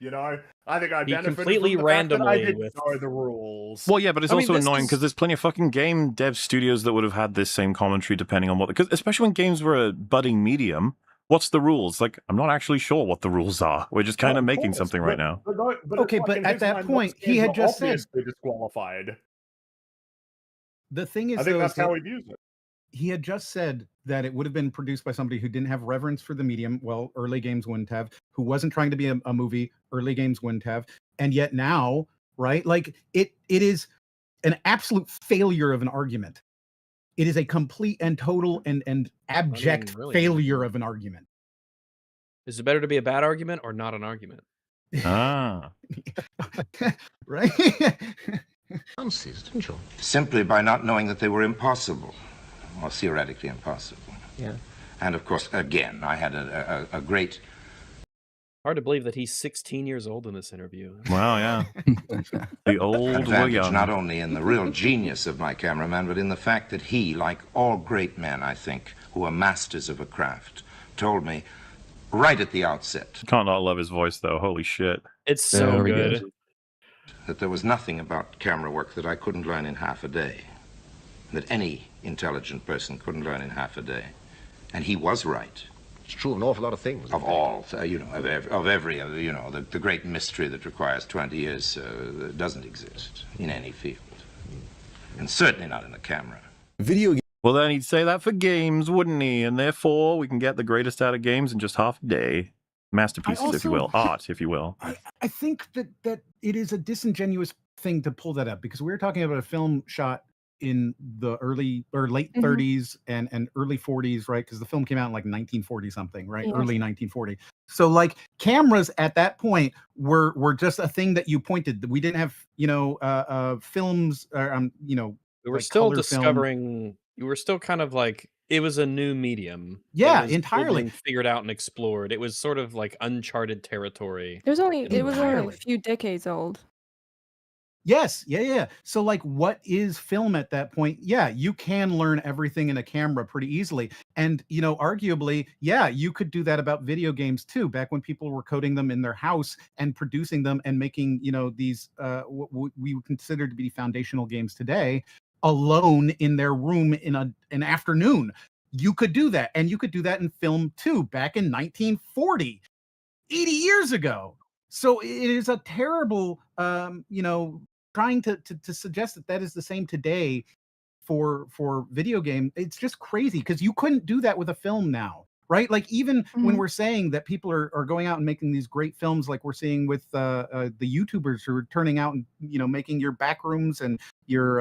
You know, I think I He benefited completely from the fact that I randomly didn't with- know the rules. Well, yeah, but it's I mean, also this annoying is- because there's plenty of fucking game dev studios that would have had this same commentary depending on what, because especially when games were a budding medium. What's the rules? Like, I'm not actually sure what the rules are. We're just kind of making something right now. Okay, but at that point, he had just said disqualified. the thing is, I think though, that's is that how he views it. he had just said that it would have been produced by somebody who didn't have reverence for the medium. Well, early games wouldn't have. Who wasn't trying to be a movie. Early games wouldn't have. And yet now, right? Like it is an absolute failure of an argument. It is a complete and total and abject really. failure of an argument. Is it better to be a bad argument or not an argument? Ah. Right? Answers, didn't you? Simply by not knowing that they were impossible, or theoretically impossible. Yeah. And of course, again, I had a great... Hard to believe that he's 16 years old in this interview. Wow, yeah. The old were advantage, young. not only in the real genius of my cameraman, but in the fact that he, like all great men, I think, who are masters of a craft, told me right at the outset Can't not love his voice, though. Holy shit. It's so Very good. that there was nothing about camera work that I couldn't learn in half a day, that any intelligent person couldn't learn in half a day. And he was right. It's true of an awful lot of things. Of all, you know, of every, you know, the great mystery that requires 20 years doesn't exist in any field. And certainly not in the camera. Video Well, then he'd say that for games, wouldn't he? And therefore, we can get the greatest out of games in just half a day. Masterpieces, if you will. Art, if you will. I think that it is a disingenuous thing to pull that up because we were talking about a film shot in the early or late 30s and early 40s, right? Because the film came out in like 1940 something, right? Yes. Early 1940. So like cameras at that point were just a thing that you pointed. We didn't have, you know, films, you know, We were like still color film. discovering. You were still kind of like it was a new medium. Yeah, It was still entirely. being figured out and explored. It was sort of like uncharted territory. It was only a Entirely. few decades old. Yes, yeah. So like what is film at that point? Yeah, you can learn everything in a camera pretty easily. And you know, arguably, yeah, you could do that about video games too, back when people were coding them in their house and producing them and making, you know, these what we would consider to be foundational games today alone in their room in an afternoon. You could do that, and you could do that in film too back in 1940, 80 years ago. So it is a terrible you know, trying to suggest that that is the same today for video game. It's just crazy because you couldn't do that with a film now, right? Like even when we're saying that people are going out and making these great films, like we're seeing with the YouTubers who are turning out and, you know, making your Backrooms and your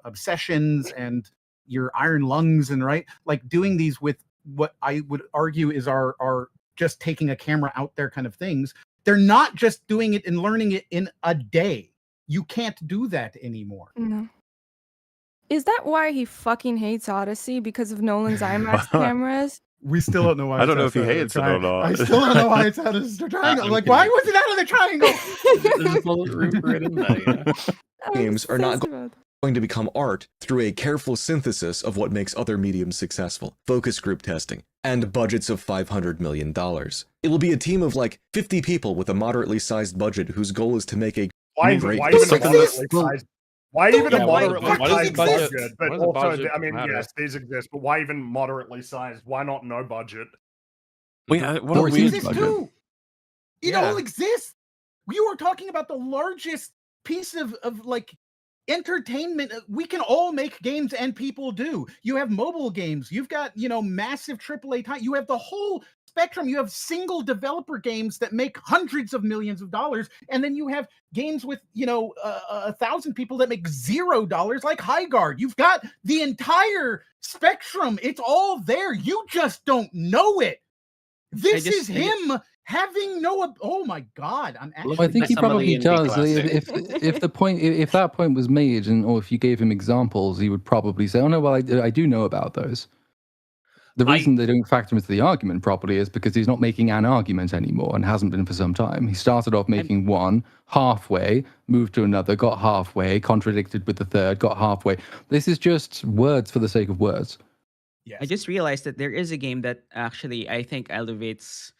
Obsessions and your Iron Lungs, and right, like doing these with what I would argue is our just taking a camera out there kind of things. They're not just doing it and learning it in a day. You can't do that anymore. No. Is that why he fucking hates Odyssey? Because of Nolan's IMAX cameras? We still don't know why. I don't know if he it's out of hates the it or triangle. not. I still don't know why it's out of the triangle. Like, why was it out of the triangle? games are not going to become art through a careful synthesis of what makes other mediums successful, focus group testing, and budgets of $500 million. It will be a team of like 50 people with a moderately sized budget whose goal is to make a great Why even something moderately sized? Why even Yeah, a why moderately does sized budget- budget? why But does a also, budget I mean, matter? yes, these exist, but why even moderately sized? Why not no budget? Wait, what a Or it weird exists budget. too. It Yeah. all exists. You are talking about the largest piece of like entertainment. We can all make games, and people do. You have mobile games. You've got, you know, massive AAA time. You have the whole spectrum. You have single developer games that make hundreds of millions of dollars, and then you have games with, you know, 1,000 people that make $0, like Highguard. You've got the entire spectrum. It's all there. You just don't know it. This is him having no. Oh my God! I'm actually. Well, I think he probably does. If that point was made, or if you gave him examples, he would probably say, "Oh no, well, I do know about those." The reason they don't factor into the argument properly is because he's not making an argument anymore, and hasn't been for some time. He started off making one, halfway, moved to another, got halfway, contradicted with the third, got halfway. This is just words for the sake of words. I just realized that there is a game that actually I think elevates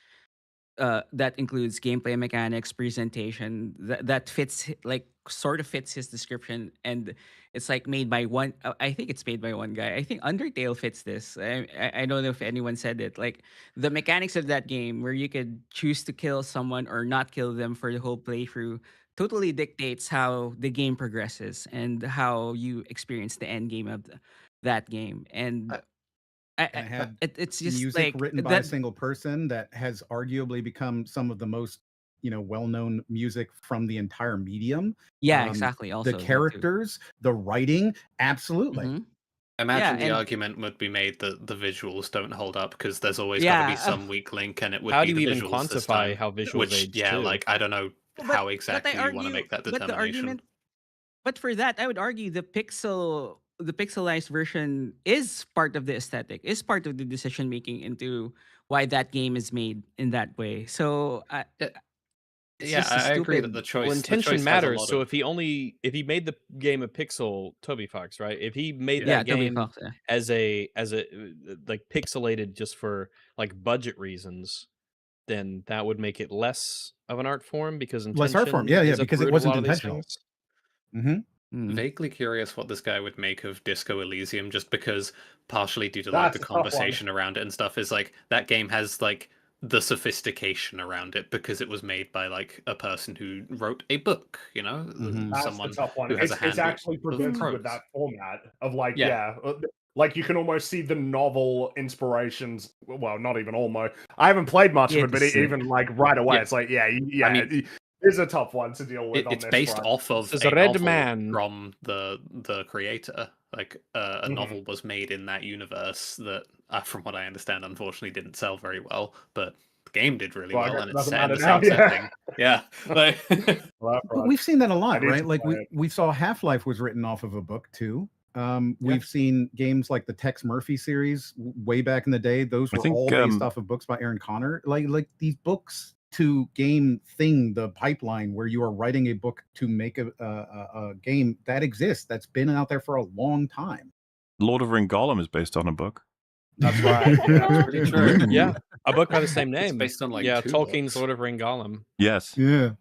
that includes gameplay mechanics, presentation, that fits like sort of fits his description, and it's like made by one. I think it's made by one guy. I think Undertale fits this. I don't know if anyone said it. Like the mechanics of that game, where you could choose to kill someone or not kill them for the whole playthrough, totally dictates how the game progresses and how you experience the end game of that game. And And I had it's just music like written by a that. single person that has arguably become some of the most, you know, well-known music from the entire medium. Yeah, exactly. Also, the that too. characters, the writing, absolutely. Mhm. Imagine the and- argument would be made that the visuals don't hold up because there's always got Yeah, to be some weak link, and it would How be do you the even visuals this quantify time, how visuals which, age, yeah, too? like I don't know how exactly I you want to make that but the determination. argument, but for that, I would argue the pixelized version is part of the aesthetic, is part of the decision making into why that game is made in that way. So it's Yeah, just a I agree that stupid- the choice. Well, the choice intention has a matters. lot So of- if he made the game a pixel Toby Fox, right? If he made Yeah, that Toby game Fox, yeah. as a like pixelated just for like budget reasons, then that would make it less of an art form because intention Less art form, yeah, is at the because it root of a wasn't lot of these intentional. things. Mm-hmm. Vaguely curious what this guy would make of Disco Elysium, just because partially due to like That's the a tough one. conversation around it and stuff, is like that game has like the sophistication around it because it was made by like a person who wrote a book, you know, That's someone the tough one. who has a hand It's actually of presented prose. with that format of like, Yeah. like you can almost see the novel inspirations. Well, not even almost. I haven't played much Yeah, of it, but this is it. even like right away, Yeah. it's like, yeah, I mean, it's a tough one to deal with. It's on this based front. off of There's a a red novel man. from the creator. Like a Mhm. novel was made in that universe that, from what I understand, unfortunately didn't sell very well, but the game did really Well, I well, guess and it it's doesn't set in the matter same now, yeah. setting. Yeah, like, But we've seen that a lot, I need right? to Like play we saw Half-Life was written off of a book too. We've seen games like the Tex Murphy series way back in the day. Those I were think, all based off of books by Aaron Connor. Like these books to game thing, the pipeline where you are writing a book to make a game that exists. That's been out there for a long time. Lord of Ring Golem is based on a book. That's right. Yeah, that's pretty true. Yeah, a book by the same name. It's based on like yeah, 2 Tolkien's books. Lord of Ring Gollum. Yes. Yeah.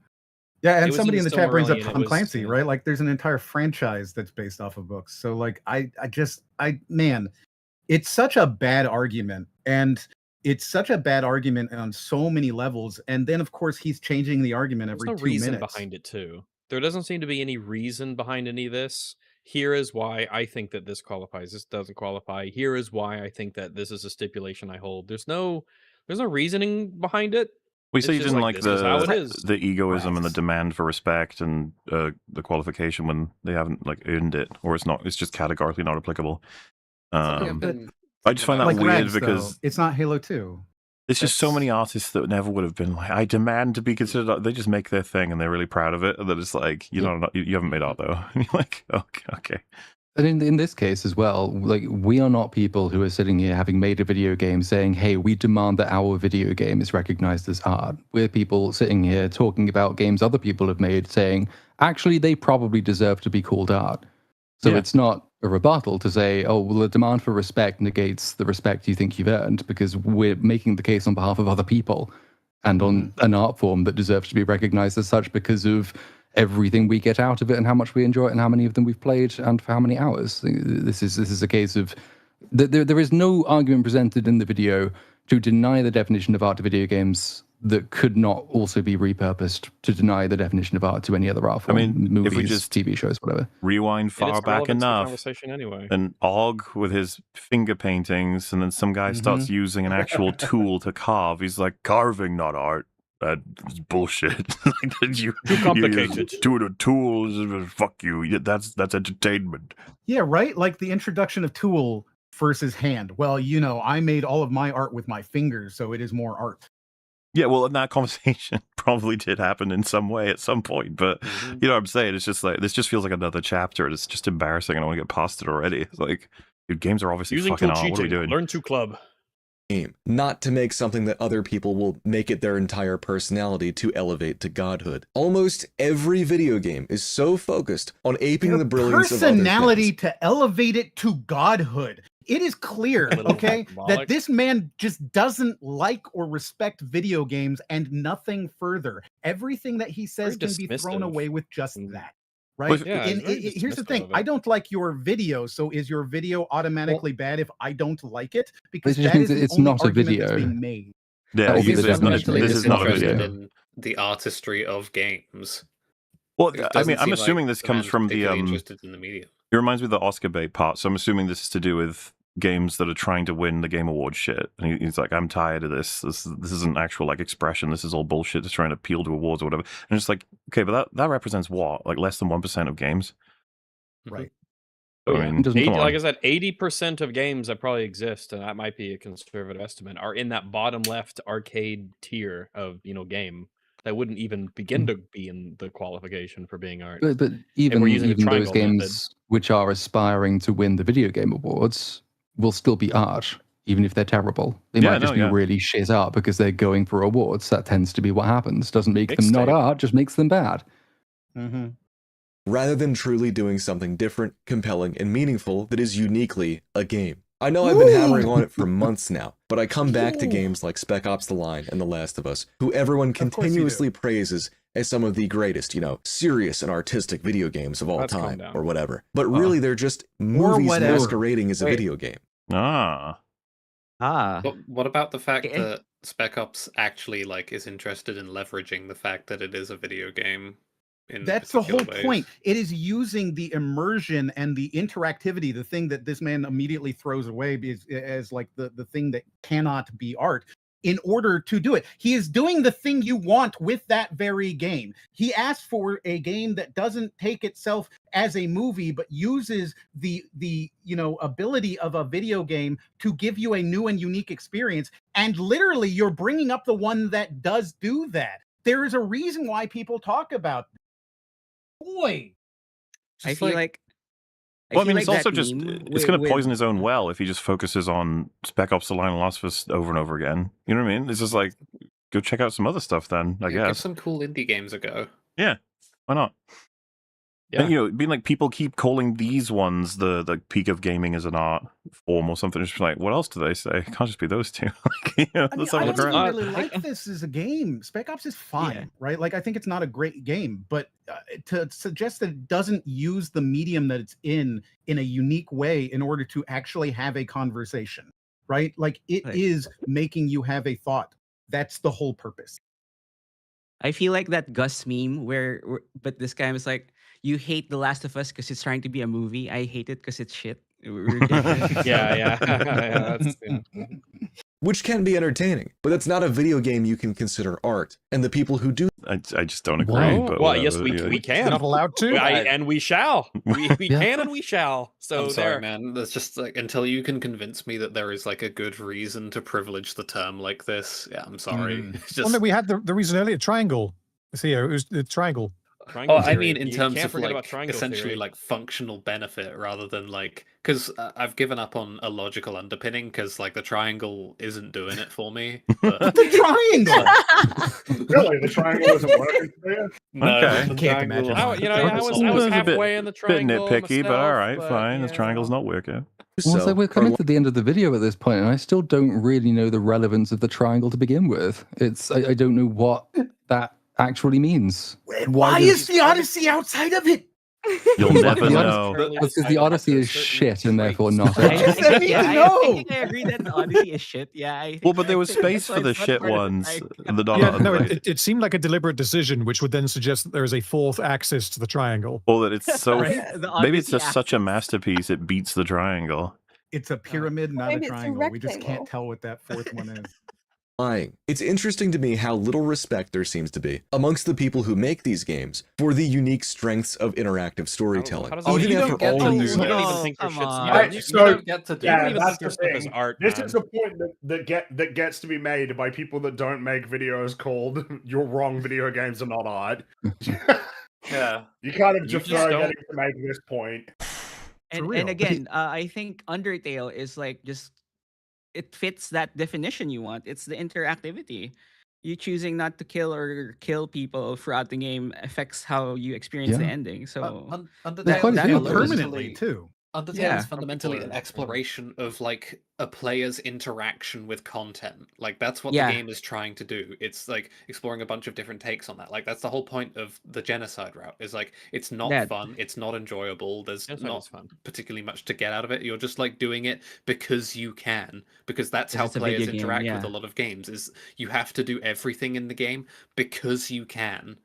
Yeah, It and was somebody in the chat brings up Silmarillion, it Tom was, Clancy, right? Like there's an entire franchise that's based off of books. So like man, it's such a bad argument. And it's such a bad argument on so many levels. And then of course he's changing the argument There's every no 2 reason minutes. behind it too. There doesn't seem to be any reason behind any of this. Here is why I think that this qualifies. This doesn't qualify. Here is why I think that this is a stipulation I hold. There's no reasoning behind it. We say It's you just didn't like this is how it is. the egoism and the demand for respect and the qualification when they haven't like earned it, or it's just categorically not applicable. I just find that Like weird Rags, because though, it's not Halo 2. there's just so many artists that never would have been like, I demand to be considered. They just make their thing and they're really proud of it. And then it's like, you haven't made art though. And you're like, okay. And in this case as well, like we are not people who are sitting here having made a video game saying, hey, we demand that our video game is recognized as art. We're people sitting here talking about games other people have made saying, actually, they probably deserve to be called art. So it's not a rebuttal to say, oh, well, the demand for respect negates the respect you think you've earned because we're making the case on behalf of other people and on an art form that deserves to be recognized as such because of everything we get out of it and how much we enjoy it and how many of them we've played and for how many hours. This is a case of there is no argument presented in the video to deny the definition of art to video games that could not also be repurposed to deny the definition of art to any other art form. I mean, movies, if we just TV shows, whatever. Rewind far back enough, conversation anyway. and Og with his finger paintings, and then some guy starts using an actual tool to carve. He's like, carving, not art. That's bullshit. Too complicated. The tools, fuck you. That's entertainment. Yeah, right? Like the introduction of tool versus hand. Well, you know, I made all of my art with my fingers, so it is more art. Yeah, well, and that conversation probably did happen in some way at some point, but you know what I'm saying? It's just like, this just feels like another chapter, and it's just embarrassing, and I want to get past it already. It's like, dude, games are obviously Using fucking tool art. What are we cheating. doing? Learn to club. Game, not to make something that other people will make it their entire personality to elevate to godhood. Almost every video game is so focused on aping the brilliance of other Personality things. to elevate it to godhood. It is clear, okay, that this man just doesn't like or respect video games and nothing further. Everything that he says can be thrown away with just that. Right? Well, yeah, Here's the thing. I don't like your video, so is your video automatically bad if I don't like it? Because It just that means is the it's only not a argument that's video. being made. Yeah, That will be this the is not, definition. this It's is not a interested video. in the artistry of games. Well, It I doesn't mean, I'm seem assuming like this the comes man's from the particularly interested in the medium. It reminds me of the Oscar bait part, so I'm assuming this is to do with games that are trying to win the Game Award shit. And he's like, I'm tired of this. This isn't actual like expression. This is all bullshit. Just trying to appeal to awards or whatever. And it's like, okay, but that represents what? Like less than 1% of games. Right. So, I mean, come 80, on. like I said, 80% of games that probably exist, and that might be a conservative estimate, are in that bottom left arcade tier of game that wouldn't even begin to be in the qualification for being art. But And we're using the even those triangle games method. which are aspiring to win the video game awards will still be art, even if they're terrible. They Yeah, might just no, be yeah. really shit art because they're going for awards. That tends to be what happens. Doesn't make them not Mixtape. art, just makes them bad. Rather than truly doing something different, compelling, and meaningful that is uniquely a game. I know I've been hammering on it for months now, but I come back to games like Spec Ops The Line and The Last of Us, who everyone continuously praises as some of the greatest, serious and artistic video games of all Let's calm time, down. or whatever. But really, they're just movies whatever. masquerading as a Wait. video game. Ah. But what about the fact that Spec Ops actually is interested in leveraging the fact that it is a video game? That's the whole particular ways? point. It is using the immersion and the interactivity, the thing that this man immediately throws away as like the thing that cannot be art, in order to do it. He is doing the thing you want with that very game. He asked for a game that doesn't take itself as a movie, but uses the ability of a video game to give you a new and unique experience. And literally, you're bringing up the one that does do that. There is a reason why people talk about it. Boy, I feel like. Well, I mean, feel it's like also that just, meme it's going to with- poison his own well if he just focuses on Spec Ops The Line and Last of Us over and over again. You know what I mean? It's just like, go check out some other stuff then, I Give guess. some cool indie games a go. Yeah, why not? Yeah. And, being like, people keep calling these ones the peak of gaming as an art form or something. It's just like, what else do they say? It can't just be those two. Let's have a I look don't around. really like this as a game. Spec Ops is fine, right? Like, I think it's not a great game, but to suggest that it doesn't use the medium that it's in a unique way in order to actually have a conversation, right? Like, it is making you have a thought. That's the whole purpose. I feel like that Gus meme but this guy was like, you hate The Last of Us because it's trying to be a movie. I hate it because it's shit. Yeah. That's, Which can be entertaining, but it's not a video game you can consider art. And the people who do, I just don't agree. Well, But well, yes, whatever, we yeah. can. You're not allowed to. And we shall. We can and we shall. So I'm sorry, there. man. That's just until you can convince me that there is a good reason to privilege the term like this. Yeah, I'm sorry. It's Well, just no, we had the reason earlier. Triangle. Theo, it was the triangle. Triangle I theory. mean, in You terms can't of forget about triangle essentially theory. functional benefit rather than because I've given up on a logical underpinning because the triangle isn't doing it for me. But The triangle. Really, the triangle isn't working for you? no, Okay. the Can't triangle- imagine. I was halfway in the Bit triangle. nitpicky, but all right, myself, fine. The yeah. triangle's not working. Well, so we're coming to the end of the video at this point, and I still don't really know the relevance of the triangle to begin with. I don't know what that actually means. Why is the Odyssey outside of it? You'll never The know. Because the Odyssey is shit and therefore not I, it. I, yeah, I think I agree that the Odyssey is shit. Yeah. Well, but there was think space that's why for the it's not shit part of the ones. triangle. The Yeah, no, like, it seemed like a deliberate decision, which would then suggest that there is a fourth axis to the triangle. or that it's so. Right? The Maybe it's Odyssey just such a masterpiece it beats the triangle. It's a pyramid, not a maybe it's a triangle. We just rectangle. can't tell what that fourth one is. Lying. It's interesting to me how little respect there seems to be amongst the people who make these games for the unique strengths of interactive storytelling. Even after all these You don't even think their come shit's on. art. So, You don't get to do. yeah, You don't even that's think their the stuff is thing. art. This man. is a point that gets to be made by people that don't make videos called "You're wrong, video games are not art." Yeah, You kind of You just just don't- getting to make this point. And again, I think Undertale is like just it fits that definition you want. It's the interactivity. You choosing not to kill or kill people throughout the game affects how you experience the Yeah. ending. So There's quite a few of those. Permanently too. Undertale Yeah. is fundamentally an exploration of like a player's interaction with content. Like that's what Yeah. the game is trying to do. It's like exploring a bunch of different takes on that. Like that's the whole point of the genocide route. Is like it's not That- fun, it's not enjoyable. There's Genocide not is fun. particularly much to get out of it. You're just like doing it because you can. Because that's 'Cause how it's a video players game, interact with yeah. a lot of games. Is you have to do everything in the game because you can.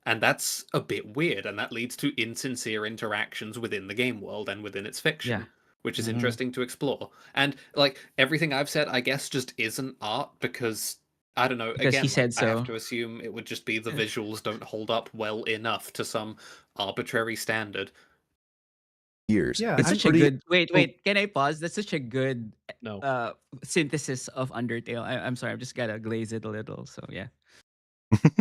And that's a bit weird, and that leads to insincere interactions within the game world and within its fiction, Yeah. which is Mhm. interesting to explore. And like everything I've said, I guess just isn't art because I don't know. Because he Again, said I have so. to assume it would just be the visuals don't hold up well enough to some arbitrary standard. years. Yeah, That's It's such a pretty- good. Wait. Can I pause? That's such a good No. synthesis of Undertale. I'm sorry. I've just gotta glaze it a little. So yeah,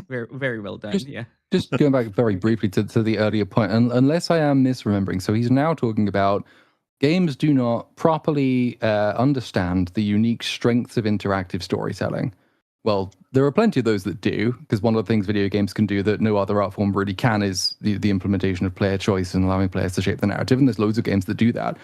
very very well done. Yeah. Just going back very briefly to the earlier point, unless I am misremembering, so he's now talking about games do not properly understand the unique strengths of interactive storytelling. Well, there are plenty of those that do, because one of the things video games can do that no other art form really can is the implementation of player choice and allowing players to shape the narrative, and there's loads of games that do that.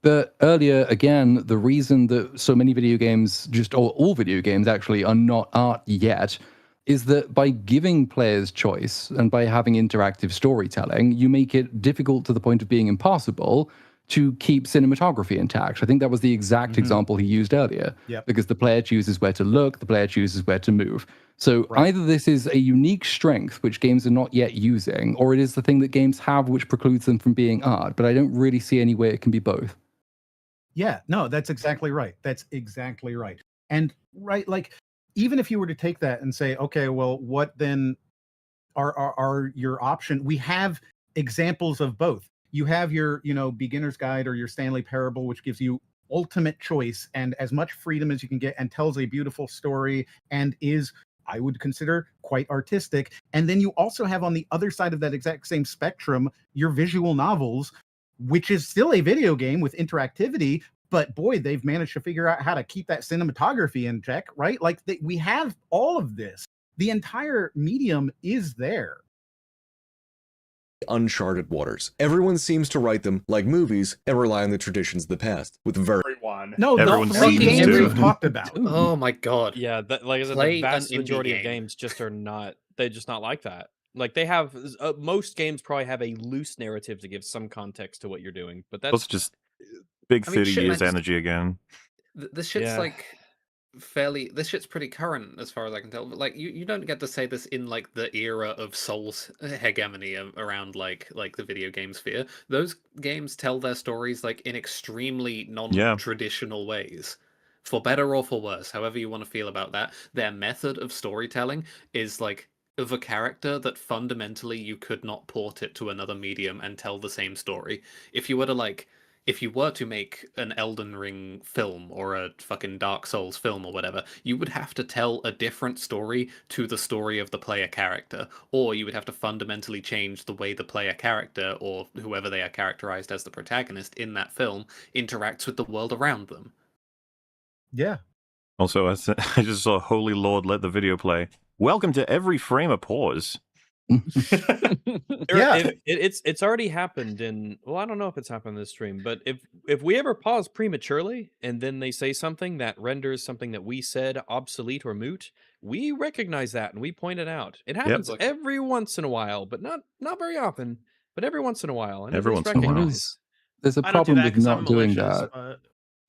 But earlier, again, the reason that so many video games, or all video games actually, are not art yet, is that by giving players choice and by having interactive storytelling, you make it difficult to the point of being impossible to keep cinematography intact. I think that was the exact example he used earlier. Yep. Because the player chooses where to look, the player chooses where to move. So either this is a unique strength which games are not yet using, or it is the thing that games have which precludes them from being art. But I don't really see any way it can be both. Yeah, no, that's exactly right. That's exactly right. And like even if you were to take that and say, okay, well, what then are your option? We have examples of both. You have your, beginner's guide or your Stanley Parable, which gives you ultimate choice and as much freedom as you can get and tells a beautiful story and is, I would consider, quite artistic. And then you also have on the other side of that exact same spectrum, your visual novels, which is still a video game with interactivity, but boy, they've managed to figure out how to keep that cinematography in check, right? Like we have all of this. The entire medium is there. Uncharted waters. Everyone seems to write them like movies and rely on the traditions of the past with very No, Everyone the seems games to. we've talked about. Oh my god. Yeah, like I said, Play the vast an indie majority of game. games just are not. They're just not like that. Like they have most games probably have a loose narrative to give some context to what you're doing, but That's that's just big I mean, 30 shit, years man, just- energy again. This shit's Yeah. like this shit's pretty current as far as I can tell. But like you don't get to say this in like the era of Soul's hegemony around like the video game sphere. Those games tell their stories like in extremely non-traditional ways. For better or for worse, however you want to feel about that, their method of storytelling is like of a character that fundamentally you could not port it to another medium and tell the same story. If you were to make an Elden Ring film or a fucking Dark Souls film or whatever, you would have to tell a different story to the story of the player character, or you would have to fundamentally change the way the player character, or whoever they are characterized as the protagonist in that film, interacts with the world around them. Yeah. Also, I just saw Holy Lord let the video play. Welcome to every frame of pause. Yeah. It's already happened in. Well, I don't know if it's happened in this stream, but if we ever pause prematurely and then they say something that renders something that we said obsolete or moot, we recognize that and we point it out. It happens every once in a while, but not very often, but every once in a while, and Every it is once in a while. recognized. There's a I don't do problem that with 'cause I'm not doing malicious, that. but-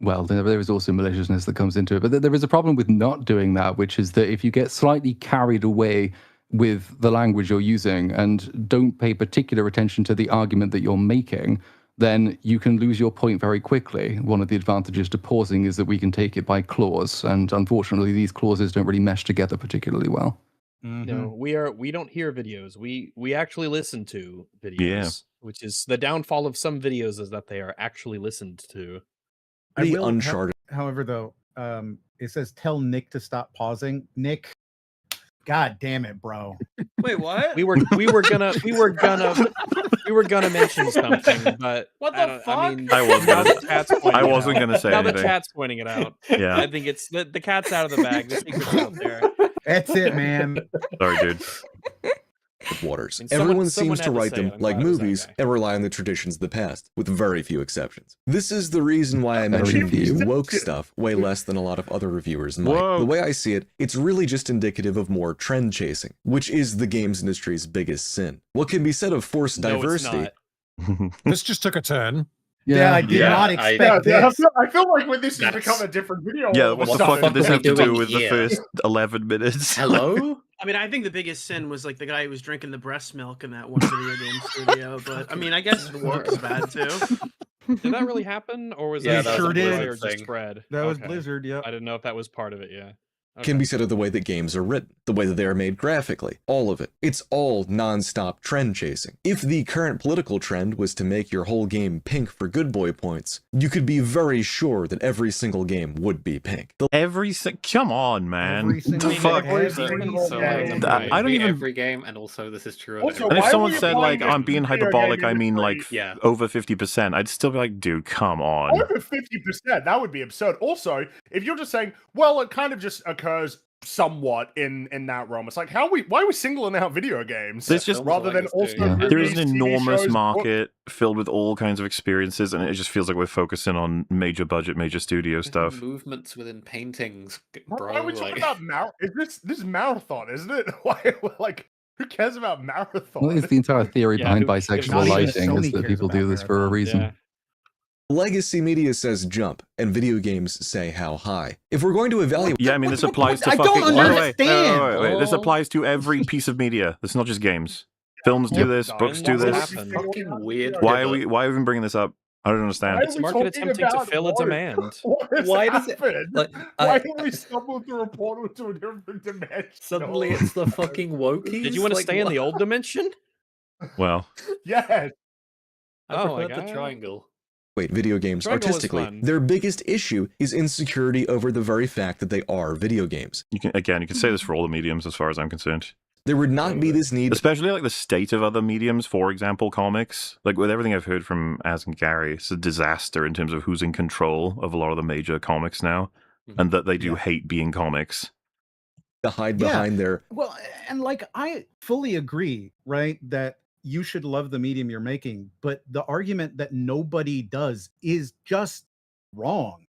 Well, there is also maliciousness that comes into it, but there is a problem with not doing that, which is that if you get slightly carried away with the language you're using and don't pay particular attention to the argument that you're making, then you can lose your point very quickly. One of the advantages to pausing is that we can take it by clause, and unfortunately, these clauses don't really mesh together particularly well. No, we don't hear videos. We actually listen to videos, which is the downfall of some videos is that they are actually listened to. I will, Uncharted. However, though, it says tell Nick to stop pausing. Nick, God damn it, bro. Wait, what? We were gonna mention something, but What the fuck? I mean, I wasn't now gonna- the chat's pointing I it wasn't out. gonna say now the anything. chat's pointing it out. Yeah. I think it's the cat's out of the bag. The secret's out there. That's it, man. Sorry, dude. Waters. And someone- Everyone someone seems to had to write say them it. I'm like glad it was that movies guy. and rely on the traditions of the past, with very few exceptions. This is the reason why I mentioned few. the woke stuff way less than a lot of other reviewers might. Woke. The way I see it, it's really just indicative of more trend chasing, which is the games industry's biggest sin. What can be said of forced No, it's diversity? not. This just took a turn. Yeah, I did not expect this. I feel like when this has become a different video. Yeah, all of a what the sudden- fuck did this have to do doing with the here? first 11 minutes? Hello? I mean, I think the biggest sin was like the guy who was drinking the breast milk in that one video game studio. But I mean, I guess the woke is bad too. Did that really happen, or was Yeah, that sure a did. Blizzard just spread? That was Okay. Blizzard, yeah. I didn't know if that was part of it. Yeah. Can be said of the way that games are written, the way that they are made graphically, all of it. It's all non-stop trend chasing. If the current political trend was to make your whole game pink for good boy points, you could be very sure that every single game would be pink. Come on, man. Every single The fuck? every So, single like, game. I don't even. every game, and also this is true. of Also, And if why someone were you said playing like I'm this being video hyperbolic, game I mean like industry? Yeah. over 50%, I'd still be like, dude, come on. Over 50%, that would be absurd. Also, if you're just saying, well, it kind of just occurs somewhat in that realm, it's like why are we singling out video games There's just- rather than also There is movies, an TV enormous shows, market filled with all kinds of experiences, and it just feels like we're focusing on major budget, major studio stuff. Movements within paintings, Why bro. are we talking like- about this is marathon, isn't it? Why, like, who cares about marathon? Well, it's the entire theory Yeah, behind who- bisexual not even lighting Sony is that cares people do about this for a marathon. reason. Yeah. Legacy media says jump, and video games say how high. If we're going to evaluate... Yeah, I mean, this applies to I fucking... don't understand. Wait. This applies to every piece of media. It's not just games. Films do this, books do this. Fucking weird. Why are we even bringing this up? I don't understand. It's a market attempting to fill a demand. Why does it- like, Why did we stumble through a portal to a different dimension? Suddenly it's the fucking wokies? Did you want to Like, stay in the what? old dimension? Well, Yes. I Oh, prefer like, the triangle. video games Triangle is artistically, fun. their biggest issue is insecurity over the very fact that they are video games. you can say this for all the mediums as far as I'm concerned. There would not be this need... Especially like the state of other mediums, for example, comics. Like with everything I've heard from Az and Gary, it's a disaster in terms of who's in control of a lot of the major comics now, and that they do hate being comics. to hide Yeah. behind their... Well, and like I fully agree, right, that you should love the medium you're making, but the argument that nobody does is just wrong,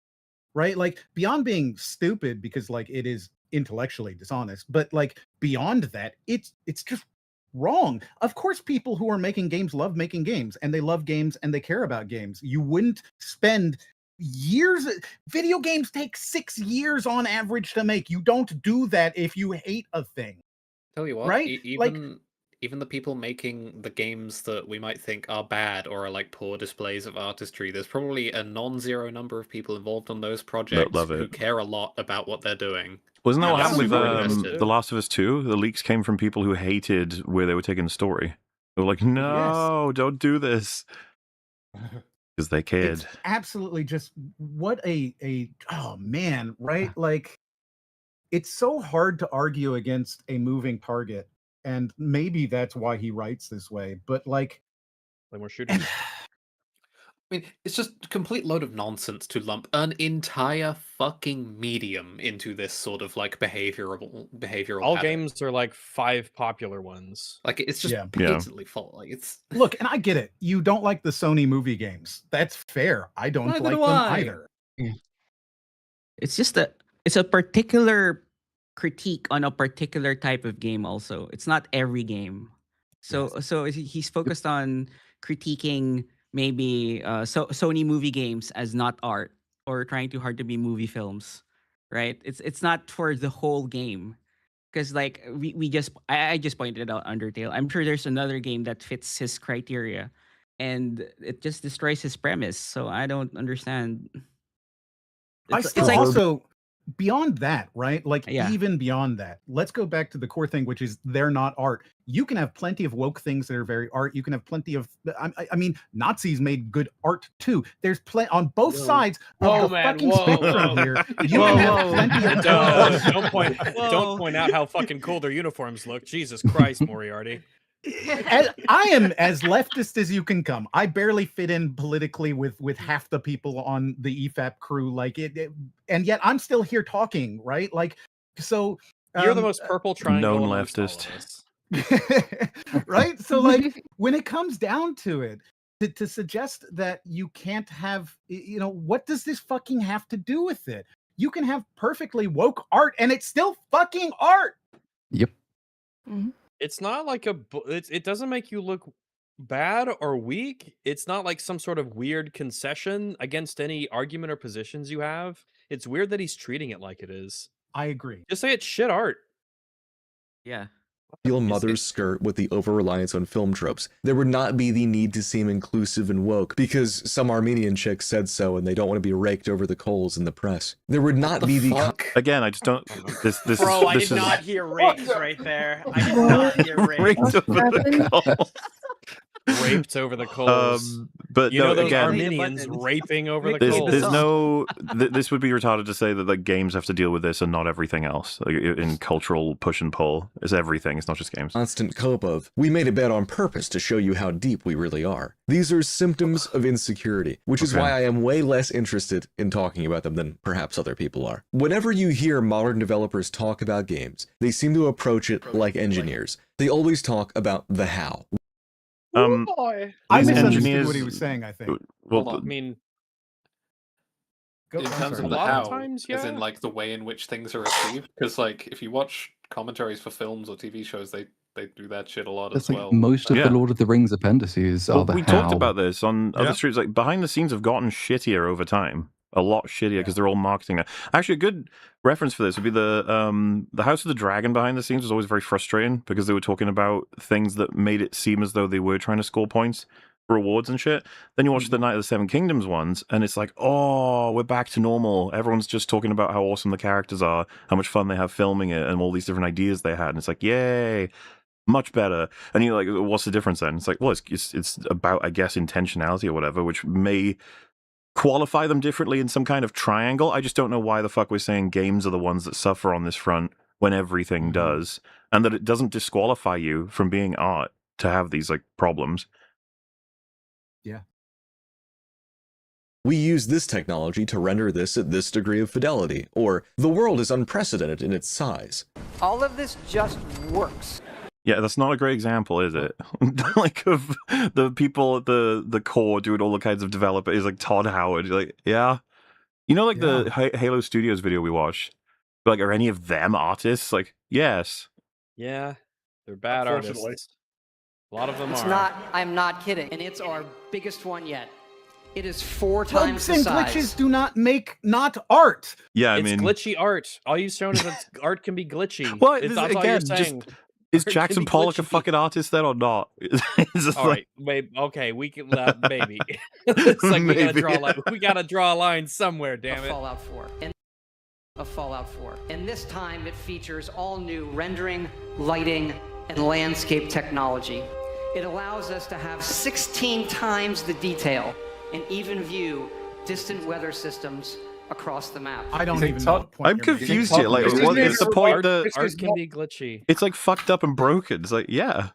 right? Like beyond being stupid because like it is intellectually dishonest, but like beyond that, it's just wrong. Of course, people who are making games love making games, and they love games and they care about games. You wouldn't spend years. Video games take 6 years on average to make. You don't do that if you hate a thing. Tell you what, Right? Even the people making the games that we might think are bad or are like poor displays of artistry, there's probably a non-zero number of people involved on those projects love who it. care a lot about what they're doing. Wasn't that what And happened with super invested. The Last of Us 2? The leaks came from people who hated where they were taking the story. They were like, no, don't do this. Because they cared. It's absolutely just what a oh man, right? Like it's so hard to argue against a moving target, and maybe that's why he writes this way. But like, when we're shooting, I mean, it's just a complete load of nonsense to lump an entire fucking medium into this sort of like behavioral all pattern. games are like 5 popular ones. Like it's just Yeah. patently false. Like it's look, and I get it. You don't like the Sony movie games. That's fair. I don't Neither like do them I. either. It's just that it's a particular critique on a particular type of game. Also, it's not every game. So he's focused on critiquing maybe Sony movie games as not art, or trying too hard to be movie films, right? It's not for the whole game. Because like I just pointed out Undertale. I'm sure there's another game that fits his criteria, and it just destroys his premise. So I don't understand. I still also beyond that, right? Like Yeah. even beyond that, let's go back to the core thing, which is they're not art. You can have plenty of woke things that are very art. You can have plenty of. I mean, Nazis made good art too. There's plenty on both sides of the fucking spectrum here. You can have plenty of. Don't point out how fucking cool their uniforms look. Jesus Christ, Moriarty. I am as leftist as you can come. I barely fit in politically with half the people on the EFAP crew. Like and yet I'm still here talking, right? Like, so You're the most purple triangle known amongst all leftist. of us. right? So like when it comes down to it, to suggest that you can't have, what does this fucking have to do with it? You can have perfectly woke art and it's still fucking art. Yep. It's not like it doesn't make you look bad or weak. It's not like some sort of weird concession against any argument or positions you have. It's weird that he's treating it like it is. I agree. Just say it's shit art. Yeah. Your mother's skirt with the over-reliance on film tropes. There would not be the need to seem inclusive and woke because some Armenian chick said so and they don't want to be raked over the coals in the press. There would not be the... Again, I just don't... This Bro, I this did is... not hear rapes right there. I did not hear rapes. Raked over the coals. Raped over the coals. But you no, know those again, Armenians raping over the there's, coals. there's no. This would be retarded to say that like games have to deal with this and not everything else. Like, in cultural push and pull, it's everything. It's not just games. Constant cope of, we made a bet on purpose to show you how deep we really are. These are symptoms of insecurity, which is why I am way less interested in talking about them than perhaps other people are. Whenever you hear modern developers talk about games, they seem to approach it like engineers. They always talk about the how. I misunderstood what he was saying, I think. Well, I mean, In terms of the how, as in like the way in which things are achieved, because like if you watch commentaries for films or TV shows, they do that shit a lot It's as like well. most of the Lord of the Rings appendices are Well, the we how. talked about this on other streams. Like behind the scenes have gotten shittier over time, a lot shittier because they're all marketing it. Actually, a good reference for this would be the House of the Dragon behind the scenes was always very frustrating because they were talking about things that made it seem as though they were trying to score points for awards and shit. Then you watch the Night of the Seven Kingdoms ones, and it's like, oh, we're back to normal. Everyone's just talking about how awesome the characters are, how much fun they have filming it, and all these different ideas they had. And it's like, yay, much better. And you're like, what's the difference then? It's like, well, it's about, I guess, intentionality or whatever, which may qualify them differently in some kind of triangle. I just don't know why the fuck we're saying games are the ones that suffer on this front when everything does, and that it doesn't disqualify you from being art to have these like problems. Yeah. We use this technology to render this at this degree of fidelity, or the world is unprecedented in its size. All of this just works. Yeah, that's not a great example, is it? Like of the people at the core doing all the kinds of developer is like Todd Howard. You're like, yeah, you know, like the Halo Studios video we watched. Like, are any of them artists? Like, yes. Yeah, they're bad artists. A lot of them It's are. not, I'm not kidding. And it's our biggest one yet. It is 4 times Bugs the and size. glitches do not make not art. Yeah, I It's mean, glitchy art. All you've shown is that art can be glitchy. Well, That's this- all you're again, just- saying. is Art can Jackson be Pollock a glitchy. fucking artist then or not? It's just All right, maybe. Okay, we can maybe. It's like Maybe. we gotta draw a line somewhere. Damn of it. Fallout 4. Of Fallout 4. And this time it features all new rendering, lighting, and landscape technology. It allows us to have 16 times the detail and even view distant weather systems across the map. I don't even know. I'm confused here. Like, what is the point that art can be glitchy? it's like fucked up and broken? It's like, yeah,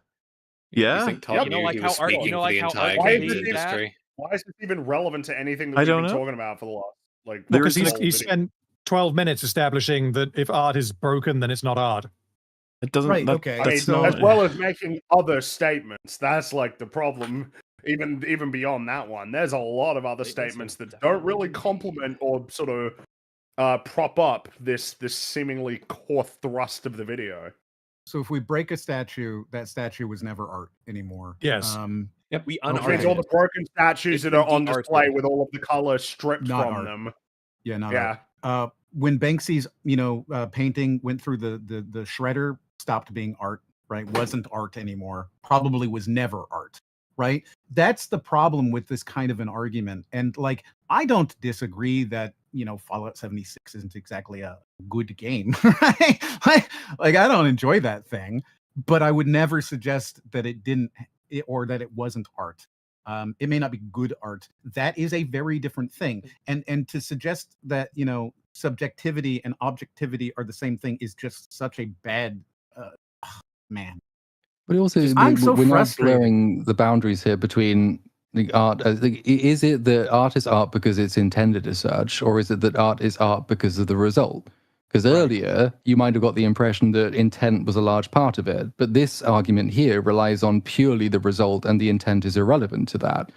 yeah. think Todd You know, knew like he how was art. You speaking know, for like the how entire art can games be bad. industry. Why is this even relevant to anything that I we've don't been know. talking about for the last like? Because this he's whole he video? spent 12 minutes establishing that if art is broken, then it's not art. It doesn't. Right, that- okay. I mean, That's not. as well as making other statements. That's like the problem. Even beyond that one, there's a lot of other statements that don't really complement or sort of prop up this seemingly core thrust of the video. So if we break a statue, that statue was never art anymore. Yes. Yep, we Which unarted means all the broken statues It's that are been on display de-arted. with all of the color stripped Not from art. them. Yeah, not Yeah. art. When Banksy's painting went through the shredder, stopped being art, right? Wasn't art anymore. Probably was never art, right? That's the problem with this kind of an argument. And like, I don't disagree that Fallout 76 isn't exactly a good game, right? Like I don't enjoy that thing, but I would never suggest that or that it wasn't art. It may not be good art. That is a very different thing. And to suggest that subjectivity and objectivity are the same thing is just such a bad man. But also, I'm so we're not frustrated. blurring the boundaries here between the art. Is it that art is art because it's intended as such, or is it that art is art because of the result? Because earlier, you might have got the impression that intent was a large part of it, but this argument here relies on purely the result, and the intent is irrelevant to that.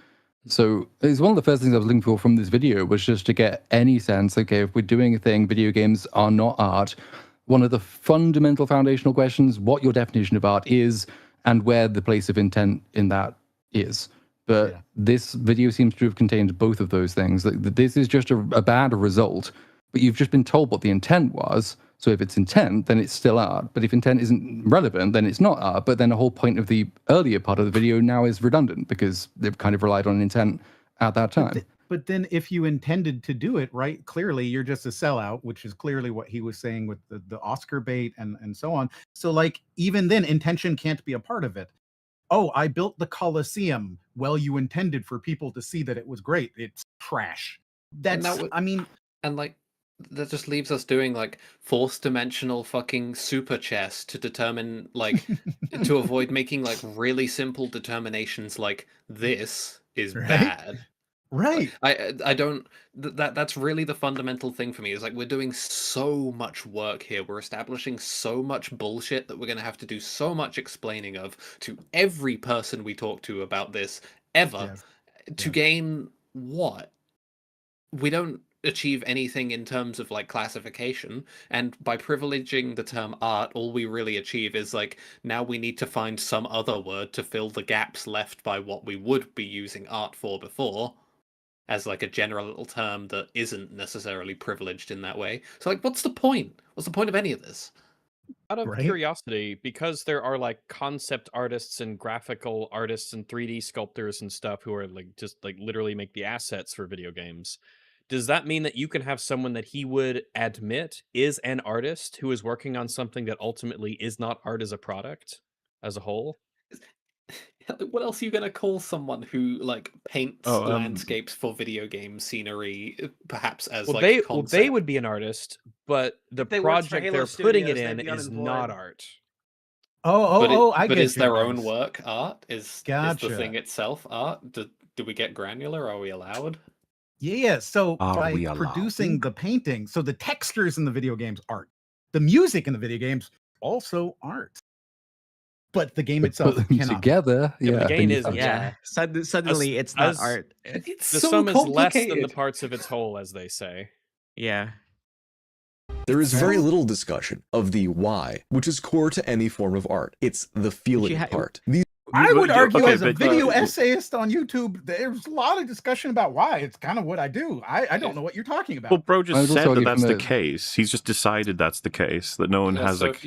So it's one of the first things I was looking for from this video was just to get any sense, okay, if we're doing a thing, video games are not art, one of the fundamental foundational questions, what your definition of art is, and where the place of intent in that is. But this video seems to have contained both of those things. This is just a bad result, but you've just been told what the intent was. So if it's intent, then it's still art. But if intent isn't relevant, then it's not art. But then the whole point of the earlier part of the video now is redundant because they've kind of relied on intent at that time. But then if you intended to do it, right, clearly you're just a sellout, which is clearly what he was saying with the Oscar bait and so on. So like, even then intention can't be a part of it. Oh, I built the Colosseum. Well, you intended for people to see that it was great. It's trash. That's, and like, that just leaves us doing like fourth dimensional fucking super chess to determine like to avoid making like really simple determinations like this is bad. Right. I don't that's really the fundamental thing for me is like we're doing so much work here. We're establishing so much bullshit that we're going to have to do so much explaining of to every person we talk to about this ever to gain what? We don't achieve anything in terms of like classification, and by privileging the term art, all we really achieve is like now we need to find some other word to fill the gaps left by what we would be using art for before as like a general little term that isn't necessarily privileged in that way. So like what's the point? What's the point of any of this? Out of curiosity, because there are like concept artists and graphical artists and 3D sculptors and stuff who are like just like literally make the assets for video games, does that mean that you can have someone that he would admit is an artist who is working on something that ultimately is not art as a product as a whole? What else are you going to call someone who like paints landscapes for video game scenery, perhaps as concept? They would be an artist, but the project they're putting it in is not art. I but get is you their guys. own work art? Is Gotcha. the thing itself art? Do we get granular? Are we allowed? Yeah, so by we allowed? producing the painting, so the textures in the video games art, the music in the video games also art, but the game itself Put them cannot. together, the game is Suddenly, it's not art. The sum is less than the parts of its whole, as they say. Yeah. There is very little discussion of the why, which is core to any form of art. It's the feeling part. I would argue as a video essayist on YouTube, there's a lot of discussion about why. It's kind of what I do. I don't know what you're talking about. Well, bro just said that that's the case. He's just decided that's the case, that no one has like...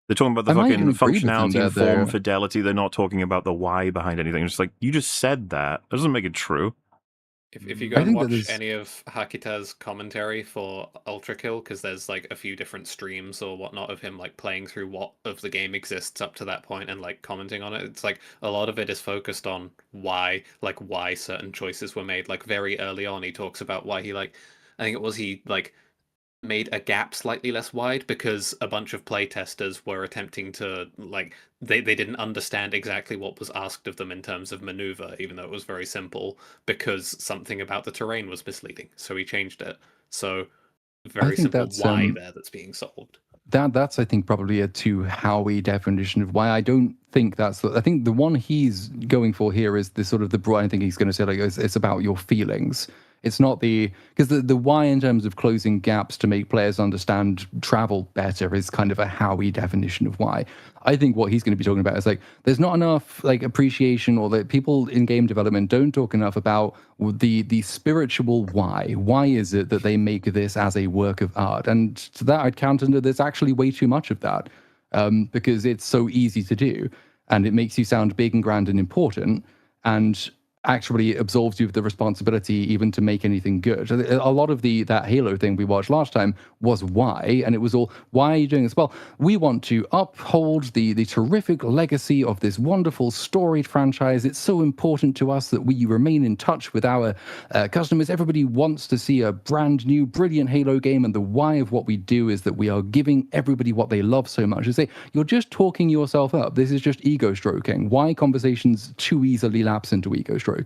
They're talking about the fucking functionality and form fidelity. They're not talking about the why behind anything. It's like, you just said that. That doesn't make it true. If you go and watch any of Hakita's commentary for Ultra Kill, because there's like a few different streams or whatnot of him like playing through what of the game exists up to that point and like commenting on it, it's like a lot of it is focused on why certain choices were made. Like very early on, he talks about why he made a gap slightly less wide because a bunch of playtesters were attempting to like they didn't understand exactly what was asked of them in terms of maneuver, even though it was very simple, because something about the terrain was misleading, so he changed it. So very simple why there that's being solved. That's I think probably a too Howie definition of why. I don't think that's I think the one he's going for here is the sort of the broad. I think he's going to say like it's about your feelings. It's not because the why in terms of closing gaps to make players understand travel better is kind of a Howie definition of why. I think what he's going to be talking about is like there's not enough like appreciation, or that people in game development don't talk enough about the spiritual why. Why is it that they make this as a work of art? And to that I'd counter that there's actually way too much of that, because it's so easy to do and it makes you sound big and grand and important, and actually absolves you of the responsibility even to make anything good. A lot of that Halo thing we watched last time was why, and it was all, why are you doing this? Well, we want to uphold the terrific legacy of this wonderful storied franchise. It's so important to us that we remain in touch with our customers. Everybody wants to see a brand new, brilliant Halo game, and the why of what we do is that we are giving everybody what they love so much. You say, you're just talking yourself up. This is just ego stroking. Why conversations too easily lapse into ego stroking?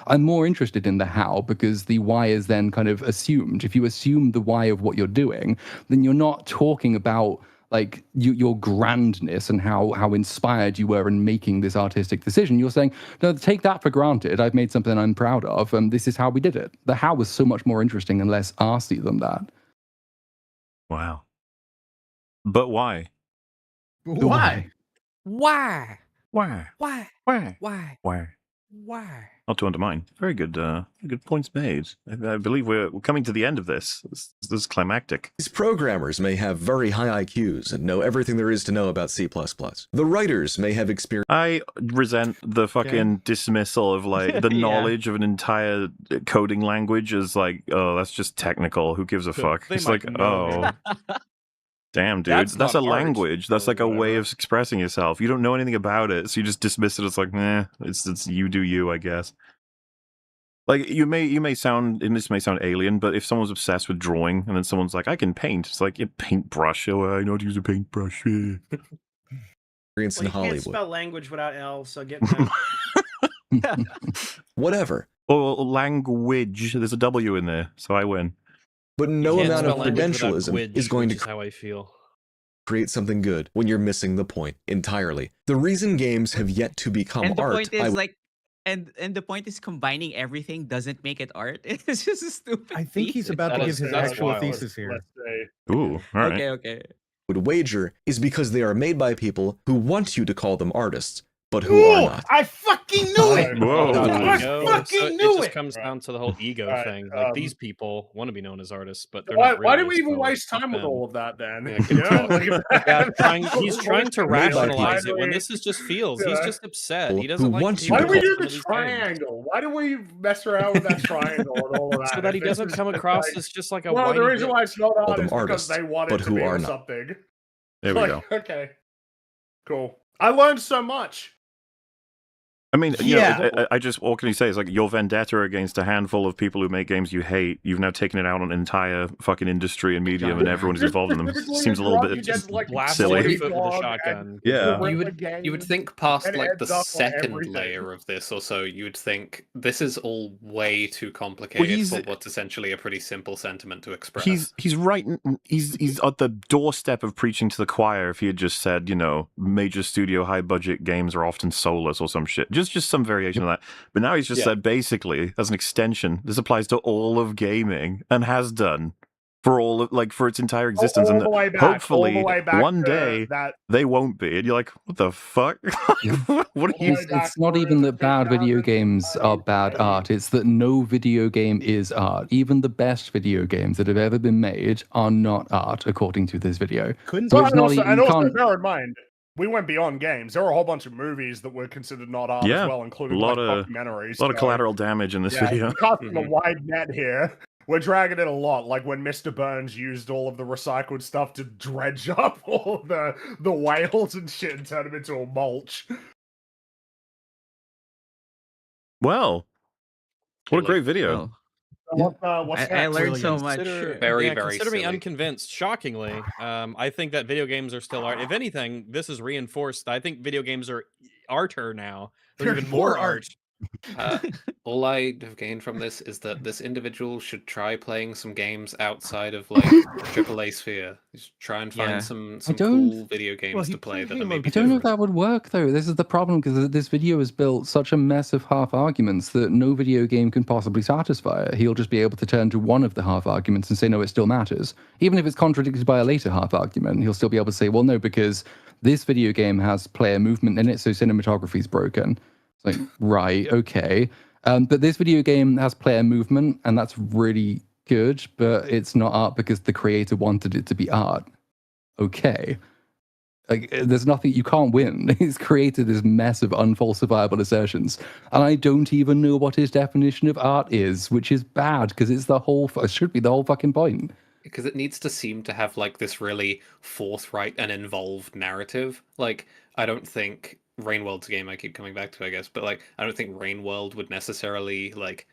I'm more interested in the how, because the why is then kind of assumed. If you assume the why of what you're doing, then you're not talking about like your grandness and how inspired you were in making this artistic decision. You're saying, no, take that for granted. I've made something I'm proud of, and this is how we did it. The how was so much more interesting and less arsey than that. Wow. But why? Why? Why? Why? Why? Why? Why? Why? Why? Not to undermine. Very good points made. I believe we're coming to the end of this. This is climactic. These programmers may have very high IQs and know everything there is to know about C++. The writers may have experience. I resent the fucking dismissal of like the Yeah. knowledge of an entire coding language as like, oh, that's just technical. Who gives a fuck? They It's might like, know. oh. Damn, dude. That's That's not a art, language. That's like a way whatever. of expressing yourself. You don't know anything about it, so you just dismiss it as like, nah, it's you do you, I guess. Like you may sound, and this may sound alien, but if someone's obsessed with drawing and then someone's like, I can paint, it's like, paintbrush. Oh, I know how to use a paintbrush. in Well, you can't Hollywood. spell language without L, so get that. Whatever. Oh, language. There's a W in there, so I win. But no Can't amount of spell language without credentialism gwidge, is going which to is how I feel. create something good when you're missing the point entirely. The reason games have yet to become And the art, point is like, and the point is combining everything doesn't make it art. It's just a stupid. I think he's about to give his actual thesis here. Ooh, all right. Okay. would wager is because they are made by people who want you to call them artists, but who are Ooh, not. I fucking knew it. Whoa. I So fucking knew it just it. comes down to the whole ego Right, thing. Like these people want to be known as artists, but they're Why, not really. why do we even so waste time fuck with them. all of that then? Yeah, You know, he's trying to Made by rationalize people. it when this is just feels. He's just upset. He Who doesn't like want to you Why to do we call do some the of these games. triangle? Why do we mess around with that triangle and all of that? So that he If this doesn't is come just across like- as just like a Well, the whiny reason bitch. why it's not Call art them is because artists, they want it but to who be are or not. something. There we Like, go. okay, cool. I learned so much. I mean, you Yeah. know, I just, what can you say? It's like your vendetta against a handful of people who make games you hate. You've now taken it out on an entire fucking industry and medium, and everyone who's involved in them. Specifically Seems a little drunk, bit you get, like, Blast silly. his foot with a Dog shotgun. and- Yeah. Gorilla You would Gang, think past and like the heads up on second everything. layer of this or so, you would think this is all way too complicated he's- for what's essentially a pretty simple sentiment to express. He's right. He's at the doorstep of preaching to the choir. If he had just said, you know, major studio high budget games are often soulless or some shit, just some variation of that. But now he's just said basically as an extension, this applies to all of gaming and has done for all of for its entire existence. all And the way back, hopefully all the way back one to day that. they won't be. And you're like, what the fuck? What are you? It's not even that bad video games are bad art. It's that no video game is art. Even the best video games that have ever been made are not art, according to this video. Couldn't So Well, it's and not. also, You and also can't. bear in mind, we went beyond games. There were a whole bunch of movies that were considered not art Yeah, as well, a including lot like of documentaries. lot of collateral damage in this Yeah, video. we're casting a wide net here. We're dragging it a lot, like when Mr. Burns used all of the recycled stuff to dredge up all of the whales and shit and turn them into a mulch. Well, what a great video. Well, What's I next? learned so much. Very consider me silly. unconvinced. Shockingly, I think that video games are still art. If anything, this is reinforced. I think video games are arter now. They're They're even more more art. art. All I have gained from this is that this individual should try playing some games outside of like AAA sphere. Just try and find Yeah. some don't- cool video games to play that are I maybe don't know if different. that would work though. This is the problem because this video has built such a mess of half arguments that no video game can possibly satisfy it. He'll just be able to turn to one of the half arguments and say, no, it still matters. Even if it's contradicted by a later half argument, he'll still be able to say, well, no, because this video game has player movement in it, so cinematography is broken. It's like, right, okay. But this video game has player movement, and that's really good, but it's not art because the creator wanted it to be art. Okay. Like, there's nothing, you can't win. He's created this mess of unfalsifiable assertions. And I don't even know what his definition of art is, which is bad because it's it should be the whole fucking point. Because it needs to seem to have like this really forthright and involved narrative. Like, I don't think Rainworld's a game I keep coming back to, I guess, but like I don't think Rainworld would necessarily like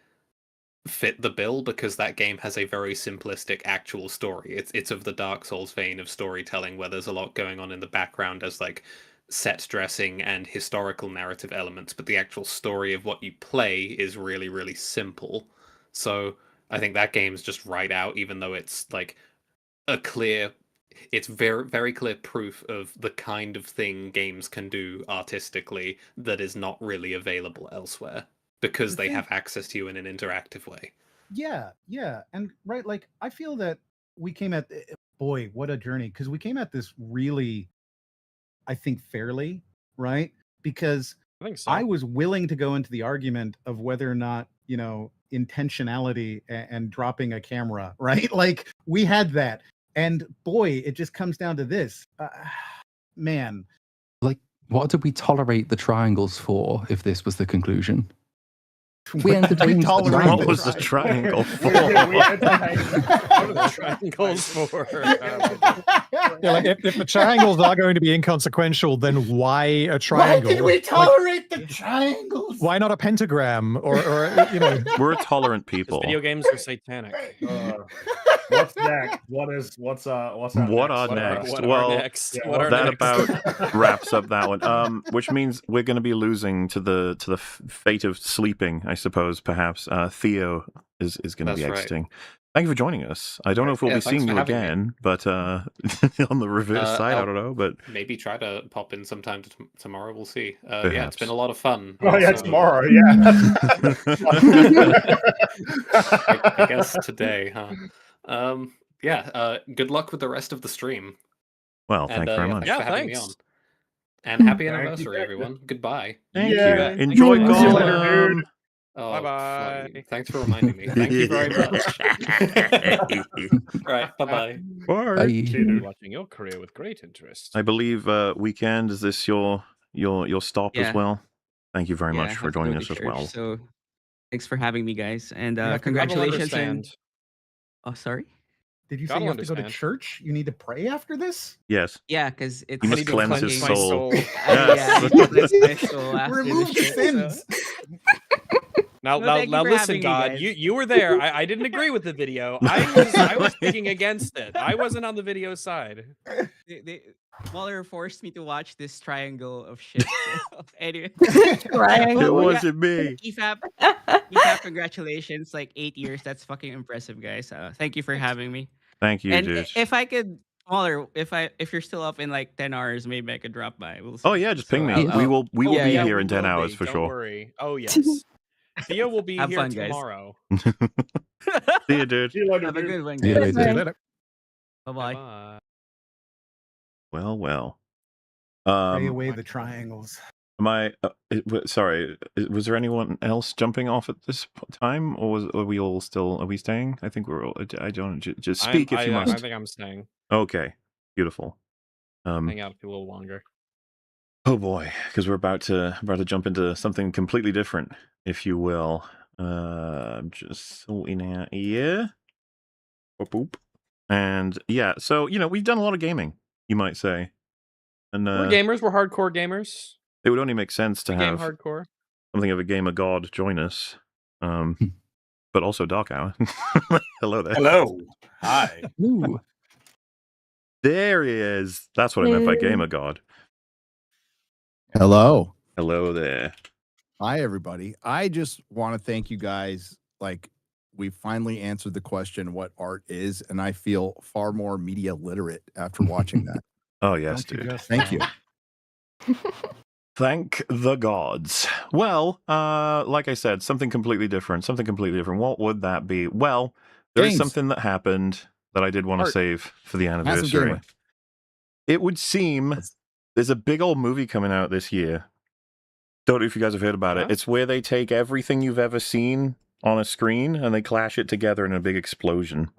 fit the bill because that game has a very simplistic actual story. It's of the Dark Souls vein of storytelling where there's a lot going on in the background as like set dressing and historical narrative elements, but the actual story of what you play is really, really simple. So I think that game's just right out, even though it's like it's very, very clear proof of the kind of thing games can do artistically that is not really available elsewhere because they have access to you in an interactive way. Yeah, and right, like I feel that we came at boy, what a journey, because we came at this really, I think, fairly, right? Because I think so. I was willing to go into the argument of whether or not, intentionality and dropping a camera, right? Like we had that, and boy, it just comes down to this, man. Like, what did we tolerate the triangles for if this was the conclusion? We entertained What was the triangle for? What are the triangles for? Yeah, like if the triangles are going to be inconsequential, then why a triangle? Why did we tolerate the triangles? Why not a pentagram? Or we're tolerant people. Video games are satanic. What's next? What's What are next? What are Well, next? What are that next? about wraps up that one. Which means we're going to be losing to the fate of sleeping, I suppose. Perhaps Theo is going to be That's right. exiting. Thank you for joining us. I don't know if we'll Yeah, be thanks seeing for you having me. again, but on the reverse side, I don't know. But maybe try to pop in sometime tomorrow. We'll see. Yeah, Perhaps. it's been a lot of fun. Oh yeah, So, tomorrow. Yeah. I guess today, huh? Yeah. Good luck with the rest of the stream. Well, thank you very much. Thanks for Yeah, having me on. thanks. And happy Thank you, anniversary, Hector. everyone. Goodbye. Thank you. Yeah. Enjoy See you later, Gollum. dude. Oh, Bye-bye. fucking- Thanks for reminding me. Thank you very much. Right. Bye-bye. Bye. Watching your career with great interest. I believe Weekend, is this your stop as Yeah. well? Thank you very Yeah, I much have for to go joining to us as church, well. So thanks for having me, guys, and have to- congratulations. Gotta And understand. oh, sorry. Did you say Gotta you have to go to understand. church? You need to pray after this? Yes. Yeah, because it's He must need to cleanse cleanse his my soul. soul. Yeah, I cleanse my soul after Remove this shit, sins. Now, No, now, thank you now, for listen, having me, God. guys. You were there. I didn't agree with the video. I was speaking against it. I wasn't on the video side. Waller forced me to watch this triangle of shit. So, anyway, Triangle. It Well, yeah, wasn't me. EFAP, congratulations! Like 8 years. That's fucking impressive, guys. Thank you for having me. Thank you, And dude. if I could, Waller, if you're still up in like 10 hours, maybe I could drop by. We'll see. Oh yeah, just ping So me. I'll- We will Oh, be yeah, here we in 10 will hours be. for Don't sure. worry. Oh yes. Theo will be Have here fun, guys. tomorrow. See you, dude. See you later, Have a dude. good one, See you guys. later. Bye bye. Bye. Well. Pray away the triangles. Am I? Sorry. Was there anyone else jumping off at this time, or are we all still? Are we staying? I think we're all. I don't. Just speak if you I must. think I'm staying. Okay. Beautiful. Hang out a little longer. Oh boy, because we're about to jump into something completely different, if you will. Just sorting out here. Boop, boop. And yeah, so we've done a lot of gaming, you might say, and We're gamers. We're hardcore gamers. it would only make sense to We game have hardcore. something of a gamer god join us. But also Dark Hour. Hello there. Hello. Hi. Ooh. There he is. That's what I meant by gamer god. Hello. Hello there. Hi, everybody. I just want to thank you guys. Like, we finally answered the question what art is, and I feel far more media literate after watching that. Oh, yes, Don't you dude. just Thank you. Thank the gods. Well, like I said, something completely different. Something completely different. What would that be? Well, there is Games. something that happened that I did want to Art. save for the Massive anniversary. gamer. It would seem there's a big old movie coming out this year. Don't know if you guys have heard about it. It's where they take everything you've ever seen on a screen and they clash it together in a big explosion.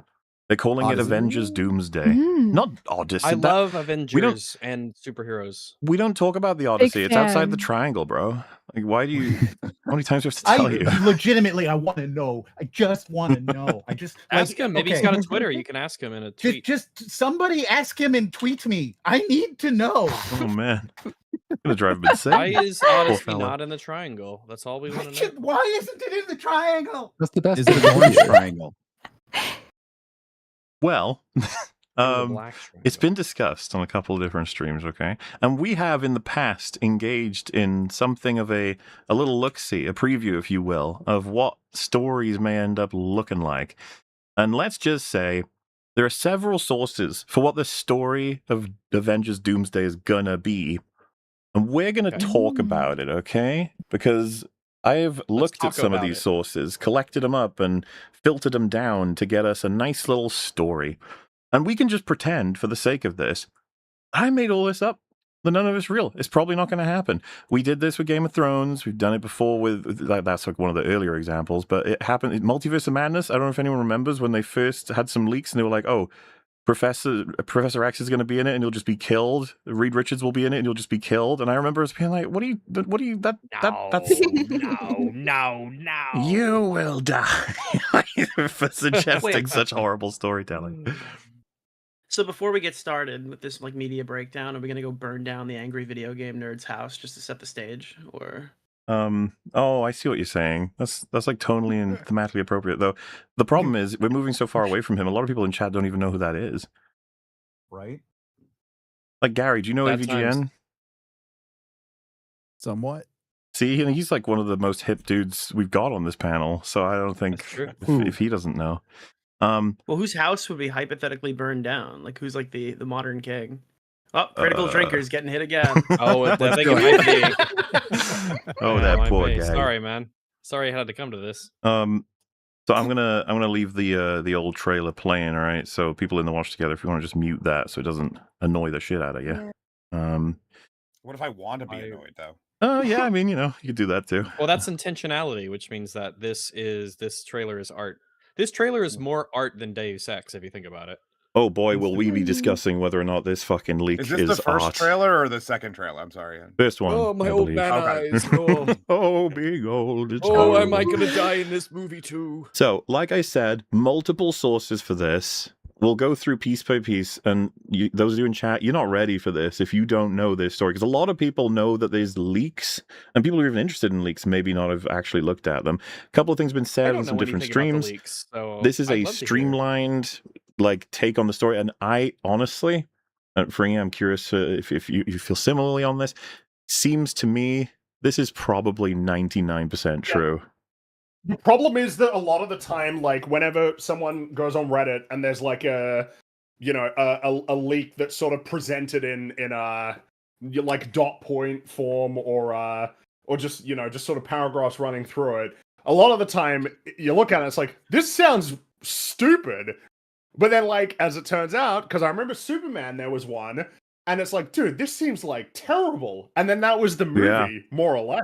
They're calling it Odyssey. Avengers Doomsday. Not Odyssey. I that- love we don't Avengers and superheroes. we don't talk about the Odyssey. It's outside the fan. triangle, bro. Like, why do you? How many times do we have to tell you? Legitimately, I want to know. I just want to know. I just Ask like, him. Maybe he's okay. got a Twitter. You can ask him in a tweet. Just somebody ask him and tweet me. I need to know. Oh man, gonna drive him insane. Why is Poor Odyssey fella. not in the triangle? That's all we want to know. Why isn't it in the triangle? That's the best. Is it an orange triangle? Well, black it's been discussed on a couple of different streams, okay? And we have in the past engaged in something of a little look-see, a preview, if you will, of what stories may end up looking like. And let's just say there are several sources for what the story of Avengers Doomsday is gonna be. And we're gonna talk about it, okay? Because I have looked at talk some of about these it. sources, collected them up, and filtered them down to get us a nice little story. And we can just pretend, for the sake of this, I made all this up. None of it's real. It's probably not going to happen. We did this with Game of Thrones. We've done it before with that's like one of the earlier examples. But it happened in Multiverse of Madness. I don't know if anyone remembers when they first had some leaks and they were like, "Oh, Professor X is going to be in it and he'll just be killed. Reed Richards will be in it and he'll just be killed." And I remember us being like, "What do you? That's No. you will die for suggesting such horrible storytelling." So before we get started with this like media breakdown, are we gonna go burn down the angry video game nerd's house just to set the stage, or? Oh, I see what you're saying. That's like tonally and thematically appropriate, though. The problem is we're moving so far away from him. A lot of people in chat don't even know who that is. Right? Like Gary, do you know Bad AVGN? times. Somewhat. See, and he's like one of the most hip dudes we've got on this panel. So I don't think if he doesn't know. Well, whose house would be hypothetically burned down? Like, who's like the modern king? Oh, critical drinkers getting hit again. Oh, I think it might be. Oh, Yeah, that it might poor be. guy. Sorry, man. Sorry I had to come to this. So I'm gonna leave the old trailer playing, all right? So people in the watch together, if you want to just mute that so it doesn't annoy the shit out of you. What if I want to be annoyed though? Oh yeah, I mean, you could do that too. Well, that's intentionality, which means that this trailer is art. This trailer is more art than Deus Ex, if you think about it. Oh boy, will we be discussing whether or not this fucking leak Is this the first art. trailer or the second trailer? I'm sorry. First one. Oh, my I old believe. man Okay. eyes. Oh, Oh, big old. It's oh, old. am I gonna die in this movie too? So, like I said, multiple sources for this. We'll go through piece by piece, and those of you in chat, you're not ready for this if you don't know this story, because a lot of people know that there's leaks, and people who are even interested in leaks maybe not have actually looked at them. A couple of things have been said in some different streams. This is a streamlined take on the story, and I honestly, Fringy, I'm curious if you feel similarly on this. Seems to me this is probably 99% true. The problem is that a lot of the time, like whenever someone goes on Reddit and there's like a leak that's sort of presented in a like dot point form or just just sort of paragraphs running through it, a lot of the time you look at it, it's like, this sounds stupid. But then, like, as it turns out, because I remember Superman, there was one, and it's like, dude, this seems like terrible. And then that was the movie, more or less.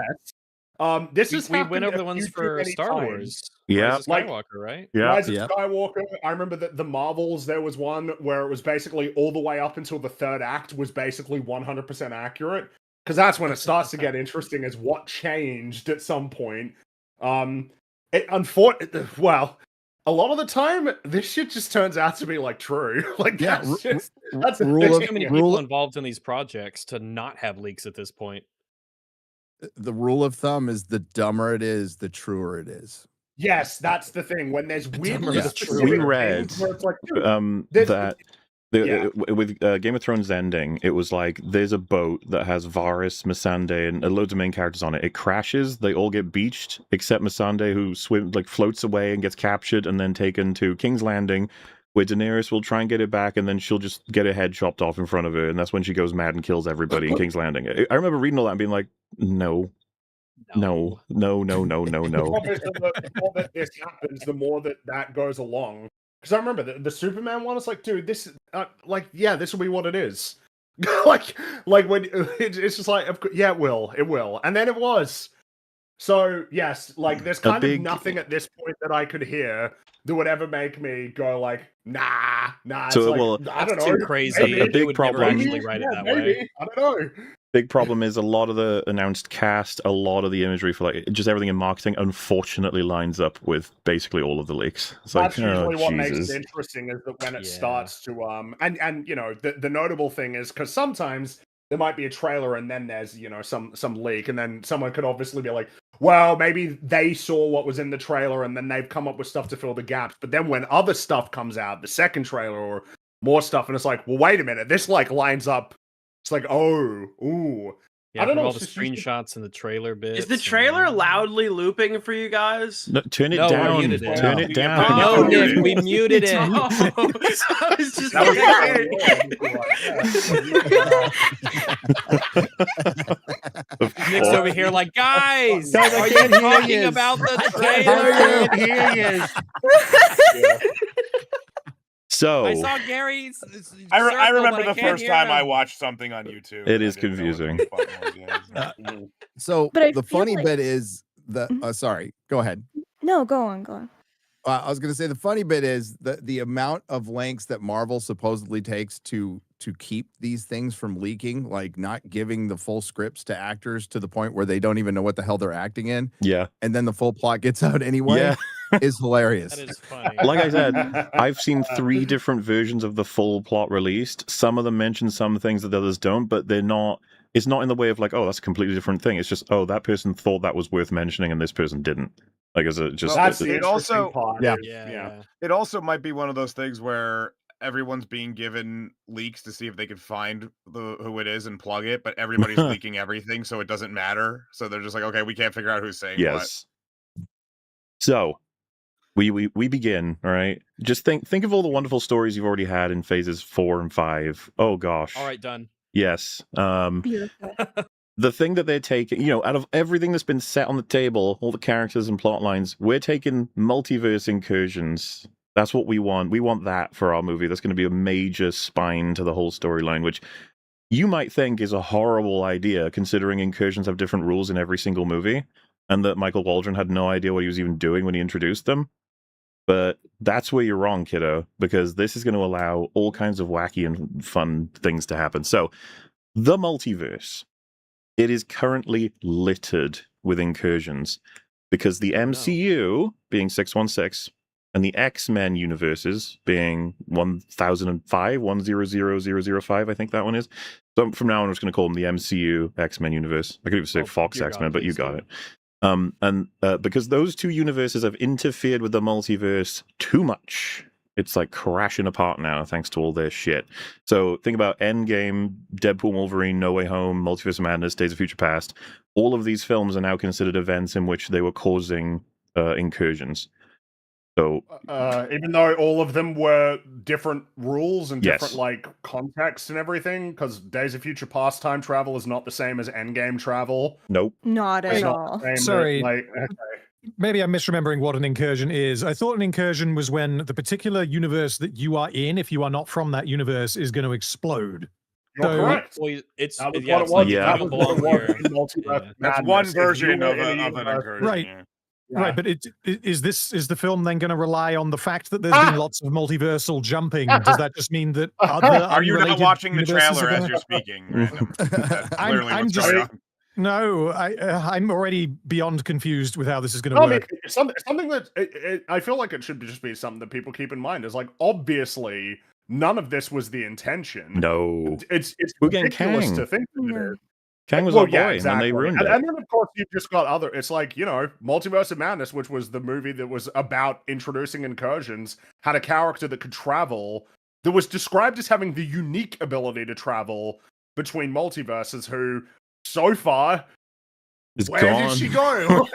We went over the ones for Star Wars. Yeah, Rise of Skywalker, right? Yeah, Rise of Skywalker. I remember that the Marvels, there was one where it was basically all the way up until the third act was basically 100% accurate. Because that's when it starts to get interesting, is what changed at some point. Well, a lot of the time, this shit just turns out to be like true. Like that's just that's There's too many people involved in these projects to not have leaks at this point. The rule of thumb is the dumber it is, the truer it is. Yes, that's the thing. When there's weirdly we read things where it's like, dude, that With Game of Thrones ending, it was like there's a boat that has Varys, Missandei, and loads of main characters on it. It crashes, they all get beached except Missandei, who floats away and gets captured and then taken to King's Landing, where Daenerys will try and get it back, and then she'll just get her head chopped off in front of her, and that's when she goes mad and kills everybody in King's Landing. I remember reading all that and being like, no. The more that this happens, the more that goes along. Because I remember the Superman one. It's like, dude, this this will be what it is. like when it's just like, yeah, it will, and then it was. So yes, like there's kind of nothing at this point that I could hear that would ever make me go like, nah. So, it's well, like, I don't that's know. too crazy. A big problem. Actually write it that way. I don't know. Big problem is a lot of the announced cast, a lot of the imagery for like just everything in marketing, unfortunately lines up with basically all of the leaks. It's That's like, usually what Jesus. makes it interesting is that when it starts to and you know the notable thing is because sometimes there might be a trailer and then there's some leak and then someone could obviously be like, well, maybe they saw what was in the trailer and then they've come up with stuff to fill the gaps. But then when other stuff comes out, the second trailer or more stuff, and it's like, well, wait a minute, this like lines up. It's like, ooh. Yeah, I don't know. all the screenshots and the trailer bits. Is the trailer loudly looping for you guys? No, turn it No, we down. muted it. Turn it down. No, Nick, we muted it. Oh, so I was just Nick's over here like, guys, Guys, I are you can't hear talking yous. about the I trailer? can't hear So I saw Gary's. I remember the first time I watched something on YouTube. it is confusing. So But I the feel funny like- bit is the sorry, go ahead. No, go on. I was going to say the funny bit is the amount of lengths that Marvel supposedly takes to keep these things from leaking, like not giving the full scripts to actors to the point where they don't even know what the hell they're acting in. Yeah. And then the full plot gets out anyway. Yeah. Is hilarious. That is funny. Like I said, I've seen 3 different versions of the full plot released. Some of them mention some things that others don't, but they're not. It's not in the way of like, oh, that's a completely different thing. It's just, oh, that person thought that was worth mentioning, and this person didn't. Like, as a just. That's it the also part. Yeah. It also might be one of those things where everyone's being given leaks to see if they can find who it is and plug it, but everybody's leaking everything, so it doesn't matter. So they're just like, okay, we can't figure out who's saying what. Yes. So we begin, all right? Just think of all the wonderful stories you've already had in phases 4 and 5. Oh gosh. All right, done. Yes. Beautiful. The thing that they're taking, out of everything that's been set on the table, all the characters and plot lines, we're taking multiverse incursions. That's what we want. We want that for our movie. That's going to be a major spine to the whole storyline, which you might think is a horrible idea, considering incursions have different rules in every single movie, and that Michael Waldron had no idea what he was even doing when he introduced them. But that's where you're wrong, kiddo, because this is going to allow all kinds of wacky and fun things to happen. So, the multiverse, it is currently littered with incursions, because the MCU, being 616, and the X-Men universes, being 1005, 100005, I think that one is. So from now on, I'm just going to call them the MCU X-Men universe. I could even say Fox X-Men, but you got it. Because those 2 universes have interfered with the multiverse too much. It's like crashing apart now, thanks to all their shit. So think about Endgame, Deadpool, Wolverine, No Way Home, Multiverse of Madness, Days of Future Past. All of these films are now considered events in which they were causing incursions. So even though all of them were different rules and different Yes. like context and everything, because Days of Future Past time travel is not the same as Endgame travel. Nope. Not It's at not all. the same, Sorry. like, Maybe I'm misremembering what an incursion is. I thought an incursion was when the particular universe that you are in, if you are not from that universe, is going to explode. You're correct. Well, it's That was yeah, what it's it like was. you That don't was what belong it was here. in Multiverse That's Madness. one If version you were of in a an universe- incursion. Right. Yeah. Right, but is the film then going to rely on the fact that there's been lots of multiversal jumping? Does that just mean that other Are you not unrelated watching the universes trailer are as gonna- you're speaking? Random. That's clearly I'm what's just going on. no, I'm already beyond confused with how this is going to I mean, work. something that I feel like it should just be something that people keep in mind is like, obviously, none of this was the intention. No. It's We're getting ridiculous Kang. to think that it is. Kang was Well, our boy, yeah, and exactly. they ruined and, it. and then, of course, you've just got other. It's like, Multiverse of Madness, which was the movie that was about introducing incursions, had a character that could travel that was described as having the unique ability to travel between multiverses, who so far, It's where gone. did she go?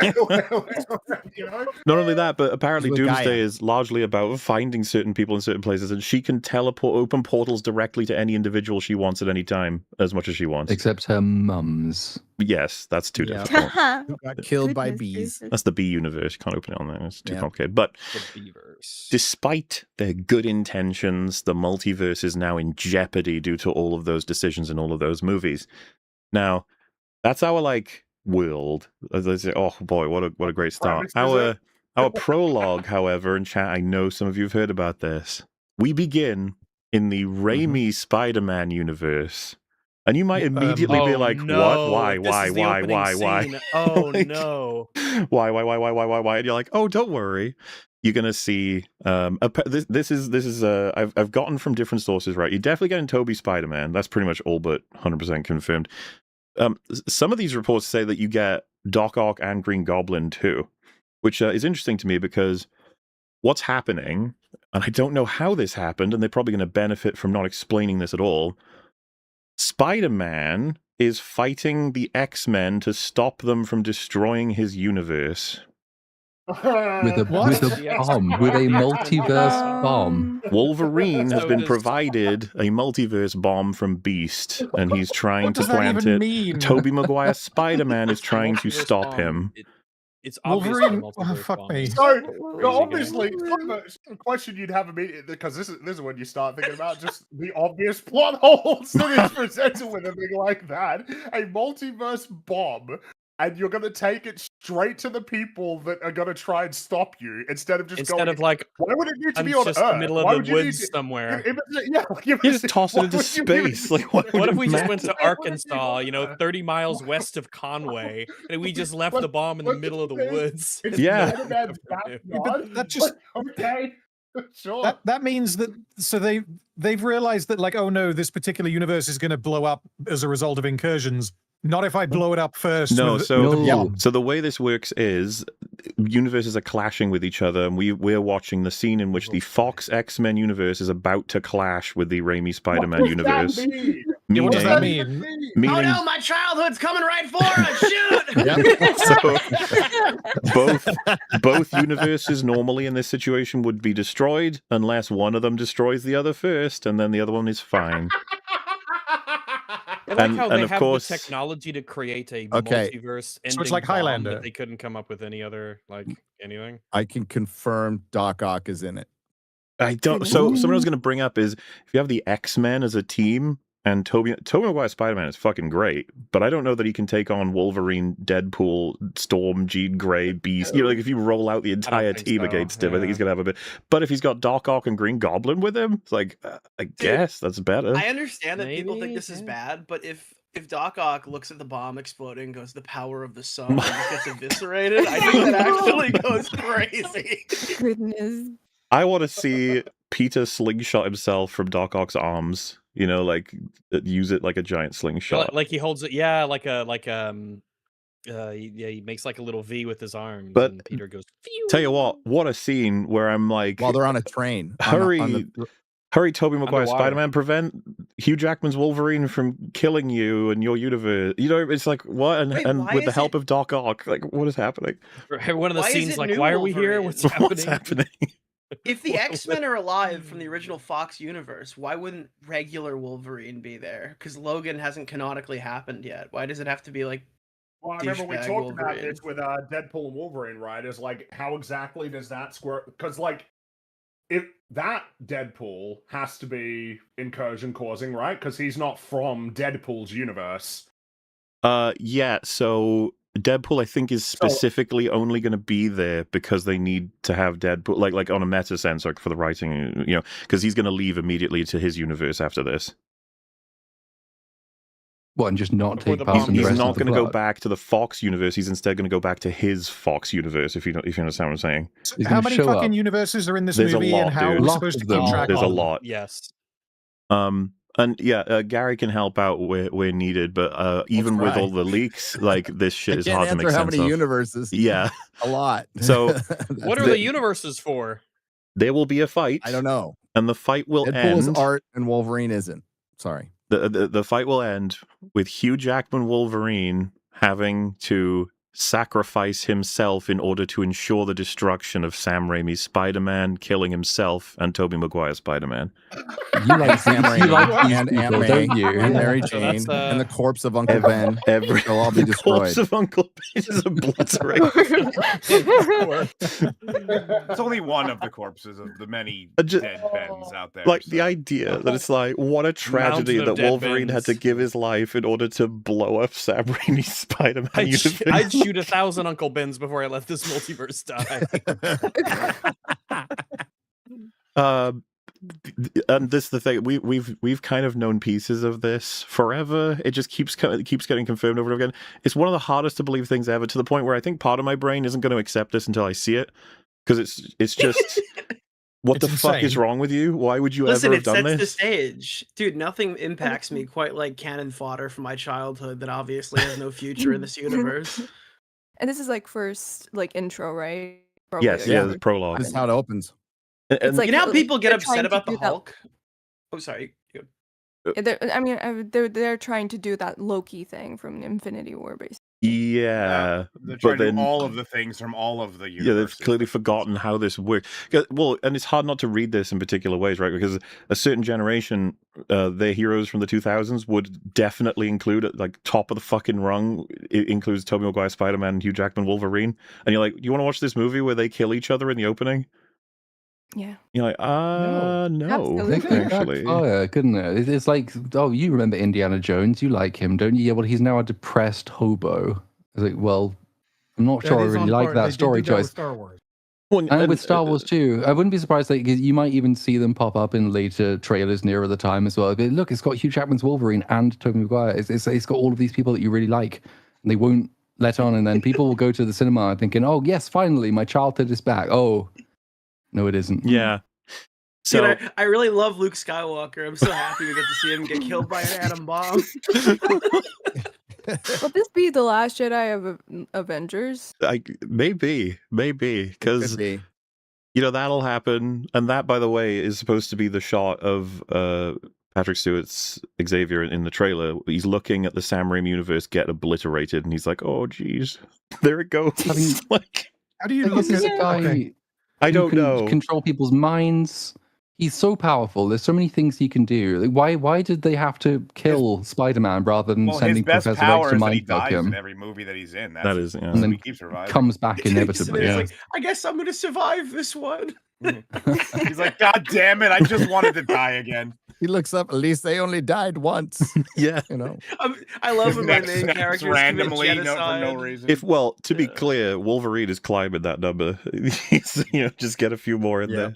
Not only that, but apparently With Doomsday Gaia. is largely about finding certain people in certain places, and she can open portals directly to any individual she wants at any time, as much as she wants. Except her mums. Yes, that's too Yeah. difficult. Who got killed by Goodness bees. gracious. That's the B universe. You can't open it on there. It's too Yep. complicated. But The Beavers. despite their good intentions, the multiverse is now in jeopardy due to all of those decisions in all of those movies. Now, that's our world. As I say, oh boy, what a great start. Our prologue, however, in chat, I know some of you have heard about this. We begin in the Raimi Spider-Man universe. And you might immediately be like, no, what? this is the opening Why? scene. Oh Like, no. Why? And you're like, oh, don't worry. You're gonna see. This is. I've gotten from different sources. Right, you're definitely getting Tobey Spider-Man. That's pretty much all but 100% confirmed. Some of these reports say that you get Doc Ock and Green Goblin too, which is interesting to me because what's happening, and I don't know how this happened, and they're probably going to benefit from not explaining this at all. Spider-Man is fighting the X-Men to stop them from destroying his universe. With a bomb, with a multiverse bomb. Wolverine has So been does- provided a multiverse bomb from Beast, and he's trying to does that plant even it. mean? Tobey Maguire's Spider-Man is trying to Multiverse stop bomb. him. It's obviously a Wolverine. Oh, multiverse fuck bomb. me. So, Crazy obviously, the question you'd have immediately, because this is when you start thinking about just the obvious plot holes that is presented with a thing like that. A multiverse bomb, and you're going to take it straight to the people that are going to try and stop you instead of just Instead going. of like, Why would it need to I'm be on just Earth? the middle of Why the would you need woods to- somewhere. You just toss it why into would you even- space. Like, what What would if it we just matter? went to Arkansas, 30 miles west of Conway, and we just left the bomb in the middle of the woods? It's Yeah. Spider-Man's backyard? That just okay. Sure. that means that they've realized that oh no, this particular universe is going to blow up as a result of incursions. Not if I blow it up first. No, with so the bomb. so the way this works is universes are clashing with each other, and we're watching the scene in which the Fox X-Men universe is about to clash with the Raimi Spider-Man universe. Yeah, what does that Meaning- mean? meaning Oh no, my childhood's coming right for us! Shoot! both universes normally in this situation would be destroyed unless one of them destroys the other first, and then the other one is fine. I like how they of have course, the technology to create a Okay. multiverse So it's ending like bomb Highlander. that they couldn't come up with any other anything. I can confirm Doc Ock is in it. I don't. So someone I was going to bring up is if you have the X-Men as a team, and Tobey Maguire's Spider-Man is fucking great, but I don't know that he can take on Wolverine, Deadpool, Storm, Jean Grey, Beast. If you roll out the entire think team so, against him, I yeah. think he's gonna have a bit. But if he's got Doc Ock and Green Goblin with him, it's like I guess that's better. I understand that people think Maybe, this is yeah. bad, but if Doc Ock looks at the bomb exploding and goes, the power of the sun, and just gets eviscerated, I think that actually goes crazy. Goodness. I want to see Peter slingshot himself from Doc Ock's arms. Use it like a giant slingshot. Like he holds it, he makes like a little V with his arms, But and Peter goes. Tell you what a scene where I'm like, While they're on a train. hurry, Tobey Maguire, Underwater. Spider-Man, prevent Hugh Jackman's Wolverine from killing you and your universe. It's like what, Wait, and why with the is help of Doc Ock, like what is happening? One of the Why is scenes it like, new why are we here? Wolverine? What's What's happening? happening? If the X-Men are alive from the original Fox universe, why wouldn't regular Wolverine be there? Because Logan hasn't canonically happened yet. Why does it have to be like Well, I remember we douchebag talked about Wolverine? this with Deadpool and Wolverine, right? Is how exactly does that square? Because if that Deadpool has to be incursion causing, right? Because he's not from Deadpool's universe. Yeah. So Deadpool, I think, is specifically only going to be there because they need to have Deadpool, like on a meta sense, like for the writing, because he's going to leave immediately to his universe after this. What, and just not Before take the part bomb- in the He's rest not of the going to go plot? back to the Fox universe. He's instead going to go back to his Fox universe. If you understand what I'm saying. He's How gonna many show fucking up. universes are in this There's a movie, lot, and how dude. are we Lots supposed to of keep them. track There's of a them? lot. Yes. And yeah, Gary can help out where needed, but even with try. all the leaks, this shit I is can't hard to make answer how sense many of. universes. Yeah, A lot. So, That's What are it. the universes for? there will be a fight. I don't know. And the fight will Deadpool's end. art and Wolverine isn't. Sorry. The fight will end with Hugh Jackman Wolverine having to sacrifice himself in order to ensure the destruction of Sam Raimi's Spider-Man, killing himself and Tobey Maguire's Spider-Man. You like Sam Raimi and Aunt people, May don't you? and Mary So Jane that's, and the corpse of Uncle Ben. They'll all be the corpse destroyed. of Uncle Ben is obliterated. It's only one of the corpses of the many Just- dead Bens out there. Like the idea that it's like, what a tragedy Mountain of that dead Wolverine had to Bens. give his life in order to blow up Sam Raimi's Spider-Man universe. I'd shoot 1,000 Uncle Bens before I let this multiverse die. And this is the thing, we've kind of known pieces of this forever. It just keeps getting confirmed over and over again. It's one of the hardest to believe things ever, to the point where I think part of my brain isn't going to accept this until I see it, because it's just what It's the fuck is insane. wrong with you? Why would you Listen, ever have it done sets the this? stage. Dude, nothing impacts me quite like cannon fodder from my childhood that obviously has no future in this universe. And this is like first like intro, right? Yes, like, yeah, the prologue. This is how it opens. It's like you know how people get they're trying upset to about the do that- Hulk? Oh, sorry. They're trying to do that Loki thing from Infinity War, basically. Yeah, They're but trying to then do all of the things from all of the yeah, universes. they've clearly forgotten how this works. Well, and it's hard not to read this in particular ways, right? Because a certain generation, their heroes from the 2000s would definitely include, at like top of the fucking rung, it includes Tobey Maguire Spider-Man and Hugh Jackman Wolverine. And you're like, you want to watch this movie where they kill each other in the opening? Yeah. You're like, no, Absolutely. It could actually. backfire, couldn't it? It's like, oh, you remember Indiana Jones? You like him, don't you? Yeah, well, he's now a depressed hobo. It's like, well, I'm not sure I is really on like par. that They did story do that with choice. Star Wars. And with Star Wars too, I wouldn't be surprised. Like, you might even see them pop up in later trailers nearer the time as well. But look, it's got Hugh Jackman's Wolverine and Tobey Maguire. It's got all of these people that you really like, and they won't let on. And then people will go to the cinema thinking, "Oh yes, finally, my childhood is back." Oh, no, it isn't. Yeah. So Dude, I really love Luke Skywalker. I'm so happy we get to see him get killed by an atom bomb. Will this be the last Jedi of Avengers? maybe, because be. you know that'll happen. And that, by the way, is supposed to be the shot of Patrick Stewart's Xavier in the trailer. He's looking at the Sam Raimi universe get obliterated, and he's like, "Oh, geez, there it goes." I mean, like, How do you Like, look this is at a guy okay. I who don't can know. control people's minds. He's so powerful. There's so many things he can do. Like, why did they have to kill Spider-Man rather than Well, his sending best Professor X power to is that he mindfuck dies in him? every movie that he's in. That is, yeah. And then he keeps surviving. comes back So inevitably. it's like, I guess I'm gonna survive this one. He's like, God damn it! I just wanted to die again. He looks up. At least they only died once. Yeah, you know. I love His when my neck main snaps characters randomly, commit genocide. for no reason. If to be clear, Wolverine is climbing that number. He's, just get a few more in there.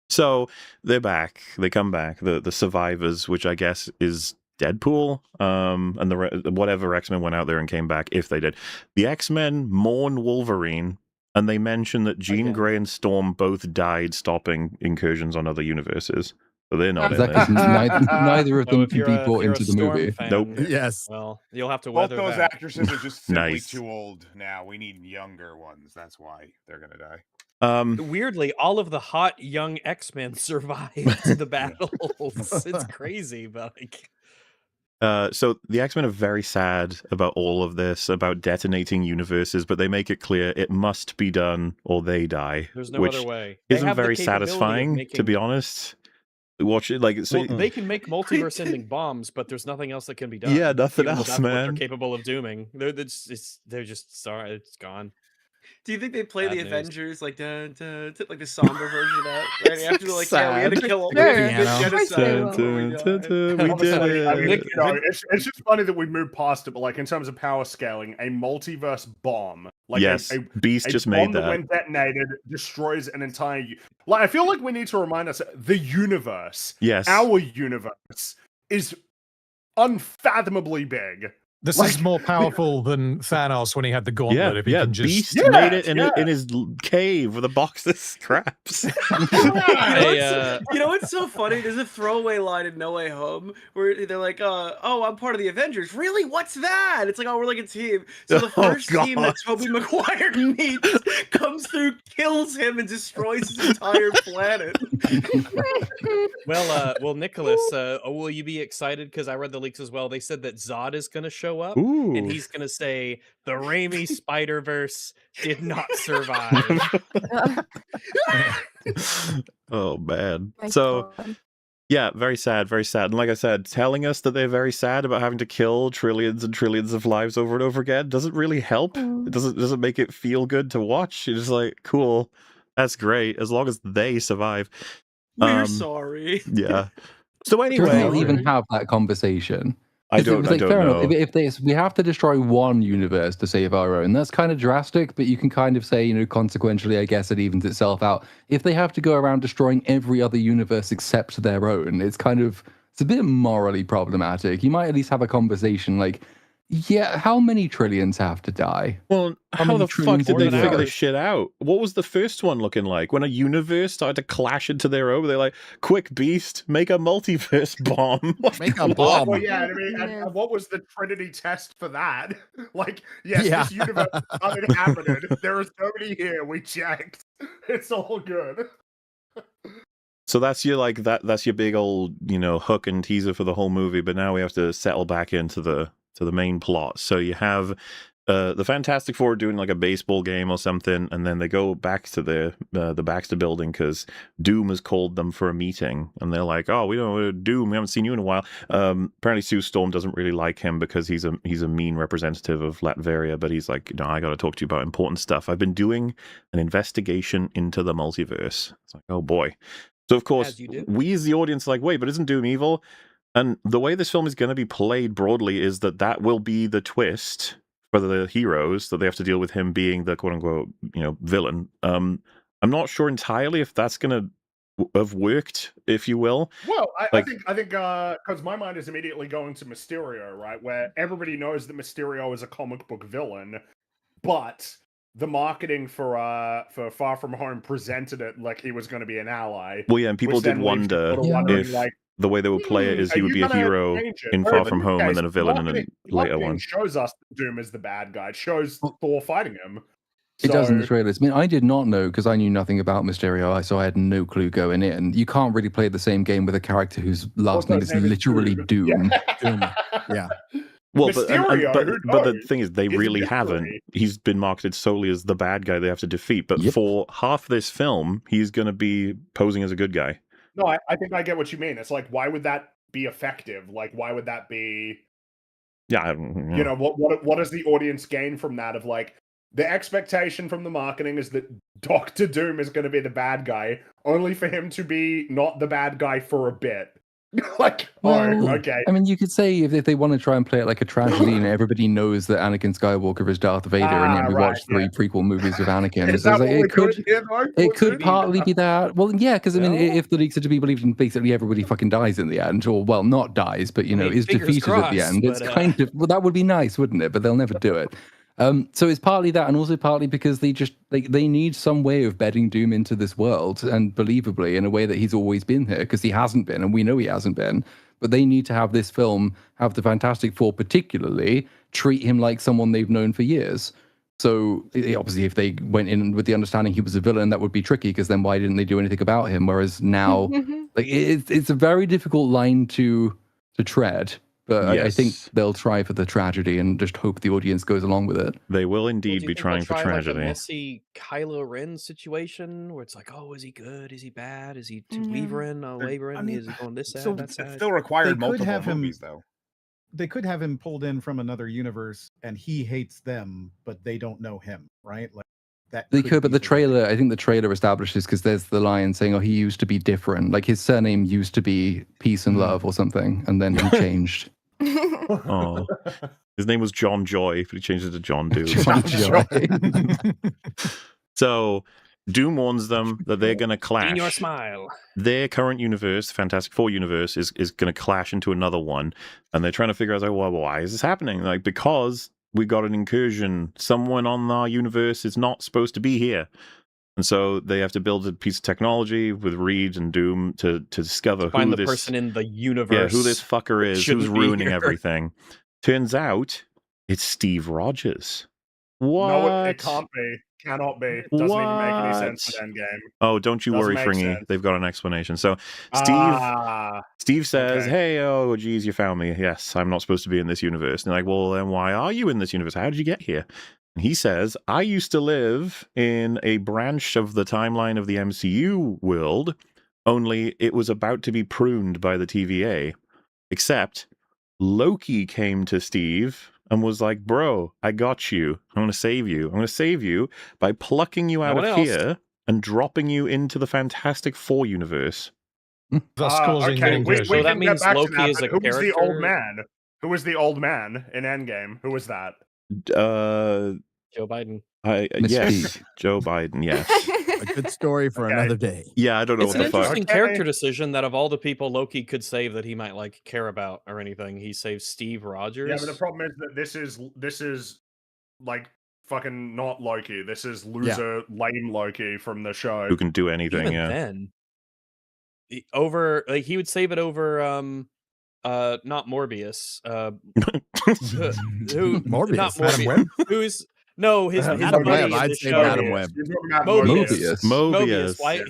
So they're back. They come back. The survivors, which I guess is Deadpool, and whatever X-Men went out there and came back, if they did. The X-Men mourn Wolverine, and they mention that Jean Grey and Storm both died stopping incursions on other universes. So they're not in Exactly. there. Neither of So them if can you're be a- brought if you're into a the Storm movie. fan, Nope. Yes. Well, you'll have to Both weather those that. actresses are just simply Nice. too old now. We need younger ones. That's why they're gonna die. Weirdly, all of the hot young X-Men survived the battles. It's crazy, but like, So the X-Men are very sad about all of this, about detonating universes, but they make it clear it must be done or they die. there's no which other way. They isn't have the very capability of satisfying, to be making- honest. Watch it like so. Well, they can make multiverse-ending bombs, but there's nothing else that can be done. Yeah, nothing Even though else, that's what they're man. capable of doing. They're just sorry, it's gone. Do you think they play Bad the news. Avengers like like the somber version of that? Right after they're like, yeah, we had to Sad. kill all Sure. the Piano. genocide. Of course they will. We did Obviously, I mean, it. it's just funny that we moved past it, but like in terms of power scaling, a multiverse bomb, like Yes, a Beast a just bomb made that that. when detonated destroys an entire. Like I feel like we need to remind us the universe, Yes. our universe, is unfathomably big. This Like- is more powerful than Thanos when he had the gauntlet. Yeah, if he yeah. can just Beast made it in his cave with a box of scraps. You know what's so funny? There's a throwaway line in No Way Home where they're like, "Oh, I'm part of the Avengers." Really? What's that? It's like, "Oh, we're like a team." So the Oh, first team that God. Tobey Maguire meets comes through, kills him, and destroys his entire planet. Well, Nicholas, will you be excited? Because I read the leaks as well. They said that Zod is going to show up, Ooh. and he's going to say the Raimi Spider-Verse did not survive. Oh man. My So God. yeah, very sad, very sad. And like I said, telling us that they're very sad about having to kill trillions and trillions of lives over and over again doesn't really help. It doesn't make it feel good to watch. You're just like, cool, that's great, as long as they survive. We're sorry. Yeah. So Do you anyway, reckon they'll even have that conversation? I 'Cause it don't, was I like, don't fair know. enough. If we have to destroy one universe to save our own, that's kind of drastic. But you can kind of say, you know, consequentially, I guess it evens itself out. If they have to go around destroying every other universe except their own, it's a bit morally problematic. You might at least have a conversation like, yeah, how many trillions have to die? Well, how many the fuck trillions did more they than figure ours? this shit out? What was the first one looking like? When a universe started to clash into their own, they're like, quick, Beast, make a multiverse bomb. Like, Make a what? bomb. Well, yeah, I mean, and what was the Trinity test for that? Like, yes, this universe is uninhabited. There is nobody here. We checked. It's all good. So that's your that's your big old, you know, hook and teaser for the whole movie, but now we have to settle back into the main plot. So you have the Fantastic Four doing like a baseball game or something, and then they go back to the Baxter building because Doom has called them for a meeting, and they're like, "Oh, we don't Doom. We haven't seen you in a while." Apparently, Sue Storm doesn't really like him because he's a mean representative of Latveria, but he's like, "No, I got to talk to you about important stuff. I've been doing an investigation into the multiverse." It's like, oh boy. So of course, As you do. we as the audience are like, wait, but isn't Doom evil? And the way this film is going to be played broadly is that will be the twist for the heroes, that they have to deal with him being the quote unquote, you know, villain. I'm not sure entirely if that's going to have worked, if you will. Well, I think because my mind is immediately going to Mysterio, right? Where everybody knows that Mysterio is a comic book villain, but the marketing for Far From Home presented it like he was going to be an ally. Well, yeah, and people which did then leaves wonder people wondering, if like, the way they would play it is he are would you be a gonna hero change it? in No, Far but From Home okay, and then a villain in a later marketing one. shows us that Doom is the bad guy. It shows Thor fighting him. It does in the So- trailers. I mean, I did not know because I knew nothing about Mysterio, so I had no clue going in. You can't really play the same game with a character whose last name is literally Doom. Yeah. Well, Mysterio, who but the knows? thing is, they He's a really mystery. haven't. He's been marketed solely as the bad guy they have to defeat. But for half this film, he's going to be posing as a good guy. No, I think I get what you mean. It's like, why would that be effective? Like, why would that be? Yeah, You know, what does the audience gain from that? Of like, the expectation from the marketing is that Doctor Doom is going to be the bad guy, only for him to be not the bad guy for a bit. Like, Well, oh, okay. I mean, you could say if they want to try and play it like a tragedy, and everybody knows that Anakin Skywalker is Darth Vader, and yet we watched three prequel movies with Anakin. Is So that it's like, what we're doing here, though? it What's could partly be that. Well, yeah, because I mean, if the leaks are to be believed, and basically everybody fucking dies in the end, or well, not dies, but you know, is fingers defeated at the crossed, end. It's but, kind of well, that would be nice, wouldn't it? But they'll never do it. So it's partly that, and also partly because they need some way of bedding Doom into this world, and believably in a way that he's always been here, because he hasn't been, and we know he hasn't been. But they need to have this film, have the Fantastic Four particularly, treat him like someone they've known for years. So obviously, if they went in with the understanding he was a villain, that would be tricky, because then why didn't they do anything about him? Whereas now, like it's a very difficult line to tread. But I think they'll try for the tragedy and just hope the audience goes along with it. They will indeed Do be you think they'll trying for try, tragedy. Like a messy Kylo Ren situation where it's like, oh, is he good? Is he bad? Is he wavering? Wavering? I mean, is he going this side? so that side? Still required multiple movies, though. They could have him pulled in from another universe, and he hates them, but they don't know him, right? Like that. They could, but the trailer, I think the trailer establishes, because there's the line saying, oh, he used to be different. Like his surname used to be Peace and Love or something, and then he changed. Oh, his name was John Joy, but he changed it to John Doom. John Joy. So Doom warns them that they're going to clash. In your smile. Their current universe, Fantastic Four universe, is going to clash into another one, and they're trying to figure out, like, well, why is this happening? Like, because we got an incursion. Someone on our universe is not supposed to be here. And so they have to build a piece of technology with Reed and Doom to discover Find who the this person in the universe. who this fucker is, shouldn't who's be ruining here. everything. Turns out it's Steve Rogers. What? No, it can't be. Cannot be. Doesn't even make any sense What? with Endgame. Oh, don't you Doesn't worry, make Fringy. sense. They've got an explanation. So Ah, Steve says, okay. hey, oh, geez, you found me. Yes, I'm not supposed to be in this universe. And they're like, well, then why are you in this universe? How did you get here? And he says, I used to live in a branch of the timeline of the MCU world, only it was about to be pruned by the TVA. Except Loki came to Steve and was like, bro, I got you. I'm going to save you. I'm going to save you by plucking you out No of one else. here and dropping you into the Fantastic Four universe. Thus causing okay, the we incursion. So that can get means back to Loki that, is but a who was the old character? man? Who was the old man in Endgame? Who was that? Joe Biden. Yes, Joe Biden, yes. A good story for another day. Yeah, I don't know It's what an the fuck. interesting character decision that of all the people Loki could save that he might like care about or anything, he saves Steve Rogers. Yeah, but the problem is that this is like fucking not Loki. This is loser, lame Loki from the show. Who can do anything, Even yeah. then, he would save it over not Morbius. Who Morbius. not Madam Morbius. Web? Who's no his Madam buddy Web, in I'd the say show. Madam Web. Mobius. Mobius. Why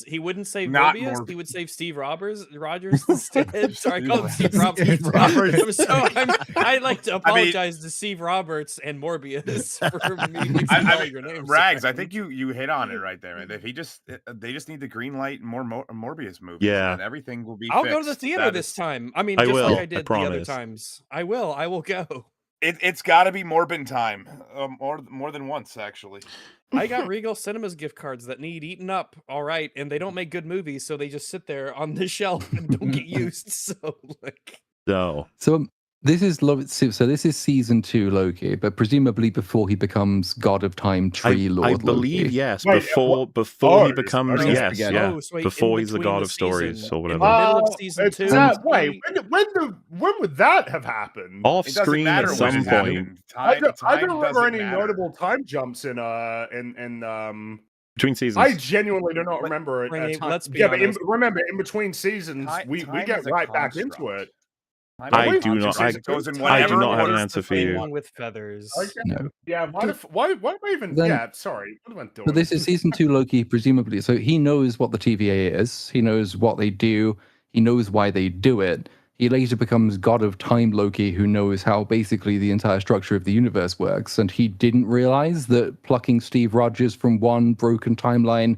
he wouldn't save Not Mobius? He would save Steve Rogers instead. Sorry, I called him Steve Roberts. Steve Roberts. I'd like to apologize to Steve Roberts and Morbius for me calling your names. Rags, I think you hit on it right there, man. If they just need to green light more Morbius movies, Yeah. and everything will be I'll fixed. go to the theater That this is- time. I mean, I just will, like I I did the other promise. times. I will go. It's got to be Morbin time, more than once actually. I got Regal Cinemas gift cards that need eaten up. All right, and they don't make good movies, so they just sit there on the shelf and don't get used. So like, No. So this is this is season 2 Loki, but presumably before he becomes God of Time Tree Lord. I believe Loki. yes. Wait, before Oh, he becomes okay. yes, Spaghetti. yeah. Oh, so wait, Before in he's the between god the of stories season- or in whatever. the middle of season it's 2. that way. When would that have happened? Off It doesn't screen matter at when some it point. happened. I don't Time remember doesn't any matter. notable time jumps in Between seasons. I genuinely do not remember it. Fringy, let's be yeah, but honest. remember, in between seasons, we Time get is a right back into construct. it. Time I is a do not- construct. I- It goes in I do whatever not have an order answer for they you. want. with feathers. Okay. No. Yeah, why am I even? Then- yeah, sorry. What am I doing? But this is season 2 Loki, presumably. So he knows what the TVA is. He knows what they do. He knows why they do it. He later becomes God of Time Loki, who knows how basically the entire structure of the universe works. And he didn't realize that plucking Steve Rogers from one broken timeline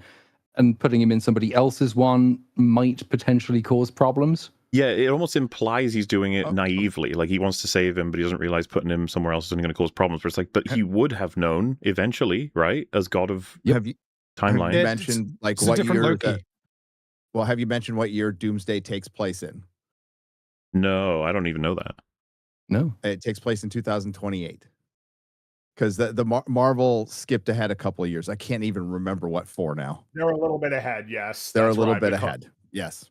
and putting him in somebody else's one might potentially cause problems. Yeah, it almost implies he's doing it naively. Like he wants to save him, but he doesn't realize putting him somewhere else is only going to cause problems. But it's like, but he would have known eventually, right? As God of Have you Timeline. mentioned like It's a what different year? Loki. Well, have you mentioned what year Doomsday takes place in? No, I don't even know that. No. It takes place in 2028. Because the Marvel skipped ahead a couple of years. I can't even remember what for now. They're a little bit ahead. Yes, They're that's a little right, bit because ahead. Yes.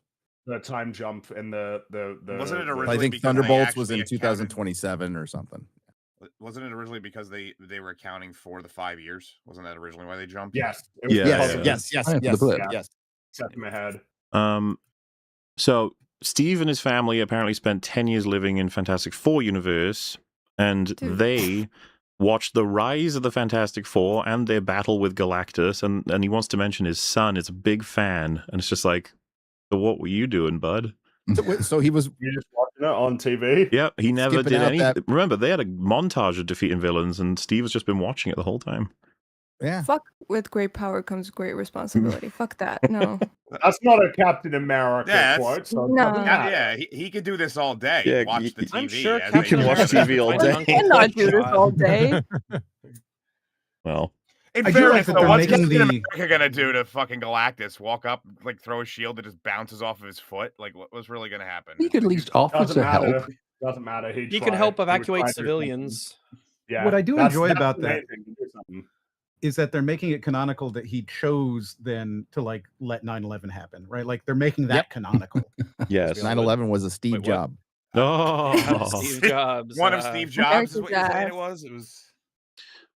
The time jump and the Wasn't it the- originally I think because they Thunderbolts was in actually 2027 or something. Wasn't it originally because they were accounting for the 5 years? Wasn't that originally why they jumped? Yes. It was Yeah, because Yes, of yes, it. yes, I have the yes, blip. yes. Set them ahead. So Steve and his family apparently spent 10 years living in Fantastic Four universe, and Dude. they watched the rise of the Fantastic Four and their battle with Galactus, and he wants to mention his son is a big fan, and it's just like, so what were you doing, bud? So he was. You just watching it on TV. Yeah, he never Skipping did out anything. that- Remember, they had a montage of defeating villains, and Steve has just been watching it the whole time. Yeah. Fuck, with great power comes great responsibility. Fuck that. No. That's not a Captain America Yeah, quote. So No. Yeah, he could do this all day. Yeah, Watch the TV. I'm sure as Captain they- watch TV all day. I cannot do this all day. Well, In I do fairness, like that though, they're what's making Captain the- America gonna do to fucking Galactus? Walk up, like throw a shield that just bounces off of his foot? Like, what's really gonna happen? He could at least offer doesn't to matter. help. Doesn't matter. He could help evacuate civilians. Yeah. What I do that's- enjoy that's about the that main thing, to do something. is that they're making it canonical that he chose then to like let 9/11 happen, right? Like they're making that canonical. Yes. 9/11 was a Steve Job. Oh, Steve Jobs. One of Steve Jobs is what you're saying it America's was? It was...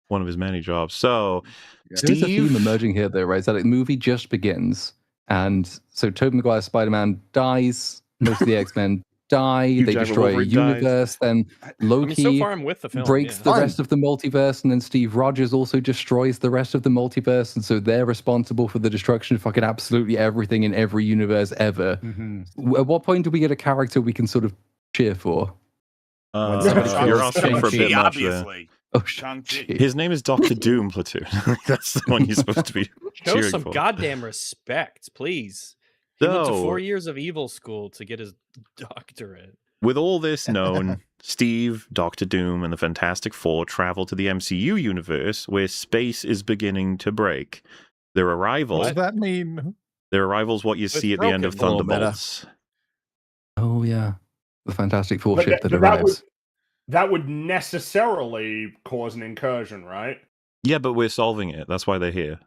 one of his many jobs. So, There is a theme Steve, emerging here, though, right? So the movie just begins, and so Tobey Maguire's Spider-Man dies. Most of the X-Men die. Hugh They Jackman destroy a Wolverine dies. universe. Then Loki so far I'm with the film, breaks yeah. the rest of the multiverse, and then Steve Rogers also destroys the rest of the multiverse, and so they're responsible for the destruction of fucking absolutely everything in every universe ever. At what point do we get a character we can sort of cheer for? you're asking for a bit much there. Obviously. Oh, His name is Doctor Doom, Platoon. That's the one you're supposed to be Show cheering some for. goddamn respect, please. He went to So- 4 years of evil school to get his doctorate. With all this known, Steve, Doctor Doom, and the Fantastic Four travel to the MCU universe where space is beginning to break. Their arrival. What does that mean? Their arrival is what you see at the end of broken. A little Thunderbolts. Oh yeah, the Fantastic Four But ship that that arrives. would necessarily cause an incursion, right? Yeah, but we're solving it. That's why they're here.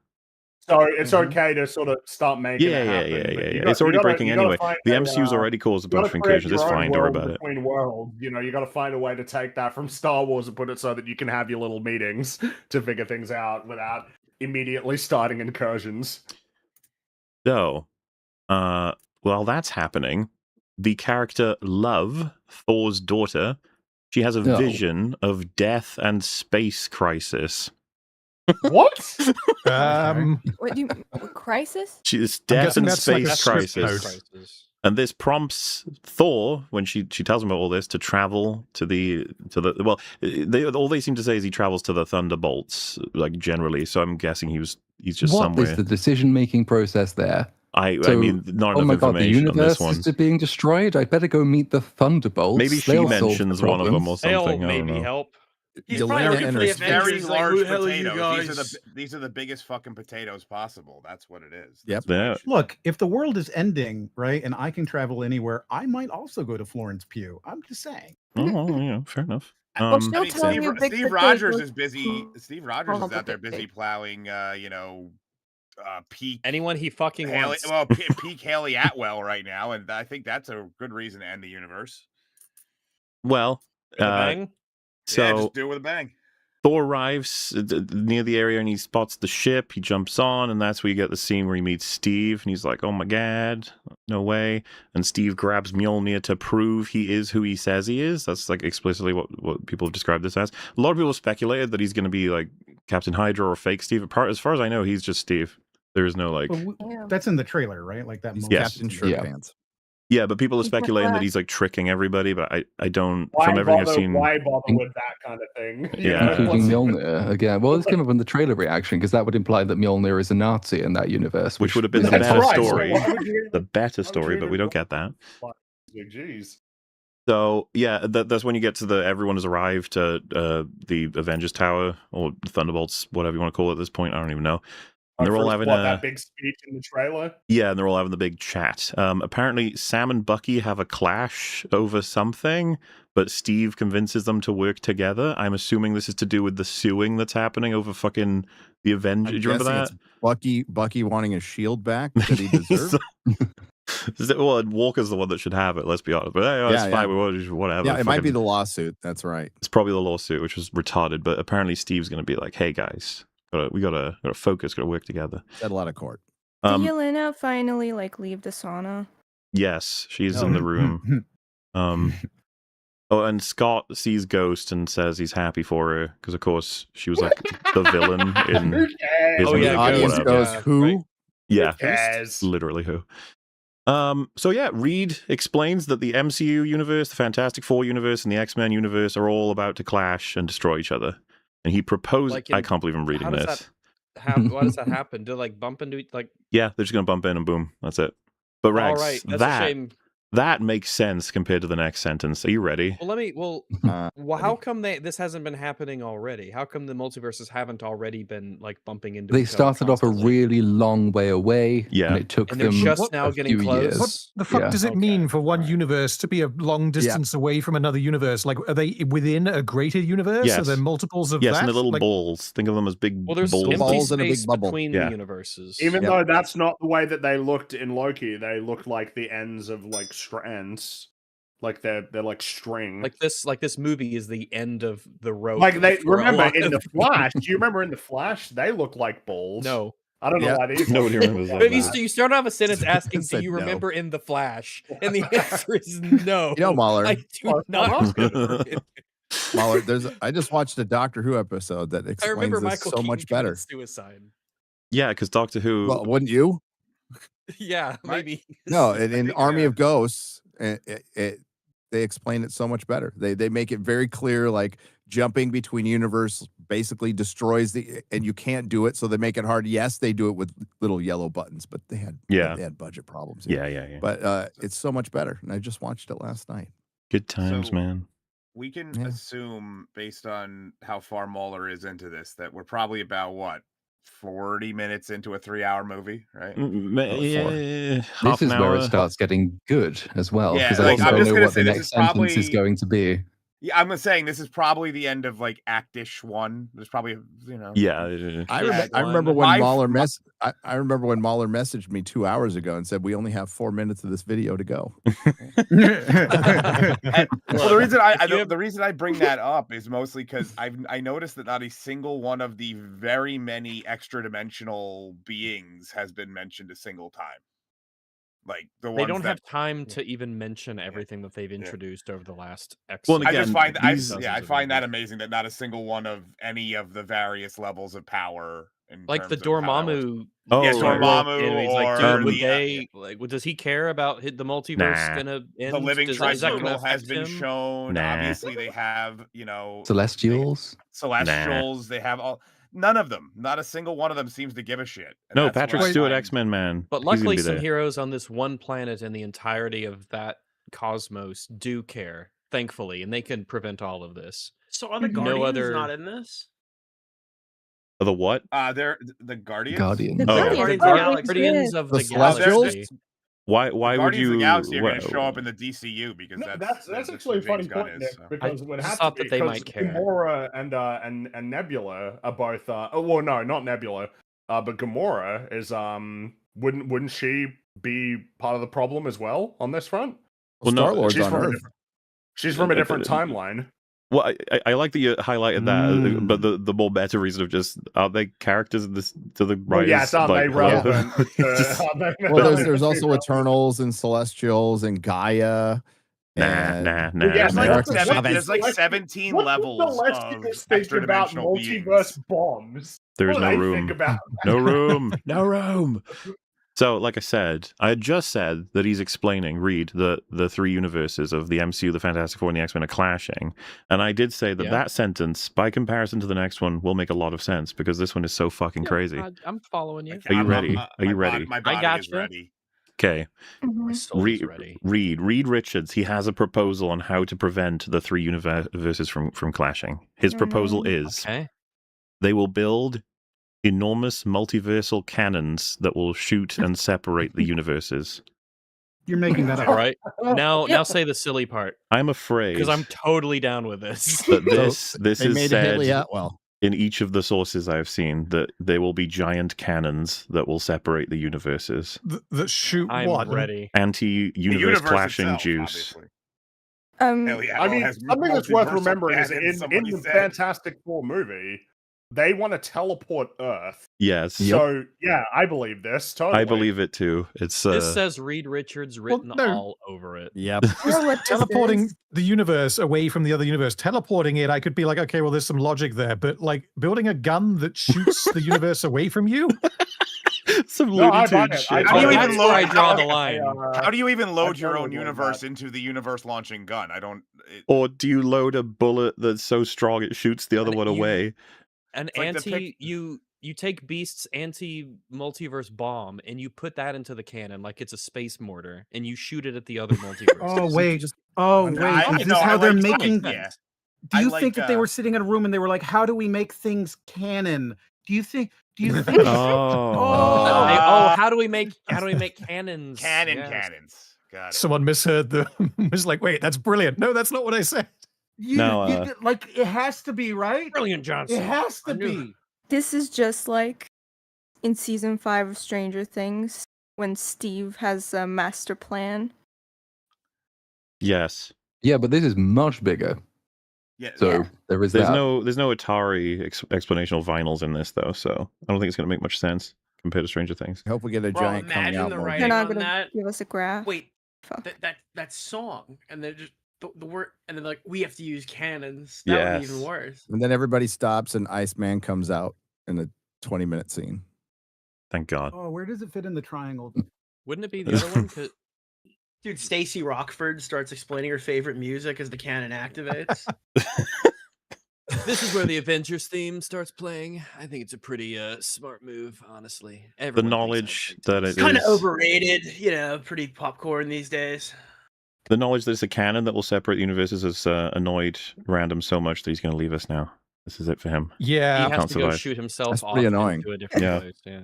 So it's okay to sort of start making Yeah, it yeah, happen. yeah, but yeah, you yeah. gotta- It's already you gotta- breaking you gotta anyway. find The a, MCU's already caused a you gotta bunch of create incursions. It's your own fine. Don't worry world about it. between worlds. You know, you got to find a way to take that from Star Wars and put it so that you can have your little meetings to figure things out without immediately starting incursions. So, while that's happening, the character Love, Thor's daughter, she has a No. vision of death and space crisis. What? What do you crisis? She's I'm death guessing and that's like a space script crisis. note. And this prompts Thor, when she tells him about all this, to travel to the well, all they seem to say is he travels to the Thunderbolts, like generally. So I'm guessing he's just What somewhere. is the decision-making process there? I So- mean, not oh enough my god, the information on this universe one. is being destroyed. I better go meet the Thunderbolts. Maybe she They'll solve the mentions one of them problem. or something. I don't maybe know. help. He's Yelena probably looking and for her the sister. very He's like, large "Who the hell are you potatoes. guys?" These are the biggest fucking potatoes possible. That's what it is. Yep. Yeah. Look, if the world is ending, right, and I can travel anywhere, I might also go to Florence Pugh. I'm just saying. Oh, yeah, fair enough. Well, she'll I mean, tell you big Steve Rogers potatoes. is busy. Steve Rogers Hold is on, out there big busy plowing. Peak. Anyone he fucking Haley, wants. well, peak Haley Atwell right now, and I think that's a good reason to end the universe. Well, With a bang? so Yeah, just do it with a bang. Thor arrives near the area and he spots the ship. He jumps on, and that's where you get the scene where he meets Steve, and he's like, "Oh my god, no way!" And Steve grabs Mjolnir to prove he is who he says he is. That's like explicitly what people have described this as. A lot of people speculated that he's going to be like Captain Hydra or fake Steve. As far as I know, he's just Steve. There is no like. That's in the trailer, right? Like that. Yes. Captain Shirt Pants. Yeah, but people are He's speculating that black. he's like tricking everybody, but I don't. Why From everything I've bother, seen, why bother with that kind of thing? Yeah. Including Mjolnir again. Well, this came up in the trailer reaction because that would imply that Mjolnir is a Nazi in that universe, which would have been the is better impossible. story. Why would you- The better would story, you but we don't get that. Jeez. So yeah, that's when you get to the everyone has arrived to the Avengers Tower or Thunderbolts, whatever you want to call it at this point. I don't even know. And they're all having that big speech in the trailer. yeah, and they're all having the big chat. Apparently, Sam and Bucky have a clash over something, but Steve convinces them to work together. I'm assuming this is to do with the suing that's happening over fucking the Avengers. Do you remember that? Bucky wanting his shield back that he deserved. Well, Walker's the one that should have it. Let's be honest. But hey, it's fine. Whatever. Yeah, it might be Fucking- the lawsuit. That's right. It's probably the lawsuit, which was retarded. But apparently, Steve's going to be like, "Hey guys, we gotta focus, gotta work together." Settle out of court. Did Yelena finally like leave the sauna? Yes, she's in the room. Oh, and Scott sees Ghost and says he's happy for her because, of course, she was like the villain in his Oh, movie. yeah, the audience whatever. goes, "Who?" Right. Yeah, Who cares? literally who. So yeah, Reed explains that the MCU universe, the Fantastic Four universe, and the X-Men universe are all about to clash and destroy each other. And he proposed. Like I can't believe I'm reading how does this. Why does that happen? Do like bump into like? Yeah, they're just gonna bump in and boom, that's it. But Rags, All right, that's that a shame. That makes sense compared to the next sentence. Are you ready? Well, how come this hasn't been happening already? How come the multiverses haven't already been like bumping into They each other started off a constantly? really long way away, Yeah. and it took And they're them just now a getting few close? years. What the fuck Yeah. does it mean for one universe to be a long distance away from another universe? Like, are they within a greater universe? Yes. Are there multiples of Yes, that? and the little Like, balls. Think of them as big Well, there's balls. empty space between the universes. Even though that's not the way that they looked in Loki, they looked like the ends of like strands. Like they're like string. Like this movie is the end of the rope. Like they for a remember lot in of the Flash. Do you remember in the Flash? They look like balls. No. I don't know why these. Nobody remembers But that. you start off a sentence asking, "Do Said you no. remember in the Flash?" And the answer is no. You know, Mahler. I do not. Mahler, I just watched a Doctor Who episode that I explains remember this Michael so Keaton much better. committed suicide. Yeah, because Doctor Who. Well, wouldn't you? Yeah, maybe. No, in Army of Ghosts, they explain it so much better. They make it very clear, like jumping between universe basically destroys and you can't do it, so they make it hard. Yes, they do it with little yellow buttons, but they had budget problems. Yeah. But it's so much better, and I just watched it last night. Good times, So- man. We can assume, based on how far Mahler is into this, that we're probably about, what, 40 minutes into a 3-hour movie, right? This is where it starts getting good as well, Yeah, because I like, also I'm don't just know gonna what say the this next is sentence is probably- going to be. Yeah, I'm saying this is probably the end of, like, Act-ish 1. There's probably, Yeah. I remember when Mahler I remember when Mahler messaged me 2 hours ago and said we only have 4 minutes of this video to go. Well, the reason I bring that up is mostly because I noticed that not a single one of the very many extra dimensional beings has been mentioned a single time. Like the They ones don't that have time to even mention everything that they've introduced over the last X. Well, and I just again, find I find that amazing that not a single one of any of the various levels of power, like the terms of how that works. Dormammu. Yeah, right. Dormammu, Enemies, like, or dude, would the, they does he care about the multiverse Nah. gonna end? the living is that gonna triangle has affect been him? shown. Nah. Obviously, they have Celestials? Celestials. They have all. None of them. Not a single one of them seems to give a shit. And No, that's what Patrick I Stewart, find- X-Men man. But He's gonna luckily, be some there. heroes on this one planet and the entirety of that cosmos do care, thankfully, and they can prevent all of this. So are the No Guardians other- not in this? The what? They're the Guardians. Guardians. The Guardians of the Galaxy. Guardians of The the Celestials? Galaxy. Why would Guardians you? of the Galaxy are going wha- to show up in the DCU because That's actually a funny James Gunn point, is, Nick, so. because it would just have thought to that they because might care. Gamora and Nebula are both. Well, no, not Nebula. But Gamora is. Wouldn't she be part of the problem as well on this front? Well, no, Star-Lord's she's on from a Earth. different. She's from a different timeline. Well, I like that you highlighted that, but the more better reason of just are they characters in this to the Well, writers? yes, aren't they hello? relevant? Well, there's also Eternals and Celestials and Gaia. Nah. Yeah, There's like, that's America what- there's like what- 17 what do levels the of Celestials think extra about dimensional multiverse beings. bombs. There's What do no they room. think about No room. No room. So, like I said, I had just said that he's explaining, Reed, the three universes of the MCU, the Fantastic Four, and the X-Men are clashing. And I did say that Yeah. that sentence, by comparison to the next one, will make a lot of sense because this one is so fucking crazy. I'm following you. Are you ready? Are you My ready? body I got is you. ready. Okay. My soul is ready. Reed Richards, he has a proposal on how to prevent the three universes from clashing. His proposal is they will build enormous multiversal cannons that will shoot and separate the universes. You're making that up. All right. Now say the silly part. I'm afraid Because I'm totally down with this. that this they is made it said Haley Atwell. in each of the sources I've seen that there will be giant cannons that will separate the universes. That shoot I'm what? ready. Anti-universe universe clashing itself, juice. obviously. I mean, something that's worth multiversal remembering is cannons, in somebody the said. Fantastic Four movie, they want to teleport Earth. Yes. So yeah, I believe this totally. I believe it too. It's This says Reed Richards written no. all over it. Yep. Teleporting the universe away from the other universe, teleporting it, I could be like, okay, well, there's some logic there, but like building a gun that shoots the universe away from you? Some No, I Looney buy Tunes it. shit. How do you That's even where load? I draw the line. How do you even load your totally own believe universe that. into the universe launching gun? I don't. Or do you load a bullet that's so strong it shoots the other one away? An It's like the anti you you take Beast's anti-multiverse bomb and you put that into the cannon like it's a space mortar, and you shoot it at the other multiverse. Oh wait. Oh wait. Is this how they're making? Do you think if they were sitting in a room and they were like, "How do we make things canon?" Do you think? How do we make cannons? Cannons. Got it. Someone misheard the was like, wait, that's brilliant. No, that's not what I said. Like it has to be, right? Brilliant, Johnson. It has to be. This is just like in season 5 of Stranger Things when Steve has a master plan. Yes. Yeah, but this is much bigger. Yeah. So there is there's that. no Atari explanational vinyls in this though, so I don't think it's going to make much sense compared to Stranger Things. I hope we get a giant coming imagine out. the movie. writing They're not on gonna that. give us a graph. Wait, Fuck. that song, and they're just the word, and then like we have to use cannons. That would be even worse. And then everybody stops and Iceman comes out in a 20-minute scene. Thank God. Oh, where does it fit in the triangle? Wouldn't it be the other one? Dude, Stacey Rockford starts explaining her favorite music as the cannon activates. This is where the Avengers theme starts playing. I think it's a pretty smart move, honestly. The knowledge that it It's kind of is overrated, pretty popcorn these days. the knowledge that it's a canon that will separate universes has annoyed Random so much that he's going to leave us now. This is it for him. Yeah. He has Can't to go survive. shoot himself That's off pretty annoying. into a different Yeah. place. Yeah.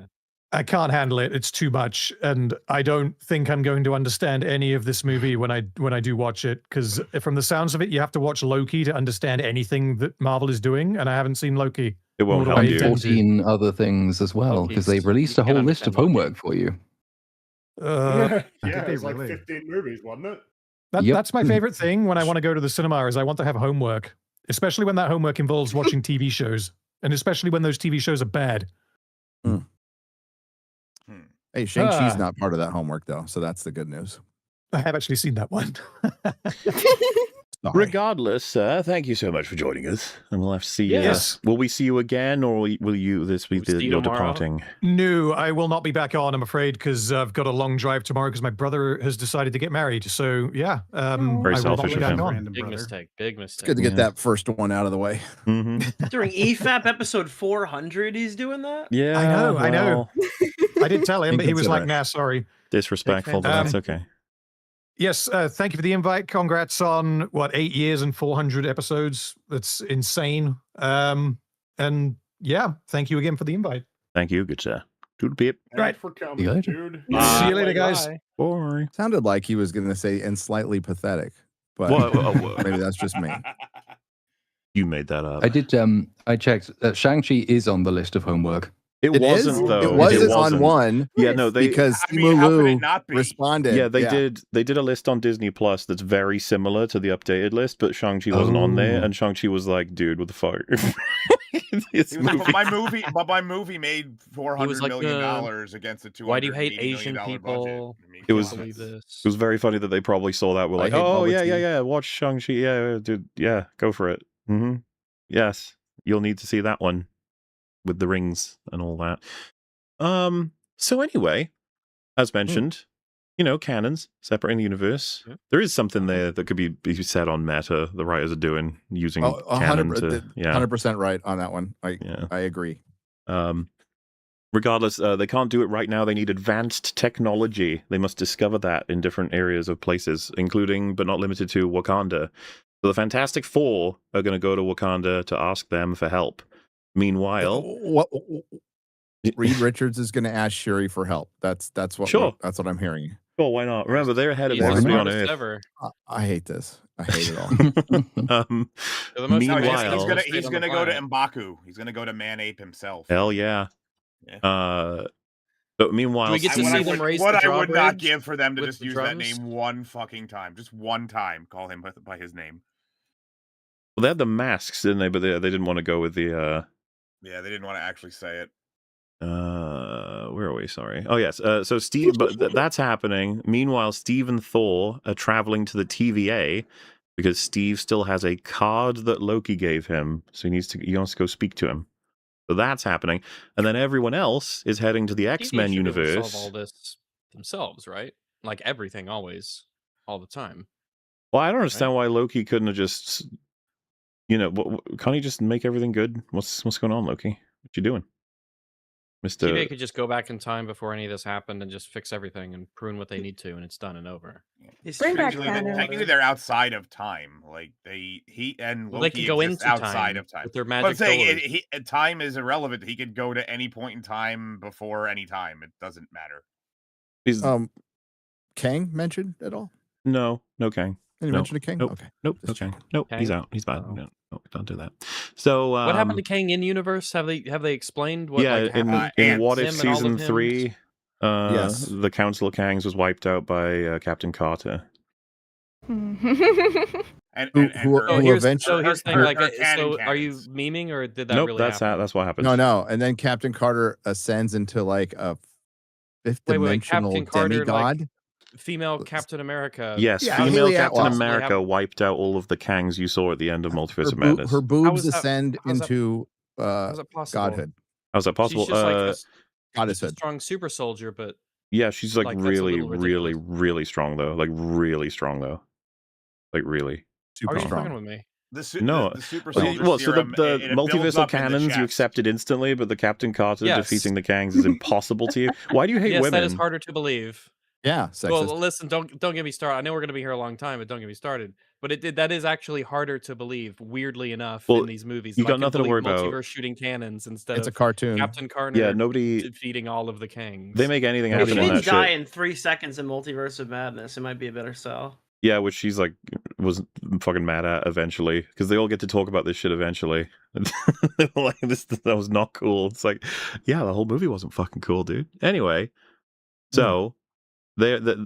I can't handle it. It's too much, and I don't think I'm going to understand any of this movie when I do watch it. Because from the sounds of it, you have to watch Loki to understand anything that Marvel is doing, and I haven't seen Loki. It won't Nor do I help you. intend to. 14 other things as well, because they've released a whole list of homework for you. Yeah, they it's like really? 15 movies, wasn't it? That's my favorite thing when I want to go to the cinema is I want to have homework, especially when that homework involves watching TV shows, and especially when those TV shows are bad. Hey, Shang-Chi's not part of that homework though, so that's the good news. I have actually seen that one. Regardless, thank you so much for joining us, and we'll have to see. Yes. Will we see you again, or will you this be see you your tomorrow? departing? No, I will not be back on, I'm afraid, because I've got a long drive tomorrow because my brother has decided to get married. So, yeah. Very I will not selfish be of back him. on. Big mistake. Big mistake. It's good to get that first one out of the way. Mm-hmm. During EFAP episode 400, he's doing that? Yeah, I know. I did tell him, but he was like, Inconsiderate. nah, sorry. Disrespectful, but that's okay. Yes, thank you for the invite. Congrats on, 8 years and 400 episodes. That's insane. And yeah, thank you again for the invite. Thank you, good sir. Doodle peep. Thanks for coming, dude. See you later, guys. Bye. Sounded like he was going to say and slightly pathetic, but Whoa. maybe that's just me. You made that up. I did. I checked. Shang-Chi is on the list of homework. It wasn't is? though. It wasn't on one. Yeah, no, they because I mean, how could it not be? responded. Yeah, they did. They did a list on Disney Plus that's very similar to the updated list, but Shang-Chi wasn't on there, and Shang-Chi was like, "Dude, what the fuck?" My movie made $400 million dollars against a $280 Why do you hate Asian million people? It was Believe this. It was very funny that they probably saw that. We're like, hate "Oh bubble yeah, tea. yeah, watch Shang-Chi, yeah, dude, yeah, go for it." Mm-hmm. Yes, you'll need to see that one with the rings and all that. So anyway, as mentioned, canons separating the universe. Yeah. There is something there that could be said on meta. The writers are doing using canon to 100% right on that one. I agree. Regardless, they can't do it right now. They need advanced technology. They must discover that in different areas of places, including but not limited to Wakanda. So the Fantastic Four are going to go to Wakanda to ask them for help. Meanwhile, Reed Richards is going to ask Shuri for help. That's what that's what I'm hearing. Sure, why not? Remember, they're ahead of He's the everybody on smartest Earth. ever. I hate this. I hate it all. Meanwhile, he's gonna go to M'Baku. He's gonna go to Man Ape himself. hell yeah. But meanwhile, Do we get to see them raise what the I would not drawbridge give for them to with just the use that drums? name one fucking time, just one time, call him by his name. well, they had the masks, didn't they? But they didn't want to go with the. Yeah, they didn't want to actually say it. Where are we? Sorry. Oh yes. So Steve, but that's happening. Meanwhile, Steve and Thor are traveling to the TVA because Steve still has a card that Loki gave him, so he wants to go speak to him. So that's happening, and then everyone else is heading to the X-Men TV should be able to universe. solve all this themselves, right? Like everything, always, all the time. Well, I don't understand why Loki couldn't have just, can't he just make everything good? What's going on, Loki? What you doing? TVA could just go back in time before any of this happened and just fix everything and prune what they need to, and it's done and over. It's Bring back Technically, canon. technically, they're outside of time. Like he and Well, they Loki can go exists into outside time of time. with their But I'm magic saying pillars. time is irrelevant. He could go to any point in time before any time. It doesn't matter. Is Kang mentioned at all? no Kang. Did you No. mention a Kang? Nope. Okay. Nope. No Kang. Nope. He's Kang? out. He's bad. Oh. No, don't do that. So What happened to Kang in universe? Have they explained what yeah, like happened? in What to If him and all season of him? 3, Yes. the Council of Kangs was wiped out by Captain Carter. And Who Here's eventually? the thing. her Like, canon so are you cannons. memeing or did that Nope, really that's happen? that's what happens. No. And then Captain Carter ascends into like a fifth Wait, dimensional Captain Carter, demigod. like female Captain America. Yes, Yeah, female Haley Captain Atwell. America wiped out all of the Kangs you saw at the end of Multiverse of Her Madness. boobs is that- ascend how's that- into How's that possible? godhood. How's that possible? She's just like just a Goddesshood. strong super soldier, but Yeah, she's like, like, that's a really, little really, ridiculous. really strong though. Like really strong though. Like really. Super are you strong. fucking with me? No. the super Well, soldier well, so serum, the it builds multiversal up in the canons you chest. accepted instantly, but the Captain Carter Yes. defeating the Kangs is impossible to you. Why do you hate Yes, women? that is harder to believe. Yeah, Well, sexist. listen, don't get me started. I know we're going to be here a long time, but don't get me started. But that is actually harder to believe. Weirdly enough, Well, in these movies, you I got can nothing to believe worry about. multiverse shooting cannons instead It's a of cartoon. Captain Carter Yeah, nobody defeating all of the Kangs. they make anything If happen she in didn't that die shit. in 3 seconds in Multiverse of Madness, it might be a better sell. Yeah, which she's like was fucking mad at eventually because they all get to talk about this shit eventually. Like that was not cool. It's like, yeah, the whole movie wasn't fucking cool, dude. Anyway, so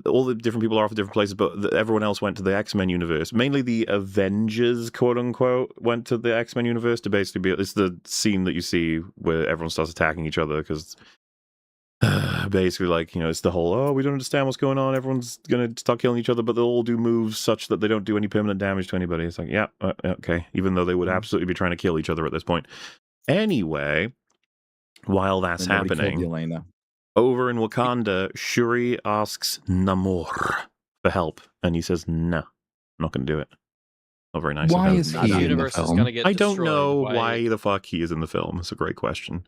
all the different people are off at different places, but everyone else went to the X-Men universe. Mainly the Avengers, quote unquote, went to the X-Men universe to basically be. It's the scene that you see where everyone starts attacking each other because. Basically, like, you know, it's the whole, oh, we don't understand what's going on. Everyone's going to start killing each other, but they'll all do moves such that they don't do any permanent damage to anybody. It's like, yeah, okay. Even though they would absolutely be trying to kill each other at this point. Anyway, while that's And nobody killed happening, Yelena. over in Wakanda, Shuri asks Namor for help. And he says, no, I'm not going to do it. Not very nice. Why of him. is he in the film? I don't know why the fuck he is in the film. It's a great question.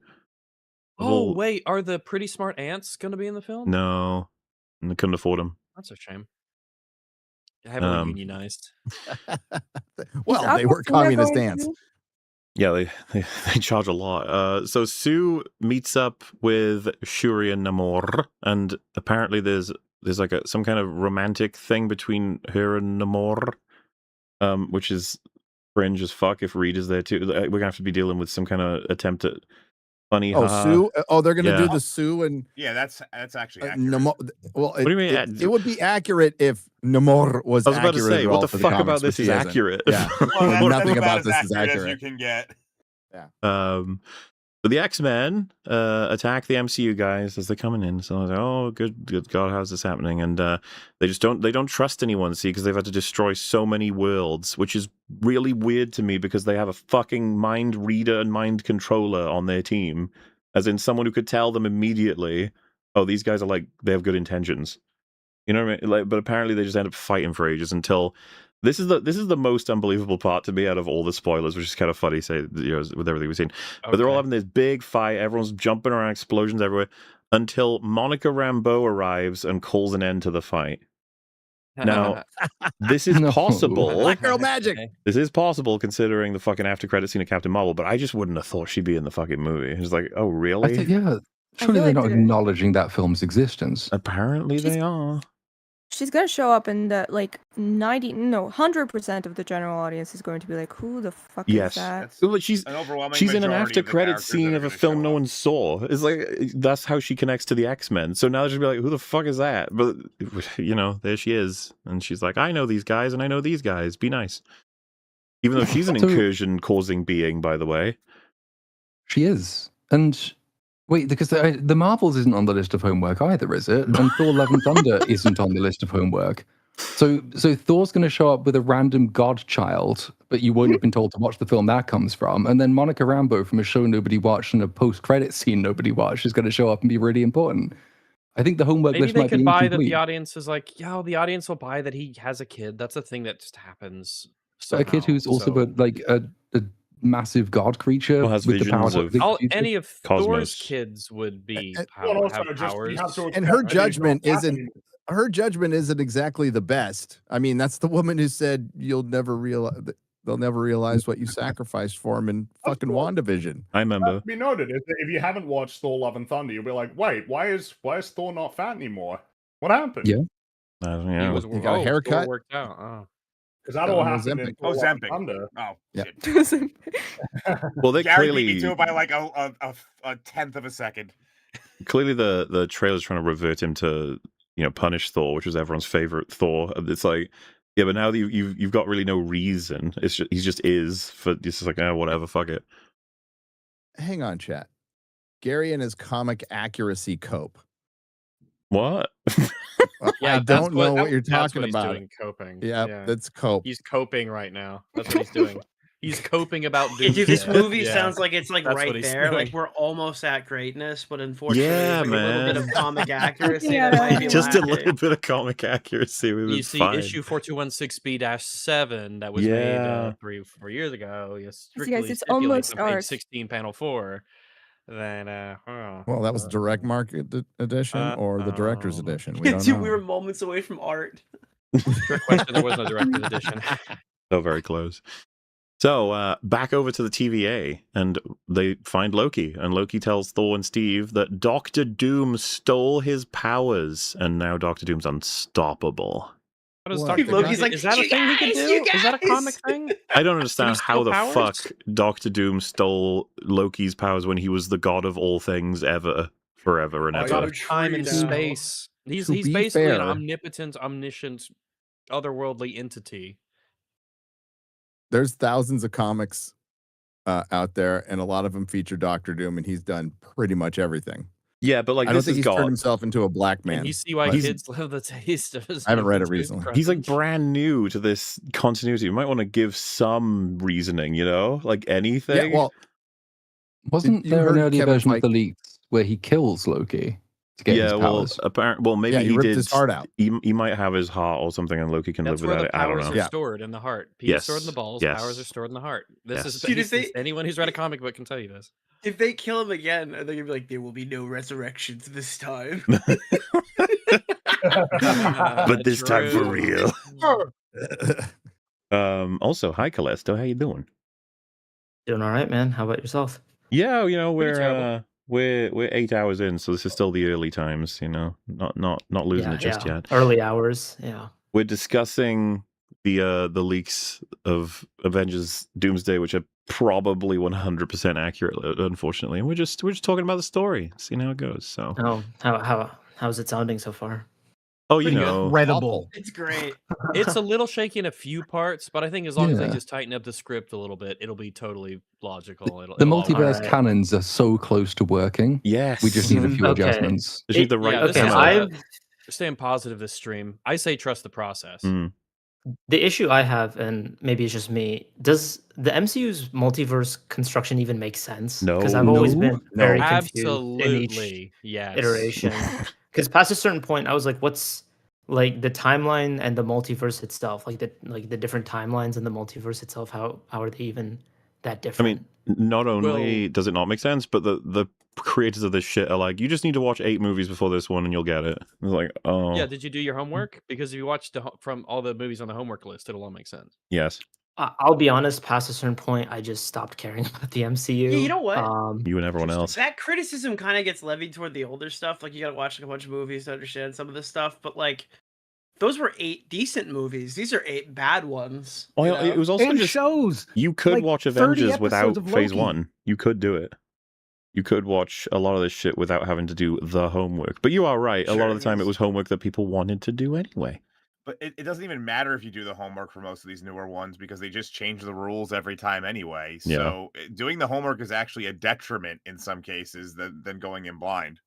Oh wait, are the pretty smart ants going to be in the film? No, and they couldn't afford them. That's a shame. Heavily unionized. Well, they were communist ants. Yeah, they charge a lot. So Sue meets up with Shuri and Namor, and apparently there's like some kind of romantic thing between her and Namor, which is cringe as fuck. If Reed is there too, we're gonna have to be dealing with some kind of attempt at funny. Sue. Oh, they're gonna Yeah. do the Sue and Yeah, that's actually accurate. Namor. Well, What do you mean? it would be accurate if Namor was I was about to accurate say, at what all the for fuck comics, about this which is he isn't. accurate? Yeah, Well, nothing that's about as this is accurate as you accurate. can get. But the X-Men attack the MCU guys as they're coming in. So I was like, oh, good God, how's this happening? And they don't trust anyone, see, because they've had to destroy so many worlds, which is really weird to me because they have a fucking mind reader and mind controller on their team, as in someone who could tell them immediately, oh, these guys are like, they have good intentions. You know what I mean? Like, but apparently they just end up fighting for ages until this is the most unbelievable part to me out of all the spoilers, which is kind of funny, say, you know, with everything we've seen. But they're all having this big fight, everyone's jumping around, explosions everywhere, until Monica Rambeau arrives and calls an end to the fight. Now, this is possible. Black girl magic. This is possible considering the fucking after credit scene of Captain Marvel, but I just wouldn't have thought she'd be in the fucking movie. It's like, oh, really? Yeah. Surely they're not acknowledging that film's existence. Apparently they are. She's gonna show up in the 100% of the general audience is going to be like, who the fuck Yes. is that? Well, she's An overwhelming in an majority after of the credit characters scene that of are a gonna film no one saw. It's like that's how she connects to the X-Men. So now she'll be like, who the fuck is that? But you know, there she is, and she's like, I know these guys and I know these guys. Be nice. Even though she's an incursion causing being, by the way. She is. And wait, because the Marvels isn't on the list of homework either, is it? And Thor: Love and Thunder isn't on the list of homework. So Thor's going to show up with a random god child, but you won't have been told to watch the film that comes from. And then Monica Rambeau from a show nobody watched and a post-credit scene nobody watched is going to show up and be really important. I think the homework Maybe list they might be could buy that incomplete. the audience is like, yeah, the audience will buy that he has a kid. That's a thing that just happens. A kid who's also a massive god creature Well, has with the power visions of the All, future. any of Cosmos. Thor's kids would be Well, and also have just you powers. have to And accept her that he's not judgment isn't happening. her judgment isn't exactly the best. I mean, that's the woman who said you'll never realize they'll never realize what you sacrificed for him in fucking WandaVision. I remember. To be noted is that if you haven't watched Thor: Love and Thunder, you'll be like, wait, why is Thor not fat anymore? What happened? Yeah. He was He got a Thor haircut. worked out. Oh. Because that Got all on happened in Ozempic. Thor: Love and Ozempic. Thunder. Oh, Yeah. shit. Well, they Gary clearly beat me to it by like a tenth of a second. clearly the trailer's trying to revert him to punish Thor, which was everyone's favorite Thor. It's like, yeah, but now that you've got really no reason. It's just, he just is for just like, oh, whatever, fuck it. Hang on, chat. Gary and his comic accuracy cope. What? Yeah, I that's don't know what you're that's talking what he's about. doing, coping. Yeah, that's cope. He's coping right now. That's what he's doing. He's coping about Dude, this Doomsday. movie Yeah. sounds like it's like That's what right he's there. Like doing. we're almost at greatness, but unfortunately, Yeah, it's like a little bit of man. comic accuracy Yeah. that might be Just a lacking. little bit of comic accuracy. We You was see, fine. issue 4216B-7 that was made Yeah. 3-4 years ago. Yes, guys, strictly it's stipulates almost on page dark. 16, panel 4. Then, Well, that was direct market edition or the director's edition. We don't Dude, know. we were moments away from art. trick question. There was no director's edition. So very close. So back over to the TVA, and they find Loki, and Loki tells Thor and Steve that Doctor Doom stole his powers, and now Doctor Doom's unstoppable. How does What? Dr. Loki's Doom- like, is that a "You thing he can guys, do? you Is that a guys!" comic thing? I don't understand steal how the powers? fuck Doctor Doom stole Loki's powers when he was the god of all things ever, forever and God ever. of time and True. space. He's To be basically an fair- omnipotent, omniscient, otherworldly entity. There's thousands of comics out there, and a lot of them feature Doctor Doom, and he's done pretty much everything. Yeah, but like I don't this think is he's God. turned himself into a black man. And you see why but- kids love the taste of his. I haven't read it infant recently. toothbrush. He's like brand new to this continuity. You might want to give some reasoning, like anything. Yeah, well, Wasn't you there an heard earlier Kevin version of Feige- the leaks where he kills Loki to get his well, powers? apparently, maybe Yeah, he he ripped did. his heart out. He might have his heart or something, and Loki can That's live where without the it. I don't powers know. are stored in the heart. Peace Yes, stored in the balls. yes. Powers are stored in the heart. This Yes. is Dude, if they- anyone who's read a comic book can tell you this. If they kill him again, are they gonna be like, there will be no resurrections this time? But this time for True. real. Also, hi Callisto, how you doing? Doing all right, man. How about yourself? Yeah, Pretty terrible. we're 8 hours in, so this is still the early times. Not losing it just yet. Early hours. Yeah. We're discussing the leaks of Avengers Doomsday, which are probably 100% accurate, unfortunately. And we're just talking about the story, seeing how it goes. So, Oh, how's it sounding so far? oh, you Pretty good. know, Incredible. It's great. It's a little shaky in a few parts, but I think as long as they Yeah. just tighten up the script a little bit, it'll be totally logical. The it'll all multiverse work. canons are so close to working. yes, We just need a few Okay. adjustments. Just need the right this Okay, is amount. I've- we're staying positive this stream. I say trust the process. Mm. The issue I have, and maybe it's just me, does the MCU's multiverse construction even make sense? Because I've always No. been very confused in each Absolutely, yes. iteration. Because past a certain point, I was like, what's like the timeline and the multiverse itself, like the different timelines and the multiverse itself, how are they even that I different? mean, not only does it not make sense, but the creators of this shit are like, you just need to watch 8 movies before this one and you'll get it. It's like, oh, Yeah, did you do your homework? Because if you watched from all the movies on the homework list, it'll all make sense. yes, I'll be honest, past a certain point, I just stopped caring about the MCU. Yeah, you know what? you and everyone else. That criticism kind of gets levied toward the older stuff. Like you gotta watch like a bunch of movies to understand some of this stuff. But like, those were 8 decent movies. These are 8 bad ones. Oh, you it know? was also And just shows. you could like, watch 30 Avengers episodes without of Phase Loki. 1. You could do it. You could watch a lot of this shit without having to do the homework. But you are right. A lot Sure, of the time, yes. it was homework that people wanted to do anyway. But it doesn't even matter if you do the homework for most of these newer ones because they just change the rules every time anyway. Yeah. So doing the homework is actually a detriment in some cases than going in blind.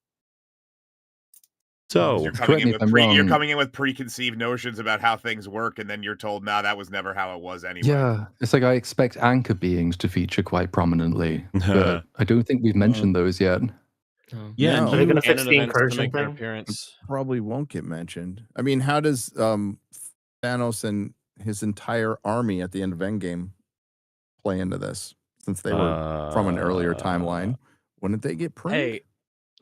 So, You're correct coming me in if with I'm you're wrong. coming in with preconceived notions about how things work, and then you're told, "Nah, that was never how it was anyway." Yeah, it's like I expect anchor beings to feature quite prominently, but I don't think we've mentioned those yet. yeah, No. Are they going to Canon fix the events to incursion make their thing? appearance. Probably won't get mentioned. I mean, how does Thanos and his entire army at the end of Endgame play into this? since they were from an earlier timeline. Wouldn't they get pruned? Hey,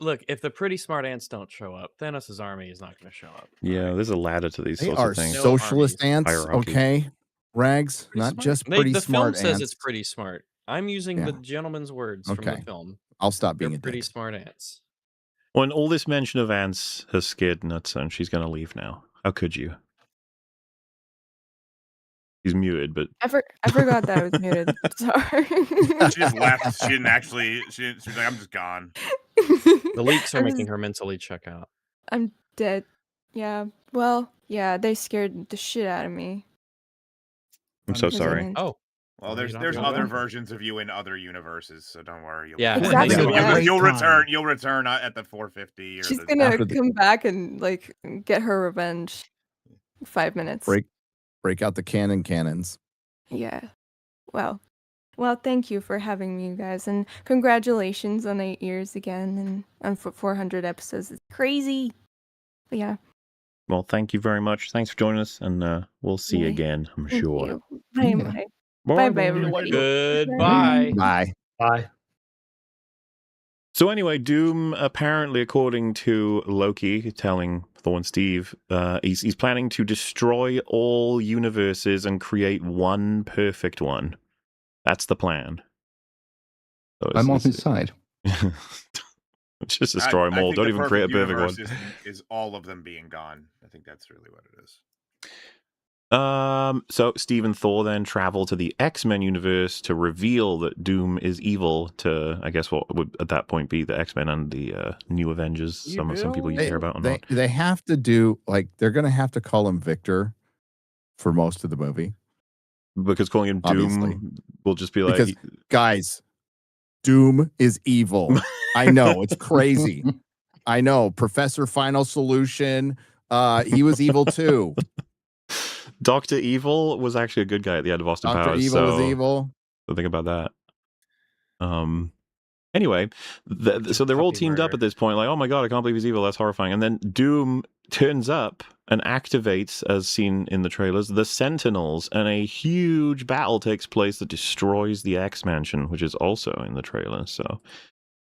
look, if the pretty smart ants don't show up, Thanos' army is not going to show up. Yeah, there's a ladder to these They sorts are of things. socialist ants, Hierarchy. okay? Rags, Pretty not smart. just The pretty film smart says ants. it's pretty smart. I'm using Yeah. the gentleman's words from the Okay. film. I'll stop being They're a pretty dick. smart ants. When all this mention of ants has scared Nuts, and she's going to leave now. How could you? He's muted, but I forgot that I was muted. Sorry. She just left. She didn't actually. She was like, "I'm just gone." The leaks are I'm making just- her mentally check out. I'm dead. Yeah. Well, yeah, they scared the shit out of me. I'm so Because sorry. ants. Oh. Well, there's other versions of you in other universes, so don't worry. You'll Yeah, Exactly, You'll, yeah. you'll return. You'll return at the 450. Or She's the, gonna After the- come back and like get her revenge. 5 minutes. Break out the cannons. Yeah. Well, thank you for having me, you guys, and congratulations on 8 years again and on 400 episodes. It's crazy. But yeah. Well, thank you very much. Thanks for joining us, and we'll see you Yeah. again, I'm Thank sure. you. Bye. Bye. Bye, everybody. Goodbye. Bye. Bye. So anyway, Doom, apparently, according to Loki, telling Thor and Steve, he's planning to destroy all universes and create one perfect one. That's the plan. So I'm on his side. Just destroy them I all. think Don't the even create a perfect one. universe is all of them being gone. I think that's really what it is. So Steve and Thor then travel to the X-Men universe to reveal that Doom is evil to, I guess, what would at that point be the X-Men and the New Avengers. Some people you care about or not. They have to do, like, they're going to have to call him Victor for most of the movie. Because calling him Obviously. Doom will just be like... Because, guys, Doom is evil. I know, it's crazy. I know. Professor Final Solution, he was evil too. Dr. Evil was actually a good guy at the end of Austin Dr. Powers. Evil was so evil. So think about that. Anyway, so they're all teamed up at this point, like, oh my god, I can't believe he's evil, that's horrifying. And then Doom turns up and activates, as seen in the trailers, the Sentinels, and a huge battle takes place that destroys the X-Mansion, which is also in the trailer. So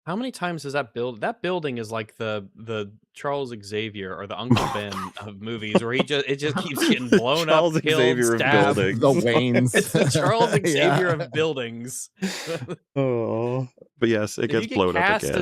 How many times does that build? That building is like the Charles Xavier or the Uncle Ben of movies, where it just keeps getting blown Charles up, killed, Xavier of stabbed. buildings. The Waynes. It's the Charles Xavier Yeah. of buildings. Oh, but yes, it If gets you get blown up cast again.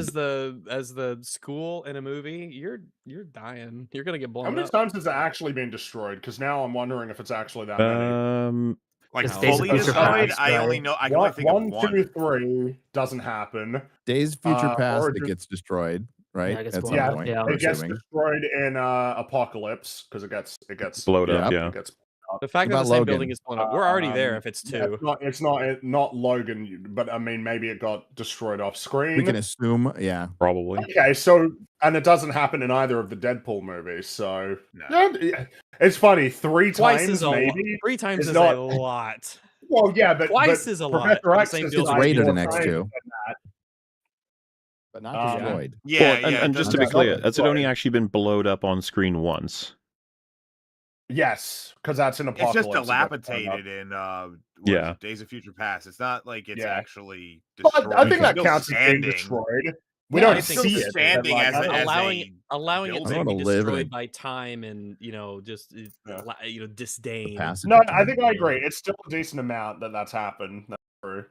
as the school in a movie, you're dying. You're gonna get blown How many up. times has it actually been destroyed? Because now I'm wondering if it's actually that many. Like It's fully Days of Future destroyed, Past, I right? only know. I can only think of One, one. 2, 3 doesn't happen. Days of Future Past that Origin- gets destroyed, right? Yeah, it gets At blown some up. point, Yeah. I'm It gets assuming. destroyed in Apocalypse because it gets Blowed up, Yeah. yeah. It gets blown up. The fact that About the same Logan? building is blown up, we're already there. If it's Yeah, two, it's not Logan, but I mean maybe it got destroyed off screen. We can assume, yeah. Probably. Okay, so and it doesn't happen in either of the Deadpool movies, so No. yeah, it's funny. Three twice times is a maybe. 3 times is is not- a lot. Well, yeah, but Twice but is a lot. Professor The X same has building. died rated more an X2. times than that. But not Um, destroyed. Yeah, Well, yeah. and it just to doesn't- be clear, not has it only destroyed. actually been blowed up on screen once? Yes, because that's an It's Apocalypse. just dilapidated in Yeah. Days of Future Past. It's not like it's Yeah. actually But destroyed. I think It's that still counts as being standing. destroyed. We Yeah, don't I think see it's it. standing but, as a- as allowing it building. to I be wanna live in destroyed a- by time and just disdain. Passage No, of I time. think I agree. It's still a decent amount that's happened. That's true.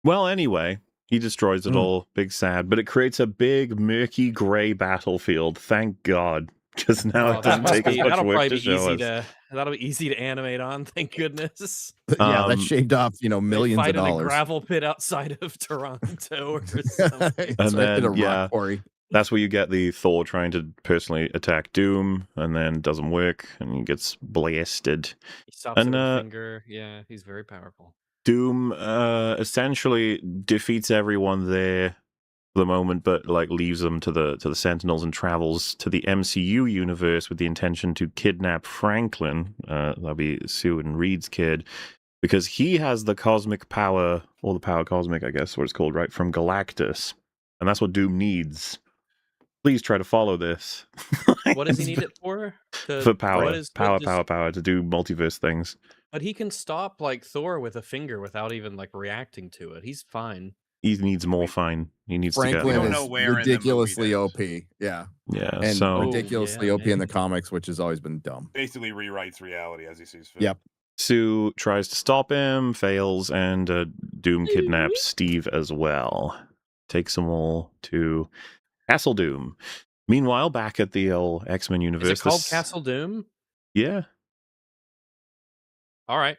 Well, anyway, he destroys it all. Big sad. But it creates a big, murky, grey battlefield. Thank God. Because now Oh, it doesn't take as much that'll work probably to be show easy us. that'll be easy to animate on. Thank goodness. Yeah, that Um, shaved off, They millions fight of in a dollars. gravel pit outside of Toronto or something. It's And right in then, a yeah, rock quarry. that's where you get the Thor trying to personally attack Doom, and then doesn't work, and he gets blasted. He stops And, it with a finger. Yeah, he's very powerful. Doom essentially defeats everyone there for the moment, but like leaves them to the Sentinels and travels to the MCU universe with the intention to kidnap Franklin. That'll be Sue and Reed's kid, because he has the cosmic power, or the power cosmic, I guess, what it's called, right, from Galactus, and that's what Doom needs. Please try to follow this. What does he need it for? For power, what is- power, what does- power to do multiverse things. But he can stop like Thor with a finger without even like reacting to it. He's fine. He needs more fine. He needs Franklin to get. is ridiculously OP. Yeah. Yeah. And So ridiculously OP in the comics, which has always been dumb. Basically rewrites reality as he sees fit. Yep. Sue tries to stop him, fails, and Doom kidnaps Steve as well. Takes them all to Castle Doom. Meanwhile, back at the X-Men universe, Is it called Castle Doom? Yeah. All right.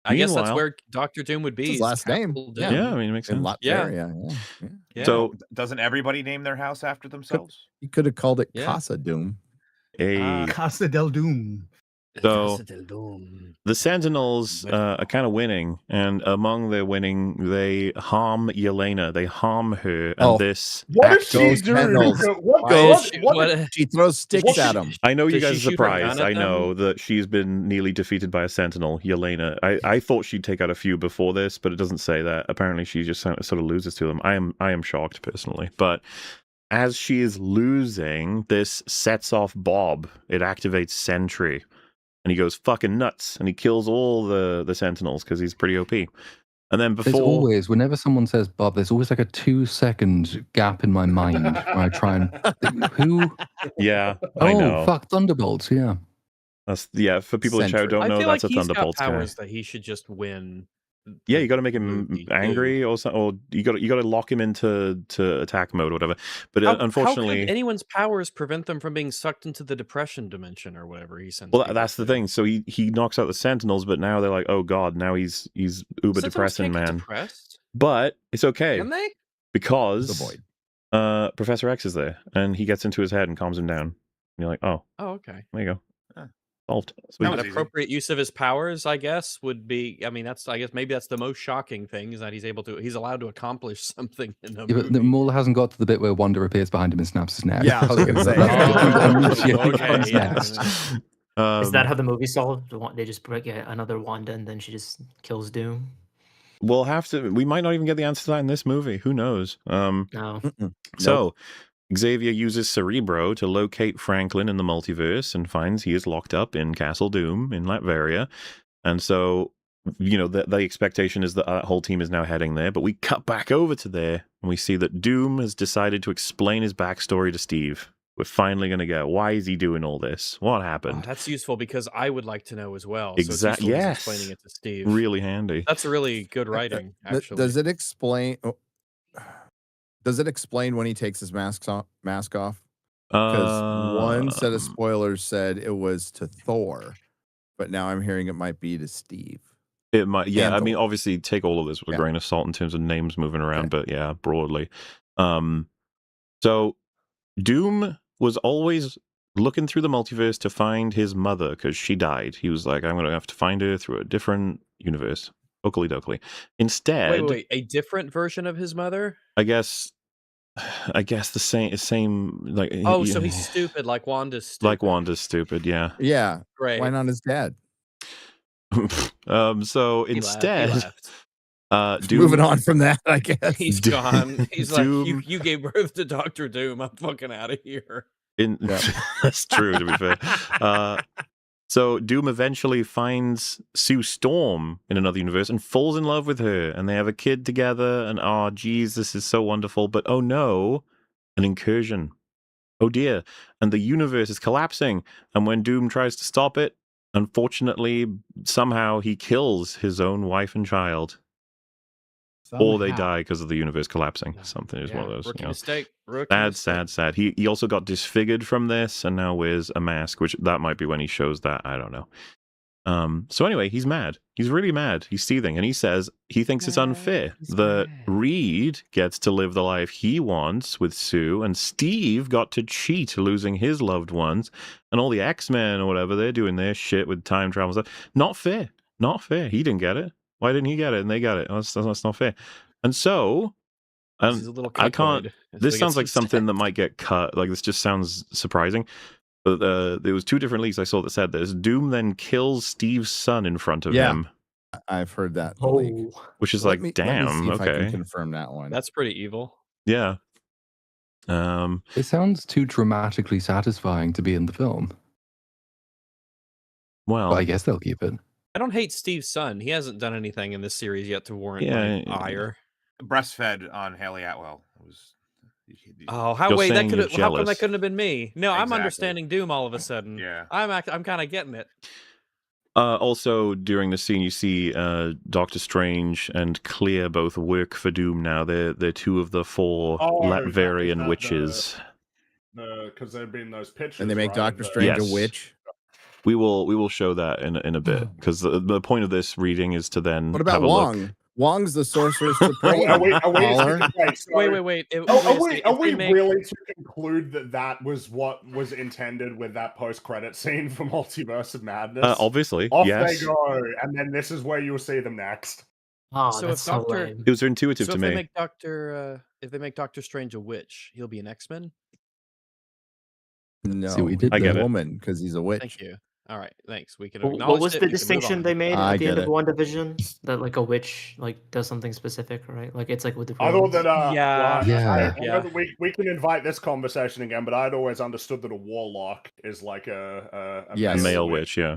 I guess that's Meanwhile- where Doctor Doom would be. It's his is last name. Castle Yeah. Doom. Yeah, I mean, it makes In sense. Latveria, yeah. So doesn't everybody name their house after themselves? You could have called it Yeah. Casa Doom. Casa del Doom. So the Sentinels are kind of winning, and among their winning, they harm Yelena. They harm her, and this. What did she Those do? Sentinels. She throws sticks at him. I know you Did guys she are shoot her gun surprised. at I them? know that she's been nearly defeated by a Sentinel, Yelena. I thought she'd take out a few before this, but it doesn't say that. Apparently, she just sort of loses to them. I am shocked personally, but. As she is losing, this sets off Bob. It activates Sentry. And he goes fucking nuts. And he kills all the Sentinels because he's pretty OP. And then There's before... always, whenever someone says Bob, there's always like a 2-second gap in my mind where I try and think, who? Yeah, I know. Oh, fuck, Thunderbolts, yeah. That's, yeah, for people in chat who don't I know, feel that's like a he's got Thunderbolts guy. powers that he should just win. Yeah, you got to make him angry or something, or you got to lock him into attack mode or whatever. But unfortunately, how could anyone's powers prevent them from being sucked into the depression dimension or whatever he sends? well, people that's the to? thing. So he knocks out the Sentinels, but now they're like, oh god, now he's uber Sentinels depressing, can't get man. depressed? But it's okay Can they? because Professor X is there, and he gets into his head and calms him down. And you're like, oh, Oh, okay. there you go. Solved. An Sweet. appropriate use of his powers, I guess, would be. I mean, I guess maybe that's the most shocking thing is that he's allowed to accoush something in a Yeah, but movie. Muller hasn't got to the bit where Wanda appears behind him and snaps his neck. Yeah, I was gonna say. Comes yeah. next. Is that how the movie solved? They just break another Wanda and then she just kills Doom? We'll have to. We might not even get the answer to that in this movie. Who knows? No. So Xavier uses Cerebro to locate Franklin in the multiverse and finds he is locked up in Castle Doom in Latveria. And so, you know, the expectation is that whole team is now heading there. But we cut back over to there and we see that Doom has decided to explain his backstory to Steve. We're finally going to get, why is he doing all this? What happened? Oh, that's useful because I would like to know as well. Exactly. So it's useful he's Yes. explaining it to Steve. Really handy. That's really good writing, actually. Does it explain? Does it explain when he takes his mask off? Because one set of spoilers said it was to Thor, but now I'm hearing it might be to Steve. It might, yeah. And I mean, Thor. obviously, take all of this with a grain of salt in terms of names moving around, but yeah, broadly. So Doom was always looking through the multiverse to find his mother because she died. He was like, I'm going to have to find her through a different universe. Oakley dokley. Instead, Wait, a different version of his mother? I guess the same like. Oh, so he's stupid, like Wanda's stupid. Like Wanda's stupid, yeah. Yeah. Great. Why not his dad? So He instead, Doom, Doom, moving on from that, I guess. He's gone. He's Doom- like, you gave birth to Doctor Doom. I'm fucking out of here. That's true, to be fair. So Doom eventually finds Sue Storm in another universe and falls in love with her, and they have a kid together, and oh geez, this is so wonderful. But oh no, an incursion. Oh dear. And the universe is collapsing, and when Doom tries to stop it, unfortunately, somehow he kills his own wife and child. Or they die because of the universe collapsing. Something is one of those. Rookie You know. mistake. Rookie Sad, mistake. sad. He also got disfigured from this and now wears a mask, which that might be when he shows that. I don't know. So anyway, he's mad. He's really mad. He's seething. And he says he thinks it's unfair that Reed gets to live the life he wants with Sue and Steve got to cheat, losing his loved ones, and all the X-Men or whatever, they're doing their shit with time travel stuff. Not fair. Not fair. He didn't get it. Why didn't he get it and they got it? That's not fair. And so, This is a little I can't. cuckold. That's This what sounds like gets something that might get cut. Like this just sounds surprising. But there was 2 different leaks I saw that said this. Doom then kills Steve's son in front of him, I've heard that. which is Let like, me see damn, if I can okay, confirm that one. That's pretty evil. yeah. It sounds too dramatically satisfying to be in the film. Well, But I guess they'll keep it. I don't hate Steve's son. He hasn't done anything in this series yet to warrant my ire. Breastfed on Haley Atwell. It was. Oh, how You're wait? That saying could you're how come that jealous. couldn't have been me? No, I'm Exactly. understanding Doom all of a sudden. Yeah. I'm kind of getting it. Also, during the scene, you see Doctor Strange and Clear both work for Doom now. They're two of the 4 Latverian witches. Because there've been those pictures, And they make right, Doctor of Strange a Yes. witch. We will show that in a bit because the point of this reading is to then What about have a Wong? look. Wong's the sorceress supreme. Are we Caller. Wait. Are we really to conclude that was what was intended with that post-credit scene for Multiverse of Madness? Obviously, Off yes. they go, and then this is where you'll see them next. Oh, So that's if so Doctor, lame. It was intuitive so to if me. they make if they make Doctor Strange a witch, he'll be an X-Men. No, See what you did I he's get a it. woman because he's a witch. Thank you. All right, thanks. We can What acknowledge was it, the we can move distinction on. they made I at the get end of it. WandaVision? That like a witch like does something specific, right? Like it's like with the I thought that, Yeah, I Yeah. know that we can invite this conversation again, but I'd always understood that a warlock is like a Yes. A male witch, yeah.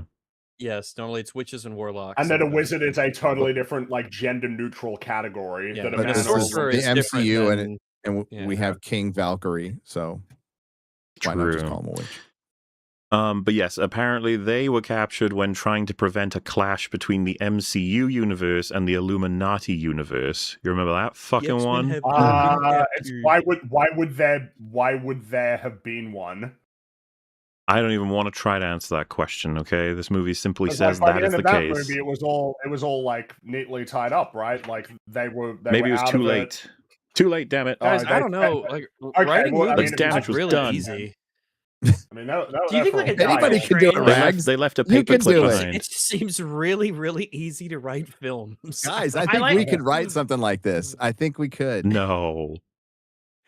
Yes, normally it's witches and warlocks. and then a wizard is a totally different, like, gender-neutral category. Yeah, that a but man a This is sorcerer the is different MCU, than- and yeah. we have King Valkyrie, so why not just True. call him a witch? But yes, apparently they were captured when trying to prevent a clash between the MCU universe and the Illuminati universe. You remember that fucking X-Men one? have been It's, captured. why would there have been one? I don't even want to try to answer that question. Okay, this movie simply 'Cause, says like, by that the is end the of that case. movie, it was all like neatly tied up, right? Like they were Maybe it was out too of late. Too late, damn it. Guys, I they- don't know. Like okay, writing well, I movies mean, The damage is was really done. easy. I mean, Do you think like a Anybody Doctor can do it, Strange? Rags. They left a You paper can clip do it. behind. It just seems really, really easy to write films. Guys, I I think like- we could write something like this. I think we could. No.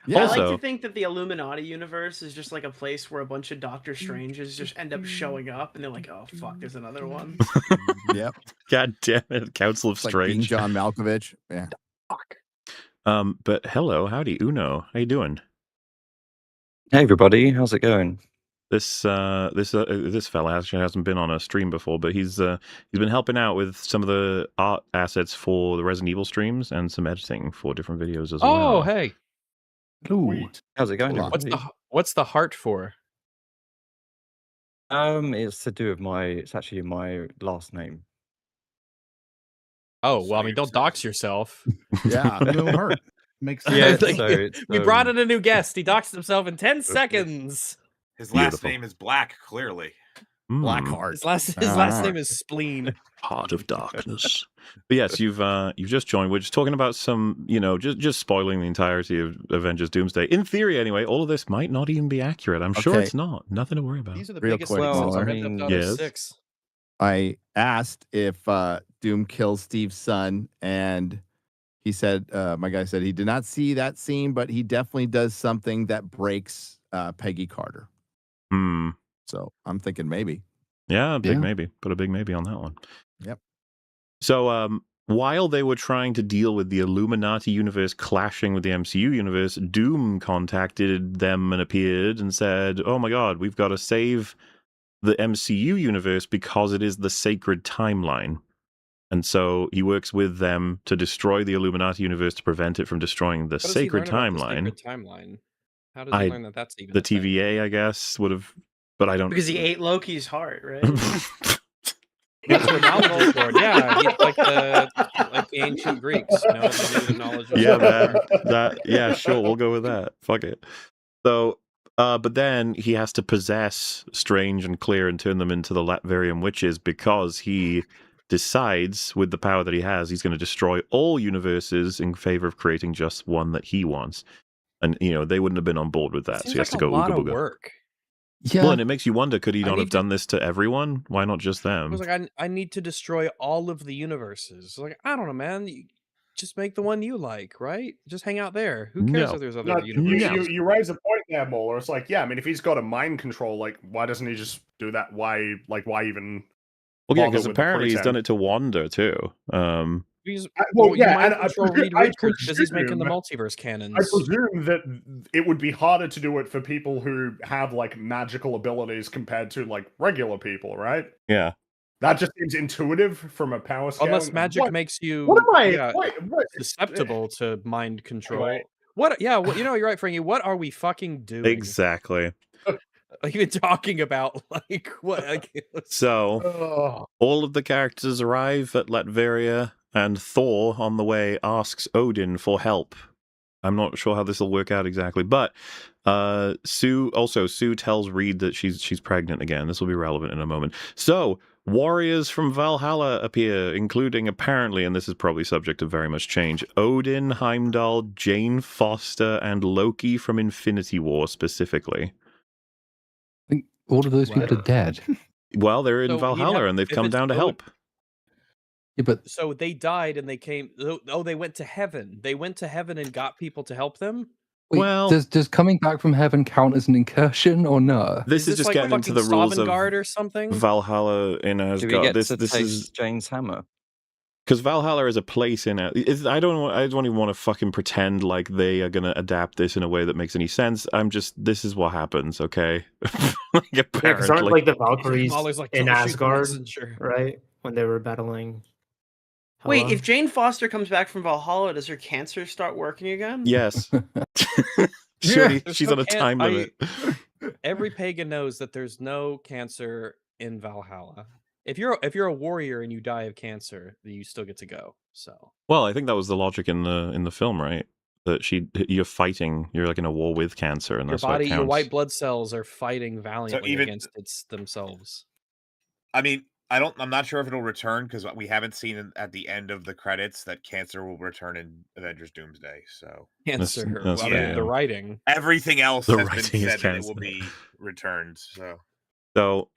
Yeah. I like Also- to think that the Illuminati universe is just like a place where a bunch of Doctor Stranges just end up showing up, and they're like, "Oh fuck, there's another one." Yep. God damn it, Council of It's like being Strange. John Malkovich. Yeah. But hello, howdy, Uno. How you doing? Hey everybody, how's it going? This fella actually hasn't been on a stream before, but he's been helping out with some of the art assets for the Resident Evil streams and some editing for different videos as well. Oh, hey. Ooh. How's it going, What's everybody? what's the heart for? It's to do with it's actually my last name. Oh, well, I mean, don't dox yourself. Yeah. No heart. Makes sense. Yeah, Yeah, like, so it's, we brought in a new guest. He doxed himself in 10 seconds. His last Beautiful. name is Black, clearly. Blackheart. His last name is Spleen. Heart of Darkness. But yes, you've just joined. We're just talking about some, just spoiling the entirety of Avengers Doomsday. In theory, anyway, all of this might not even be accurate. I'm sure Okay. it's not. Nothing to worry about. These are the Real biggest quick, things since Mueller. Grand Theft Auto Yes. 6. I asked if Doom kills Steve's son, and he said, my guy said he did not see that scene, but he definitely does something that breaks Peggy Carter. Hmm. So I'm thinking maybe. Yeah, big Yeah. maybe. Put a big maybe on that one. Yep. So, while they were trying to deal with the Illuminati universe clashing with the MCU universe, Doom contacted them and appeared and said, "Oh my God, we've got to save the MCU universe because it is the sacred timeline." And so he works with them to destroy the Illuminati universe to prevent it from destroying the How does he sacred learn about the timeline. sacred timeline? How does he learn that that's even The a thing? TVA, I guess, would have, but I don't. Because he ate Loki's heart, right? That's what knowledge for. Yeah, he's like the ancient Greeks, they knew the knowledge of Yeah, the yeah, sure, we'll go with that. Fuck it. So, but then he has to possess Strange and Clear and turn them into the Latverian witches because he decides, with the power that he has, he's going to destroy all universes in favor of creating just one that he wants. And they wouldn't have been on board with that, so Seems he has like to a go lot ooga of booga. work. Yeah. Well, and it makes you wonder: could he I not need have to- done this to everyone? Why not just I them? was like, I need to destroy all of the universes. Like, I don't know, man. You just make the one you like, right? Just hang out there. Who cares No. if there's No, other universes? you raise a point there, Mueller. It's like, yeah, I mean, if he's got a mind control, like, why doesn't he just do that? Why even? Well, yeah, bother because with the apparently he's done pretense? it to Wanda too. He's, Well, you yeah, mind and I control presume- Reed I Richards because he's making the presume- multiverse canons. I presume that it would be harder to do it for people who have like magical abilities compared to like regular people, right? Yeah. That just seems intuitive from a power scale. Unless magic What- makes you What am I? yeah, what- susceptible to mind control. Anyway. What? Yeah, you know, you're right, Fringy. What are we fucking doing? Exactly. Even talking about like what? Like, So, all of the characters arrive at Latveria, and Thor, on the way, asks Odin for help. I'm not sure how this will work out exactly, but Sue tells Reed that she's pregnant again. This will be relevant in a moment. So, warriors from Valhalla appear, including apparently, and this is probably subject to very much change, Odin, Heimdall, Jane Foster, and Loki from Infinity War specifically. I think all of those people are dead. Well, they're in So you'd Valhalla have- and they've if come it's down to Od- help. Yeah, but So they died and they came. Oh, they went to heaven. They went to heaven and got people to help them. wait, does coming back from heaven count as an incursion or not? This is just like getting into the fucking rules of Sovngarde or something? Valhalla in Do we Asgard. get This to this taste is Jane's hammer? because Valhalla is a place in it. I don't even want to fucking pretend like they are gonna adapt this in a way that makes any sense. This is what happens, okay? Like, Yeah, because aren't apparently. like the Valkyries Mahler's like, in "Don't shoot the Asgard, messenger." right? When they were battling. Wait, Hela? if Jane Foster comes back from Valhalla, does her cancer start working again? Yes. There's She's no on a time limit. Every pagan knows that there's no cancer in Valhalla. If you're a warrior and you die of cancer, then you still get to go. So Well, I think that was the logic in the film, right? That you're fighting, you're like in a war with cancer, and your that's what body, counts. your white blood cells are fighting valiantly even- against themselves. I mean, I'm not sure if it'll return because we haven't seen at the end of the credits that cancer will return in Avengers Doomsday. So Cancer, that's fair. the writing. Everything else The has been writing is said that it will cancer. be returned. So So,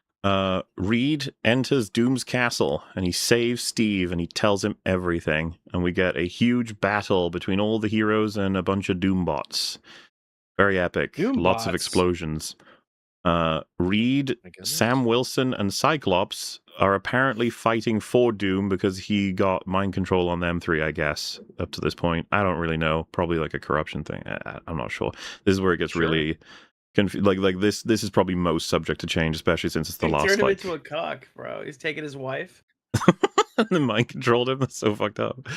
Reed enters Doom's castle and he saves Steve and he tells him everything. And we get a huge battle between all the heroes and a bunch of Doom bots. Very epic. Doom Lots of bots. explosions. Reed, Sam Wilson, and Cyclops are apparently fighting for Doom because he got mind control on them three, I guess, up to this point. I don't really know. Probably like a corruption thing. I'm not sure. This is where it gets really confused. Like this is probably most subject to change, especially since it's the He last turned him like into a cock, bro. He's taking his wife. and the mind controlled him. That's so fucked up.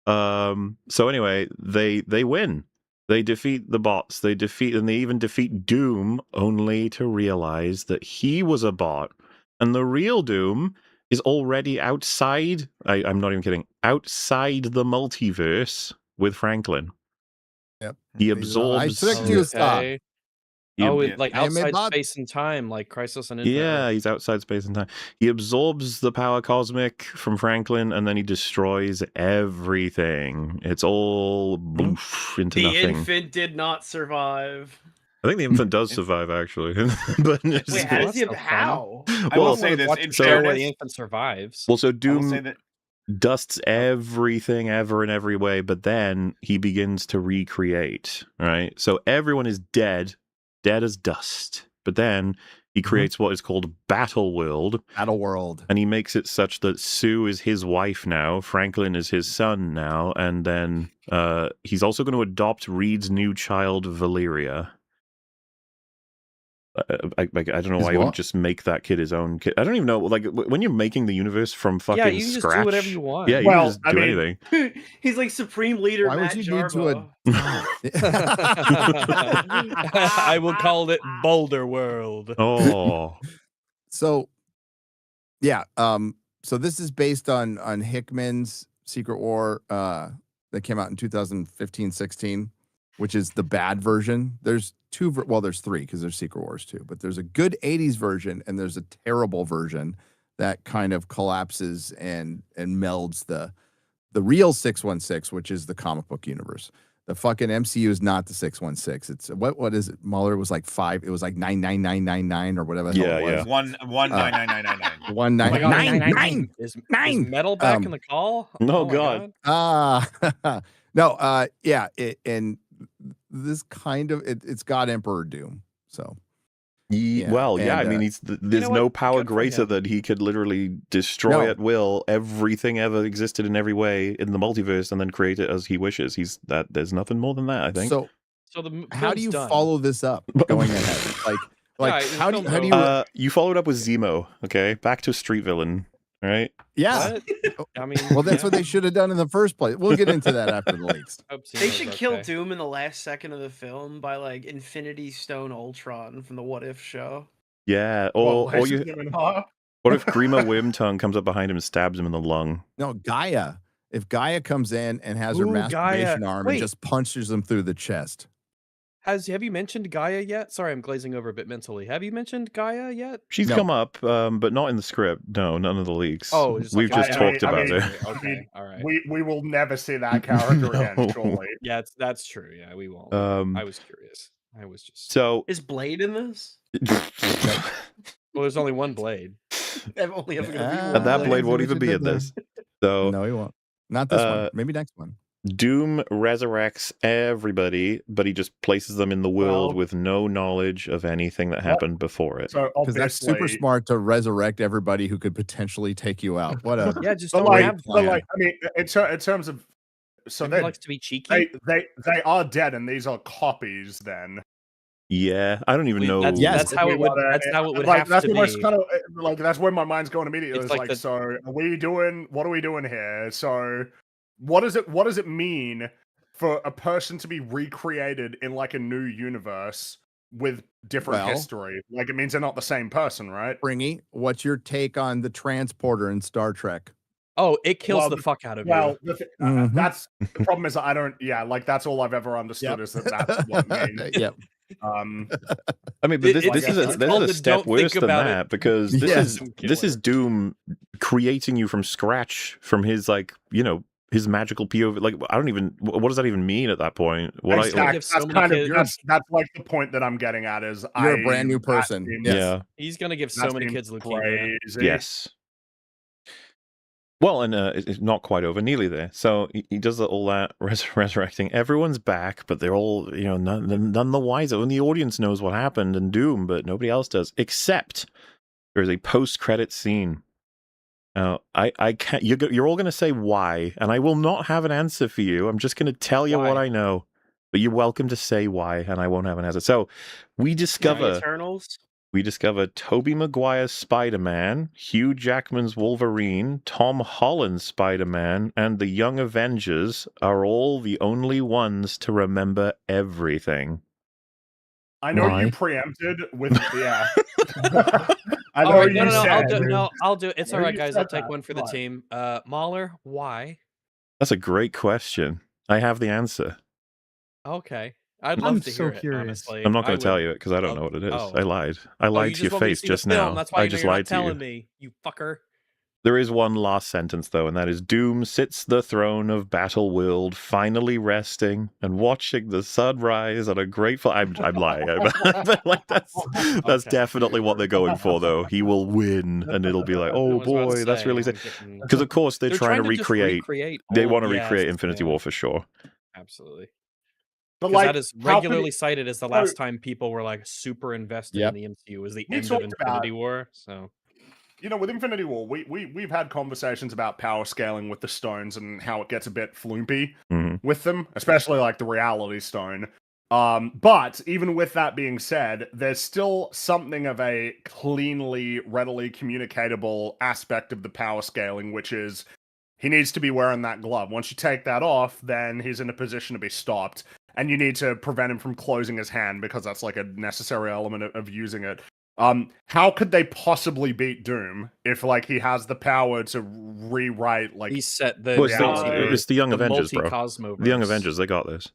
So anyway, they win. They defeat the bots. They even defeat Doom, only to realize that he was a bot, and the real Doom is already outside. I'm not even kidding. Outside the multiverse with Franklin. Yep. He I absorbs. tricked you, stop. Like I am a outside bot. space and time, like Crisis on Infinite Yeah, Earths. he's outside space and time. He absorbs the power cosmic from Franklin, and then he destroys everything. It's all boof into The nothing. infant did not survive. I think the infant does survive, actually. But it's- Wait, how does he? That's so How? I will Well, say this Watch in the show where fairness. the infant survives. Well, so I will say Doom that dusts everything ever in every way, but then he begins to recreate, right? So everyone is dead as dust. But then he creates what is called Battle World. Battle World. And he makes it such that Sue is his wife now, Franklin is his son now, and then he's also going to adopt Reed's new child, Valeria. I don't know His why he would what? just make that kid his own kid. I don't even know. Like when you're making the universe from fucking Yeah, you can just do scratch, whatever you want. Yeah, you Well, can just I do mean- anything. He's like Supreme Leader Why would Matt you need to Jarbo. I will call it Boulder World. Oh, So, yeah. So this is based on Hickman's Secret War that came out in 2015-16, which is the bad version. There's there's three because there's Secret Wars too, but there's a good 80s version and there's a terrible version that kind of collapses and melds the real 616, which is the comic book universe. The fucking MCU is not the 616. It's what is it? Mahler was like 5. It was like 99999 or whatever. The hell it was. 19999. 1999. Is Nine. Metal back in the call? No, Oh my God. No, yeah, and this kind of it's got Emperor Doom. So yeah, Well, yeah. I and, mean, there's know no what? power Good for greater him. that he could literally destroy No. at will everything ever existed in every way in the multiverse, and then create it as he wishes. There's nothing more than that. I think. So So the how do film's you done. follow this up going ahead? Like Yeah, the how do film's you you followed up with Zemo. Okay, back to Street Villain. right? Yeah. What? I mean, Well, that's yeah. what they should have done in the first place. We'll get into that after the leaks. They should kill Doom in the last second of the film by like Infinity Stone Ultron from the What If show. Yeah, Well, or you. What if Grima Wormtongue comes up behind him and stabs him in the lung? No, Gaia. If Gaia comes in and has her Ooh, masturbation Gaia. arm Wait. and just punches him through the chest. Have you mentioned Gaia yet? Sorry, I'm glazing over a bit mentally. Have you mentioned Gaia yet? She's come up, but not in the script. No, none of the leaks. Oh, just we've like just I talked mean- about it. Okay, all right. We will never see that character again, No. surely. Yeah, that's true. Yeah, we won't. I was curious. I was just. So Is Blade in this? Well, there's only one Blade. I've only ever gonna be and one that Blade. blade won't even be in this. So No, he won't. Not this one. Maybe next one. Doom resurrects everybody, but he just places them in the world with no knowledge of anything that happened before it. So Because that's super obviously, smart to resurrect everybody who could potentially take you out. What a Yeah, just but don't like, have. but like, I mean, in terms of, so Everyone they likes to be cheeky. they are dead, and these are copies. Then Yeah, I don't even know. That's how it would. That's how it would like, have that's to almost be. kind of like that's where my mind's going immediately. It's It's like like, the- so are we doing? What are we doing here? So what does it mean for a person to be recreated in like a new universe with different Well- history? Like it means they're not the same person, right? Fringy, what's your take on the transporter in Star Trek? Oh, it kills Well, the fuck out of Well, you. Mhm. that's the problem is I don't. Yeah, like that's all I've ever understood is that that's what it means. Yep. I mean, but this It's is a called the step don't worse think than about that it. because this Yes. is Doom creating you from scratch from his like his magical POV. Like I don't even what does that even mean at that point? What Exactly. give so That's many kind of kids- that's like the point that I'm getting at is You're a brand new that person. seems- Yes. Yeah. He's gonna give so that many seems kids leukemia. crazy. Yes. Well, and it's not quite over, nearly there. So he does all that resurrecting. Everyone's back, but they're all, none the wiser. Only the audience knows what happened in Doom, but nobody else does. Except there is a post-credit scene. Now, I can't. You're all going to say why, and I will not have an answer for you. I'm just going to tell you what I know, but you're welcome to say why, and I won't have an answer. So we discover. Eternals. We discover Tobey Maguire's Spider-Man, Hugh Jackman's Wolverine, Tom Holland's Spider-Man, and the Young Avengers are all the only ones to remember everything. I know Why? you preempted with yeah. I know All right, you no, said. I'll do it. It's I all know right, you guys. said I'll take that. one for the Come on. team. Mahler, why? That's a great question. I have the answer. Okay, I'd I'm love to so hear it. curious. Honestly, I'm not going I to tell would you it because I don't love- know what it is. Oh. I lied. I Oh, lied you to your want me face see the just film. now. That's why I you know just you're lied not to you. telling me, you fucker. There is one last sentence, though, and that is Doom sits the throne of Battle World, finally resting and watching the sun rise on a grateful... I'm lying. But like, that's Okay. definitely what they're going for, though. He will win, and it'll be like, I oh, was about to boy, that's say, really I'm sad. getting- Because, of course, they're trying to just recreate... They all- want to yes, recreate Infinity yeah, War for sure. Absolutely. But Because like, that is how could regularly it- cited as the so- last time people were like super invested Yep. in the MCU was the We end of talked Infinity about- War. So with Infinity War, we've had conversations about power scaling with the stones and how it gets a bit floopy Mhm. with them, especially like the reality stone. But even with that being said, there's still something of a cleanly, readily communicatable aspect of the power scaling, which is he needs to be wearing that glove. Once you take that off, then he's in a position to be stopped. And you need to prevent him from closing his hand because that's like a necessary element of using it. How could they possibly beat Doom if like he has the power to rewrite like he set the Well, it's reality, the Young Avengers, bro. multi-cosmoverse. The Young Avengers, they got this.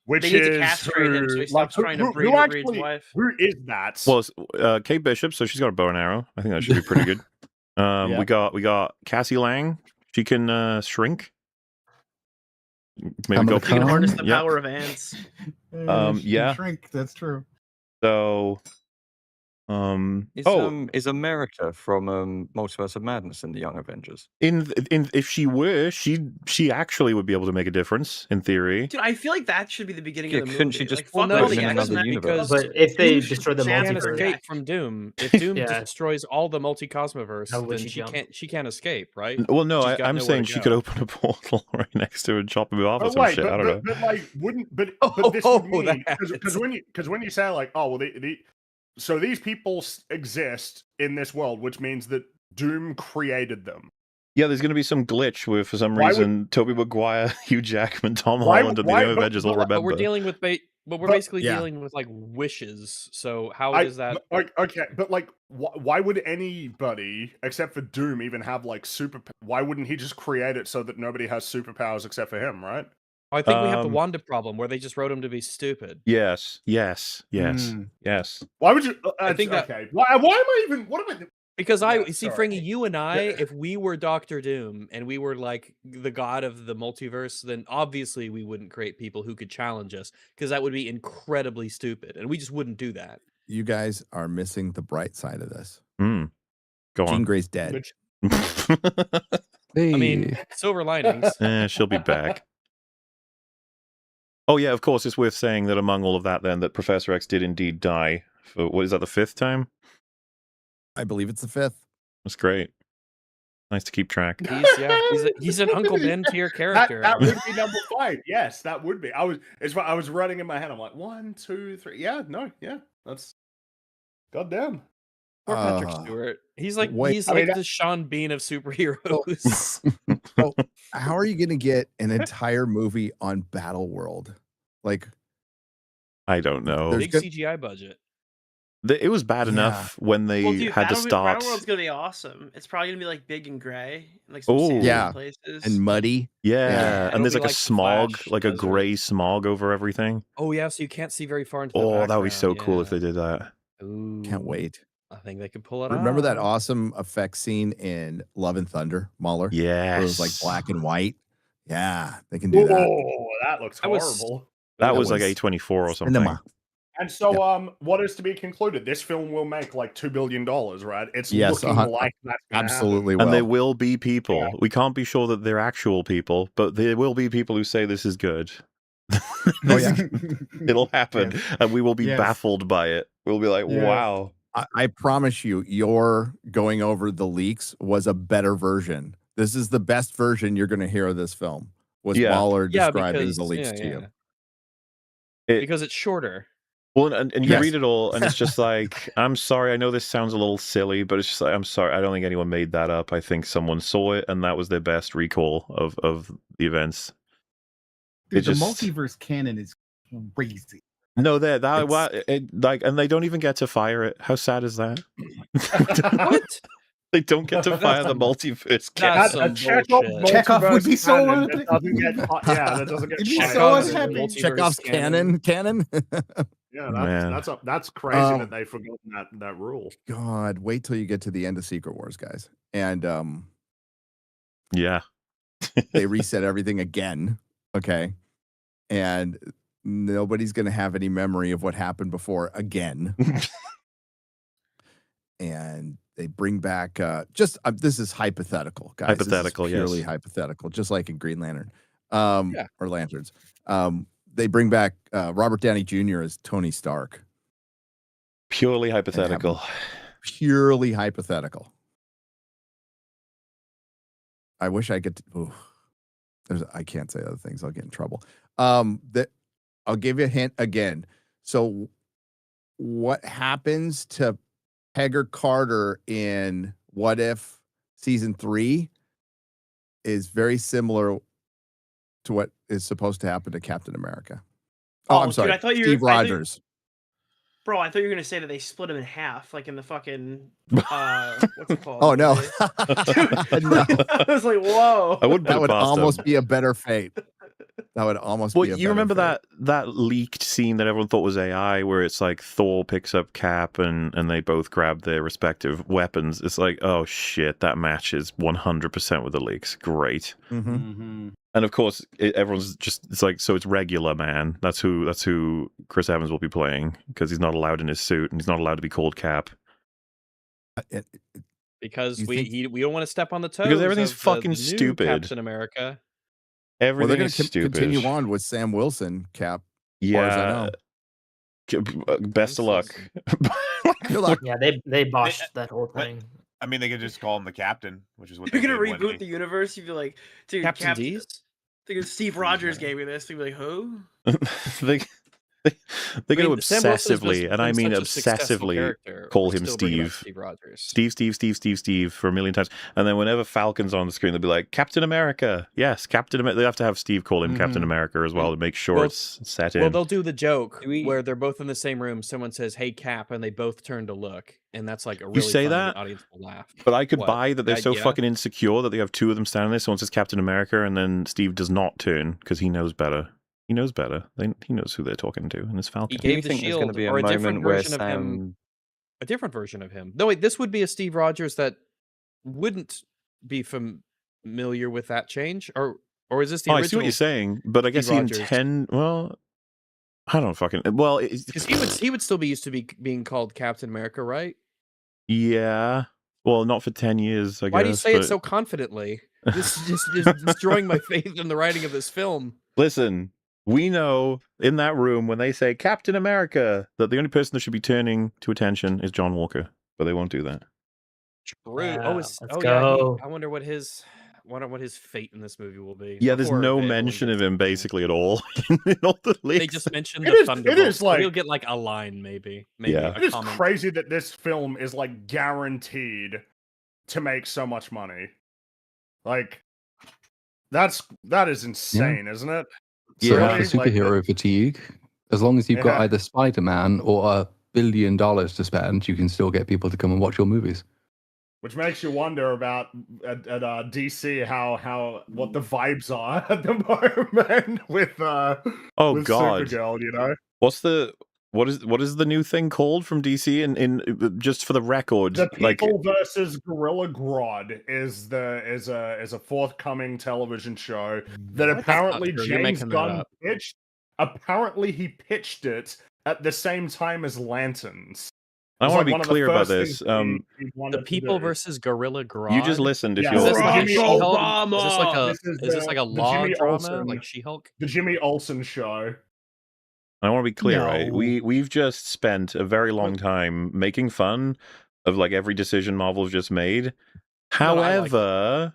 which They need to is castrate him so he who, stops like, trying to who breed Reed's actually wife. who is that? Well, it's Kate Bishop, so she's got a bow and arrow. I think that should be pretty good. Yeah. We got Cassie Lang. She can shrink. Maybe Come go. of the You can Come? harness the Yep. power of ants. She can Yeah. Shrink. That's true. So, Is America from Multiverse of Madness in the Young Avengers? in if she were, she actually would be able to make a difference in theory. Dude, I feel like that should be the beginning Yeah, of the movie. couldn't she just like, Well, fuck no, all put the him in another X-Men, universe? But if they Doom should destroy the She can't multiverse, escape from Doom. If Doom Yeah. destroys all the multi-cosmoverse, How would then she jump? she can't escape, right? Well, no, She's got I'm nowhere saying to she go. could open a portal right next to her and chop him off or But some wait, shit. I don't know. but like wouldn't but this Oh, would mean that because when you say like, oh well, so these people exist in this world, which means that Doom created them. Yeah, there's going to be some glitch where, for some Why would- reason, Tobey Maguire, Hugh Jackman, Tom Why- Holland, and why- the new but- Avengers all but- remember. But we're dealing with we're But- basically yeah. dealing with like wishes. So how does that? Okay, but like, why would anybody except for Doom even have like super? Why wouldn't he just create it so that nobody has superpowers except for him, right? I think we have the Wanda problem where they just wrote him to be stupid. Yes. Mm. Yes. Why would you? I think that- okay. Why am I even? What am I? Because Yeah, see, sorry. Fringy, you and I, if we were Doctor Doom and we were like the god of the multiverse, then obviously we wouldn't create people who could challenge us because that would be incredibly stupid, and we just wouldn't do that. You guys are missing the bright side of this. Go Jean on. Grey's dead. I mean, silver linings. She'll be back. Oh yeah, of course. It's worth saying that among all of that, then, that Professor X did indeed die. For what is that, the 5th time? I believe it's the 5th. That's great. Nice to keep track. He's an Uncle Ben tier character. That would be number 5. Yes, that would be. I was running in my head. I'm like 1, 2, 3. Yeah, no, yeah. That's goddamn. Poor Patrick Stewart. He's like the Sean Bean of superheroes. So, how are you going to get an entire movie on Battle World? Like, I don't know. Big CGI budget. It was bad enough when they had to start. Battle World's gonna be awesome. It's probably gonna be like big and gray, like Oh some places. and muddy. Yeah, and there's like a like the smog, Flash like a gray smog over everything. Oh yeah, so you can't see very far into the Oh, that would be so background, cool if they did that. Ooh. Can't wait. I think they could pull it Remember that off. awesome effect scene in Love and Thunder, Mahler? Yes. Where it was like black and white. Yeah, they can do that. Oh, that looks horrible. That was like A24 or something. Cinema. And so, what is to be concluded? This film will make like $2 billion, right? It's Yes, looking like that's gonna absolutely. happen. And there will be people. We can't be sure that they're actual people, but there will be people who say this is good. Oh yeah, it'll happen, and we will be Yes. baffled by it. We'll be like, Yeah. "Wow." I promise you, your going over the leaks was a better version. This is the best version you're going to hear of this film. Was Mahler describing the leaks to you? Because it's shorter. Well, and you Yes. read it all, and it's just like, I'm sorry, I know this sounds a little silly, but it's just like, I'm sorry, I don't think anyone made that up. I think someone saw it, and that was their best recall of the events. Dude, It just- the multiverse canon is crazy. No, and they don't even get to fire it. How sad is that? What? They don't get to fire the multiverse That's cannon. some bullshit. Chekhov would be so canon unhappy. that doesn't get that doesn't get He'd be fired. so unhappy. Chekhov's cannon. Yeah, Man. that's crazy that they've forgotten that rule. God, wait till you get to the end of Secret Wars, guys. And Yeah. they reset everything again. Okay. And nobody's going to have any memory of what happened before again. And they bring back this is hypothetical, guys. This is Hypothetical, purely yes. hypothetical, just like in Green Lantern, or Lanterns. They bring back Robert Downey Jr. as Tony Stark. Purely hypothetical. Purely hypothetical. I wish I could. I can't say other things. I'll get in trouble. I'll give you a hint again. So, what happens to Pegger Carter in What If season 3 is very similar to what is supposed to happen to Captain America. Oh, I'm dude, sorry, I thought Steve Rogers. Bro, I thought you were gonna say that they split him in half, like in the fucking what's it called? Oh no, No. I was like, whoa. I wouldn't put that it would past almost them. be a better fate. That would almost Well, be a you better remember fate. that leaked scene that everyone thought was AI, where it's like Thor picks up Cap and they both grab their respective weapons. It's like, oh shit, that matches 100% with the leaks. Great. Mm-hmm. And of course, everyone's just, it's like, so it's regular man. That's who Chris Evans will be playing, because he's not allowed in his suit and he's not allowed to be called Cap. Because You we don't want to step on the toes. Because everything's of fucking the new stupid. Captain America. Well, Everything they're going is to stupid. continue on with Sam Wilson, Cap. As far as I know. Best of luck. Good luck. Yeah, they botched that whole thing. I mean, they could just call him the captain, which is what You're they gonna did when reboot the universe. You'd be like, dude, Captain D's? Steve Rogers gave me this. You'd be like, who? They're going to Sam Wilson has obsessively, and I been mean such a successful obsessively, character. call We're him still bringing back Steve. Steve Rogers. Steve for a million times. And then whenever Falcon's on the screen, they'll be like, Captain America. Yes, Captain America. They have to have Steve call him Captain America as well to make sure Well, it's set Well, in. they'll do the joke where they're both in the same room. Someone says, "Hey, Cap," and they both turn to look, and that's like a really You say funny. that, The audience will laugh. but I could What? buy that they're so Yeah. fucking insecure that they have two of them standing there. Someone says Captain America, and then Steve does not turn because he knows better. He knows better. He knows who they're talking to, and it's Falcon. He gave the shield or a different version of him. A different version of him. No, wait, this would be a Steve Rogers that wouldn't be familiar with that change, or is this the Oh, original? I see what you're saying, but I guess Steve he Rogers? intend. Well, I don't fucking. Well, Because he would still be used to being called Captain America, right? yeah. Well, not for 10 years, I guess. Why do you say it but- so confidently? This is destroying my faith in the writing of this film. Listen, we know in that room when they say Captain America that the only person that should be turning to attention is John Walker, but they won't do that. True. Yeah, Let's let's yeah. go. I wonder what his fate in this movie will be. Yeah, there's Before no Villain mention gets- of him basically at all in all the They leaks. just mentioned It the is- it Thunderbolts. is like- He'll get like a line, maybe. Yeah. It is crazy that this film is like guaranteed to make so much money. Like, that is insane, isn't it? So Really? for Like, superhero fatigue, as long as you've got Yeah. either Spider-Man or $1 billion to spend, you can still get people to come and watch your movies. which makes you wonder about at DC how what the vibes are at the moment with Oh with God. Supergirl, you know. What is the new thing called from DC? In just for the record, The like People versus Gorilla Grodd is a forthcoming television show that What? apparently You're James making that Gunn up. pitched. Apparently, he pitched it at the same time as Lanterns. I It's want like to one be of the clear about first this. things he wanted The to People do. versus Gorilla Grodd. You just listened if Yeah. you're. Is this like a Jimmy She-Hulk? Obama! Is this like a This is is this the- like a the law Jimmy drama Olsen. like She-Hulk? The Jimmy Olsen show. I want to be clear, right? No. We've just spent a very long time making fun of like every decision Marvel's just made. No, I like However,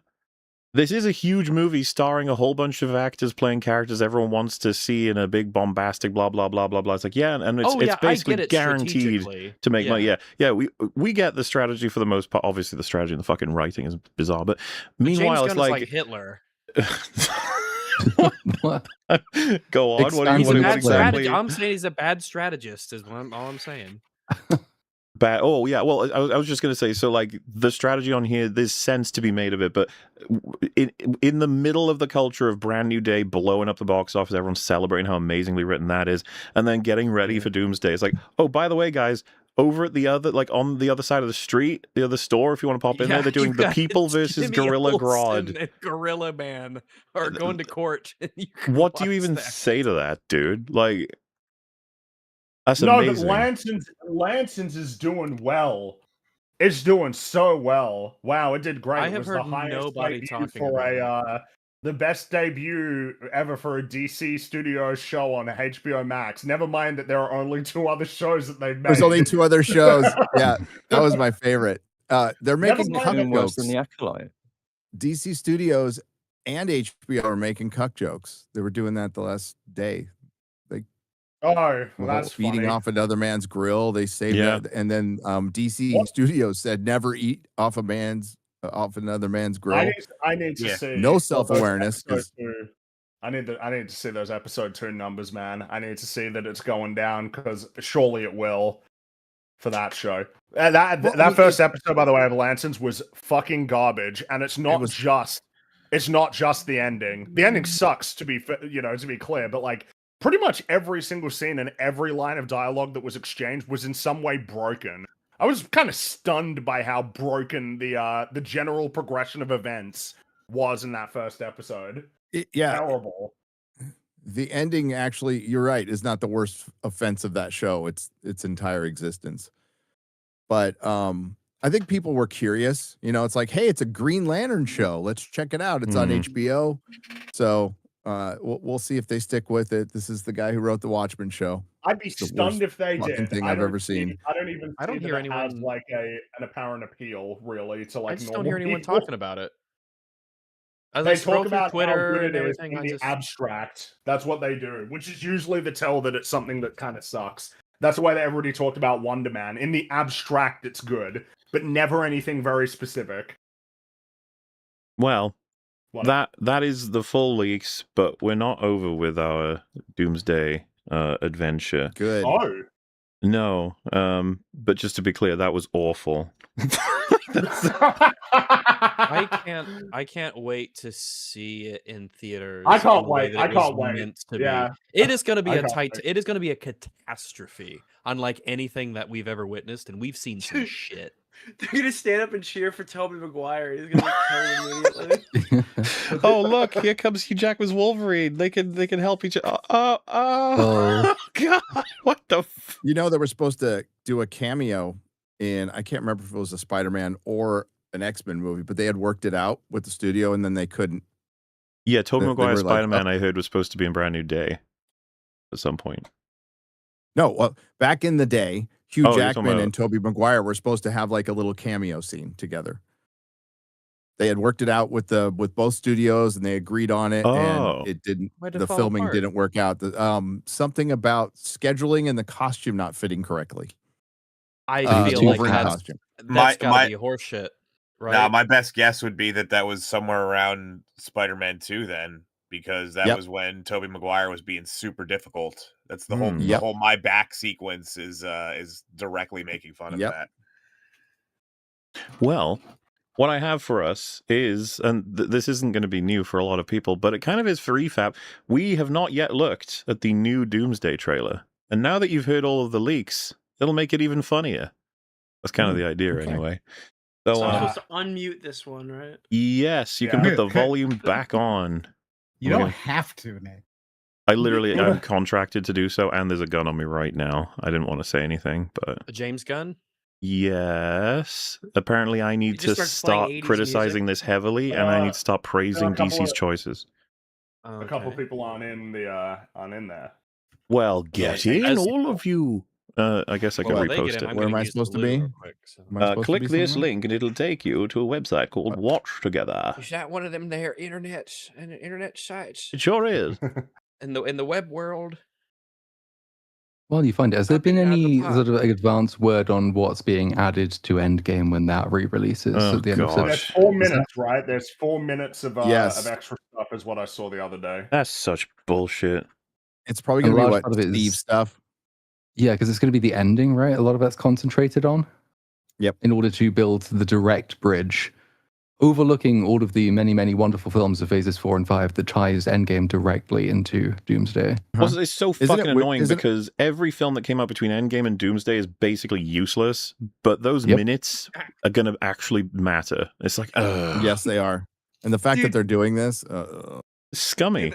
this is a huge movie starring a whole bunch of actors playing characters everyone wants to see in a big bombastic blah blah blah blah blah. It's like and it's Oh, yeah, I basically get it guaranteed strategically. to make money. Yeah. Yeah, we get the strategy for the most part. Obviously, the strategy and the fucking writing is bizarre, but But meanwhile, James it's Gunn is like like Hitler. go on. What Expand He's a on what bad explain. exactly? strategist. I'm saying he's a bad strategist. Is all I'm saying. Bad. Oh yeah. Well, I was just gonna say. So like the strategy on here, there's sense to be made of it, but in the middle of the culture of Brand New Day blowing up the box office, everyone's celebrating how amazingly written that is, and then getting ready for Doomsday. It's like, oh, by the way, guys, over at the other, like on the other side of the street, the other store, if you want to pop in there, they're doing you The guys, People versus Jimmy Gorilla Olsen Grodd. and Gorilla Man are going to court. And you can What do you watch even that. say to that, dude? Like, that's No, amazing. but Lanterns is doing well. It's doing so well. Wow, it did great. I It have was the heard highest nobody debut talking for about the best debut ever for a DC Studios show on HBO Max. Never mind that there are only 2 other shows that they've made. There's only 2 other shows. Yeah, that was my favorite. They're making mind cuck that- Worse jokes. than the Acolyte. DC Studios and HBO are making cuck jokes. They were doing that the last day. Oh, well, Well, that's feeding funny. off another man's grill. They saved Yeah. that, and then DC What? Studios said never eat off another man's grill. I need to Yeah. see No those self-awareness, 'cause- episode 2. I need to see those episode 2 numbers, man. I need to see that it's going down because surely it will for that show. That first episode, by the way, of Lanterns was fucking garbage, and it's not just the ending. The ending sucks to be clear, but like pretty much every single scene and every line of dialogue that was exchanged was in some way broken. I was kind of stunned by how broken the general progression of events was in that first episode. Yeah, Terrible. the ending actually, you're right, is not the worst offense of that show. It's its entire existence. But I think people were curious. It's like, hey, it's a Green Lantern show. Let's check it out. It's on HBO. So we'll see if they stick with it. This is the guy who wrote the Watchmen show. I'd be It's the stunned worst if they fucking did. thing I I've don't ever seen. I don't even. I don't see hear that it has anyone- like an apparent appeal really to like. I just normal don't hear anyone people. talking about it. As They I scroll talk through about how Twitter good and it is everything, in I the just abstract. That's what they do, which is usually the tell that it's something that kind of sucks. That's why everybody talked about Wonder Man. In the abstract, it's good, but never anything very specific. Well, What? that is the full leaks, but we're not over with our Doomsday adventure. Good. Oh. No, but just to be clear, that was awful. I can't wait to see it in theaters. I can't in the way wait. that I it was can't wait. meant to Yeah. be. It is going to be I a can't tight. wait. It is going to be a catastrophe, unlike anything that we've ever witnessed, and we've seen some shit. They're gonna stand up and cheer for Tobey Maguire. He's gonna get killed immediately. Oh, look, here comes Hugh Jackman's Wolverine. They can help each other. Oh, God, what the? You know, they were supposed to do a cameo in, I can't remember if it was a Spider-Man or an X-Men movie, but they had worked it out with the studio and then they couldn't. Yeah, Tobey They Maguire were like, Spider-Man, I heard, was supposed to be in Brand New Day at some point. No, well, back in the day, Hugh Oh, you're talking Jackman about- and Tobey Maguire were supposed to have like a little cameo scene together. They had worked it out with both studios and they agreed on it, Oh. and it didn't. Why'd it The fall filming apart? didn't work out. Something about scheduling and the costume not fitting correctly. I The feel like Wolverine that's costume. gotta be horseshit, right? Nah, my best guess would be that was somewhere around Spider-Man 2 then, because that Yep. was when Tobey Maguire was being super difficult. That's the Hmm. Yep. whole my back sequence is directly making fun of Yep. that. Well, what I have for us is, and this isn't going to be new for a lot of people, but it kind of is for EFAP. We have not yet looked at the new Doomsday trailer. And now that you've heard all of the leaks, it'll make it even funnier. That's kind of the idea, okay. anyway. So So, I'm supposed to unmute this one, right? yes, you can Yeah. put the volume back on. You We're don't gonna- have to, Nick. I'm contracted to do so, and there's a gun on me right now. I didn't want to say anything, but A James Gunn. yes. Apparently, I need just to starts playing stop 80s criticizing this heavily, and I need to stop praising couple DC's of- choices. A couple people aren't in there. Well, get in, as- all of you. I guess I can Well, they get repost in, it. I'm Where gonna am I use the supposed to loo be? real quick, so. Am I supposed to Click be this somewhere? link, and it'll take you to a website called Watch Together. Is that one of them there internet sites It sure is. in the web world? Well, you find it. Has there been Out the any pot. sort of advanced word on what's being added to Endgame when that re-releases Oh, at the end of gosh. There's September? 4 minutes, right? There's 4 minutes of Yes. extra stuff, is what I saw the other day. That's such bullshit. It's probably A going to be large what part of it Steve is- stuff. Yeah, because it's going to be the ending, right? A lot of that's concentrated on. Yep. In order to build the direct bridge, overlooking all of the many, many wonderful films of phases 4 and 5 that ties Endgame directly into Doomsday. Also, it's so Isn't fucking it weird- annoying isn't it- because every film that came out between Endgame and Doomsday is basically useless, but those Yep. minutes are going to actually matter. It's like, Yes, they are. And the fact that Dude. they're doing this, scummy.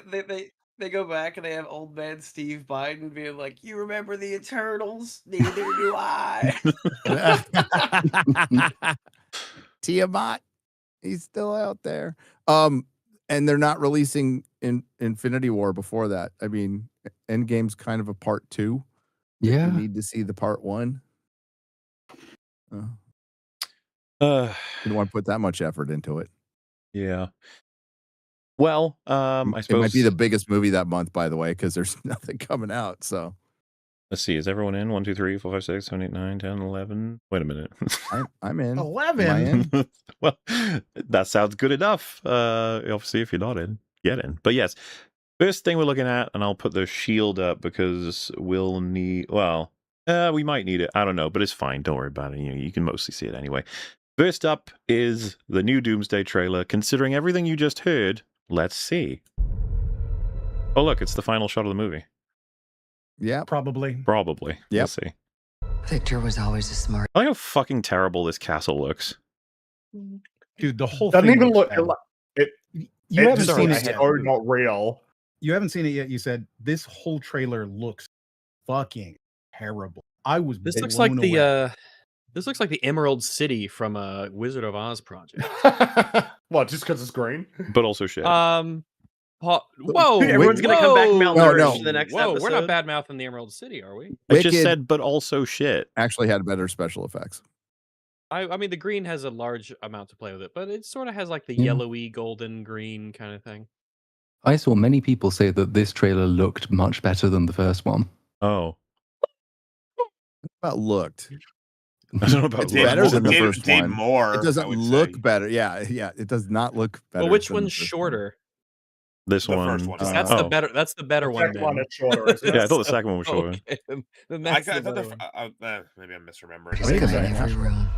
They go back and they have old man Steve Biden being like, "You remember the Eternals? Neither do I." Tiamat, he's still out there. And they're not releasing Infinity War before that. I mean, Endgame's kind of a part 2. Yeah. You need to see the part 1. Uh, You don't want to put that much effort into it. yeah. Well, I It suppose. might be the biggest movie that month, by the way, because there's nothing coming out. So Let's see. Is everyone in? 1, 2, 3, 4, 5, 6, 7, 8, 9, 10, 11. Wait a minute. I'm in. 11? Am I in? Well, that sounds good enough. Obviously, if you're not in, get in. But yes, first thing we're looking at, and I'll put the shield up because we'll need. Well, we might need it. I don't know, but it's fine. Don't worry about it. You can mostly see it anyway. First up is the new Doomsday trailer. Considering everything you just heard, let's see. Oh, look, it's the final shot of the movie. Yeah. Probably. Probably. We'll Yep. see. Victor was always a smart. I like how fucking terrible this castle looks. Dude, the whole Doesn't thing even looks look. bad. You It haven't just seen looks it yet. so not real. You haven't seen it yet. You said this whole trailer looks fucking terrible. I was This looks like blown the away. this looks like the Emerald City from a Wizard of Oz project. What? Just because it's green? But also shit. Whoa! Everyone's gonna come back malnourished No. for the next Whoa, episode. we're not bad mouthing the Emerald City, are we? I just Wicked said, but also shit. actually had better special effects. I mean, the green has a large amount to play with it, but it sort of has like the Yeah. yellowy, golden, green kind of thing. I saw many people say that this trailer looked much better than the first one. Oh. About looked. I don't know about It's better than the Did- first did one. more, It I doesn't would look say. better. Yeah, yeah. It does not look better. Well, which than the one's first one. shorter? This The one. first one. That's the better. That's the better The one. second one Then. is shorter, isn't it? Yeah, I thought the second one was shorter. Okay, then I that's the thought better the one. maybe I'm misremembering. Wait a minute. Every room.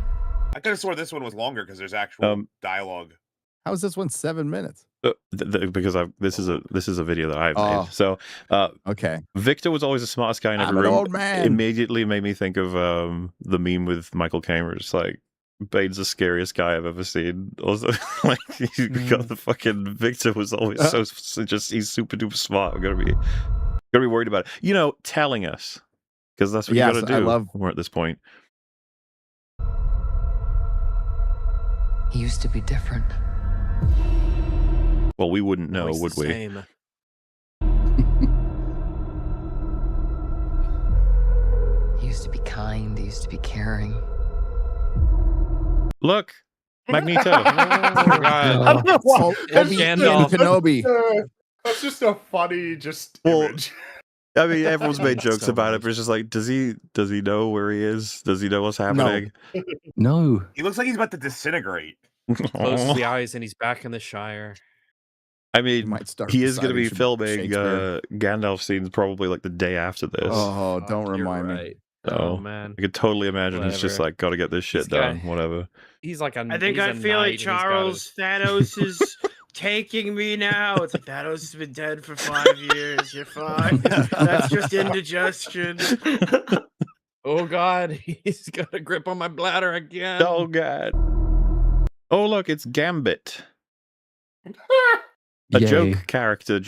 I could have swore this one was longer because there's actual dialogue. How is this one 7 minutes? Because this is a video that I've Oh. made. So Okay. Victor was always the smartest guy in every I'm an room. old man. Immediately made me think of the meme with Michael Caine, where it's like, Bane's the scariest guy I've ever seen. Also, like you got the fucking Victor was always so just he's super duper smart. I'm gonna be worried about it. You know, telling us, because that's what Yes, you gotta I do. love- We're at this point. He used to be different. Well, we wouldn't know, Always would the we? same. He used to be kind. He used to be caring. Look, Magneto. Oh, God. Oh, It's Gandalf. Kenobi. That's just a funny image. I mean, everyone's made That's jokes so about it, weird. but it's just like, does he know where he is? Does he know what's happening? No. He looks like he's about to disintegrate. Closes the eyes and he's back in the Shire. I mean, might start he is going to be deciding filming Shakespeare. Gandalf scenes probably like the day after this. Oh, don't You're remind me. right. So Oh man, I could totally imagine he's just Whatever. like, got to get this shit He's got- done, whatever. he's like a. I think he's I a feel knight like and he's gotta- Charles Thanos is taking me now. It's like Thanos has been dead for 5 years. You're fine. That's just indigestion. Oh God, he's got a grip on my bladder again. Oh god. Oh look, it's Gambit. A Yay. joke character,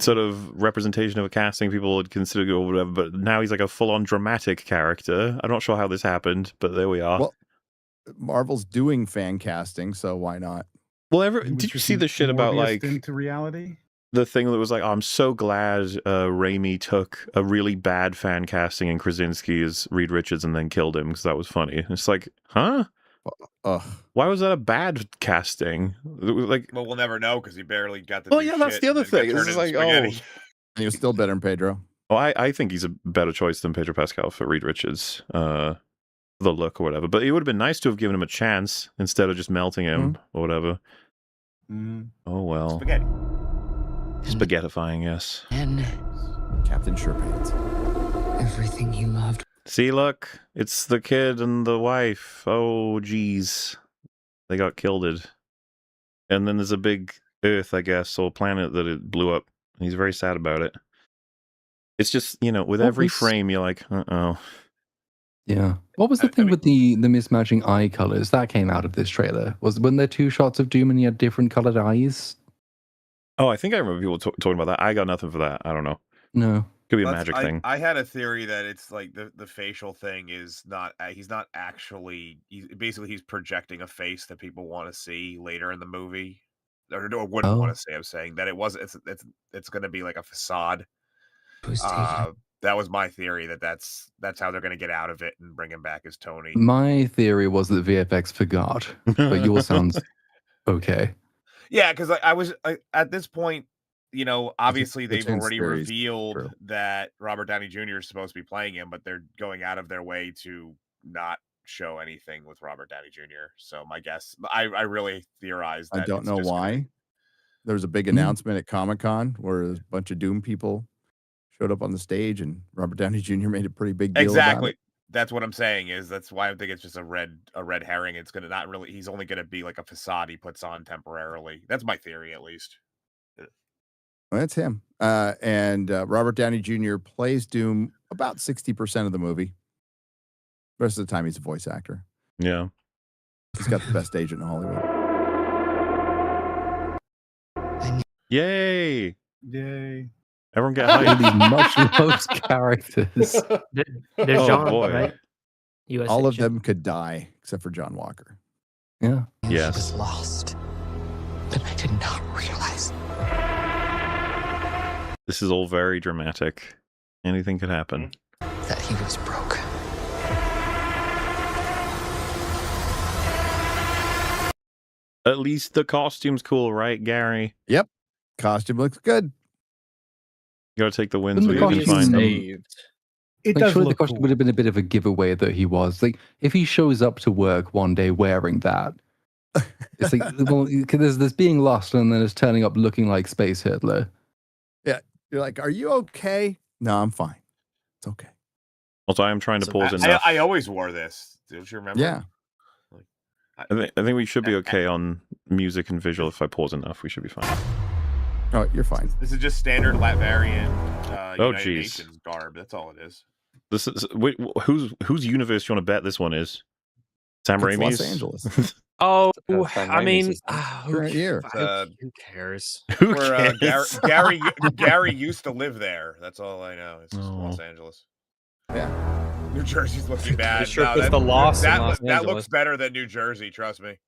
sort of representation of a casting people would consider or whatever, but now he's like a full-on dramatic character. I'm not sure how this happened, but there we are. Well, Marvel's doing fan casting, so why not? Well, He was did you just see the shit about Morbius'd like into reality? the thing that was like, oh, I'm so glad Raimi took a really bad fan casting in Krasinski as Reed Richards and then killed him because that was funny. It's like, huh? Why was that a bad casting? It was like, Well, we'll never know because he barely got the. well, new yeah, that's shit the other and then thing. got It's turned like, into oh, spaghetti. And he was still better than Pedro. I think he's a better choice than Pedro Pascal for Reed Richards, the look or whatever. But it would have been nice to have given him a chance instead of just melting him or whatever. Oh well. Spaghetti. Spaghettifying, yes. And Captain Surepants. everything he loved. See, look, it's the kid and the wife. Oh, geez. They got killed. And then there's a big Earth, I guess, or planet that it blew up. And he's very sad about it. It's just, you know, with What every was- frame, you're like, uh-oh. Yeah. What was the thing with the mismatching eye colors that came out of this trailer? When there 2 shots of Doom and he had different colored eyes? Oh, I think I remember people talking about that. I got nothing for that. I don't know. No. Could be a magic thing. I had a theory that it's like the facial thing is not. He's not actually. He's projecting a face that people want to see later in the movie, or wouldn't want to see. I'm saying that it was. It's going to be like a facade. That was my theory. That's how they're going to get out of it and bring him back as Tony. My theory was that VFX forgot, but yours sounds okay. Yeah, because I was at this point, you know, obviously they've Platoon's already theory is revealed true. that Robert Downey Jr. is supposed to be playing him, but they're going out of their way to not show anything with Robert Downey Jr. So my guess, I really theorized that I don't it's know just gonna- why. There was a big announcement at Comic-Con where a bunch of Doom people showed up on the stage and Robert Downey Jr. made a pretty big deal about Exactly. it. That's what I'm saying. That's why I think it's just a red herring. It's gonna not really. He's only gonna be like a facade he puts on temporarily. That's my theory, at least. Well, that's him. And Robert Downey Jr. plays Doom about 60% of the movie. The rest of the time, he's a voice actor. Yeah. He's got the best agent in Hollywood. Yay! Yay. Everyone get Really hyped. much loved characters. There's Oh, John, boy. right? US All of agent. them could die except for John Walker. Yeah. Yes. He was lost, but I did not realize. This is all very dramatic. Anything could happen. That he was broke. At least the costume's cool, right, Gary? Yep. Costume looks good. You gotta take the wins. Wouldn't We'll the be costume- fine. It like, does surely the look costume cool. would have been a bit of a giveaway that he was. Like, if he shows up to work one day wearing that, it's like, well, 'cause there's being lost and then there's turning up looking like Space Hitler. Yeah. You're like, are you okay? No, I'm fine. It's okay. Also, I am trying to pause enough. I always wore this. Don't you remember? Yeah. I think we should be okay on music and visual. If I pause enough, we should be fine. Oh, you're fine. This is just standard Latvarian Oh, United jeez. Nations garb. That's all it is. This is whose universe do you want to bet this one is? Sam It's Raimi's? Los Angeles. Oh, Sam I Raimi's, mean, isn't it? Current year. who cares? Who Where cares? Gary used to live there. That's all I know. It's just Los Angeles. Yeah. New Jersey's looking bad. sure No, puts that, the loss in that, Los that Angeles. looks better than New Jersey. Trust me.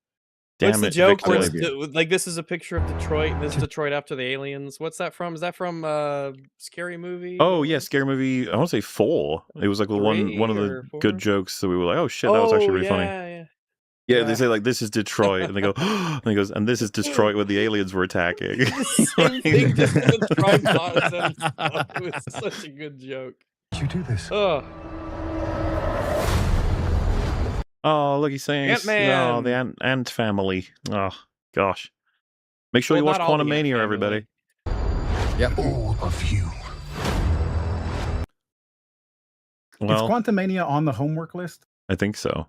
Damn What's the it, joke? Where Victor. it's like this is a picture of Detroit, and this is Detroit after the aliens. What's that from? Is that from Scary Movie? Oh yeah, Scary Movie. I want to say 4. It was like the one of 3 the or 4? good jokes that we were like, oh shit, that was actually really funny. Yeah. Yeah, they say like this is Detroit, and they go, and he goes, and this is Detroit where the aliens were attacking. Same thing, just with tripods and stuff. It was such a good joke. You do this. Oh, Oh, look, he's saying, Ant-Man. oh, the Ant family. Oh gosh, make sure Well, you watch not all the Quantumania, Ant everybody. Yep. All of you. Well, Is Quantumania on the homework list? I think so.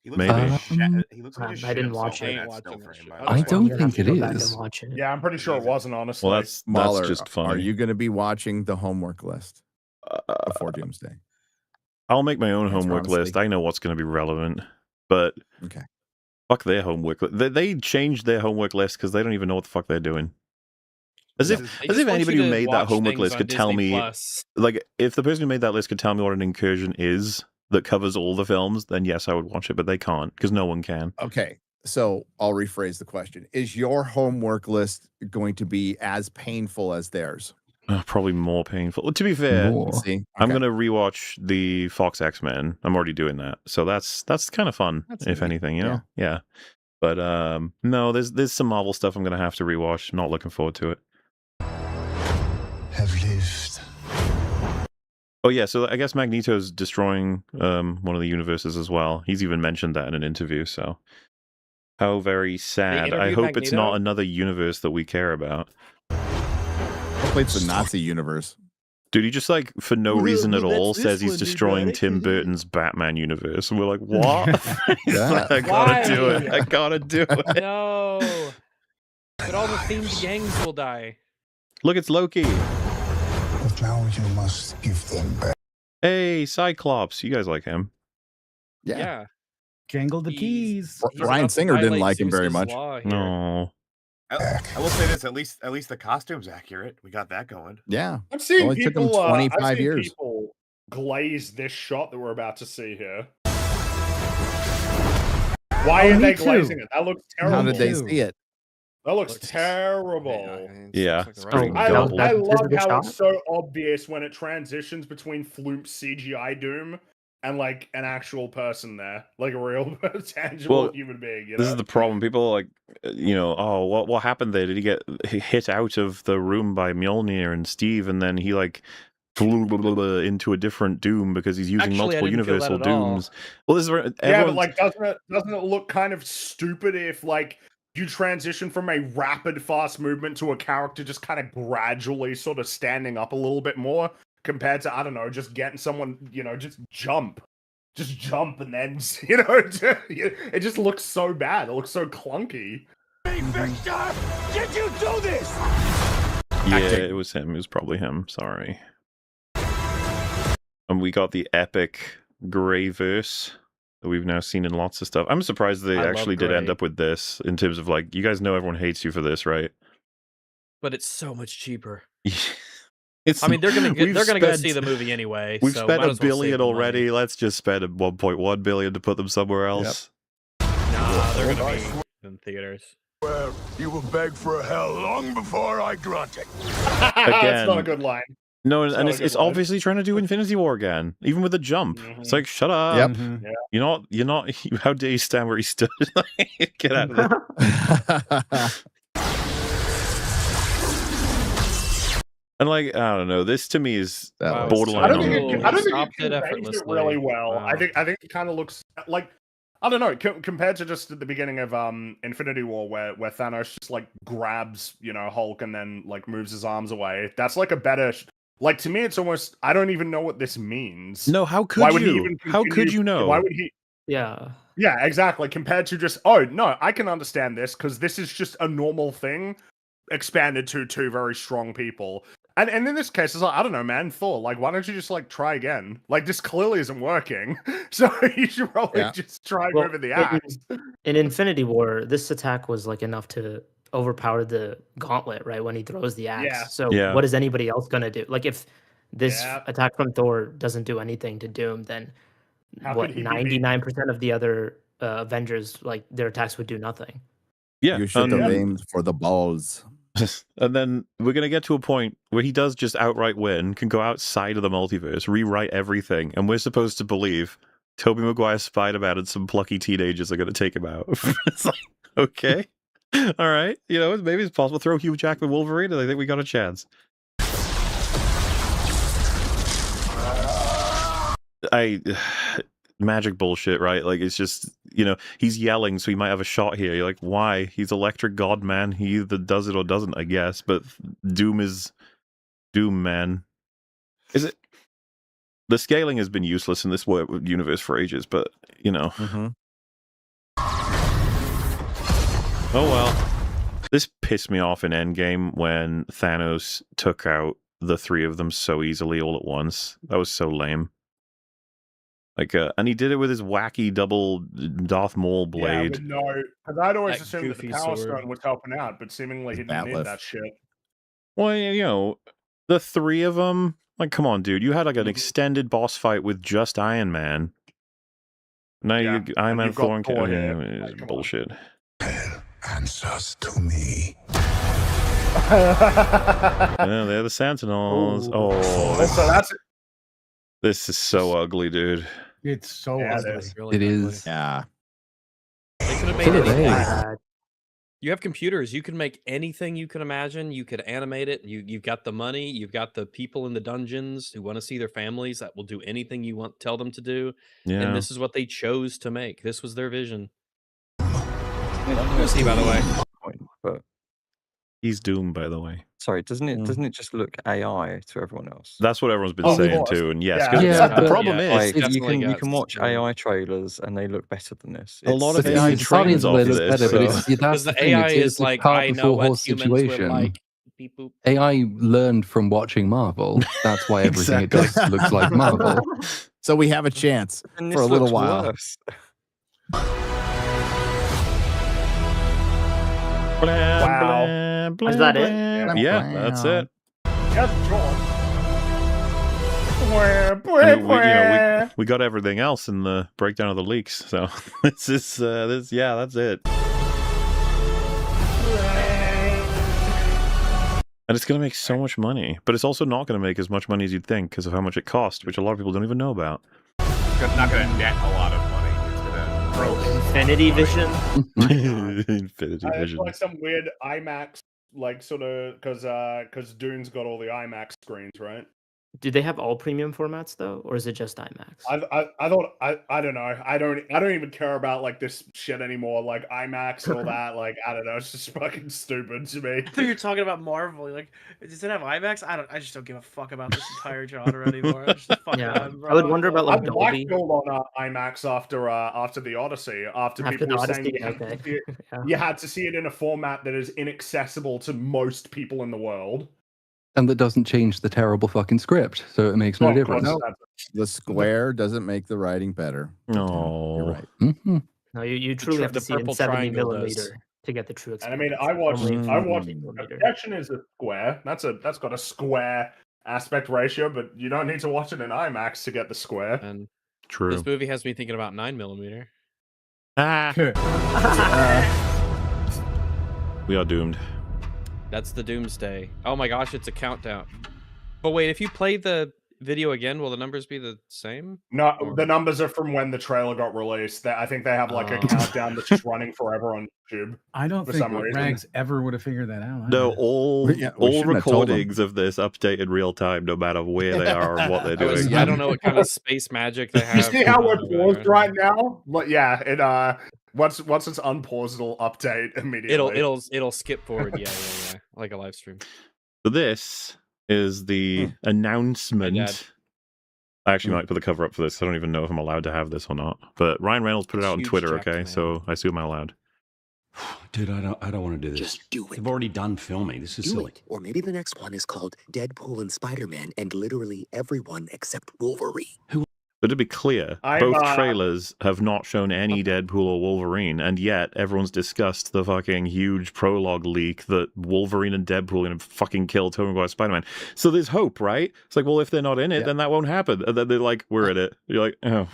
He looks Maybe. like a shit. He looks like a I shit didn't himself watch in it. that Watching still that frame, shit. by I the I way. don't I'm gonna think have to it go back is. and watch it. Yeah, I'm pretty sure it wasn't, honestly. Well, that's Mahler, just funny. are you going to be watching the homework list before Doomsday? I'll make my own Answer homework honestly. list. I know what's going to be relevant, but Okay. fuck their homework. They changed their homework list because they don't even know what the fuck they're doing. As They if just as if want anybody you who to made that watch homework things list on could tell Disney me, Plus. like, if the person who made that list could tell me what an incursion is that covers all the films, then yes, I would watch it. But they can't because no one can. Okay. So I'll rephrase the question. Is your homework list going to be as painful as theirs? Probably more painful. To be fair, More. See? I'm Okay. gonna rewatch the Fox X-Men. I'm already doing that, so that's kind of fun, That's if neat. anything, you know. Yeah. But no, there's some Marvel stuff I'm gonna have to rewatch. I'm not looking forward to it. Have lived. Oh yeah, so I guess Magneto's destroying one of the universes as well. He's even mentioned that in an interview. So how very sad. I interviewed hope it's not Magneto? another universe that we care about. Hopefully it's the Nazi universe. Dude, he just like for no reason at That's all this says he's one, dude, destroying right? Tim Burton's Batman universe, and we're like, what? He's Yeah. like, I gotta do it. Why? I gotta do it. No. But all the themed gangs will die. Look, it's Loki. But now you must give them back. Hey, Cyclops. You guys like him? Yeah. Jangle the keys. He's Ryan about to Singer didn't violate like him very Zeus's much. law here. No. I will say this: at least the costume's accurate. We got that going. Yeah. I've seen Only took him people. 25 I've seen years. people glaze this shot that we're about to see here. Why Oh, are me they too. glazing it? That looks terrible. How did they too. see it? That looks terrible. Yeah, it's pretty Oh, I gullible. that- love this is the how shot? it's so obvious when it transitions between Floop's CGI Doom and like an actual person there, like a real tangible Well, human being. You This know? is the problem. People are like, you know, oh, what happened there? Did he get hit out of the room by Mjolnir and Steve, and then he like flew into a different Doom because he's using Actually, I multiple didn't feel that universal at all. Dooms? Well, this is where Yeah, but everyone's- like, doesn't it look kind of stupid if like you transition from a rapid fast movement to a character just kind of gradually sort of standing up a little bit more compared to, I don't know, just getting someone, you know, just jump and then, you know, it just looks so bad. It looks so clunky. Victor, did you do this? Yeah, acting. it was him. It was probably him. Sorry. And we got the epic Grey verse that we've now seen in lots of stuff. I'm surprised they I love actually did end Grey. up with this in terms of like, you guys know everyone hates you for this, right? But it's so much cheaper. It's, I mean, they're gonna we've go see spent- the movie anyway. We've so spent might $1 as well save billion the money. already. Let's just spend 1.1 billion to put them somewhere else. Nah, they're gonna be in theaters. Well, you will beg for a hell long before I grant it. That's not a good line. No, and So it's good, obviously trying to do Infinity War again, even with a jump. It's like, shut up. Yep. Yeah. You're not. How dare you stand where he stood? Get out of there. And like, I don't know. This to me is I borderline. don't think it conveys it effortlessly. really well. Wow. I think it kind of looks like, I don't know, compared to just at the beginning of Infinity War, where Thanos just like grabs Hulk and then like moves his arms away. That's like a better. Like, to me, it's almost, I don't even know what this means. No, how could Why would you? he even How could you know? Why would he? Yeah. Yeah, exactly. Compared to just, oh no, I can understand this because this is just a normal thing expanded to two very strong people. And in this case, it's like, I don't know, man, Thor, like, why don't you just like try again? Like, this clearly isn't working, so you should probably just try moving the axe. In Infinity War, this attack was like enough to overpower the gauntlet, right? When he throws the axe. Yeah. So Yeah. what is anybody else gonna do? Like if this Yeah. attack from Thor doesn't do anything to Doom, then How what could he be beaten? 99% of the other Avengers, like their attacks would do nothing. Yeah, You should have aimed for the balls. And then we're gonna get to a point where he does just outright win, can go outside of the multiverse, rewrite everything, and we're supposed to believe Tobey Maguire, Spider-Man, and some plucky teenagers are gonna take him out. It's like, okay, all right, maybe it's possible. Throw Hugh Jackman, Wolverine, and I think we got a chance. Magic bullshit, right? Like, it's just, he's yelling, so he might have a shot here. You're like, why? He's Electric God, man. He either does it or doesn't, I guess. But Doom is Doom, man. Is it? The scaling has been useless in this universe for ages, but, Oh, well. This pissed me off in Endgame when Thanos took out the three of them so easily all at once. That was so lame. Like, and he did it with his wacky double Darth Maul blade. Yeah, but no, because I'd always That assumed that the goofy Power sword. Stone was helping out, but seemingly he didn't need that shit. Well, the three of them. Like, come on, dude. You had like an extended boss fight with just Iron Man. Now Iron Man, Thor, and Thor here. bullshit. Answers to me. Yeah, they're the Sentinels. Ooh. Oh, So that's it. This is so ugly, dude. It's so Yeah, ugly. it is. Really It ugly. is. Yeah. They could have made So did anything. they. You have computers. You can make anything you can imagine. You could animate it. You've got the money. You've got the people in the dungeons who want to see their families that will do anything you tell them to do. Yeah. And this is what they chose to make. This was their vision. We'll see, by the way. But He's Doom, by the way. sorry, doesn't it just look AI to everyone else? That's what everyone's been Of saying course. too. And yes, Yeah. 'cause Yeah, the but- problem Yeah, is Like, you definitely can got watch some- AI trailers and they look better than this. a lot of But AI it's funny trains that off they look this. better, but So. that's Because the the thing. AI It's is a like, cart I know before what horse humans would situation. like. Beep, boop. AI learned from watching Marvel. That's why everything it does looks like Marvel. So we have a chance And for a this little looks while. worse. Wow. Is that it? Yeah, that's it. Yes, George. I mean, we got everything else in the breakdown of the leaks. So that's it. And it's going to make so much money, but it's also not going to make as much money as you'd think because of how much it cost, which a lot of people don't even know about. It's not going to net a lot of money. It's going to gross. Infinity Vision. Infinity It's Vision. like some weird IMAX, like sort of, because Dune's got all the IMAX screens, right? Do they have all premium formats though, or is it just IMAX? I thought I don't know. I don't even care about like this shit anymore. Like IMAX and all that. Like I don't know. It's just fucking stupid to me. I thought you were talking about Marvel. You're like, does it have IMAX? I just don't give a fuck about this entire genre anymore. I'm just fucking done, bro. I would wonder about like I Dolby. blackballed on IMAX after the Odyssey. After After people the were saying Odyssey, you had, okay. to see it, Yeah. you had to see it in a format that is inaccessible to most people in the world. And that doesn't change the terrible fucking script, so it makes no Of course, difference. The square doesn't make the writing better. No, you're right. Mm-hmm. No, you truly have to the see it in purple 70 triangle millimeter does. to get the true And I experience. mean, I watched. Only in 70 The millimeter. projection is a square. That's got a square aspect ratio, but you don't need to watch it in IMAX to get the square. And True. this movie has me thinking about 9mm. We are doomed. That's the doomsday. Oh my gosh, it's a countdown. But wait, if you play the video again, will the numbers be the same? No, Or- the numbers are from when the trailer got released. I think they have like a countdown that's just running forever on YouTube. I don't for think some reason. Rags ever would have figured that out. No, either. all Yeah, we all shouldn't have told them. recordings of this update in real time, no matter where they are and what they're doing. I don't know what kind of space magic they have. You see how we're going on paused right now? But yeah, it once it's unpaused, it'll update immediately. It'll skip forward. Yeah, like a live stream. So this is the announcement. I actually might put the cover up for this. I don't even know if I'm allowed to have this or not. But Ryan Reynolds put it out on Huge Twitter, Jack okay? man. So I assume I'm allowed. Dude, I don't want to do this. Just do it. They've already done filming. This is Do silly. it. Or maybe the next one is called Deadpool and Spider-Man and literally everyone except Wolverine. But to be clear, both trailers have not shown any Deadpool or Wolverine, and yet everyone's discussed the fucking huge prologue leak that Wolverine and Deadpool are going to fucking kill Tobey Maguire's Spider-Man. So there's hope, right? It's like, well, if they're not in it, then that won't happen. And then they're like, we're in it. You're like, oh.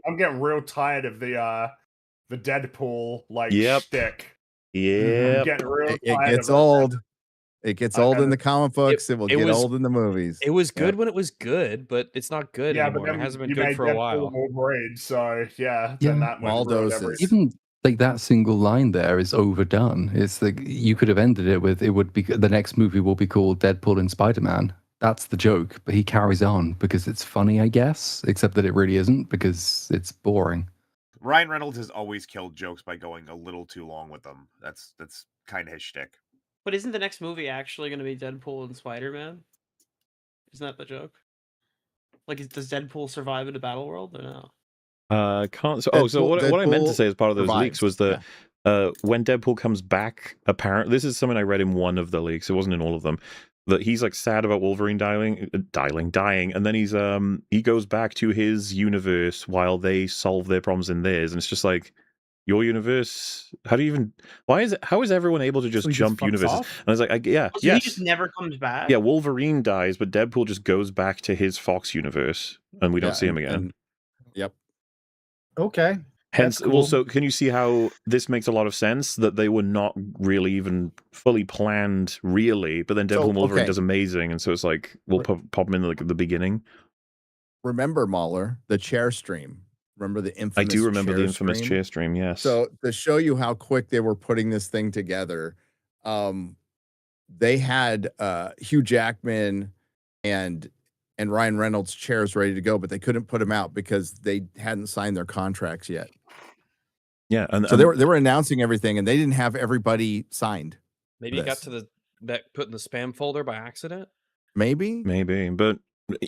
I'm getting real tired of the Deadpool like shtick. Yeah, I'm getting real It tired gets of old. It gets old in the comic books. It will it get was- old in the movies. It was good when it was good, but it's not good Yeah, anymore. but It then hasn't been you good made for a Deadpool while. Wolverine, so yeah, Yeah, then that went small ruined doses. everything. Even like that single line there is overdone. It's like you could have ended it with it would be the next movie will be called Deadpool and Spider-Man. That's the joke, but he carries on because it's funny, I guess, except that it really isn't because it's boring. Ryan Reynolds has always killed jokes by going a little too long with them. That's kind of his shtick. But isn't the next movie actually going to be Deadpool and Spider-Man? Isn't that the joke? Like, does Deadpool survive in a battle world or no? Can't. So what I meant to say as part of those leaks was that yeah. When Deadpool comes back, apparently this is something I read in one of the leaks. It wasn't in all of them. That he's like sad about Wolverine dying, and then he's he goes back to his universe while they solve their problems in theirs, and it's just like your universe. How do you even? How is everyone able to just So he just jump fucks universes? off? And I was like, yeah, So yes. he just never comes back? Yeah, Wolverine dies, but Deadpool just goes back to his Fox universe, and we don't Yeah, see him again. Yep. Okay. Hence, That's cool. also, can you see how this makes a lot of sense that they were not really even fully planned, really? But then Deadpool and Wolverine does amazing, and so it's like we'll pop them in like at the beginning. Remember, Mahler, the chair stream. Remember the infamous I do remember the chair infamous stream? chair stream. Yes. So to show you how quick they were putting this thing together, they had Hugh Jackman and Ryan Reynolds chairs ready to go, but they couldn't put them out because they hadn't signed their contracts yet. Yeah, and So they were announcing everything, and they didn't have everybody signed. Maybe for it got this. to that put in the spam folder by accident. Maybe, but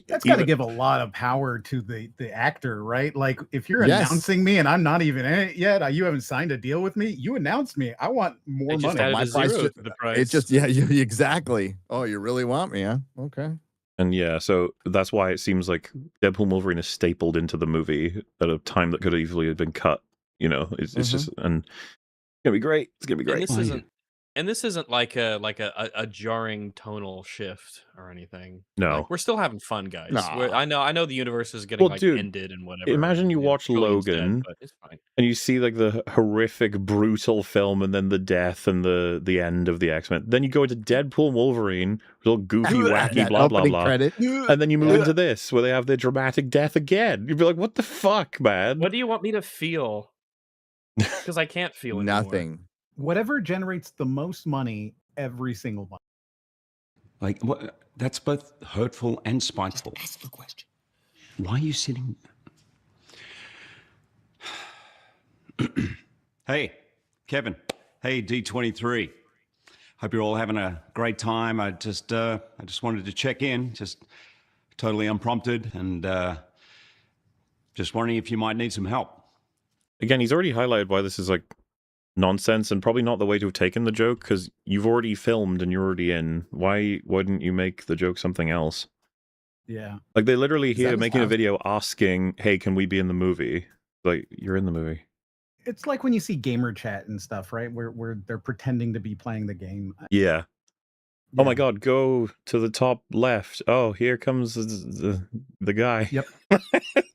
That's got to give a lot of power to the actor, right? Like, if you're Yes. announcing me and I'm not even in it yet, you haven't signed a deal with me. You announced me. I want more They just money. added My a price zero ju- to the price. It's just exactly. Oh, you really want me, huh? Okay. And yeah, so that's why it seems like Deadpool and Wolverine is stapled into the movie at a time that could easily have been cut. You know, it's just and it's gonna be great. It's gonna be great. And this isn't like a jarring tonal shift or anything. No. Like, we're still having fun, guys. No. I know the universe is getting ended and whatever. Imagine you watch Trillian's dead, Logan, but it's fine. and you see like the horrific, brutal film, and then the death and the end of the X-Men. Then you go into Deadpool and Wolverine, with all goofy, wacky, That blah blah opening blah, credit. and then you move into this where they have their dramatic death again. You'd be like, "What the fuck, man?" What do you want me to feel? Because I can't feel anymore. Nothing. Whatever generates the most money every single month. Like, what? That's both hurtful and spiteful. Ask the question. Why are you sitting? Hey, Kevin. Hey, D23. Hope you're all having a great time. I just wanted to check in, just totally unprompted, and just wondering if you might need some help. Again, he's already highlighted why this is like nonsense and probably not the way to have taken the joke, because you've already filmed and you're already in. Why wouldn't you make the joke something else? Yeah. Like, they literally Is here that making a how- video asking, hey, can we be in the movie? Like, you're in the movie. It's like when you see gamer chat and stuff, right? Where they're pretending to be playing the game. Yeah. Oh my god, go to the top left. Oh, here comes the guy. Yep.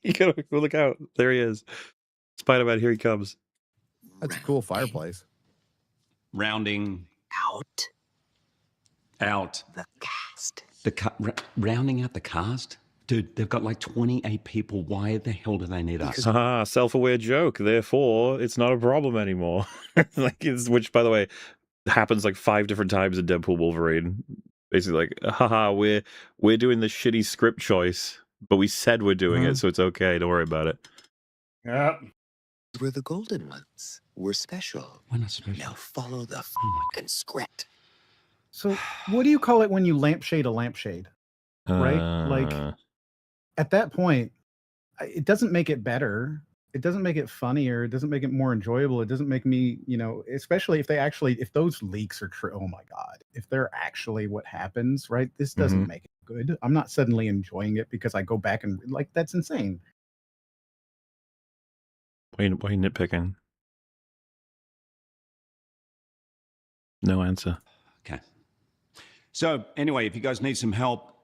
You gotta look out. There he is. Spider-Man, here he comes. That's a cool fireplace. Rounding out. out the cast. Rounding out the cast? Dude, they've got like 28 people. Why the hell do they need us? Haha, self-aware joke. Therefore, it's not a problem anymore. Which, by the way, happens like 5 different times in Deadpool Wolverine. Basically, like, haha, we're doing the shitty script choice, but we said we're doing it, so it's okay. Don't worry about it. Yeah. We're the golden ones. We're special. We're not special. Now follow the fucking script. So, what do you call it when you lampshade a lampshade? Right? Like, at that point, it doesn't make it better. It doesn't make it funnier. It doesn't make it more enjoyable. It doesn't make me, especially if those leaks are true. Oh my God. If they're actually what happens, right? This doesn't make it good. I'm not suddenly enjoying it because I go back and that's insane. Why are you nitpicking? No answer. Okay. So anyway, if you guys need some help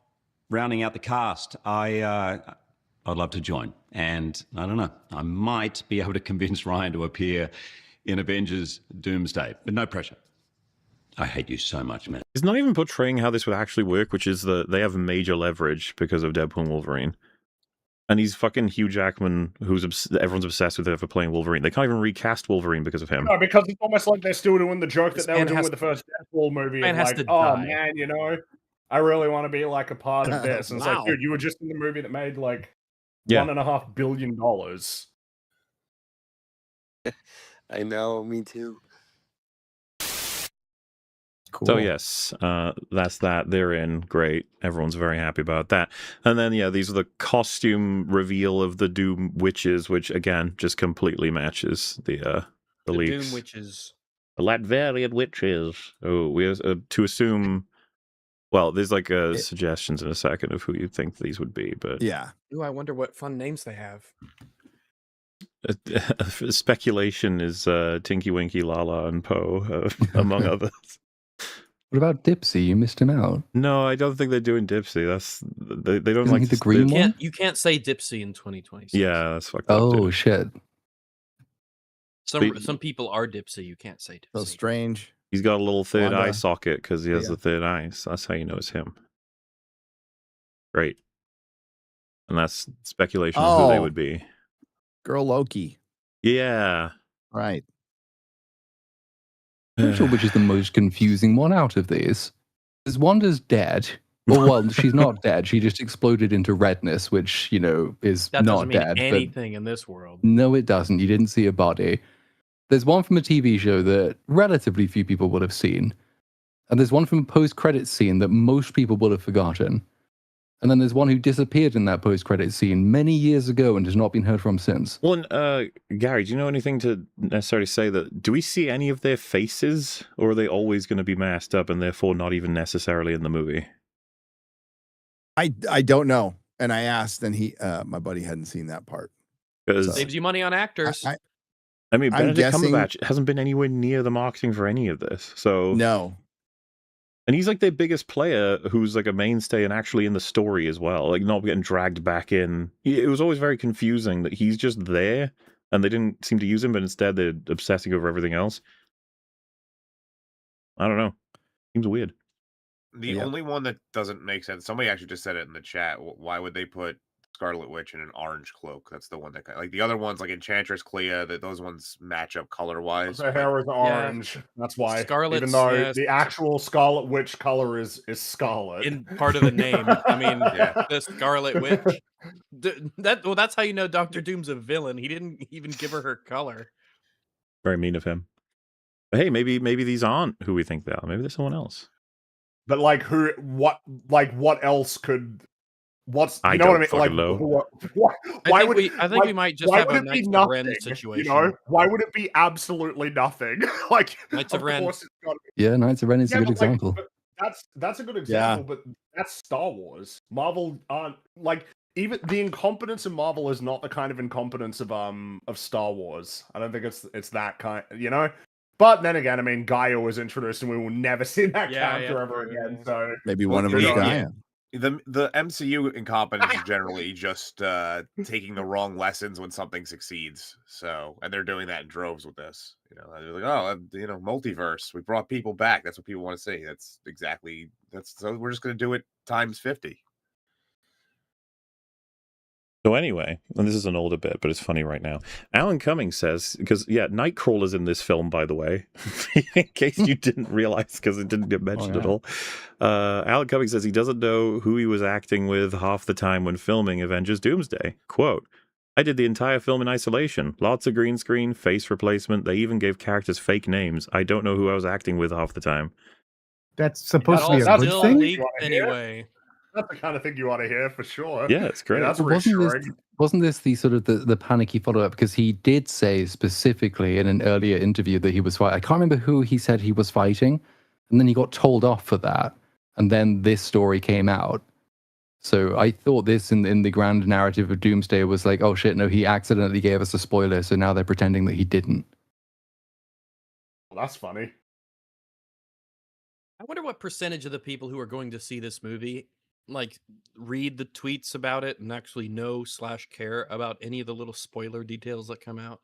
rounding out the cast, I'd love to join. And I don't know, I might be able to convince Ryan to appear in Avengers Doomsday, but no pressure. I hate you so much, man. It's not even portraying how this would actually work, which is that they have major leverage because of Deadpool and Wolverine. And he's fucking Hugh Jackman, who's everyone's obsessed with for playing Wolverine. They can't even recast Wolverine because of him. No, because it's almost like they're still doing the joke that they were doing with the first Deadpool movie. Man Of has like, to oh die. man, I really want to be like a part of this. And it's Wow. like, dude, you were just in the movie that made like Yeah. $1.5 billion. I know, me too. Cool. So yes, that's that. They're in. Great. Everyone's very happy about that. And then, yeah, these are the costume reveal of the Doom Witches, which, again, just completely matches the leaks. Doom Witches. The Latvian Witches. Oh, we have to assume... Well, there's like suggestions in a second of who you think these would be, but... Yeah. Ooh, I wonder what fun names they have. Speculation is Tinky Winky, Lala, and Poe, among others. What about Dipsy? You missed him out. No, I don't think they're doing Dipsy. They don't Isn't like he the green one? You can't say Dipsy in 2026. Yeah, that's fucked up. Oh dude. shit! Some people are Dipsy. You can't say Dipsy. So strange. He's got a little third eye Wanda. socket because he has Yeah. the third eye. So that's how you know it's him. Great. And that's speculation of who they would be. Girl Loki. Yeah. Right. I'm not sure which is the most confusing one out of these. Is Wanda's dead? Well, she's not dead. She just exploded into redness, which, is That not doesn't mean dead. anything in this world. No, it doesn't. You didn't see a body. There's one from a TV show that relatively few people would have seen. And there's one from a post-credits scene that most people would have forgotten. And then there's one who disappeared in that post-credits scene many years ago and has not been heard from since. Well, Gary, do you know anything to necessarily say that? Do we see any of their faces, or are they always going to be masked up and therefore not even necessarily in the movie? I don't know. And I asked, and my buddy hadn't seen that part. Saves you money on actors. I mean, I'm Benedict guessing- Cumberbatch hasn't been anywhere near the marketing for any of this. So No. And he's like their biggest player who's like a mainstay and actually in the story as well, like not getting dragged back in. It was always very confusing that he's just there and they didn't seem to use him, but instead they're obsessing over everything else. I don't know. Seems weird. The only one that doesn't make sense, somebody actually just said it in the chat. Why would they put Scarlet Witch in an orange cloak? That's the one that like the other ones, like Enchantress, Clea, that those ones match up color wise. Her hair is orange. That's why. Scarlet's- Even though yeah, the actual Scarlet Witch color is scarlet. In part of the name. I mean, the Scarlet Witch. That's how you know Doctor Doom's a villain. He didn't even give her color. Very mean of him. But hey, maybe these aren't who we think they are. Maybe they're someone else. But what else could? What's I you know what I mean? don't Like, fucking know. why would I think we might just why have would a it be Knights of nothing? Ren situation. You know, why would it be absolutely nothing? Like, Knights of Ren. course it's gotta be. Yeah, Knights of Ren is a good but, like, example. but that's a good example, but that's Star Wars. Marvel aren't like even the incompetence in Marvel is not the kind of incompetence of Star Wars. I don't think it's that kind, you know. But then again, I mean, Gaia was introduced, and we will never see that character ever again. So maybe one of them is Gaia. The MCU incompetence is generally just taking the wrong lessons when something succeeds. So, and they're doing that in droves with this. You know, they're like, oh, multiverse. We brought people back. That's what people want to see. That's exactly So we're just going to do it times 50. So anyway, and this is an older bit, but it's funny right now. Alan Cummings says, because Nightcrawler's in this film, by the way, in case you didn't realize, because it didn't get mentioned at all. Alan Cummings says he doesn't know who he was acting with half the time when filming Avengers Doomsday. Quote, I did the entire film in isolation. Lots of green screen, face replacement. They even gave characters fake names. I don't know who I was acting with half the time. That's supposed to be a good thing. Anyway. That's the kind of thing you want to hear for sure. Yeah, it's great. That's Wasn't this the sort of the panicky follow-up? Because he did say specifically in an earlier interview that he was fighting. I can't remember who he said he was fighting, and then he got told off for that. And then this story came out. So I thought this in the grand narrative of Doomsday was like, oh shit, no, he accidentally gave us a spoiler, so now they're pretending that he didn't. Well, that's funny. I wonder what percentage of the people who are going to see this movie like read the tweets about it and actually know/care about any of the little spoiler details that come out.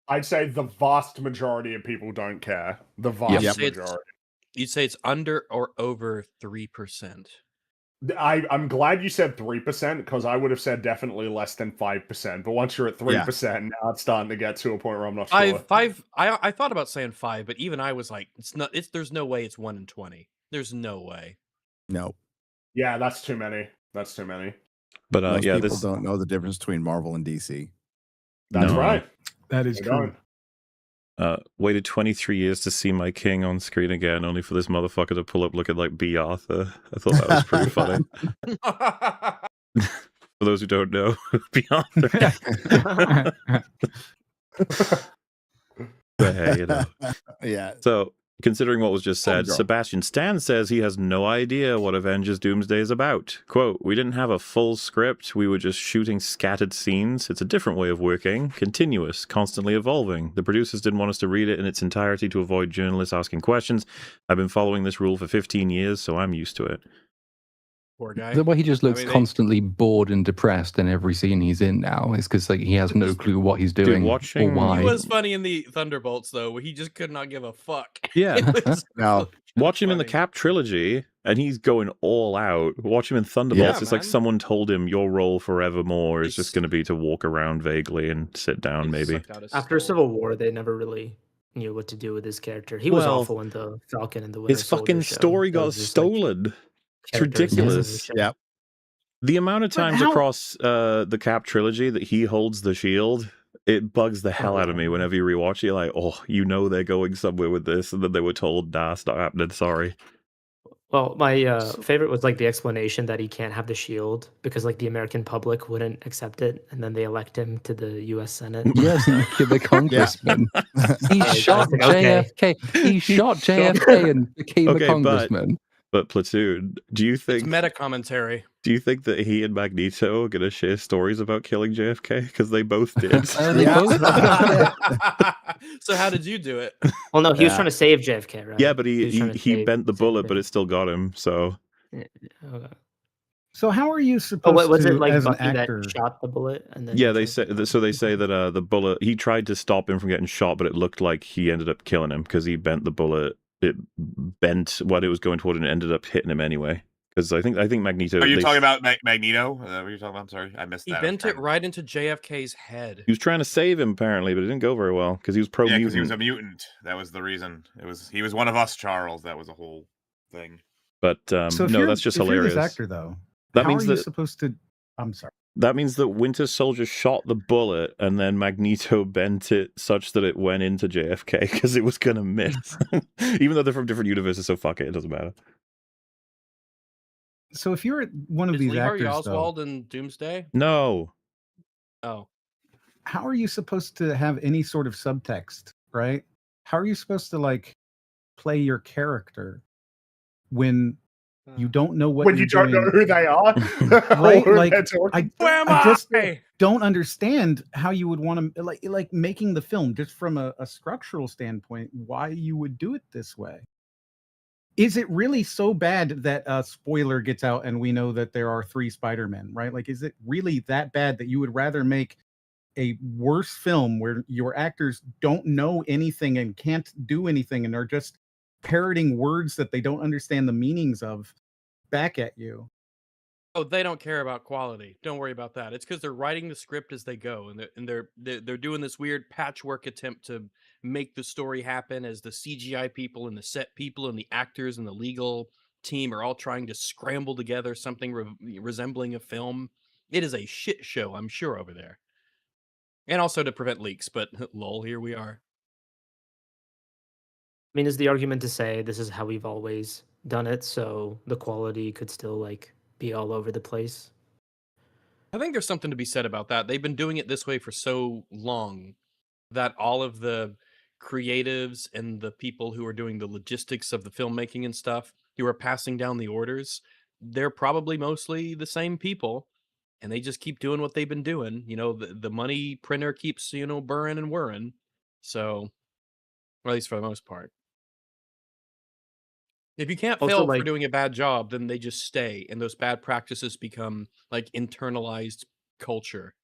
I'd say the vast majority of people don't care. The vast majority. You'd say it's under or over 3%. I'm glad you said 3% because I would have said definitely less than 5%. But once you're at 3%, now it's starting to get to a point where I'm not sure. I thought about saying 5, but even I was like, there's no way it's 1 in 20. There's no way. No. Yeah, that's too many. That's too many. But most people don't know the difference between Marvel and DC. That's right. That is true. Waited 23 years to see my king on screen again, only for this motherfucker to pull up looking like B. Arthur. I thought that was pretty funny. For those who don't know, B. Arthur. But hey, you know. Yeah. So, considering what was just said, Sebastian Stan says he has no idea what Avengers Doomsday is about. Quote, we didn't have a full script. We were just shooting scattered scenes. It's a different way of working. Continuous, constantly evolving. The producers didn't want us to read it in its entirety to avoid journalists asking questions. I've been following this rule for 15 years, so I'm used to it. Poor guy. The way he just looks constantly bored and depressed in every scene he's in now is because like he has no clue what he's doing or why. He was funny in the Thunderbolts though, where he just could not give a fuck. Yeah. No. Watch him in the Cap trilogy, and he's going all out. Watch him in Thunderbolts. Yeah, it's like someone told him your role forevermore is just going to be to walk around vaguely and sit down, maybe. After Civil War, they never really knew what to do with his character. He was awful in the Falcon and the Winter His fucking Soldier story show. got stolen. It's ridiculous. Yeah. The amount of times across the Cap trilogy that he holds the shield, it bugs the hell out of me whenever you rewatch it. You're like, oh, you know they're going somewhere with this, and then they were told, nah, it's not happening, sorry. Well, my favorite was like the explanation that he can't have the shield because like the American public wouldn't accept it, and then they elect him to the U.S. Senate. Yes, the congressman. He shot JFK. He shot JFK and became a congressman. But Platoon, do you think It's meta commentary. Do you think that he and Magneto are going to share stories about killing JFK? Because they both did. So how did you do it? Well, no, he was trying to save JFK, right? Yeah, but he bent the bullet, but it still got him. So. So how are you supposed to? Was it like as an Bucky actor? that shot the bullet? And then Yeah, they say that the bullet, he tried to stop him from getting shot, but it looked like he ended up killing him because he bent the bullet. It bent what it was going toward and it ended up hitting him anyway. Because I think Magneto. Are you talking about Magneto? What are you talking about? I'm sorry, I missed that. He bent it right into JFK's head. He was trying to save him apparently, but it didn't go very well because he was pro-mutant. Yeah, because he was a mutant. That was the reason. He was one of us, Charles. That was a whole thing. But So if no, you're- that's just if you're hilarious. this actor, though, That how means are you that supposed to? I'm sorry. that means that Winter Soldier shot the bullet and then Magneto bent it such that it went into JFK because it was gonna miss. Even though they're from different universes, so fuck it, it doesn't matter. So if you're one of Is these Lee Harvey actors, though, Oswald in Doomsday? No. Oh. how are you supposed to have any sort of subtext, right? How are you supposed to like play your character when you don't know what When you're you don't know doing? who they are, Right? or who Like they're talking I just don't understand how you would want to like making the film just from a structural standpoint, why you would do it this way. Is it really so bad that a spoiler gets out and we know that there are 3 Spider-Men, right? Like, is it really that bad that you would rather make a worse film where your actors don't know anything and can't do anything and are just parroting words that they don't understand the meanings of back at you. Oh, they don't care about quality. Don't worry about that. It's because they're writing the script as they go, and they're doing this weird patchwork attempt to make the story happen as the CGI people and the set people and the actors and the legal team are all trying to scramble together something resembling a film. It is a shit show, I'm sure, over there. And also to prevent leaks, but lol, here we are. I mean, is the argument to say this is how we've always done it, so the quality could still like be all over the place? I think there's something to be said about that. They've been doing it this way for so long that all of the creatives and the people who are doing the logistics of the filmmaking and stuff, who are passing down the orders, they're probably mostly the same people, and they just keep doing what they've been doing. You know, the money printer keeps, you know, burring and whirring. So, or at least for the most part. If you can't Also, fail for like- doing a bad job, then they just stay, and those bad practices become like internalized culture.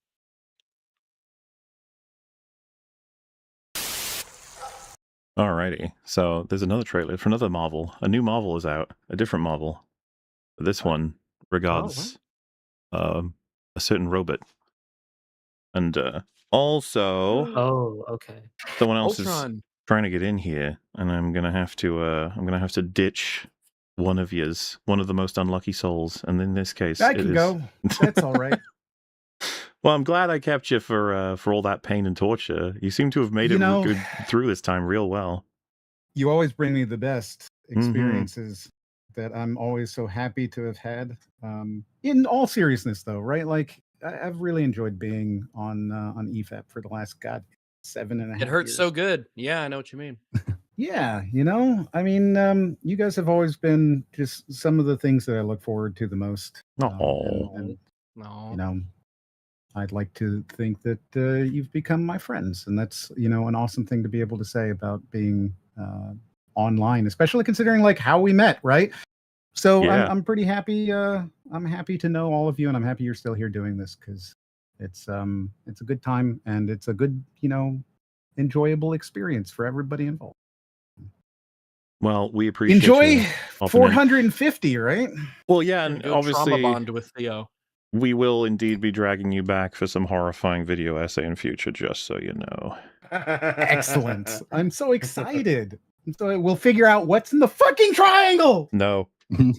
Alrighty, so there's another trailer for another Marvel. A new Marvel is out, a different Marvel. This one regards a certain robot, and also Oh, okay. someone else Ultron. is trying to get in here, and I'm gonna have to ditch one of yous, one of the most unlucky souls, and in this case, I it can is- go. That's all right. Well, I'm glad I kept you for all that pain and torture. You seem to have made You it know- good through this time real well. You always bring me the best Mm-hmm. experiences that I'm always so happy to have had. In all seriousness, though, right? Like I've really enjoyed being on EFAP for the last 7.5 It hurts years. so good. Yeah, I know what you mean. Yeah, you know, I mean, you guys have always been just some of the things that I look forward to the most. And, you know, I'd like to think that you've become my friends, and that's, you know, an awesome thing to be able to say about being online, especially considering like how we met, right? So Yeah. I'm pretty happy. I'm happy to know all of you, and I'm happy you're still here doing this because it's a good time and it's a good, you know, enjoyable experience for everybody involved. Well, we appreciate Enjoy you hopping in. 450, right? Well, yeah, and Go trauma obviously bond with Theo. we will indeed be dragging you back for some horrifying video essay in future, just so you know. Excellent. I'm so excited. And so we'll figure out what's in the fucking triangle. No. All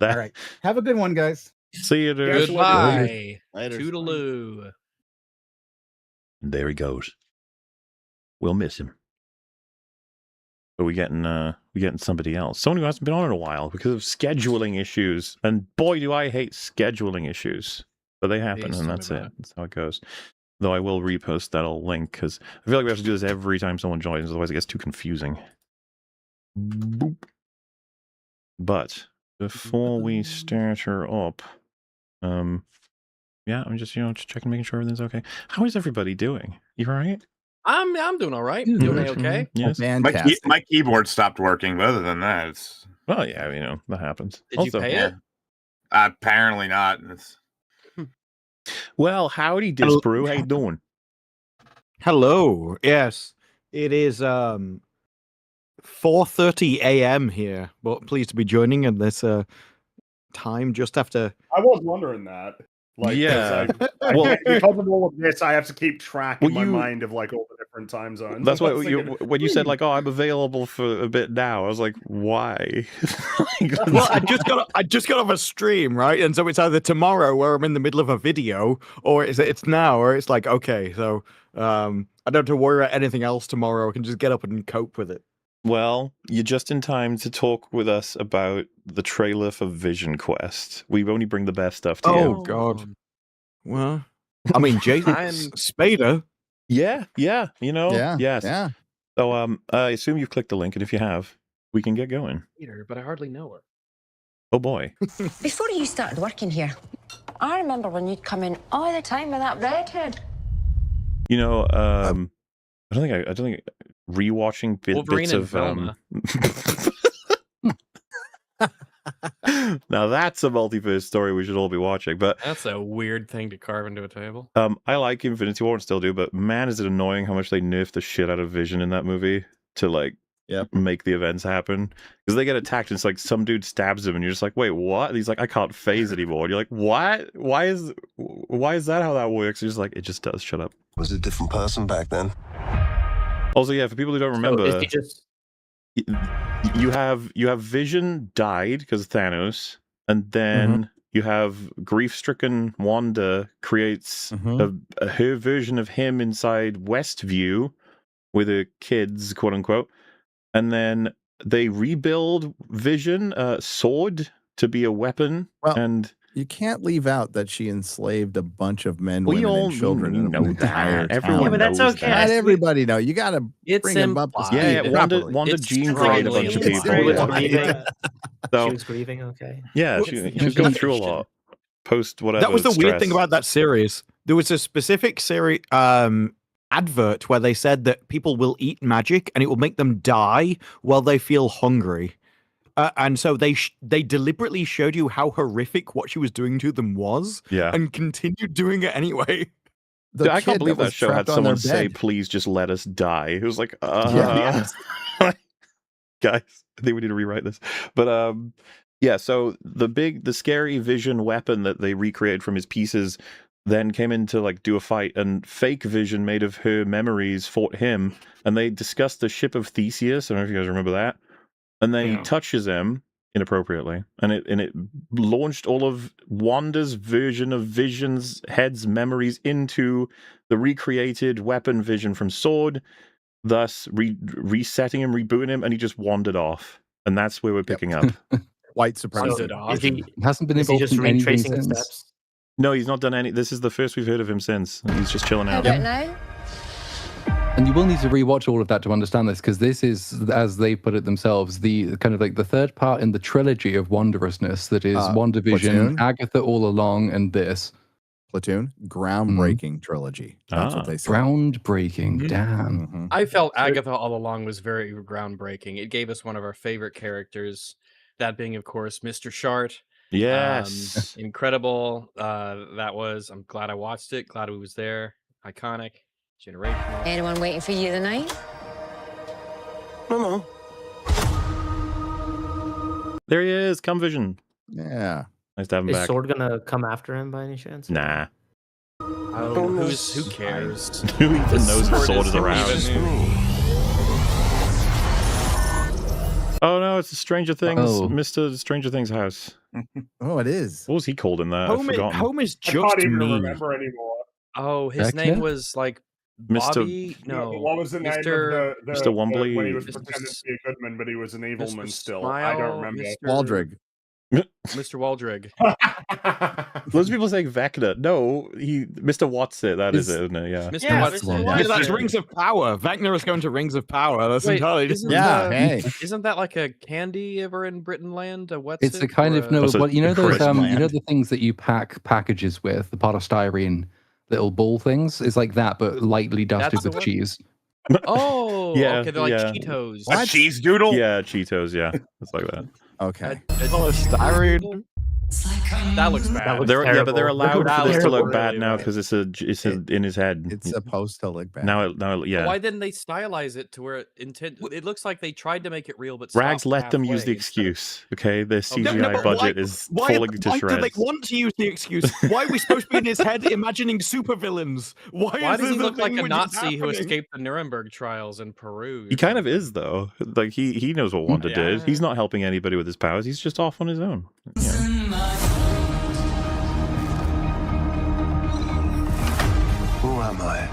right. Have a good one, guys. See you, dude. Goodbye. Later. Toodaloo. There he goes. We'll miss him. But we getting somebody else. Someone who hasn't been on in a while because of scheduling issues. And boy, do I hate scheduling issues. But they happen, Please and tell me that's about it. That's how it goes. Though I will repost that old link because I feel like we have to do this every time someone joins, otherwise it gets too confusing. Boop. But before we start her up, yeah, I'm just just checking, making sure everything's okay. How is everybody doing? You all right? I'm doing all right. Doing okay. Yes. My keyboard stopped working, but other than that, it's. Well, yeah, that happens. Did you pay it? Apparently not. Well, howdy, Disbrew. How you doing? Hello. Yes, it is 4:30 a.m. here, but pleased to be joining at this time just after. I was wondering that. Like, Yeah. well, because of all of this, I have to keep track in my you- mind of like all the different time zones. That's I why was thinking, when you said like, "Oh, I'm available for a bit now," I was like, "Why?" Well, I just got off a stream, right? And so it's either tomorrow where I'm in the middle of a video, or it's now, or it's like, okay, so I don't have to worry about anything else tomorrow. I can just get up and cope with it. Well, you're just in time to talk with us about the trailer for Vision Quest. We only bring the best stuff to you. Oh God. Well, I mean, Jason Spader. Yeah, you know, Yeah, yes. yeah. So, I assume you've clicked the link, and if you have, we can get going. Peter, but I hardly know her. Oh boy. Before you started working here, I remember when you'd come in all the time with that redhead. You know, I don't think rewatching Wolverine bits and of Velma. Now that's a multiverse story we should all be watching. But That's a weird thing to carve into a table. I like Infinity War and still do, but man, is it annoying how much they nerfed the shit out of Vision in that movie to like make the events happen. Because they get attacked and it's like some dude stabs him and you're just like, wait, what? And he's like, I can't phase anymore. And you're like, what? Why is that how that works? You're just like, it just does. Shut up. Was a different person back then. Also, yeah, for people who don't remember, is he just... you have Vision died because of Thanos, and then you have grief-stricken Wanda creates her version of him inside Westview with her kids, quote unquote, and then they rebuild Vision sword to be a weapon. Well, and you can't leave out that she enslaved a bunch of men, We women, all and children. in know an entire that. Everyone town. Yeah, but that's knows okay. that. Not everybody know. You got to It's bring them up to implied. speed. Yeah, Wanda properly. Jean created a bunch of strongly people. She was implied. grieving. So, She was grieving. Okay. yeah, she's going through a lot. Post whatever. That was the weird thing stress. about that series. There was a specific series advert where they said that people will eat magic and it will make them die while they feel hungry. And so they deliberately showed you how horrific what she was doing to them was, Yeah. and continued doing it anyway. Dude, I can't believe that show had someone say, "Please just let us die." It was like, guys, I think we need to rewrite this. But yeah. So the scary Vision weapon that they recreated from his pieces then came in to like do a fight, and fake Vision made of her memories fought him, and they discussed the ship of Theseus. I don't know if you guys remember that. And then he touches him inappropriately, and it launched all of Wanda's version of Vision's head's memories into the recreated weapon Vision from Sword, thus resetting him, rebooting him, and he just wandered off. And that's where we're picking up. White supremacy. Hasn't been involved in anything since. steps? No, he's not done any. This is the first we've heard of him since. He's just chilling How out. about now? And you will need to rewatch all of that to understand this, because this is, as they put it themselves, the kind of like the third part in the trilogy of Wondrousness that is WandaVision, Platoon? Agatha All Along, and this. Platoon, groundbreaking trilogy. That's what they say. Groundbreaking, damn. I felt Agatha All Along was very groundbreaking. It gave us one of our favorite characters, that being, of course, Mr. Shart. Yes. Incredible. That was. I'm glad I watched it. Glad we was there. Iconic. Generational. Anyone waiting for you tonight? No. There he is. Come Vision. Yeah. Nice to have him Is back. Sword gonna come after him by any chance? Nah. Who cares? Who even knows the Sword is around? Oh no, it's the Stranger Things, Mr. Stranger Things house. Oh, it is. What was he called in that? I've forgotten. Home is I just can't even me. remember anymore. Oh, his Vecna? name was like Mr. Bobby. No, What was the name of Mr. the Mr. Wombly? when he was Mr. pretending to be a good man, but he was an evil Mr. man still? I Smile, don't remember. Mr. Waldrig. Mr. Waldrig. Loads of people saying Vecna. No, Mr. Watts it. That is it, isn't it? Yeah. Mr. Yeah, Watts. Mr. Yeah, Watts. that's Rings of Power. Vecna is going to Rings of Power. That's Wait, entirely isn't different. that- Isn't that like a candy ever in Britain land? A what's It's it? the kind Or of a- no, That's a what you know those Christmas you know land. the things that you pack packages with, the polystyrene little ball things. It's like that, but lightly dusted That's the with one? cheese. Oh, Yeah, okay, they're like yeah. Cheetos. A cheese doodle? Yeah, Cheetos. Yeah, it's like that. Okay. Polystyrene. That looks bad. That looks They're but they're terrible. allowed That for this to looks look bad really now bad. because it's in his head. It's supposed to look bad. Now, yeah. Why didn't they stylize it to where it looks like they tried to make it real, but Rags, stopped let them use the halfway instead of- excuse. Okay, their No, CGI no, but budget is falling to why shreds. do they want to use the excuse? Why are we supposed to be in his head imagining supervillains? Why Why is does this he look the like thing a which is Nazi who happening? escaped the Nuremberg trials in Peru? He kind of is though. Like he knows what Wanda did. Yeah. He's not helping anybody with his powers. He's just off on his own. Yeah. Who am I?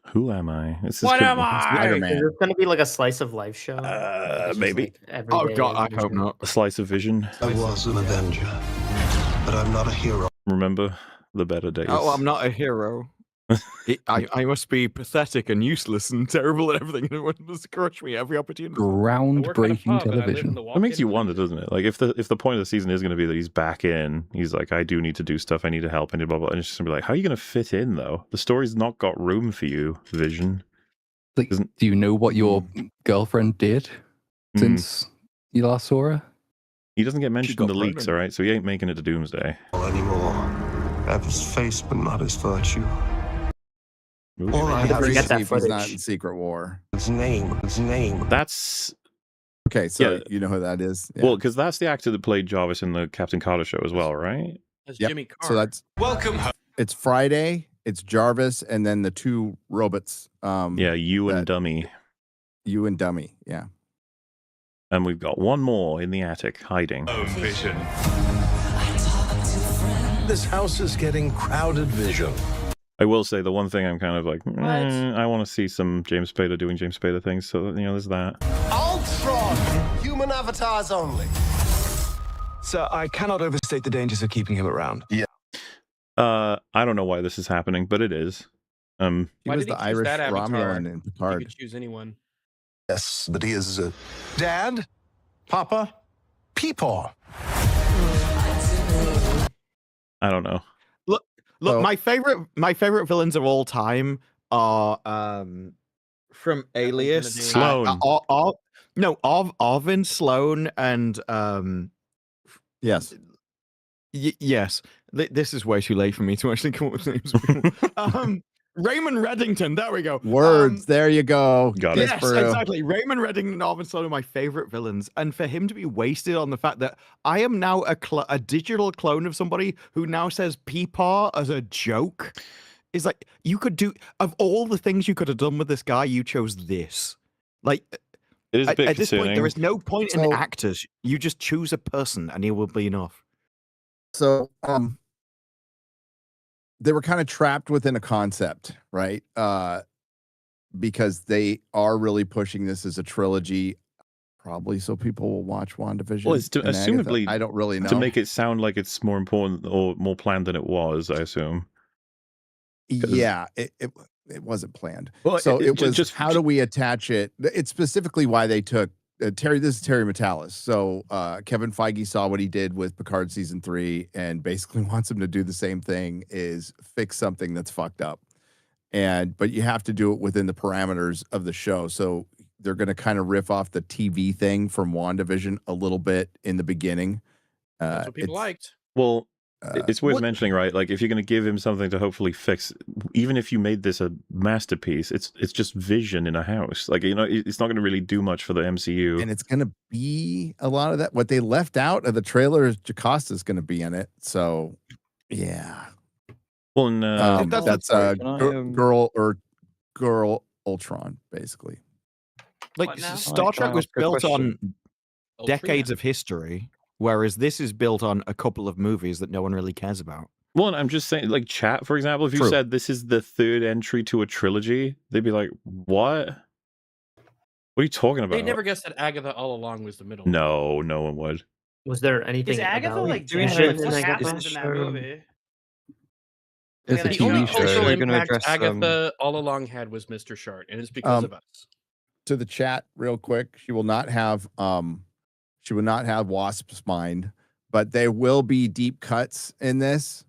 Who am I? This What am it's I? Spider-Man. Is this gonna be like a slice of life show? Maybe. Oh god, I hope not. A slice of vision. I was an Avenger, but I'm not a hero. Remember the better days. Oh, I'm not a hero. I must be pathetic and useless and terrible at everything. And it must crush me every opportunity. Groundbreaking television. It makes you wonder, doesn't it? Like if the point of the season is going to be that he's back in, he's like, I do need to do stuff. I need to help. I need blah blah. And it's just going to be like, how are you going to fit in though? The story's not got room for you, Vision. Like, do you know what your girlfriend did Hmm. since you last saw her? He doesn't get mentioned in got the leaks, all right? So he ain't making it to Doomsday. Anymore. I have his face, but not his virtue. All I have Great is Chief, he's not in Secret War. His name. That's Okay, so yeah. you know who that is? Yeah. Well, because that's the actor that played Jarvis in the Captain Carter show as well, right? That's Yep. Jimmy Carr. So that's Welcome home. it's Friday. It's Jarvis, and then the two robots. Yeah, you and Dummy. You and Dummy. Yeah. And we've got one more in the attic hiding. Oh, Vision. This house is getting crowded, Vision. I will say the one thing I'm kind of like, I want to see some James Spader doing James Spader things. So there's that. Ultron! Human avatars only. Sir, I cannot overstate the dangers of keeping him around. Yeah. I don't know why this is happening, but it is. He Why was did he the choose Irish that avatar? Romulan in He Picard. could choose anyone. Yes, but he is Dad? Papa? Peepaw. I don't know. Look, So- my favorite villains of all time are from Alias. Sloane. Arvin, Sloane, and Yes. yes. This is way too late for me to actually come up with names of people. Raymond Reddington. There we go. Words. There you go. Got it. Yes, Despereaux. exactly. Raymond Reddington and Arvin Sloane are my favorite villains, and for him to be wasted on the fact that I am now a digital clone of somebody who now says "peepaw" as a joke is like you could do of all the things you could have done with this guy, you chose this. Like It is a bit at this point, concerning. there is no point in So- actors. You just choose a person, and he will be enough. So they were kind of trapped within a concept, right? Because they are really pushing this as a trilogy, probably so people will watch WandaVision. Well, it's and Agatha. assumably I don't really know. to make it sound like it's more important or more planned than it was. I assuom. Yeah, it wasn't planned. Well, So it was just how do we attach it? It's specifically why they took Terry. This is Terry Metalis. So Kevin Feige saw what he did with Picard season 3 and basically wants him to do the same thing: is fix something that's fucked up. But you have to do it within the parameters of the show. So they're going to kind of riff off the TV thing from WandaVision a little bit in the beginning. That's what people liked. Well, it's worth what- mentioning, right? Like if you're going to give him something to hopefully fix, even if you made this a masterpiece, it's just Vision in a house. Like it's not going to really do much for the MCU. And it's going to be a lot of that. What they left out of the trailer is Jacosta's going to be in it. So, yeah. Well, no, that's girl Ultron, basically. Like What now? Star Trek was built on decades Ultrina. of history, whereas this is built on a couple of movies that no one really cares about. Well, and I'm just saying, like chat, for example, if you True. said this is the third entry to a trilogy, they'd be like, "What? What are you talking about?" They never guessed that Agatha all along was the middle. No, no one would. Was there anything? Is Agatha about like doing dead? shit What in happens in that show? movie? It's a The only TV show. cultural They're gonna impact address, Agatha all along had was Mr. Short, and it's because of us. To the chat, real quick, she will not have Wasp's mind, but there will be deep cuts in this.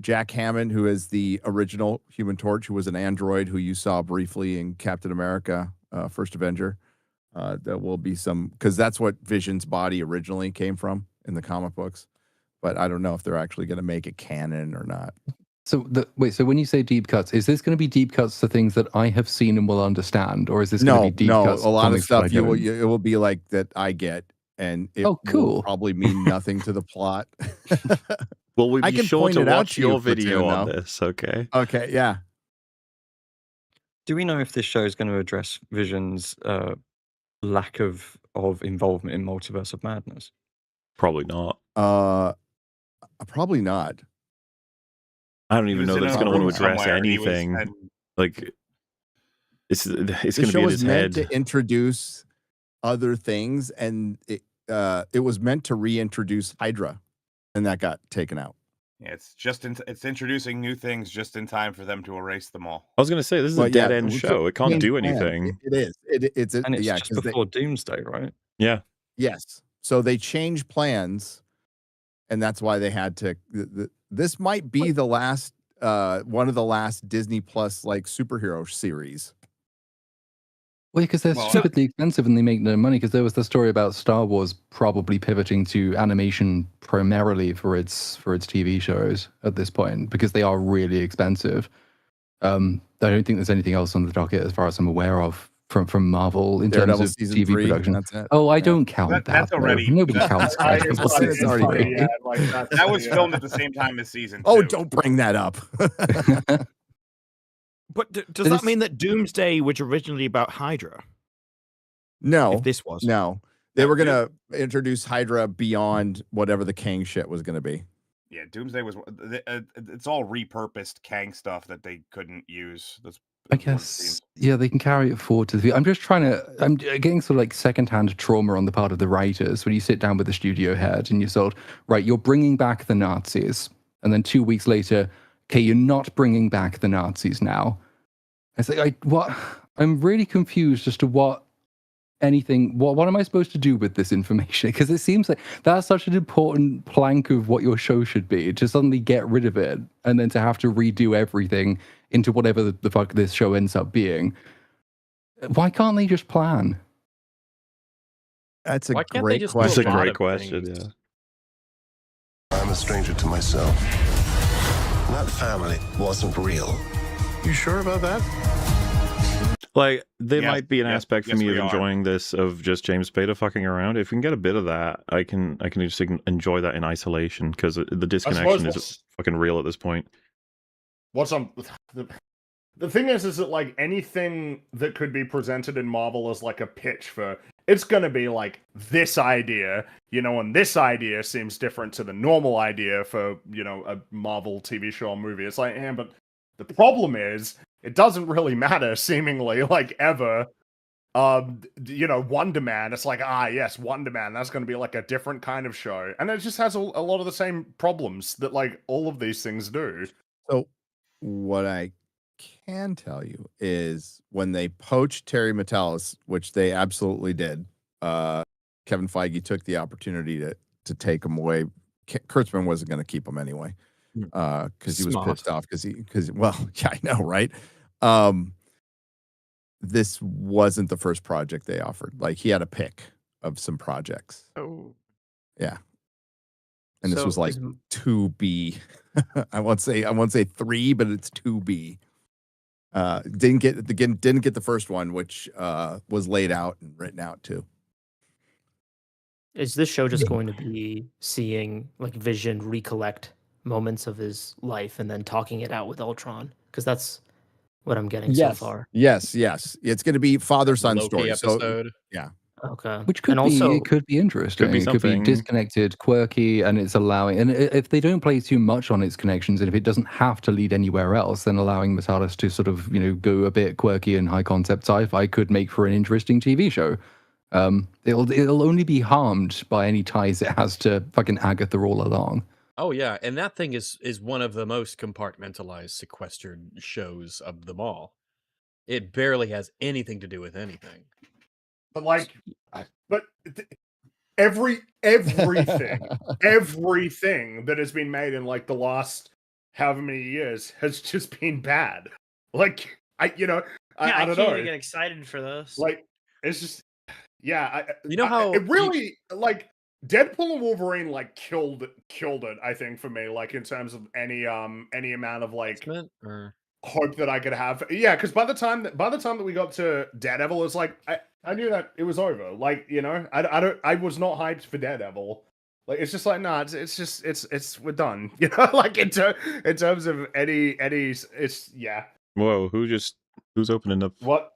Jack Hammond, who is the original Human Torch, who was an android who you saw briefly in Captain America, First Avenger. There will be some, because that's what Vision's body originally came from in the comic books. But I don't know if they're actually going to make it canon or not. So so when you say deep cuts, is this going to be deep cuts to things that I have seen and will understand, or is this going to be deep cuts? A lot of things that I stuff don't? it will be like that I get, and it Oh, cool. will probably mean nothing to the plot. Well, we'd I be can sure point to it out watch to you, your video Platoon, on though. this, okay? Okay, yeah. Do we know if this show is going to address Vision's lack of involvement in Multiverse of Madness? Probably not. Probably not. I don't even was know in that it's a going to want to room address somewhere, he was anything. at- Like, it's The going to show be in was his meant head. to introduce other things, and it was meant to reintroduce Hydra, and that got taken out. Yeah, it's introducing new things just in time for them to erase them all. I was going to say, this is Well, a dead yeah, end it was show. It can't planned do plan. anything. It is. It's And it's yeah, just 'cause before Doomsday, right? Yeah. yes. So they changed plans, and that's why they had to. This might be the last, one of the last Disney Plus like superhero series. Well, because they're Well, stupidly expensive and they make no money. Because there was the story about Star Wars probably pivoting to animation primarily for its TV shows at this point, because they are really expensive. I don't think there's anything else on the docket as far as I'm aware of from Marvel in Daredevil terms of season TV 3, production. that's it. Oh, I Yeah. don't count That's that. already Nobody counts Daredevil season 3. Yeah, like that was filmed at the same time as season 2. Oh, don't bring that up. But does that mean that Doomsday was originally about Hydra? No. If this was. No. They were going to introduce Hydra beyond whatever the Kang shit was going to be. Yeah, Doomsday was. It's all repurposed Kang stuff that they couldn't use. I guess, yeah, they can carry it forward to the. I'm getting sort of like secondhand trauma on the part of the writers when you sit down with the studio head and you're sort of, right, you're bringing back the Nazis. And then 2 weeks later, okay, you're not bringing back the Nazis now. It's like, what? I'm really confused as to what am I supposed to do with this information? Because it seems like that's such an important plank of what your show should be, to suddenly get rid of it and then to have to redo everything into whatever the fuck this show ends up being. Why can't they just plan? That's a Why great question. That's a great question, yeah. I'm a stranger to myself. That family wasn't real. You sure about that? Like, there Yeah, might be an yeah, aspect for yes, me we of are. enjoying this of just James Spader fucking around. If we can get a bit of that, I can just enjoy that in isolation, because the disconnection is fucking real at this point. The thing is that like anything that could be presented in Marvel as like a pitch for, it's gonna be like this idea, and this idea seems different to the normal idea for, a Marvel TV show or movie. It's like, but the problem is, it doesn't really matter, seemingly, like, ever. Wonder Man, it's like, yes, Wonder Man, that's going to be, like, a different kind of show. And it just has a lot of the same problems that, like, all of these things do. So, what I can tell you is when they poached Terry Matalas, which they absolutely did, Kevin Feige took the opportunity to take him away. Kurtzman wasn't going to keep him anyway. Because he was pissed off well, yeah, I know, right? This wasn't the first project they offered. Like, he had a pick of some projects. Oh, yeah. And this So was like is- 2B. I won't say 3, but it's 2B. Didn't get the first one, which was laid out and written out too. Is this show just going to be seeing like Vision recollect moments of his life and then talking it out with Ultron? Because that's what I'm getting so far. Yes. It's going to be father-son Loki story. episode. So, yeah. Okay. Which could And be also- it could be interesting. Could be it could be something. disconnected, quirky, and it's allowing. And if they don't play too much on its connections, and if it doesn't have to lead anywhere else, then allowing Matalas to sort of go a bit quirky and high concept sci-fi could make for an interesting TV show. It'll only be harmed by any ties it has to fucking Agatha all along. Oh yeah, and that thing is one of the most compartmentalized, sequestered shows of them all. It barely has anything to do with anything. But like, everything that has been made in like the last however many years has just been bad. Like, I don't can't know. even get excited for this. Like, it's just, yeah. how it really like Deadpool and Wolverine like killed it. I think for me, like in terms of any amount of like or... hope that I could have. Yeah, because by the time that we got to Daredevil, it's like I knew that it was over. Like, I was not hyped for Daredevil. Like, it's just like, nah, it's we're done. Like in terms of any it's yeah. Whoa, who's opening up? What?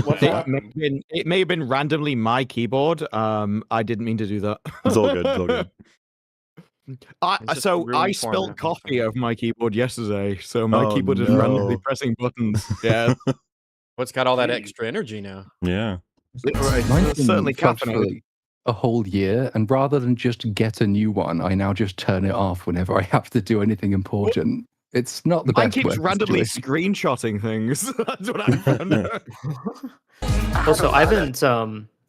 What's happening? It may have been randomly my keyboard. I didn't mean to do that. It's all good. It's all good. I spilled coffee over my keyboard yesterday, so my keyboard is randomly no. pressing buttons. Yeah. What's got all that extra energy now? Yeah. Mine's been Certainly charged for caffeinated. like a whole year, and rather than just get a new one, I now just turn it off whenever I have to do anything important. It's not the Mine best. keeps working randomly situation. screenshotting things. That's what I found. Also, I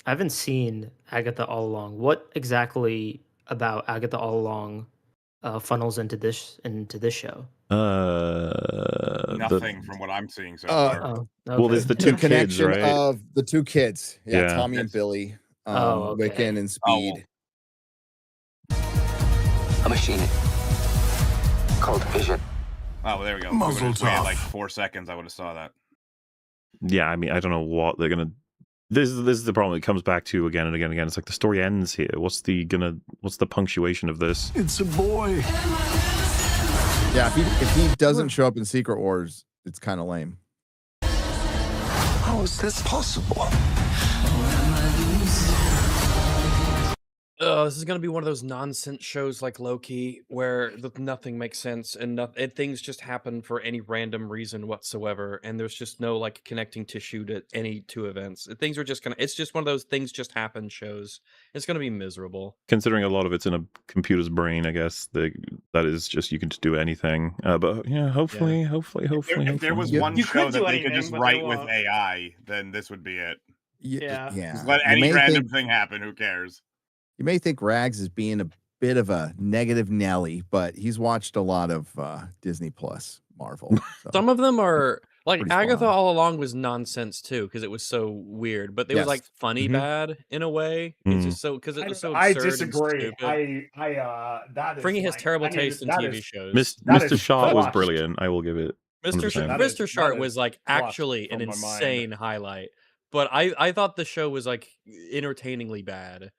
haven't seen Agatha All Along. What exactly about Agatha All Along funnels into this show? Nothing from what I'm seeing so far. Well, there's the two kids, connection right? of the two kids. Yeah, Yeah. Tommy and Billy. Okay. Wiccan and Speed. A machine called Vision. Oh, well, there we go. Muzzle If we had tough. like 4 seconds, I would have saw that. Yeah, I mean, I don't know what they're gonna. This is the problem. It comes back to again and again and again. It's like the story ends here. What's the punctuation of this? It's a boy. Yeah, if he doesn't show up in Secret Wars, it's kind of lame. How is this possible? This is gonna be one of those nonsense shows like Loki, where nothing makes sense and things just happen for any random reason whatsoever, and there's just no like connecting tissue to any two events. Things are just it's just one of those things just happen shows. It's gonna be miserable. Considering a lot of it's in a computer's brain, I guess that is just you can just do anything. But yeah, hopefully. If there was one show that they could just write with AI, then this would be it. Yeah. Just let any random thing happen. Who cares? You may think Rags is being a bit of a negative Nelly, but he's watched a lot of Disney Plus Marvel. So. Some of them are like Pretty Agatha spot on. all along was nonsense too because it was so weird, but it was like funny bad in a way. It's just so because it was so I absurd disagree. and stupid. That is Fringy has like, terrible taste in that TV is- shows. Mr. Shot was flushed. brilliant. I will give it. Mr. 100%. Mr. Shart that was is like flushed actually an from my mind. insane highlight, but I thought the show was like entertainingly bad.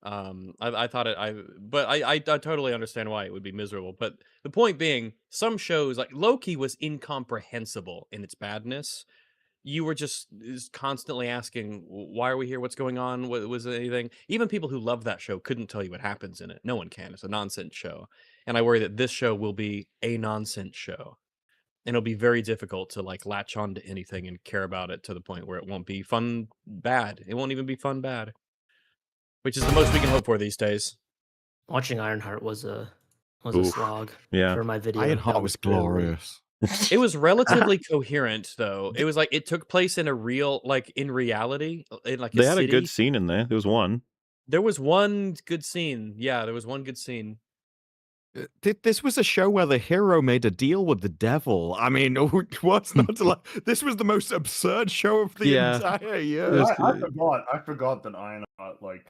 I thought it but I totally understand why it would be miserable. But the point being, some shows like Loki was incomprehensible in its badness. You were just constantly asking, why are we here? What's going on? Was it anything? Even people who love that show couldn't tell you what happens in it. No one can. It's a nonsense show. And I worry that this show will be a nonsense show. And it'll be very difficult to like latch on to anything and care about it to the point where it won't be fun bad. It won't even be fun bad. Which is the most we can hope for these days. Watching Ironheart was a Oof. slog Yeah. for my video. Ironheart was glorious. It was relatively coherent though. It was like it took place in a real like in reality in like They had city. a good scene in there. There was one. There was one good scene. Yeah, there was one good scene. This was a show where the hero made a deal with the devil. I mean, what's not to like? This was the most absurd show of the Yeah. entire year. I forgot that Ironheart I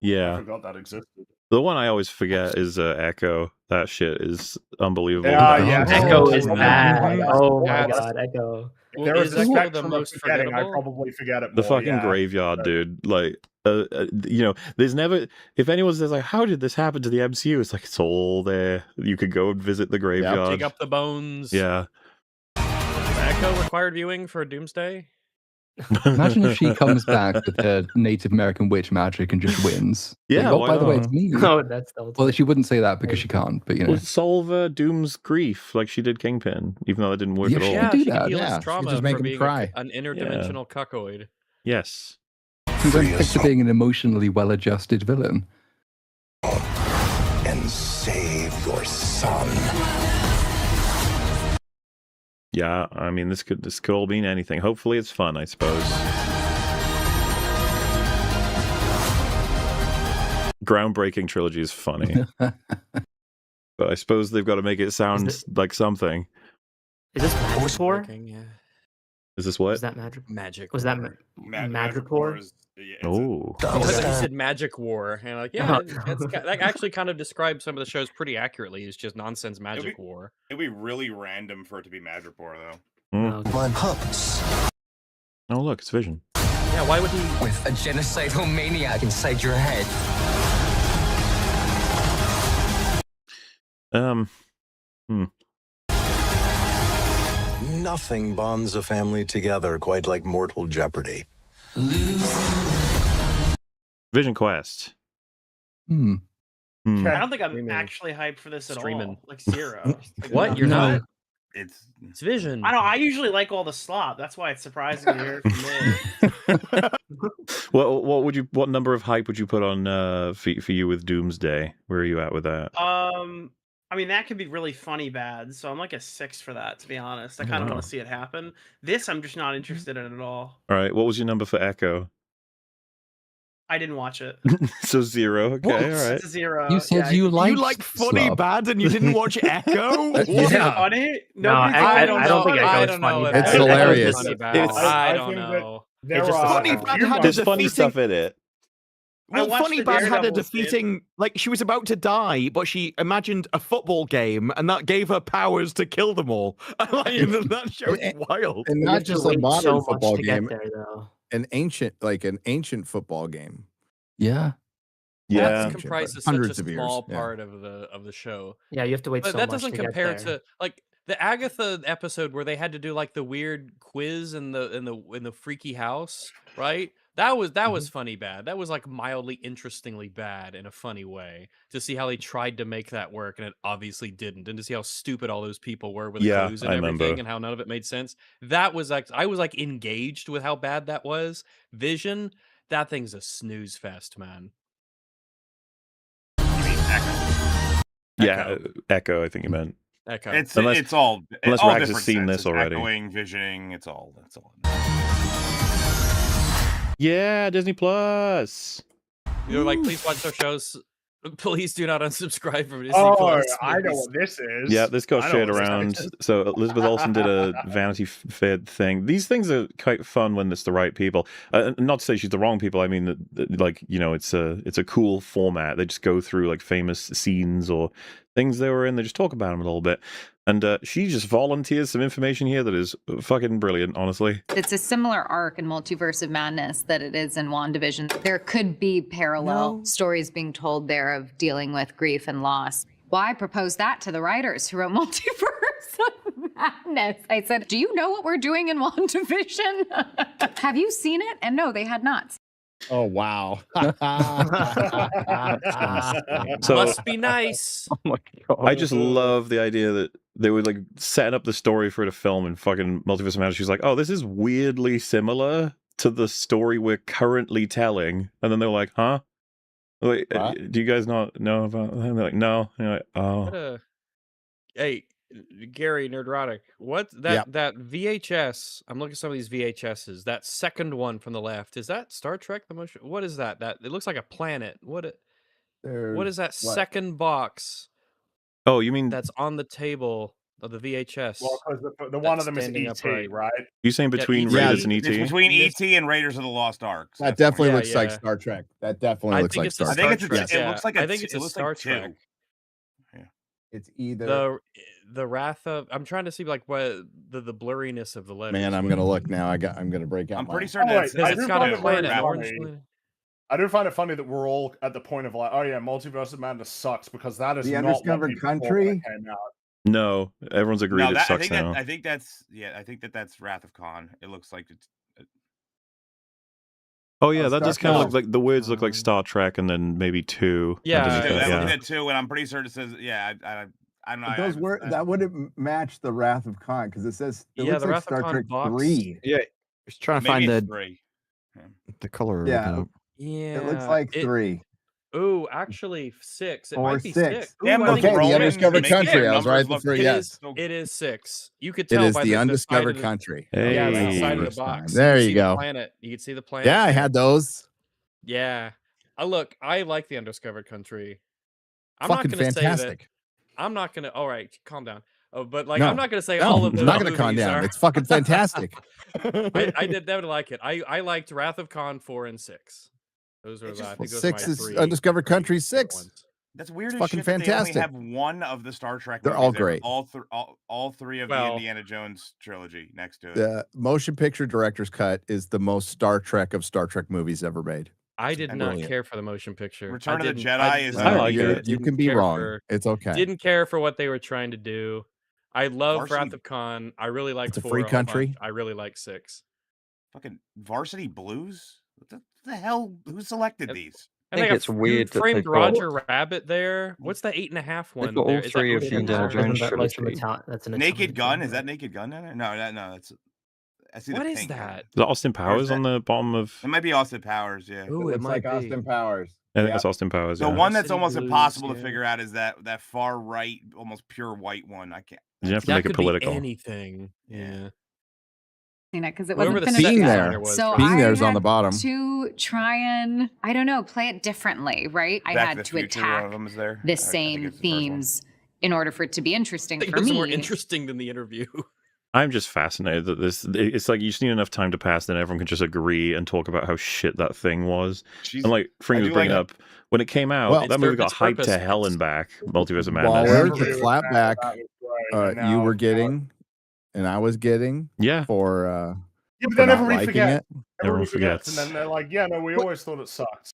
Yeah. forgot that existed. The one I always forget is Echo. That shit is unbelievable. Yeah. Echo is Oh, bad. yeah. Oh my That's- god, Echo. If there was Is a Echo spectrum the of most forgetting, I forgettable? probably forget it more. The fucking yeah. graveyard, dude. Like, there's never. If anyone says like, "How did this happen to the MCU?" It's like it's all there. You could go and visit the graveyard. Dig up the bones. Yeah. Echo required viewing for Doomsday. Imagine if she comes back with her Native American witch magic and just wins. Yeah, Like, oh, why by the way, not? it's me. No, that's the Well, she wouldn't say that because she can't, but you know. Well, solve Doom's grief like she did Kingpin, even though that didn't work Yeah, at all. she Yeah, could do she could that. heal Yeah, his she could trauma just make for him being cry. an interdimensional cuckoid. Yes. And then picture being an emotionally well-adjusted villain. And save your son. Yeah, I mean this could all mean anything. Hopefully it's fun, I suppose. Groundbreaking trilogy is funny. But I suppose they've got to make it sound like something. Is this Madripoor? Yeah. Is this what? Was that Magic? Magic. Was that Madripoor? Oh. I thought you said Magic War, and like, yeah, that actually kind of describes some of the shows pretty accurately. It's just nonsense Magic War. It'd be really random for it to be Madripoor, though. My pups. Oh look, it's Vision. Yeah, why would he? With a genocidal maniac inside your head. Nothing bonds a family together quite like mortal jeopardy. Vision Quest. Hmm. I don't think I'm actually hyped for this at all. Like zero. Like, What? You're not? It's Vision. I don't. I usually like all the slop. That's why it's surprising to hear it from me. What number of hype would you put on for you with Doomsday? Where are you at with that? I mean, that could be really funny bad. So I'm like a 6 for that, to be honest. I kind of Wow. want to see it happen. This, I'm just not interested in at all. All right, what was your number for Echo? I didn't watch it. So 0. Okay, What? all right. It's a 0. You said you like funny Slop. bad and you didn't watch Echo? Was it funny? No, Nobody I told me don't think about Echo it. is funny. It's hilarious. I don't know. There It's just are funny a bad few had There's a funny defeating- stuff in it. Well, watched Funny the Bad had her Daredevil skit. defeating, like, she was about to die, but she imagined a football game, and that gave her powers to kill them all. That show's wild. And You not have to just a wait modern so much football to get game, there, though. an ancient football game. Yeah. That's Ancient, comprised but of such a hundreds of years, small yeah. part of the show. Yeah, you have to wait But so that much doesn't to get compare there. to like the Agatha episode where they had to do like the weird quiz in the freaky house, right? That was funny bad. That was like mildly interestingly bad in a funny way to see how they tried to make that work and it obviously didn't, and to see how stupid all those people were with the Yeah, clues and I everything remember. and how none of it made sense. That was like I was like engaged with how bad that was. Vision, that thing's a snooze fest, man. Yeah, Echo. I think you meant. Echo. It's Unless all Rags has different seen this senses. already. Echoing, visioning, it's all. Yeah, Disney Plus. You're like, please watch our shows. Please do not unsubscribe from Disney Oh, Plus. I know please. what this is. Yeah, this got I know shared what this around. is. So Elizabeth Olsen did a Vanity Fair thing. These things are quite fun when it's the right people. Not to say she's the wrong people. I mean, like, you know, it's a cool format. They just go through like famous scenes or things they were in. They just talk about them a little bit. And she just volunteers some information here that is fucking brilliant, honestly. It's a similar arc in Multiverse of Madness that it is in WandaVision. There could be parallel stories being told there of dealing with grief and loss. Well, I proposed that to the writers who wrote Multiverse of Madness. I said, do you know what we're doing in WandaVision? Have you seen it? And no, they had not. Oh, wow. So, must be nice. Oh my god! I just love the idea that they were like setting up the story for the film in fucking Multiverse of Madness. She's like, oh, this is weirdly similar to the story we're currently telling. And then they're like, huh? Like, do you guys not know about that? And they're like, no. And you're like, oh. Hey, Gary Nerdrotic, what that VHS? I'm looking at some of these VHSs. That second one from the left, is that Star Trek? The motion? What is that? That it looks like a planet. What is that second box? Oh, you mean that's on the table of the VHS? Well, because the one of them is standing ET, upright. right? You saying between Raiders and ET? It's between ET and Raiders of the Lost Ark. So That definitely looks like Star Trek. That definitely looks like Star Trek. I think it's it looks like I think it's a Star two. Trek. It's either the Wrath of. I'm trying to see like what the blurriness of the letters. Man, I'm gonna look now. I'm gonna break out. I'm pretty my- certain It's got a planet. I do find it funny that we're all at the point of like, oh yeah, Multiverse of Madness sucks because that is The not Undiscovered what people thought when Country? it came out. No, everyone's agreed it sucks now. I think that's Wrath of Khan. It looks like it's. Oh yeah, that Star does kind of Trek. look like the words look like Star Trek, and then maybe 2. Yeah, underneath it, I'm yeah. looking at 2, and I'm pretty certain it says I don't know. But those were that wouldn't match the Wrath of Khan because it says it Yeah, looks the like Wrath of Star Khan Trek box. 3. Yeah, just trying to Maybe find it's the 3. the color. Yeah. Yeah, It looks like 3 Oh, actually 6. It or might be 6. 6. Damn, Ooh, I think Okay, it's the Roman Undiscovered making Country. their I was right numbers look before. It Yes, it is 6. You could it tell is by the side Undiscovered of the, Country. Yeah, by the Hey. side of the First box. time. There could you see go. The planet. You could see the planet. Yeah, I there. had those. Yeah. Look, I like the Undiscovered Country. I'm Fucking not gonna fantastic. say that. I'm not gonna. All right, calm down. Oh, but like, No. I'm not gonna say No, all of I'm the not gonna calm movies down. are- It's fucking fantastic. I did definitely like it. I liked Wrath of Khan 4 and 6. Those were I think those 6 are my is 3 Undiscovered Country favorite 6. ones. That's weird. It's As fucking shit that fantastic. They only have one of the Star Trek. They're movies all there, great. All 3 of the Well- Indiana Jones trilogy next to it. The motion picture director's cut is the most Star Trek of Star Trek movies ever made. I did not Brilliant. care for the motion picture. Return I of the didn't- Jedi is- I like You're- it. You didn't can be care wrong. for- It's okay. Didn't care for what they were trying to do. I love Varsity- Wrath of Khan. I really like It's a 4 free a bunch. country. I really like 6. Fucking Varsity Blues. What the hell? Who selected these? I think it's weird that framed they've got- Roger Rabbit there. What's the 8.5 one? They've got there? all Is that 3 of Naked the Indiana Gun? Jones That's trilogy. that's an Naked Italian Gun? film, Is that Naked Gun? No, that's. I see What the is pink. that? Is that Austin Powers on the bottom of? It might be Austin Powers. Yeah. Ooh, It it looks might like be. Austin Powers. I think Yeah. that's Austin Powers. The Yeah. one that's City almost Blues, impossible to yeah. figure out is that far right, almost pure white one. I can't. You have to That make it could be political. anything. Yeah. Because it Whoever wasn't the finished Being yet. there. was, So Being I there's on had the bottom. to try and I don't know, play it differently, right? I Back had the to Future, one attack of them is there. the I think same it's the first one. themes in order for it to be interesting I think for it was me. more interesting than the interview. I'm just fascinated that it's like you just need enough time to pass, then everyone can just agree and talk about how shit that thing was. And like Fringy was bringing up, when it came out, that movie got hyped to hell and back, Multiverse of Madness. Baller, the clapback you were getting, and I was getting for Yeah, but for then not everybody liking forgets. it. Everybody forgets, and then they're like, "Yeah, no, we always thought it sucked."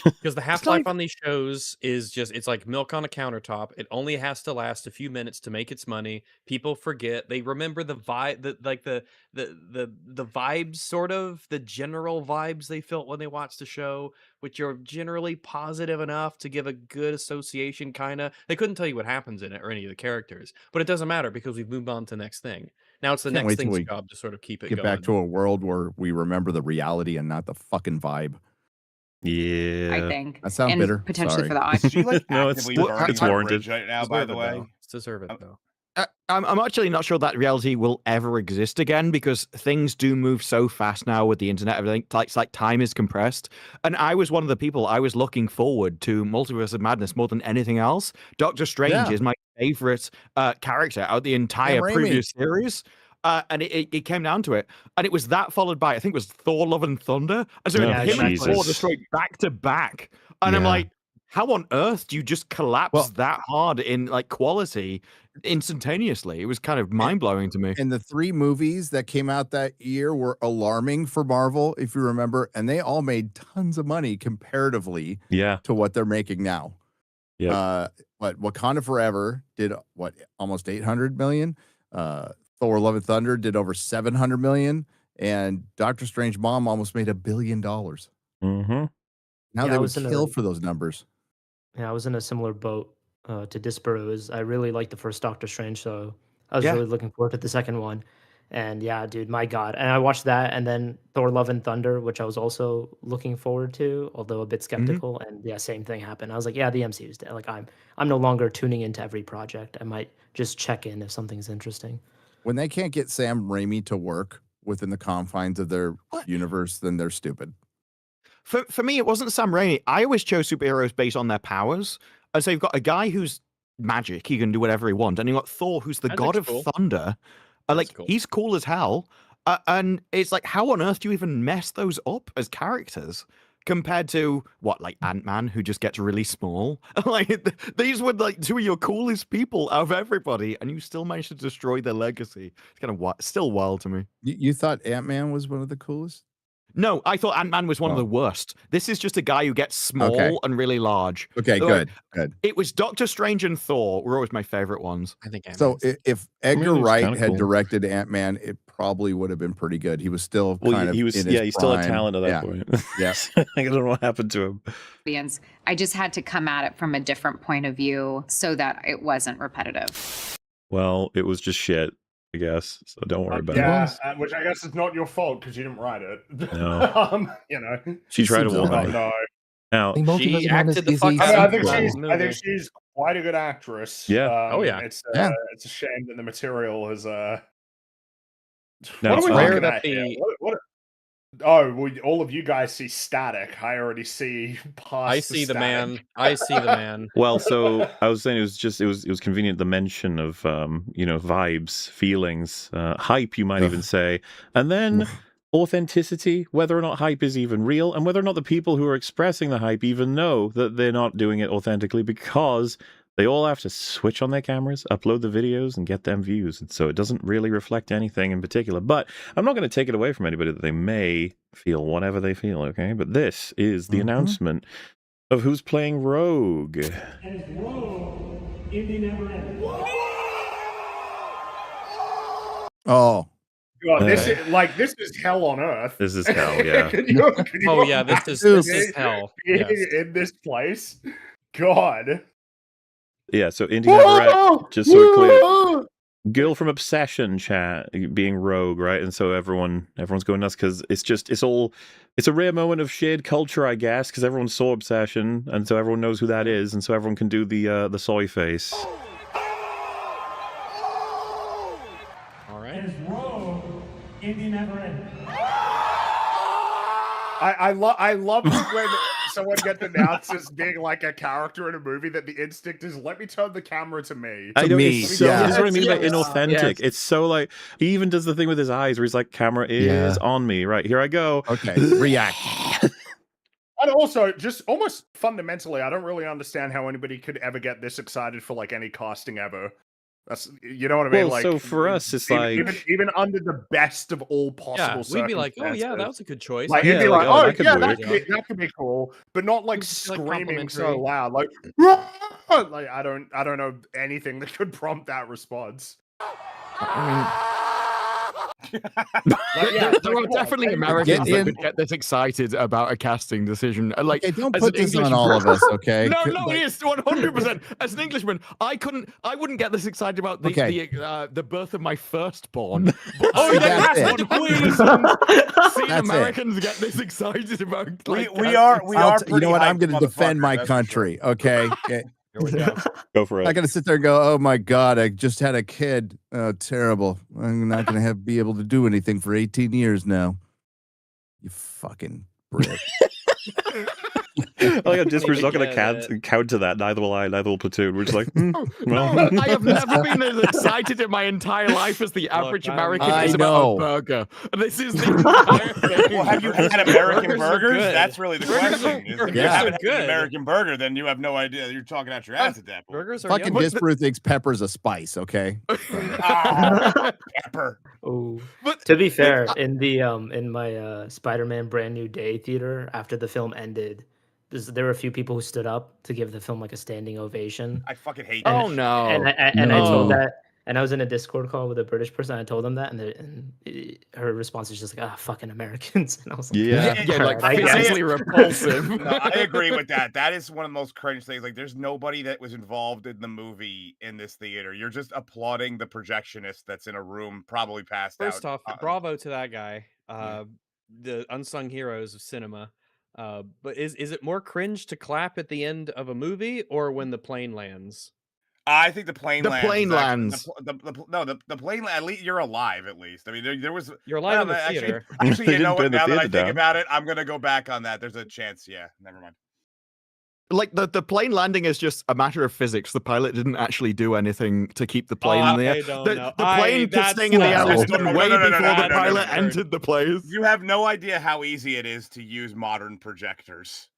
Because the half-life on these shows is just, it's like milk on a countertop. It only has to last a few minutes to make its money. People forget. They remember the vibe, the vibes, sort of the general vibes they felt when they watched the show, which are generally positive enough to give a good association, kind of. They couldn't tell you what happens in it or any of the characters, but it doesn't matter because we've moved on to the next thing. Now it's the Can't next wait till thing's we job to sort of keep it get going. back to a world where we remember the reality and not the fucking vibe. Yeah, I think. That sounds and bitter. potentially Sorry. for the audience. Is she like No, actively it's burning it's my warranted. bridge right now? By the way, It's deserve it though. I'm actually not sure that reality will ever exist again because things do move so fast now with the internet. Everything, it's like time is compressed. And I was one of the people, I was looking forward to Multiverse of Madness more than anything else. Doctor Strange is my favorite character out of the entire previous series. And it came down to it. And it was that followed by, I think it was Thor Love and Thunder. And so him and Thor destroyed back to back. And I'm like, how on earth do you just collapse that hard in like quality instantaneously? It was kind of mind-blowing to me. And the 3 movies that came out that year were alarming for Marvel, if you remember, and they all made tons of money comparatively to what they're making now. But Wakanda Forever did what, almost 800 million. Thor Love and Thunder did over 700 million, and Doctor Strange Mom almost made $1 billion. Mm-hmm. Now they would kill for those numbers. Yeah, I was in a similar boat to Disparu. I really liked the first Doctor Strange, so I was really looking forward to the second one. And yeah, dude, my God. And I watched that, and then Thor Love and Thunder, which I was also looking forward to, although a bit skeptical. And yeah, same thing happened. I was like, yeah, the MCU's dead. Like I'm no longer tuning into every project. I might just check in if something's interesting. When they can't get Sam Raimi to work within the confines of their universe, then they're stupid. For me, it wasn't Sam Raimi. I always chose superheroes based on their powers. And so you've got a guy who's magic, he can do whatever he wants, and you've got Thor, who's the god of thunder. He's cool as hell. And it's like, how on earth do you even mess those up as characters? Compared to like Ant-Man, who just gets really small. These were like 2 of your coolest people out of everybody, and you still managed to destroy their legacy. It's kind of still wild to me. You thought Ant-Man was one of the coolest? No, I thought Ant-Man was one of the worst. This is just a guy who gets small and really large. Okay, good. It was Doctor Strange and Thor were always my favorite ones. I think so. If Edgar Wright had directed Ant-Man, it probably would have been pretty good. He was still kind of he was in his he's still a prime. talent at that point. Yes. I don't know what happened to him. Audience, I just had to come at it from a different point of view so that it wasn't repetitive. Well, it was just shit, I guess. So don't worry about it. Which I guess is not your fault because you didn't write it. No. You know, She tried to warn me. No. Now, she acted the fuck out I of think she's quite a good actress. Yeah. It's a shame that the material has No, what are we rare looking that at here? Well, all of you guys see static. I already see past. I see the static. man. I see the man. Well, so I was saying it was convenient, the mention of vibes, feelings, hype, you might even say, and then authenticity, whether or not hype is even real, and whether or not the people who are expressing the hype even know that they're not doing it authentically, because they all have to switch on their cameras, upload the videos, and get them views. And so it doesn't really reflect anything in particular. But I'm not going to take it away from anybody that they may feel whatever they feel, okay? But this is the announcement of who's playing Rogue. And it's Rogue, Indy Never Ends. Oh. God, this is hell on earth. This is hell, yeah. Can you this is hell. Being in this place, God. Yeah, so Indy Neverett, just so clear, girl from Obsession chat being Rogue, right? And so everyone's going nuts because it's a rare moment of shared culture, I guess, because everyone saw Obsession, and so everyone knows who that is, and so everyone can do the soy face. All right. And it's Rogue, Indy Never Ends. I love when someone gets announced as being like a character in a movie that the instinct is, let me turn the camera to me. I know, me, it's so, yeah. this is what I mean by Yes. inauthentic. Yes. It's so like, he even does the thing with his eyes where he's like, camera is on me. Right, here I go. Okay, react. And also, just almost fundamentally, I don't really understand how anybody could ever get this excited for like any casting ever. That's, you know what I mean? Well, Like, so for us, it's even under the best of all possible Yeah, we'd be like, oh circumstances. yeah, that was a good choice. Like, Yeah, it'd be like, oh, oh that could yeah, work. that could be cool, but not like Just, like, screaming so complimentary. loud, like, like I don't know anything that could prompt that response. Like, yeah, there are definitely Americans that would get this excited about a casting decision. Like, Okay, don't as put an this on Englishman- all of us, okay? No, Like- it's 100%. As an Englishman, I wouldn't get this excited about the birth of my firstborn. But Oh, yeah, that's that's it. seeing That's it. Americans get this excited about. Like, we are you know what? I'm going to defend my country, okay? Go for it. I'm gonna sit there and go, oh my god, I just had a kid. Oh, terrible. I'm not gonna be able to do anything for 18 years now. You fucking Brit. Like, I'm just, we're just not going to counter that. Neither will I. Neither will Platoon. We're just like, well. No, I have never been as excited in my entire life as the average American is about a burger. This is the entire thing. Well, have you had American Burgers are burgers? good. That's really the Burgers question. are- If burgers you are haven't had good. an American burger, then you have no idea. You're talking out your ass at that point. Burgers are Fucking yummy. Disparu thinks pepper's a spice, okay? Pepper. Oh, to be fair, in the in my Spider-Man Brand New Day theater, after the film ended, there were a few people who stood up to give the film like a standing ovation. I fucking hate And- that. Oh no! And I told that, and I was in a Discord call with a British person. I told them that, her response is just like, "Ah, fucking Americans." And I was like, Yeah, like I guess. physically repulsive. No, I agree with that. That is one of the most cringe things. Like, there's nobody that was involved in the movie in this theater. You're just applauding the projectionist that's in a room, probably passed First out. off, bravo to that guy. The unsung heroes of cinema. But is it more cringe to clap at the end of a movie or when the plane lands? I think the plane The lands. plane is actually- lands. The plane. At least you're alive. At least. I mean, there was. You're alive in the actually- theater. Actually, They you didn't know what? burn the Now that I theater think down. about it, I'm gonna go back on that. There's a chance. Yeah, never mind. Like the plane landing is just a matter of physics. The pilot didn't actually do anything to keep the plane in the air. I don't The, know. the plane that's staying in the air was so- done way No, no, no, before no, the no, no, pilot no, no. entered the place. You have no idea how easy it is to use modern projectors.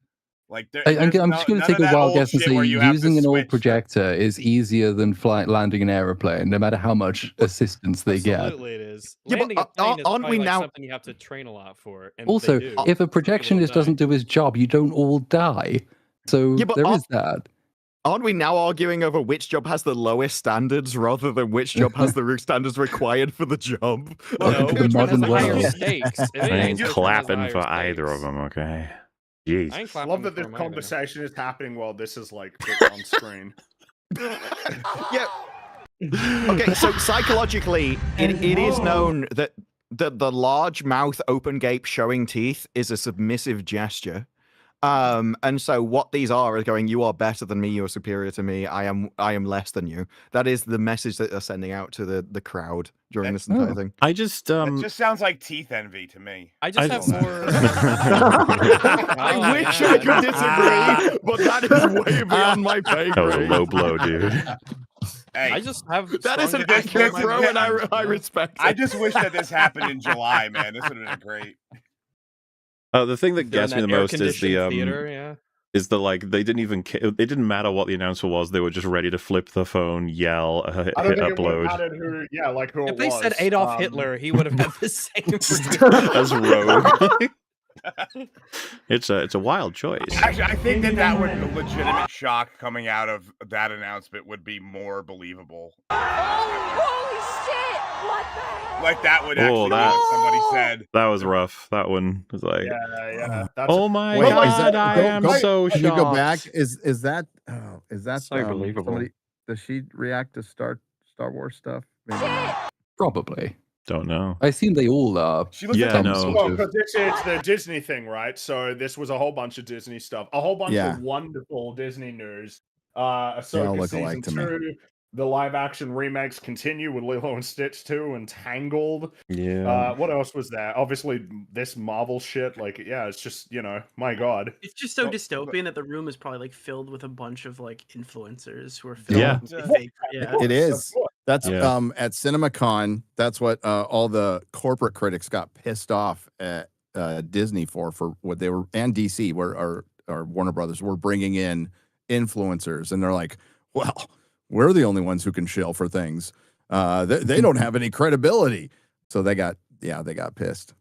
Like, I'm just going to take a wild guess and say using an old projector is easier than landing an aeroplane, no matter how much assistance they get. Absolutely, it is. Yeah, but Landing a plane is aren't probably we like now- something you have to train a lot for. And Also, they do. if a projectionist doesn't do his job, you don't all die. So Yeah, but there are- is that. Aren't we now arguing over which job has the lowest standards rather than which job has the standards required for the job? Welcome to the modern world. stakes. If I anything, ain't which one has the clapping for higher either of stakes? them, okay? Jeez. I ain't I clapping love that for this 'em either. conversation is happening while this is like put on screen. Yeah. Okay, so psychologically, it is known that the large mouth, open gape, showing teeth is a submissive gesture. And so what these are is going, you are better than me, you are superior to me, I am less than you. That is the message that they're sending out to the crowd during this entire thing. I just It just sounds like teeth envy to me. I just have more. I wish I could disagree, but that is way beyond my pay that was a grade. low blow, dude. Hey, I just have. That is an strong accurate opinions. throw, and I respect it. I just wish that this happened in July, man. This would have been great. The thing that During gets me that the most is the air-conditioned theater, yeah. is the like they didn't even it didn't matter what the announcer was. They were just ready to flip the phone, yell, hit I don't think it would upload. have mattered who, who If it they was. said Adolf Hitler, he would have had the same. As rogue. It's a wild choice. Actually, I think that would the legitimate shock coming out of that announcement would be more believable. Holy shit! What the hell? Like that would Oh, actually be that- what somebody said. That was rough. That one was like, Yeah. oh my Wait, god, is that, I am so Can shocked. you go back? Is that So believable. somebody? Does she react to Star Wars stuff? Maybe not. Probably. Don't know. I assume they all are. She looks Yeah, some no. sort Well, of- because it's the Disney thing, right? So this was a whole bunch of Disney stuff, a whole bunch Yeah. of wonderful Disney news. They all Ahsoka look season alike to me. 2, the live action remakes continue with Lilo and Stitch 2 and Tangled. Yeah. What else was there? Obviously, this Marvel shit. Like, yeah, it's just, you know, my God. It's just so Well, dystopian that the room is probably like filled with a bunch of like influencers who are Yeah. filmed fake. Yeah. It is. That's Yeah. at CinemaCon. That's what all the corporate critics got pissed off at Disney for what they were, and DC, where our Warner Brothers were bringing in influencers, and they're like, well, we're the only ones who can shill for things. They don't have any credibility, so they got pissed.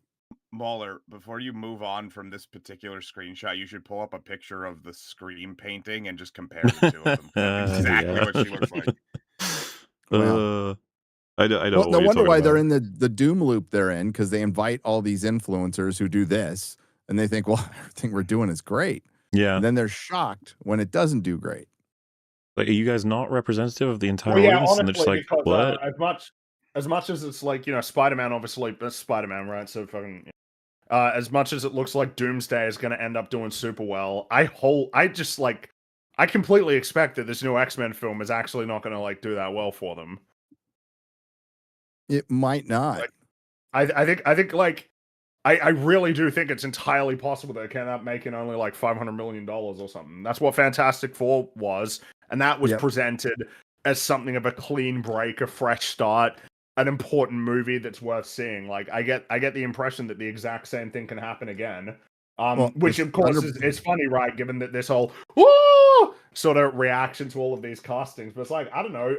Mauler, before you move on from this particular screenshot, you should pull up a picture of the Scream painting and just compare the two of them. That's exactly Yeah. what she looks like. I know. Well, what no you're wonder talking why they're about. in the doom loop they're in, because they invite all these influencers who do this, and they think, well, everything we're doing is great. Yeah. And then they're shocked when it doesn't do great. Like, are you guys not representative of the entire Well, yeah, audience? And they're just honestly, like, because what? as much as it's like, you know, Spider-Man, obviously, that's Spider-Man, right? So fucking, as much as it looks like Doomsday is going to end up doing super well, I completely expect that this new X-Men film is actually not going to like do that well for them. It might not. Like, I think like I really do think it's entirely possible that it can end up making only like $500 million or something. That's what Fantastic Four was, and that was presented as something of a clean break, a fresh start, an important movie that's worth seeing. Like I get the impression that the exact same thing can happen again. Which of course is funny, right? Given that this whole sort of reaction to all of these castings, but it's like, I don't know,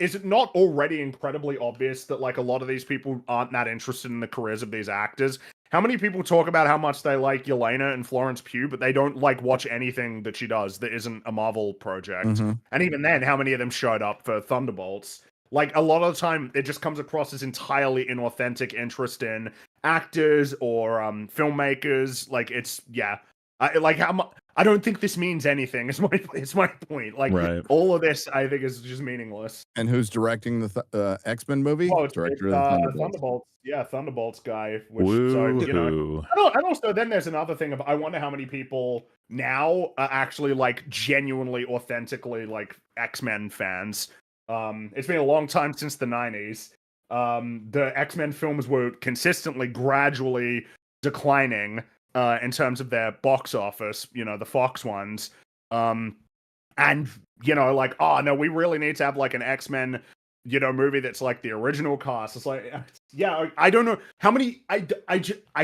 is it not already incredibly obvious that like a lot of these people aren't that interested in the careers of these actors? How many people talk about how much they like Yelena and Florence Pugh, but they don't like watch anything that she does that isn't a Marvel project? Mhm. And even then, how many of them showed up for Thunderbolts? Like, a lot of the time, it just comes across as entirely inauthentic interest in actors or filmmakers. Like, it's, yeah. I don't think this means anything, is my point. Like, Right. all of this, I think, is just meaningless. And who's directing the X-Men movie? Well, it's Director of the Thunderbolts. Thunderbolts. Yeah, Thunderbolts guy. Which, so, you know, Woo-hoo. and also then there's another thing of, I wonder how many people now are actually like genuinely, authentically like X-Men fans. It's been a long time since the 90s. The X-Men films were consistently, gradually declining in terms of their box office, you know, the Fox ones. And, you know, like, oh no, we really need to have like an X-Men, you know, movie that's like the original cast. It's like, yeah, I don't know how many. I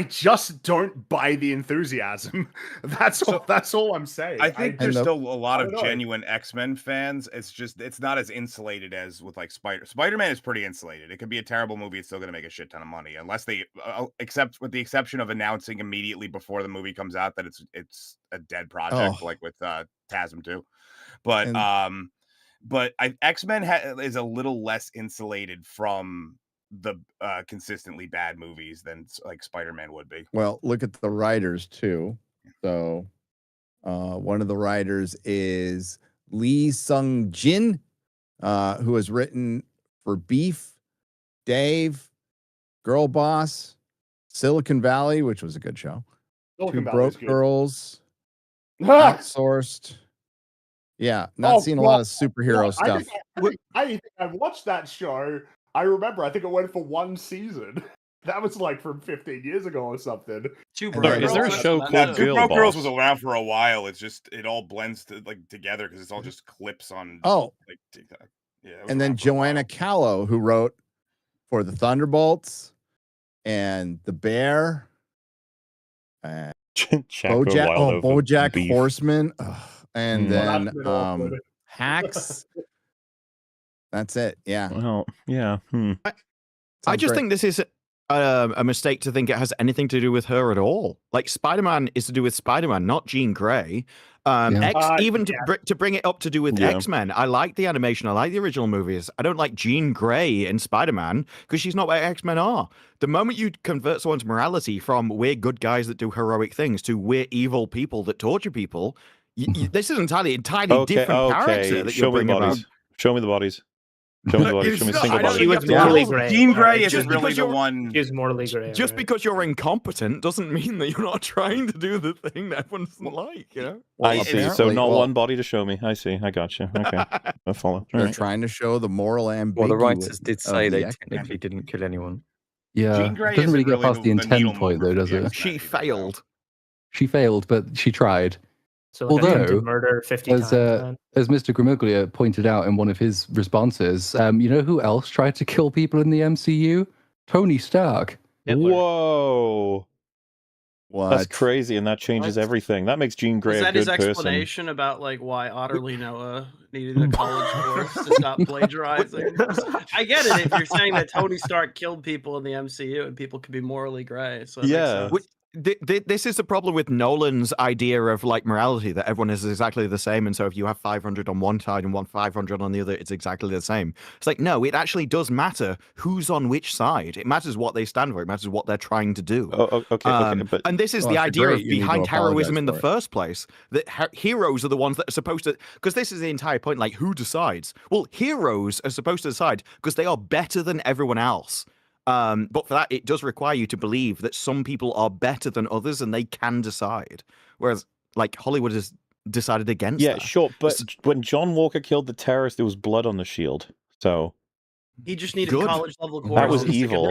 just don't buy the enthusiasm. That's all I'm saying. I think there's still a lot I of don't know. genuine X-Men fans. It's just, it's not as insulated as with like Spider-Man is pretty insulated. It could be a terrible movie. It's still going to make a shit ton of money unless they with the exception of announcing immediately before the movie comes out that it's a dead project, like with TASM 2. But X-Men is a little less insulated from the consistently bad movies than like Spider-Man would be. Well, look at the writers too. So, one of the writers is Lee Sung-jin, who has written for Beef, Dave, Girl Boss, Silicon Valley, which was a good show, Silicon Two Valley's Broke good. Girls, Outsourced. Yeah, not seeing a lot of superhero stuff. I think I've watched that show. I remember. I think it went for one season. That was like from 15 years ago or something. Is there a show called Two Girl Broke Girls Boss? was around for a while. It's just it all blends together because it's all just clips on. Oh, like TikTok. Yeah, it was and then Joanna Callow, who wrote for the Thunderbolts and the Bear, BoJack Beef. Horseman, and Well, then that's been awkward. Hacks. That's it. Yeah. Well, yeah. I just think this is a mistake to think it has anything to do with her at all. Like, Spider-Man is to do with Spider-Man, not Jean Grey. To bring it up to do with Yeah. X-Men, I like the animation. I like the original movies. I don't like Jean Grey in Spider-Man because she's not what X-Men are. The moment you convert someone's morality from we're good guys that do heroic things to we're evil people that torture people, this is entirely different character that Show you're me the bringing bodies. around. Show me the bodies. Show me the body. Show me a single body. She was morally gray. Jean Grey Just is really because the you're- one. She was morally gray. Just because you're incompetent doesn't mean that you're not trying to do the thing that everyone doesn't like, you know? I see. So apparently- not well- one body to show me. I see. I got you. Okay, I follow. All They're right. trying to show the moral ambiguity. Well, the writers did of say the they X-Men. technically didn't kill anyone. Yeah, Jean Grey it doesn't really isn't get past the the intent needle point, mover though, for does the it? She failed. She failed, but she tried. So like I Although, to murder 50 as times. Man. as Mr. Grimuglia pointed out in one of his responses, you know who else tried to kill people in the MCU? Tony Stark. Whoa. What? That's crazy, and that changes everything. That makes Jean Grey Was a that good his person. explanation about like why Otterly Noah needed a college course to stop plagiarizing? I get it if you're saying that Tony Stark killed people in the MCU and people could be morally gray. So it makes sense. This is the problem with Nolan's idea of like morality, that everyone is exactly the same, and so if you have 500 on one side and 500 on the other, it's exactly the same. It's like, no, it actually does matter who's on which side. It matters what they stand for. It matters what they're trying to do. Okay, but and this is Well, the if idea you're of great, you need to behind heroism in the apologize for it. first place. That heroes are the ones that are supposed to, because this is the entire point. Like, who decides? Well, heroes are supposed to decide because they are better than everyone else. But for that, it does require you to believe that some people are better than others and they can decide. Whereas, like, Hollywood has decided against yeah, that. sure. But when John Walker killed the terrorist, there was blood on the shield. So He just needed Good. college level courses. That was to get evil.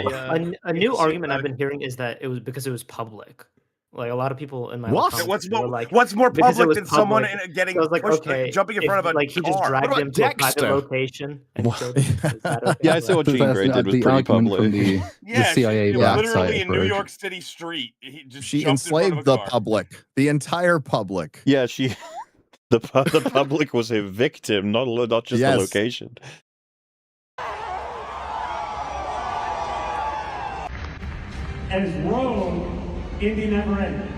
A new argument I've been hearing is that it was because it was public. Like a lot of people in my What? comments What's were more, like, what's more because it public was than someone public. getting So I was like, pushed, okay, jumping in if, front of a like he just car? dragged What him about to a private Dexter? location and killed him. Is that okay? yeah, I saw what So Jean that's Grey did was the pretty argument from public. the Yeah, CIA she was literally backside in New approach. York City street. He just She jumped in front of enslaved a the car. public, the entire public. Yeah, she. The public was a victim, not just Yes. the location. As Rogue, Indy never ended.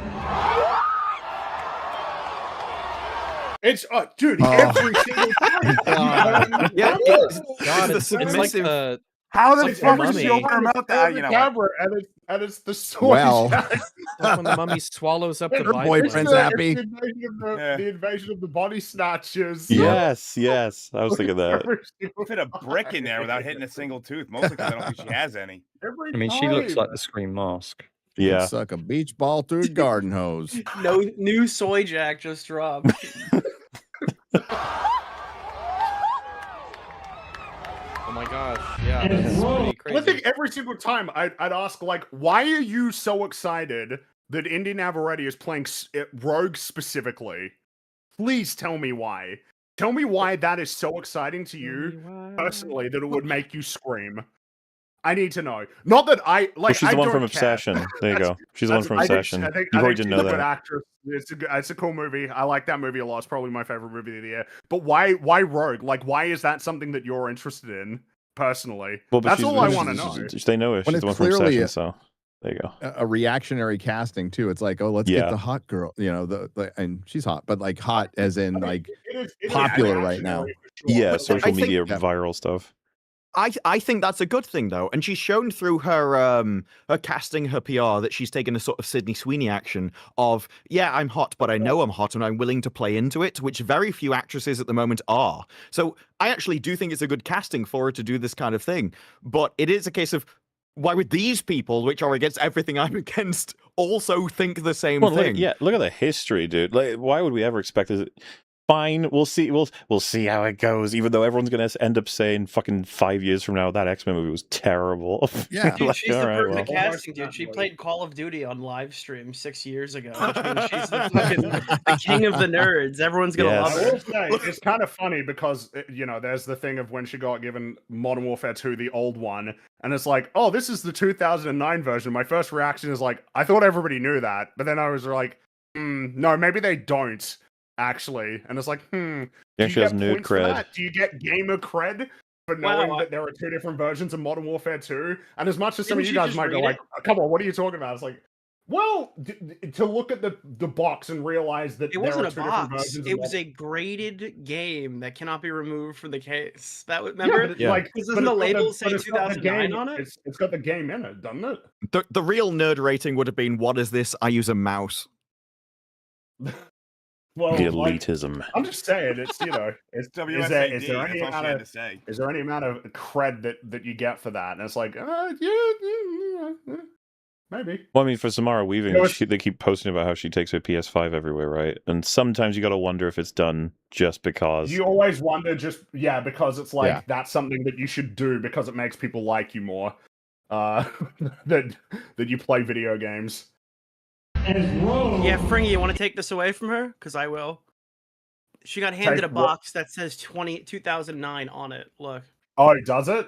It's dude, every single time. Yeah, God, it's the it's like submissive. the How the It's fuck like is the she mummy. open her mouth? On You the know, camera, and it's the soy Well. chest. like when the mummy swallows up the Her Bible. boyfriend's happy. It's the invasion of the, Yeah. the invasion of the body snatchers. Yes, yes. I was thinking that. Every single fit a brick in there without hitting a single tooth. Mostly because I don't think she has any. Every I mean, she looks time. like the Scream mask. Yeah. Suck a beach ball through a garden hose. No new soy jack just dropped. Oh my gosh, yeah, And that's Rogue. pretty I crazy. think every single time I'd ask, like, why are you so excited that Indy Navarrete is playing Rogue specifically? Please tell me why. Tell me why that is so exciting to you personally that it would make you scream. I need to know. Not that I like. Well, she's I the one don't from care. Obsession. There you go. She's the one from I think- Obsession. I think, You I probably think didn't she's know a good that. actress. It's a cool movie. I like that movie a lot. It's probably my favorite movie of the year. But why Rogue? Like, why is that something that you're interested in personally? Well, but That's she's- all I she's- want to know. They know her. When She's the one it's from clearly Obsession. So there you go. a reactionary casting too. It's like, oh, let's Yeah. get the hot girl. You know, and she's hot, but like hot as in like It is popular right now. reactionary for sure. Yeah, But, social like, media Yeah. viral stuff. I think that's a good thing though, and she's shown through her casting, her PR, that she's taken a sort of Sydney Sweeney action of, yeah, I'm hot, but I know I'm hot, and I'm willing to play into it, which very few actresses at the moment are. So I actually do think it's a good casting for her to do this kind of thing. But it is a case of, why would these people, which are against everything I'm against, also think the same Well, thing? look at the history, dude. Like, why would we ever expect this? Fine, we'll see. We'll see how it goes. Even though everyone's gonna end up saying, "Fucking 5 years from now, that X-Men movie was terrible." Yeah. Dude, Like, she's the all right, perfect well. casting, dude. She played Call of Duty on live stream 6 years ago. Which means she's the fucking the king of the nerds. Everyone's gonna Yes. love I her. will say, it's kind of funny because, you know, there's the thing of when she got given Modern Warfare 2, the old one, and it's like, oh, this is the 2009 version. My first reaction is like, I thought everybody knew that, but then I was like, no, maybe they don't, actually. And it's like, Yeah, do you she has get nerd points for cred. that? Do you get gamer cred for knowing Wow. that there are two different versions of Modern Warfare 2? And as much as some Didn't of you she guys just might go read like, it? come on, what are you talking about? It's like, well, to look at the box and realize that It there wasn't are a two different box. versions. It of was Modern- a graded game that cannot be removed from the case. That would Yeah, remember? but it's like, Because but doesn't the it's got label say but it's got the 2009 game- on it? It's got the game in it, doesn't it? The real nerd rating would have been, what is this? I use a mouse. Well, The like, elitism. I'm just saying, it's is there WSAD, is there any that's all she amount had of to say. is there any amount of cred that you get for that? And it's like, maybe. Well, I mean, for Samara Weaving, You know, it's- they keep posting about how she takes her PS5 everywhere, right? And sometimes you got to wonder if it's done just because. You always wonder, because it's like Yeah. that's something that you should do because it makes people like you more. That you play video games. Yeah, Fringy, you want to take this away from her? Because I will. She got handed Take a what? box that says 2009 on it. Look. Oh, does it?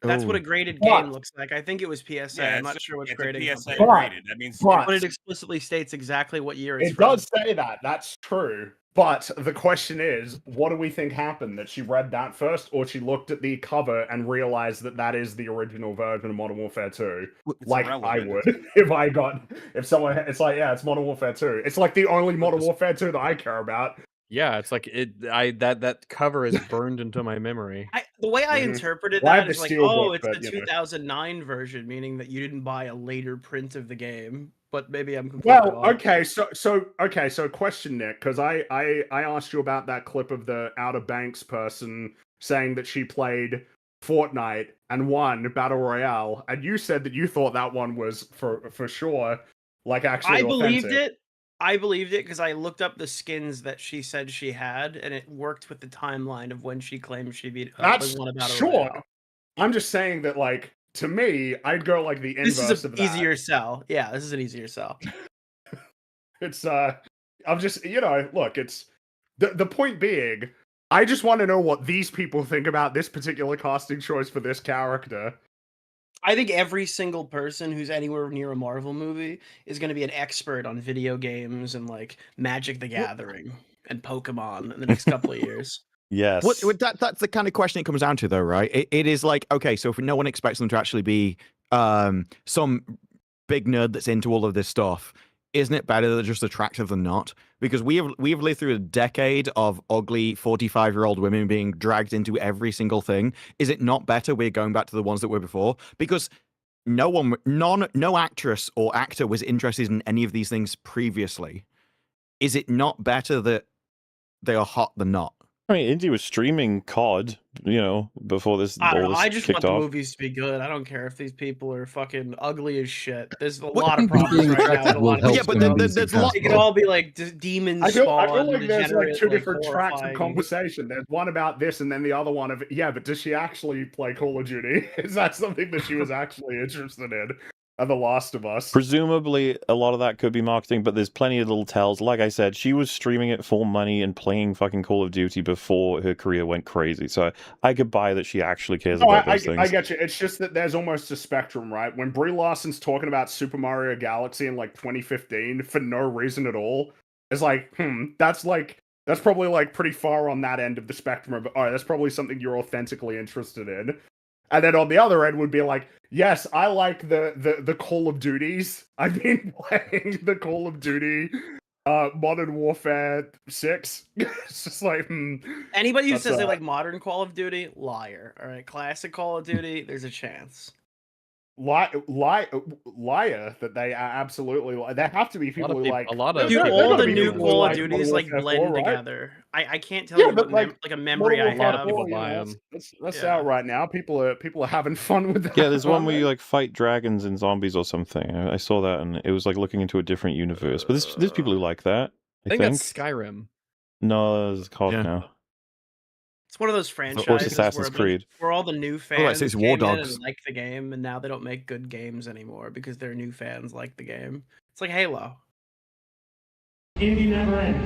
That's what a Ooh. graded But- game looks like. I think it was PSA. Yeah, I'm not sure which it's a grading. PSA company. graded. That means But it explicitly states exactly what year it's It from. does say that. That's true. But the question is, what do we think happened? That she read that first, or she looked at the cover and realized that that is the original version of Modern Warfare 2? Like I would, if someone, it's like, yeah, it's Modern Warfare 2. It's like the only Modern Warfare 2 that I care about. Yeah, it's like that cover is burned into my memory. The way I Mhm. interpreted Well, I have that the is like, steelbook, it's but, the you know. 2009 version, meaning that you didn't buy a later print of the game. But maybe I'm completely Well, off. okay, so question, Nick, because I asked you about that clip of the Outer Banks person saying that she played Fortnite and won Battle Royale, and you said that you thought that one was for sure, like actually I believed authentic. it. I believed it because I looked up the skins that she said she had, and it worked with the timeline of when she claimed she beat. That's won a Battle sure. Royale. I'm just saying that, like, to me, I'd go like the This inverse is an of that. easier sell. Yeah, this is an easier sell. It's I'm just, look, it's the point being, I just want to know what these people think about this particular casting choice for this character. I think every single person who's anywhere near a Marvel movie is going to be an expert on video games and like Magic the Gathering and Pokemon in the next couple of years. Yes. That's the kind of question it comes down to, though, right? It is like, okay, so if no one expects them to actually be some big nerd that's into all of this stuff, isn't it better they're just attractive than not? Because we've lived through a decade of ugly 45-year-old women being dragged into every single thing. Is it not better we're going back to the ones that were before? Because no actress or actor was interested in any of these things previously. Is it not better that they are hot than not? I mean, Indy was streaming COD, before this I don't all know. this I just want kicked the off. movies to be good. I don't don't care if these people are fucking ugly as shit. There's a I lot of think people problems being right now. attractive with a will lot of help these them be films. successful. It could all be like demons I feel spawn, like there's like two degenerate, different tracks of horrifying. conversation. There's one about this, and then the other one of, yeah, but does she actually play Call of Duty? Is that something that she was actually interested in? And The Last of Us. Presumably, a lot of that could be marketing, but there's plenty of little tells. Like I said, she was streaming it for money and playing fucking Call of Duty before her career went crazy. So I could buy that she actually cares about those things. I get you. It's just that there's almost a spectrum, right? When Brie Larson's talking about Super Mario Galaxy in like 2015 for no reason at all, it's like, that's probably like pretty far on that end of the spectrum of, all right, that's probably something you're authentically interested in. And then on the other end would be like, yes, I like the Call of Duties. I've been playing the Call of Duty Modern Warfare 6. It's just like, Anybody who that's, says they like modern Call of Duty, liar. All right, classic Call of Duty, there's a chance. Liar that they are absolutely. There have to be people who like. Dude, all the new Call of Duties like blend together. I can't tell you what like a memory I have. That's out right now. People are having fun with that. Yeah, there's one where you like fight dragons and zombies or something. I saw that, and it was like looking into a different universe. But there's people who like that. I think that's Skyrim. No, it's COD now. It's one of those franchises Assassin's Creed. where all the new Oh, fans it's came War in Dogs. and liked the game, and now they don't make good games anymore because their new fans like the game. It's like Halo. Indy never ends.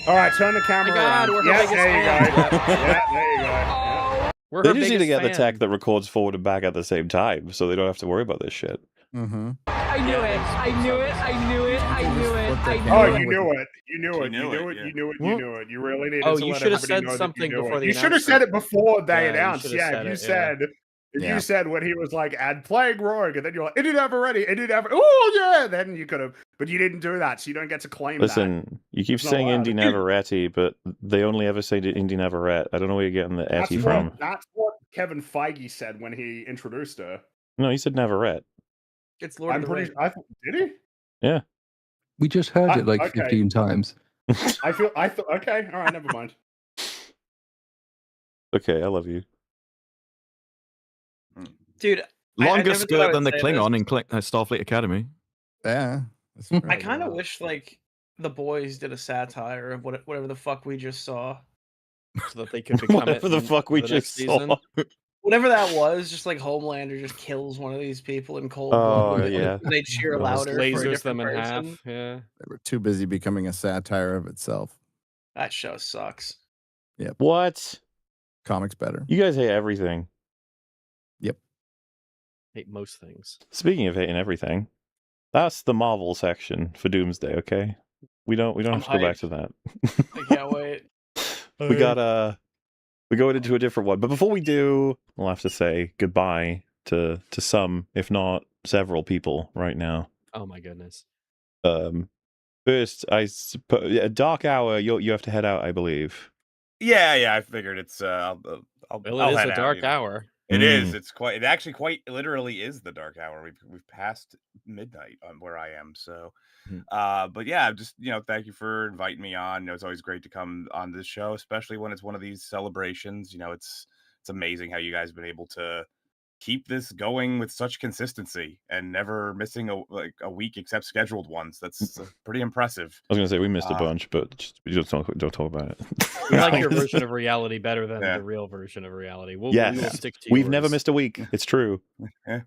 All right, turn the camera God, around. we're her Yeah, biggest there you fans. go. Yeah, there you go. Yeah. We're They her just need to biggest get the fan. tech that records forward and back at the same time, so they don't have to worry about this shit. Mm-hmm. I knew it. I knew it. I knew it. I knew it. I knew Oh, it. you knew it. You knew it. You knew it. You knew it. You knew it. You really needed Oh, to you let should have everybody said know that something you knew before it. the You should have said it before they Yeah, you announced. should have Yeah, said if it, you said when he was like, "And playing Rogue," and then you're like, "It didn't ever ready. It didn't ever." Oh yeah, then you could have, but you didn't do that, so you don't get to claim that. Listen, you keep It's not saying allowed. Indy Navarrete, but they only ever say Indy Navarrete. I don't know where you're getting the That's Etty from. that's what Kevin Feige said when he introduced her. No, he said Navarrete. It's Lord I'm of the pretty. Rings. Did he? Yeah. We just heard it like okay. 15 times. Okay, all right, never mind. Okay, I love you. Dude, Longer I never thought I skirt would than the say Klingon this. in Starfleet Academy. Yeah. I kind of wish like the boys did a satire of whatever the fuck we just saw. So that they could become it Whatever the fuck we the next just saw. season. Whatever that was, just like Homelander just kills one of these people in cold blood. Oh, yeah. And they cheer Just louder for a lasers different them in person. half. Yeah. They were too busy becoming a satire of itself. That show sucks. Yep. What? Comics better. You guys hate everything. Yep. Hate most things. Speaking of hating everything, that's the Marvel section for Doomsday, okay? We don't have to go back to that. I can't wait. We go into a different one. But before we do, we'll have to say goodbye to some, if not several people right now. Oh my goodness. First, I suppose a dark hour. You have to head out, I believe. Yeah. I figured it's. I'll Well, it is head a out, dark you know. hour. It is. It's quite. It actually quite literally is the dark hour. We've passed midnight on where I am. So, but yeah, just thank you for inviting me on. It's always great to come on this show, especially when it's one of these celebrations. It's amazing how you guys have been able to keep this going with such consistency and never missing a week except scheduled ones. That's pretty impressive. I was gonna say we missed a bunch, but we don't talk about it. We like your version of reality better than the real version of reality. We will stick to We've yours. never missed a week. It's true. Yeah.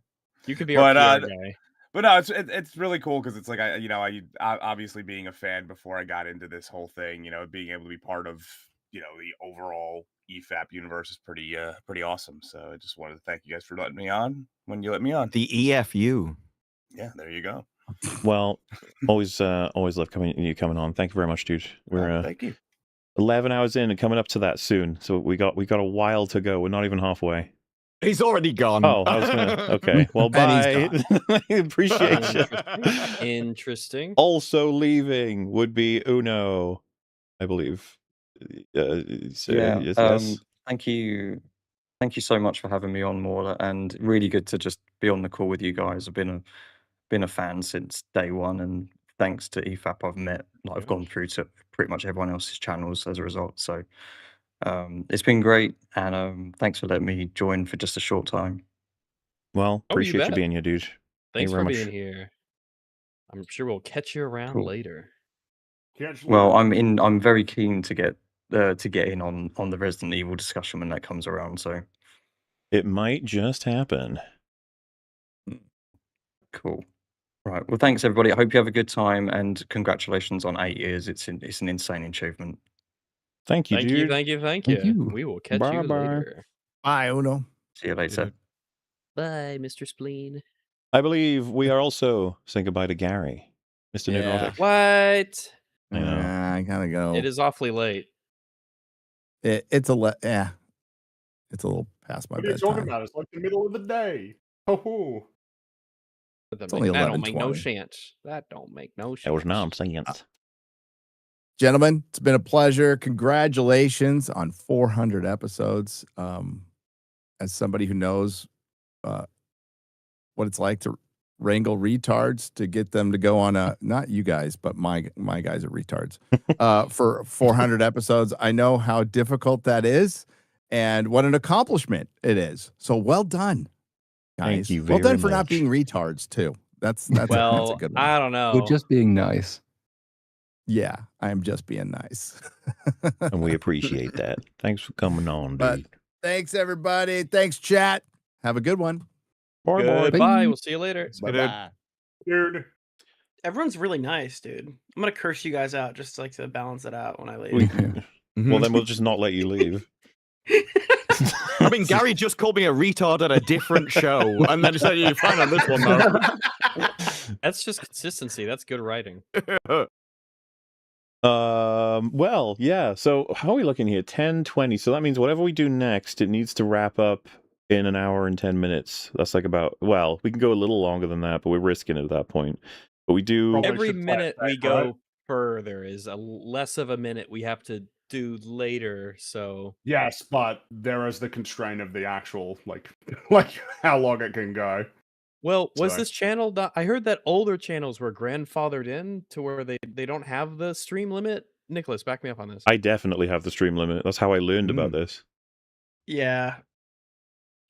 You could be our PR guy. But no, it's really cool because it's like I obviously being a fan before I got into this whole thing, being able to be part of the overall EFAP universe is pretty awesome. So I just wanted to thank you guys for letting me on when you let me on. The EFU. Yeah, there you go. Well, always love you coming on. Thank you very much, dude. We're thank you. 11 hours in and coming up to that soon. So we got a while to go. We're not even halfway. He's already gone. Oh, I was gonna. Okay, well, bye. Appreciate you. Interesting. Also leaving would be Uno, I believe. Yes. Thank you so much for having me on, Mauler, and really good to just be on the call with you guys. I've been a fan since day one, and thanks to EFAP, I've gone through to pretty much everyone else's channels as a result. So it's been great, and thanks for letting me join for just a short time. Well, appreciate you being here, dude. Thanks for being here. I'm sure we'll catch you around later. Well, I'm very keen to get in on the Resident Evil discussion when that comes around. So it might just happen. Cool. Right. Well, thanks everybody. I hope you have a good time, and congratulations on 8 years. It's an insane achievement. Thank you, dude. Thank you. We will catch you later. Bye, Uno. See you later. Bye, Mr. Spleen. I believe we are also saying goodbye to Gary, Mr. Neurotic. What? I know. I gotta go. It is awfully late. It's a little past my What are you bedtime. talking about? It's like the middle of the day. Oh. It's only that don't make no 11:20. sense. That don't make no sense. That was nonsense. Gentlemen, it's been a pleasure. Congratulations on 400 episodes. As somebody who knows what it's like to wrangle retards to get them to go on not you guys, but my guys are retards. For 400 episodes, I know how difficult that is and what an accomplishment it is. So well done, guys. Thank you well done very for not much. being retards too. That's a good one. I don't know. You're just being nice. Yeah, I am just being nice. And we appreciate that. Thanks for coming on, dude. But thanks, everybody. Thanks, chat. Have a good one. Bye, Goodbye. We'll see you later. Bye-bye. Dude. Everyone's really nice, dude. I'm gonna curse you guys out just like to balance it out when I leave. Well, then we'll just not let you leave. I mean, Gary just called me a retard at a different show, and then said you're fine on this one, though. That's just consistency. That's good writing. Well, yeah. So how are we looking here? 10:20. So that means whatever we do next, it needs to wrap up in an hour and 10 minutes. That's like about, well, we can go a little longer than that, but we're risking it at that point. But we do Every minute we go further is less of a minute we have to do later. So Yes, but there is the constraint of the actual like how long it can go. Well, was So- this channel? I heard that older channels were grandfathered in to where they don't have the stream limit Nicholas, back me up on this. I definitely have the stream limit. That's how I learned about this. Yeah.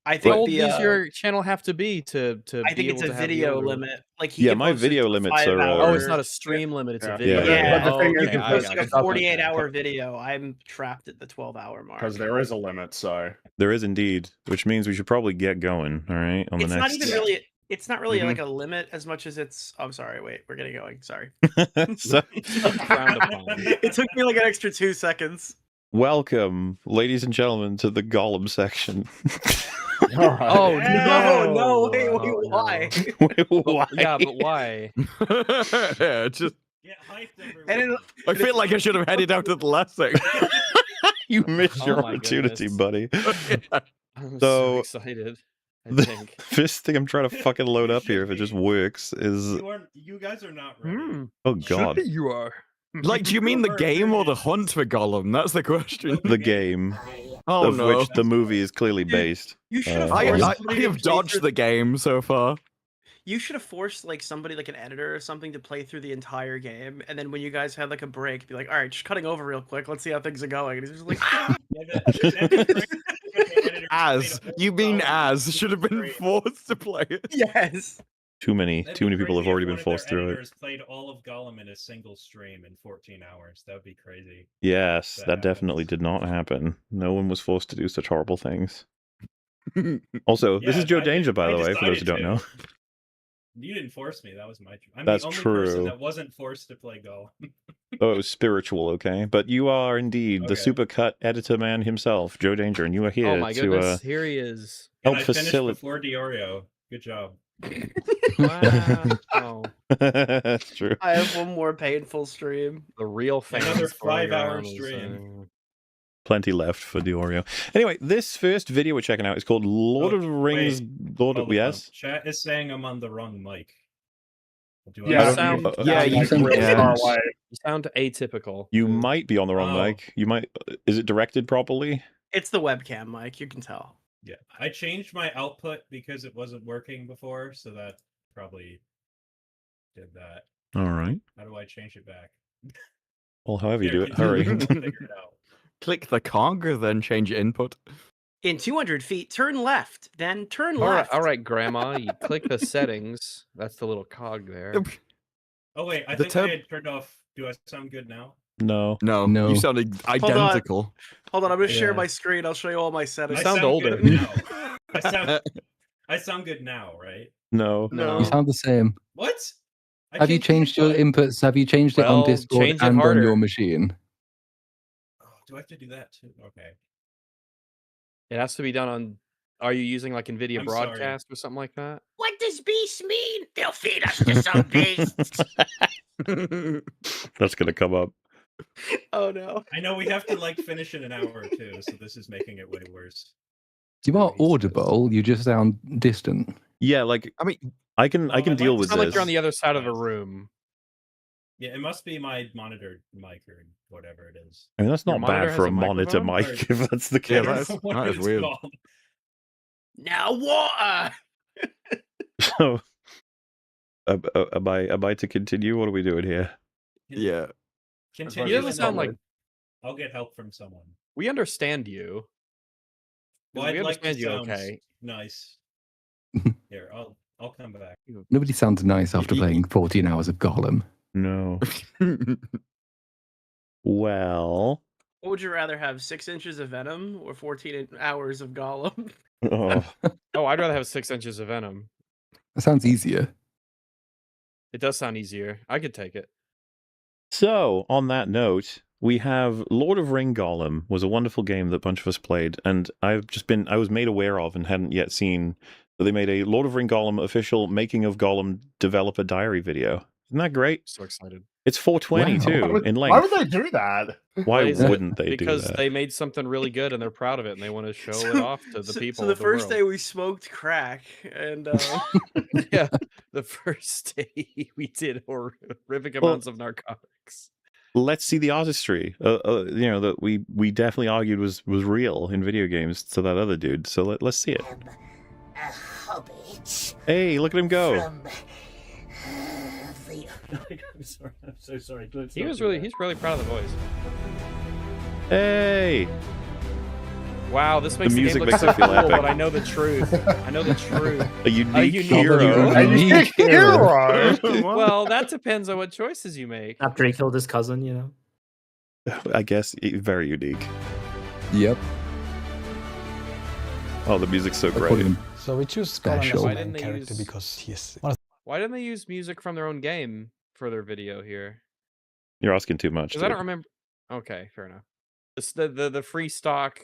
I How think old the does your channel have to be to I think be it's able a to have the video order? limit. Like he Yeah, can my post video a limits 5 are. hour. Oh, it's not a stream limit; it's a video. Yeah, But the thing okay, is, you can I post got like a it. 48-hour video. I'm trapped at the 12-hour mark. because there is a limit. So There is indeed, which means we should probably get going. All right, on the It's next. not even really. It's not really Mhm. like a limit as much as it's. I'm sorry. Wait, we're getting going. Sorry. So, It took me like an extra 2 seconds. welcome, ladies and gentlemen, to the Gollum section. Oh no! Wait, why? Why? Yeah, but why? Yeah, just. And I feel like I should have headed out to the last thing. You missed your Oh my opportunity, goodness. buddy. I'm so So, excited. I the think. first thing I'm trying to fucking load up here, if it just works, is You guys are not ready. oh god, you are. Like, do you mean the game or the hunt for Gollum? That's the question. the game Oh of no. which the movie is clearly based. You should have I forced have somebody to play dodged through- the game so far. You should have forced like somebody, like an editor or something, to play through the entire game, and then when you guys had like a break, be like, "All right, just cutting over real quick. Let's see how things are going." And he's just like, As you mean as should have been forced to play it. "Yes." Too many people have already been forced through it. Played all of Gollum in a single stream in 14 hours. That would be crazy. Yes, that definitely did not happen. No one was forced to do such horrible things. Also, this is Joe Danger, by the way, for those who don't know. You didn't force me. That was my. I'm That's the only true. person that wasn't forced to play Gollum. Oh, it was spiritual, okay? But you are indeed the supercut editor man himself, Joe Danger, and you are here Oh my to goodness! Here he is. help I finished facilitate. before Diorio. Good job. Wow. That's true. I have one more painful stream. The real fans. Another going 5-hour around is, stream. Plenty left for Diorio. Anyway, this first video we're checking out is called Lord of the Rings. Hold on. Yes? Chat is saying I'm on the wrong mic. Do You I sound, you sound you sound atypical. You might be on the wrong mic. You might. Is it directed properly? It's the webcam mic. You can tell. Yeah, I changed my output because it wasn't working before, so that probably did that. All right. How do I change it back? Well, however you Here, do it, can hurry. figure it out. Click the cog, then change input. In 200 feet, turn left. Then turn All right, left. all right, Grandma. You click the settings. That's the little cog there. Oh wait, I The think I had turned off. Do I sound good now? No. No, you sounded identical. Hold on, I'm gonna share Yeah. my screen. I'll show you all my settings. I sound older. good now. I sound good now, right? No. You sound the same. What? Have you changed your inputs? Have you changed it on Well, Discord change it and on harder. your machine? Do I have to do that too? Okay. It has to be done on. Are you using like NVIDIA I'm sorry. Broadcast or something like that? What does beast mean? They'll feed us to some beasts. That's gonna come up. Oh no. I know we have to like finish in an hour or two, so this is making it way worse. You are audible. You just sound distant. Yeah, like I mean, I can deal with Sound this. like you're on the other side of the room. Yeah, it must be my monitor mic or whatever it is. I mean, that's Your not monitor bad for has a a monitor microphone? mic, if that's the case. Yeah, that's, What that is it's weird. called. Now water. So, am I to continue? What are we doing here? Yeah. Continue. He doesn't and sound then like I'll get help from someone. we understand you. Well, we I'd like understand to you. sound Okay. nice. Here, I'll come back. Nobody sounds nice after playing 14 hours of Gollum. No. Well. What would you rather have, 6 inches of venom or 14 hours of Gollum? Oh. Oh, I'd rather have 6 inches of venom. That sounds easier. It does sound easier. I could take it. So, on that note, we have Lord of Ring Gollum was a wonderful game that a bunch of us played, and I was made aware of and hadn't yet seen that they made a Lord of Ring Gollum official making of Gollum developer diary video. Isn't that great? So excited. It's 420 too in length. Why would they do that? Why Is it wouldn't they do Because that? they made something really good and they're proud of it and they want to show it off to the people. So the of first world. day we smoked crack, and Yeah, the first day we did horrific Well, amounts of narcotics. Let's see the artistry. That we definitely argued was real in video games to that other dude. So let's see it. A hobbit Hey, look at him go. from clear. I'm sorry. I'm so sorry. He's really proud of the voice. Hey! Wow, this makes the music game look makes so it feel cool, epic. but I know the truth. I know the truth. A unique hero. A unique hero. Well, that depends on what choices you make. After he killed his cousin, you know. I guess very unique. Yep. Oh, the music's so I call great. him So we choose Gollum as special. the Why main didn't they character use- because he is one of Why didn't they use music from their own game for their video here? You're asking too much. Because I don't dude. remember. Okay, fair enough. It's the free stock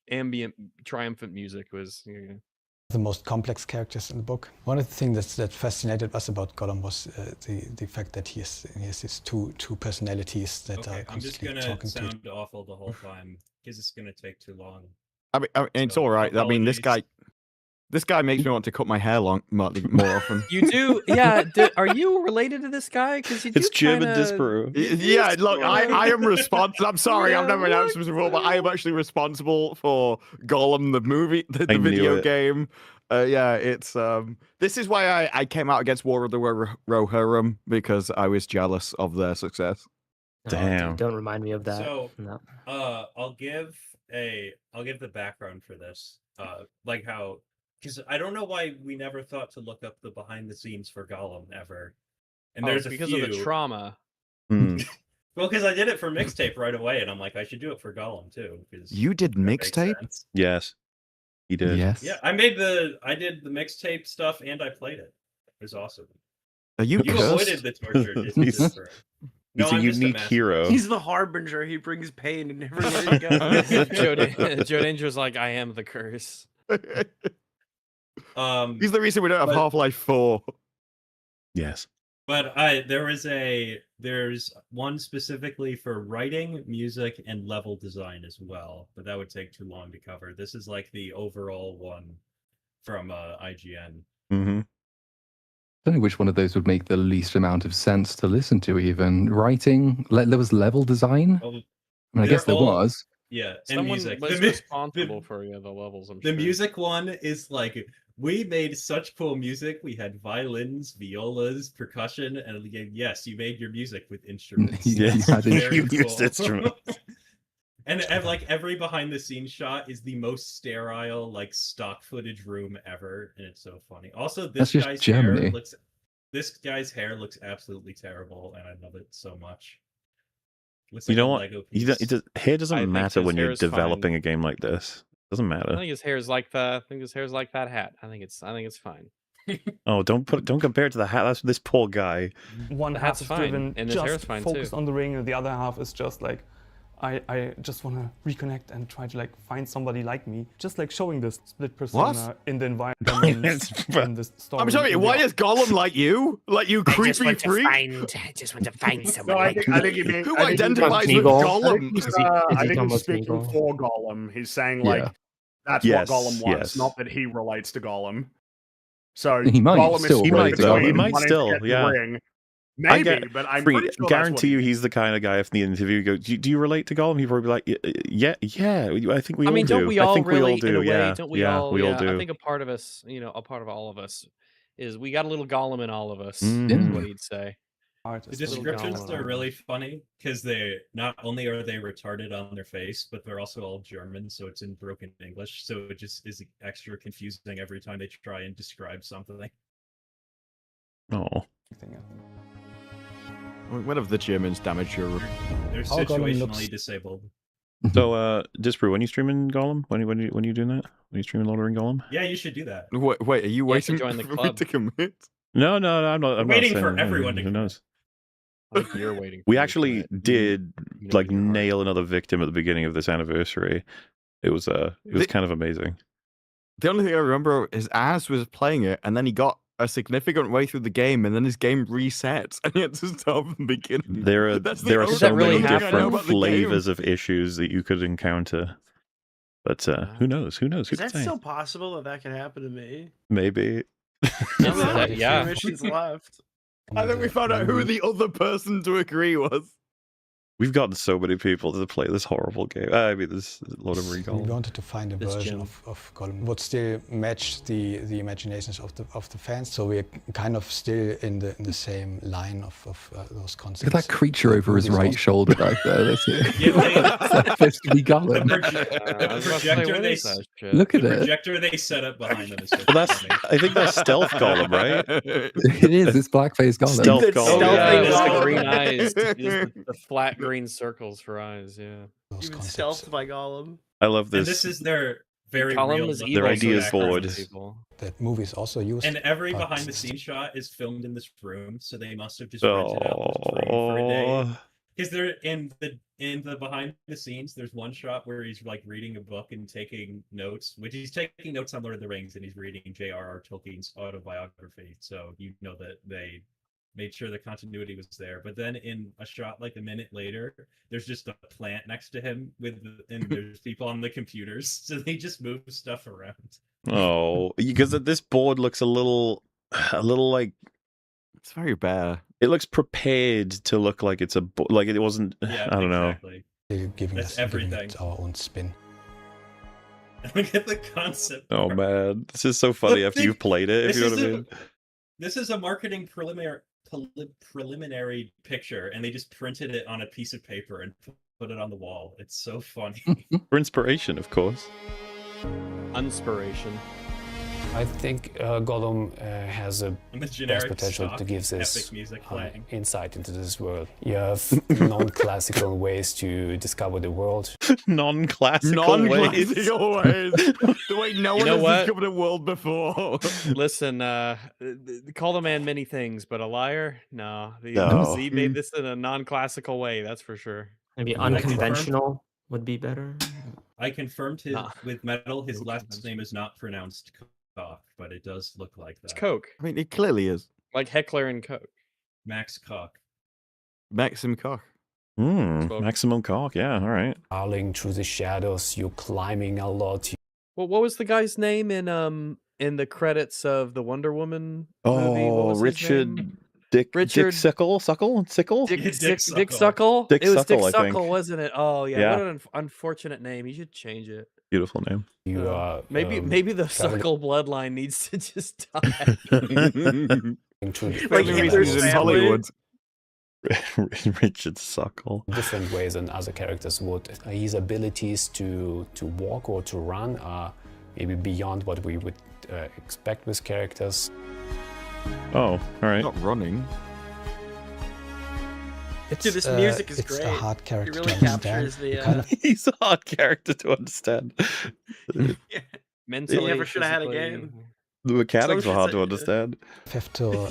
ambient triumphant music was. the most complex characters in the book. One of the things that fascinated us about Gollum was the fact that he has these two personalities that are I'm just constantly gonna talking to sound awful the whole time because it's gonna take too long. I mean, it's all right. I mean, this guy makes me want to cut my hair long more often. You do, yeah. Are you related to this guy? Because It's German Disparu. Yeah, look, I am responsible. I'm sorry, I've never announced this before, but I am actually responsible for Gollum, the movie, the I knew video it. game. Yeah, it's this is why I came out against War of the Rohirrim, because I was jealous of their success. Damn. Don't remind me of that. So, No. I'll give the background for this. Like how, because I don't know why we never thought to look up the behind the scenes for Gollum ever. And there's because a few of the trauma. Hmm. Well, because I did it for mixtape right away, and I'm like, I should do it for Gollum too. You did mixtape? Yes, he did. Yes. Yeah, I did the mixtape stuff, and I played it. It was awesome. Are you cursed? avoided the torture. He's a I'm just unique master. hero. He's the harbinger. He brings pain and never let it go. Joe Danger's like, I am the curse. He's the reason we don't have but- Half-Life 4. Yes. But there's one specifically for writing, music, and level design as well. But that would take too long to cover. This is like the overall one from IGN. Mm-hmm. I don't know which one of those would make the least amount of sense to listen to. Even writing, there was level design. Well, I mean, I guess there was. Yeah, and Someone music. was The mu- responsible for the levels. I'm The sure. music one is like, we made such cool music. We had violins, violas, percussion, and yes, you made your music with instruments. Yeah, It's you had very You used cool. instruments. And like every behind the scenes shot is the most sterile, like stock footage room ever, and it's so funny. Also, That's this just guy's Germany. hair looks absolutely terrible, and I love it so much. Looks You like know a what? Lego You don't, piece. hair I doesn't think matter his when hair you're is fine. developing a game like this. Doesn't I matter. think his hair is like that. I think his hair is like that hat. I think it's fine. Oh, don't compare it to the hat. That's this poor guy. One The half hat's is fine, driven and his hair is just fine, focused too. on the ring, and the other half is just like, I just want to reconnect and try to like find somebody like me. Just like showing this split persona in the environment in the story. I'm sorry, why is Gollum like you? Like you creepy freak? I just want to find someone No, I like think you mean Who I think he identifies means- with Gollum? I think talking he's about speaking Smeagol? for Gollum. He's saying like Yeah. that's Yes, what Gollum wants, yes. not that he relates to Gollum. So He might Gollum still is He relate might to though. Gollum. He might wanting to still. get the Yeah. ring. Maybe, but I'm pretty sure guarantee you that's what he's the kind of guy if in the interview you go, do you relate to Gollum? He'd probably be like, yeah, I think we all do. don't we all I think really, we all do. in a way, Yeah, don't we yeah, all? we all Yeah, do. I think a part of us, a part of all of us, is we got a little Gollum in all of us. Mhm. Is what he'd say. The descriptions are really funny because they not only are they retarded on their face, but they're also all German, so it's in broken English. So it just is extra confusing every time they try and describe something. Oh. What if the Germans damage Europe? They're How Gollum looks- situationally disabled. So, Disprue, when you streaming Gollum? When you doing that? When you streaming Lord of the Ring Gollum? Yeah, you should do that. Wait, are you You have to waiting join the for me club. to commit? No, I'm not. I'm not waiting saying for that. everyone to Who knows? I think you're waiting. We for me to actually commit. did You know, like your heart. nail another victim at the beginning of this anniversary. It was kind of amazing. The only thing I remember is Az was playing it, and then he got a significant way through the game, and then his game resets, and he had to start from the beginning. There are That's the there are only so thing really many I know different about the game. flavors of issues that you could encounter. But who knows? Who knows? Who Is could that say? still possible that could happen to me? Maybe. Yeah. Missions left. I think we found out who the other person to agree was. We've gotten so many people to play this horrible game. I mean, this Lord of We Gollum. wanted to find a version of Gollum would still match the imaginations of the fans. So we're kind of still in the same line of those concepts. Look at that creature over his right shoulder back there. That's it. It's supposed to be Gollum. The projector Look at the it. projector they set up behind them is so Well, that's. funny. I think that's stealth Gollum, right? It is. It's blackface Gollum. Stealth Gollum. Yeah, Yeah. it is the green eyes. It is the flat green circles for eyes. Yeah. You've been stealthed by Gollum. I love And this. this is their very Gollum real is look evil, their at so ideas that board. hurts people. That movie is also used. And every but behind the scenes shot is filmed in this room, so they must have just rented out this room for a day. Because they're in the behind the scenes, there's one shot where he's like reading a book and taking notes, which he's taking notes on Lord of the Rings, and he's reading J.R.R. Tolkien's autobiography. So you know that they made sure the continuity was there. But then in a shot like a minute later, there's just a plant next to him and there's people on the computers, so they just move stuff around. Oh, because this board looks a little like It's very bare. it looks prepared to look like it's like it wasn't. Yeah, I don't exactly. They're giving That's us giving everything. it our own spin. Look at the concept. know. Oh art. man, this is so funny Look, after you've played it. If you know what I mean. This is a marketing preliminary picture, and they just printed it on a piece of paper and put it on the wall. It's so funny. For inspiration, of course. Inspiration. I think Gollum has a And the vast generic potential stock to give this epic music playing. insight into this world. You have non-classical ways to discover the world. Non-classical ways. Non-classical ways. The way no one know has what? discovered a world before. Listen, call the man many things, but a liar? No. No. He made this in a non-classical way, that's for sure. Maybe confirmed- unconventional would be better. I confirmed Nah. with Metal, his last name is not pronounced Cock, but it does look like that. It's Coke. I mean, it clearly is. Like Heckler and Coke. Max Cock. Maxim Koch. Maximum cock. Yeah, all right. Crawling through the shadows, you're climbing a lot. Well, what was the guy's name in the credits of the Wonder Woman movie? What Oh, was his Richard name? Dick Richard- Sickle? Dick, Yeah, Dick Suckle. Suckle? Dick It was Suckle, Dick I think. Suckle, wasn't it? Oh yeah, Yeah. what an unfortunate name. You should change it. Beautiful name. You are Maybe the traveling Suckle bloodline needs to just die. through Like Only Hitler's reason he's in family. Hollywood. Richard Suckle. different ways than other characters would. His abilities to walk or to run are maybe beyond what we would expect with characters. Oh, all right. Not running. Dude, this music is it's great. a hard It character really to understand. captures the. You kind of He's a hard character to understand. Mentally, You never should have had a physically. game. The mechanics So are hard should to I- understand. have to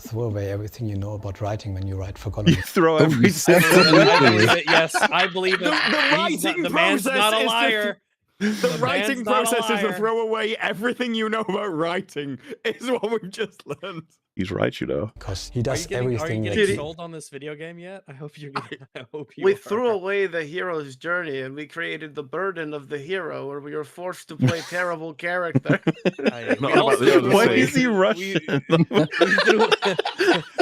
throw away everything you know about writing when you write for Gollum. You throw Oh, every you said single I believe it. Yes, I believe it. The He's not- writing the man's process not a is just- liar. The man's writing not a process is to liar. throw away everything you know about writing, is what we've just learned. He's right, you know. Because he Are does you getting everything that getting he, sold on this video game yet? I hope you're. I hope you. We are. threw away the hero's journey and we created the burden of the hero, where we were forced to play terrible character. I- Not we about the also- Odyssey. Why is he Russian?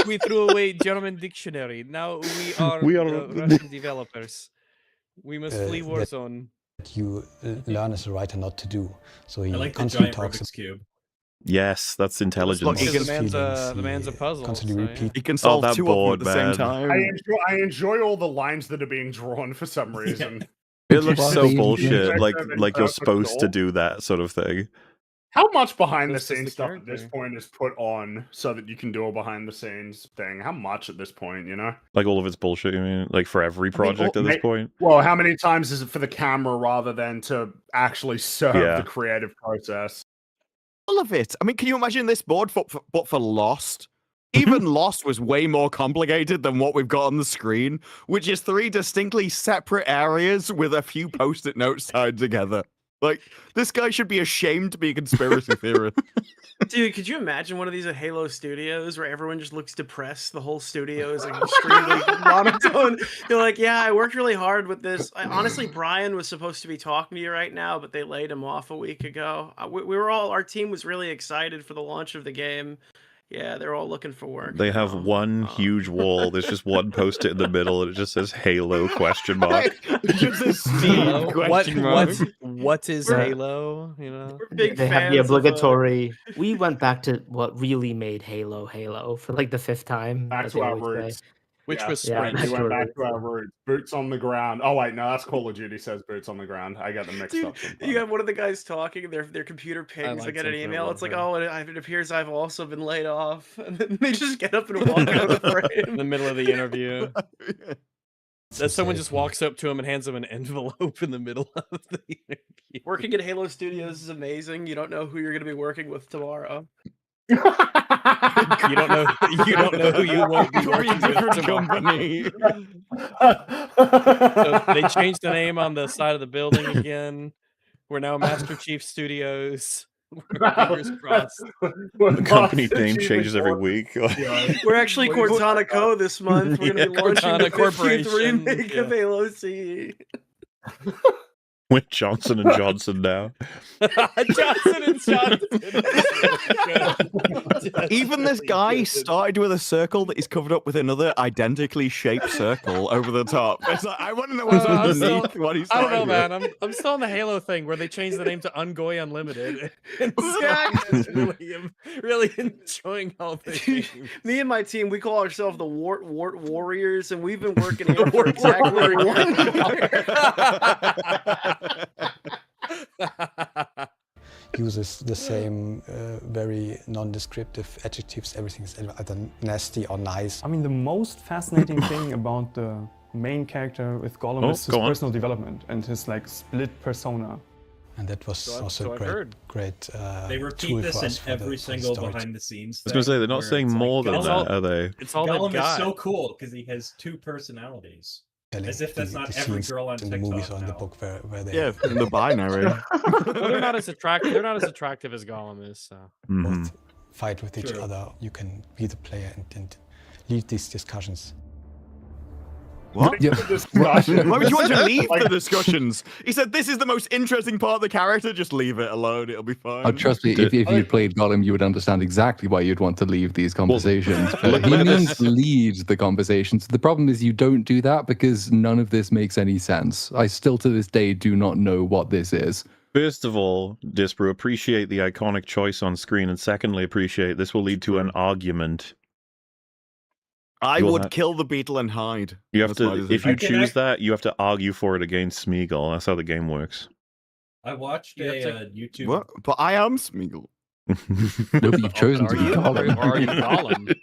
we threw away German dictionary. Now we are Russian developers. We must flee that- Warzone. you learn as a writer not to do. So he I like the constantly giant talks Rubik's Cube. Yes, that's intelligence. Like he Because can- the man's a puzzle. constantly so, yeah. repeat. He can solve that two of board, them at the man. same time. I enjoy all the lines that are being drawn for some reason. It looks Well, so they- bullshit. Like Perfect you're supposed to goal. do that sort of thing. How much behind the This is scenes the stuff at this character. point is put on so that you can do a behind the scenes thing? How much at this point, you know? Like all of it's bullshit. I mean, like for every project at this point. Well, how many times is it for the camera rather than to actually serve Yeah. the creative process? All of it. I mean, can you imagine this board but for Lost? Even Lost was way more complicated than what we've got on the screen, which is 3 distinctly separate areas with a few post-it notes tied together. Like, this guy should be ashamed to be a conspiracy theorist. Dude, could you imagine one of these at Halo Studios where everyone just looks depressed? The whole studio is like extremely monotone. You're like, yeah, I worked really hard with this. Honestly, Brian was supposed to be talking to you right now, but they laid him off a week ago. We were all, our team was really excited for the launch of the game. Yeah, they're all looking for work. They have one huge wall. There's just one post-it in the middle, and it just says Halo question mark. Just a Steve question mark. What is Halo? You know, We're big They have the fans of, obligatory. We went back to what really made Halo for like the 5th time. Back that to they our always say. roots. which Yeah, was Yeah, Sprint. we went back back to our roots. Boots on the ground. Oh wait, no, that's Call of Duty says boots on the ground. I get them mixed up sometimes. You got one of the guys talking, and their computer pings. I like get an Infinite email. It's like, Warfare. oh, it appears I've also been laid off, and then they just get up and walk out of the frame. In the middle of the interview. That someone just walks up to him and hands him an envelope in the middle of the interview. Working at Halo Studios is amazing. You don't know who you're going to be working with tomorrow. You don't know who you won't be working with tomorrow. Company. So they changed the name on the side of the building again. We're now Master Chief Studios. Fingers crossed. The company name changes every week. We're actually Cortana Co. this month. We're going to be launching Cortana the 15th Corporation. remake of Halo CE. With Johnson and Johnson now. Johnson and Johnson. Even this guy started with a circle that is covered up with another identically shaped circle over the top. It's like, I want to know what's underneath what he's I don't know, starting man. I'm still on the Halo thing where they changed the name to Ungoy Unlimited. And I'm really enjoying all this. Me and my team, we call ourselves the Wart Warriors, and we've been working here for exactly 1 year. Uses the same very non-descriptive adjectives. Everything's either nasty or nice. I mean, the most fascinating thing about the main character with Gollum is his personal development and his like split persona. And that was also a great They repeat tool this for in us for every the single story. behind the scenes. I was going to say, they're not saying more than that, are they? It's all Gollum they've is got. so cool because he has 2 personalities. As if that's not every scenes girl on in TikTok the movies or in the now. book where they in the binary. Well, they're not as attractive. They're not as attractive as Gollum is. So. both fight with each other. You can be the player and lead these discussions. What? Yep. Why would you want to leave the discussions? He said, this is the most interesting part of the character. Just leave it alone. It'll be fine. Oh, trust me, if you played Gollum, you would understand exactly why you'd want to leave these conversations. But he means lead the conversations. The problem is you don't do that because none of this makes any sense. I still to this day do not know what this is. First of all, Disbrew, appreciate the iconic choice on screen, and secondly, appreciate this will lead to an argument. I would kill the beetle and hide. You have to, if you choose that, you have to argue for it against Smeagol. That's how the game works. I watched a YouTube. What? But I am Smeagol. No, but you've chosen to be Gollum. Or are you Gollum?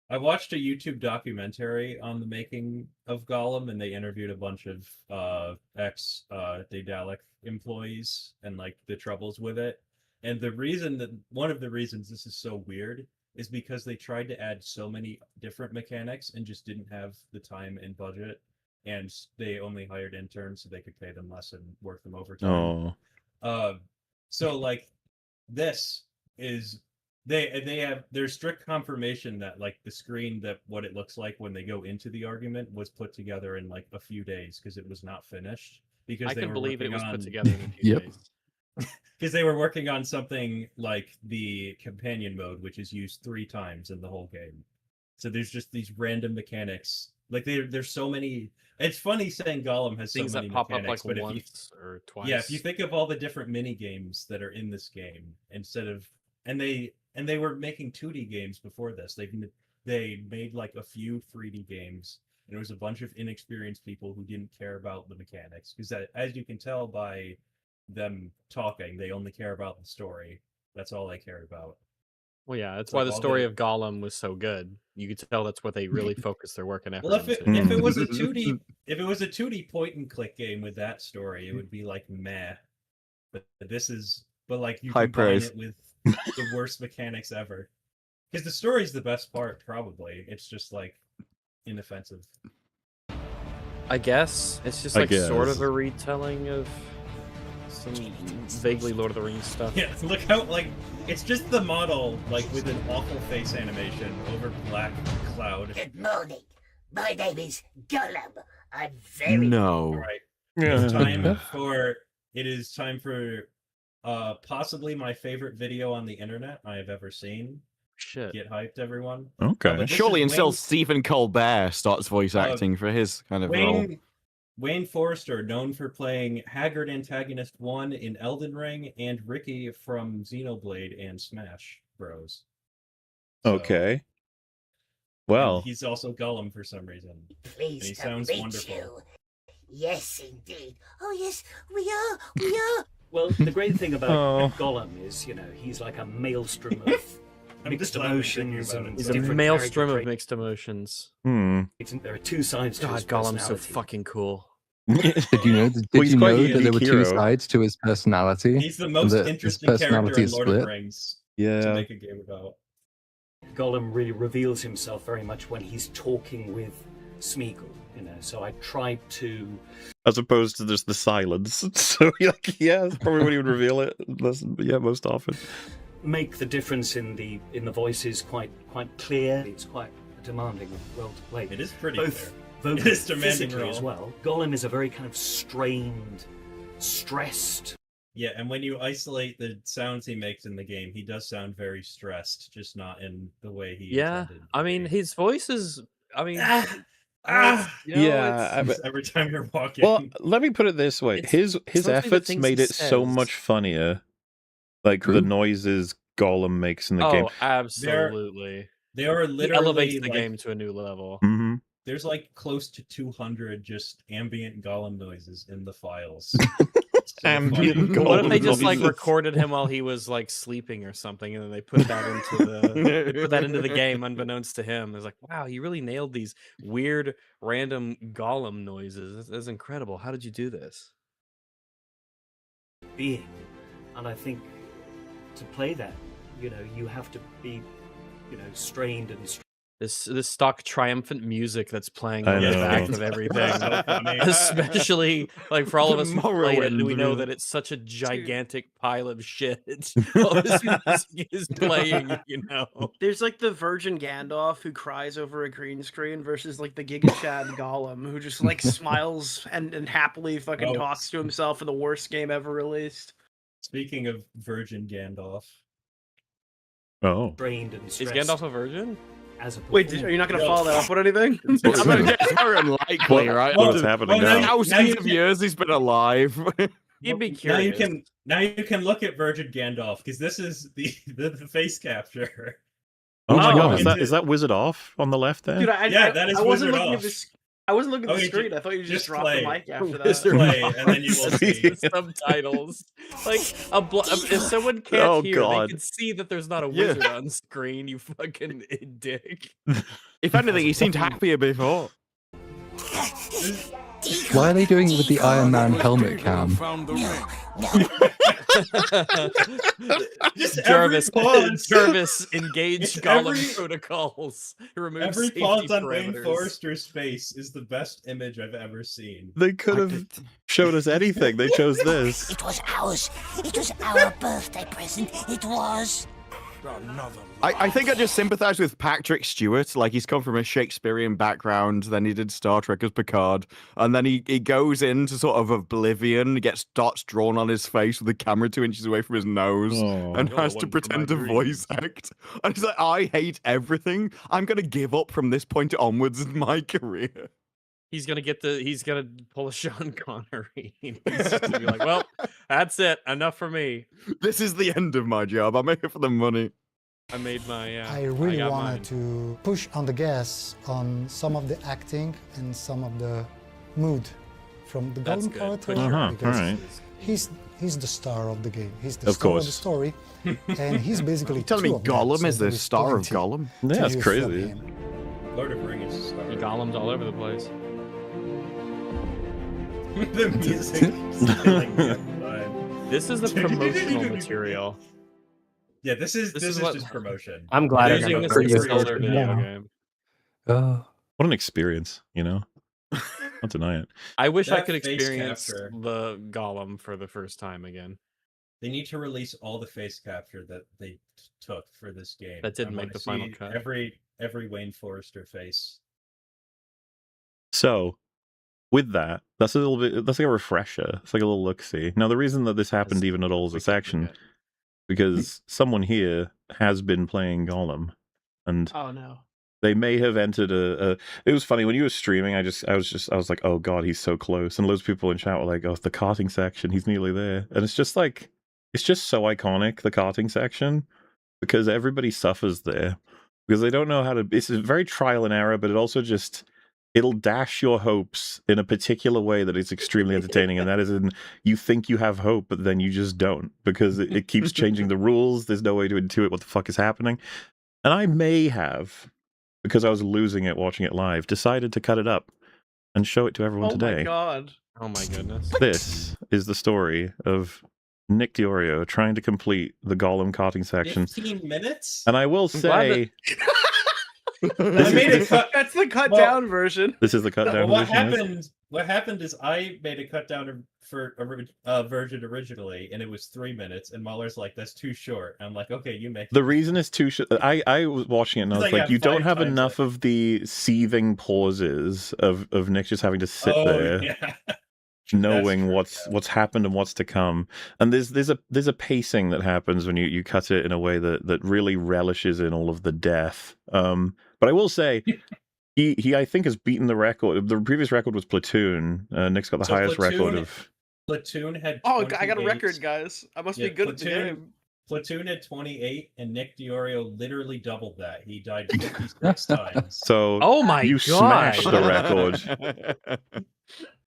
I watched a YouTube documentary on the making of Gollum, and they interviewed a bunch of ex-Daedalic employees and like the troubles with it. And one of the reasons this is so weird is because they tried to add so many different mechanics and just didn't have the time and budget, and they only hired interns so they could pay them less and work them overtime. So like this is there's strict confirmation that like the screen, that what it looks like when they go into the argument was put together in like a few days because it was not finished. Because I they can were believe it working was on... put together in a few days. Because they were working on something like the companion mode, which is used 3 times in the whole game. So there's just these random mechanics. Like there's so many. It's funny saying Gollum has Things so many that pop up mechanics, like but once or twice. Yeah, if you think of all the different mini games that are in this game, instead of and they were making 2D games before this. They made like a few 3D games, and it was a bunch of inexperienced people who didn't care about the mechanics, because as you can tell by them talking, they only care about the story. That's all they care about. Well, yeah, that's why the story of Gollum was so good. You could tell that's what they really focused their work and effort Well, if into. it was a 2D point and click game with that story, it would be like meh. But like you High combine praise. it with the worst mechanics ever. Because the story's the best part, probably. It's just like inoffensive. I guess it's just like sort of a retelling of some vaguely Lord of the Rings stuff. Yeah, look how like it's just the model like with an awful face animation over black cloud. Good morning. My name is Gollum. I'm very No. Right. Yeah. It is time for Possibly my favorite video on the internet I have ever seen. Shit. Get hyped, everyone. Okay. But this Surely is until Wayne- Stephen Colbert starts voice acting for his kind of role. Wayne Forrester, known for playing Haggard Antagonist 1 in Elden Ring, and Ricky from Xenoblade and Smash Bros. Okay. And Well, he's also Gollum for some reason. Pleased and he to sounds meet wonderful. you. Yes, indeed. Oh, yes, we are. Well, the great thing about Oh. Gollum is, he's like a maelstrom of mixed emotions and He's a different maelstrom character of mixed emotions. traits. There are two sides to God, his Gollum's so personality. fucking cool. Did you know? Did he's you quite know a that there were unique two hero. sides to his personality? He's the and most that his interesting character personality in is Lord of the split? Rings Yeah. to make a game about. Gollum really reveals himself very much when he's talking with Smeagol, so I tried to as opposed to just the silence. So, that's probably when he would reveal it. Most often. make the difference in the voices quite clear. It's quite a demanding role to play. It is pretty Both clear. vocally It is demanding physically role. as well. Gollum is a very kind of strained, stressed. Yeah, and when you isolate the sounds he makes in the game, he does sound very stressed, just not in the way he Yeah, intended. I mean, his voice is. I mean, Every time you're walking. Well, let me put it this way: his mostly the efforts things made he it so says. much funnier. Like the noises Gollum makes in the game. Oh, absolutely. They are He literally elevates the like, game to a new level. Mm-hmm. There's like close to 200 just ambient Gollum noises in the files. Ambient Gollum What if they just like noises. recorded him while he was like sleeping or something, and then they put that into the game, unbeknownst to him? It's like, wow, you really nailed these weird, random Gollum noises. That's incredible. How did you do this? Being, and I think to play that, you have to be, strained and. This stock triumphant music that's playing I on the know. back of everything, So funny. especially like for all of us who played it, we know Morrowind. that it's such a gigantic pile of shit. All this music is playing, There's like the Virgin Gandalf who cries over a green screen versus like the Giga Chad Gollum who just like smiles and happily fucking Oh. talks to himself in the worst game ever released. Speaking of Virgin Gandalf. Oh. Strained and Is stressed. Gandalf a virgin? As a Wait, are you not going to follow that up with anything? It's very unlikely, right? What's happening now? Thousands of years he's been alive. You'd be Now you curious. can look at Virgin Gandalf because this is the face capture. Oh my Oh. god, is that Wizard Off on the left there? Dude, that is I wasn't Wizard looking at Off. this. I wasn't looking at the Okay, screen. I thought you just just dropped play. the mic after that. Wizard Play, Off. and then you will see. Subtitles. Like if someone can't Oh, hear, God. they can see that there's not a Yeah. wizard on screen. You fucking dick. If anything, he seemed happier before. Why are they doing it with the Iron Man helmet cam? Just Jarvis, every pause. Jarvis, engage It's Gollum every- protocols. Remove Every safety pause on Wayne parameters. Forrester's face is the best image I've ever seen. They could have showed us anything. They chose this. It was ours. It was our birthday present. It was. I think I just sympathise with Patrick Stewart. Like, he's come from a Shakespearean background, then he did Star Trek as Picard, and then he goes into sort of oblivion, gets dots drawn on his face with the camera 2 inches away from his nose, and You're the has to one for pretend my to voice act. And he's like, I hate everything. I'm going to give up from this point onwards in my career. He's gonna pull a Sean Connery. He's just gonna be like, well, that's it. Enough for me. This is the end of my job. I'm here for the money. I made my. I really got wanted mine. to push on the gas on some of the acting and some of the mood from the That's Gollum good. character Uh-huh, because alright. he's the star of the game. He's the Of star of course. the story, and he's basically Telling me two of them, Gollum so is the there is star of plenty Gollum? to Yeah, that's use from crazy. him. Lord of the Rings is star. Gollum's all over the place. The music. is like that. This is the promotional material. Yeah, this is what- just promotion. I'm glad I Using got this pretty as a good killer video Yeah. game. What an experience, Don't deny it. I wish I That could face experience capture. the Gollum for the first time again. They need to release all the face capture that they took for this game. That didn't I make wanna the final see cut. Every Wayne Forrester face. So, with that, that's a little bit. That's like a refresher. It's like a little look-see. Now, the reason that this happened even at all as a section, because someone here has been playing Gollum, and Oh no. they may have entered a. It was funny when you were streaming. I was like, oh god, he's so close, and loads of people in chat were like, oh, the karting section, he's nearly there, and it's just so iconic, the karting section, because everybody suffers there because they don't know how to. It's a very trial and error, but it also just. It'll dash your hopes in a particular way that is extremely entertaining, and that is in you think you have hope, but then you just don't because it keeps changing the rules. There's no way to intuit what the fuck is happening. And I may have, because I was losing it watching it live, decided to cut it up and show it to everyone today. Oh my god. Oh my goodness. This is the story of Nick Diorio trying to complete the Gollum karting section. 15 minutes? And I will say... I made it cut. That's the cut down version. This is the cut down version. What happened is I made a cut down for a version originally, and it was 3 minutes. And Mahler's like, "That's too short." I'm like, "Okay, you make." The reason is too short. I was watching it and I was like, "You don't have enough of the seething pauses of Nick just having to sit there." Yeah. Knowing what's happened and what's to come, and there's a pacing that happens when you cut it in a way that really relishes in all of the death. But I will say, he I think has beaten the record. The previous record was Platoon. Nick's got the highest record of. Platoon had. Oh, I got a record, guys. I must be good at the game. Platoon had 28, and Nick Diorio literally doubled that. He died 56 times. So, oh my you God. smashed the record.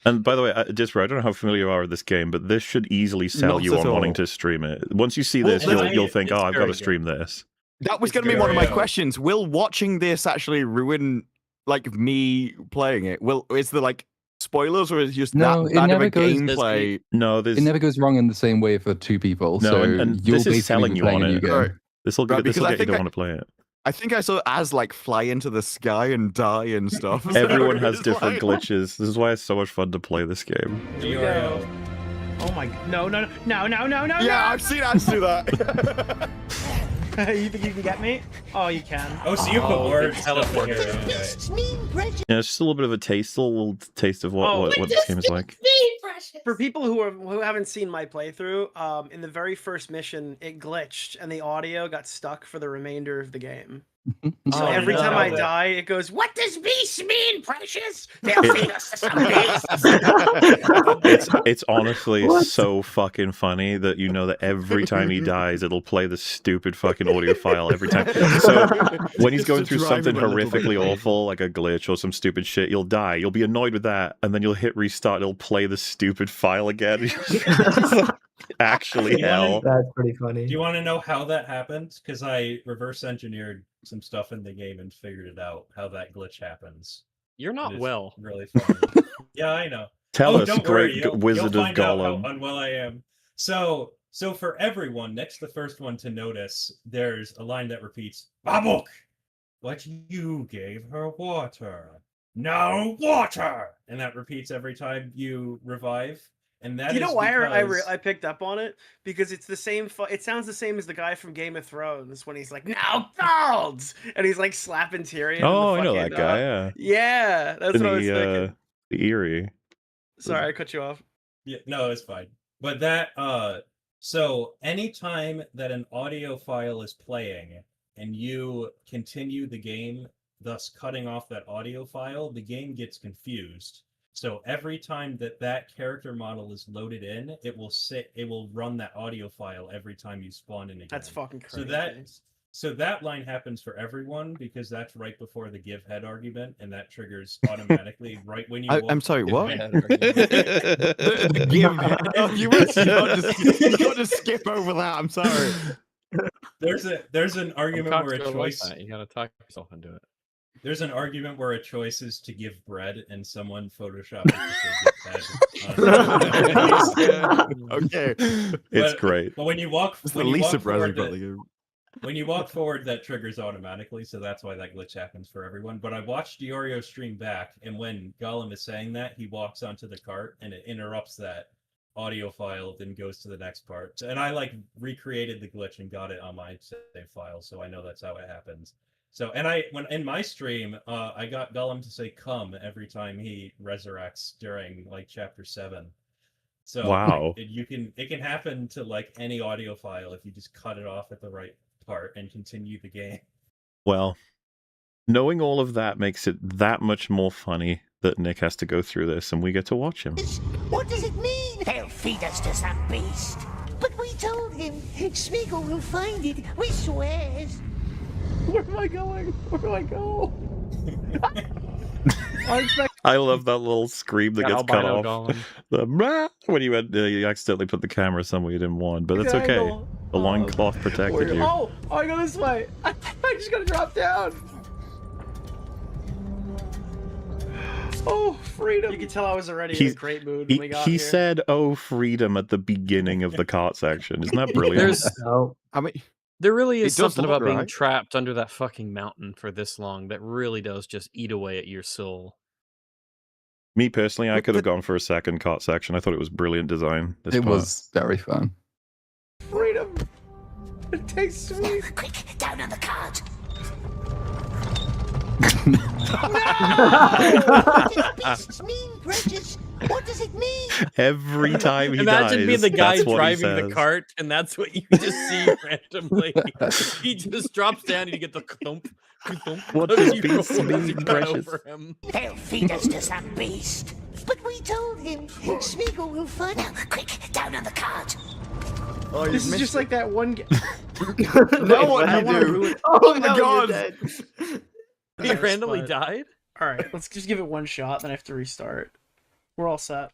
And by the way, Disper, I don't know how familiar you are with this game, but this should easily sell Not you at on wanting all. to stream it. Once you see this, you'll think, oh, I've got to stream this. That was going to be one of my questions. Will watching this actually ruin like me playing it? Is there like spoilers, or is it just No, that it bad of never a goes- gameplay? No, It never goes wrong in the same way for two people. No, so and you'll this is basically selling be you playing on a new it. game. Right. This will Right, get you because I to think want to play it. I think I saw Az like fly into the sky and die and stuff. so Everyone has it's different like- glitches. This is why it's so much fun to play this game. Here we go. Oh my! No! Yeah, I've seen Az do that. You think you can get me? Oh, you can. Oh, so you put words teleport. here. Okay. Yeah, it's just a little bit of a little taste of what this game is like. For people who haven't seen my playthrough, in the very first mission, it glitched and the audio got stuck for the remainder of the game. So every time I die, it goes, "What does beast mean, precious? They'll feed us to some beast." It's honestly so fucking funny that you know that every time he dies, it'll play the stupid fucking audio file every time. So when he's going through something horrifically awful, like a glitch or some stupid shit, you'll die. You'll be annoyed with that, and then you'll hit restart. It'll play the stupid file again. Actually, hell. That's pretty funny. Do you want to know how that happened? Because I reverse engineered some stuff in the game and figured it out how that glitch happens. You're not It is well. Really funny. Yeah, I know. Tell us, don't worry, great you'll wizard of find out Gollum. how unwell I am. So for everyone, next the first one to notice, there's a line that repeats, "Babuk, what you gave her water. No water!" And that repeats every time you revive. And that You know is why because... I picked up on it? Because it's the same. It sounds the same as the guy from Game of Thrones when he's like, "Now, Thorns!" and he's like slapping Tyrion. Oh, in I the know that fucking, guy. Yeah, Yeah, that's In what I was thinking. the Eerie. Sorry, I cut you off. Yeah, no, it's fine. But that so anytime that an audio file is playing and you continue the game, thus cutting off that audio file, the game gets confused. So every time that character model is loaded in, it will run that audio file every time you spawn in again. That's fucking crazy. So that line happens for everyone because that's right before the give head argument, and that triggers automatically right when you. I'm sorry, what? The give head. Oh, you got to skip over that. I'm sorry. There's an argument where a choice. You gotta talk yourself into it. There's an argument where a choice is to give bread, and someone photoshopped it to give head. Okay, it's great. But when you walk, It's the when you Lisa walk forward, brother. when you walk forward, that triggers automatically, so that's why that glitch happens for everyone. But I watched Diorio stream back, and when Gollum is saying that, he walks onto the cart, and it interrupts that audio file, then goes to the next part. And I like recreated the glitch and got it on my save file, so I know that's how it happens. So, and when in my stream, I got Gollum to say "come" every time he resurrects during like chapter 7. So Wow. it can happen to like any audio file if you just cut it off at the right part and continue the game. Well, knowing all of that makes it that much more funny that Nick has to go through this and we get to watch him. What does it mean? They'll feed us to some beast. But we told him Smeagol will find it. We swears. Where am I going? Where do I go? I love that little scream that gets cut off. The when you accidentally put the camera somewhere you didn't want, but that's okay. The loincloth protected you. Oh, I go this way. I just gotta drop down. Oh, freedom! You can tell I was already in a great mood when we got he here. said, "Oh, freedom" at the beginning of the cart section. Isn't that brilliant? I mean, There really It is does something look about being right. trapped under that fucking mountain for this long that really does just eat away at your soul. Me personally, I could have gone for a second cart section. I thought it was brilliant design. This It part. was very fun. Freedom! It tastes sweet! Quick, down on the cart. Beasts mean, Precious. What does it mean? Every time he Imagine dies, being the guy that's what he driving the says. cart, and that's what you just see randomly. He just drops down, and you get the thump, thump. What as does you beast roll as you mean, run Precious? over him. They'll feed us to some beast. But we told him Smeagol will find. Now, quick, down on the cart. Oh, This is just like that one. Now what do you do? Oh my god! He randomly fine. died. All right, let's just give it one shot. Then I have to restart. We're all set.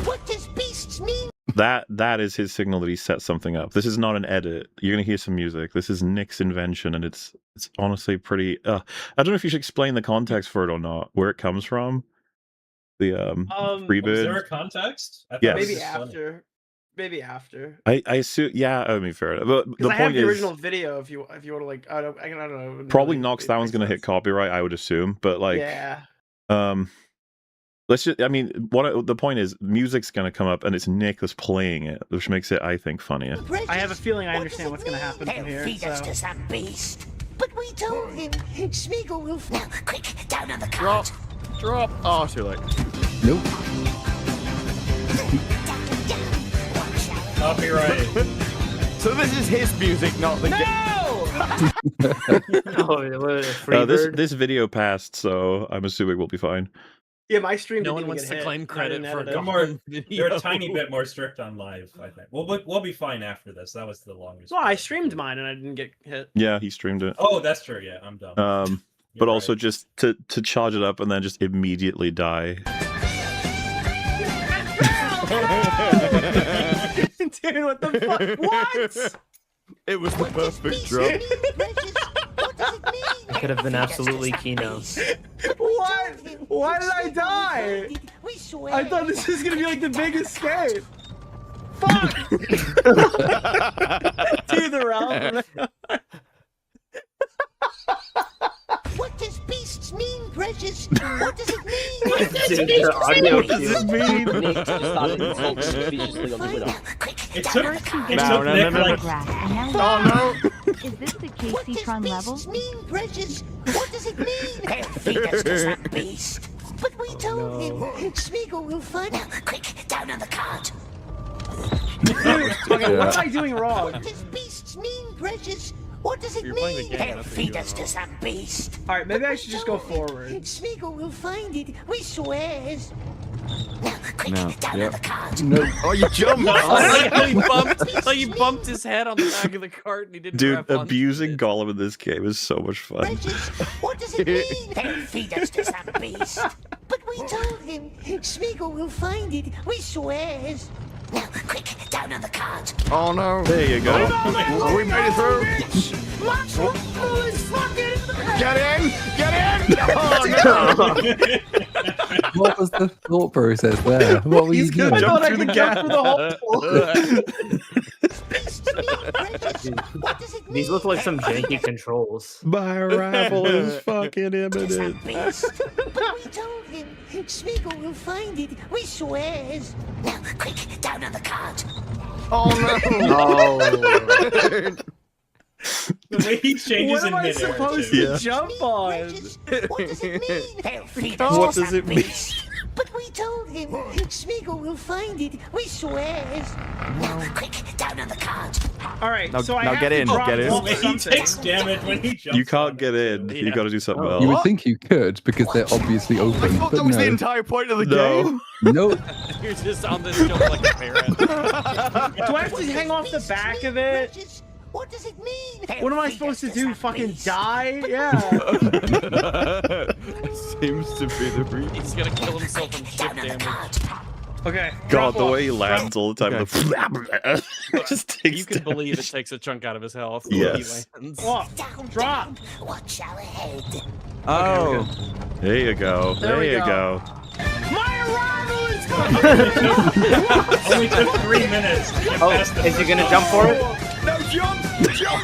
What does beasts mean? That is his signal that he set something up. This is not an edit. You're gonna hear some music. This is Nick's invention, and it's honestly pretty. I don't know if you should explain the context for it or not, where it comes from. The Freebird. Is there a context? I thought Yes. it was Maybe just funny. after. Maybe after. I assume. Yeah, I mean, fair enough. But the Because I have point the is, original video. If you want to like, I don't know. probably Nox that one's gonna hit copyright. I would assume, but like, Yeah. let's just. I mean, the point is, music's gonna come up, and it's Nick that's playing it, which makes it, I think, funnier. I have a feeling I understand what's going to happen from They'll here. feed us So. to some beast. But we told him Smeagol will. Now, quick, down on the cart. Drop. Oh, too late. Nope. Copyright. So this is his music, not the This video passed, so I'm assuming we'll be fine. Yeah, my stream. No didn't one even wants get to hit, claim and I credit didn't for edit a it. Gollum They're video. a tiny bit more strict on live, I think. We'll be fine after this. That was the longest. Well, I streamed mine and I didn't get hit. Yeah, he streamed it. Oh, that's true. Yeah, I'm done. But also just to charge it up and then just immediately die. Dude, what the fuck? What? It was the perfect drop. It could have been absolutely Kino. What? Why did I die? I thought this was gonna be like the big escape. Fuck! To the realm. What does beasts mean, Precious? What does it mean? Dude, the audio What does it mean? It took Nick like. Oh no! Is this the KC-Tron level? Beasts mean, Precious? What does it mean? They'll feed us to some beast. But we told him Smeagol will find. Now, quick, down on the cart. Dude, okay, what am I doing wrong? What does beasts mean, Precious? What does it You're playing the mean? game, They'll that's what feed you're us to some beast. All right, maybe I should just go forward. Smeagol will find it. We swears. Now, quick, No. down on the cart. No. Oh, you jumped! He bumped his head on the back of the cart and he didn't. Dude, grab onto abusing it. Gollum in this game is so much fun. What does it mean? They'll feed us to some beast. But we told him Smeagol will find it. We swears. Now, quick, down on the cart. Oh no! There you go. Oh, we made it through! Get in! Get in! Oh no! What was the thought process there? What were you doing? I thought I could jump through the hole. These look like some janky controls. My rifle is fucking imminent. But we told him Smeagol will find it. We swears. Now, quick, down on the cart. Oh no! The way he changes What in am I midair, supposed too. to jump on? What does it mean? They'll feed us What to does some it mean? beast. But we told him Smeagol will find it. We swears. Now, quick, down on the cart. All right, Now- so I now have get to in, drop get in. off He something. takes damage when he jumps. You can't get in. You got to do something else. You would think you could because they're obviously open, I thought but that was no. the entire point of the No. game. No. You're just on this jump like a parrot. Do I have to hang off the back of it? What does it mean? What am I supposed to do? Fucking die? Yeah. Seems to be the reason. He's gonna kill himself from ship damage. Okay. God, drop the off. way he lands all the time. Okay. Just takes You can damage. believe it takes a chunk out of his health. the way Yes. He lands. Off. Drop. Watch our head. Oh. There you go. There we you go. go. My arrival is coming! Only took 3 minutes to get past the Is he first gonna one. jump for it? No, jump! Jump!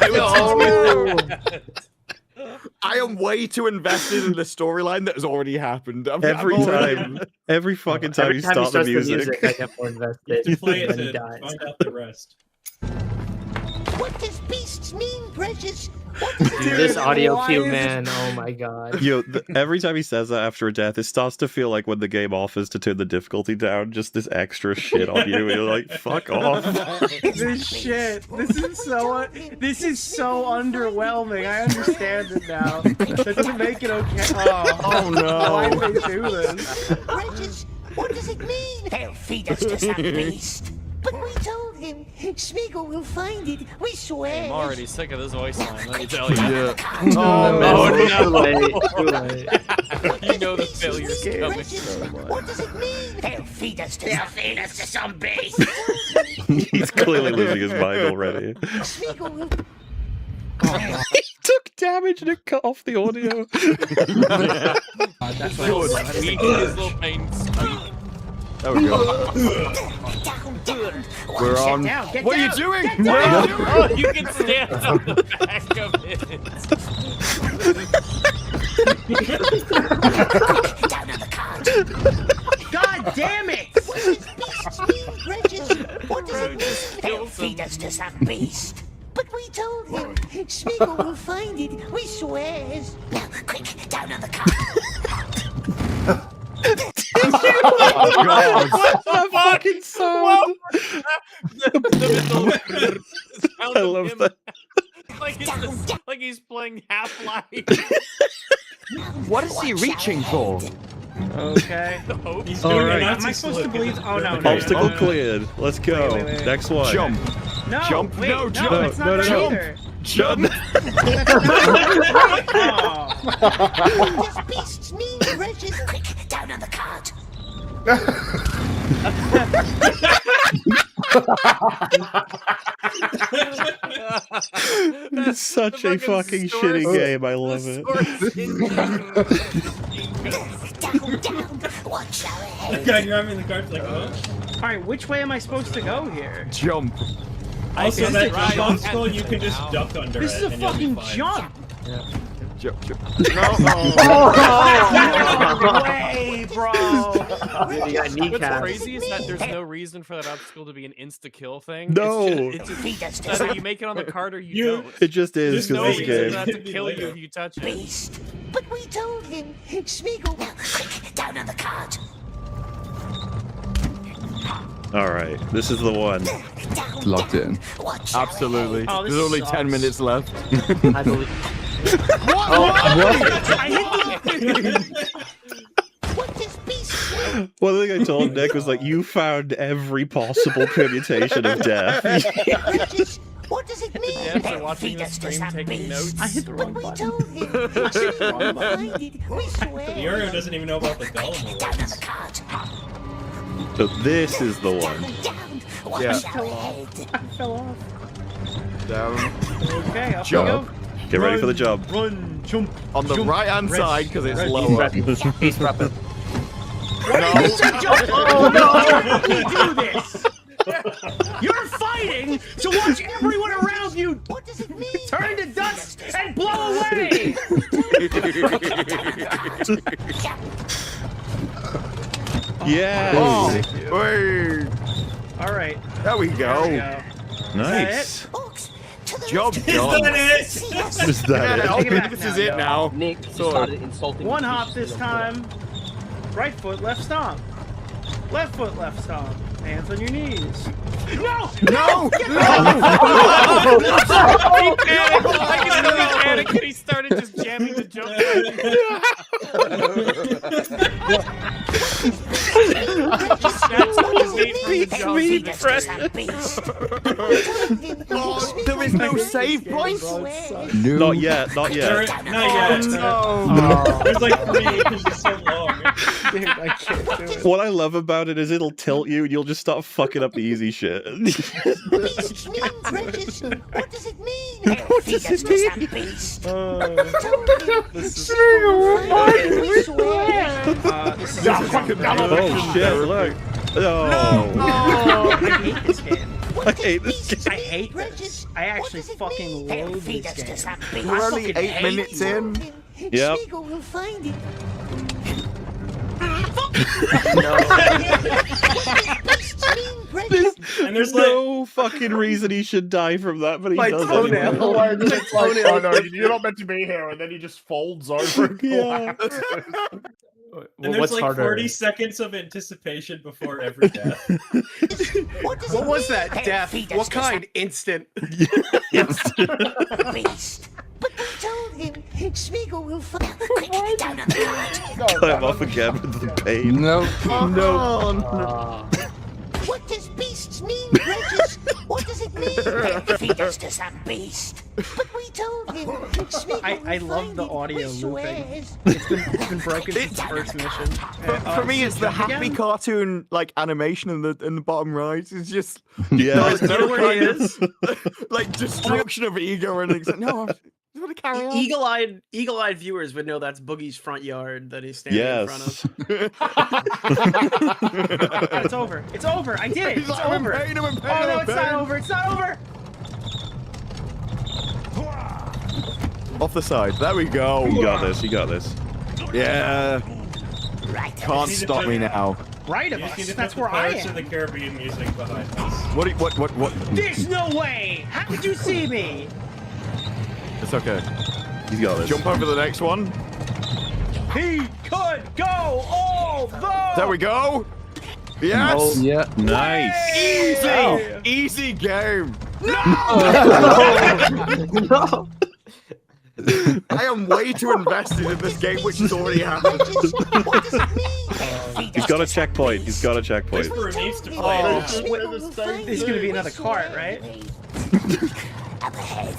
No. I am way too invested in the storyline that has already happened. Every time. Every fucking time Every you time he start the starts music. I get more invested. To play it when he to dies. find out the rest. What does beasts mean, precious? Dude, this audio why cue, is- man. Oh my god. Yo, every time he says that after a death, it starts to feel like when the game offers to turn the difficulty down, just this extra shit on you. You're like, fuck off. This shit. This is so underwhelming. I understand it now. That doesn't make it okay. Oh no. Why did they do this? Precious, what does it mean? They'll feed us to some beast. But we told him Smeagol will find it. We swear. I'm already sick of this voice line, let me tell you. Yeah. Oh, no. Too late. Too late. You know the failure's coming. What does it mean? They'll feed us to some beast. He's clearly losing his mind already. Smeagol will. He took damage and it cut off the audio. That's what squeak, his little pain squeak. There we go. Down. We're on. down, get What are you down, doing? get What are you down. doing? Oh, you can stand on the back of it. Down on the cart. God damn it! What does beasts mean, Precious? What does it mean? They'll feed us to some beast. But we told him Smeagol will find it. We swears. Now, quick, down on the cart. Oh, God. What the fucking sound? I I love that. Like he's playing Half-Life. What is he reaching for? Okay. He's doing Alright. an Am I supposed to believe? Oh no. Obstacle no. cleared. Let's go. Wait. Next one. Jump. No. Jump. Wait, No, no, jump. it's not No, that no, either. Jump. Oh. What does beasts mean, Precious? Quick, down on the cart. It's such a fucking shitty game. I love it. Down. Watch our head. The guy grabbing the cart's like, oh. All right, which way am I supposed to go here? Jump. Also, Is that it right? obstacle, you can just duck under This it. is a and you'll be fucking fine. jump. Jump. No way, bro. Dude, you got What's kneecaps. crazy is that there's no reason for that obstacle to be an insta-kill thing. No. It's just either you make it on the cart or you don't. It just is There's no because reason this for game. that to kill you if you touch it. Beast. But we told him Smeagol. Now, quick, down on the cart. All right, this is the one. Locked in. Watch our Absolutely. Oh, this There's only sucks. 10 minutes left. I believe. What does beast mean? One thing I told Nick was like, you found every possible permutation of death. Precious, what does it mean? Yeah, so They'll watching feed the us to stream, some taking beast. notes. I hit the But wrong we button. told him Smeagol will find it. We swear. Yuri doesn't even know about the Gollum Down on the awards. cart. So this is the one. Down. Watch Yeah. our head. I fell off. Down. Okay, up Jump. we go. Get ready for the jump. Run, jump. On the jump, right hand rest, side because it's rest. lower. He's rapping. Oh no! You do this. You're fighting to watch everyone around you What does it mean? turn to dust and blow away. Yeah. Oh, wait. All right. There we There we go. go. Nice. Folks, to the Job Is done. that it? Is that Yeah, it? okay, back this now, is it yo. now. Nick So- started insulting One me. hop this time. Right foot, left stomp. Left foot, left stomp. Hands on your knees. No! No! He panicked. I can see him panic, and he started just jamming the jump. Oh, there is no save point. No. Not yet. Not yet. Not yet. No. There's like 3 inches just so long. Dude, I can't do it. What I love about it is it'll tilt you and you'll just start fucking up the easy shit. Beast mean, Precious? What does it mean? What does it mean? Beast. This is We swear. this is Oh shit, look. Oh. I hate this game. I hate this game. I hate this. I actually fucking loathe this game. We're only 8 minutes in. Yep. Smeagol will find it. And there's no fucking reason he should die from that, but he My does toenail. anyway. It's like, oh no, you're not meant to be here, and then he just folds over and collapses. And there's like 40 seconds of anticipation before every death. What was that death? What kind? Instant. Beast. But we told him Smeagol will find out. Quick, down on the cart. Climb off again with the pain. No. No. What does beasts mean, Regis? What does it mean? Feed us to some beast. But we told him Smeagol I will love find the it. audio We looping. swears. It's been broken since the first mission. For me, it's the jump happy again? cartoon like animation in the bottom right. It's just Yeah. there is You know no where he kind of is? like destruction of ego and things. Like, no, I just want to carry on. Eagle-eyed viewers would know that's Boogie's front yard that he's standing in front Yes. of. It's over. It's over. I did it. He's It's like, I'm in over. pain, I'm in pain, Oh I'm no, in it's not pain. over. It's not over. Off the side. There we go. You got this. You got this. Yeah. Right. Can't stop me now. Right of You just need us. to That's put the where I Pirates of am. the Caribbean music behind us. What? There's no way. How did you see me? It's okay. You got this. Jump over the next one. He could go all the. There we go. Yes. Oh, yeah. Nice. Easy. Oh. Easy game. No. I am way too invested in this game, which has already happened. What does it mean? He's got a checkpoint. He's got a checkpoint. Whisperer needs to play it out. Smeagol will find There's it. gonna be another cart, right? Up ahead.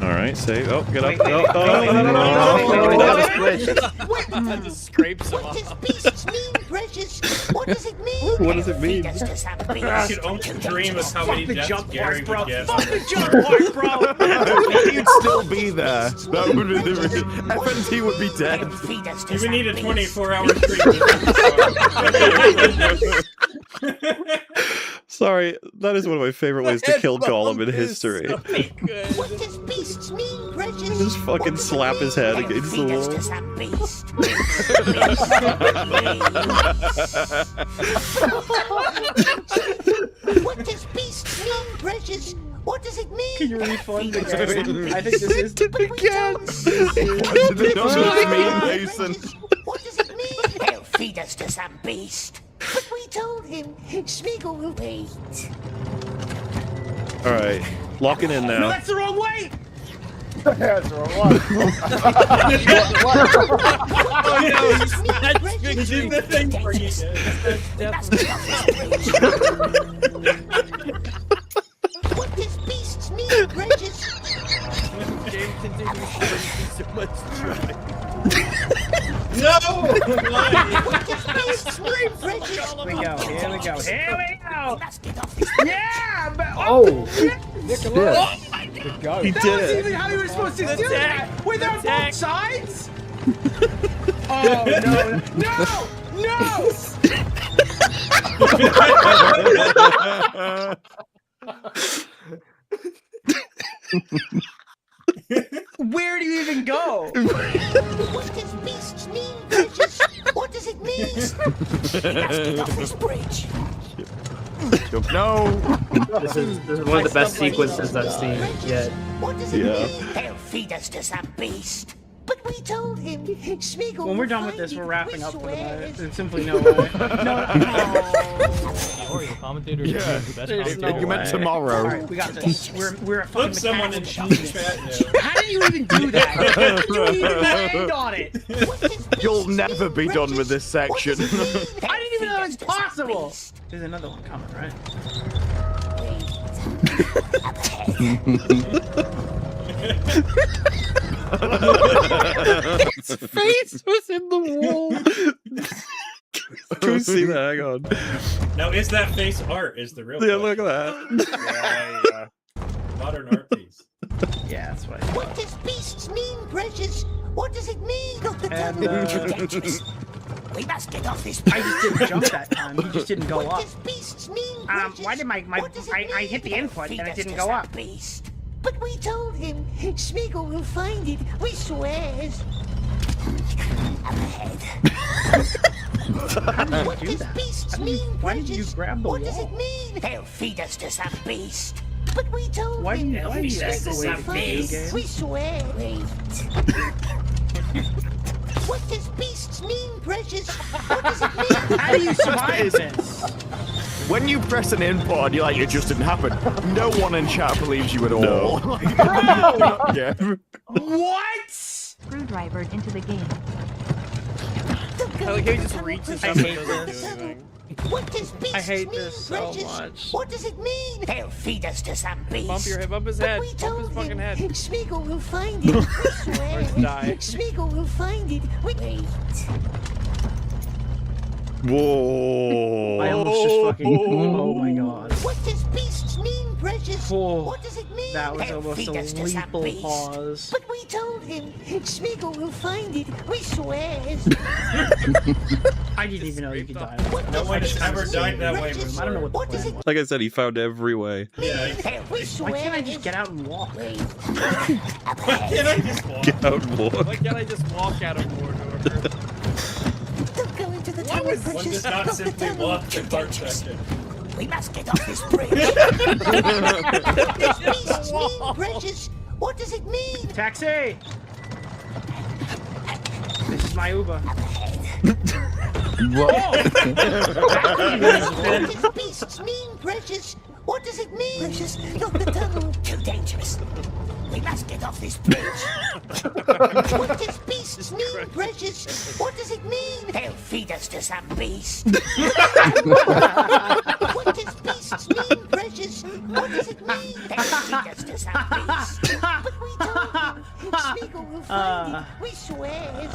All right, save. Oh, get Wait, up. wait, That just scrapes him What off. does beasts mean, Precious? What does it mean? What does it mean? Feed us to some I beast. could only dream of how Fuck many the deaths jump Gary part, bro. would get. Fuck the jump part, bro. You'd still be there. That would be the FNT would be dead. Feed us to You would some need a beast. 24-hour stream. Sorry, that is one of my favorite ways to kill Gollum in history. What does beasts mean, Precious? Just fucking slap his head against the Feed us to wall. some beast. What does beasts mean, Precious? What does it mean? Can you refund the game? I think this is What did it not mean, Mason? What does it mean? They'll feed us to some beast. But we told him Smeagol will wait. All right, locking in No, now. that's the wrong way. That's the wrong one. Oh no, he did the thing for you. What does beasts mean, Regis? Game continues so much trying. No! What does beasts mean, Regis? Here we go. Here we go. Here we go. Let's get off this. Yeah. But, Oh. Oh my Good god. go. He That did was it. even how you were supposed to do Attack. that. Wait, they're on Attack. both sides? Oh no. Where do you even go? What does beasts mean, Regis? What does it mean? Let's get off this bridge. No. This is one of the best sequences I've seen yet. What does it mean? They'll feed us to some beast. But we told him Smeagol. When we're will done with find this, it, we're wrapping we up for the swear. night. There's simply no way. Sorry, the commentator is Yeah. the best There's commentator. You meant tomorrow. All right, we got this. We're a fucking Put someone in mechanical cheese genius. chat now. How did you even do that? How did you even land on it? You'll never be done with this section. I didn't even know it was possible. There's another one coming, right? Its face was in the wall. Can we see that? Hang on. Now, is that face art? Is the real? Yeah, question. look at that. Modern art piece. Yeah, that's what. What does beasts mean, precious? What does it mean? And, Too dangerous. We must get off this. I just didn't jump that time. He just didn't go What up. does beasts mean, Why did my I hit the input and it didn't go up? Beast. But we told him Smeagol will find it. We swears. Up ahead. What does beasts mean, Why did you precious? grab the What does wall? it mean? They'll feed us to some beast. But we told Why him do you act the Smeagol way will the find video it. game? We swear. What does beasts mean, precious? What does it mean? How do you survive this? When you press an input and you're like, it just didn't happen, no one in chat believes you at all. Bro! Yeah. What? Screwdrivered into the game. I like how he just reaches I up and hate doesn't do this. anything. What does beasts I hate mean, this so precious? much. What does it mean? They'll feed us to some beast. Bump your head, bump his But head, we bump told his fucking him head. Smeagol will find it. We swear. die. Smeagol will find it. Wait. Whoa. I almost just fucking. Oh my god. What does beasts mean, precious? Oh, What does it mean? that was They'll almost feed a us to some lethal beast. pause. But we told him Smeagol will find it. We swears. I didn't even know you could die. No one has ever died that way before. I don't know what the What does plan it was. Like I said, he found every way. Yeah. We Why can't I just get out and walk? Why can't I just walk? Get out and walk. Why can't I just walk out of Mordor? Don't go into the tunnel, One precious. does not Go simply the tunnel. walk the part section. We must get off this bridge. What does beasts mean, precious? What does it mean? Taxi! This is my Uber. What does beasts mean, precious? What does it mean? Precious, go the tunnel. Too dangerous. We must get off this bridge. What does beasts mean, precious? What does it mean? They'll feed us to some beast. What does beasts mean, precious? What does it mean? They'll feed us to some beast. But we told him Smeagol will find it. We swears.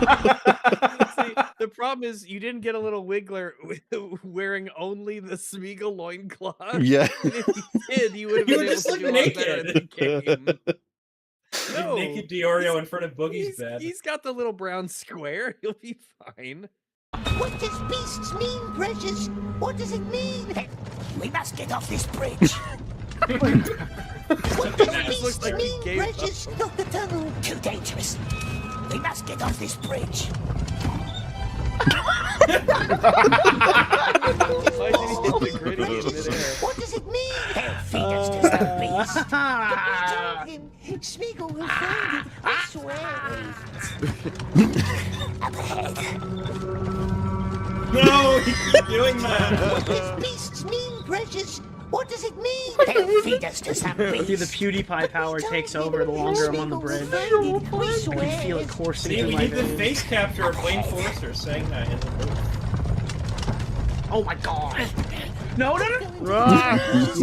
See, the problem is you didn't get a little Wiggler wearing only the Smeagol loincloth. Yeah. And if you did, you would have You been would able just to look do a lot better in naked. the game. No, Naked Diorio in front of Boogie's he's, bed. he's got the little brown square. He'll be fine. What does beasts mean, precious? What does it mean? We must get off this bridge. What does beasts looks like he mean, gave precious? up. Go the tunnel. Too dangerous. We must get off this bridge. Why did he hit the gritty in midair? What does it mean? They'll feed us to some beast. But we told him Smeagol will find it. I swear. Up ahead. No, he's doing that. What does beasts mean, precious? What does it mean? They'll feed us to some beast. Dude, the PewDiePie power takes over the longer I'm on the bridge. We I swear. can feel it coursing See, through we my need the veins. face capture of Wayne Forrester saying that in the booth. Oh my god. No, no, no.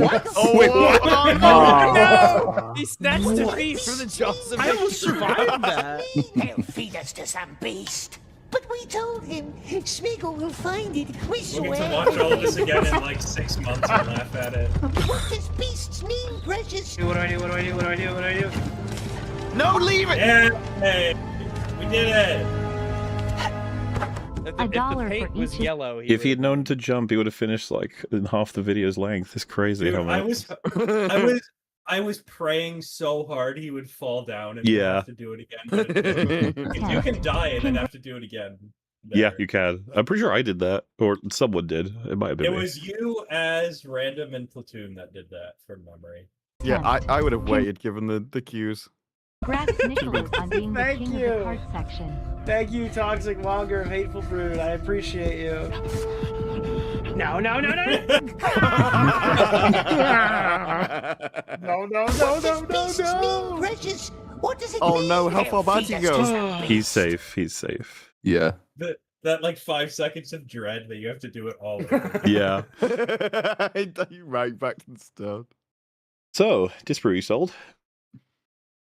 What? Oh, wait, what? No! He snatched defeat from the jaws of I almost survived that. They'll feed us to some beast. But we told him Smeagol will find it. We We'll swear. get to watch all of this again in like 6 months and laugh at it. What does beasts mean, precious? What do I do? What do I do? What do I do? What do I do? No, leave it! Yeah, hey, we did it. If $1 the paint for was each- yellow, If he had known to jump, he would have finished like in half the video's length. It's crazy Dude, how much. I was praying so hard he would fall down and we'd Yeah. have to do it again. But if you can die and then have to do it again. Yeah, you can. I'm pretty sure I did that, or someone did. It might have been It me. was you as random in Platoon that did that from memory. Yeah, I would have waited given the cues. Congrats, Nicholas, on being the Thank king of you. the card section. Thank you, Toxic Monger of Hateful Brood. I appreciate you. No, no, no, no. No, no, What no, does no, pieces no. mean, Precious? What does it Oh mean? no, how far back do you go? He's safe. He's safe. Yeah. That like 5 seconds of dread that you have to do it all over. Yeah. You right back to the start. So, Disparu, you sold?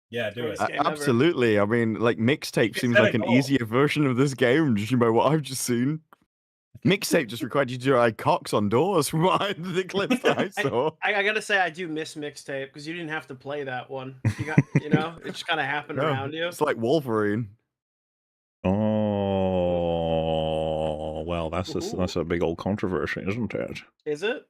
Yeah, do it. Absolutely. I mean, like mixtape seems set a like an goal. easier version of this game, judging by what I've just seen. Mixtape just required you to do cocks on doors from what the clips that I saw. I gotta say, I do miss mixtape because you didn't have to play that one. You got, you know, it just kind of happened No, around you. It's like Wolverine. Oh, well, that's a big old controversy, isn't it? Is it?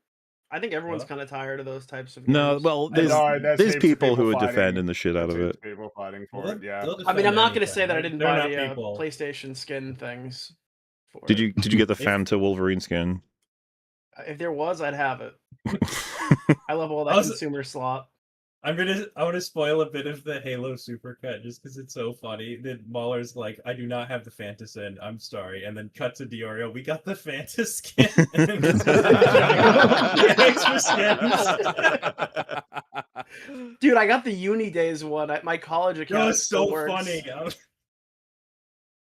I think everyone's kind of tired of those types of games. No, well, there's there's heaps of people who are fighting- defending the shit out of there's it. People fighting for it, yeah. I mean, I'm not gonna say that I didn't They're buy not the people. PlayStation skin things. For Did it. you get the Fanta Wolverine skin? If there was, I'd have it. I love all that Also- consumer slop. I want to spoil a bit of the Halo supercut just because it's so funny. That Mahler's like, I do not have the Fanta skin. I'm sorry, and then cut to Diorio. We got the Fanta skin. And it's just extra skins. Dude, I got the Uni Days one at my college account. That was still so works. funny.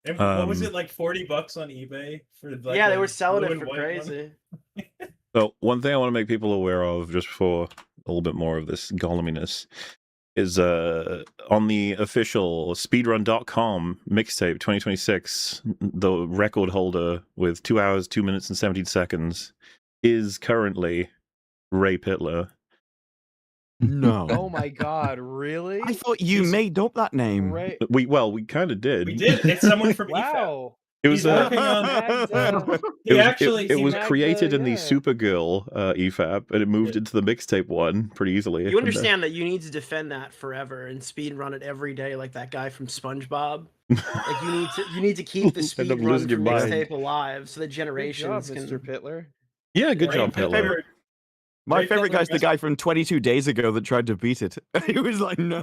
And what was it, like $40 on eBay for like? Yeah, they a were selling blue it and for white one? crazy. So one thing I want to make people aware of, just for a little bit more of this golluminess, is on the official speedrun.com mixtape 2026, the record holder with 2 hours, 2 minutes, and 17 seconds is currently Ray Pitler. No. Oh my god, really? I thought you made up that name. Right. We kind of did. We did. It's someone from Wow. It was He's working on. it was created in the Supergirl EFAP, and it moved into the mixtape one pretty easily. You understand that you need to defend that forever and speed run it every day, like that guy from SpongeBob. Like you need to keep the speed up run losing your from mind. mixtape alive, so that generations Good job, can. Mr. Pitler. Yeah, good Ray job, Pitler. My Ray favorite Pitler guy's the guy from 22 days ago that tried to beat it. He was like, no.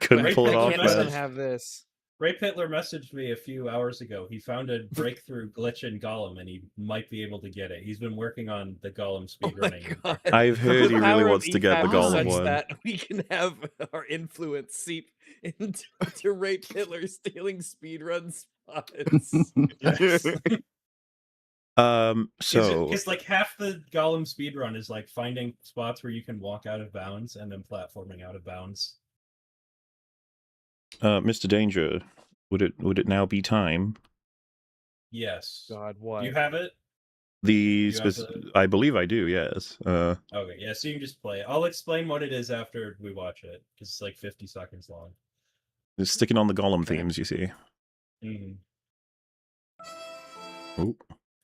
Couldn't pull it Pitler off, Can't messaged- man. even have this. Ray Pitler messaged me a few hours ago. He found a breakthrough glitch in Gollum, and he might be able to get it. He's been working on the Gollum speedrunning. I've heard he The really power of wants to get the EFAP is Gollum such one. that we can have our influence seep into Ray Pitler stealing speedrun spots. So Because like half the Gollum speedrun is like finding spots where you can walk out of bounds and then platforming out of bounds. Mr. Danger, would it now be time? Yes. God, what? You have it? The You have I believe I do. Yes. Okay, yeah, so you can just play it. I'll explain what it is after we watch it, because it's like 50 seconds long. It's sticking on the Gollum themes, you see. Oh,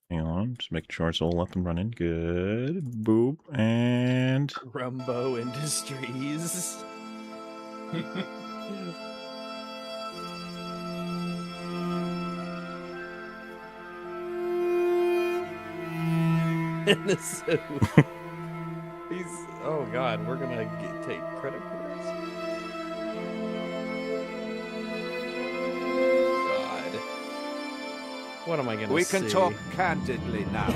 hang on, just making sure it's all up and running. Good. Boop and Rumbo Industries. Innocent. He's. Oh God, we're gonna take credit for this. God, what am I gonna? We can see? talk candidly now.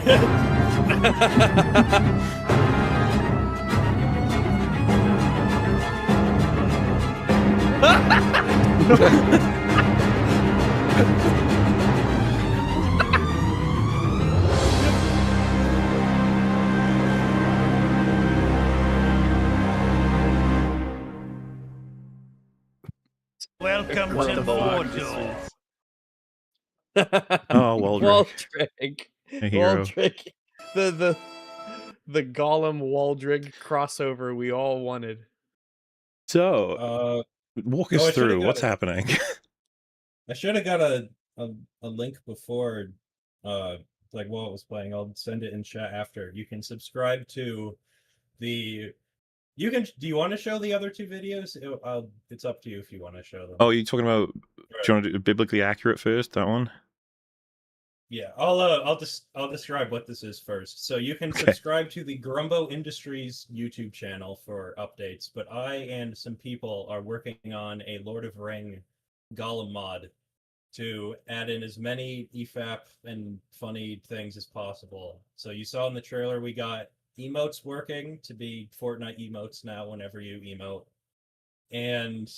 Welcome What to the Mordor. Oh, Waldrick. A hero. Waldrick. The Gollum Waldrick crossover we all wanted. So, walk us through what's happening. I should have got a link before, like while it was playing. I'll send it in chat after. You can subscribe to the. You can. Do you want to show the other two videos? It's up to you if you want to show them. Oh, you talking about? Do you want to do biblically accurate first? That one. Yeah, I'll describe what this is first. So you can subscribe to the Grumbo Industries YouTube channel for updates, but I and some people are working on a Lord of Ring Gollum mod to add in as many EFAP and funny things as possible. So you saw in the trailer we got emotes working to be Fortnite emotes now whenever you emote. And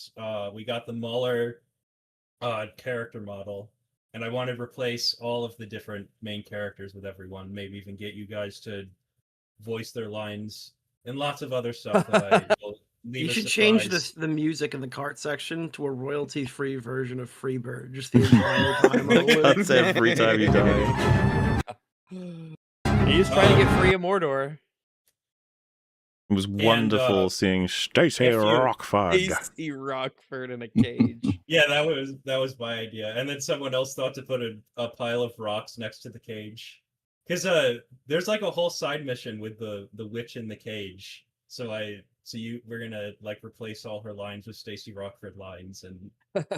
we got the Muller character model. And I want to replace all of the different main characters with everyone, maybe even get you guys to voice their lines and lots of other stuff that I will leave You a should surprise. change the music in the cart section to a royalty-free version of Freebird, just the entire time. on a loop. Cuts every time you die. He's trying to get free of Mordor. It was wonderful seeing Stacey Rockford. Stacey Rockford in a cage. Yeah, that was my idea. And then someone else thought to put a pile of rocks next to the cage. Because there's like a whole side mission with the witch in the cage. We're gonna like replace all her lines with Stacey Rockford lines and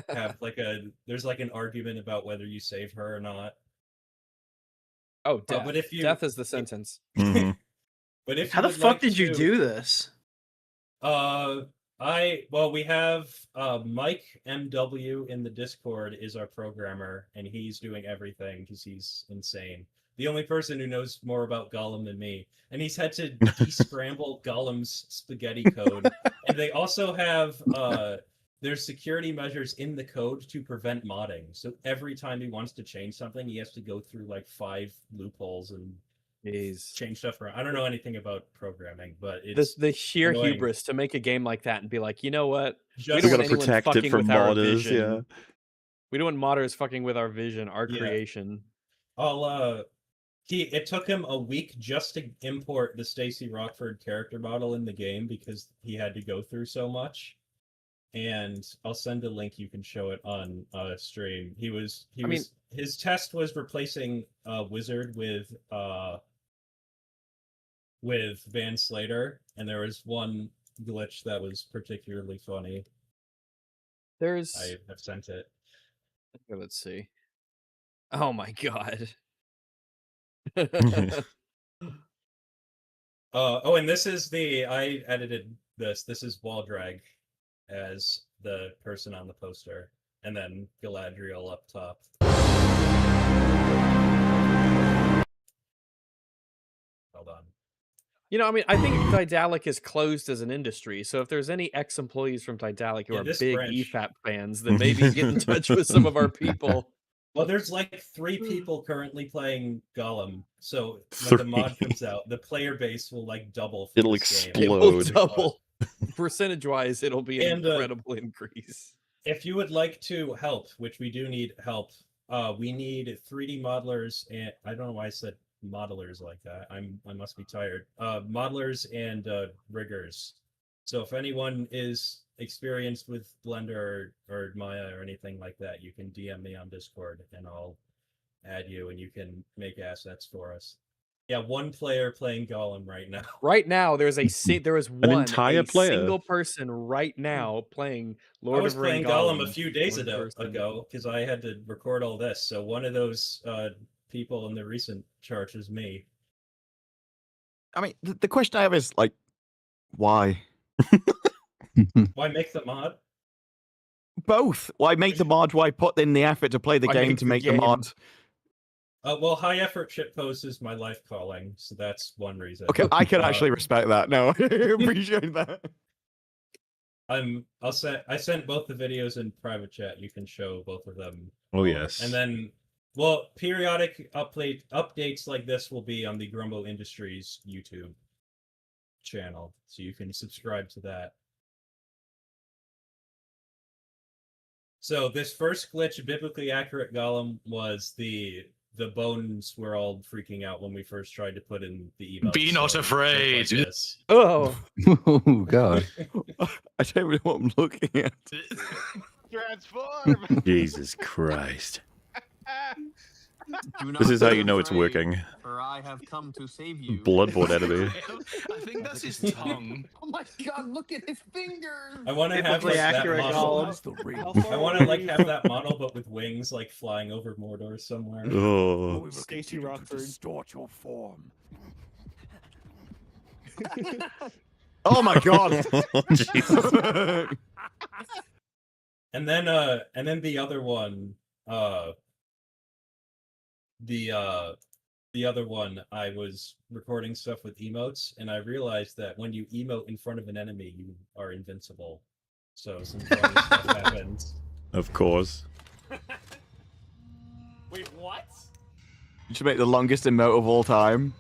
have there's like an argument about whether you save her or not. Oh, death. But if you Death is the sentence. Mm-hmm. But if How you the would fuck like did you to- do this? We have Mike MW in the Discord is our programmer, and he's doing everything because he's insane. The only person who knows more about Gollum than me, and he's had to descramble Gollum's spaghetti code. And they also have there's security measures in the code to prevent modding. So every time he wants to change something, he has to go through like 5 loopholes and change stuff around. I don't know anything about programming, but it's the sheer annoying. hubris to make a game like that and be like, you know what? We We don't want gotta anyone protect it fucking from with our modders, vision. yeah. We don't want modders fucking with our vision, our Yeah. creation. It took him a week just to import the Stacey Rockford character model in the game because he had to go through so much. And I'll send a link, you can show it on stream. His test was replacing Wizard with Van Slater, and there was one glitch that was particularly funny. I have sent it. Let's see. Oh my god. And this is I edited this. This is Waldrag as the person on the poster, and then Galadriel up top. Hold on. You know, I mean, I think Daedalic is closed as an industry. So if there's any ex-employees from Daedalic who Yeah, are this big branch. EFAP fans, then maybe get in touch with some of our people. Well, there's like 3 people currently playing Gollum, so when the mod 3. comes out, the player base will like double. For It'll this game. It will explode. double. Percentage-wise, it'll be an And, incredible increase. If you would like to help, which we do need help, we need 3D modelers, and I don't know why I said modelers like that. I must be tired. Modelers and riggers. So if anyone is experienced with Blender or Maya or anything like that, you can DM me on Discord and I'll add you and you can make assets for us. Yeah, 1 player playing Gollum right now. Right now, there is entire player. single person right now playing Lord I was of Ring playing Gollum a Gollum. few days One person. ago because I had to record all this. So one of those people in the recent chart is me. I mean, the question I have is like, why? Why make the mod? Both. Why make the mod? Why put in the effort to play the Why game make to the make the game? mod? Well, high effort shitpost is my life calling, so that's one reason. Okay, I can actually respect that. No, I appreciate that. I sent both the videos in private chat. You can show both of them. Oh yes. And then, periodic updates like this will be on the Grumbo Industries YouTube channel, so you can subscribe to that. So this first glitch, biblically accurate Gollum, was the bones were all freaking out when we first tried to put in the emotes. Be not afraid. Like this. Oh. Oh god. I don't really know what I'm looking at. Transform. Jesus Christ. This is how you know it's working. For I have come to save you. Bloodborne enemy. I think that's his tongue. Oh my god, look at his fingers! I want to have Biblically like, that accurate model. Gollum. I want to like have that model, but with wings, like flying over Mordor somewhere. Oh. Stacey Rockford. Distort your form. Oh my god! Jesus. And then the other one, the other one, I was recording stuff with emotes, and I realized that when you emote in front of an enemy, you are invincible. So some funny stuff happens. Of course. Wait, what? You should make the longest emote of all time.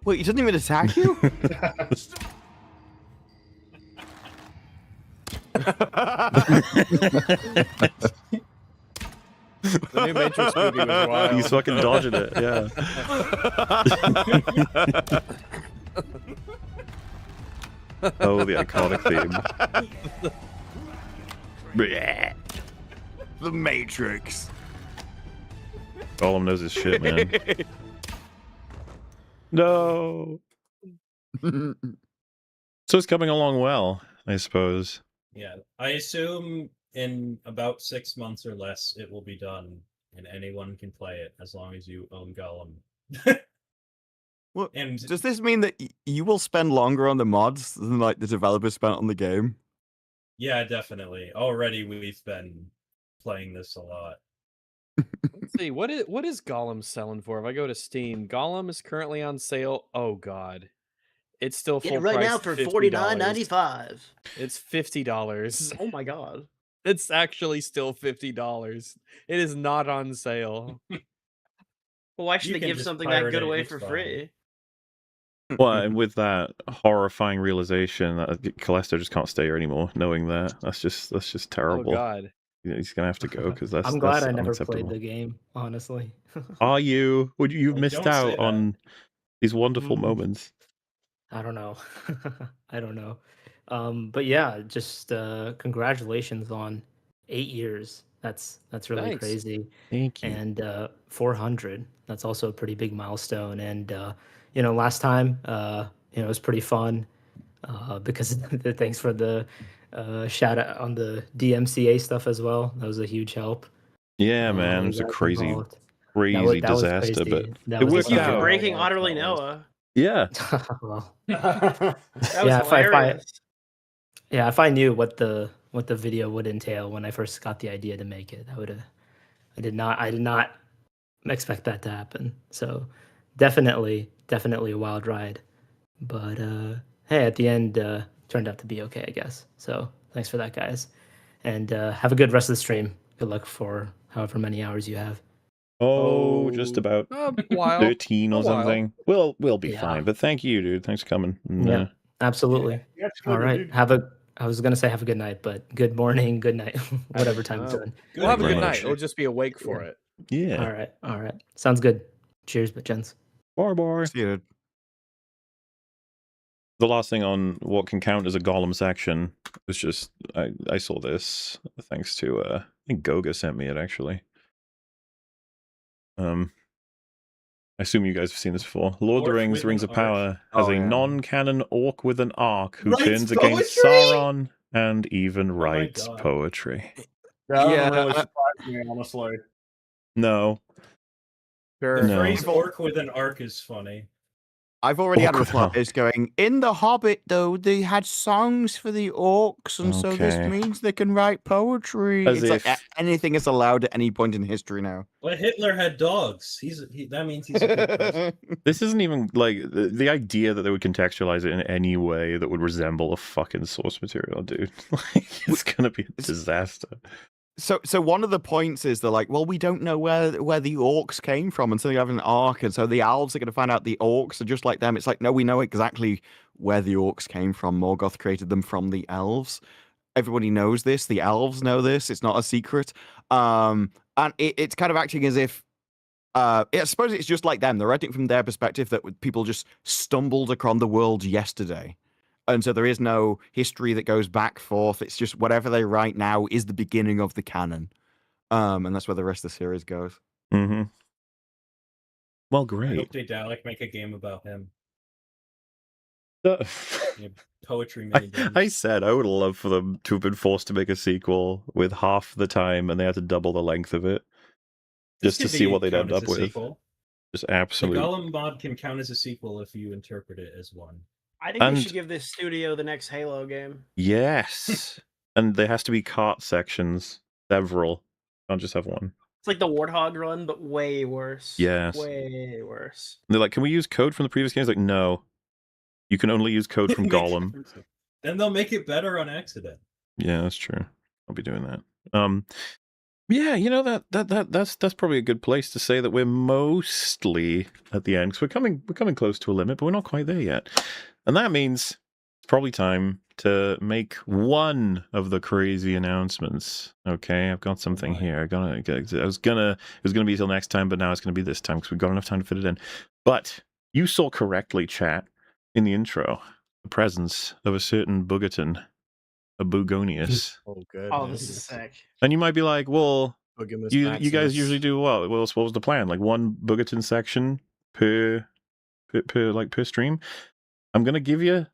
Wait, he doesn't even attack you? The new Matrix movie was wild. He's fucking dodging it, yeah. Oh, the iconic theme. The Matrix. Gollum knows his shit, man. No. So it's coming along well, I suppose. Yeah, I assume in about 6 months or less it will be done, and anyone can play it as long as you own Gollum. Well, And does this mean that you will spend longer on the mods than like the developers spent on the game? yeah, definitely. Already we've been playing this a lot. Let's see, what is Gollum selling for? If I go to Steam, Gollum is currently on sale. Oh god. It's still full Get it right price. now for $50. $49.95. It's $50. Oh my god. It's actually still $50. It is not on sale. Well, why should You they can give just something that pirate good it, away it's for fine. free? Well, and with that horrifying realization that Callisto just can't stay here anymore, knowing that, that's just terrible. Oh god. Yeah, he's gonna have to go because that's I'm glad that's I never unacceptable. played the game, honestly. Are you? Would you've Oh, missed don't say out that. on these wonderful Mm. moments? I don't know. I don't know. But yeah, just congratulations on 8 years. That's really Thanks. crazy. Thank you. And 400. That's also a pretty big milestone. And last time, it was pretty fun because thanks for the shout out on the DMCA stuff as well. That was a huge help. Yeah, man, it was a guys crazy, involved. crazy that was disaster, crazy. but That it was worked Thank you for out. breaking Utterly Noah. Yeah. Well, That was yeah, hilarious. if I knew what the video would entail when I first got the idea to make it, I did not expect that to happen. So definitely a wild ride. But hey, at the end turned out to be okay, I guess. So thanks for that, guys. And have a good rest of the stream. Good luck for however many hours you have. Oh, just about A while. 13 or A while. something. We'll be Yeah. fine. But thank you, dude. Thanks for coming. And, Yeah, absolutely. Yeah, All right. I was gonna say have a good night, but good morning, good night, whatever time it's Oh. in. We'll have a very good much. night. We'll just be awake for it. Yeah. All right. Sounds good. Cheers, but gents. Bye. See you. The last thing on what can count as a Gollum section was just I saw this thanks to I think Goga sent me it actually. I assume you guys have seen this before. Lord of the Orc Rings, with Rings an of Power has Oh, a yeah. non-canon orc with an arc who Writes turns against poetry? Sauron and even writes God. poetry. That Yeah, doesn't really surprise me, honestly. No. Sure. The No. phrase "orc with an arc" is funny. I've already had Orc with an arc. replies going, in The Hobbit, though, they had songs for the orcs, and so this Okay. means they can write poetry. As It's like if- anything is allowed at any point in history now. But Hitler had dogs. That means he's a good person. This isn't even like the idea that they would contextualize it in any way that would resemble a fucking source material, dude. Like, it's gonna be a disaster. So one of the points is they're like, well, we don't know where the orcs came from until you have an arc, and so the elves are going to find out the orcs are just like them. It's like, no, we know exactly where the orcs came from. Morgoth created them from the elves. Everybody knows this. The elves know this. It's not a secret. And it's kind of acting as if, I suppose it's just like them. They're writing from their perspective that people just stumbled across the world yesterday. And so there is no history that goes back forth. It's just whatever they write now is the beginning of the canon. And that's where the rest of the series goes. Mm-hmm. Well, I great. hope they make a game about him. Uh, Poetry mini games. I said I would love for them to have been forced to make a sequel with half the time, and they had to double the length of it just to see what they'd end up with. Sequel. Just The absolute. Gollum mod can count as a sequel if you interpret it as one. I think they should give this studio the next Halo game. Yes, and there has to be cart sections, several. Can't just have one. It's like the Warthog run, but way worse. Yes. Way worse. And they're like, "Can we use code from the previous games?" Like, no, you can only use code from Gollum. Then they'll make it better on accident. Yeah, that's true. I'll be doing that. Yeah, you know that's probably a good place to say that we're mostly at the end because we're coming close to a limit, but we're not quite there yet, and that means it's probably time to make one of the crazy announcements. Okay, I've got something here. It was gonna be till next time, but now it's gonna be this time because we've got enough time to fit it in. But you saw correctly, chat, in the intro, the presence of a certain Boogerton. A Bugonius. Oh, good. Oh, this is sick. And you might be like, well, Boogimus you Maximus. guys usually do what? What was the plan? Like one Boogerton section per stream? I'm going to give you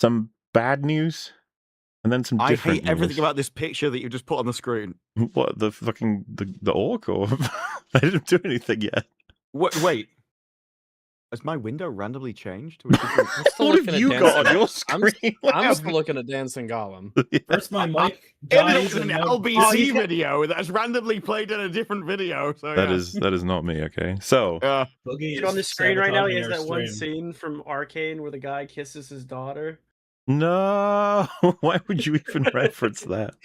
some bad news and then some I different hate everything news. about this picture that you just put on the screen. What, the fucking, the orc? Or I didn't do anything yet. Wait. Has my window randomly changed? What have you got on your screen? I'm still looking at Dancing Gollum. First, my mic It's dies. an and LBC video that's randomly played in a different video. So That is not me, okay? So Boogie Dude, is on the screen right now, he has sabotaging that our one stream. scene from Arcane where the guy kisses his daughter. no, why would you even reference that?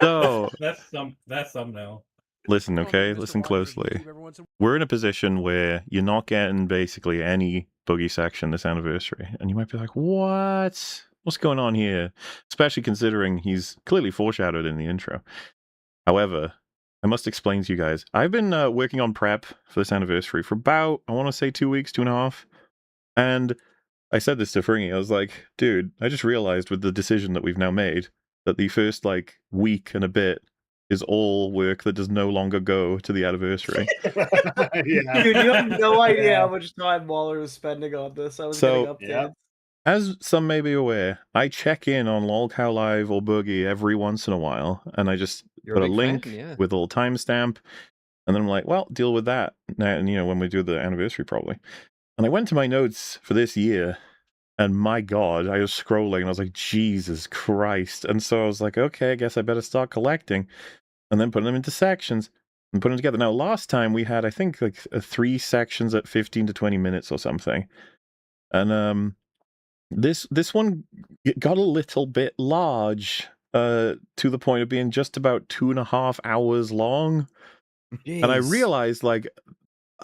So That's thumbnail. listen, okay? Listen closely. We're in a position where you're not getting basically any boogie section this anniversary. And you might be like, what? What's going on here? Especially considering he's clearly foreshadowed in the intro. However, I must explain to you guys. I've been working on prep for this anniversary for about, I want to say 2 weeks, 2.5. And I said this to Fringy. I was like, dude, I just realized with the decision that we've now made that the first week and a bit is all work that does no longer go to the anniversary. Yeah. Dude, you have no idea how much time Waller was spending on this. I was getting updates. As some may be aware, I check in on LolCow Live or Boogie every once in a while, and I just You're put a a big link fan, yeah. with a little timestamp, and then I'm like, well, deal with that. And when we do the anniversary, probably. And I went to my notes for this year, and my God, I was scrolling, and I was like, Jesus Christ. And so I was like, okay, I guess I better start collecting, and then putting them into sections and putting them together. Now, last time we had, I think, 3 sections at 15 to 20 minutes or something. And this one got a little bit large, to the point of being just about 2.5 hours long. Jeez. And I realized,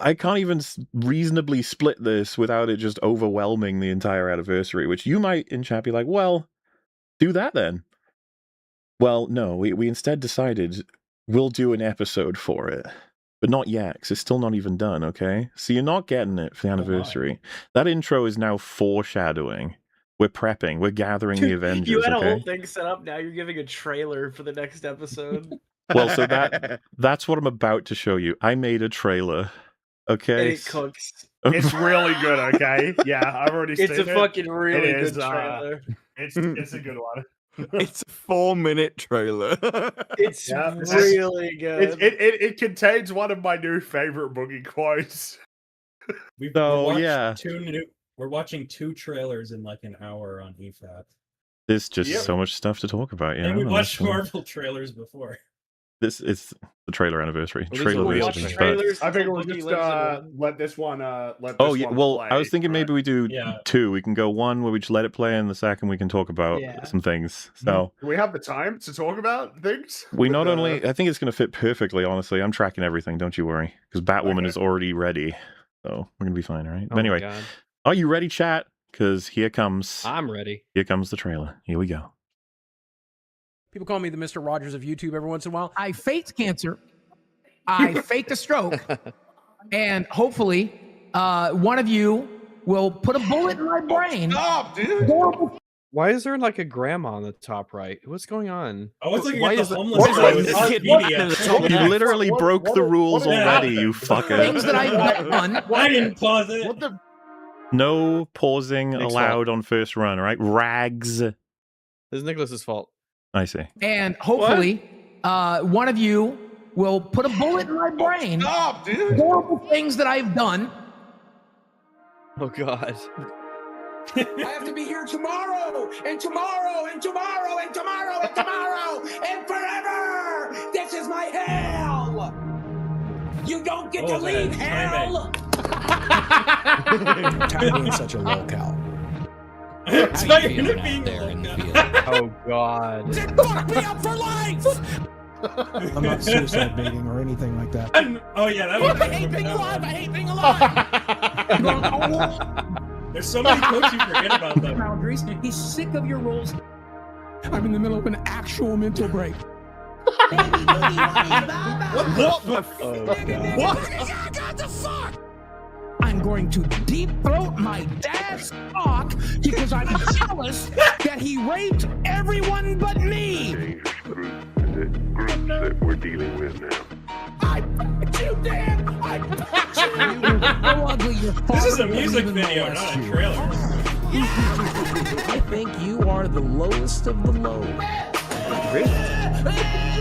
I can't even reasonably split this without it just overwhelming the entire anniversary, which you might in chat be like, well, do that then. Well, no, we instead decided we'll do an episode for it, but not yet, because it's still not even done, okay? So you're not getting it for the anniversary. That intro is now foreshadowing. We're prepping. We're gathering the Avengers, You had a okay? whole thing set up. Now you're giving a trailer for the next episode. Well, so that's what I'm about to show you. I made a trailer, okay? And it cooks. It's really good, okay? Yeah, I've already seen it. It's a fucking really It good is, trailer. It's a good one. It's a 4-minute trailer. It's really good. It contains one of my new favorite Boogie quotes. We're watching 2 trailers in an hour on EFAP. There's just so much stuff to talk about, And we watched honestly. Marvel trailers before. This is the trailer anniversary. Well, Trailer-versary, but- I think we'll just let this one. Oh yeah, well, play, I was thinking maybe we do Yeah. 2. We can go 1 where we just let it play, and the second we can talk about some things. So Do we have the time to talk about things? we not only, I think it's going to fit perfectly. Honestly, I'm tracking everything. Don't you worry, because Batwoman is already ready, so we're gonna be fine, all right? Oh But my anyway, God. are you ready, chat? Because here comes. I'm ready. Here comes the trailer. Here we go. People call me the Mr. Rogers of YouTube every once in a while. I faked cancer. I faked a stroke. And hopefully, one of you will put a bullet in my brain. Stop, dude. Why is there like a grandma on the top right? What's going on? I was looking Why at the is that- homeless why is guy that with this his kid media. in the top You left? literally broke the rules what already, happened? you fucker. Things that I've done. I didn't pause it. What the? No pausing Nick's allowed on first run, right? Rags. This is Nicholas's fault. I see. And hopefully, one of you will put a bullet in my brain. Stop, dude. Horrible things that I've done. Oh God. I have to be here tomorrow, and tomorrow, and tomorrow, and tomorrow, and tomorrow, and forever. This is my hell. You don't get to leave hell. Time being such a lolcow. So you're gonna be there in the field. Oh God. Fuck me up for life. I'm not suicide baiting or anything like that. Oh yeah, that was. I hate being alive. I hate being alive. There's so many quotes you forget about them. Boundaries. He's sick of your rules. I'm in the middle of an actual mental break. What the What the fuck? I'm going to deep throat my dad's cock because I'm jealous that he raped everyone but me. The groups that we're dealing with now. I fucked you, Dad. I fucked you. You're so ugly. This is a music video, not a trailer. I think you are the lowest of the low.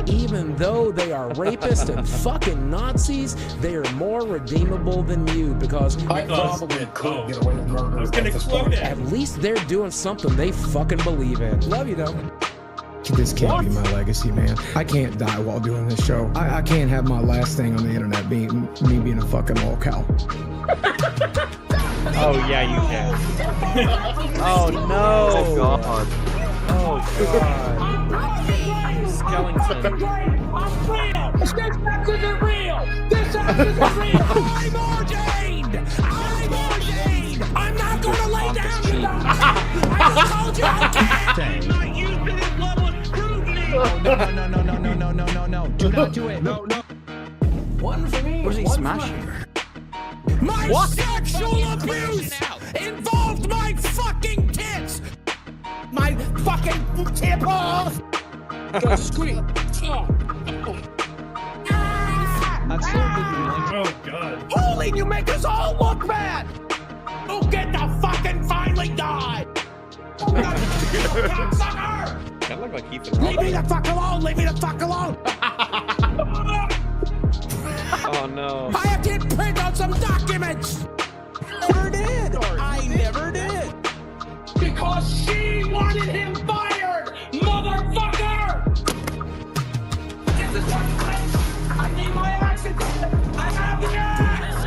Even though they are rapists and fucking Nazis, they are more redeemable than you because I probably could get away with murder. I was gonna explode it. At least they're doing something they fucking believe in. Love you though. This can't be my legacy, man. I can't die while doing this show. I can't have my last thing on the internet being me being a fucking lolcow. Oh yeah, you can. Oh no. Oh God. Oh God. Skellington. I'm real. This house isn't real. This house isn't real. I'm ordained. I'm ordained. I'm not gonna lay down. You know. I told you I can't. I'm not used to this level of scrutiny. No. Do not do it. No. One for me. What is he smashing? My sexual abuse involved my fucking tits. My fucking tip off. Go scream. Oh God. Holy, you make us all look bad. Who get the fucking finally die? That looked like Ethan. Leave me the fuck alone. Leave me the fuck alone. Oh no. I have to hit print on some documents. Never did. I never did. Because she wanted him fired, motherfucker! This is what I need my action. I have the axe.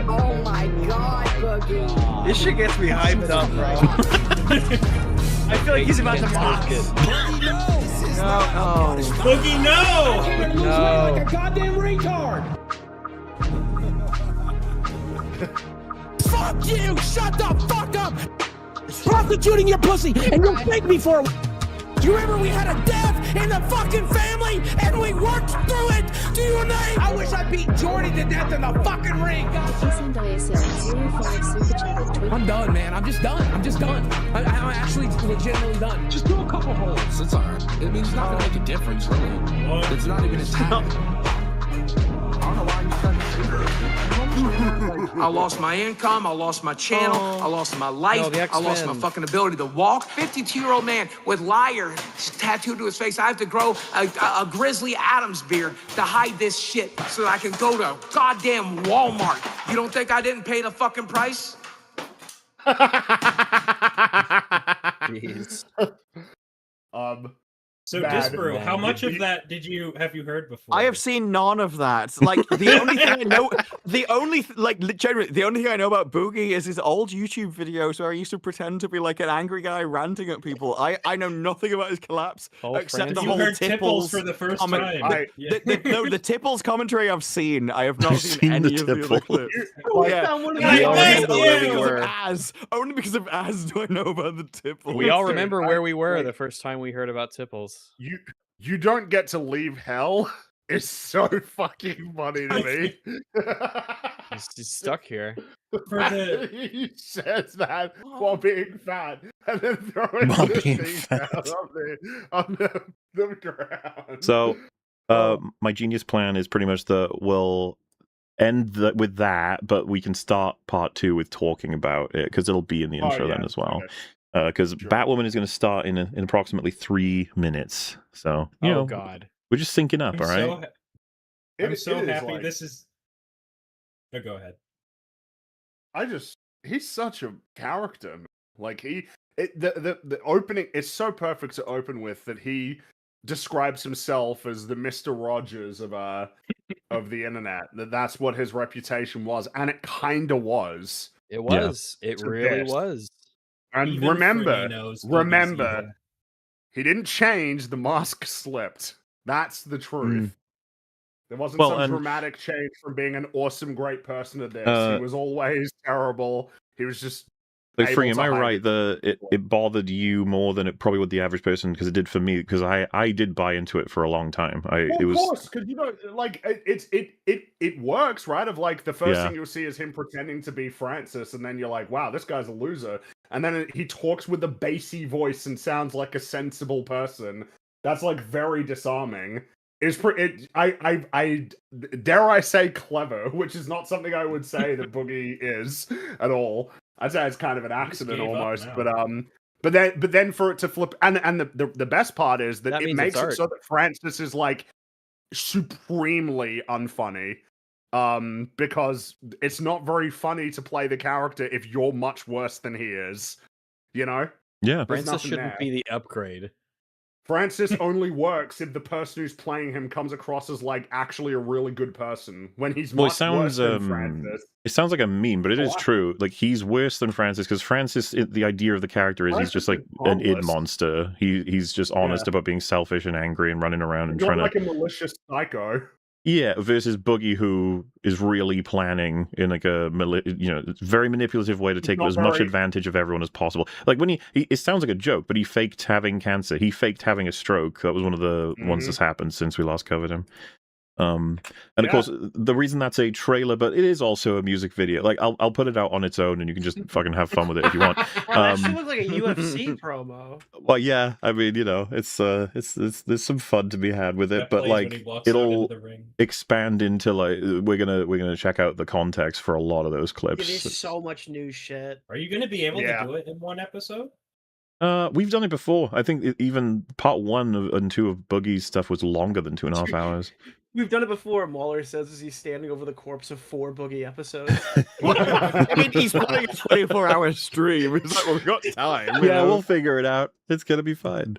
Oh my god, Boogie. This shit gets me hyped up, bro. I feel like he's about to box. No. Boogie, no! I can't lose weight like a goddamn retard. Fuck you! Shut the fuck up! Prostituting your pussy, and you'll thank me for it. Do you remember we had a death in the fucking family, and we worked through it? Do you know? I wish I beat Jordy to death in the fucking ring. I'm done, man. I'm just done. I'm I'm actually legitimately done. Just do a couple holes. It's alright. It means it's not gonna make a difference, really. It's not even a tag. I don't know why you started to say that. I lost my income, I lost my channel, I lost my life, I lost my fucking ability to walk. 52-year-old man with liar tattooed to his face. I have to grow a Grizzly Adams beard to hide this shit so that I can go to goddamn Walmart. You don't think I didn't pay the fucking price? Jeez. So Disparu, how much of that have you heard before? I have seen none of that. Like the only thing I know, the only thing I know about Boogie is his old YouTube videos where he used to pretend to be like an angry guy ranting at people. I know nothing about his collapse except the you whole heard Tipples for the first time. The Tipples commentary I've seen. I have not seen any of the other clips. Only because of Az do I know about the Tipples. We all remember where we were the first time we heard about Tipples. you don't get to leave hell is so fucking funny to me. He's stuck here. He says that while being fat and then throwing While the being thing fat. down on the ground. So, my genius plan is pretty much we'll end with that, but we can start part 2 with talking about it because it'll be in the intro then as well. Because Batwoman is going to start in approximately 3 minutes. So, you know, God, we're just syncing up, all right? I'm so It is happy like- this is. Oh, go ahead. He's such a character. Like the opening is so perfect to open with that he describes himself as the Mr. Rogers of the internet. That's what his reputation was, and it kind of was. It was. Yeah. It really was. And Even remember, Fringy knows BB's evil. he didn't change. The mask slipped. That's the truth. There wasn't Well, some and- dramatic change from being an awesome, great person to this. Uh, He was always terrible. He was just Like, able Fringy, am to I hide right that it bothered you more than it probably would the average person? Because it did for me, because I did buy into it for a long time. Of course, because you know, like it works, right? Of like the first Yeah. thing you'll see is him pretending to be Francis, and then you're like, wow, this guy's a loser. And then he talks with a bassy voice and sounds like a sensible person. That's like very disarming. I dare I say clever, which is not something I would say that Boogie is at all. I'd say it's kind of an accident gave up almost, now. but then for it to flip, and the best part is that it means makes it's it art. so that Francis is like supremely unfunny. Because it's not very funny to play the character if you're much worse than he is. You know? Yeah. There's Francis nothing shouldn't there. be the upgrade. Francis only works if the person who's playing him comes across as like actually a really good person. When he's Well, it much worse sounds than Francis. it sounds like a meme, but it is Oh, I- true. Like, he's worse than Francis because Francis, the idea of the character is he's just like Francis is an id harmless. monster. He's just honest about being selfish and angry and running around and Not trying like to a malicious psycho. Yeah, versus Boogie, who is really planning in like a very manipulative way to take not as much very- advantage of everyone as possible. Like when he it sounds like a joke, but he faked having cancer. He faked having a stroke. That was one of the ones that's happened since we last covered him. And of course, the reason that's a trailer, but it is also a music video. Like I'll put it out on its own, and you can just fucking have fun with it if you want. That should look like a UFC promo. Well, yeah, I mean, you know, it's there's some fun to be had with it, That but plays when like he walks out it'll into the ring. expand into like we're gonna check out the context for a lot of those Dude, clips. there's so much new shit. Are you going to be able Yeah. to do it in one episode? We've done it before. I think even part 1 and 2 of Boogie's stuff was longer than 2.5 hours. We've done it before. Mauler says as he's standing over the corpse of 4 Boogie episodes. I mean, he's playing a 24-hour stream. It's like, well, we've got time. you Yeah, know? we'll figure it out. It's gonna be fine.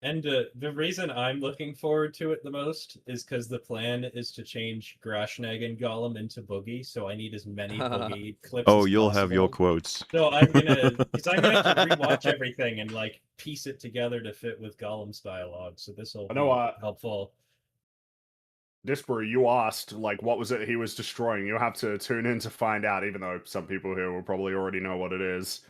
And the reason I'm looking forward to it the most is because the plan is to change Grashnag and Gollum into Boogie, so I need as many Boogie clips Oh, as you'll have your possible. quotes. So I'm gonna have to rewatch everything and like piece it together to fit with Gollum's dialogue. So this will I know, be helpful. Disbury, you asked, like, what was it he was destroying? You'll have to tune in to find out, even though some people here will probably already know what it is.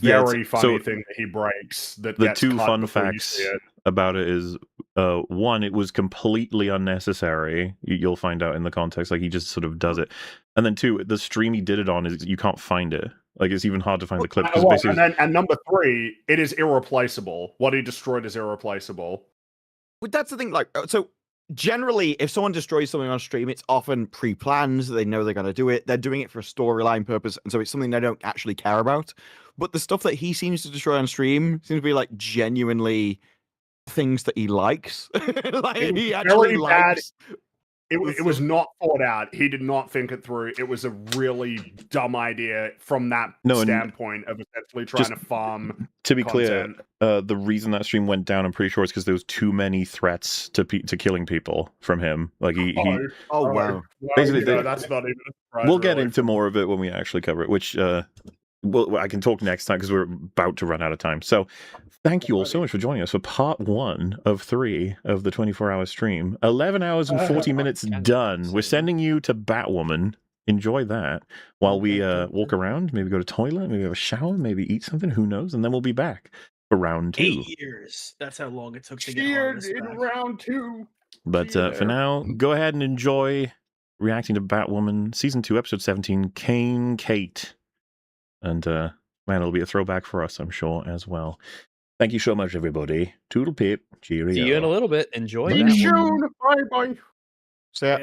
Yeah, Very it's- funny so thing that he breaks that The gets 2 cut fun before you facts see it. about it is, 1, it was completely unnecessary. You'll find out in the context, like he just sort of does it. And then 2, the stream he did it on is you can't find it. Like it's even hard to find the clip. 'Cause basically, And number 3, it is irreplaceable. What he destroyed is irreplaceable. But that's the thing, like, so generally, if someone destroys something on stream, it's often pre-planned. They know they're going to do it. They're doing it for a storyline purpose, and so it's something they don't actually care about. But the stuff that he seems to destroy on stream seems to be like genuinely things that he likes. Like It was he actually very bad. likes. It was not thought out. He did not think it through. It was a really dumb idea from that No, and standpoint of essentially trying just to farm. to be content. clear, the reason that stream went down, I'm pretty sure, is because there was too many threats to killing people from him. Like he Oh wow. basically, that's not even a surprise. we'll get really. into more of it when we actually cover it, which well, I can talk next time because we're about to run out of time. So thank you all so much for joining us for part 1 of 3 of the 24-hour stream. 11 hours and 40 minutes done. We're sending you to Batwoman. Enjoy that while we walk around, maybe go to the toilet, maybe have a shower, maybe eat something, who knows, and then we'll be back. for round 2. 8 years. That's how long it took to get Cheered Harness in back. round 2. But for now, go ahead and enjoy reacting to Batwoman Season 2, Episode 17, Kane Kate. And, man, it'll be a throwback for us, I'm sure, as well. Thank you so much, everybody. Toodle pip. Cheerio. See you in a little bit. Enjoy See you that. soon. Bye-bye. See ya.